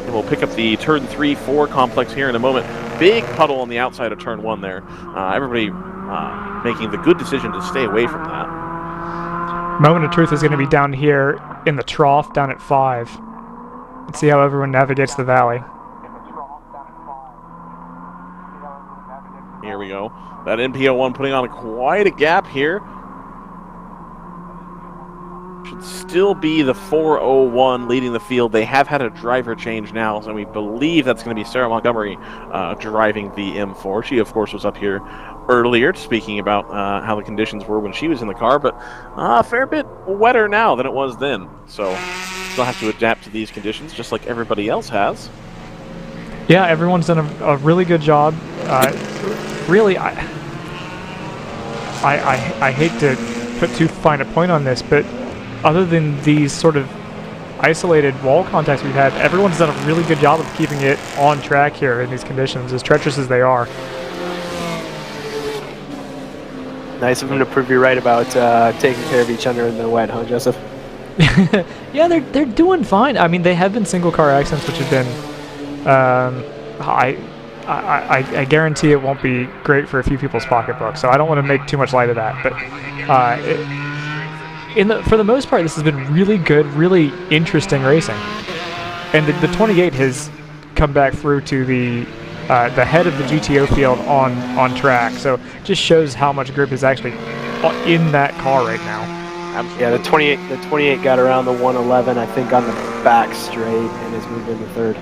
And we'll pick up the turn 3-4 complex here in a moment. Big puddle on the outside of turn 1 there. Everybody making the good decision to stay away from that. Moment of truth is going to be down here in the trough, down at 5. Let's see how everyone navigates the valley. Here we go. That NPO1 putting on quite a gap here. Should still be the 401 leading the field. They have had a driver change now, so we believe that's going to be Sarah Montgomery driving the M4. She, of course, was up here earlier speaking about how the conditions were when she was in the car, but a fair bit wetter now than it was then. So still have to adapt to these conditions just like everybody else has. Yeah, everyone's done a really good job. Really, I hate to put too fine a point on this, but other than these sort of isolated wall contacts we've had, everyone's done a really good job of keeping it on track here in these conditions, as treacherous as they are. Nice of them to prove you right about taking care of each other in the wet, huh, Joseph? Yeah, they're doing fine. I mean, they have been single car accidents, which have been, I guarantee it won't be great for a few people's pocketbooks. So I don't want to make too much light of that, but for the most part, this has been really good, really interesting racing. And the 28 has come back through to the head of the GTO field on track. So it just shows how much grip is actually in that car right now. Absolutely. Yeah, the 28 got around the 111, I think, on the back straight and is moved into third.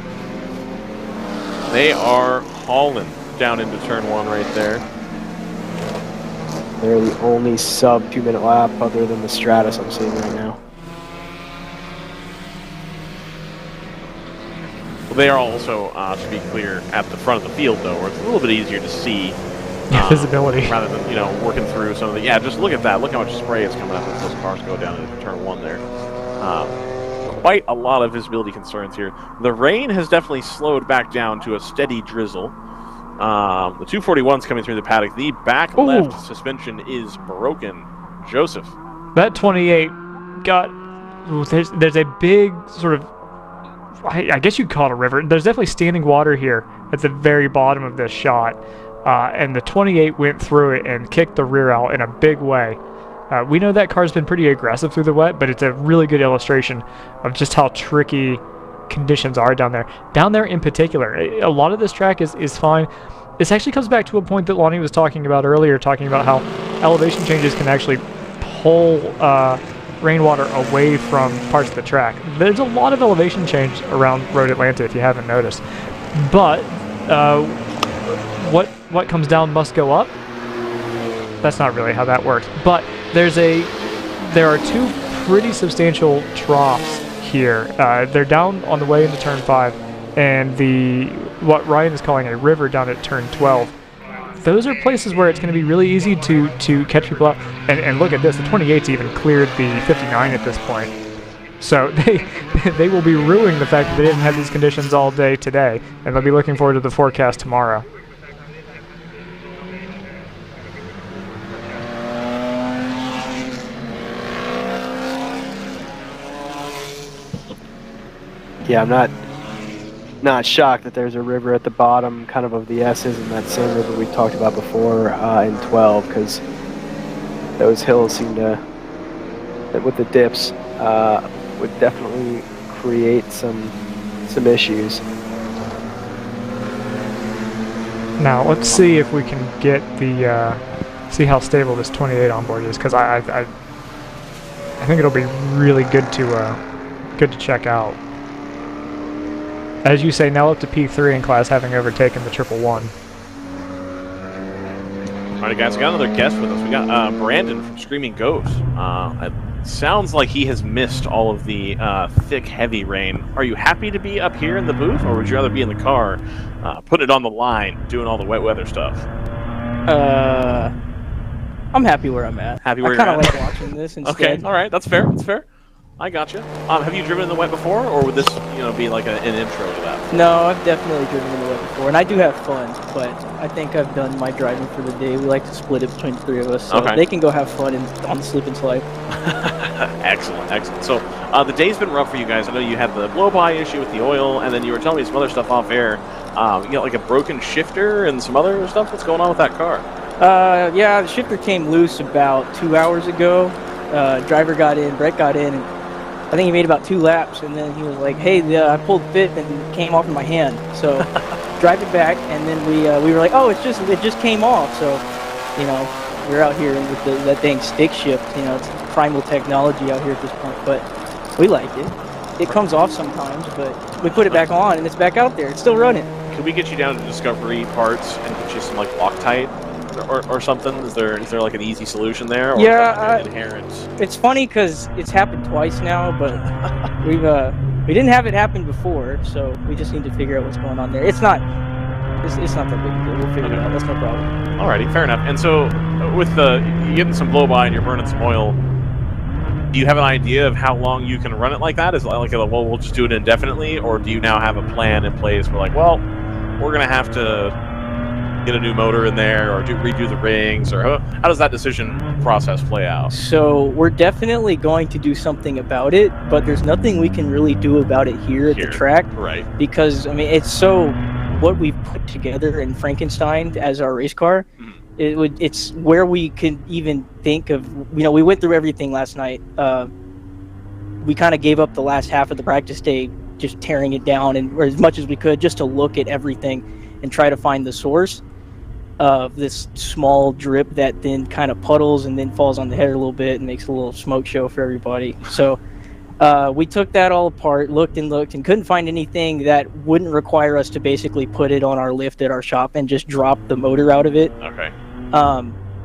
They are hauling down into turn 1 right there. They're the only sub 2-minute lap other than the Stratus I'm seeing right now. Well, they are also, to be clear, at the front of the field, though, where it's a little bit easier to see visibility. Rather than, working through some of the... Yeah, just look at that. Look how much spray is coming up as those cars go down into turn 1 there. Quite a lot of visibility concerns here. The rain has definitely slowed back down to a steady drizzle. The 241's coming through the paddock. The back left suspension is broken. Joseph. That 28 got... There's a big sort of... I guess you'd call it a river. There's definitely standing water here at the very bottom of this shot. And the 28 went through it and kicked the rear out in a big way. We know that car's been pretty aggressive through the wet, but it's a really good illustration of just how tricky conditions are down there. Down there in particular, a lot of this track is fine. This actually comes back to a point that Lonnie was talking about earlier, talking about how elevation changes can actually pull rainwater away from parts of the track. There's a lot of elevation change around Road Atlanta, if you haven't noticed. But what comes down must go up. That's not really how that works. But there are two pretty substantial troughs here. They're down on the way into turn 5, and what Ryan is calling a river down at turn 12. Those are places where it's going to be really easy to catch people out. And look at this, the 28's even cleared the 59 at this point. So they will be ruining the fact that they didn't have these conditions all day today, and they'll be looking forward to the forecast tomorrow. Yeah, I'm not shocked that there's a river at the bottom kind of the S's in that same river we talked about before in 12, because those hills seem to, with the dips, would definitely create some issues. Now let's see if we can get see how stable this 28 onboard is, because I think it'll be really good to check out. As you say, now up to P3 in class, having overtaken the 111. All right, guys, we got another guest with us. We got Brandon from Screaming Ghost. It sounds like he has missed all of the thick, heavy rain. Are you happy to be up here in the booth, or would you rather be in the car, putting it on the line, doing all the wet weather stuff? I'm happy where I'm at. Happy where I kind you're of at? like watching this instead. Okay, all right, that's fair. That's fair. I gotcha. Have you driven in the wet before, or would this, be like an intro to that? No, I've definitely driven in the wet before, and I do have fun, but I think I've done my driving for the day. We like to split it between the three of us, so Okay. they can go have fun on the slip and slide. Excellent, excellent. So the day's been rough for you guys. I know you had the blow-by issue with the oil, and then you were telling me some other stuff off air. You got like a broken shifter and some other stuff. What's going on with that car? Yeah, the shifter came loose about 2 hours ago. Driver got in, Brett got in, and I think he made about 2 laps, and then he was like, hey, I pulled fit and it came off in my hand. So drive it back, and then we were like, oh, it just came off. So, we're out here with that dang stick shift. It's primal technology out here at this point, but we like it. It comes off sometimes, but we put it back on, and it's back out there. It's still running. Could we get you down to Discovery Parts and get you some like Loctite or something? Is there like an easy solution there? Or Yeah, inherent. It's funny because it's happened twice now, but we didn't have it happen before, so we just need to figure out what's going on there. It's not that big a deal. We'll figure it out. That's no problem. Alrighty, fair enough. And so, with you getting some blow by and you're burning some oil, do you have an idea of how long you can run it like that? Is it like, well, we'll just do it indefinitely, or do you now have a plan in place? We're like, well, we're gonna have to get a new motor in there, or redo the rings, or how does that decision process play out? So we're definitely going to do something about it, but there's nothing we can really do about it here at the track, right? Because it's so what we've put together in Frankenstein as our race car. It's where we can even think of, we went through everything last night. We kind of gave up the last half of the practice day just tearing it down or as much as we could just to look at everything and try to find the source of this small drip that then kind of puddles and then falls on the header a little bit and makes a little smoke show for everybody. So we took that all apart, looked and couldn't find anything that wouldn't require us to basically put it on our lift at our shop and just drop the motor out of it. Okay.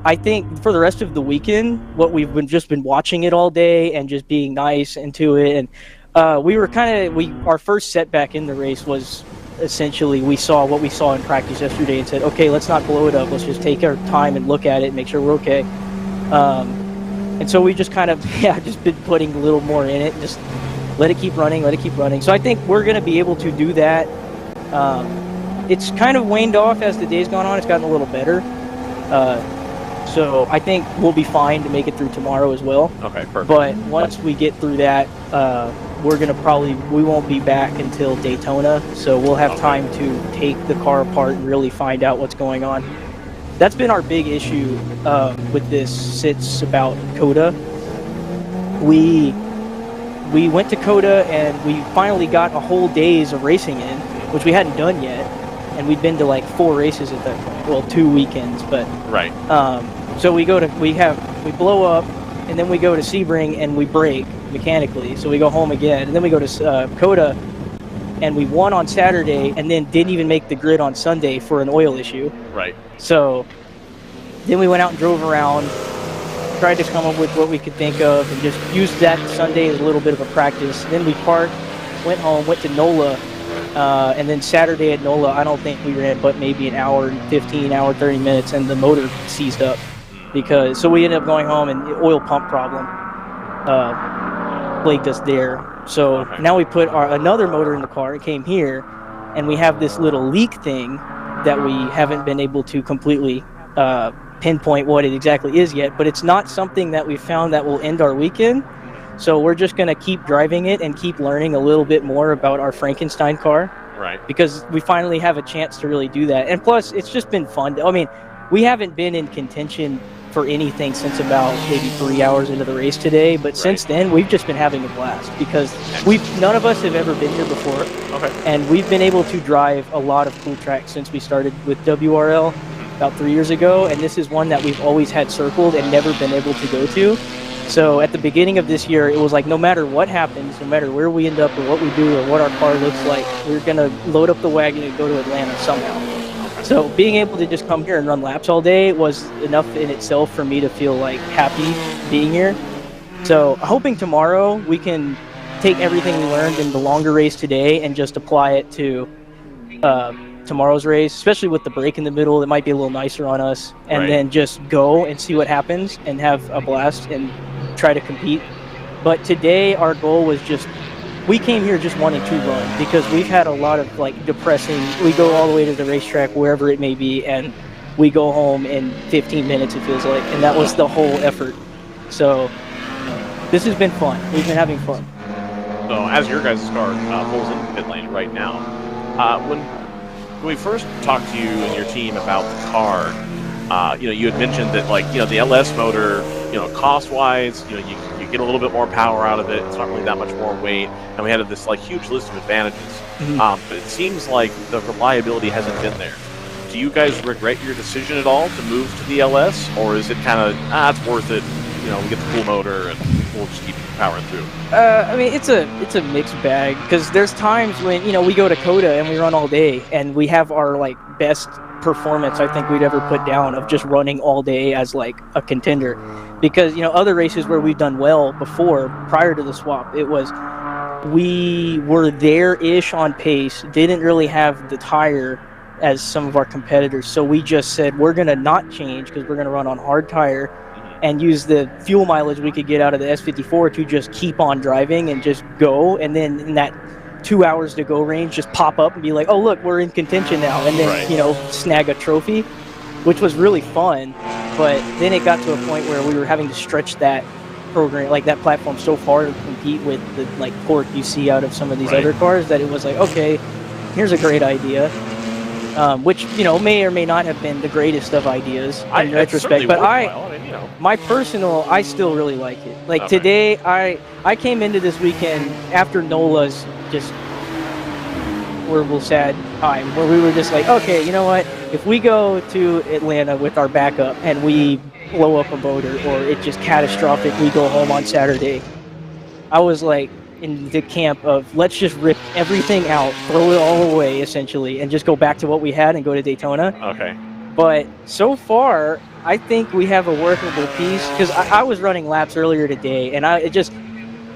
I think for the rest of the weekend, what we've just been watching it all day and just being nice into it, and our first setback in the race was essentially we saw what we saw in practice yesterday and said, okay, let's not blow it up. Let's just take our time and look at it and make sure we're okay. And so we just kind of just been putting a little more in it, just let it keep running. So I think we're going to be able to do that. It's kind of waned off as the day's gone on. It's gotten a little better. So I think we'll be fine to make it through tomorrow as well. Okay, perfect. But once we get through that, we won't be back until Daytona, so we'll have time to take the car apart and really find out what's going on. That's been our big issue with this since about COTA. We went to COTA and we finally got a whole days of racing in, which we hadn't done yet. And we'd been to like 4 races at that point. Well, 2 weekends, but right. So we blow up, and then we go to Sebring and we brake mechanically. So we go home again, and then we go to COTA, and we won on Saturday, and then didn't even make the grid on Sunday for an oil issue. Right. So then we went out and drove around, tried to come up with what we could think of, and just used that Sunday as a little bit of a practice. Then we parked, went home, went to NOLA. And then Saturday at NOLA, I don't think we ran but maybe an hour, 15, hour, 30 minutes, and the motor seized up. So we ended up going home, and the oil pump problem plagued us there. So now we put another motor in the car. It came here, and we have this little leak thing that we haven't been able to completely pinpoint what it exactly is yet. But it's not something that we found that will end our weekend. So we're just going to keep driving it and keep learning a little bit more about our Frankenstein car. Right. Because we finally have a chance to really do that. And plus, it's just been fun. I mean, we haven't been in contention for anything since about maybe 3 hours into the race today. But since then, we've just been having a blast because none of us have ever been here before. Okay. And we've been able to drive a lot of cool tracks since we started with WRL about 3 years ago. And this is one that we've always had circled and never been able to go to. So at the beginning of this year, it was like no matter what happens, no matter where we end up or what we do or what our car looks like, we're going to load up the wagon and go to Atlanta somehow. So being able to just come here and run laps all day was enough in itself for me to feel like happy being here. So hoping tomorrow we can take everything we learned in the longer race today and just apply it to tomorrow's race, especially with the break in the middle. It might be a little nicer on us, and then just go and see what happens and have a blast and try to compete. But today our goal was just, we came here just wanting to run because we've had a lot of like depressing, we go all the way to the racetrack, wherever it may be, and we go home in 15 minutes, it feels like, and that was the whole effort. So this has been fun. We've been having fun. So as your guys' car pulls into the pit lane right now, when we first talked to you and your team about the car, you had mentioned that, like, the LS motor, cost-wise, you get a little bit more power out of it. It's not really that much more weight, and we had this like huge list of advantages. But it seems like the reliability hasn't been there. Do you guys regret your decision at all to move to the LS, or is it kind of it's worth it? We get the cool motor and we'll just keep powering through. I mean, it's a mixed bag because there's times when we go to Coda and we run all day and we have our like best performance I think we'd ever put down of just running all day as like a contender, because other races where we've done well before prior to the swap, it was we were there-ish on pace, didn't really have the tire as some of our competitors, so we just said we're gonna not change because we're gonna run on hard tire and use the fuel mileage we could get out of the S54 to just keep on driving and just go, and then in that 2 hours to go range just pop up and be like, oh look, we're in contention now, and then snag a trophy, which was really fun. But then it got to a point where we were having to stretch that program, like that platform, so far to compete with the like torque you see out of some of these other cars, that it was like, okay, here's a great idea. Which may or may not have been the greatest of ideas in retrospect, but I still really like it. Like today, I came into this weekend after NOLA's just horrible, sad time, where we were just like, okay, you know what? If we go to Atlanta with our backup and we blow up a motor, or it just catastrophic, we go home on Saturday. I was like, in the camp of let's just rip everything out, throw it all away essentially, and just go back to what we had and go to Daytona. Okay. But so far, I think we have a workable piece, because I was running laps earlier today and it just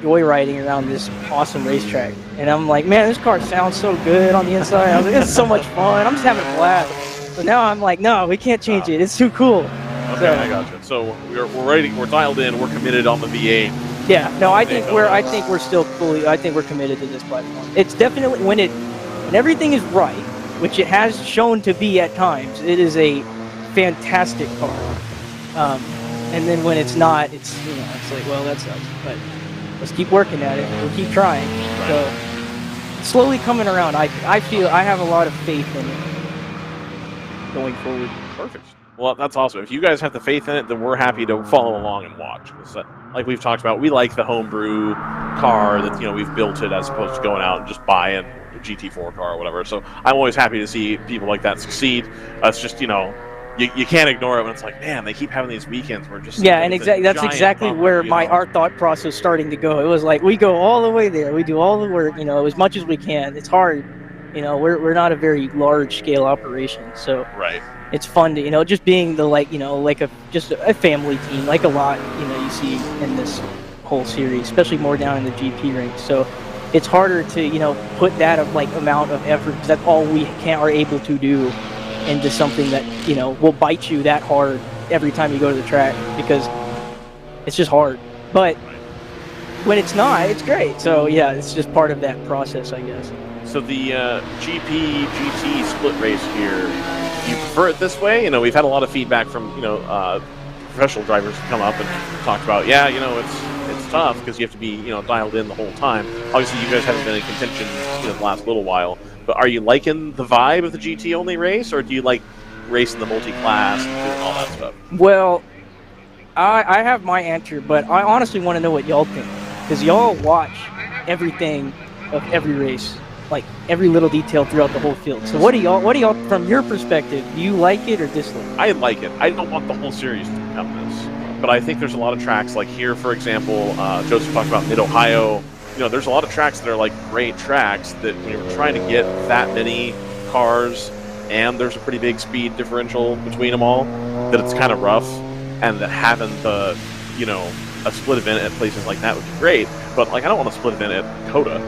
joyriding around this awesome racetrack, and I'm like, man, this car sounds so good on the inside. I was like, it's so much fun. I'm just having a blast. So now I'm like, no, we can't change it. It's too cool. Okay, I gotcha. So we're ready. We're dialed in. We're committed on the V8. Yeah, no, I think we're still fully. I think we're committed to this platform. It's definitely when everything is right, which it has shown to be at times. It is a fantastic car. And then when it's not, it's it's like, well, that sucks. But let's keep working at it. We'll keep trying. So slowly coming around. I feel I have a lot of faith in it going forward. Perfect. Well, that's awesome. If you guys have the faith in it, then we're happy to follow along and watch. Like we've talked about, we like the homebrew car that we've built it as opposed to going out and just buying a GT4 car or whatever. So I'm always happy to see people like that succeed. It's just you can't ignore it when it's like, man, they keep having these weekends where just and that's exactly where our thought process is starting to go. It was like we go all the way there, we do all the work, as much as we can. It's hard, we're not a very large scale operation, so it's fun to just being the just a family team, like a lot you see in this whole series, especially more down in the GP ranks. So it's harder to put that amount of effort, because that's all we are able to do, into something that will bite you that hard every time you go to the track, because it's just hard. But when it's not, it's great. So yeah, it's just part of that process, I guess. So the GP-GT split race here, do you prefer it this way? We've had a lot of feedback from professional drivers who come up and talk about, it's tough because you have to be dialed in the whole time. Obviously, you guys haven't been in contention the last little while, but are you liking the vibe of the GT only race, or do you like racing the multi-class and doing all that stuff? Well, I have my answer, but I honestly want to know what y'all think, because y'all watch everything of every race, like every little detail throughout the whole field. So what do y'all, from your perspective, do you like it or dislike it? I like it. I don't want the whole series to become this, but I think there's a lot of tracks, like here, for example, Joseph talked about Mid-Ohio. There's a lot of tracks that are like great tracks that when you're trying to get that many cars and there's a pretty big speed differential between them all, that it's kind of rough, and that having the, a split event at places like that would be great. But like, I don't want to split event at Coda.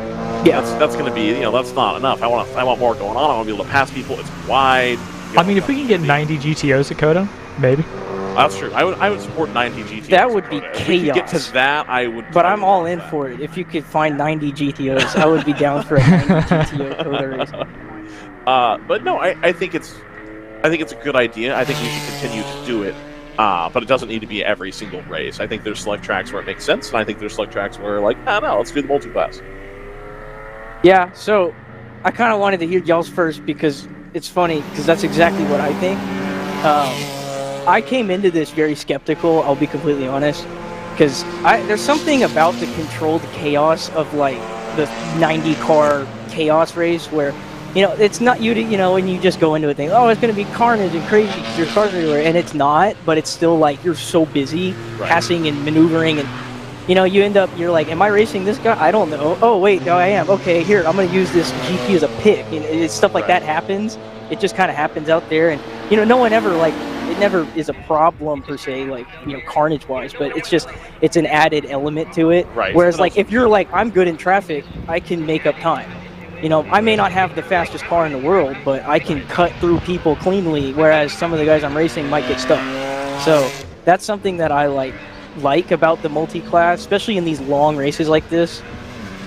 Yeah, that's going to be, that's not enough. I want more going on. I want to be able to pass people. It's wide. I mean, if we can get 90 GTOs at Coda, maybe. That's true. I would support 90 GTOs. That would be chaos. If chaos. we could get to that, I would. But I'm all in for it. If you could find 90 GTOs, I would be down for a 90 GTO Coda race. But no, I think it's a good idea. I think we should continue to do it. But it doesn't need to be every single race. I think there's select tracks where it makes sense, and I think there's select tracks where like, no, let's do the multi-class. Yeah, so I kind of wanted to hear y'all's first because it's funny, because that's exactly what I think. I came into this very skeptical, I'll be completely honest, because there's something about the controlled chaos of like the 90 car chaos race where, it's not you to, when you just go into it thinking, oh, it's going to be carnage and crazy, there's cars everywhere, and it's not, but it's still like you're so busy passing and maneuvering, and you end up, you're like, am I racing this guy? I don't know. Oh, wait, no, I am. Okay, here, I'm going to use this GP as a pick. It's stuff like that happens. It just kind of happens out there, and, no one ever, like, it never is a problem per se, like, carnage-wise, but it's an added element to it. Right. Whereas, like, if you're like, I'm good in traffic, I can make up time. I may not have the fastest car in the world, but I can cut through people cleanly, whereas some of the guys I'm racing might get stuck. So that's something that I like about the multi-class, especially in these long races like this,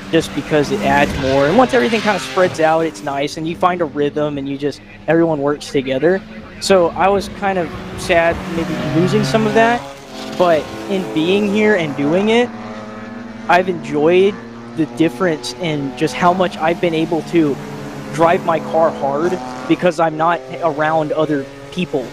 just because it adds more. And once everything kind of spreads out, it's nice, and you find a rhythm, and everyone works together. So I was kind of sad maybe losing some of that, but in being here and doing it, I've enjoyed the difference in just how much I've been able to drive my car hard because I'm not around other people.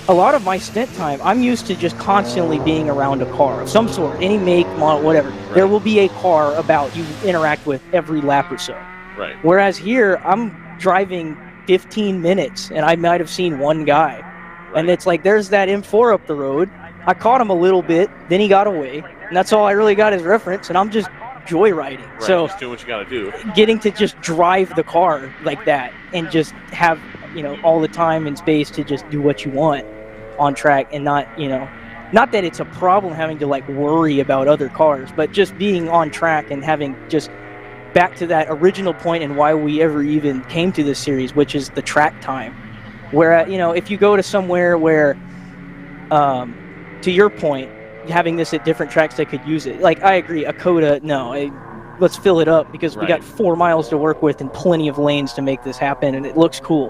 A lot of my stint time, I'm used to just constantly being around a car of some sort, any make, model, whatever. Right. There will be a car about you interact with every lap or so. Right. Whereas here, I'm driving 15 minutes, and I might have seen one guy. Right. And it's like, there's that M4 up the road. I caught him a little bit, then he got away, and that's all I really got as reference, and I'm just joyriding. Right, so just do what you gotta do. Getting to just drive the car like that and just have, all the time and space to just do what you want on track and not, not that it's a problem having to like worry about other cars, but just being on track and having just back to that original point and why we ever even came to this series, which is the track time. Where, if you go to somewhere where, to your point, having this at different tracks that could use it. Like, I agree, a Coda, let's fill it up because we got 4 miles to work with and plenty of lanes to make this happen, and it looks cool.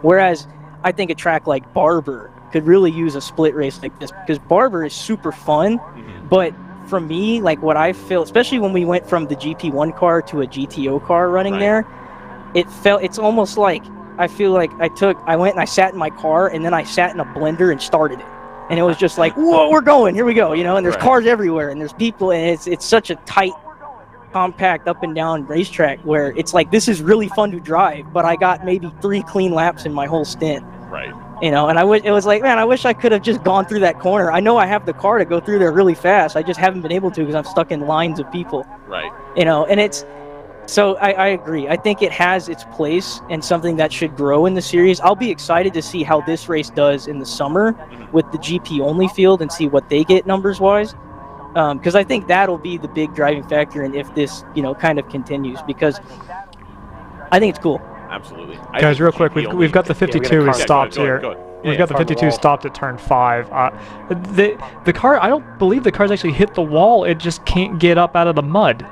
Whereas I think a track like Barber could really use a split race like this because Barber is super fun, but for me, like what I feel, especially when we went from the GP1 car to a GTO car running there, it's almost like, I feel like I went and I sat in my car and then I sat in a blender and started it. And it was just like, whoa, we're going, here we go, and there's cars everywhere, and there's people, and it's such a tight, compact, up and down racetrack where it's like, this is really fun to drive, but I got maybe 3 clean laps in my whole stint. Right. And it was like, man, I wish I could have just gone through that corner. I know I have the car to go through there really fast. I just haven't been able to because I'm stuck in lines of people. Right. And it's, so I agree. I think it has its place and something that should grow in the series. I'll be excited to see how this race does in the summer with the GP only field and see what they get numbers wise. Because I think that'll be the big driving factor in if this, kind of continues, because I think it's cool. Absolutely. Guys, real quick, we've got the 52 stopped here. We've got the 52 stopped at turn 5. The car, I don't believe the car's actually hit the wall. It just can't get up out of the mud.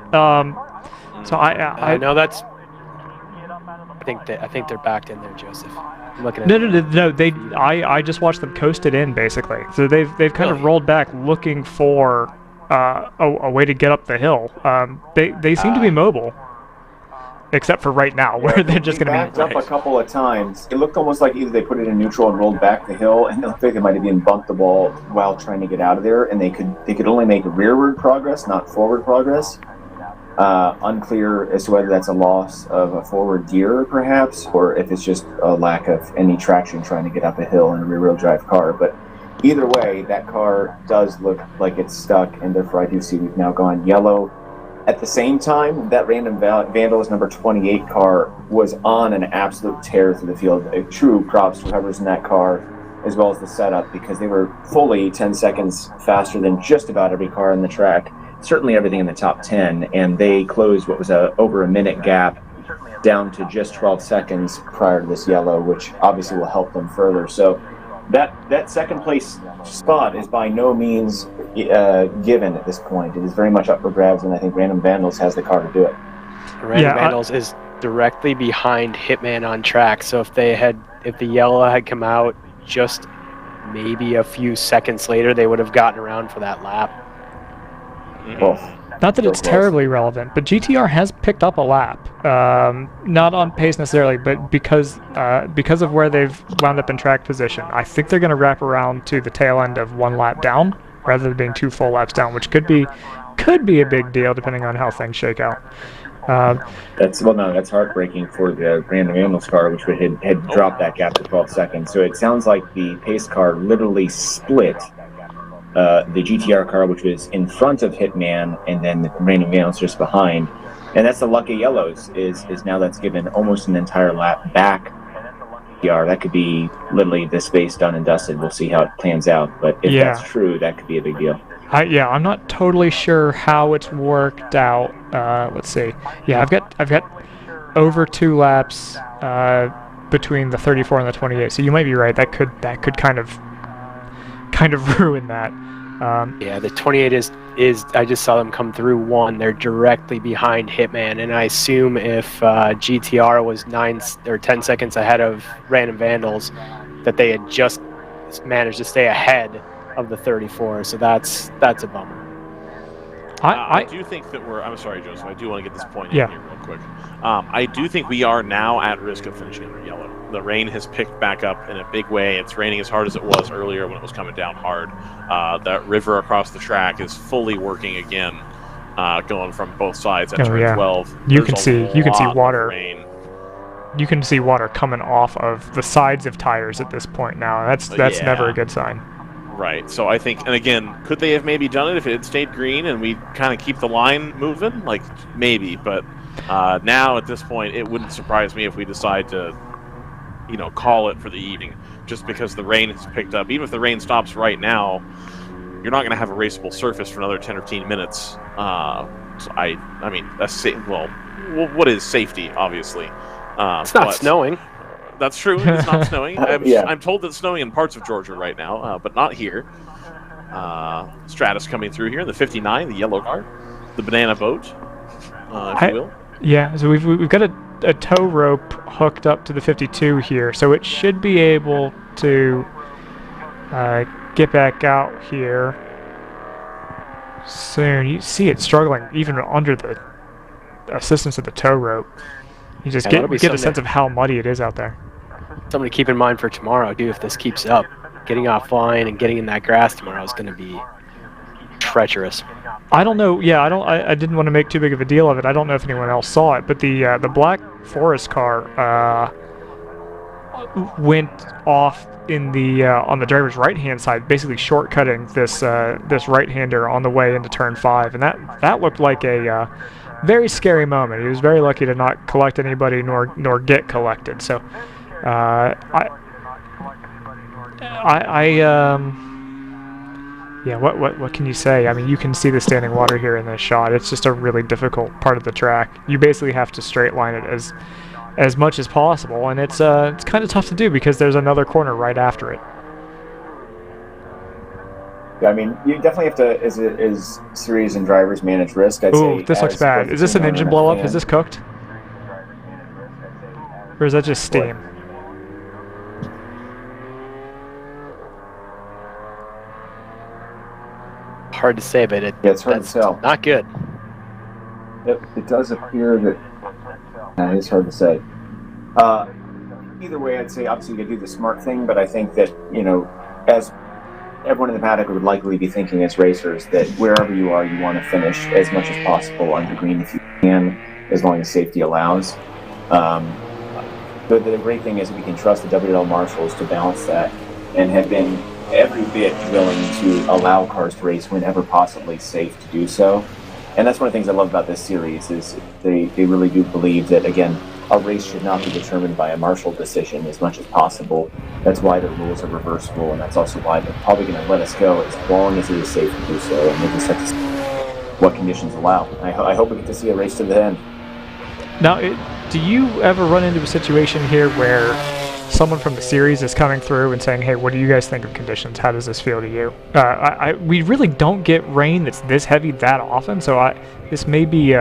So I know that's. I think they're backed in there, Joseph. I'm looking at No. I just watched them coast it in basically. So they've kind of rolled back looking for a way to get up the hill. They seem to be mobile, except for right now where they're just going to be backed up a couple of times. It looked almost like either they put it in neutral and rolled back the hill, and it looked like they might have even bumped the ball while trying to get out of there, and they could only make rearward progress, not forward progress. Unclear as to whether that's a loss of a forward gear, perhaps, or if it's just a lack of any traction trying to get up a hill in a rear-wheel drive car. But either way, that car does look like it's stuck, and therefore I do see we've now gone yellow, At the same time, that random Vandals number 28 car was on an absolute tear through the field. True props to whoever's in that car, as well as the setup, because they were fully 10 seconds faster than just about every car on the track, certainly everything in the top 10, and they closed what was over a minute gap down to just 12 seconds prior to this yellow, which obviously will help them further. So that second place spot is by no means given at this point. It is very much up for grabs, and I think Random Vandals has the car to do it. Random Vandals is directly behind Hitman on track, so if the yellow had come out just maybe a few seconds later, they would have gotten around for that lap. Well, not that it's terribly relevant, but GTR has picked up a lap. Not on pace necessarily, but because of where they've wound up in track position. I think they're going to wrap around to the tail end of 1 lap down rather than being 2 full laps down, which could be a big deal depending on how things shake out. That's heartbreaking for the Random Animals car, which had dropped that gap to 12 seconds. So it sounds like the pace car literally split the GTR car, which was in front of Hitman, and then the Random Vandals just behind. And that's the lucky yellows, is now that's given almost an entire lap back. That could be literally the space done and dusted. We'll see how it plans out. But if that's true, that could be a big deal. I'm not totally sure how it's worked out. Let's see. Yeah, I've got over 2 laps between the 34 and the 28. So you might be right. That could kind of ruin that. Yeah, the 28 is I just saw them come through 1. They're directly behind Hitman, and I assume if GTR was 9 or 10 seconds ahead of Random Vandals, that they had just managed to stay ahead of the 34. So that's a bummer. I do think that I'm sorry, Joseph. I do want to get this point in here real quick. I do think we are now at risk of finishing under yellow. The rain has picked back up in a big way. It's raining as hard as it was earlier when it was coming down hard. That river across the track is fully working again, going from both sides at turn 12. You can see water. You can see water coming off of the sides of tires at this point now. That's never a good sign. Right. So I think, and again, could they have maybe done it if it had stayed green and we kind of keep the line moving? Like maybe, but now at this point, it wouldn't surprise me if we decide to, call it for the evening, just because the rain has picked up. Even if the rain stops right now, you're not going to have a raceable surface for another 10 or 15 minutes. So I mean, that's safe. Well, what is safety? Obviously, it's not snowing. That's true. It's not snowing. I'm told it's snowing in parts of Georgia right now, but not here. Stratus coming through here in the 59, the yellow car, the banana boat, if you will. Yeah, so we've got a tow rope hooked up to the 52 here, so it should be able to get back out here soon. You see it struggling even under the assistance of the tow rope. You just get a sense of how muddy it is out there. Something to keep in mind for tomorrow, too, if this keeps up. Getting offline and getting in that grass tomorrow is going to be treacherous. I don't know. Yeah, I didn't want to make too big of a deal of it. I don't know if anyone else saw it, but the Black Forest car went off in the on the driver's right-hand side, basically shortcutting this right-hander on the way into turn 5, and that looked like a very scary moment. He was very lucky to not collect anybody nor get collected. So what can you say? I mean, you can see the standing water here in this shot. It's just a really difficult part of the track. You basically have to straight line it as much as possible, and it's kind of tough to do because there's another corner right after it. I mean, you definitely have to, as series and drivers, manage risk. Ooh, this looks bad. Is this an engine blow-up? Is this cooked? Or is that just steam? Hard to say, but it's hard to tell. Not good. It does appear that it's hard to say. Either way, I'd say obviously you do the smart thing, but I think that, as everyone in the paddock would likely be thinking as racers, that wherever you are, you want to finish as much as possible under green if you can, as long as safety allows. The great thing is we can trust the WRL marshals to balance that, and have been every bit willing to allow cars to race whenever possibly safe to do so. And that's one of the things I love about this series is they really do believe that, again, a race should not be determined by a marshal decision as much as possible. That's why the rules are reversible, and that's also why they're probably going to let us go as long as it is safe to do so, and we can start to see what conditions allow. I hope we get to see a race to the end. Now, do you ever run into a situation here where someone from the series is coming through and saying, hey, what do you guys think of conditions? How does this feel to you? We really don't get rain that's this heavy that often, so this may be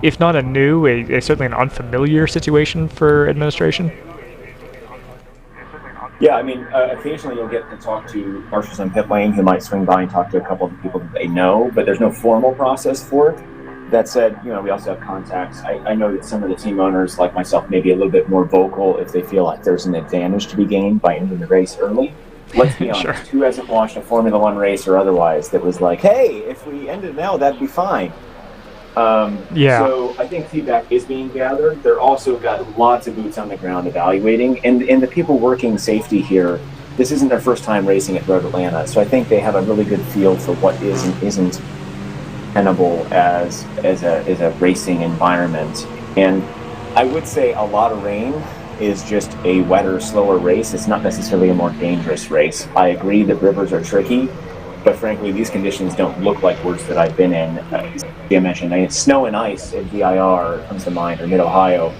if not a new, certainly an unfamiliar situation for administration. Yeah, I mean, occasionally you'll get to talk to marshals on pit lane who might swing by and talk to a couple of the people that they know, but there's no formal process for it. That said, we also have contacts. I know that some of the team owners, like myself, may be a little bit more vocal if they feel like there's an advantage to be gained by ending the race early. Let's be honest, Sure. Who hasn't watched a Formula One race or otherwise that was like, hey, if we end it now, that'd be fine. Yeah. So I think feedback is being gathered. They're also got lots of boots on the ground evaluating, and the people working safety here, this isn't their first time racing at Road Atlanta, so I think they have a really good feel for what is and isn't tenable as a racing environment. And I would say a lot of rain is just a wetter, slower race. It's not necessarily a more dangerous race. I agree that rivers are tricky, but frankly, these conditions don't look like words that I've been in. I mentioned snow and ice at VIR comes to mind, or Mid-Ohio.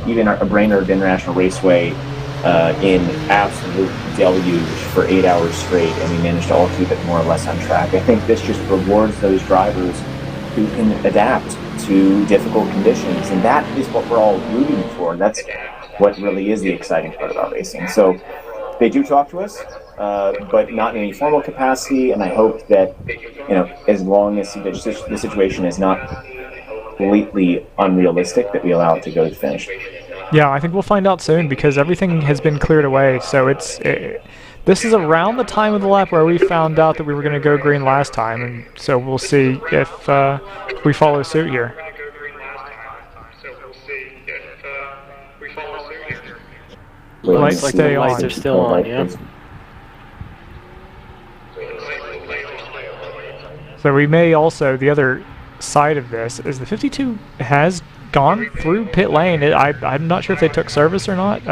Even a Brainerd International Raceway in absolute deluge for 8 hours straight, and we managed to all keep it more or less on track. I think this just rewards those drivers who can adapt to difficult conditions, and that is what we're all rooting for. And that's what really is the exciting part about racing. So they do talk to us, but not in any formal capacity, and I hope that, as long as the situation is not completely unrealistic, that we allow it to go to the finish. Yeah, I think we'll find out soon because everything has been cleared away. So this is around the time of the lap where we found out that we were going to go green last time, and so we'll see if we follow suit here. Lights stay on. Lights are still on, yeah. So we may also, the other side of this is the 52 has gone through pit lane. I'm not sure if they took service or not,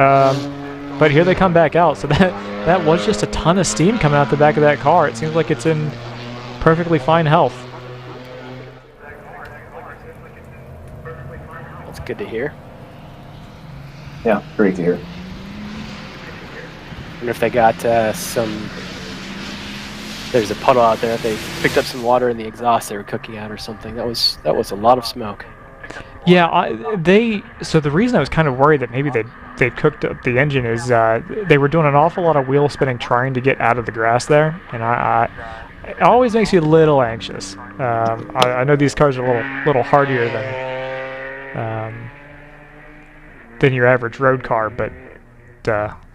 but here they come back out. So that was just a ton of steam coming out the back of that car. It seems like it's in perfectly fine health. That's good to hear. Yeah, great to hear. I wonder if they got there's a puddle out there. They picked up some water in the exhaust they were cooking out or something. That was a lot of smoke. Yeah, so the reason I was kind of worried that maybe they'd cooked up the engine is they were doing an awful lot of wheel spinning trying to get out of the grass there, and it always makes you a little anxious. I know these cars are a little hardier than your average road car, but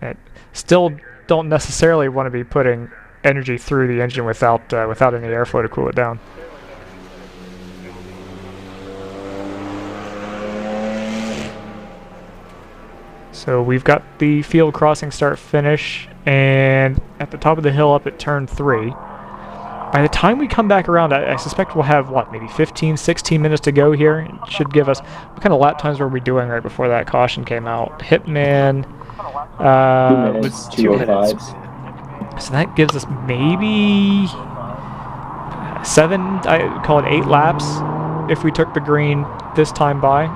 it still don't necessarily want to be putting energy through the engine without any airflow to cool it down. So we've got the field crossing start finish, and at the top of the hill up at turn 3. By the time we come back around, I suspect we'll have, maybe 15, 16 minutes to go here. It should give us, what kind of lap times were we doing right before that caution came out? Hitman 2 minutes, 2:05. So that gives us maybe 7, I call it 8 laps if we took the green this time by.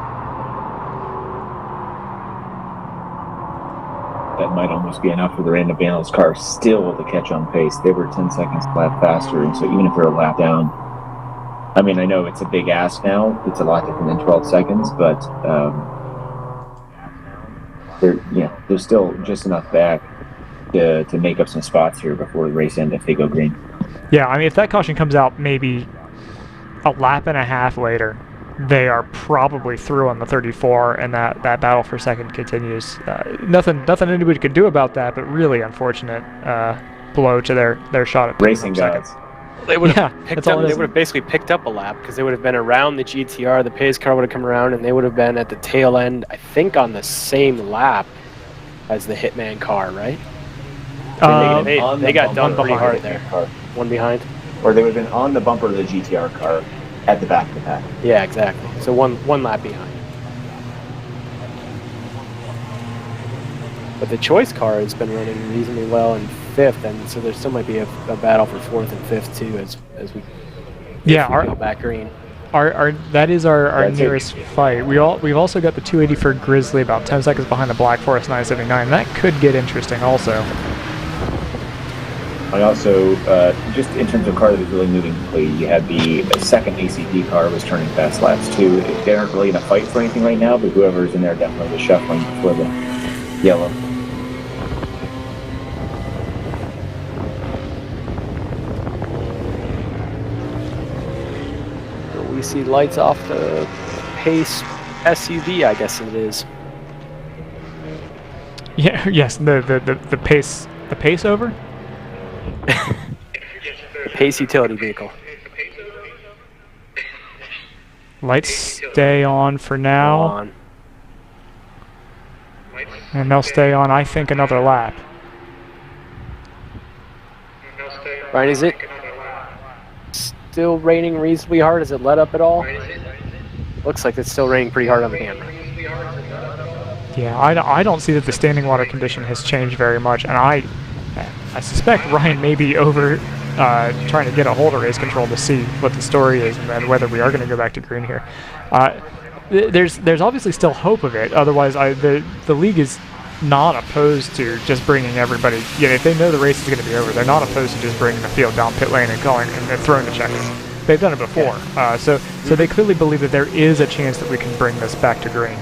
That might almost be enough for the Random Balance car still to catch on pace. They were 10 seconds a lap faster, and so even if they're a lap down, I mean, I know it's a big ask now. It's a lot different than 12 seconds, but they're still just enough back to make up some spots here before the race ends if they go green. Yeah, I mean, if that caution comes out maybe a lap and a half later, they are probably through on the 34, and that battle for second continues. Nothing anybody could do about that, but really unfortunate blow to their shot at racing guys. They would have basically picked up a lap because they would have been around the GTR. The pace car would have come around, and they would have been at the tail end, I think, on the same lap as the Hitman car, right? They got done pretty hard there. One behind. Or they would have been on the bumper of the GTR car at the back of the pack. Yeah, exactly. So one lap behind. But the choice car has been running reasonably well in 5th, and so there still might be a battle for 4th and 5th too as we go back green. That is our nearest fight. We've also got the 280 for Grizzly about 10 seconds behind the Black Forest 979. That could get interesting also. I also, just in terms of car that was really moving quickly, you had the second ACP car was turning fast laps too. They aren't really in a fight for anything right now, but whoever's in there definitely was shuffling before the yellow. We see lights off the Pace SUV, I guess it is. Yeah. Yes. The Pace over. Pace utility vehicle. Lights stay on for now. And they'll stay on, I think, another lap. Ryan, is it still raining reasonably hard? Has it let up at all? Looks like it's still raining pretty hard on the camera. Yeah, I don't see that the standing water condition has changed very much, and I suspect Ryan may be over trying to get a hold of race control to see what the story is and then whether we are going to go back to green here. There's obviously still hope of it. Otherwise, the league is not opposed to just bringing everybody. If they know the race is going to be over, they're not opposed to just bringing the field down pit lane and calling and throwing the checkers. They've done it before, so they clearly believe that there is a chance that we can bring this back to green.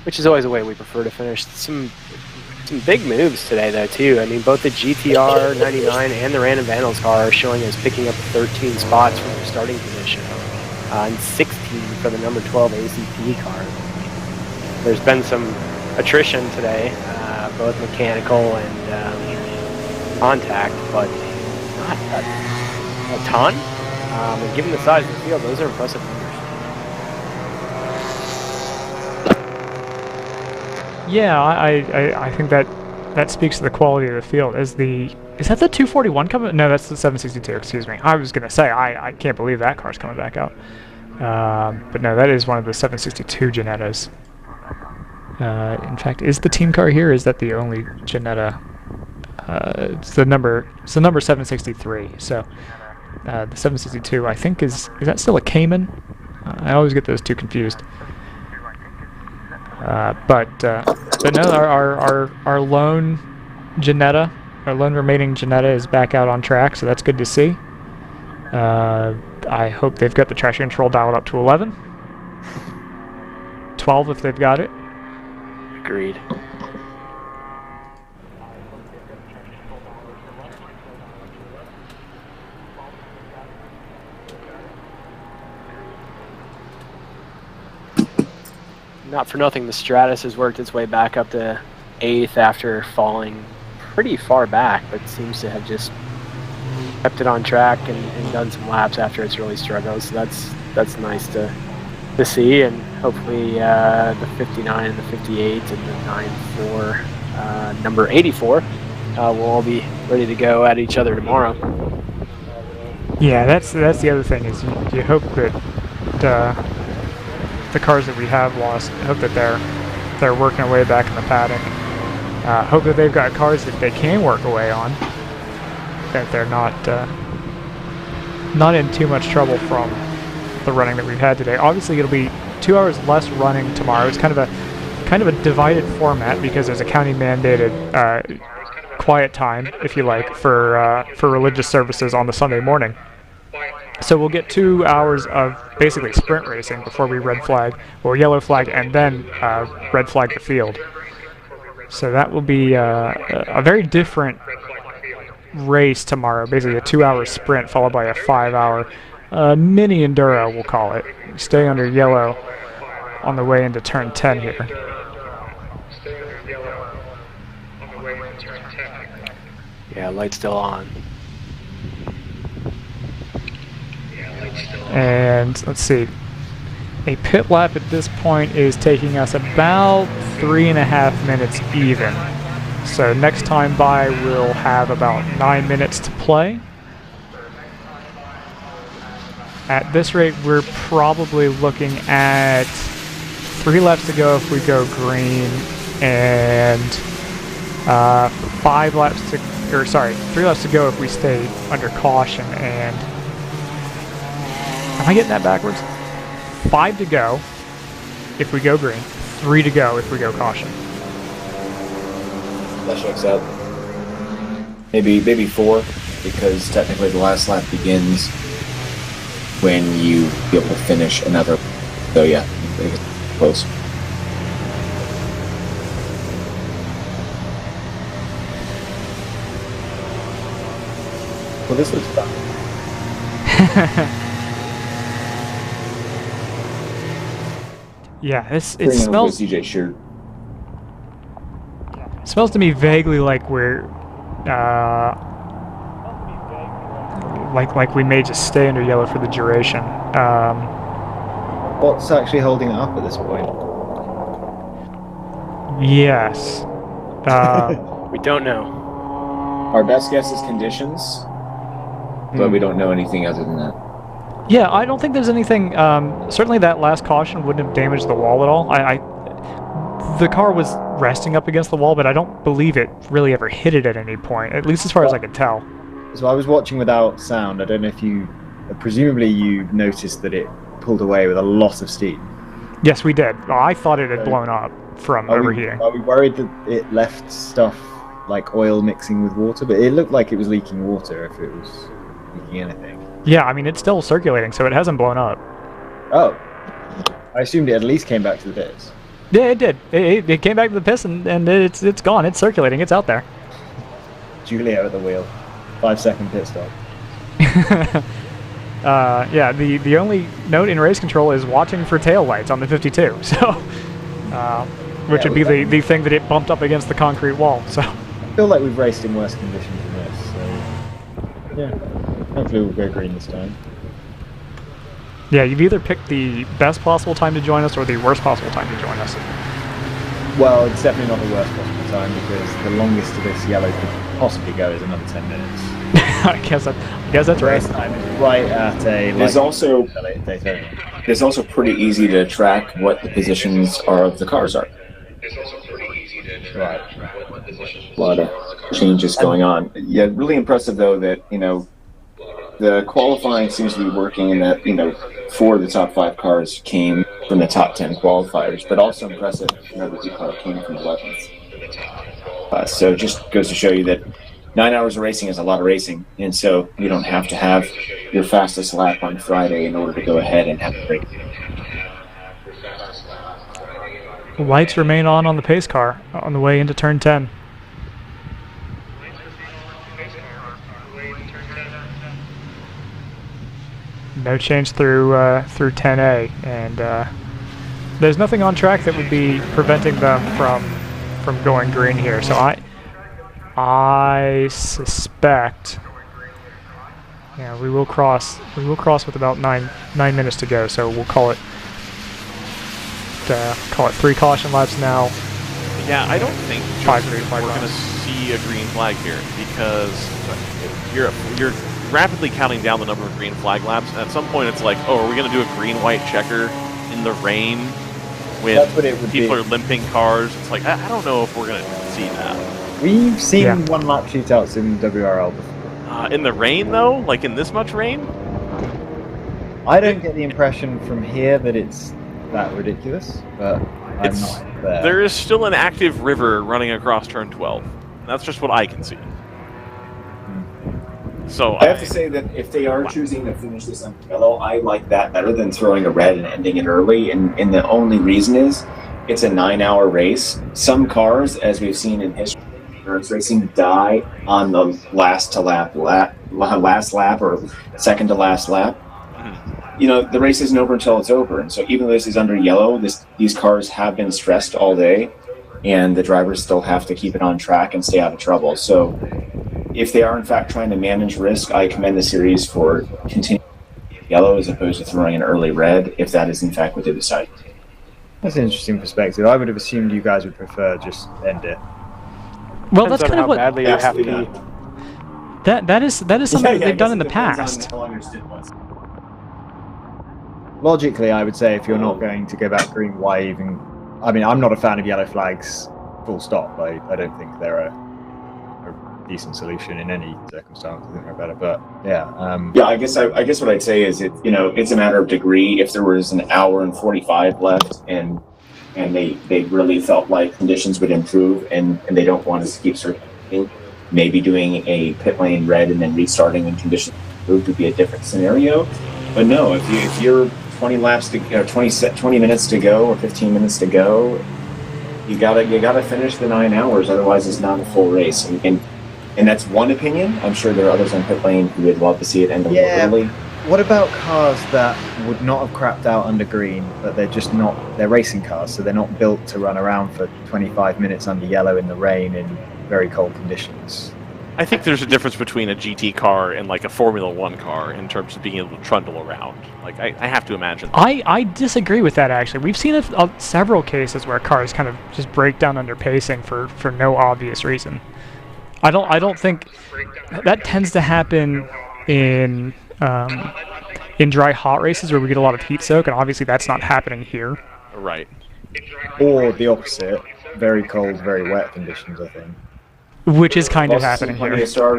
Which is always a way we prefer to finish. Some big moves today, though, too. I mean, both the GTR 99 and the Random Vandals car are showing us picking up 13 spots from their starting position, and 16 for the number 12 ACP car. There's been some attrition today, both mechanical and contact, but not a ton. And given the size of the field, those are impressive numbers. Yeah, I think that speaks to the quality of the field. Is that the 241 coming? No, that's the 762. Excuse me. I was gonna say I can't believe that car's coming back out. But no, that is one of the 762 Ginettas. In fact, is the team car here? Or is that the only Ginetta? It's the number 763. So the 762, I think, is that still a Cayman? I always get those two confused. But no, our lone Ginetta, our lone remaining Ginetta is back out on track, so that's good to see. I hope they've got the traction control dialed up to 11. 12 if they've got it. Agreed. Not for nothing, the Stratus has worked its way back up to 8th after falling pretty far back, but seems to have just kept it on track and done some laps after its early struggles. So that's nice to see, and hopefully the 59 and the 58 and the 94, number 84 will all be ready to go at each other tomorrow. Yeah, that's the other thing is you hope that the cars that we have lost, I hope that they're working their way back in the paddock. Hope that they've got cars that they can work away on, that they're not in too much trouble from the running that we've had today. Obviously, it'll be 2 hours less running tomorrow. It's kind of a divided format because there's a county mandated quiet time, if you like, for religious services on the Sunday morning. So we'll get 2 hours of basically sprint racing before we yellow flag, and then red flag the field. So that will be a very different race tomorrow. Basically a 2 hour sprint followed by a 5 hour mini enduro, we'll call it. Stay under yellow on the way into turn 10 here. Yeah, light's still on. And let's see, a pit lap at this point is taking us about 3.5 minutes even. So next time by, we'll have about 9 minutes to play. At this rate, we're probably looking at 3 laps to go if we go green, and 3 laps to go if we stay under caution. And am I getting that backwards? 5 to go if we go green, 3 to go if we go caution. That checks out. Maybe 4, because technically the last lap begins when you be able to finish another. So yeah, it's close. Well, this looks fun. Yeah, it smells. CJ shirt. It smells to me vaguely like we're like we may just stay under yellow for the duration. What's actually holding it up at this point? Yes. We don't know. Our best guess is conditions, but we don't know anything other than that. Yeah, I don't think there's anything. Certainly, that last caution wouldn't have damaged the wall at all. The car was resting up against the wall, but I don't believe it really ever hit it at any point, at least as far as I could tell. So I was watching without sound. I don't know if you, presumably you noticed that it pulled away with a lot of steam. Yes, we did. I thought it had blown up from overheating. Are we worried that it left stuff like oil mixing with water? But it looked like it was leaking water if it was leaking anything. Yeah, I mean, it's still circulating, so it hasn't blown up. Oh. I assumed it at least came back to the pits. Yeah, it did. It came back to the pits, and it's gone. It's circulating. It's out there. Julio at the wheel. 5-second pit stop. Yeah, the only note in race control is watching for tail lights on the 52. So, which would be the thing that it bumped up against the concrete wall. So, I feel like we've raced in worse conditions than this. So, yeah, hopefully we'll go green this time. Yeah, you've either picked the best possible time to join us or the worst possible time to join us. Well, it's definitely not the worst possible time, because the longest to this yellow could possibly go is another 10 minutes. I guess that's right. Time is right at a. There's also pretty easy to track what the positions of the cars are. Right. A lot of changes going on. Yeah, really impressive though that the qualifying seems to be working in that 4 of the top 5 cars came from the top 10 qualifiers, but also impressive the 2 car came from the 11th. So just goes to show you that 9 hours of racing is a lot of racing, and so you don't have to have your fastest lap on Friday in order to go ahead and have a break. Lights remain on the pace car on the way into turn 10. No change through 10A, and there's nothing on track that would be preventing them from going green here. So I suspect, yeah, we will cross with about nine minutes to go. So we'll call it 3 caution laps now. Yeah, I don't think we're going to see a green flag here, because you're rapidly counting down the number of green flag laps, and at some point it's like, oh, are we going to do a green-white checker in the rain when people are limping cars? It's like, I don't know if we're going to see that. We've seen one-lap shootouts in WRL before. In the rain, though? Like in this much rain? I don't get the impression from here that it's that ridiculous, but I'm not there. There is still an active river running across turn 12. That's just what I can see. So I have to say that if they are choosing to finish this on yellow, I like that better than throwing a red and ending it early. And the only reason is it's a 9-hour race. Some cars, as we've seen in history, endurance racing, die on the last lap or second to last lap. The race isn't over until it's over. And so even though this is under yellow, these cars have been stressed all day, and the drivers still have to keep it on track and stay out of trouble. So if they are in fact trying to manage risk, I commend the series for continuing yellow as opposed to throwing an early red, if that is in fact what they decide. That's an interesting perspective. I would have assumed you guys would prefer just end it. Well, that's kind of what badly you have to be. that is something that they've done in the past. Logically, I would say if you're not going to go back green, why even? I mean, I'm not a fan of yellow flags. Full stop. I don't think they're a decent solution in any circumstance. I think they're better, but yeah. Yeah, I guess what I'd say is it's a matter of degree. If there was an hour and 45 left, and they really felt like conditions would improve, and they don't want us to keep circulating, maybe doing a pit lane red and then restarting when conditions improve would be a different scenario. But no, if you're 20 laps to 20 minutes to go or 15 minutes to go, you gotta finish the 9 hours. Otherwise, it's not a full race. And that's one opinion. I'm sure there are others on pit lane who would love to see it end a little early. What about cars that would not have crapped out under green, but they're racing cars, so they're not built to run around for 25 minutes under yellow in the rain in very cold conditions? I think there's a difference between a GT car and like a Formula One car in terms of being able to trundle around. Like I have to imagine. I disagree with that, actually. We've seen several cases where cars kind of just break down under pacing for no obvious reason. I don't think that tends to happen in dry hot races where we get a lot of heat soak, and obviously that's not happening here. Right. Or the opposite, very cold, very wet conditions, I think. Which is kind of happening here.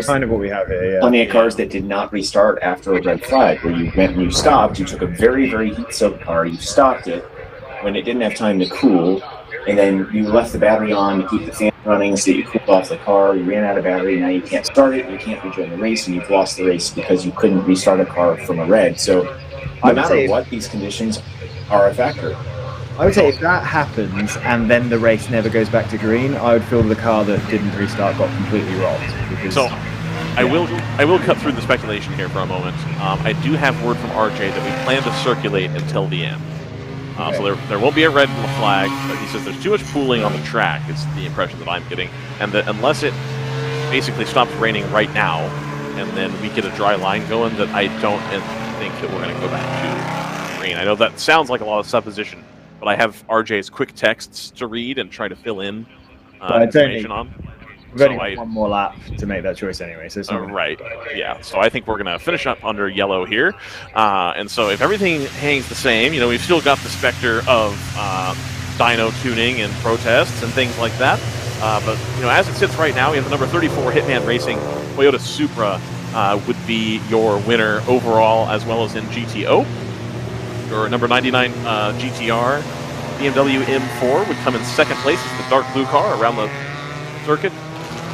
Kind of what we have here, yeah. Plenty of cars that did not restart after a red flag, where you went and you stopped, you took a very, very heat-soaked car, you stopped it when it didn't have time to cool, and then you left the battery on to keep the fan running so that you cooled off the car, you ran out of battery, now you can't start it, you can't rejoin the race, and you've lost the race because you couldn't restart a car from a red. So no matter what, these conditions are a factor. I would say if that happens and then the race never goes back to green, I would feel the car that didn't restart got completely robbed. So I will cut through the speculation here for a moment. I do have word from RJ that we plan to circulate until the end. So there won't be a red flag, but he says there's too much pooling on the track, is the impression that I'm getting, and that unless it basically stops raining right now and then we get a dry line going, that I don't think that we're going to go back to green. I know that sounds like a lot of supposition, but I have RJ's quick texts to read and try to fill in information on. We've only got one more lap to make that choice anyway. So it's not right, yeah. So I think we're going to finish up under yellow here. And so if everything hangs the same, we've still got the specter of dyno tuning and protests and things like that. But as it sits right now, we have the number 34 Hitman Racing Toyota Supra would be your winner overall, as well as in GTO. Your number 99 GTR BMW M4 would come in second place as the dark blue car around the circuit.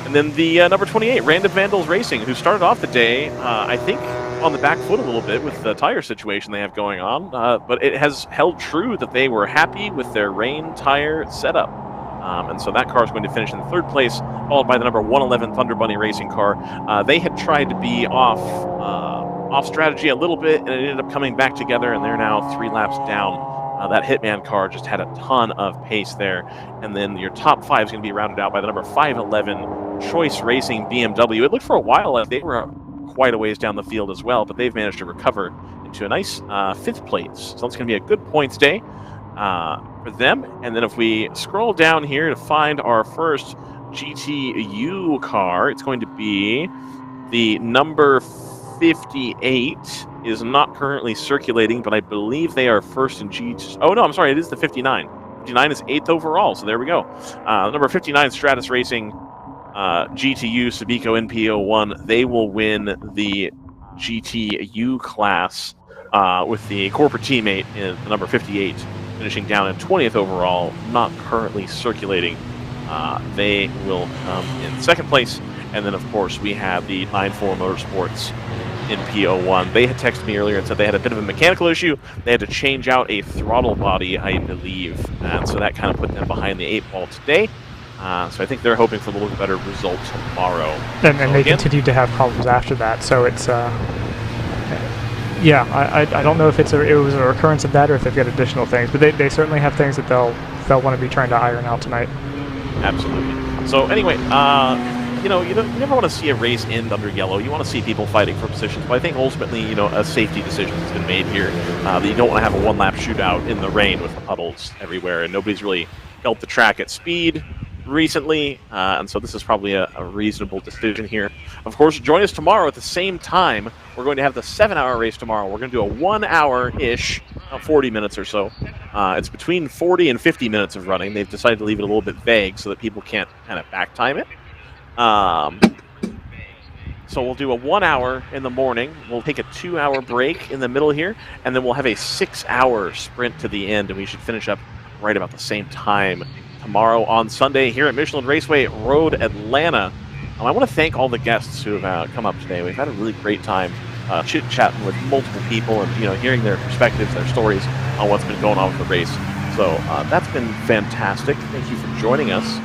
And then the number 28, Random Vandals Racing, who started off the day, I think, on the back foot a little bit with the tire situation they have going on. But it has held true that they were happy with their rain tire setup. And so that car is going to finish in third place, followed by the number 111 Thunder Bunny Racing car. They had tried to be off strategy a little bit, and it ended up coming back together, and they're now 3 laps down. That Hitman car just had a ton of pace there. And then your top 5 is going to be rounded out by the number 511 Choice Racing BMW. It looked for a while like they were quite a ways down the field as well, but they've managed to recover into a nice 5th place. So it's going to be a good points day for them. And then if we scroll down here to find our first GTU car, it's going to be the number 58 is not currently circulating, but I believe they are first in GT. Oh, no, I'm sorry. It is the 59. 59 is 8th overall, so there we go. Number 59, Stratus Racing GTU Subico NP01. They will win the GTU class with the corporate teammate in the number 58, finishing down in 20th overall, not currently circulating. They will come in second place. And then, of course, we have the 9-4 Motorsports in P01. They had texted me earlier and said they had a bit of a mechanical issue. They had to change out a throttle body, I believe. And so that kind of put them behind the 8 ball today. So I think they're hoping for a little bit better result tomorrow. And they continued to have problems after that. So it's, yeah, I don't know if it was a recurrence of that or if they've got additional things. But they certainly have things that they'll want to be trying to iron out tonight. Absolutely. So anyway, you never want to see a race end under yellow. You want to see people fighting for positions. But I think ultimately, a safety decision has been made here. That you don't want to have a one-lap shootout in the rain with the puddles everywhere, and nobody's really felt the track at speed recently, and so this is probably a reasonable decision here. Of course, join us tomorrow at the same time. We're going to have the 7-hour race tomorrow. We're going to do a 1-hour-ish, 40 minutes or so. It's between 40 and 50 minutes of running. They've decided to leave it a little bit vague so that people can't kind of back time it. So we'll do a 1 hour in the morning. We'll take a 2-hour break in the middle here, and then we'll have a 6-hour sprint to the end, and we should finish up right about the same time tomorrow on Sunday here at Michelin Raceway Road Atlanta. I want to thank all the guests who have come up today. We've had a really great time chit-chatting with multiple people and hearing their perspectives, their stories on what's been going on with the race. So that's been fantastic. Thank you for joining us.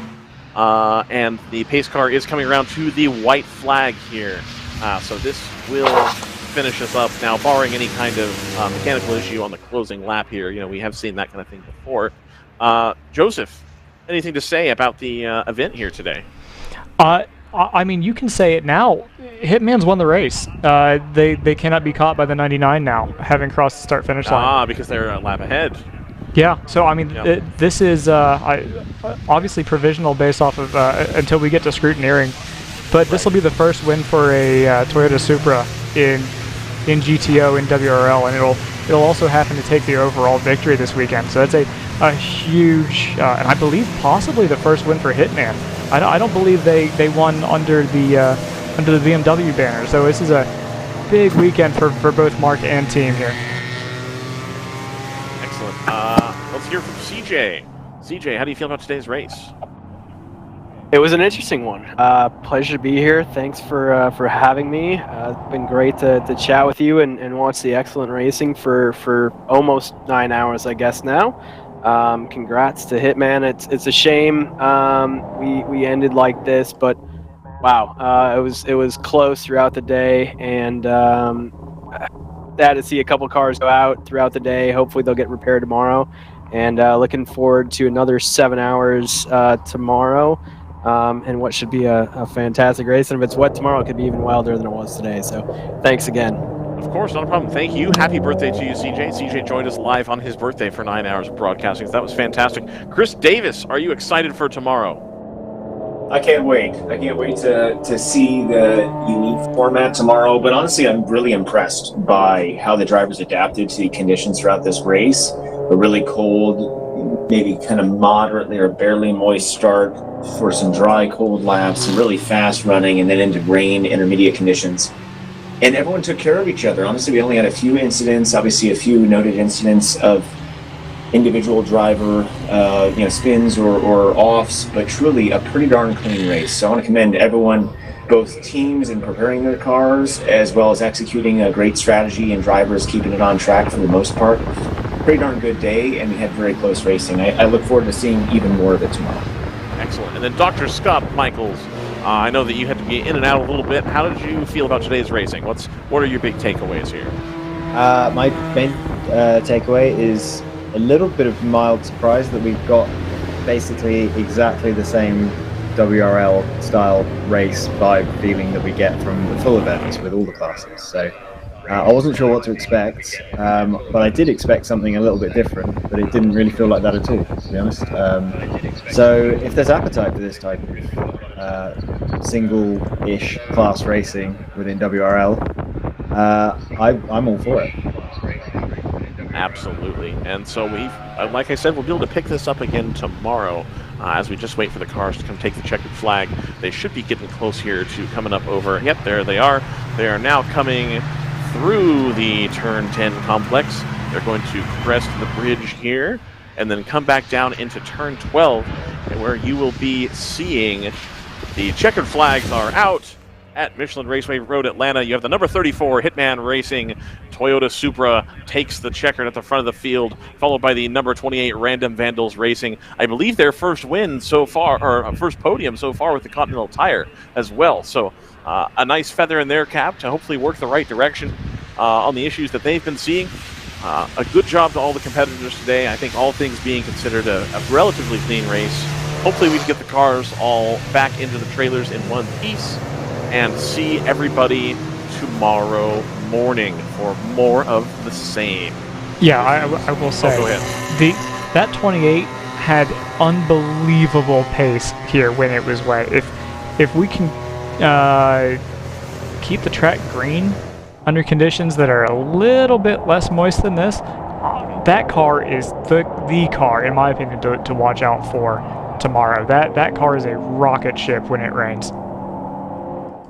And the pace car is coming around to the white flag here. So this will finish us up now, barring any kind of mechanical issue on the closing lap here. We have seen that kind of thing before. Joseph, anything to say about the event here today? I mean, you can say it now. Hitman's won the race. They cannot be caught by the 99 now, having crossed the start-finish line. Because they're a lap ahead. Yeah, so I mean, this is obviously provisional based off of until we get to scrutineering, but this will be the first win for a Toyota Supra in GTO in WRL, and it'll also happen to take the overall victory this weekend. So that's a huge, and I believe possibly the first win for Hitman. I don't believe they won under the BMW banner. So this is a big weekend for both Mark and team here. Excellent. Let's hear from CJ. CJ, how do you feel about today's race? It was an interesting one. Pleasure to be here. Thanks for having me. It's been great to chat with you and watch the excellent racing for almost 9 hours, I guess now. Congrats to Hitman. It's a shame we ended like this, but wow, it was close throughout the day, and sad to see a couple cars go out throughout the day. Hopefully they'll get repaired tomorrow, and looking forward to another 7 hours tomorrow. And what should be a fantastic race. And if it's wet tomorrow, it could be even wilder than it was today. So thanks again. Of course, not a problem. Thank you. Happy birthday to you, CJ. CJ joined us live on his birthday for 9 hours of broadcasting. So that was fantastic. Chris Davis, are you excited for tomorrow? I can't wait. I can't wait to see the unique format tomorrow. But honestly, I'm really impressed by how the drivers adapted to the conditions throughout this race. A really cold, maybe kind of moderately or barely moist start for some dry, cold laps, some really fast running, and then into rain, intermediate conditions. And everyone took care of each other. Honestly, we only had a few incidents, obviously a few noted incidents of individual driver spins or offs, but truly a pretty darn clean race. So I want to commend everyone, both teams in preparing their cars, as well as executing a great strategy and drivers keeping it on track for the most part. Pretty darn good day, and we had very close racing. I look forward to seeing even more of it tomorrow. Excellent. And then Dr. Scott Michaels, I know that you had to be in and out a little bit. How did you feel about today's racing? What are your big takeaways here? My main takeaway is a little bit of mild surprise that we've got basically exactly the same WRL style race vibe feeling that we get from the full events with all the classes. So I wasn't sure what to expect, but I did expect something a little bit different, but it didn't really feel like that at all, to be honest. So if there's appetite for this type of single-ish class racing within WRL, I'm all for it. Absolutely. And so like I said, we'll be able to pick this up again tomorrow as we just wait for the cars to come take the checkered flag. They should be getting close here to coming up over. Yep, there they are. They are now coming through the turn 10 complex. They're going to crest the bridge here and then come back down into turn 12, where you will be seeing the checkered flags are out at Michelin Raceway Road Atlanta. You have the number 34 Hitman Racing Toyota Supra takes the checkered at the front of the field, followed by the number 28 Random Vandals Racing. I believe their first win so far, or first podium so far with the Continental Tire as well. So a nice feather in their cap to hopefully work the right direction on the issues that they've been seeing. A good job to all the competitors today. I think all things being considered a relatively clean race. Hopefully we can get the cars all back into the trailers in one piece, and see everybody tomorrow morning for more of the same. Yeah, I will say, go ahead. That 28 had unbelievable pace here when it was wet. If we can keep the track green under conditions that are a little bit less moist than this, that car is the car, in my opinion, to watch out for tomorrow. That car is a rocket ship when it rains.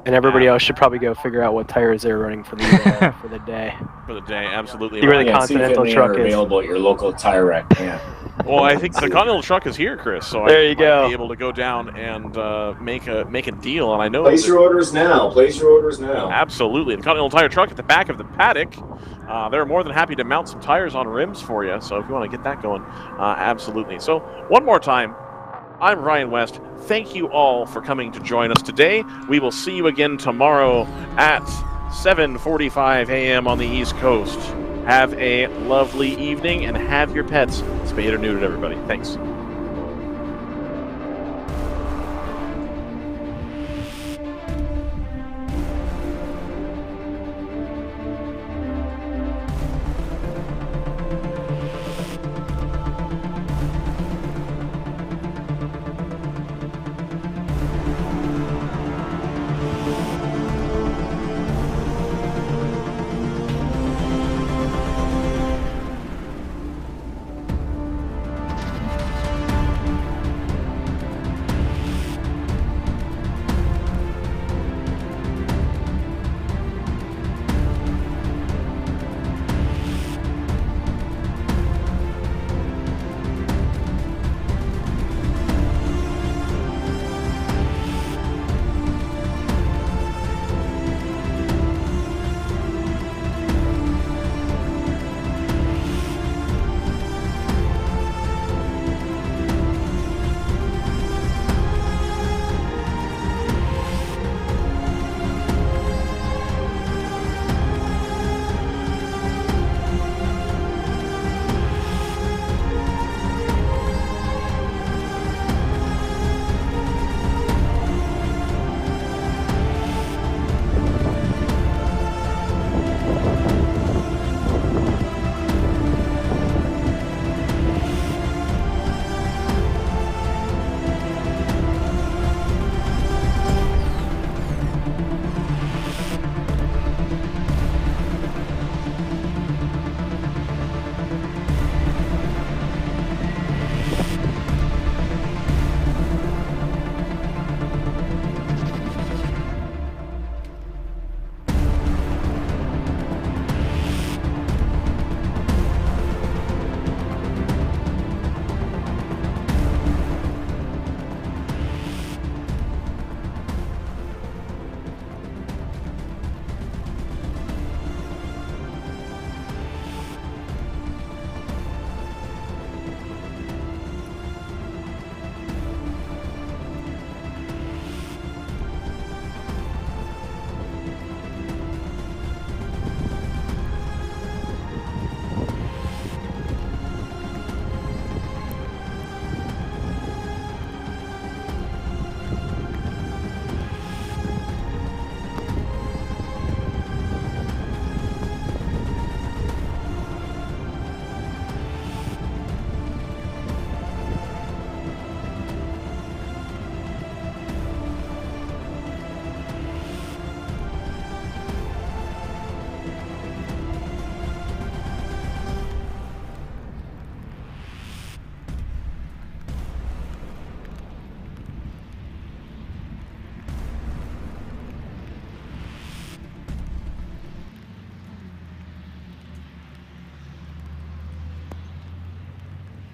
And everybody else should probably go figure out what tires they're running for the for the day. For the day, absolutely. See where the Yeah, see if Continental any truck are is. available at your local tire rack. Yeah. Well, I think the Continental truck is here, Chris. So There I you might go. be able to go down and make a deal. And I know Place that- your orders now. Place your orders now. Absolutely, the Continental Tire truck at the back of the paddock. They're more than happy to mount some tires on rims for you. So if you want to get that going, absolutely. So one more time, I'm Ryan West. Thank you all for coming to join us today. We will see you again tomorrow at 7:45 a.m. on the East Coast. Have a lovely evening and have your pets spayed or neutered, everybody. Thanks.